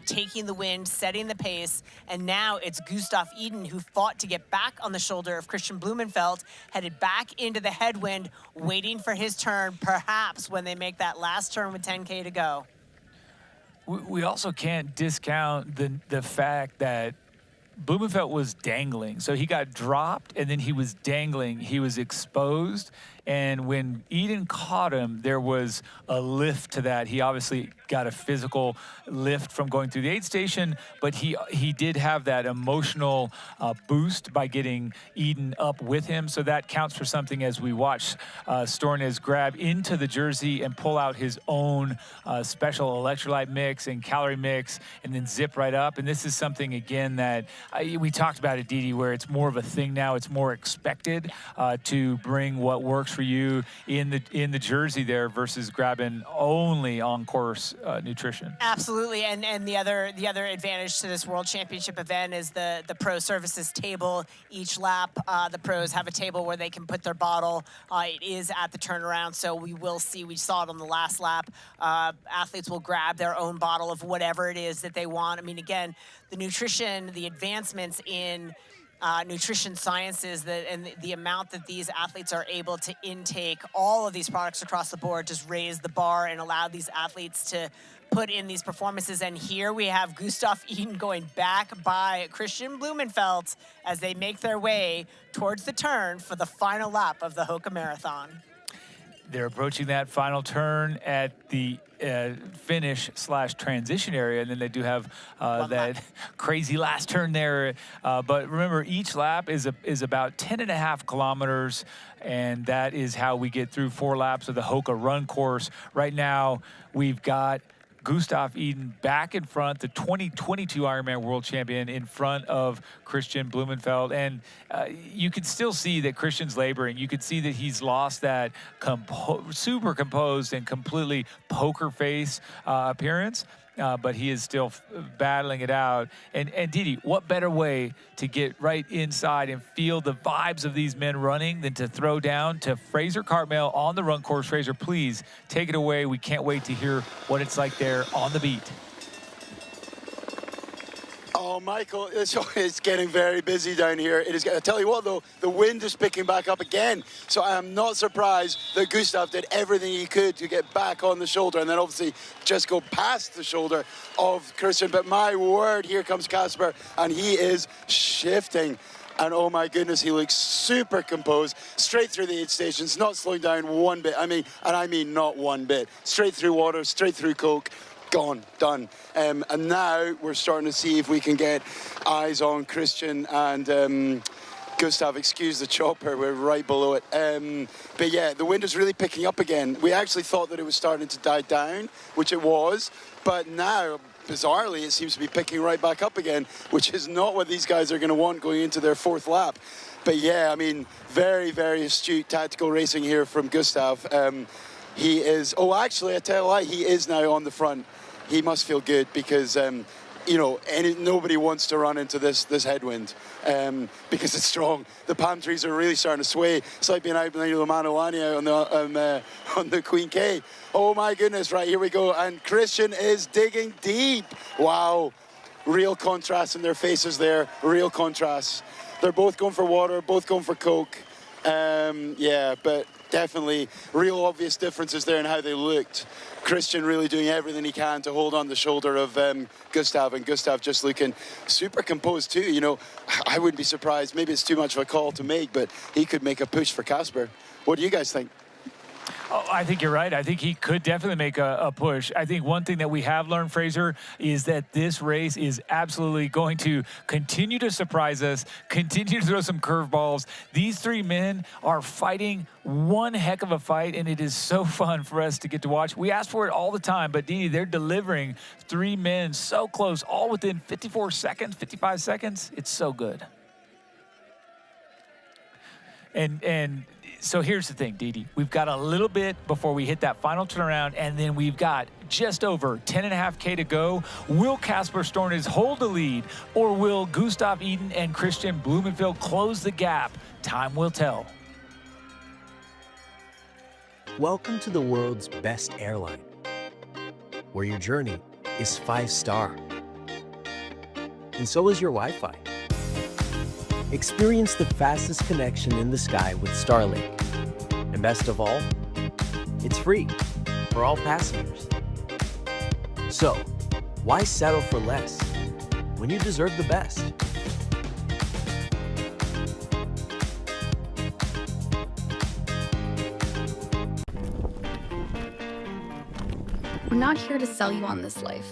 taking the wind, setting the pace. And now it's Gustav Eden who fought to get back on the shoulder of Christian Blumenfeld, headed back into the headwind, waiting for his turn, perhaps when they make that last turn with 10K to go. We also can't discount the fact that Blumenfeld was dangling. So he got dropped and then he was dangling. He was exposed. And when Eden caught him, there was a lift to that. He obviously got a physical lift from going through the aid station, but he did have that emotional boost by getting Eden up with him. So that counts for something as we watch Stornes grab into the jersey and pull out his own special electrolyte mix and calorie mix and then zip right up. And this is something, again, that we talked about it, Didi, where it's more of a thing now. It's more expected to bring what works for you in the jersey there versus grabbing only on course nutrition. Absolutely, and the other advantage to this World Championship event is the pro services table. Each lap, the pros have a table where they can put their bottle. It is at the turnaround, so we will see. We saw it on the last lap. Athletes will grab their own bottle of whatever it is that they want. I mean, again, the nutrition, the advancements in nutrition sciences, and the amount that these athletes are able to intake all of these products across the board just raise the bar and allow these athletes to put in these performances. And here we have Gustav Eden going back by Christian Blumenfeld as they make their way towards the turn for the final lap of the Hoka Marathon. They're approaching that final turn at the finish/transition area, and then they do have that crazy last turn there. But remember, each lap is about 10.5 kilometers, and that is how we get through 4 laps of the Hoka run course. Right now, we've got Gustav Iden back in front, the 2022 Ironman world champion, in front of Christian Blumenfeld. And you can still see that Christian's laboring. You can see that he's lost that super composed and completely poker face appearance. But he is still battling it out. And Didi, what better way to get right inside and feel the vibes of these men running than to throw down to Fraser Cartmel on the run course. Fraser, please take it away. We can't wait to hear what it's like there on the beat. Oh, Michael, it's getting very busy down here. It is. I tell you what, though, the wind is picking back up again. So I am not surprised that Gustav did everything he could to get back on the shoulder and then obviously just go past the shoulder of Christian. But my word, here comes Casper, and he is shifting. And oh my goodness, he looks super composed, straight through the aid stations, not slowing down one bit. I mean not one bit. Straight through water, straight through coke. Gone, done. And now we're starting to see if we can get eyes on Christian and Gustav. Excuse the chopper, we're right below it. But yeah, the wind is really picking up again. We actually thought that it was starting to die down, which it was, but now, bizarrely, it seems to be picking right back up again, which is not what these guys are going to want going into their fourth lap. But yeah, I mean, very, very astute tactical racing here from Gustav. He is, oh, actually, I tell you what, he is now on the front. He must feel good because, you know, nobody wants to run into this headwind because it's strong. The palm trees are really starting to sway. It's like being out in the Manawani on the Queen K. Oh, my goodness, right, here we go. And Christian is digging deep. Wow. Real contrast in their faces there. Real contrast. They're both going for water, both going for Coke. Yeah, but definitely real obvious differences there in how they looked. Christian really doing everything he can to hold on the shoulder of Gustav, and Gustav just looking super composed too. You know, I wouldn't be surprised. Maybe it's too much of a call to make, but he could make a push for Casper. What do you guys think? Oh, I think you're right. I think he could definitely make a push. I think one thing that we have learned, Fraser, is that this race is absolutely going to continue to surprise us, continue to throw some curveballs. These three men are fighting one heck of a fight, and it is so fun for us to get to watch. We ask for it all the time, but Dee, they're delivering three men so close, all within 54 seconds, 55 seconds. It's so good. And so here's the thing, Didi. We've got a little bit before we hit that final turnaround, and then we've got just over 10.5K to go. Will Casper Stornes hold the lead, or will Gustav Iden and Christian Blumenfeld close the gap? Time will tell. Welcome to the world's best airline, where your journey is 5-star. And so is your Wi-Fi. Experience the fastest connection in the sky with Starlink. And best of all, it's free for all passengers. So, why settle for less when you deserve the best? We're not here to sell you on this life.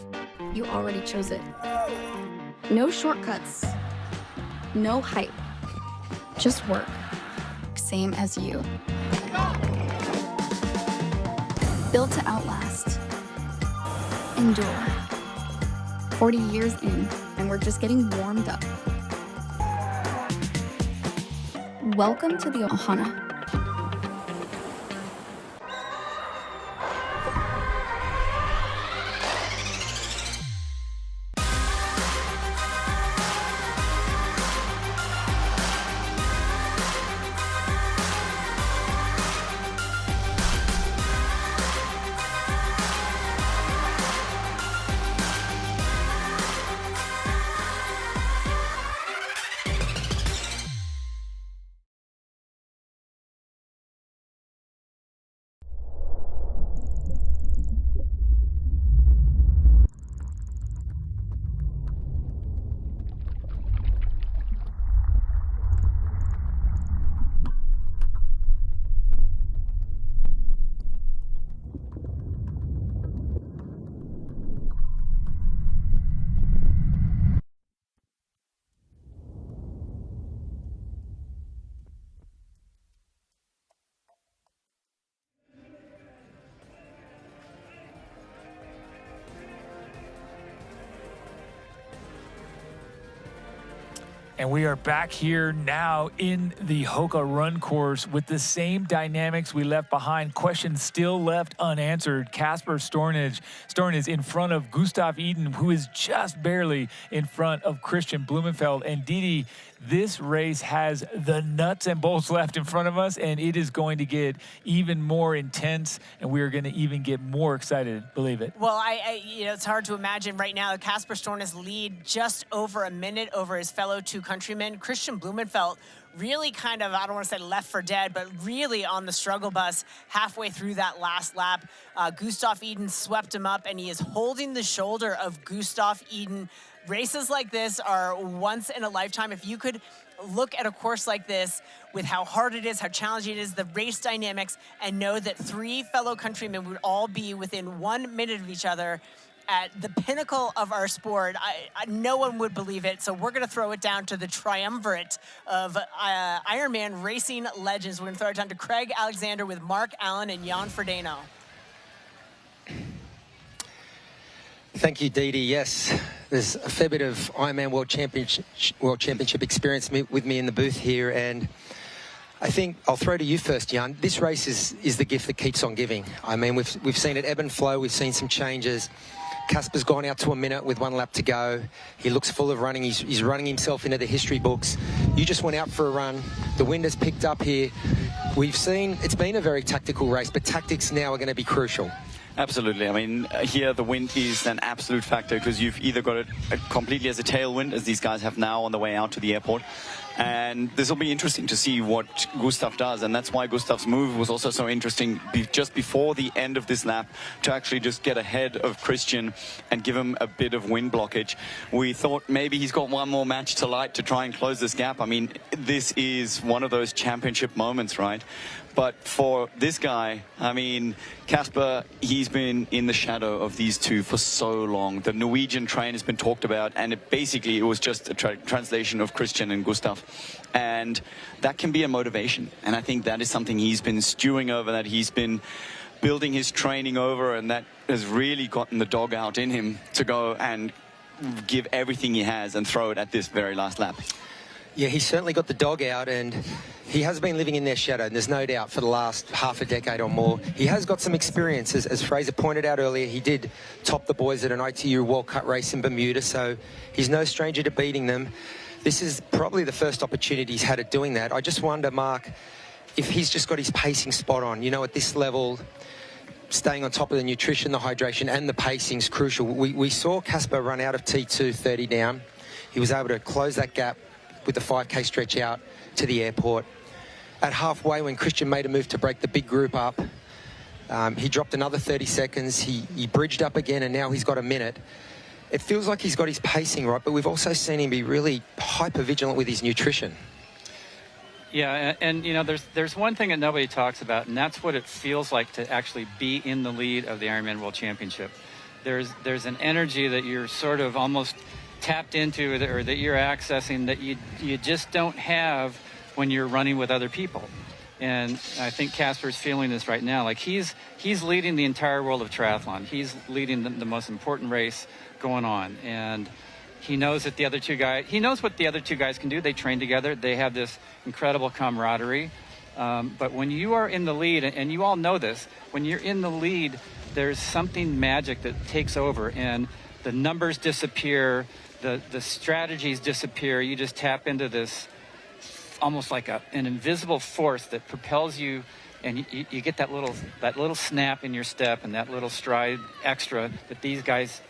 You already chose it. No shortcuts. No hype, just work, same as you. Built to outlast, endure. 40 years in, and we're just getting warmed up. Welcome to the Ohana. And we are back here now in the Hoka run course with the same dynamics we left behind. Questions still left unanswered. Casper Stornes is in front of Gustav Iden, who is just barely in front of Christian Blumenfeld. And Didi, this race has the nuts and bolts left in front of us, and it is going to get even more intense, and we are going to even get more excited, believe it. Well, it's hard to imagine right now. Casper Stornes lead just over a minute over his fellow two countrymen. Christian Blumenfeld really kind of, I don't want to say left for dead, but really on the struggle bus halfway through that last lap. Gustav Iden swept him up, and he is holding the shoulder of Gustav Iden. Races like this are once in a lifetime. If you could look at a course like this with how hard it is, how challenging it is, the race dynamics, and know that three fellow countrymen would all be within 1 minute of each other at the pinnacle of our sport, no one would believe it. So we're going to throw it down to the triumvirate of Ironman racing legends. We're going to throw it down to Craig Alexander with Mark Allen and Jan Frodeno. Thank you, Didi. Yes, there's a fair bit of Ironman World Championship experience with me in the booth here, and I think I'll throw to you first, Jan. This race is the gift that keeps on giving. I mean, we've seen it ebb and flow. We've seen some changes. Casper's gone out to a minute with 1 lap to go. He looks full of running. He's running himself into the history books. You just went out for a run. The wind has picked up here. We've seen it's been a very tactical race, but tactics now are going to be crucial. Absolutely. I mean, here the wind is an absolute factor because you've either got it completely as a tailwind, as these guys have now on the way out to the airport. And this will be interesting to see what Gustav does. And that's why Gustav's move was also so interesting just before the end of this lap to actually just get ahead of Christian and give him a bit of wind blockage. We thought maybe he's got one more match to light to try and close this gap. I mean, this is one of those championship moments, right? But for this guy, I mean, Casper, he's been in the shadow of these two for so long. The Norwegian train has been talked about, and it was just a translation of Christian and Gustav. And that can be a motivation. And I think that is something he's been stewing over, that he's been building his training over, and that has really gotten the dog out in him to go and give everything he has and throw it at this very last lap. Yeah, he's certainly got the dog out, and he has been living in their shadow, and there's no doubt for the last half a decade or more. He has got some experience. As Fraser pointed out earlier, he did top the boys at an ITU World Cup race in Bermuda, so he's no stranger to beating them. This is probably the first opportunity he's had at doing that. I just wonder, Mark, if he's just got his pacing spot on. You know, at this level, staying on top of the nutrition, the hydration, and the pacing is crucial. We saw Casper run out of T2 30 down. He was able to close that gap with the 5K stretch out to the airport. At halfway, when Christian made a move to break the big group up, he dropped another 30 seconds. He bridged up again, and now he's got a minute. It feels like he's got his pacing right, but we've also seen him be really hyper-vigilant with his nutrition. Yeah, and you know, there's one thing that nobody talks about, and that's what it feels like to actually be in the lead of the Ironman World Championship. There's an energy that you're sort of almost tapped into, or that you're accessing, that you just don't have when you're running with other people. And I think Casper's feeling this right now. Like he's leading the entire world of triathlon. He's leading the most important race going on, and he knows that he knows what the other two guys can do. They train together. They have this incredible camaraderie. But when you are in the lead, and you all know this, when you're in the lead, there's something magic that takes over, and the numbers disappear, the strategies disappear. You just tap into this almost like an invisible force that propels you, and you get that little snap in your step and that little stride extra that these guys,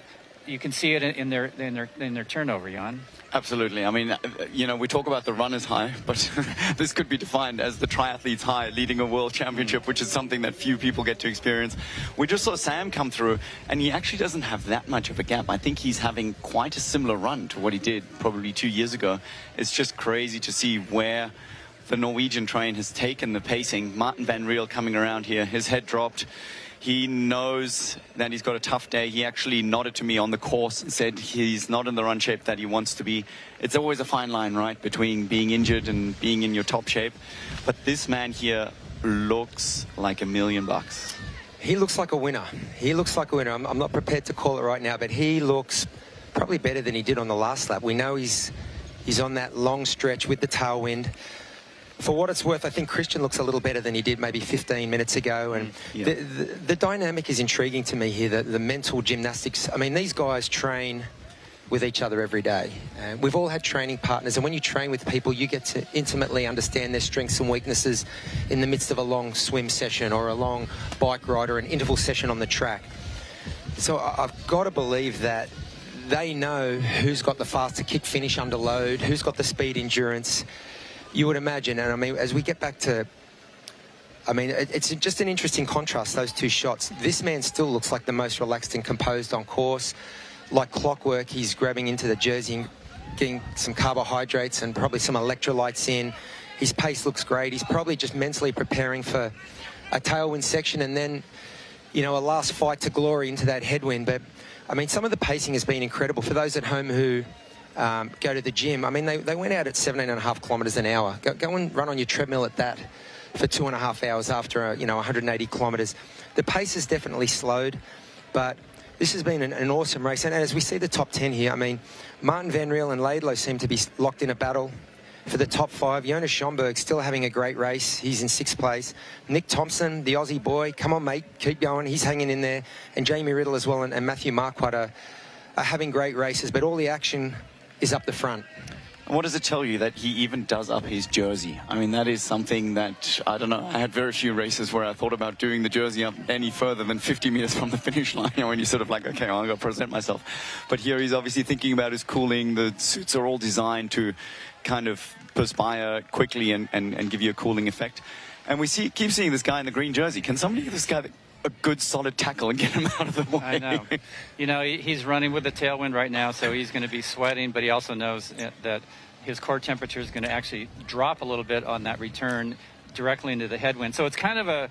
you can see it in their turnover, Jan. Absolutely. I mean, you know, we talk about the runner's high, but this could be defined as the triathlete's high, leading a world championship, which is something that few people get to experience. We just saw Sam come through, and he actually doesn't have that much of a gap. I think he's having quite a similar run to what he did probably 2 years ago. It's just crazy to see where the Norwegian train has taken the pacing. Martin Van Riel coming around here, his head dropped. He knows that he's got a tough day. He actually nodded to me on the course and said he's not in the run shape that he wants to be. It's always a fine line, right, between being injured and being in your top shape. But this man here looks like $1 million. He looks like a winner. He looks like a winner. I'm not prepared to call it right now, but he looks probably better than he did on the last lap. We know he's He's on that long stretch with the tailwind. For what it's worth, I think Christian looks a little better than he did maybe 15 minutes ago. And the dynamic is intriguing to me here, the mental gymnastics. I mean, these guys train with each other every day. We've all had training partners, and when you train with people, you get to intimately understand their strengths and weaknesses in the midst of a long swim session or a long bike ride or an interval session on the track. So I've got to believe that they know who's got the faster kick finish under load, who's got the speed endurance. You would imagine, and I mean, as we get back to, I mean, it's just an interesting contrast, those two shots. This man still looks like the most relaxed and composed on course. Like clockwork, he's grabbing into the jersey and getting some carbohydrates and probably some electrolytes in. His pace looks great. He's probably just mentally preparing for a tailwind section and then, you know, a last fight to glory into that headwind. But, I mean, some of the pacing has been incredible. For those at home who go to the gym, I mean, they went out at 17.5 kilometres an hour. Go and run on your treadmill at that for 2.5 hours after, 180 kilometres. The pace has definitely slowed, but this has been an awesome race. And as we see the top 10 here, I mean, Martin Van Riel and Laidlow seem to be locked in a battle for the top 5. Jonas Schomburg still having a great race. He's in 6th place. Nick Thompson, the Aussie boy, come on, mate, keep going. He's hanging in there. And Jamie Riddle as well and Matthew Marquardt are having great races, but all the action is up the front. And what does it tell you that he even does up his jersey? I mean, that is something that, I don't know, I had very few races where I thought about doing the jersey up any further than 50 meters from the finish line, when you're sort of like, okay, I'm going to present myself. But here he's obviously thinking about his cooling. The suits are all designed to kind of perspire quickly and give you a cooling effect. And we keep seeing this guy in the green jersey. Can somebody give this guy a good solid tackle and get him out of the way? I know. You know, he's running with the tailwind right now, so he's going to be sweating, but he also knows that his core temperature is going to actually drop a little bit on that return directly into the headwind. So it's kind of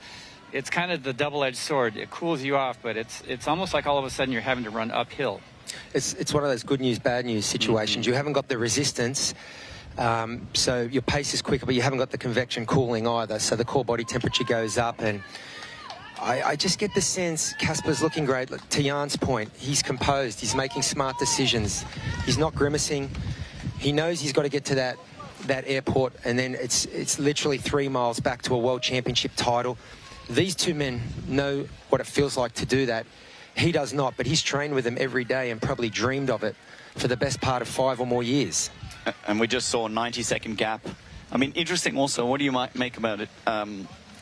the double-edged sword. It cools you off, but it's almost like all of a sudden you're having to run uphill. It's one of those good news, bad news situations. You haven't got the resistance, so your pace is quicker, but you haven't got the convection cooling either, so the core body temperature goes up. And I just get the sense Casper's looking great. To Jan's point, he's composed. He's making smart decisions. He's not grimacing. He knows he's got to get to that airport, and then it's literally 3 miles back to a world championship title. These two men know what it feels like to do that. He does not, but he's trained with them every day and probably dreamed of it for the best part of 5 or more years. And we just saw a 90-second gap. I mean, interesting also, what do you make about it,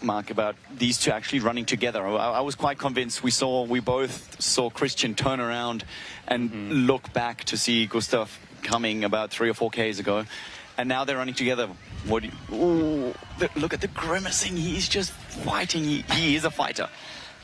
Mark, about these two actually running together? I was quite convinced. We both saw Christian turn around and look back to see Gustav coming about 3 or 4 Ks ago, and now they're running together. Look at the grimacing. He's just fighting. He is a fighter.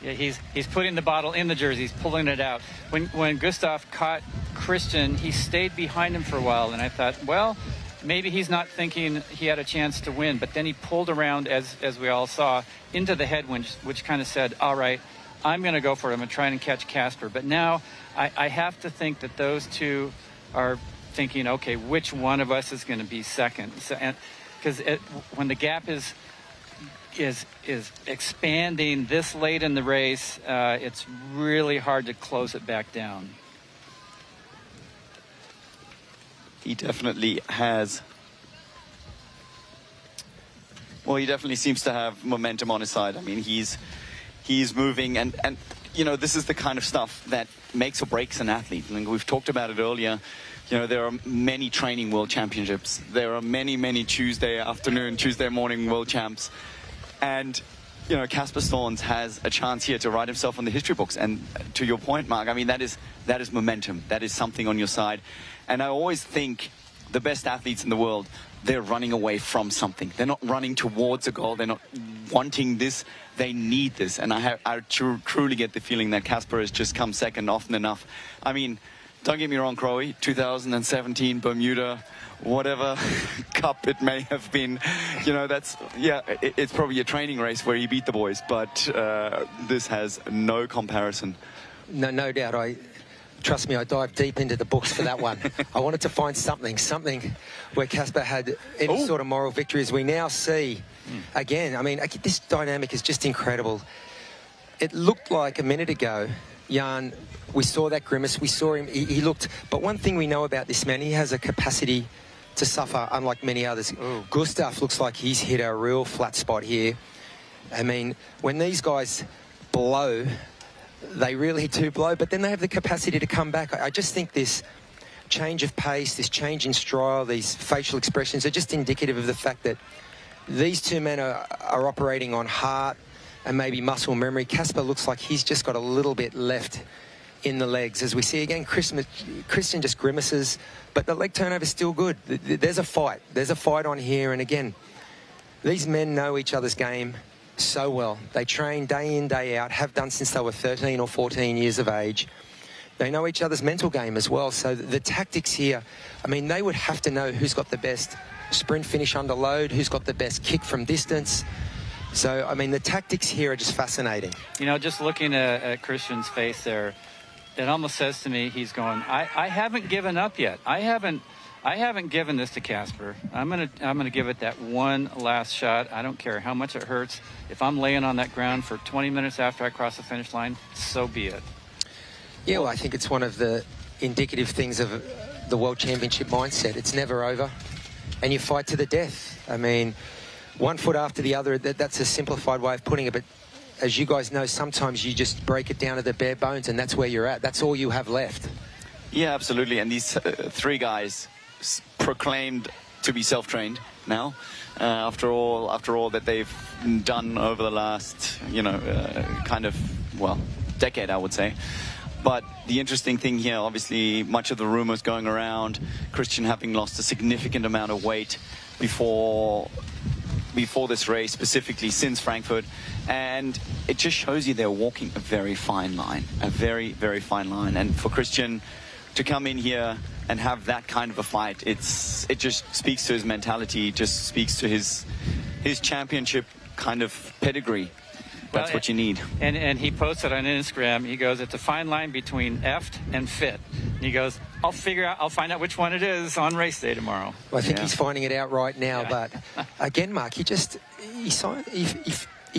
Yeah, he's putting the bottle in the jersey. He's pulling it out. When Gustav caught Christian, he stayed behind him for a while, and I thought, well, maybe he's not thinking he had a chance to win. But then he pulled around, as we all saw, into the headwind, which kind of said, all right, I'm going to go for it. I'm going to try and catch Casper. But now I have to think that those two are thinking, okay, which one of us is going to be second? Because when the gap is expanding this late in the race, it's really hard to close it back down. He definitely has. Well, he definitely seems to have momentum on his side. I mean, he's moving, and you know, this is the kind of stuff that makes or breaks an athlete. I mean, we've talked about it earlier. You know, there are many training world championships. There are many Tuesday afternoon, Tuesday morning world champs. And, you know, Casper Storns has a chance here to write himself on the history books. And to your point, Mark, I mean, that is momentum. That is something on your side. And I always think the best athletes in the world, they're running away from something. They're not running towards a goal. They're not wanting this. They need this. And I truly get the feeling that Casper has just come second often enough. I mean, don't get me wrong, Crowe, 2017 Bermuda, whatever cup it may have been, you know, it's probably a training race where he beat the boys, but this has no comparison. No doubt. Trust me, I dived deep into the books for that one. I wanted to find something where Casper had any sort of moral victory, as we now see again. I mean, this dynamic is just incredible. It looked like a minute ago, Jan, we saw that grimace, we saw him, he looked, but one thing we know about this man, he has a capacity to suffer, unlike many others. Gustav looks like he's hit a real flat spot here. I mean, when these guys blow, they really do blow, but then they have the capacity to come back. I just think this change of pace, this change in style, these facial expressions are just indicative of the fact that these two men are operating on heart and maybe muscle memory. Casper looks like he's just got a little bit left in the legs. As we see again, Christian just grimaces, but the leg turnover is still good. There's a fight. There's a fight on here, and again, these men know each other's game so well. They train day in, day out, have done since they were 13 or 14 years of age. They know each other's mental game as well. So the tactics here, I mean, they would have to know who's got the best sprint finish under load, who's got the best kick from distance. So, I mean, the tactics here are just fascinating. You know, just looking at Christian's face there, it almost says to me, he's going, I haven't given up yet. I haven't given this to Casper. I'm gonna give it that one last shot. I don't care how much it hurts. If I'm laying on that ground for 20 minutes after I cross the finish line, so be it. Yeah, well, I think it's one of the indicative things of the World Championship mindset. It's never over, and you fight to the death. I mean, one foot after the other, that's a simplified way of putting it, but as you guys know, sometimes you just break it down to the bare bones, and that's where you're at. That's all you have left. Yeah, absolutely. And these three guys proclaimed to be self-trained now, after all that they've done over the last, kind of, well, decade, I would say. But the interesting thing here, obviously, much of the rumors going around, Christian having lost a significant amount of weight before this race, specifically since Frankfurt, and it just shows you they're walking a very fine line, a very, very fine line. And for Christian to come in here and have that kind of a fight, it just speaks to his mentality, just speaks to his championship kind of pedigree. That's what you need. And he posted on Instagram, he goes, it's a fine line between effed and fit. And he goes, I'll find out which one it is on race day tomorrow. Well, I think he's finding it out right now, but again, Mark, he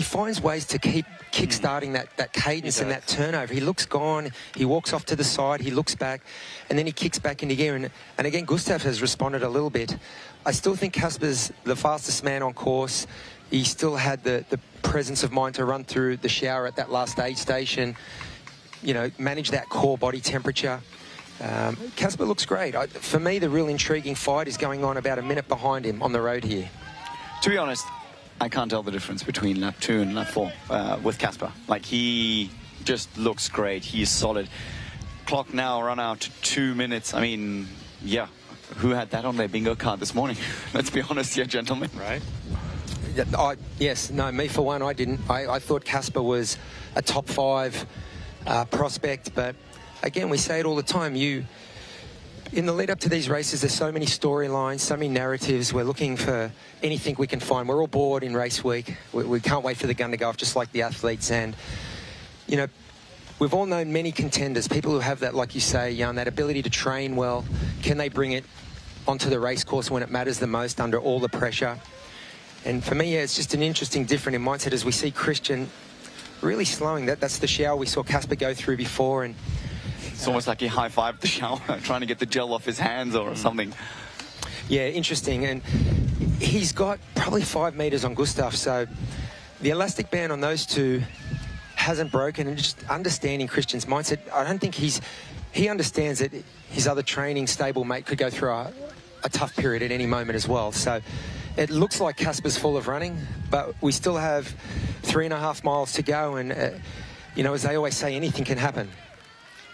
finds ways to keep kick-starting that cadence and that turnover. He looks gone, he walks off to the side, he looks back, and then he kicks back into gear. And again, Gustav has responded a little bit. I still think Casper's the fastest man on course. He still had the presence of mind to run through the shower at that last aid station, manage that core body temperature. Casper looks great. For me, the real intriguing fight is going on about a minute behind him on the road here. To be honest, I can't tell the difference between lap 2 and lap 4 with Casper. Like, he just looks great. He is solid. Clock now run out to 2 minutes. I mean, yeah, who had that on their bingo card this morning? Let's be honest here, gentlemen. Right? Yes, no, me for one, I didn't. I thought Casper was a top 5 prospect, but again, we say it all the time. In the lead up to these races, there's so many storylines, so many narratives. We're looking for anything we can find. We're all bored in race week. We can't wait for the gun to go off, just like the athletes. And, we've all known many contenders, people who have that, like you say, Jan, that ability to train well. Can they bring it onto the race course when it matters the most under all the pressure? And for me, it's just an interesting, different in mindset as we see Christian really slowing. That's the shower we saw Casper go through before. And it's almost like he high-fived the shower, trying to get the gel off his hands or something. Yeah, interesting. And he's got probably 5 meters on Gustav. So the elastic band on those two hasn't broken. And just understanding Christian's mindset, I don't think he understands that his other training stable mate could go through a tough period at any moment as well. So it looks like Casper's full of running, but we still have 3.5 miles to go. And, as they always say, anything can happen.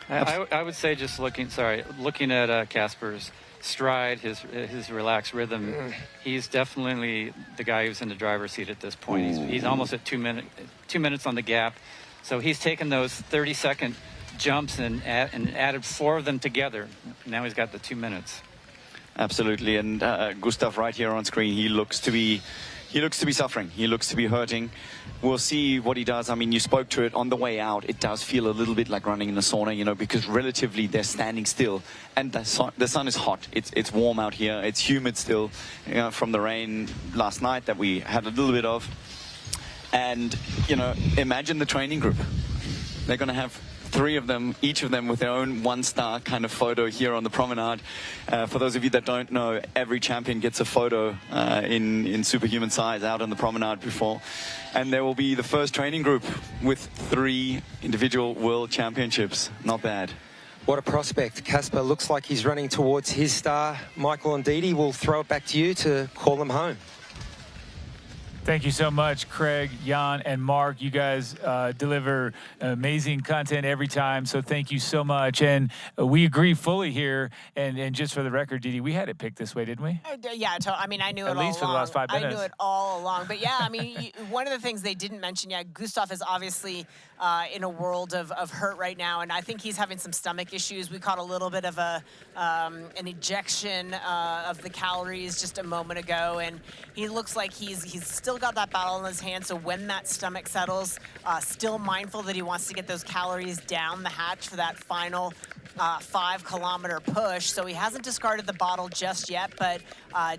I would say just looking at Casper's stride, his relaxed rhythm, he's definitely the guy who's in the driver's seat at this point. He's almost at 2 minutes on the gap. So he's taken those 30-second jumps and added 4 of them together. Now he's got the 2 minutes. Absolutely, and Gustav right here on screen, he looks to be suffering. He looks to be hurting. We'll see what he does. I mean, you spoke to it on the way out. It does feel a little bit like running in a sauna, because relatively they're standing still, and the sun is hot. It's warm out here. It's humid still, from the rain last night that we had a little bit of. And imagine the training group. They're going to have three of them, each of them with their own one-star kind of photo here on the promenade. For those of you that don't know, every champion gets a photo in superhuman size out on the promenade before. And there will be the first training group with 3 individual world championships. Not bad. What a prospect. Casper looks like he's running towards his star. Michael and Didi, will throw it back to you to call them home. Thank you so much, Craig, Jan, and Mark. You guys deliver amazing content every time, so thank you so much. And we agree fully here. And just for the record, Didi, we had it picked this way, didn't we? Yeah, I mean, I knew it all along. At least for the last 5 minutes. I knew it all along. But yeah, I mean, one of the things they didn't mention, Gustav is obviously in a world of hurt right now, and I think he's having some stomach issues. We caught a little bit of an ejection of the calories just a moment ago, and he looks like he's still got that battle in his hand. So when that stomach settles, still mindful that he wants to get those calories down the hatch for that final 5-kilometer push. So he hasn't discarded the bottle just yet, but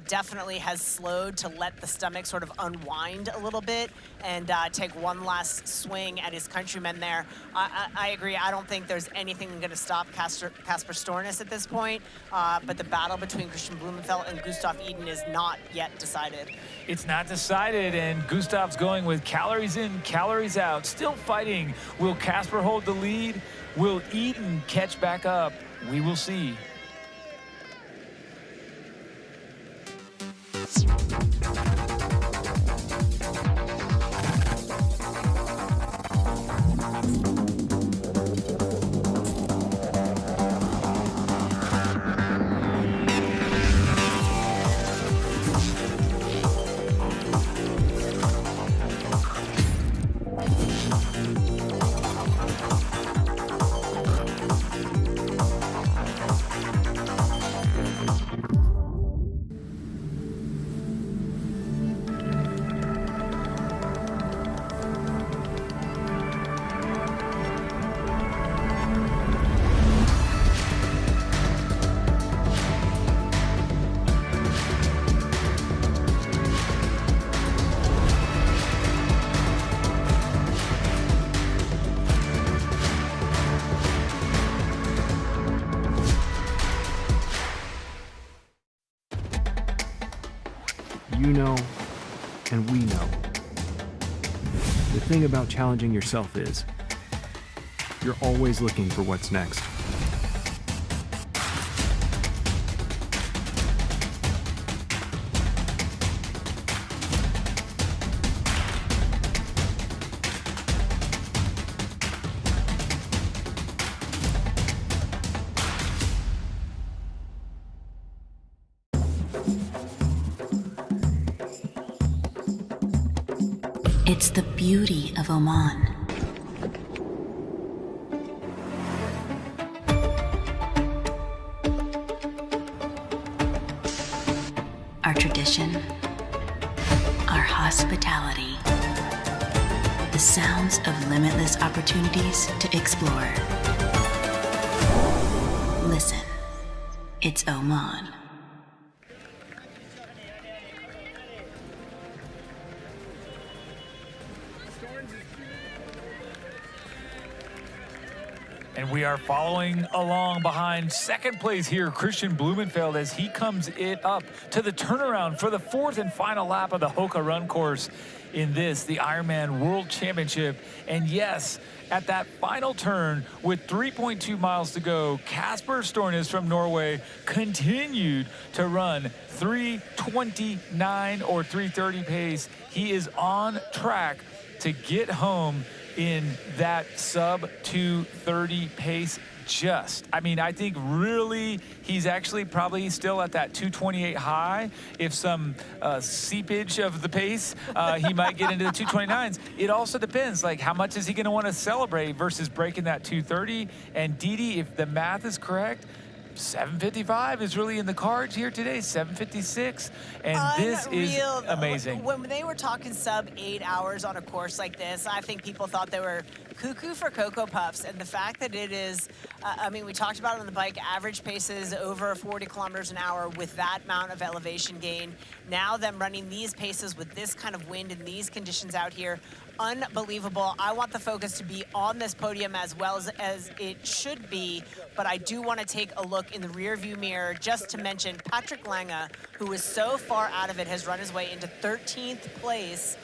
definitely has slowed to let the stomach sort of unwind a little bit and take one last swing at his countrymen there. I agree. I don't think there's anything going to stop Casper Stornes at this point, but the battle between Christian Blumenfeld and Gustav Iden is not yet decided. It's not decided, and Gustav's going with calories in, calories out, still fighting. Will Casper hold the lead? Will Eden catch back up? We will see. You know, and we know. The thing about challenging yourself is, you're always looking for what's next. It's the beauty of Oman. Our tradition, our hospitality, the sounds of limitless opportunities to explore. Listen, it's Oman. And we are following along behind second place here, Christian Blumenfeld, as he comes it up to the turnaround for the 4th and final lap of the Hoka Run course in this, the Ironman World Championship. And yes, at that final turn with 3.2 miles to go, Casper Stornes from Norway continued to run 3:29 or 3:30 pace. He is on track to get home in that sub 2:30 pace. I mean, I think really he's actually probably still at that 2:28 high. If some seepage of the pace, he might get into the 2:29s. It also depends, like how much is he going to want to celebrate versus breaking that 2:30. And Didi, if the math is correct, 7:55 is really in the cards here today, 7:56, and this is amazing. When they were talking sub 8 hours on a course like this, I think people thought they were Cuckoo for Cocoa Puffs, and the fact that it is, I mean, we talked about it on the bike, average paces over 40 kilometers an hour with that amount of elevation gain. Now them running these paces with this kind of wind and these conditions out here, unbelievable. I want the focus to be on this podium as well as it should be, but I do want to take a look in the rear view mirror just to mention Patrick Lange, who is so far out of it, has run his way into 13th place.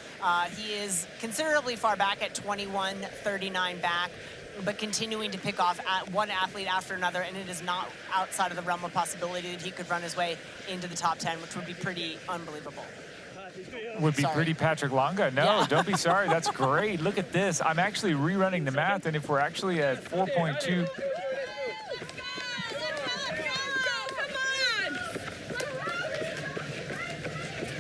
He is considerably far back at 21:39 back, but continuing to pick off at one athlete after another, and it is not outside of the realm of possibility that he could run his way into the top 10, which would be pretty unbelievable. Would be pretty Patrick Lange. No, don't be sorry. That's great. Look at this. I'm actually rerunning the math, and if we're actually at 4.2...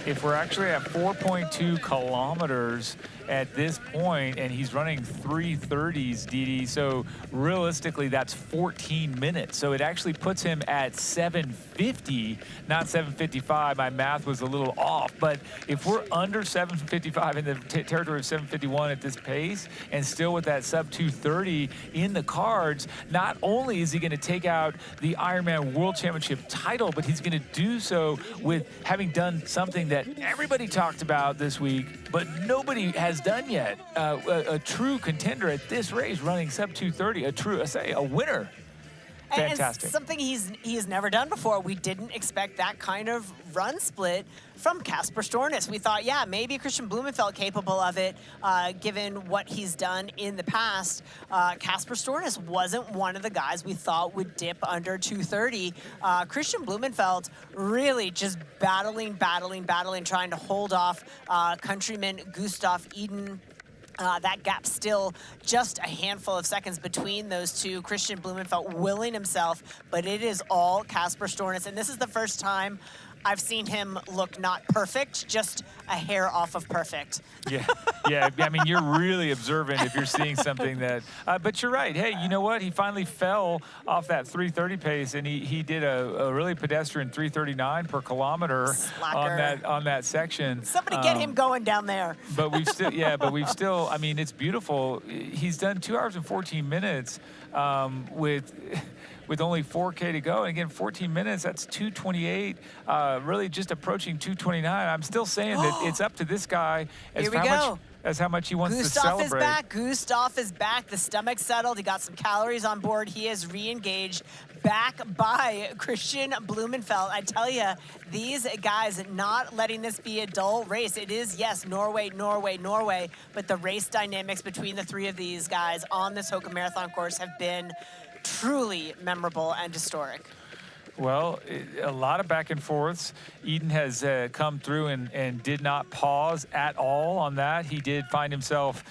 If we're actually at 4.2 kilometers at this point, and he's running 3:30s, Didi, so realistically that's 14 minutes. So it actually puts him at 7:50, not 7:55. My math was a little off, but if we're under 7:55 in the territory of 7:51 at this pace, and still with that sub 2:30 in the cards, not only is he going to take out the Ironman World Championship title, but he's going to do so with having done something that everybody talked about this week, but nobody has done yet. A true contender at this race, running sub 2:30, a winner. Fantastic. And something he has never done before. We didn't expect that kind of run split from Casper Stornes. We thought, yeah, maybe Christian Blumenfeld capable of it, given what he's done in the past. Casper Stornes wasn't one of the guys we thought would dip under 2:30. Christian Blumenfeld really just battling, trying to hold off countryman Gustav Iden. That gap still just a handful of seconds between those two. Christian Blumenfeld willing himself, but it is all Casper Stornes. And this is the first time I've seen him look not perfect, just a hair off of perfect. Yeah. I mean, you're really observant if you're seeing something that, but you're right. Hey, you know what? He finally fell off that 3:30 pace, and he did a really pedestrian 3:39 per kilometer on that section. Somebody get him going down there. But we've still, I mean, it's beautiful. He's done 2 hours and 14 minutes with only 4K to go. And again, 14 minutes, that's 2:28, really just approaching 2:29. I'm still saying that it's up to this guy as how much he wants to celebrate. Gustav is back. The stomach settled. He got some calories on board. He is re-engaged, back by Christian Blumenfeld. I tell you, these guys not letting this be a dull race. It is, yes, Norway, but the race dynamics between the three of these guys on this Hoka Marathon course have been truly memorable and historic. Well, a lot of back and forths. Eden has come through and did not pause at all on that. He did find himself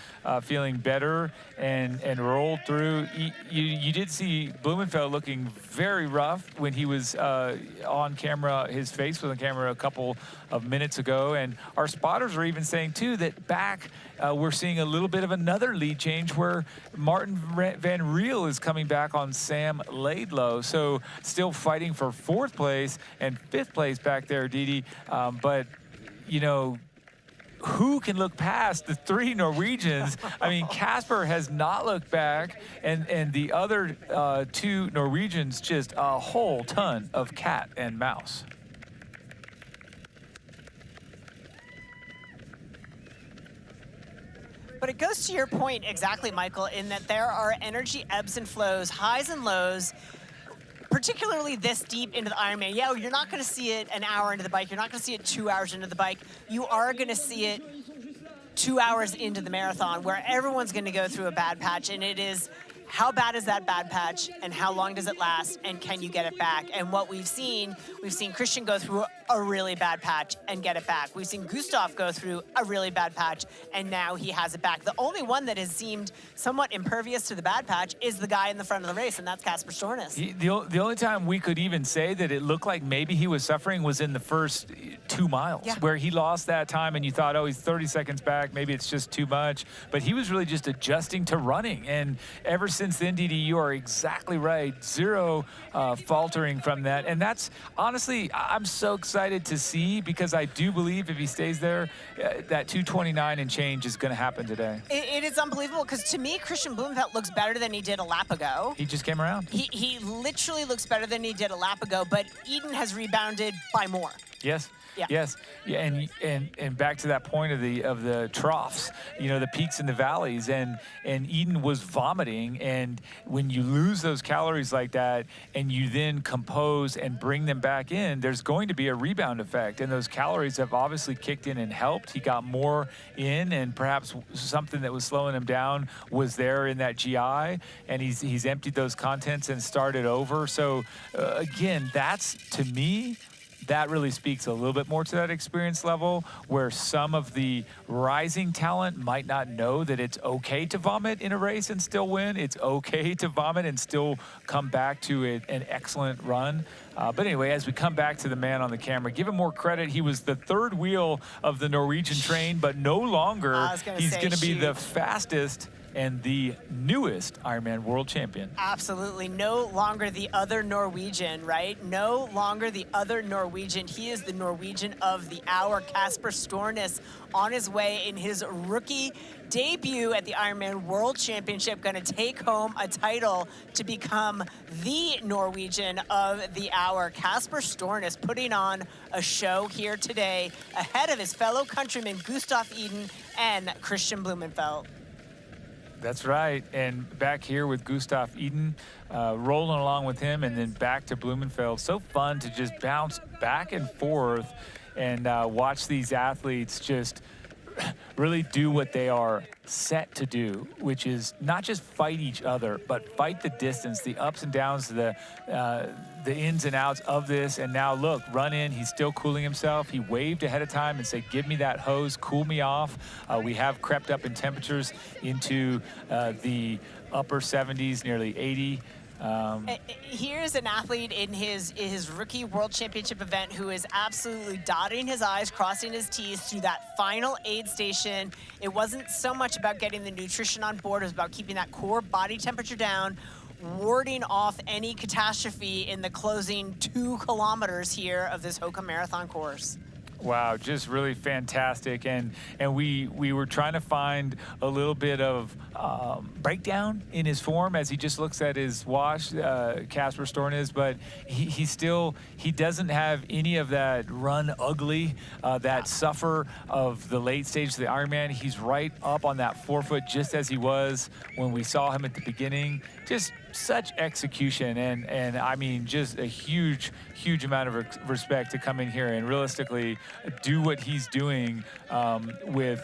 feeling better and rolled through. You did see Blumenfeld looking very rough when he was on camera. His face was on camera a couple of minutes ago. And our spotters are even saying, too, that back we're seeing a little bit of another lead change where Martin Van Riel is coming back on Sam Laidlow. So still fighting for 4th place and 5th place back there, Didi. But, you know, who can look past the 3 Norwegians? I mean, Casper has not looked back, and the other 2 Norwegians, just a whole ton of cat and mouse. But it goes to your point exactly, Michael, in that there are energy ebbs and flows, highs and lows, particularly this deep into the Ironman. Yeah, you're not going to see it an hour into the bike. You're not going to see it 2 hours into the bike. You are going to see it 2 hours into the marathon, where everyone's going to go through a bad patch, and it is, how bad is that bad patch, and how long does it last, and can you get it back? And what we've seen Christian go through a really bad patch and get it back. We've seen Gustav go through a really bad patch, and now he has it back. The only one that has seemed somewhat impervious to the bad patch is the guy in the front of the race, and that's Casper Stornes. The only time we could even say that it looked like maybe he was suffering was in the first 2 miles, Yeah. where he lost that time and you thought, oh, he's 30 seconds back, maybe it's just too much. But he was really just adjusting to running. And ever since then, Didi, you are exactly right. Zero faltering from that. And that's, honestly, I'm so excited to see, because I do believe if he stays there, that 2:29 and change is going to happen today. It is unbelievable, because to me, Christian Blumenfeld looks better than he did a lap ago. He just came around. He literally looks better than he did a lap ago, but Eden has rebounded by more. Yes. Yeah. Yes. Yeah. And back to that point of the troughs, you know, the peaks and the valleys, and Eden was vomiting. And when you lose those calories like that and you then compose and bring them back in, there's going to be a rebound effect. And those calories have obviously kicked in and helped. He got more in, and perhaps something that was slowing him down was there in that GI, and he's emptied those contents and started over. So again, that's, to me, that really speaks a little bit more to that experience level, where some of the rising talent might not know that it's okay to vomit in a race and still win. It's okay to vomit and still come back to an excellent run. But anyway, as we come back to the man on the camera, give him more credit. He was the third wheel of the Norwegian train, but no longer he's going to be the fastest and the newest Ironman world champion. Absolutely. No longer the other Norwegian, right? No longer the other Norwegian. He is the Norwegian of the hour. Kasper Stornes on his way in his rookie debut at the Ironman World Championship, going to take home a title to become the Norwegian of the hour. Kasper Stornes putting on a show here today ahead of his fellow countrymen Gustav Iden and Christian Blumenfeld. That's right. And back here with Gustav Iden, rolling along with him, and then back to Blumenfeld. So fun to just bounce back and forth and watch these athletes just really do what they are set to do, which is not just fight each other, but fight the distance, the ups and downs, the ins and outs of this. And now look, run in, he's still cooling himself. He waved ahead of time and said, give me that hose, cool me off. We have crept up in temperatures into the upper 70s, nearly 80. Here's an athlete in his rookie world championship event who is absolutely dotting his I's, crossing his T's through that final aid station. It wasn't so much about getting the nutrition on board, it was about keeping that core body temperature down, warding off any catastrophe in the closing 2 kilometers here of this Hoka Marathon course. Wow, just really fantastic. And we were trying to find a little bit of breakdown in his form as he just looks at his watch, Kasper Stornes, but he doesn't have any of that run ugly, that suffer of the late stage of the Ironman. He's right up on that forefoot just as he was when we saw him at the beginning. Just such execution, and I mean, just a huge amount of respect to come in here and realistically do what he's doing with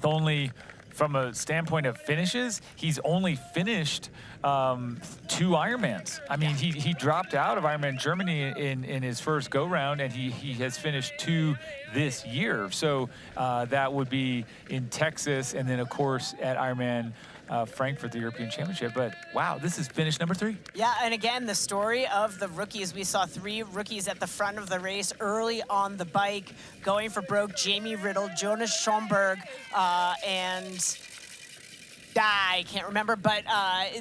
only, from a standpoint of finishes, he's only finished 2 Ironmans. I mean, he dropped out of Ironman Germany in his first go-round, and he has finished 2 this year. So that would be in Texas, and then, of course, at Ironman Frankfurt, the European Championship. But wow, this is finish number 3. Yeah, and again, the story of the rookies. We saw 3 rookies at the front of the race early on the bike, going for broke. Jamie Riddle, Jonas Schomburg, and I can't remember, but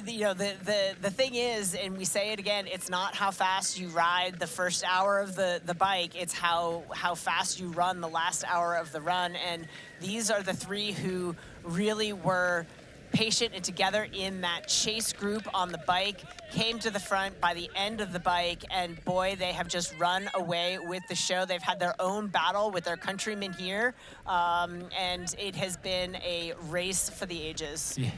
you know, the thing is, and we say it again, it's not how fast you ride the first hour of the bike, it's how fast you run the last hour of the run. And these are the 3 who really were patient and together in that chase group on the bike, came to the front by the end of the bike, and boy, they have just run away with the show. They've had their own battle with their countrymen here, and it has been a race for the ages. Yeah.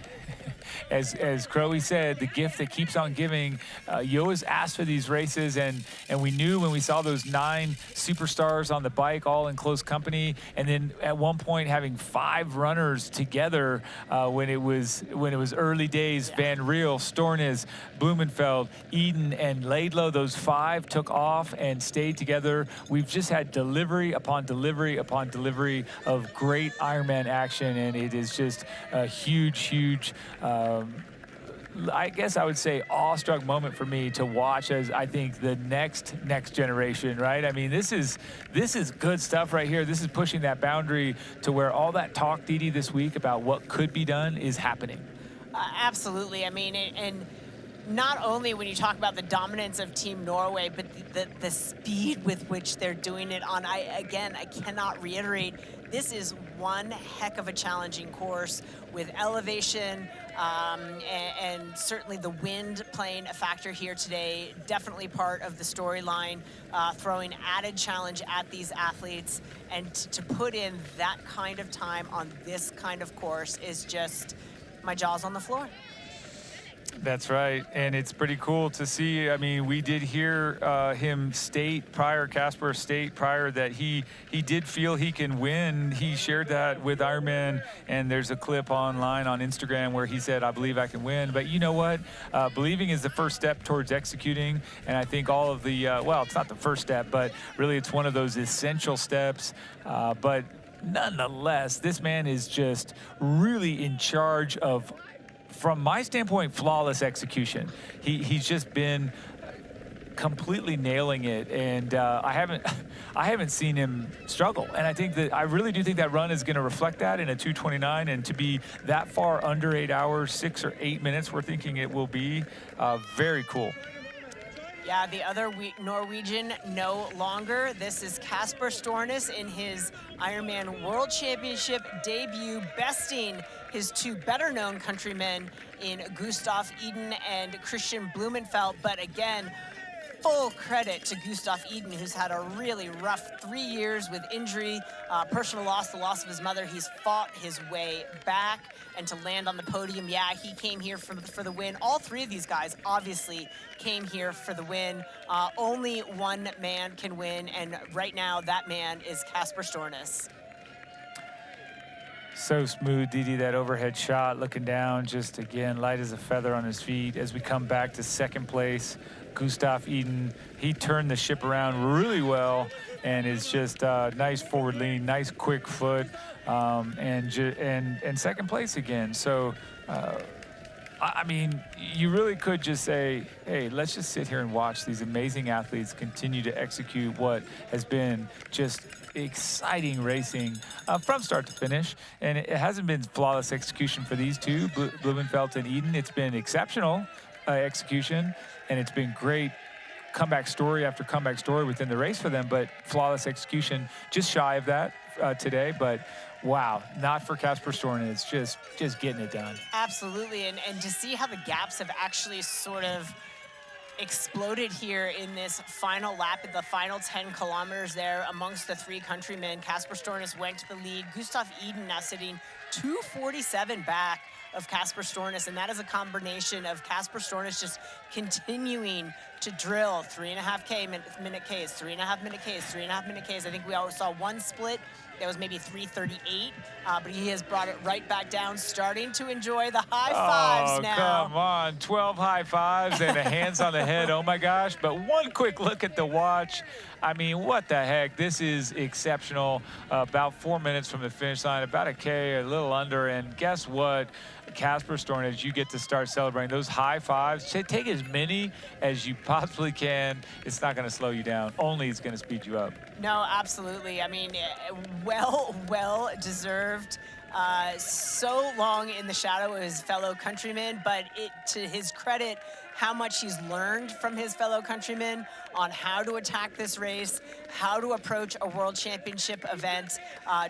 As Crowe said, the gift that keeps on giving. You always ask for these races, and we knew when we saw those 9 superstars on the bike, all in close company, and then at one point having 5 runners together when it was early days. Yeah. Van Riel, Stornes, Blumenfeld, Eden, and Laidlow. Those 5 took off and stayed together. We've just had delivery upon delivery upon delivery of great Ironman action, and it is just a huge I guess I would say, awestruck moment for me to watch as I think the next generation, right? I mean, this is good stuff right here. This is pushing that boundary to where all that talk, Didi, this week about what could be done is happening. Absolutely. I mean, and not only when you talk about the dominance of Team Norway, but the speed with which they're doing it on, I cannot reiterate, this is one heck of a challenging course with elevation and certainly the wind playing a factor here today, definitely part of the storyline, throwing added challenge at these athletes, and to put in that kind of time on this kind of course is just my jaw's on the floor. That's right, and it's pretty cool to see. I mean, we did hear him state prior, Casper state prior, that he did feel he can win. He shared that with Ironman, and there's a clip online on Instagram where he said, I believe I can win. But you know what? Believing is the first step towards executing, and I think all of the, well, it's not the first step, but really it's one of those essential steps. But nonetheless, this man is just really in charge of, from my standpoint, flawless execution. He's just been completely nailing it, and I haven't seen him struggle. And I really do think that run is going to reflect that in a 2:29, and to be that far under 8 hours, 6 or 8 minutes, we're thinking it will be very cool. Yeah, the other Norwegian no longer. This is Casper Stornes in his Ironman World Championship debut, besting his two better-known countrymen in Gustav Iden and Christian Blumenfeld. But again, full credit to Gustav Iden, who's had a really rough 3 years with injury, personal loss, the loss of his mother. He's fought his way back, and to land on the podium, yeah, he came here for the win. All three of these guys obviously came here for the win. Only one man can win, and right now that man is Casper Stornes. So smooth, Didi, that overhead shot, looking down, just again, light as a feather on his feet. As we come back to second place, Gustav Iden, he turned the ship around really well, and is just nice forward lean, nice quick foot, and second place again. So, I mean, you really could just say, hey, let's just sit here and watch these amazing athletes continue to execute what has been just exciting racing from start to finish. And it hasn't been flawless execution for these two, Blumenfeld and Eden. It's been exceptional execution, and it's been great comeback story after comeback story within the race for them, but flawless execution just shy of that today. But wow, not for Casper Stornes, just getting it done. Absolutely, and to see how the gaps have actually sort of exploded here in this final lap, in the final 10 kilometers there amongst the three countrymen. Casper Stornes went to the lead. Gustav Iden now sitting 2:47 back of Casper Stornes, and that is a combination of Casper Stornes just continuing to drill 3.5 minute Ks, 3.5 minute Ks, 3.5 minute Ks. I think we always saw one split that was maybe 3:38, but he has brought it right back down, starting to enjoy the high fives now. Oh, come on, 12 high fives and a hands on the head, oh my gosh. But one quick look at the watch. I mean, what the heck? This is exceptional. About 4 minutes from the finish line, about a K, a little under, and guess what? Casper Stornes, you get to start celebrating those high fives. Take as many as you possibly can. It's not going to slow you down. Only it's going to speed you up. No, absolutely. I mean, well deserved. So long in the shadow of his fellow countrymen, but to his credit, how much he's learned from his fellow countrymen on how to attack this race, how to approach a world championship event,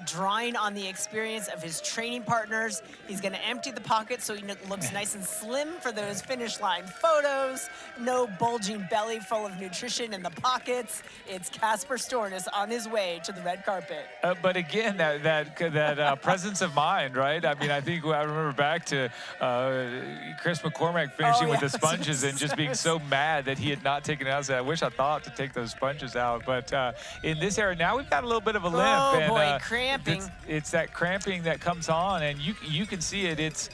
drawing on the experience of his training partners. He's going to empty the pocket so he looks nice and slim for those finish line photos. No bulging belly full of nutrition in the pockets. It's Casper Stornes on his way to the red carpet. But again, that presence of mind, right? I mean, I think I remember back to Chris McCormack finishing with the sponges and just being so mad that he had not taken it out. So I wish I thought to take those sponges out. But in this era, now we've got a little bit of a limp. Oh, and, boy, cramping. It's that cramping that comes on, and you can see it. It's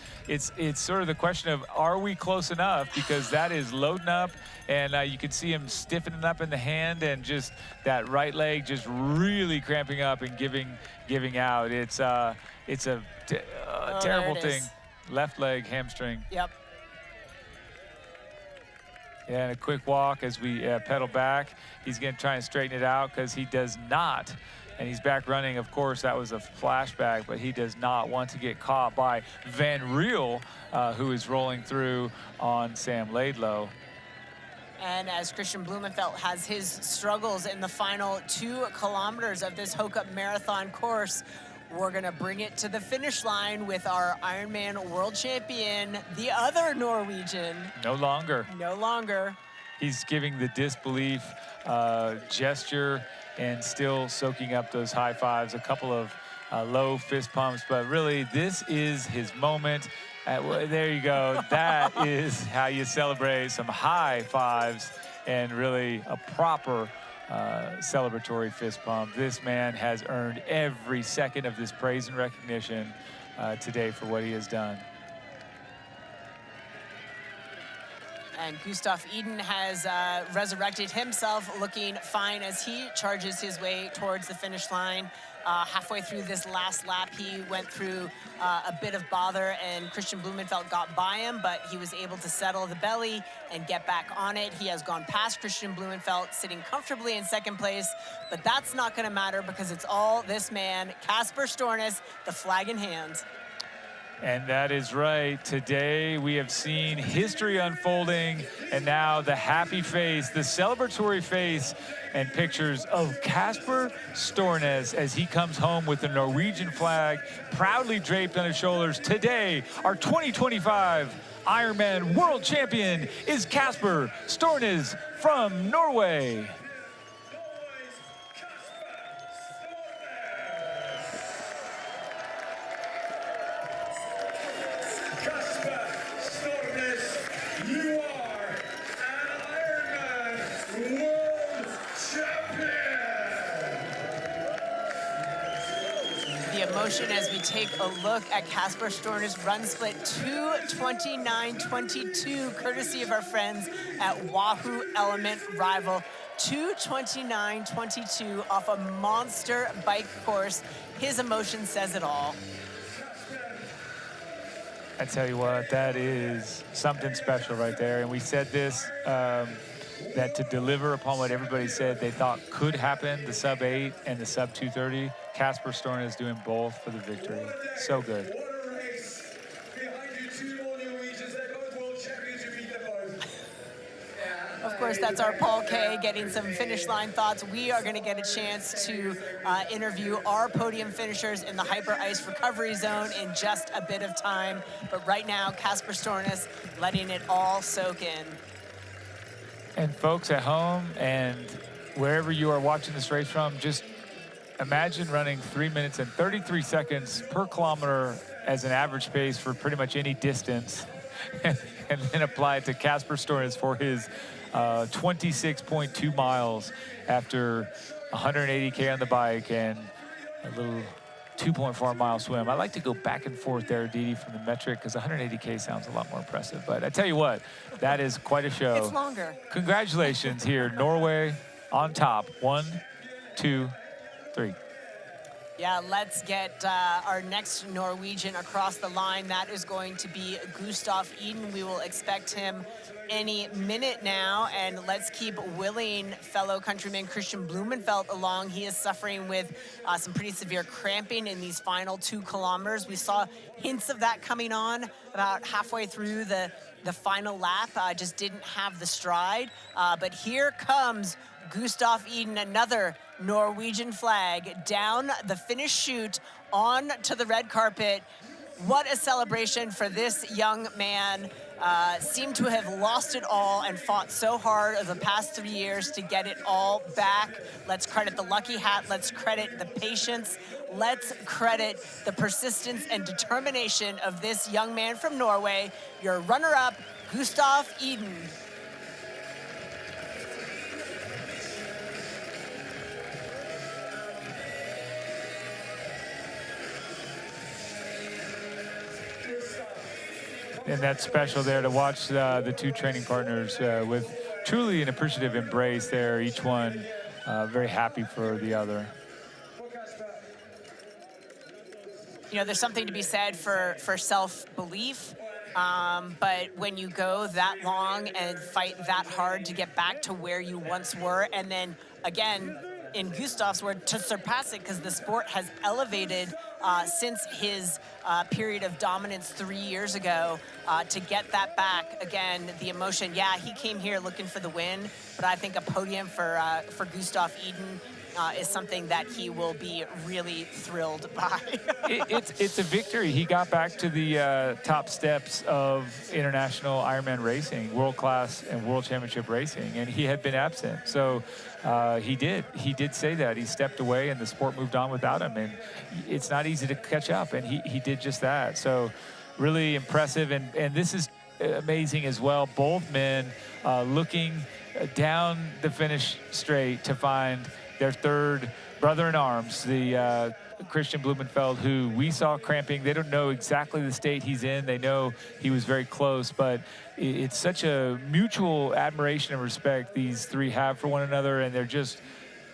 sort of the question of, are we close enough? Because that is loading up, and you can see him stiffening up in the hand, and just that right leg just really cramping up and giving out. It's a terrible thing. Left leg hamstring. Yep. Yeah, and a quick walk as we pedal back. He's going to try and straighten it out because he does not. And he's back running. Of course, that was a flashback, but he does not want to get caught by Van Riel, who is rolling through on Sam Laidlow. And as Christian Blumenfeld has his struggles in the final 2 kilometers of this Hoka Marathon course, we're going to bring it to the finish line with our Ironman world champion, the other Norwegian. No longer. No longer. He's giving the disbelief gesture and still soaking up those high fives, a couple of low fist pumps, but really this is his moment. There you go. That is how you celebrate some high fives and really a proper celebratory fist pump. This man has earned every second of this praise and recognition today for what he has done. And Gustav Iden has resurrected himself, looking fine as he charges his way towards the finish line. Halfway through this last lap, he went through a bit of bother, and Christian Blumenfeld got by him, but he was able to settle the belly and get back on it. He has gone past Christian Blumenfeld, sitting comfortably in second place, but that's not going to matter because it's all this man, Kasper Stornes, the flag in hand. And that is right. Today we have seen history unfolding, and now the happy face, the celebratory face, and pictures of Kasper Stornes as he comes home with the Norwegian flag proudly draped on his shoulders. Today, our 2025 Ironman World Champion is Kasper Stornes from Norway. As we take a look at Kasper Stornes' run split 2:29.22, courtesy of our friends at Wahoo Element Rival. 2:29.22 off a monster bike course. His emotion says it all. I tell you what, that is something special right there. And we said this, that to deliver upon what everybody said they thought could happen, the sub 8 and the sub 2:30, Kasper Stornes is doing both for the victory. So good. Of course, that's our Paul K getting some finish line thoughts. We are going to get a chance to interview our podium finishers in the Hyper Ice Recovery Zone in just a bit of time. But right now, Kasper Stornes letting it all soak in. And folks at home and wherever you are watching this race from, just imagine running 3 minutes and 33 seconds per kilometer as an average pace for pretty much any distance, and then apply it to Kasper Stornes for his 26.2 miles after 180K on the bike and a little 2.4 mile swim. I like to go back and forth there, Didi, from the metric, because 180K sounds a lot more impressive. But I tell you what, that is quite a show. It's longer. Congratulations here, Norway on top. 1, 2, 3. Yeah, let's get our next Norwegian across the line. That is going to be Gustav Iden. We will expect him any minute now, and let's keep willing fellow countryman Christian Blumenfeld along. He is suffering with some pretty severe cramping in these final 2 kilometers. We saw hints of that coming on about halfway through the final lap. Just didn't have the stride, but here comes Gustav Iden, another Norwegian flag, down the finish chute on to the red carpet. What a celebration for this young man. Seemed to have lost it all and fought so hard over the past 3 years to get it all back. Let's credit the lucky hat. Let's credit the patience. Let's credit the persistence and determination of this young man from Norway. Your runner-up, Gustav Iden. And that's special there to watch the 2 training partners with truly an appreciative embrace there, each one very happy for the other. You know, there's something to be said for self-belief. But when you go that long and fight that hard to get back to where you once were, and then again, in Gustav's word, to surpass it, because the sport has elevated since his period of dominance 3 years ago, to get that back. Again, the emotion, yeah, he came here looking for the win, but I think a podium for Gustav Iden is something that he will be really thrilled by. It's a victory. He got back to the top steps of international Ironman racing, world class and world championship racing, and he had been absent. So he did say that. He stepped away and the sport moved on without him, and it's not easy to catch up, and he did just that. So really impressive, and this is amazing as well. Both men looking down the finish straight to find their third brother-in-arms, the Christian Blumenfeld, who we saw cramping. They don't know exactly the state he's in. They know he was very close, but it's such a mutual admiration and respect these three have for one another, and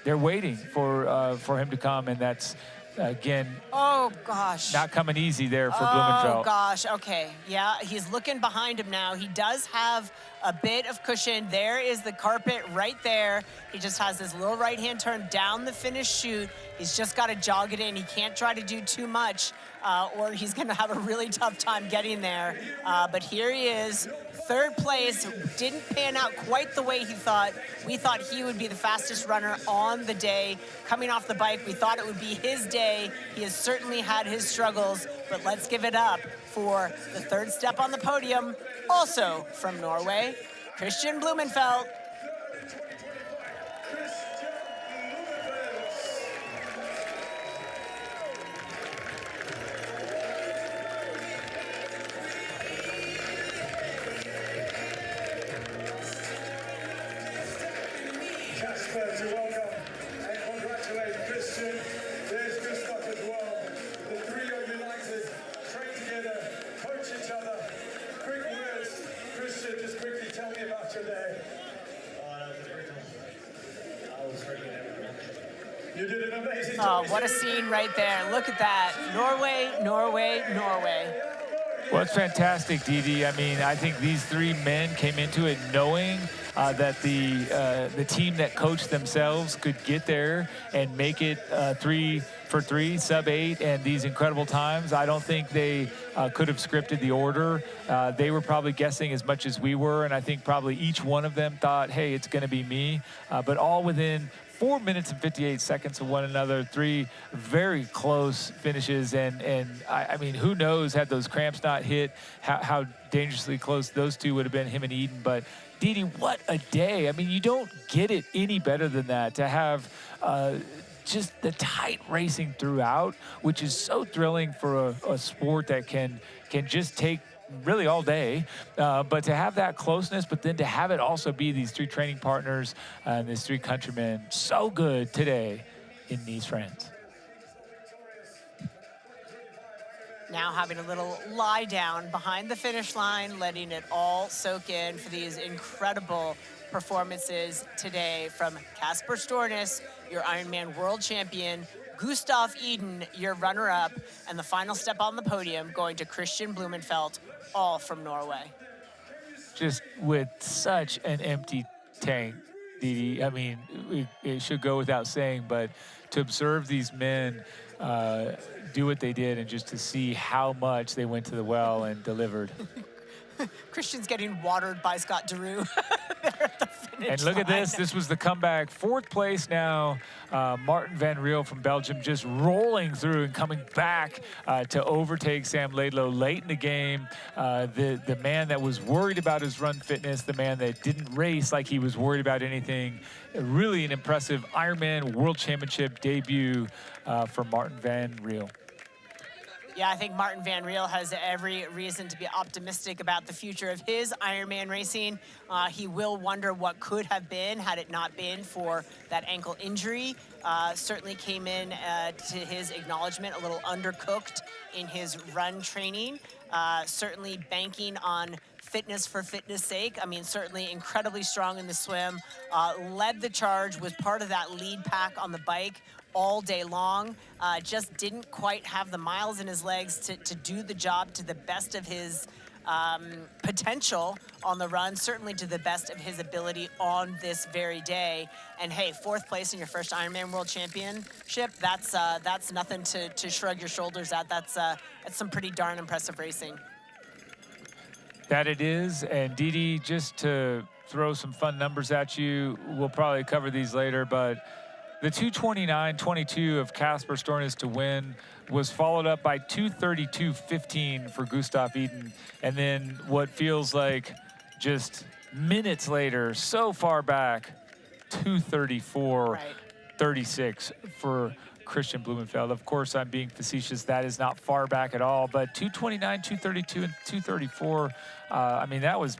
they're waiting for him to come, and that's, again, oh gosh, not coming easy there for Oh Blumenfeld. gosh, okay, yeah, he's looking behind him now. He does have a bit of cushion. There is the carpet right there. He just has this little right-hand turn down the finish chute. He's just got to jog it in. He can't try to do too much, or he's going to have a really tough time getting there. But here he is, third place. Didn't pan out quite the way he thought. We thought he would be the fastest runner on the day. Coming off the bike, we thought it would be his day. He has certainly had his struggles, but let's give it up for the third step on the podium, also from Norway, Christian Blumenfeld. Casper, to welcome and congratulate Christian. There's Gustav as well. The three are united, train together, coach each other. Quick words, Christian, just quickly tell me about your day. That was a great one. I was working everywhere. You did an amazing job. Oh, what a scene right there. Look at that. Norway, Norway, Norway. Well, it's fantastic, Didi. I mean, I think these three men came into it knowing that the team that coached themselves could get there and make it 3 for 3, sub-8, and these incredible times. I don't think they could have scripted the order. They were probably guessing as much as we were, and I think probably each one of them thought, hey, it's going to be me. But all within 4 minutes and 58 seconds of one another, three very close finishes, and I mean, who knows, had those cramps not hit, how dangerously close those two would have been, him and Eden. But Didi, what a day. I mean, you don't get it any better than that, to have just the tight racing throughout, which is so thrilling for a sport that can just take really all day, but to have that closeness, but then to have it also be these three training partners and these three countrymen, so good today in Nice, France. Now having a little lie down behind the finish line, letting it all soak in for these incredible performances today from Casper Stornes, your Ironman world champion, Gustav Iden, your runner-up, and the final step on the podium going to Christian Blumenfeld, all from Norway. Just with such an empty tank, Didi. I mean, it should go without saying, but to observe these men do what they did and just to see how much they went to the well and delivered. Christian's getting watered by Scott Deroux. And look at this. This was the comeback. Fourth place now. Martin Van Riel from Belgium just rolling through and coming back to overtake Sam Laidlow late in the game. The man that was worried about his run fitness, the man that didn't race like he was worried about anything. Really an impressive Ironman World Championship debut for Martin Van Riel. Yeah, I think Martin Van Riel has every reason to be optimistic about the future of his Ironman racing. He will wonder what could have been had it not been for that ankle injury. Certainly came in to his acknowledgement a little undercooked in his run training. Certainly banking on fitness for fitness sake. I mean, certainly incredibly strong in the swim. Led the charge, was part of that lead pack on the bike all day long. Just didn't quite have the miles in his legs to do the job to the best of his potential on the run, certainly to the best of his ability on this very day. And hey, 4th place in your first Ironman World Championship, that's nothing to shrug your shoulders at. That's some pretty darn impressive racing. That it is. And Didi, just to throw some fun numbers at you, we'll probably cover these later, but the 2:29.22 of Casper Stornes to win was followed up by 2:32.15 for Gustav Iden. And then what feels like just minutes later, so far back, 2:34.36 for Christian Blumenfeld. Of course, I'm being facetious. That is not far back at all, but 2:29, 2:32, and 2:34. I mean, that was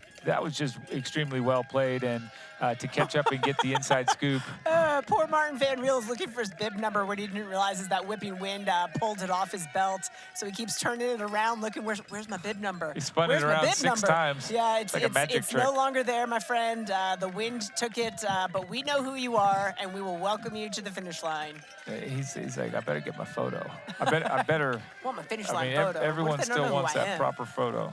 just extremely well played, and to catch up and get the inside scoop. Poor Martin Van Riel is looking for his bib number. What he didn't realize is that whipping wind pulled it off his belt, so he keeps turning it around, looking, where's my bib number? He spun it around 6 times. Yeah, it's like a magic trick. No longer there, my friend. The wind took it, but we know who you are, and we will welcome you to the finish line. He's like, I better get my photo. I better. Want my finish line photo. Everyone still wants that proper photo.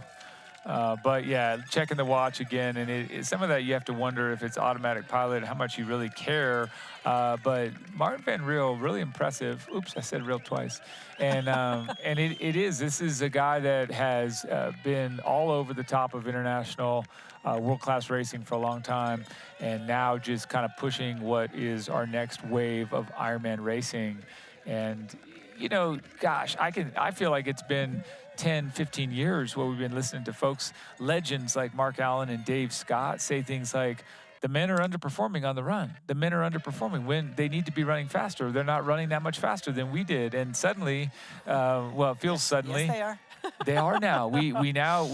But yeah, checking the watch again, and some of that you have to wonder if it's automatic pilot, how much you really care. But Martin Van Riel, really impressive. Oops, I said real twice. And and it is. This is a guy that has been all over the top of international world-class racing for a long time, and now just kind of pushing what is our next wave of Ironman racing. And you know, gosh, I feel like it's been 10, 15 years where we've been listening to folks, legends like Mark Allen and Dave Scott, say things like, the men are underperforming on the run. The men are underperforming when they need to be running faster. They're not running that much faster than we did. And suddenly, well, it feels suddenly. Yes, they are. They are now. We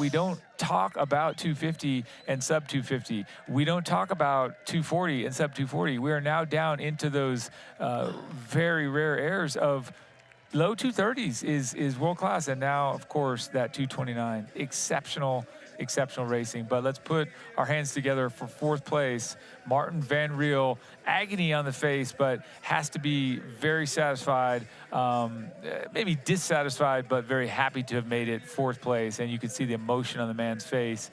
don't talk about 250 and sub 250. We don't talk about 240 and sub 240. We are now down into those very rare airs of low 230s is world class, and now of course that 229, exceptional racing. But let's put our hands together for 4th place, Martin Van Riel. Agony on the face, but has to be very satisfied, maybe dissatisfied, but very happy to have made it 4th place. And you can see the emotion on the man's face.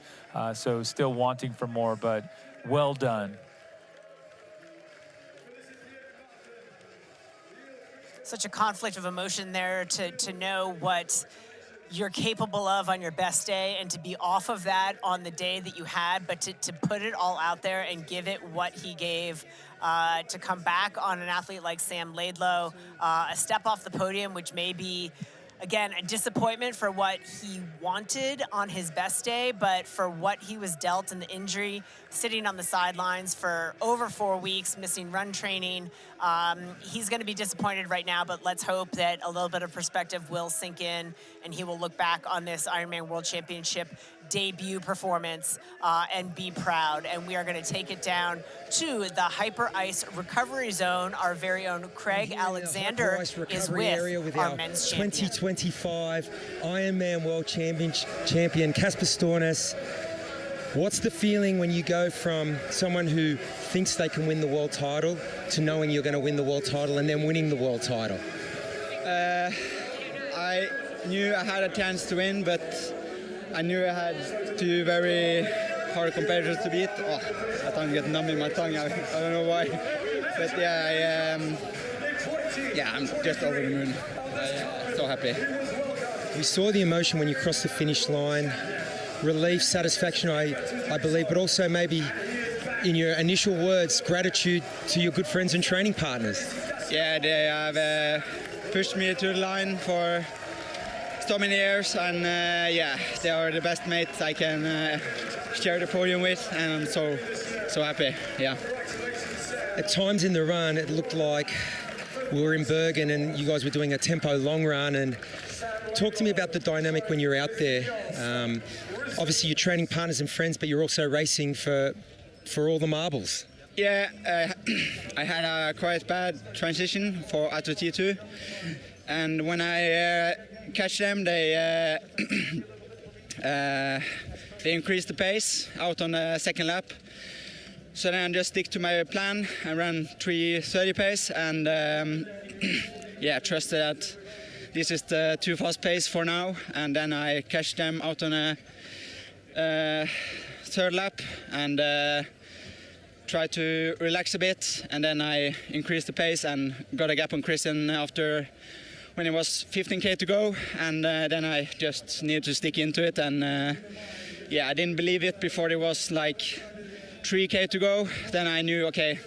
So still wanting for more, but well done. Such a conflict of emotion there to know what you're capable of on your best day and to be off of that on the day that you had, but to put it all out there and give it what he gave, to come back on an athlete like Sam Laidlow, a step off the podium, which may be, again, a disappointment for what he wanted on his best day, but for what he was dealt in the injury, sitting on the sidelines for over 4 weeks, missing run training. He's going to be disappointed right now, but let's hope that a little bit of perspective will sink in and he will look back on this Ironman World Championship debut performance and be proud. And we are going to take it down to the Hyper Ice Recovery Zone. Our very own Craig Alexander is with our men's champion. 2025 Ironman World Champion Casper Stornes. What's the feeling when you go from someone who thinks they can win the world title to knowing you're going to win the world title and then winning the world title? I knew I had a chance to win, but I knew I had 2 very hard competitors to beat. Oh, my tongue gets numb in my tongue. I don't know why. But yeah, I'm just over the moon. So happy. We saw the emotion when you crossed the finish line. Relief, satisfaction, I believe, but also maybe in your initial words, gratitude to your good friends and training partners. Yeah, they have pushed me to the line for so many years, and yeah, they are the best mates I can share the podium with, and I'm so happy, yeah. At times in the run, it looked like we were in Bergen and you guys were doing a tempo long run, and talk to me about the dynamic when you're out there. Obviously you're training partners and friends, but you're also racing for all the marbles. Yeah, I had a quite bad transition after T2, and when I catch them, they increased the pace out on the second lap. So then I just stick to my plan. I ran 3:30 pace, and yeah, trusted that this is the too fast pace for now, and then I catch them out on a third lap and tried to relax a bit, and then I increased the pace and got a gap on Christian after when it was 15k to go, and then I just needed to stick into it, and yeah, I didn't believe it before it was like 3k to go. Then I knew, okay,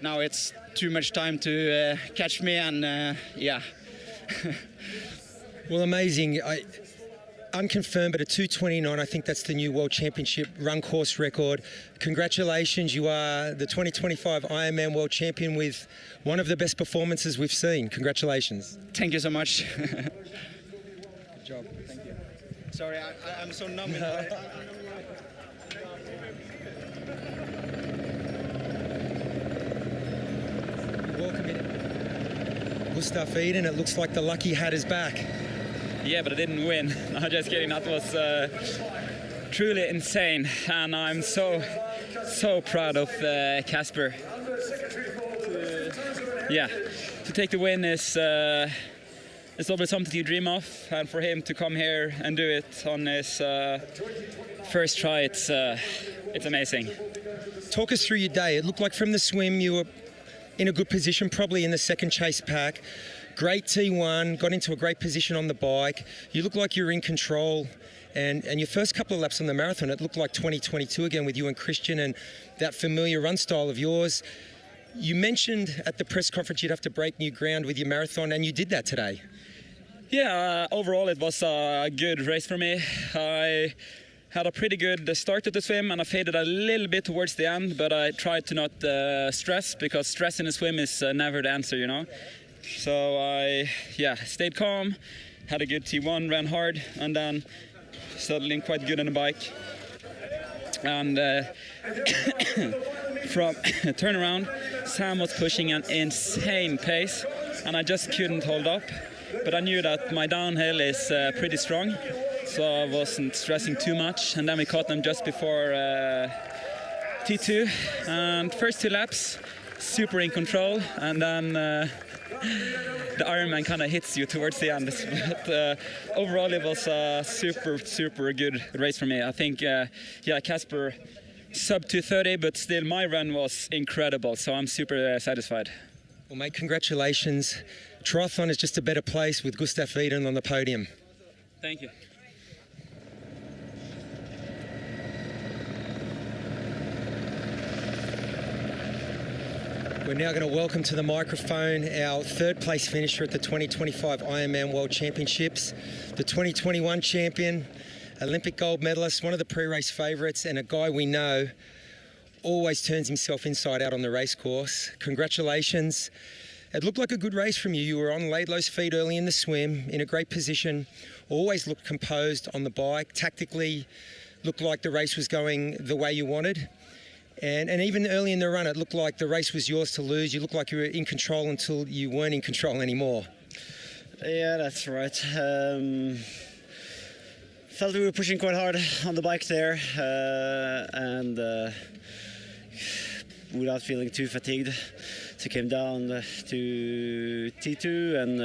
now it's too much time to catch me, and yeah. Well, amazing. Unconfirmed, but a 2:29, I think that's the new World Championship run course record. Congratulations, you are the 2025 Ironman World Champion with one of the best performances we've seen. Congratulations. Thank you so much. Good job, thank you. Sorry, I'm so numb. Welcome in. Gustav Eden, it looks like the lucky hat is back. Yeah, but I didn't win. No, just kidding. That was truly insane, and I'm so proud of Casper. To take the win is always something you dream of, and for him to come here and do it on his first try, it's amazing. Talk us through your day. It looked like from the swim you were in a good position, probably in the second chase pack. Great T1, got into a great position on the bike. You look like you're in control. And your first couple of laps on the marathon, it looked like 2022 again with you and Christian and that familiar run style of yours. You mentioned at the press conference you'd have to break new ground with your marathon, and you did that today. Yeah, overall it was a good race for me. I had a pretty good start to the swim, and I faded a little bit towards the end, but I tried to not stress, because stress in the swim is never the answer, you know. So I stayed calm, had a good T1, ran hard, and then settled in quite good on the bike. And from turnaround, Sam was pushing an insane pace, and I just couldn't hold up. But I knew that my downhill is pretty strong, so I wasn't stressing too much. And then we caught them just before T2, and first 2 laps, super in control, and then the Ironman kind of hits you towards the end. But overall, it was a super good race for me. I think, Casper sub 2:30, but still my run was incredible, so I'm super satisfied. Well, mate, congratulations. Triathlon is just a better place with Gustav Eden on the podium. Thank you. We're now going to welcome to the microphone our third place finisher at the 2025 Ironman World Championships, the 2021 champion, Olympic gold medalist, one of the pre-race favourites, and a guy we know always turns himself inside out on the race course. Congratulations. It looked like a good race from you. You were on Laidlow's feet early in the swim, in a great position, always looked composed on the bike, tactically looked like the race was going the way you wanted. And even early in the run, it looked like the race was yours to lose. You looked like you were in control until you weren't in control anymore. Yeah, that's right. Felt we were pushing quite hard on the bike there, and without feeling too fatigued. So came down to T2 and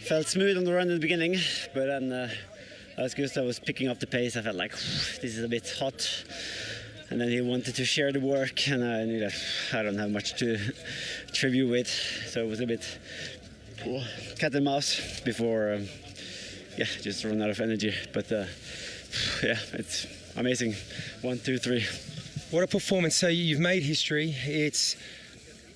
felt smooth on the run in the beginning, but then as Gustav was picking up the pace, I felt like this is a bit hot. And then he wanted to share the work, and I knew that I don't have much to tribute with, so it was a bit cat and mouse before, just run out of energy. But it's amazing. 1, 2, 3. What a performance! So you've made history. It's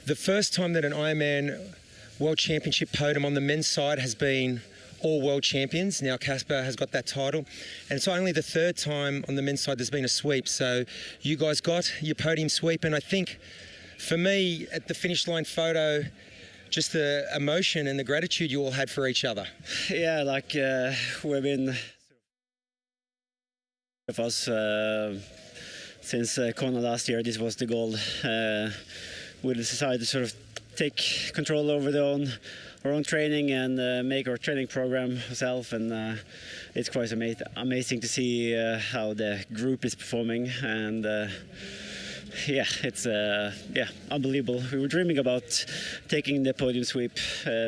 the first time that an Ironman World Championship podium on the men's side has been all world champions. Now Casper has got that title, and it's only the third time on the men's side there's been a sweep. So you guys got your podium sweep, and I think for me at the finish line photo, just the emotion and the gratitude you all had for each other. Yeah, like we've been of us since Kona last year. This was the goal. We decided to sort of take control over our own training and make our training program ourselves, and it's quite amazing to see how the group is performing, and it's unbelievable. We were dreaming about taking the podium sweep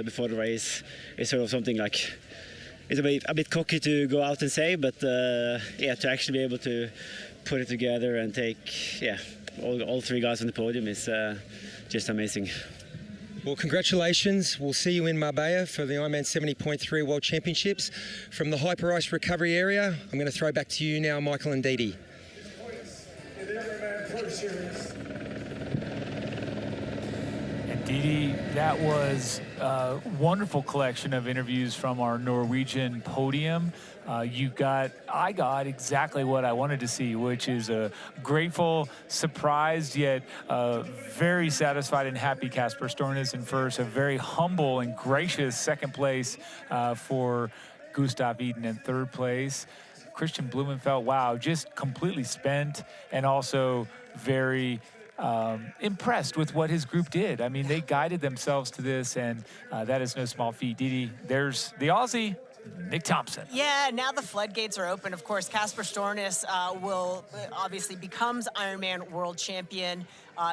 before the race. It's sort of something like it's a bit cocky to go out and say, but yeah, to actually be able to put it together and take all 3 guys on the podium is just amazing. Well, congratulations. We'll see you in Marbella for the Ironman 70.3 World Championships. From the Hyper Ice recovery area, I'm going to throw back to you now, Michael and Didi. And Didi, that was a wonderful collection of interviews from our Norwegian podium. I got exactly what I wanted to see, which is a grateful, surprised, yet very satisfied and happy Kasper Stornes in first, a very humble and gracious second place for Gustav Iden in third place. Christian Blumenfeld, wow, just completely spent and also very impressed with what his group did. I mean, they guided themselves to this, and that is no small feat. Didi, there's the Aussie, Nick Thompson. Yeah, now the floodgates are open. Of course, Kasper Stornes will obviously becomes Ironman world champion.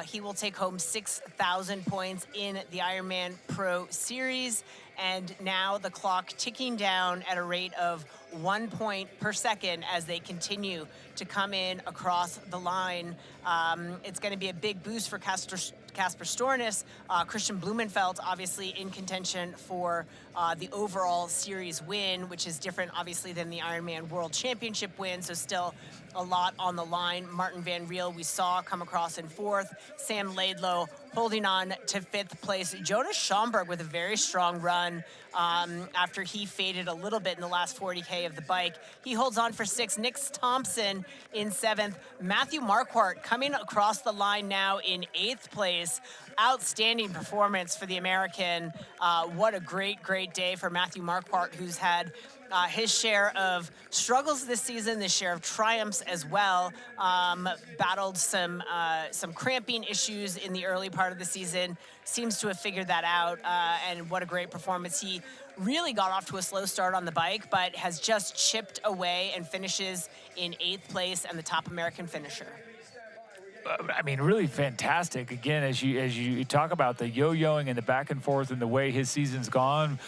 He will take home 6,000 points in the Ironman Pro Series. And now the clock ticking down at a rate of 1 point per second as they continue to come in across the line. It's going to be a big boost for Kasper Stornes. Christian Blumenfeld obviously in contention for the overall series win, which is different obviously than the Ironman World Championship win, so still a lot on the line. Martin Van Riel we saw come across in fourth. Sam Laidlow holding on to fifth place. Jonas Schomburg with a very strong run after he faded a little bit in the last 40K of the bike. He holds on for sixth. Nick Thompson in seventh. Matthew Marquardt coming across the line now in eighth place. Outstanding performance for the American. What a great day for Matthew Marquardt, who's had his share of struggles this season, his share of triumphs as well. Battled some cramping issues in the early part of the season. Seems to have figured that out, and what a great performance. He really got off to a slow start on the bike, but has just chipped away and finishes in eighth place and the top American finisher. I mean, really fantastic. Again, as you talk about the yo-yoing and the back and forth and the way his season's gone,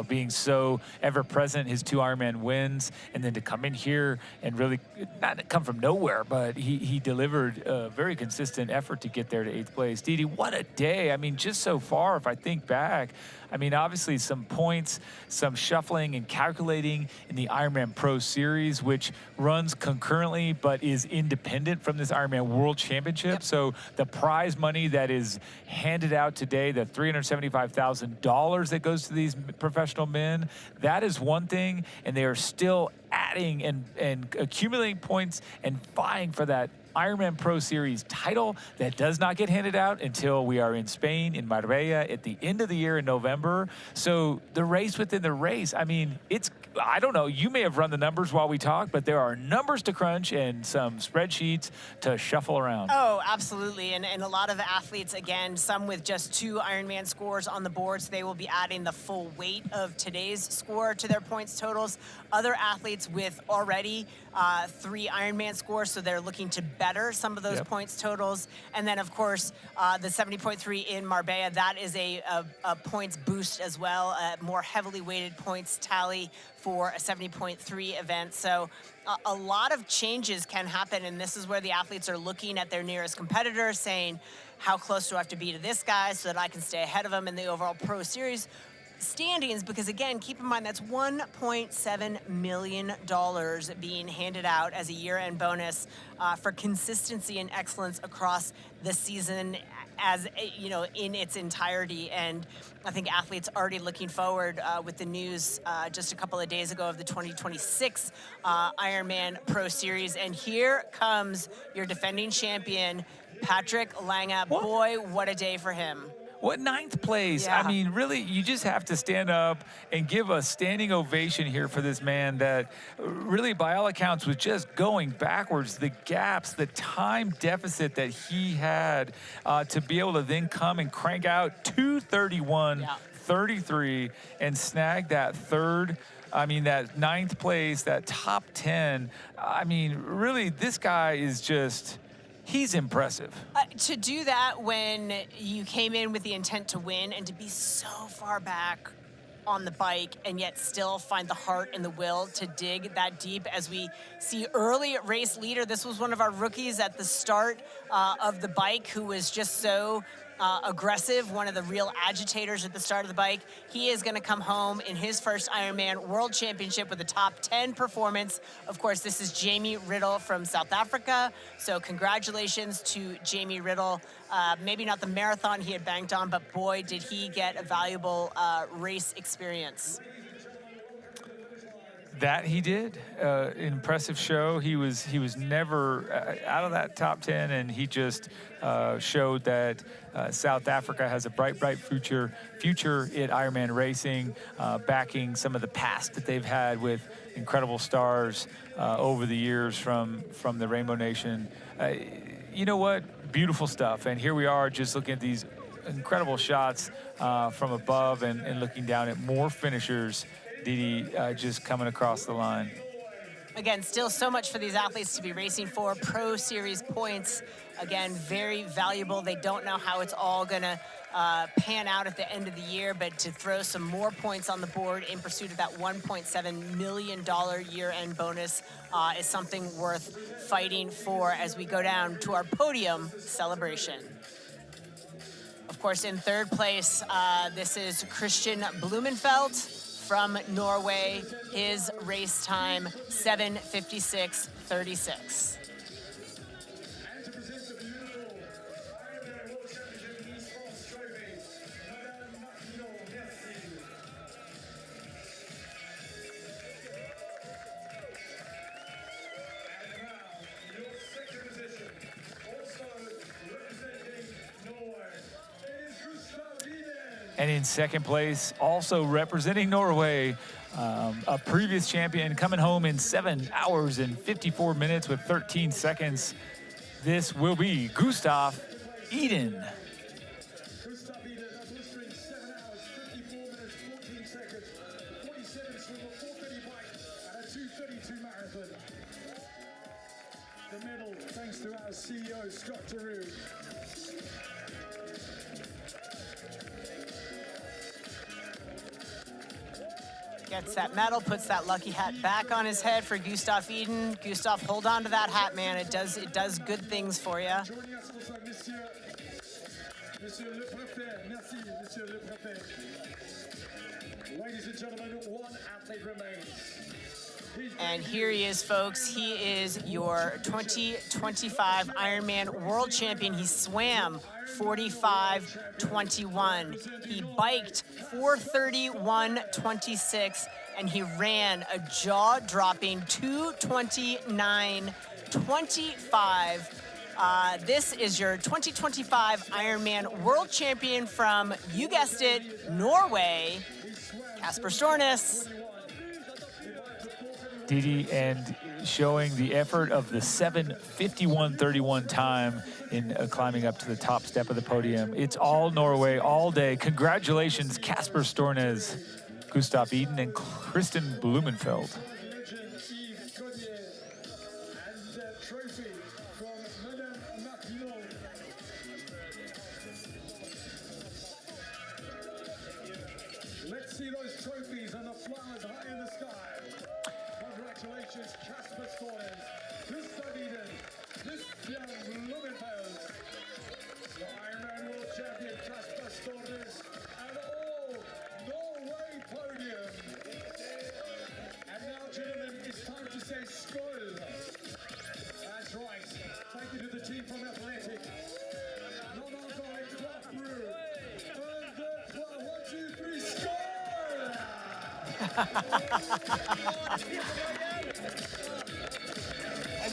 being so ever-present, his 2 Ironman wins, and then to come in here and really not come from nowhere, but he delivered a very consistent effort to get there to eighth place. Didi, what a day. I mean, just so far, if I think back, I mean, obviously some points, some shuffling and calculating in the Ironman Pro Series, which runs concurrently but is independent from this Ironman World Championship. Yep. So the prize money that is handed out today, the $375,000 that goes to these professional men, that is one thing, and they are still adding and accumulating points and vying for that Ironman Pro Series title that does not get handed out until we are in Spain, in Marbella, at the end of the year in November. So the race within the race, I mean, I don't know, you may have run the numbers while we talk, but there are numbers to crunch and some spreadsheets to shuffle around. Oh, absolutely. And a lot of athletes, again, some with just 2 Ironman scores on the board, so they will be adding the full weight of today's score to their points totals. Other athletes with already 3 Ironman scores, so they're looking to better some of those points totals. And then, of course, the 70.3 in Marbella, that is a points boost as well, a more heavily weighted points tally for a 70.3 event. So a lot of changes can happen, and this is where the athletes are looking at their nearest competitor, saying, how close do I have to be to this guy so that I can stay ahead of him in the overall Pro Series standings? Because again, keep in mind that's $1.7 million being handed out as a year-end bonus for consistency and excellence across the season, as you know, in its entirety. And I think athletes already looking forward with the news just a couple of days ago of the 2026 Ironman Pro Series. And here comes your defending champion, Patrick Lange. Boy, what a day for him. What, 9th place? Yeah. I mean, really, you just have to stand up and give a standing ovation here for this man that really, by all accounts, was just going backwards. The gaps, the time deficit that he had to be able to then come and crank out 2:31.33 and snag that third. I mean, that 9th place, that top 10. I mean, really, this guy is just... he's impressive. To do that when you came in with the intent to win and to be so far back on the bike and yet still find the heart and the will to dig that deep. As we see early race leader, this was one of our rookies at the start of the bike who was just so aggressive, one of the real agitators at the start of the bike. He is going to come home in his first Ironman World Championship with a top 10 performance. Of course, this is Jamie Riddle from South Africa. So congratulations to Jamie Riddle. Maybe not the marathon he had banked on, but boy, did he get a valuable race experience. That he did. Impressive show. He was never out of that top 10, and he just showed that South Africa has a bright future at Ironman racing, backing some of the past that they've had with incredible stars over the years from the Rainbow Nation. You know what? Beautiful stuff. And here we are just looking at these incredible shots from above and looking down at more finishers. Didi just coming across the line. Again, still so much for these athletes to be racing for. Pro Series points, again, very valuable. They don't know how it's all going to pan out at the end of the year, but to throw some more points on the board in pursuit of that $1.7 million year-end bonus is something worth fighting for as we go down to our podium celebration. Of course, in third place, this is Christian Blumenfeld from Norway. His race time, 7:56:36. And in second place, also representing Norway, a previous champion coming home in 7 hours and 54 minutes with 13 seconds. This will be Gustav Eden. The medal, thanks to our CEO, Scott Giroux. Gets that medal, puts that lucky hat back on his head for Gustav Eden. Gustav, hold on to that hat, man. It does good things for you. Joining us also, Monsieur Le Préfet. Merci, Monsieur Le Préfet. Ladies and gentlemen, one athlete remains. And here he is, folks. He is your 2025 Ironman World Champion. He swam 45:21. He biked 4:31:26, and he ran a jaw-dropping 2:29:25. This is your 2025 Ironman World Champion from, you guessed it, Norway, Kasper Stornes. Didi, and showing the effort of the 7:51:31 time in climbing up to the top step of the podium. It's all Norway all day. Congratulations, Kasper Stornes, Gustav Eden, and Kristen Blumenfeld. Let's see those trophies and the flowers high in the sky. Congratulations, Kasper Stornes, Gustav Eden, Christian Blumenfeld, the Ironman World Champion Kasper Stornes, and all Norway podium. And now, gentlemen, it's time to say skål. That's right. Thank you to the team from Athletic. Non-alcoholic craft brew. 1, 2, 3, skål!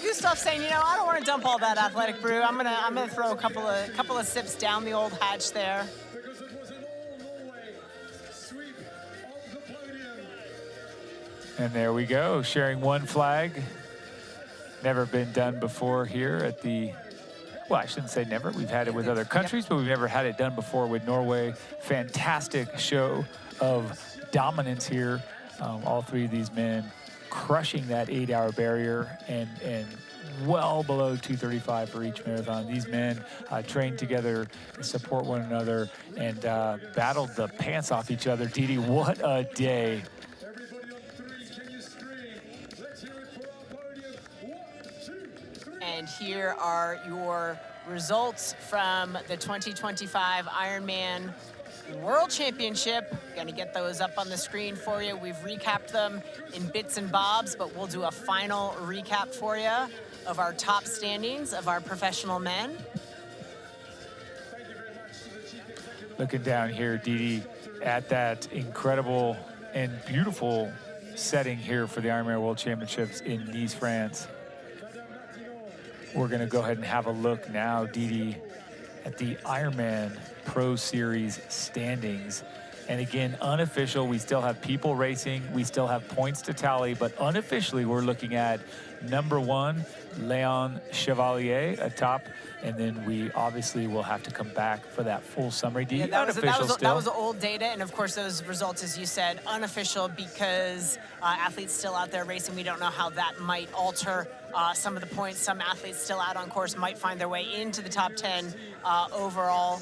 Gustav saying, you know, I don't want to dump all that athletic brew. I'm gonna throw a couple of sips down the old hatch there. Because it was an all-Norway sweep of the podium. And there we go, sharing one flag. Never been done before here at the, well, I shouldn't say never. We've had it with other countries, but we've never had it done before with Norway. Fantastic show of dominance here. All three of these men crushing that 8-hour barrier and well below 2:35 for each marathon. These men trained together, support one another, and battled the pants off each other. Didi, what a day. And here are your results from the 2025 Ironman World Championship. Gonna get those up on the screen for you. We've recapped them in bits and bobs, but we'll do a final recap for you of our top standings of our professional men. Looking down here, Didi, at that incredible and beautiful setting here for the Ironman World Championships in Nice, France. We're gonna go ahead and have a look now, Didi, at the Ironman Pro Series standings. And again, unofficial, we still have people racing, we still have points to tally, but unofficially we're looking at number 1, Leon Chevalier atop, and then we obviously will have to come back for that full summary. Yeah, that was old data, and of course those results, as you said, unofficial because athletes still out there racing. We don't know how that might alter some of the points. Some athletes still out on course might find their way into the top 10 overall.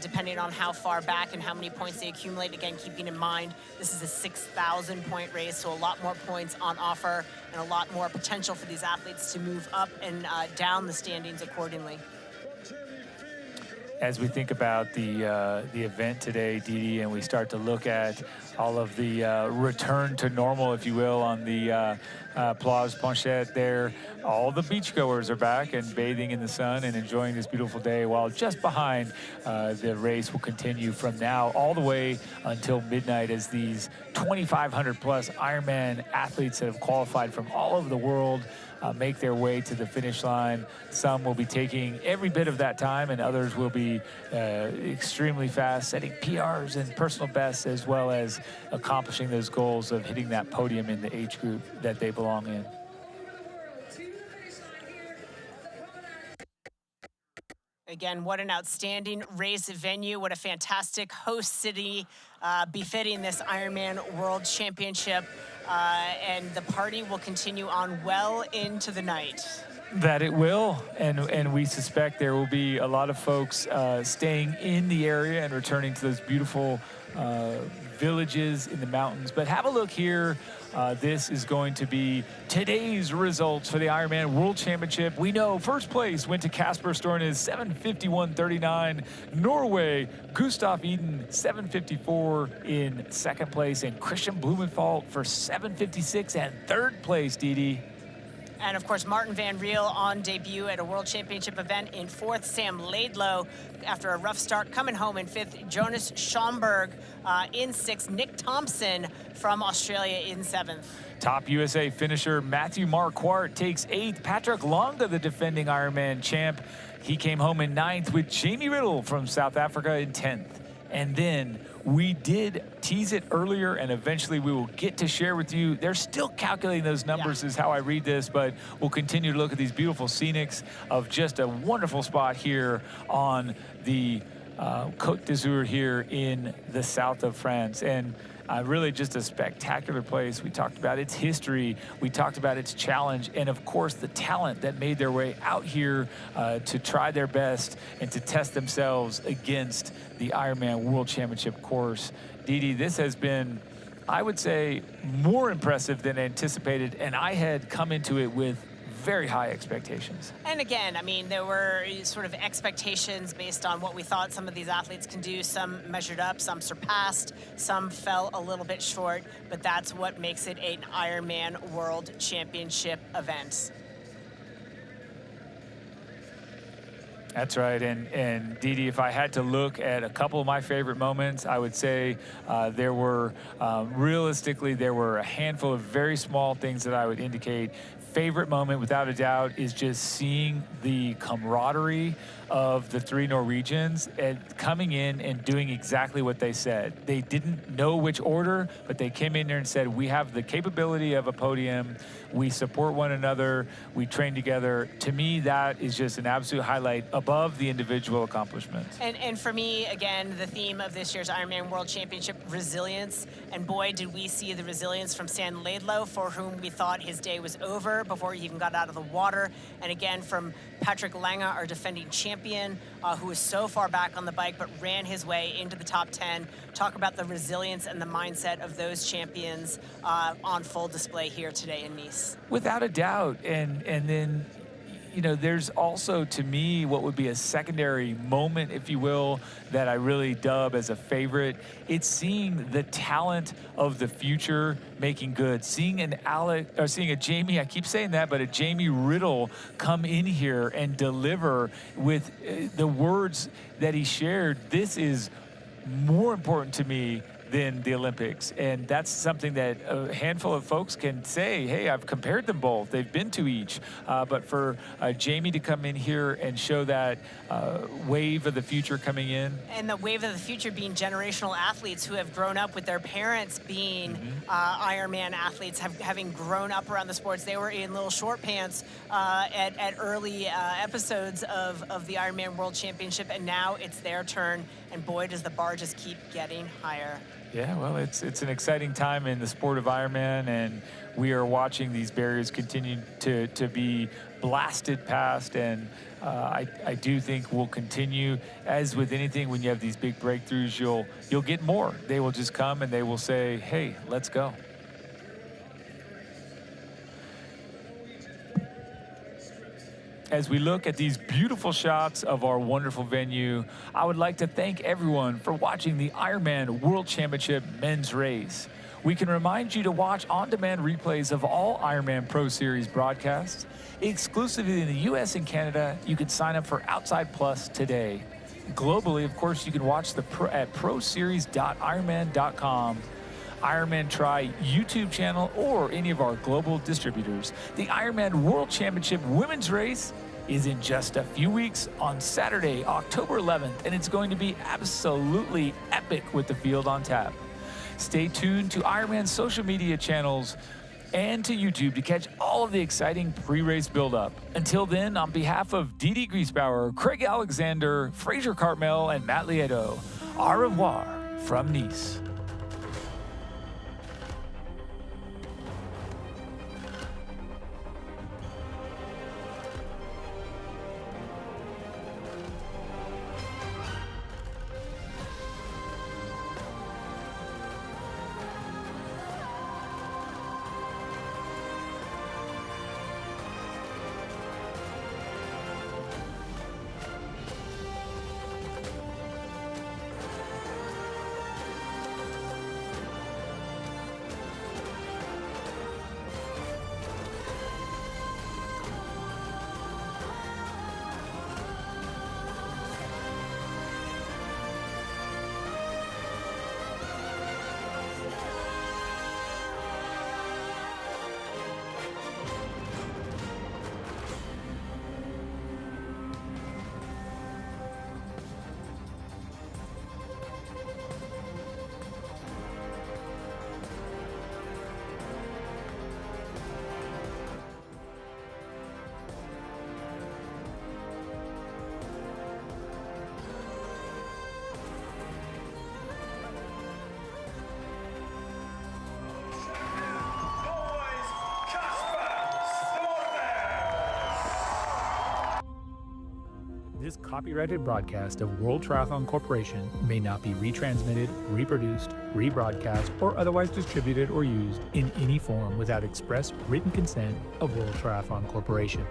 Depending on how far back and how many points they accumulate. Again, keeping in mind, this is a 6,000 point race, so a lot more points on offer and a lot more potential for these athletes to move up and down the standings accordingly. As we think about the event today, Didi, and we start to look at all of the return to normal, if you will, on the Plage Ponchette there, all the beachgoers are back and bathing in the sun and enjoying this beautiful day, while just behind the race will continue from now all the way until midnight as these 2,500 plus Ironman athletes that have qualified from all over the world make their way to the finish line. Some will be taking every bit of that time, and others will be extremely fast, setting PRs and personal bests, as well as accomplishing those goals of hitting that podium in the age group that they belong in. Again, what an outstanding race venue. What a fantastic host city befitting this Ironman World Championship. And the party will continue on well into the night. That it will, and we suspect there will be a lot of folks staying in the area and returning to those beautiful villages in the mountains. But have a look here. This is going to be today's results for the Ironman World Championship. We know first place went to Kasper Stornes, 7:51.39. Norway, Gustav Eden, 7:54 in second place, and Christian Blumenthal for 7:56 and third place, Didi. And of course, Martin Van Riel on debut at a World Championship event in fourth. Sam Laidlow, after a rough start, coming home in fifth. Jonas Schomburg in sixth. Nick Thompson from Australia in seventh. Top USA finisher Matthew Marquardt takes eighth. Patrick Longa, the defending Ironman champ, he came home in ninth, with Jamie Riddle from South Africa in 10th. And then we did tease it earlier, and eventually we will get to share with you. They're still calculating those numbers, is how I read this, but we'll continue to look at these beautiful scenics of just a wonderful spot here on the Côte d'Azur here in the south of France. And really just a spectacular place. We talked about its history, we talked about its challenge, and of course the talent that made their way out here to try their best and to test themselves against the Ironman World Championship course. Didi, this has been, I would say, more impressive than anticipated, and I had come into it with very high expectations. And again, I mean, there were sort of expectations based on what we thought some of these athletes can do. Some measured up, some surpassed, some fell a little bit short, but that's what makes it an Ironman World Championship event. That's right, and Didi, if I had to look at a couple of my favorite moments, I would say there were, realistically, there were a handful of very small things that I would indicate. Favorite moment, without a doubt, is just seeing the camaraderie of the three Norwegians and coming in and doing exactly what they said. They didn't know which order, but they came in there and said, we have the capability of a podium, we support one another, we train together. To me, that is just an absolute highlight above the individual accomplishments. And for me, again, the theme of this year's Ironman World Championship, resilience. And boy, did we see the resilience from Sam Laidlow, for whom we thought his day was over. before he even got out of the water. And again, from Patrick Lange, our defending champion, who was so far back on the bike, but ran his way into the top 10. Talk about the resilience and the mindset of those champions on full display here today in Nice. Without a doubt. And then, you know, there's also, to me, what would be a secondary moment, if you will, that I really dub as a favorite. It's seeing the talent of the future making good. Seeing a Jamie, I keep saying that, but a Jamie Riddle come in here and deliver with the words that he shared. This is more important to me than the Olympics. And that's something that a handful of folks can say, hey, I've compared them both. They've been to each. But for Jamie to come in here and show that wave of the future coming in. And the wave of the future being generational athletes who have grown up with their parents being Ironman athletes, having grown up around the sports. They were in little short pants at early episodes of the Ironman World Championship, and now it's their turn. And boy, does the bar just keep getting higher. Yeah, well, it's an exciting time in the sport of Ironman, and we are watching these barriers continue to be blasted past, and I do think we'll continue. As with anything, when you have these big breakthroughs, you'll get more. They will just come and they will say, hey, let's go. As we look at these beautiful shots of our wonderful venue, I would like to thank everyone for watching the Ironman World Championship men's race. We can remind you to watch on-demand replays of all Ironman Pro Series broadcasts. Exclusively in the US and Canada, you can sign up for Outside Plus today. Globally, of course, you can watch at proseries.ironman.com. Ironman Tri YouTube channel, or any of our global distributors. The Ironman World Championship women's race is in just a few weeks on Saturday, October 11th, and it's going to be absolutely epic with the field on tap. Stay tuned to Ironman's social media channels and to YouTube to catch all of the exciting pre-race build-up. Until then, on behalf of Didi Griesbauer, Craig Alexander, Fraser Cartmel, and Matt Lieto, au revoir from Nice. This copyrighted broadcast of World Triathlon Corporation may not be retransmitted, reproduced, rebroadcast, or otherwise distributed or used in any form without express written consent of World Triathlon Corporation.